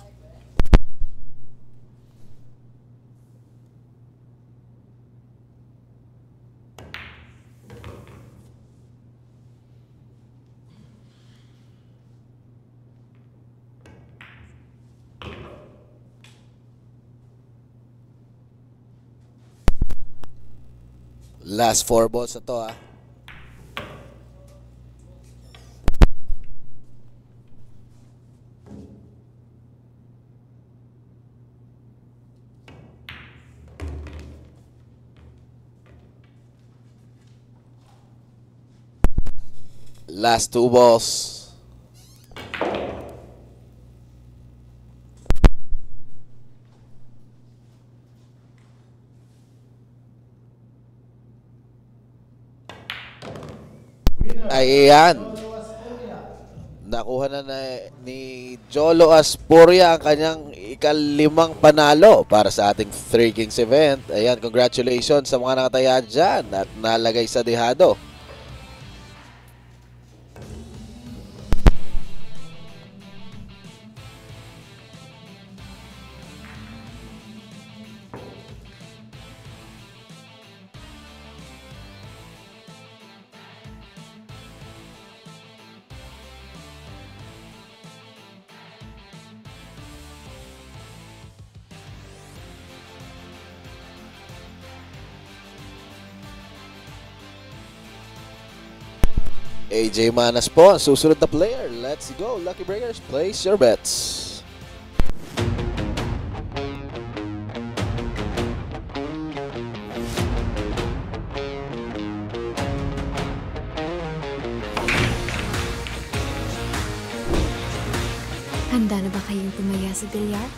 Last 4 balls na to, ah. Last 2 balls. Ayan. nakuha na, ni Jolo Asporia ang kanyang ika-5 panalo para sa ating Three Kings event. Ayan, congratulations sa mga nakataya dyan at nalagay sa dehado. AJ Manas po ang susunod na player. Let's go, Lucky Breakers. Place your bets. Handa na ba kayong tumaya sa bilyar?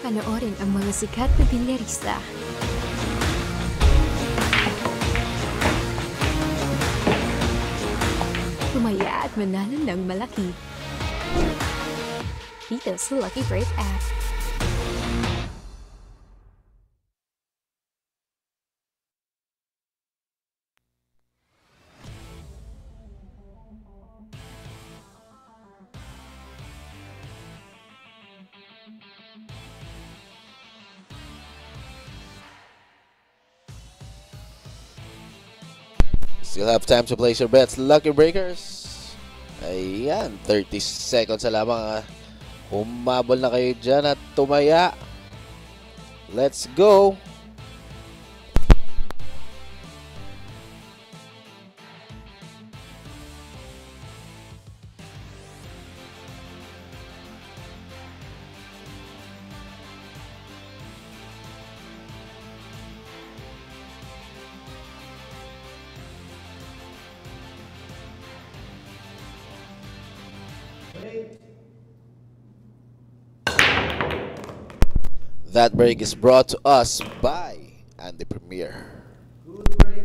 Panoorin ang mga sikat na bilyarista. Tumaya at manalo ng malaki. Dito sa Lucky Break app. Still have time to place your bets, Lucky Breakers. Ayan, 30 seconds na lamang. Humabol na kayo dyan at tumaya. Let's go. That break is brought to us by Andy Premier. Good break.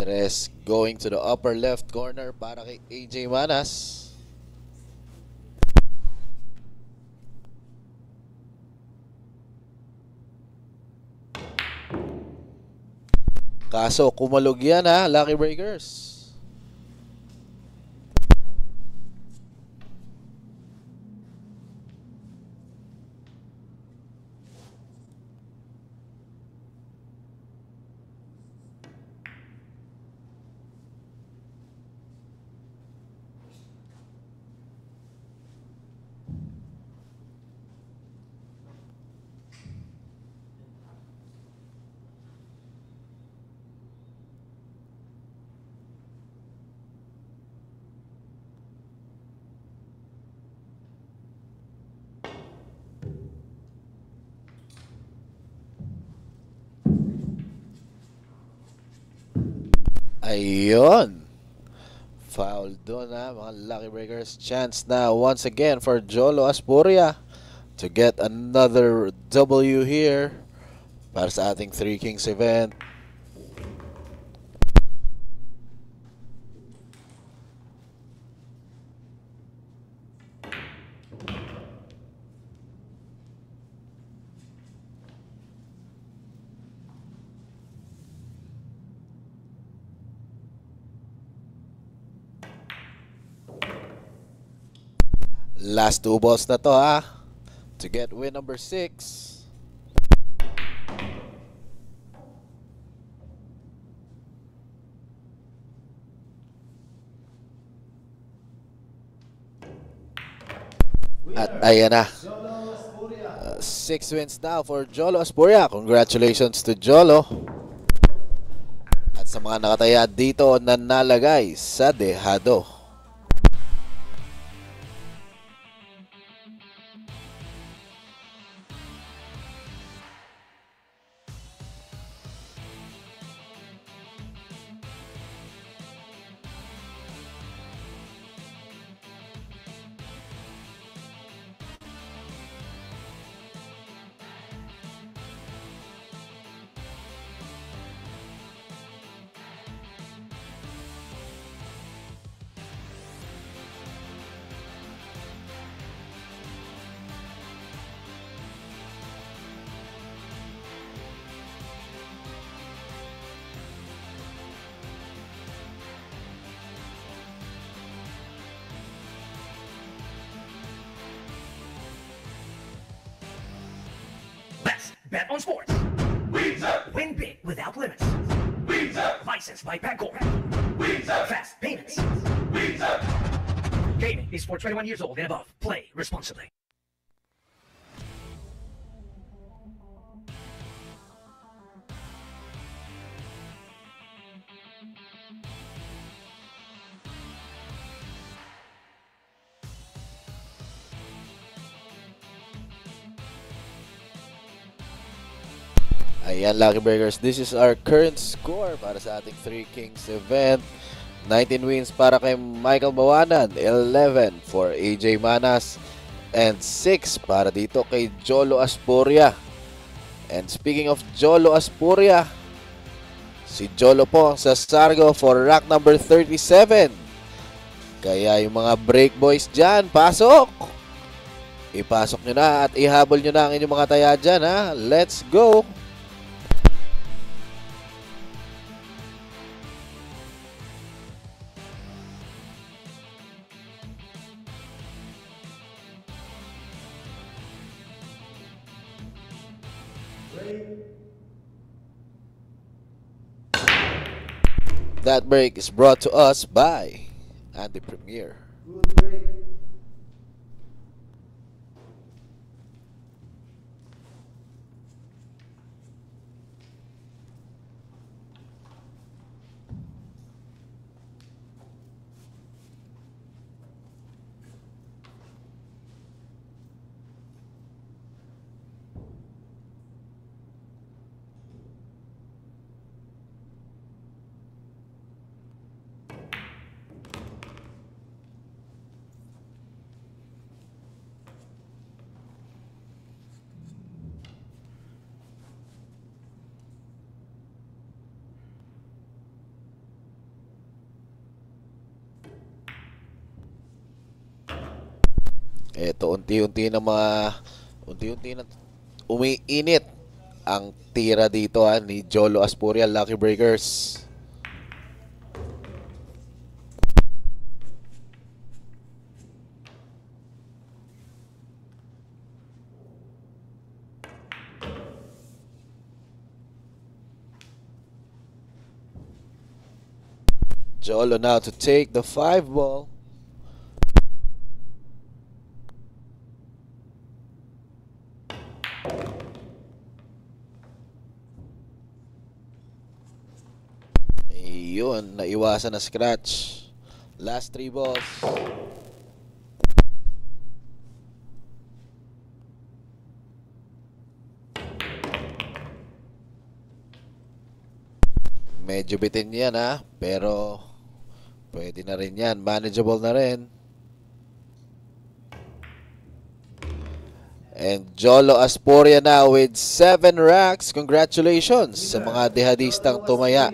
Tres going to the upper left corner para kay AJ Manas. Kaso kumalog yan ha, Lucky Breakers. Ayun. Foul doon ha, mga Lucky Breakers. Chance na once again for Jolo Asporia to get another W here para sa ating Three Kings event. Last two balls na to ha, to get win number 6. At ayan na. 6 wins now for Jolo Asporia. Congratulations to Jolo. At sa mga nakataya dito na nalagay sa dehado. Let's bet on sports. Win big without limits. Licensed by Bangkok. Fast payments. Gaming is for 21 years old and above. Play responsibly. Ayan, Lucky Breakers, this is our current score para sa ating 3 Kings event. 19 wins para kay Michael Bawanan, 11 for AJ Manas, and 6 para dito kay Jolo Asporia. And speaking of Jolo Asporia, si Jolo po sa Sargo for rack number 37. Kaya yung mga break boys dyan, pasok! Ipasok nyo na at ihabol nyo na ang inyong mga taya dyan, ha? Let's go! That break is brought to us by Andy Premier. Good break. Ito, unti-unti na umiinit ang tira dito, ha, ni Jolo Asporia, Lucky Breakers. Jolo now to take the 5 ball. Yun, naiwasan na scratch. Last 3 balls. Medyo bitin yan, ha, pero pwede na rin yan, manageable na rin. And Jolo Asporia now with 7 racks. Congratulations sa mga dehadistang tumaya.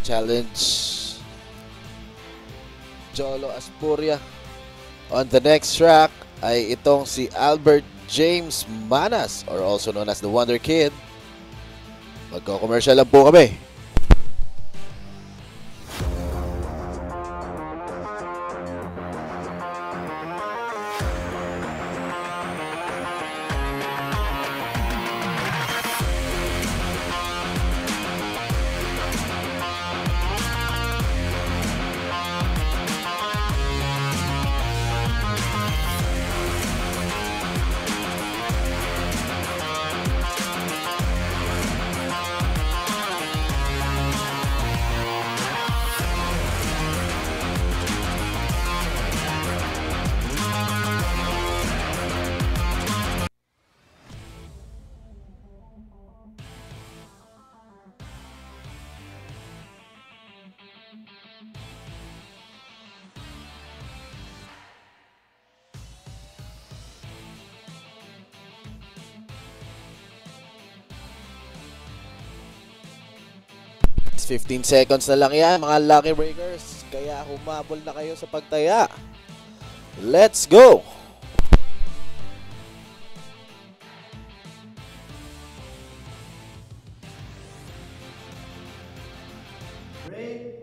challenge Jolo Aspuria. On the next track ay itong si Albert James Manas, or also known as the Wonder Kid. Magko-commercial lang po kami. It's 15 seconds na lang yan, mga Lucky Breakers. Kaya humabol na kayo sa pagtaya. Let's go! Break.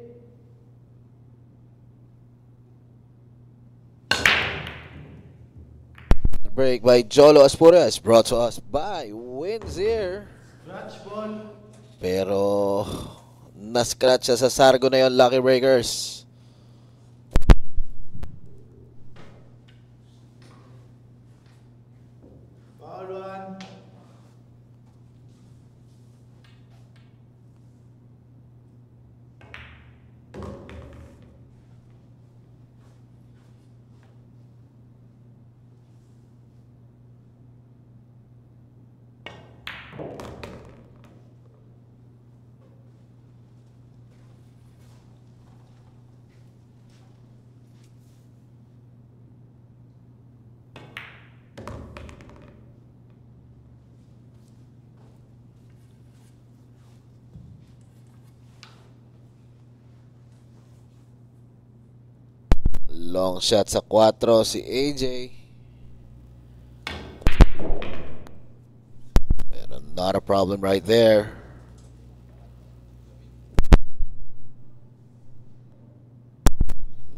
Break by Jolo Aspuria is brought to us by Windsor. Scratch ball. Pero na-scratch siya sa sargo na yon, Lucky Breakers. Foul one. Long shot sa 4 si AJ. Pero not a problem right there.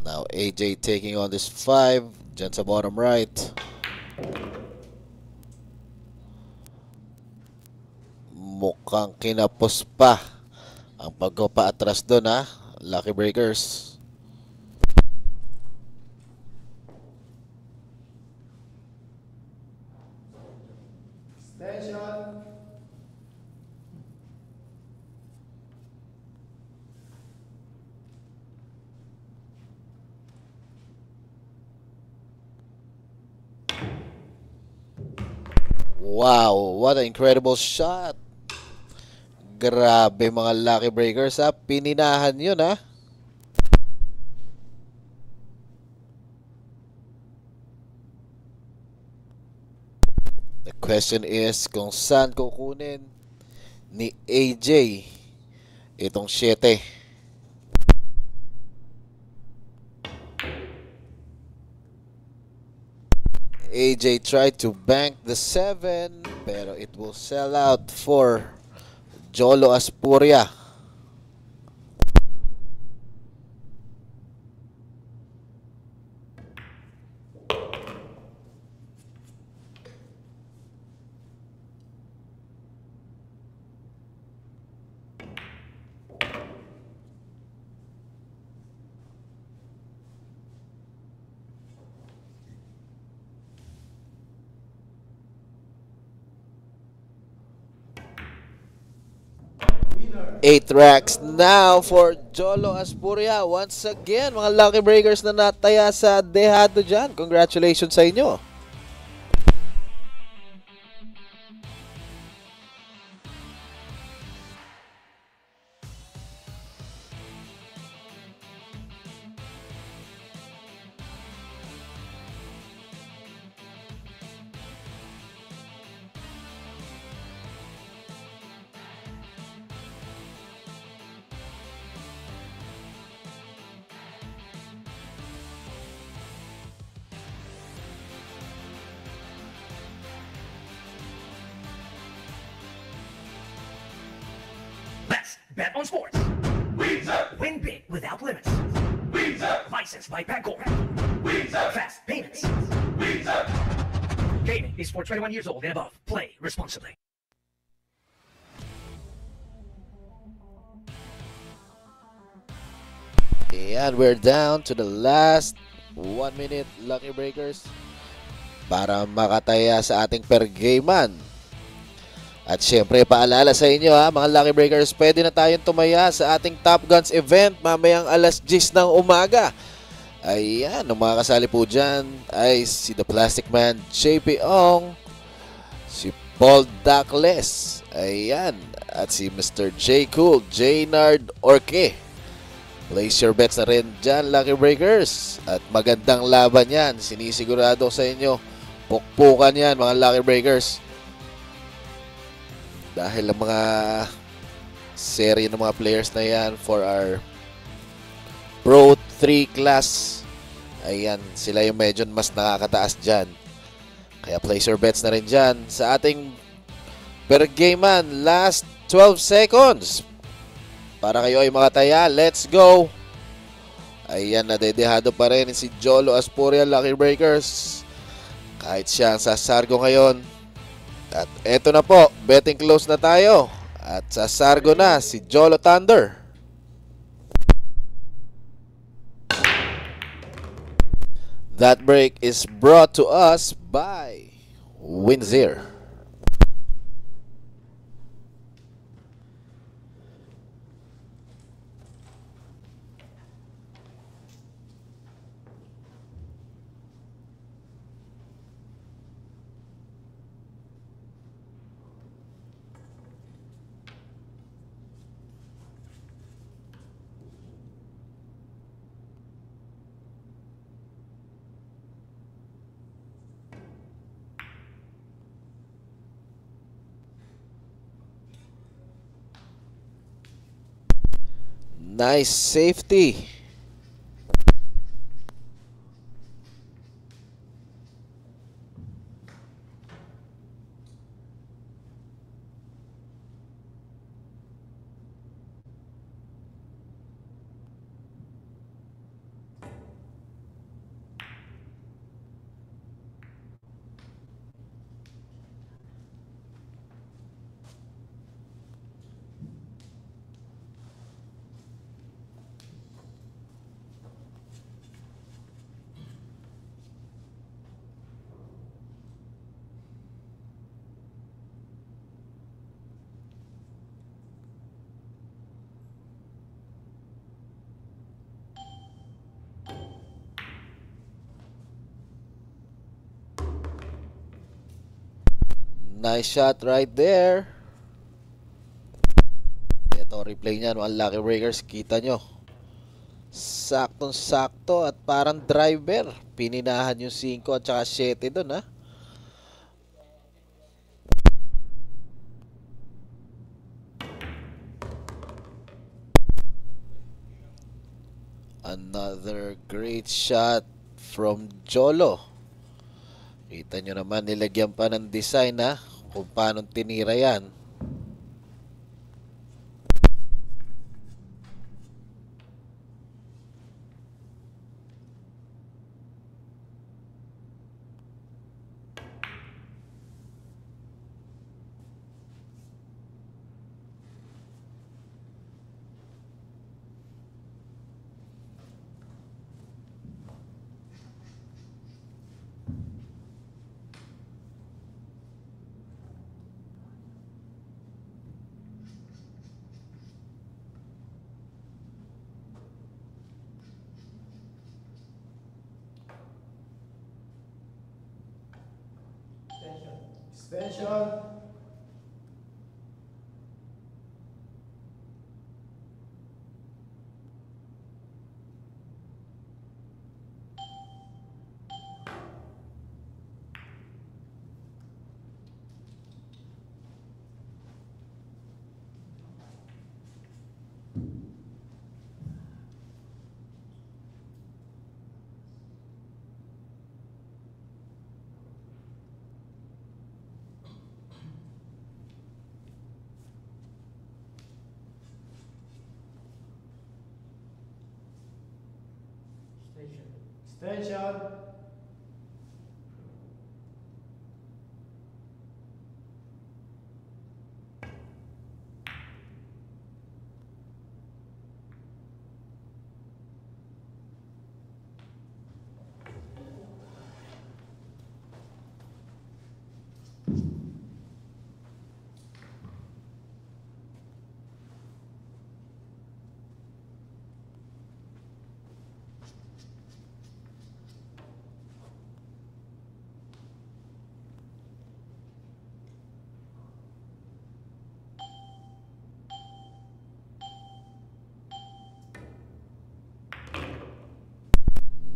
Now AJ taking on this 5 dyan sa bottom right. Mukhang kinapos pa ang pagpapaatras doon, ha, Lucky Breakers. Extension. Wow, what an incredible shot. Grabe, mga Lucky Breakers, ha. Pininahan yun, ha. The question is kung saan kukunin ni AJ itong 7. AJ tried to bank the 7, pero it will sell out for Jolo Aspuria. Eight racks now for Jolo Aspuria. Once again, mga Lucky Breakers na nataya sa dehado dyan. Congratulations sa inyo. Fast. Bet on sports. Win big without limits. Licensed by Bangkok. Fast payments. Gaming is for 21 years old and above. Play responsibly. And we're down to the last 1 minute, Lucky Breakers, para makataya sa ating per game man. At syempre, paalala sa inyo mga Lucky Breakers, pwede na tayong tumaya sa ating Top Guns event mamayang alas 10 ng umaga. Ayan, ang mga kasali po dyan ay si The Plastic Man, JP Ong, si Paul Dacles, ayan, at si Mr. J. Cool, Jaynard Orque. Place your bets na rin dyan, Lucky Breakers. At magandang laban yan. Sinisigurado sa inyo, pukpukan yan, mga Lucky Breakers. Dahil ang mga serye ng mga players na yan for our Pro 3 class, ayan, sila yung medyo mas nakakataas dyan. Kaya place your bets na rin dyan sa ating per game man. Last 12 seconds para kayo ay makataya. Let's go! Ayan, nadedehado pa rin si Jolo Aspurian, Lucky Breakers. Kahit siya ang sasargo ngayon. At eto na po, betting close na tayo. At sasargo na si Jolo Thunder. That break is brought to us by Windsor. Nice safety. Nice shot right there. Ito, replay niyan, mga Lucky Breakers. Kita nyo, saktong-sakto at parang driver. Pininahan yung 5 at saka 7 dun, ha. Another great shot from Jolo. Kita nyo naman, nilagyan pa ng design, ha, kung paano tinira yan. Extension. Suspension.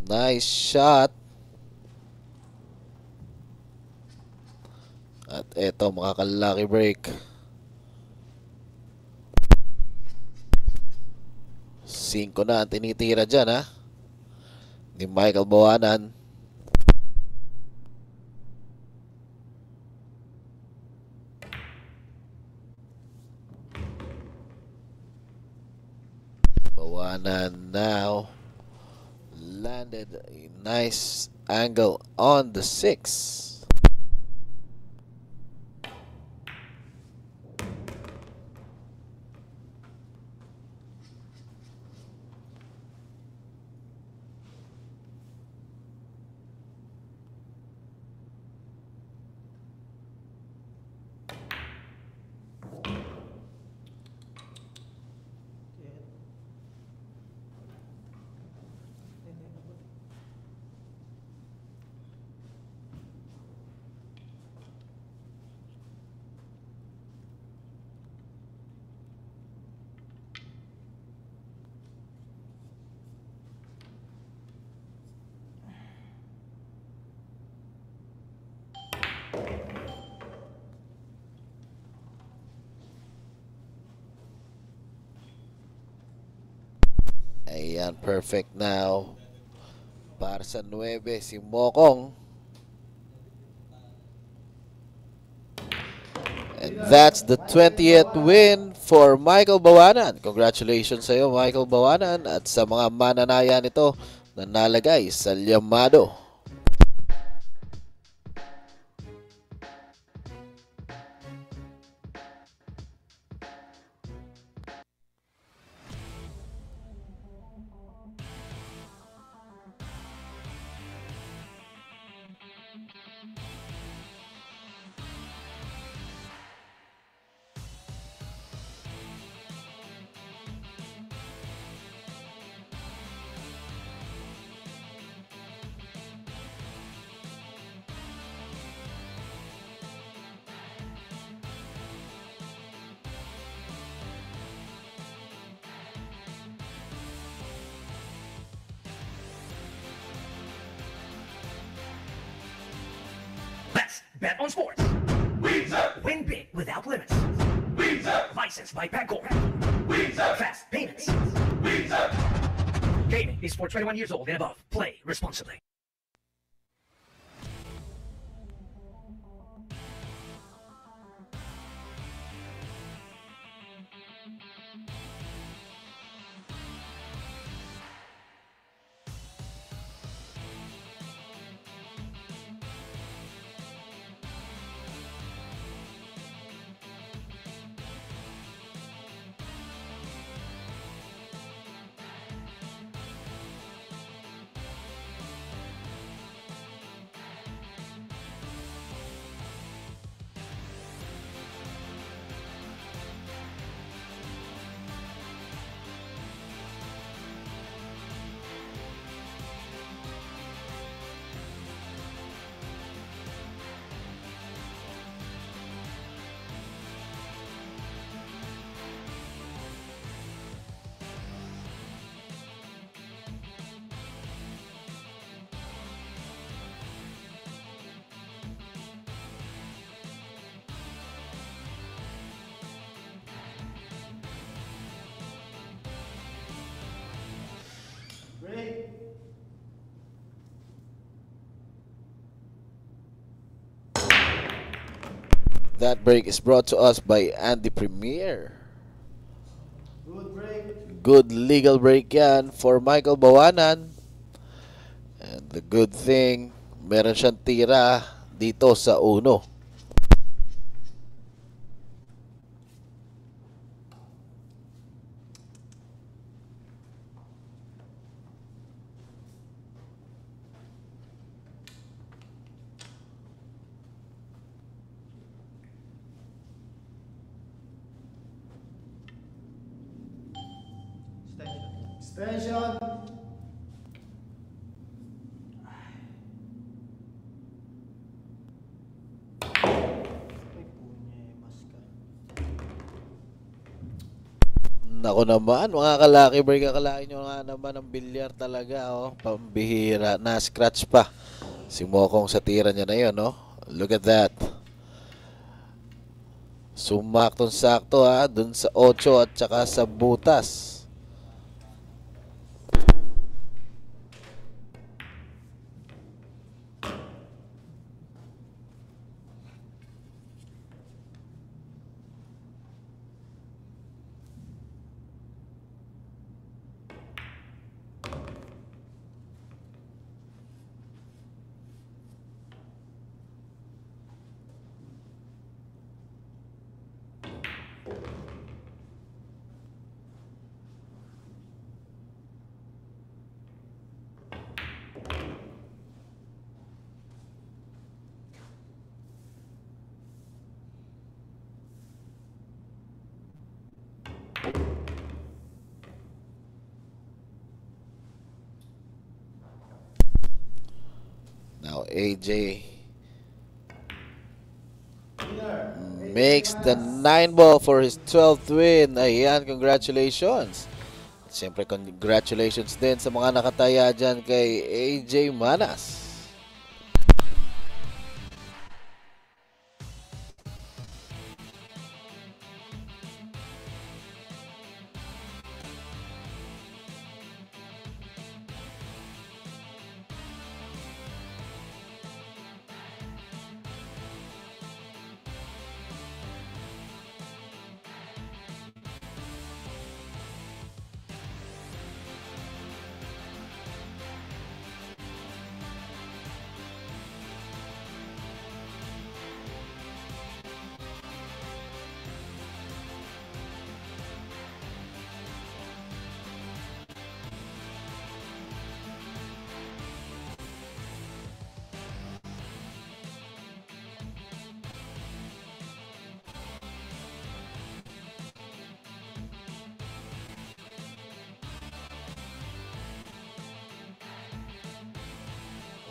Nice shot. At eto, makakalaki break. 5 na ang tinitira dyan, ha, ni Michael Bawanan. Bawanan now landed a nice angle on the 6. Ayan, perfect now para sa 9 si Mokong. And that's the 20th win for Michael Bawanan. Congratulations sa iyo, Michael Bawanan, at sa mga mananayan nito na nalagay sa liyamado. Let's bet on sports. Win big without limits. Licensed by Bangkok. Fast payments. Gaming is for 21 years old and above. Play responsibly. Break. That break is brought to us by Andy Premier. Good break. Good legal break yan for Michael Bawanan. And the good thing, meron siyang tira dito sa uno. Extension. Nako naman, mga kalaki break, akalain nyo nga naman ang bilyar talaga, oh. Pambihira, na-scratch pa si Mokong sa tira niya na yun, no? Look at that. Sumaktong sakto, ha, dun sa 8 at saka sa butas. Now AJ makes the 9 ball for his 12th win. Ayan, congratulations. Siyempre, congratulations din sa mga nakataya dyan kay AJ Manas.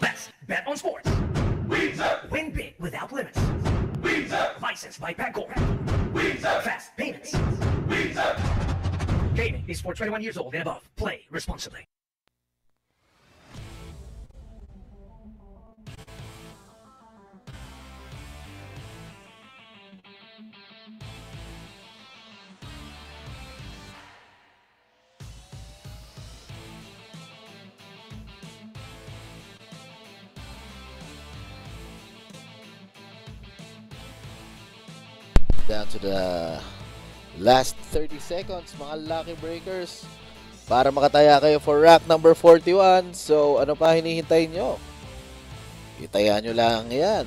Let's bet on sports. Win big without limits. Licensed by Bangkok. Fast payments. Gaming is for 21 years old and above. Play responsibly. Down to the last 30 seconds, mga lucky breakers, para makataya kayo for rack number 41. So ano pa hinihintay nyo? Itaya nyo lang yan.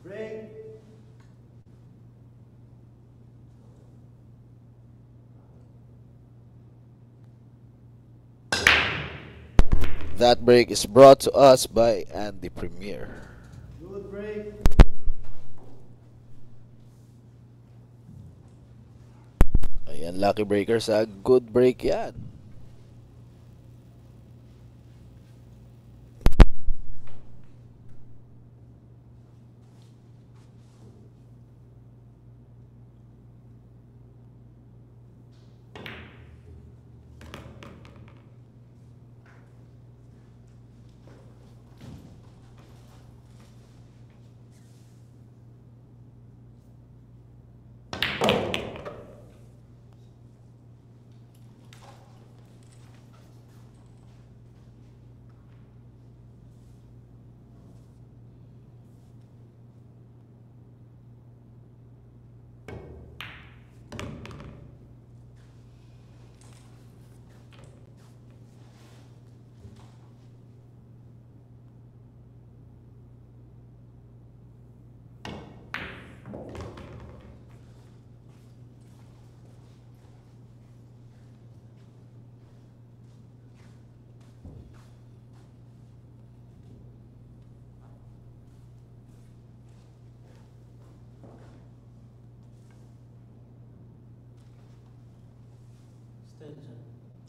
Break. That break is brought to us by Andy Premier. Good break. Ayan, lucky breakers, ha? Good break yan.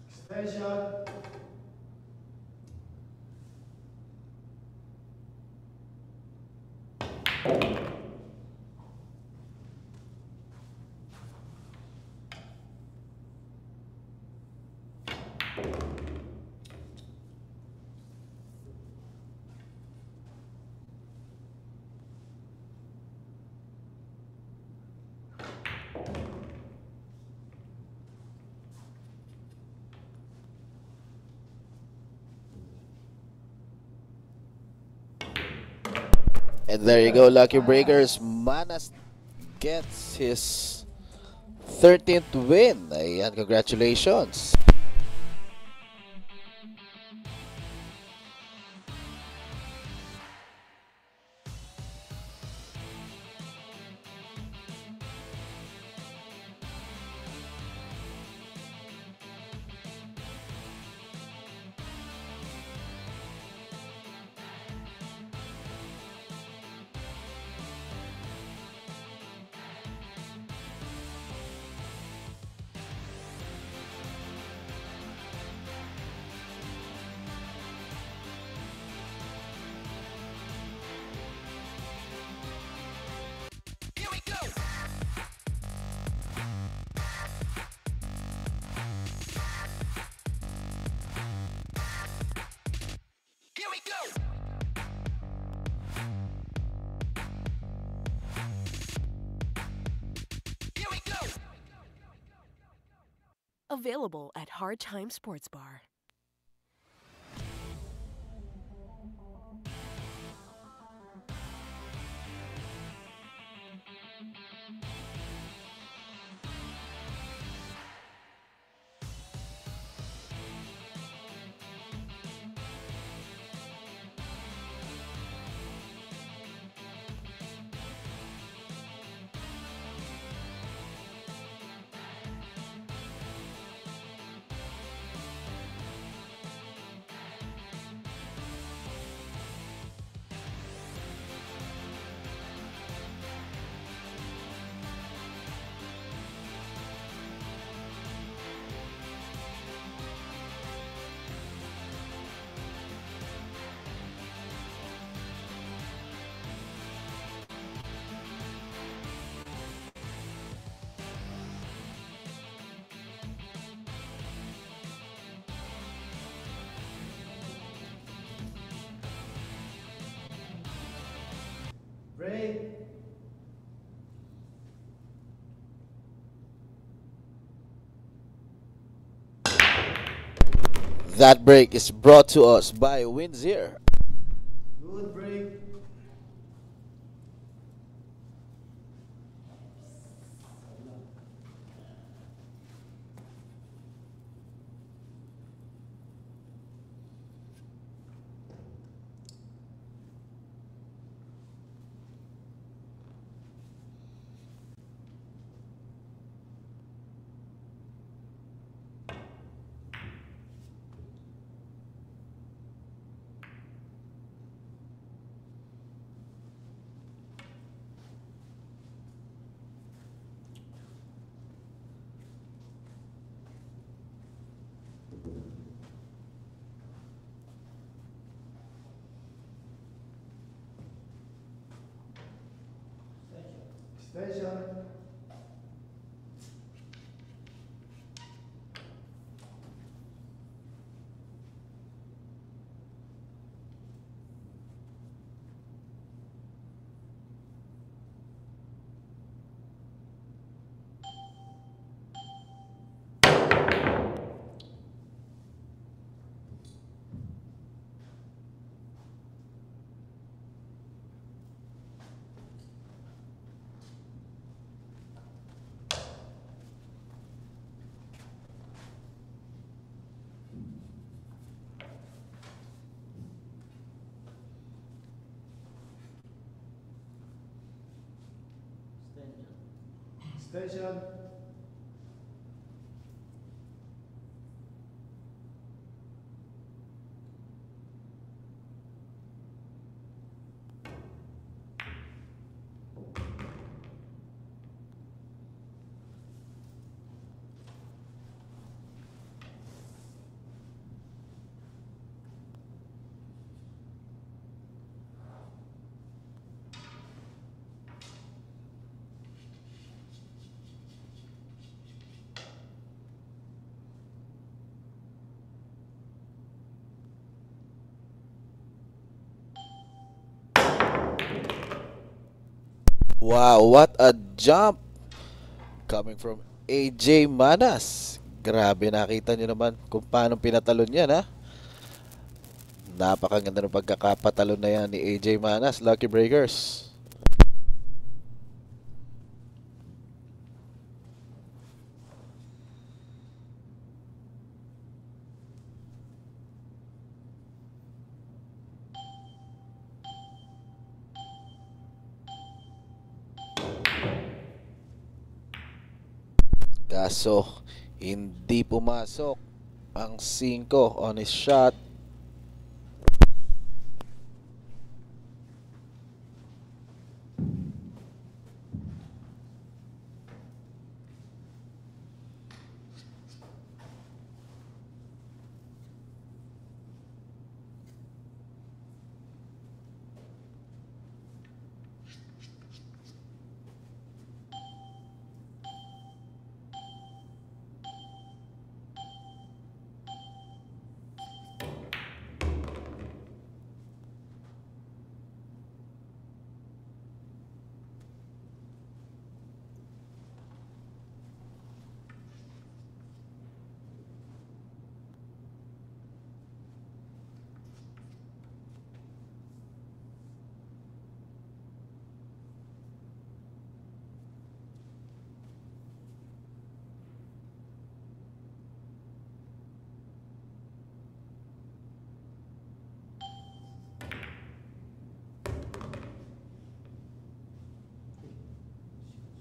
Extension. And there you go, Lucky Breakers. Manas gets his 13th win. Ayan, congratulations. Here we go. Here we go. Here we go. Available at Hard Time Sports Bar. Break. That break is brought to us by Windsor. Good break. Extension. Extension. Wow, what a jump coming from AJ Manas. Grabe, nakita nyo naman kung paano pinatalon yan, ha? Napakaganda ng pagkakapatalon na yan ni AJ Manas, Lucky Breakers. Kaso, hindi pumasok ang 5 on his shot.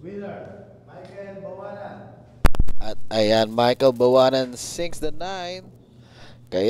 Winner, Michael Bawanan. At ayan, Michael Bawanan sinks the 9. Kaya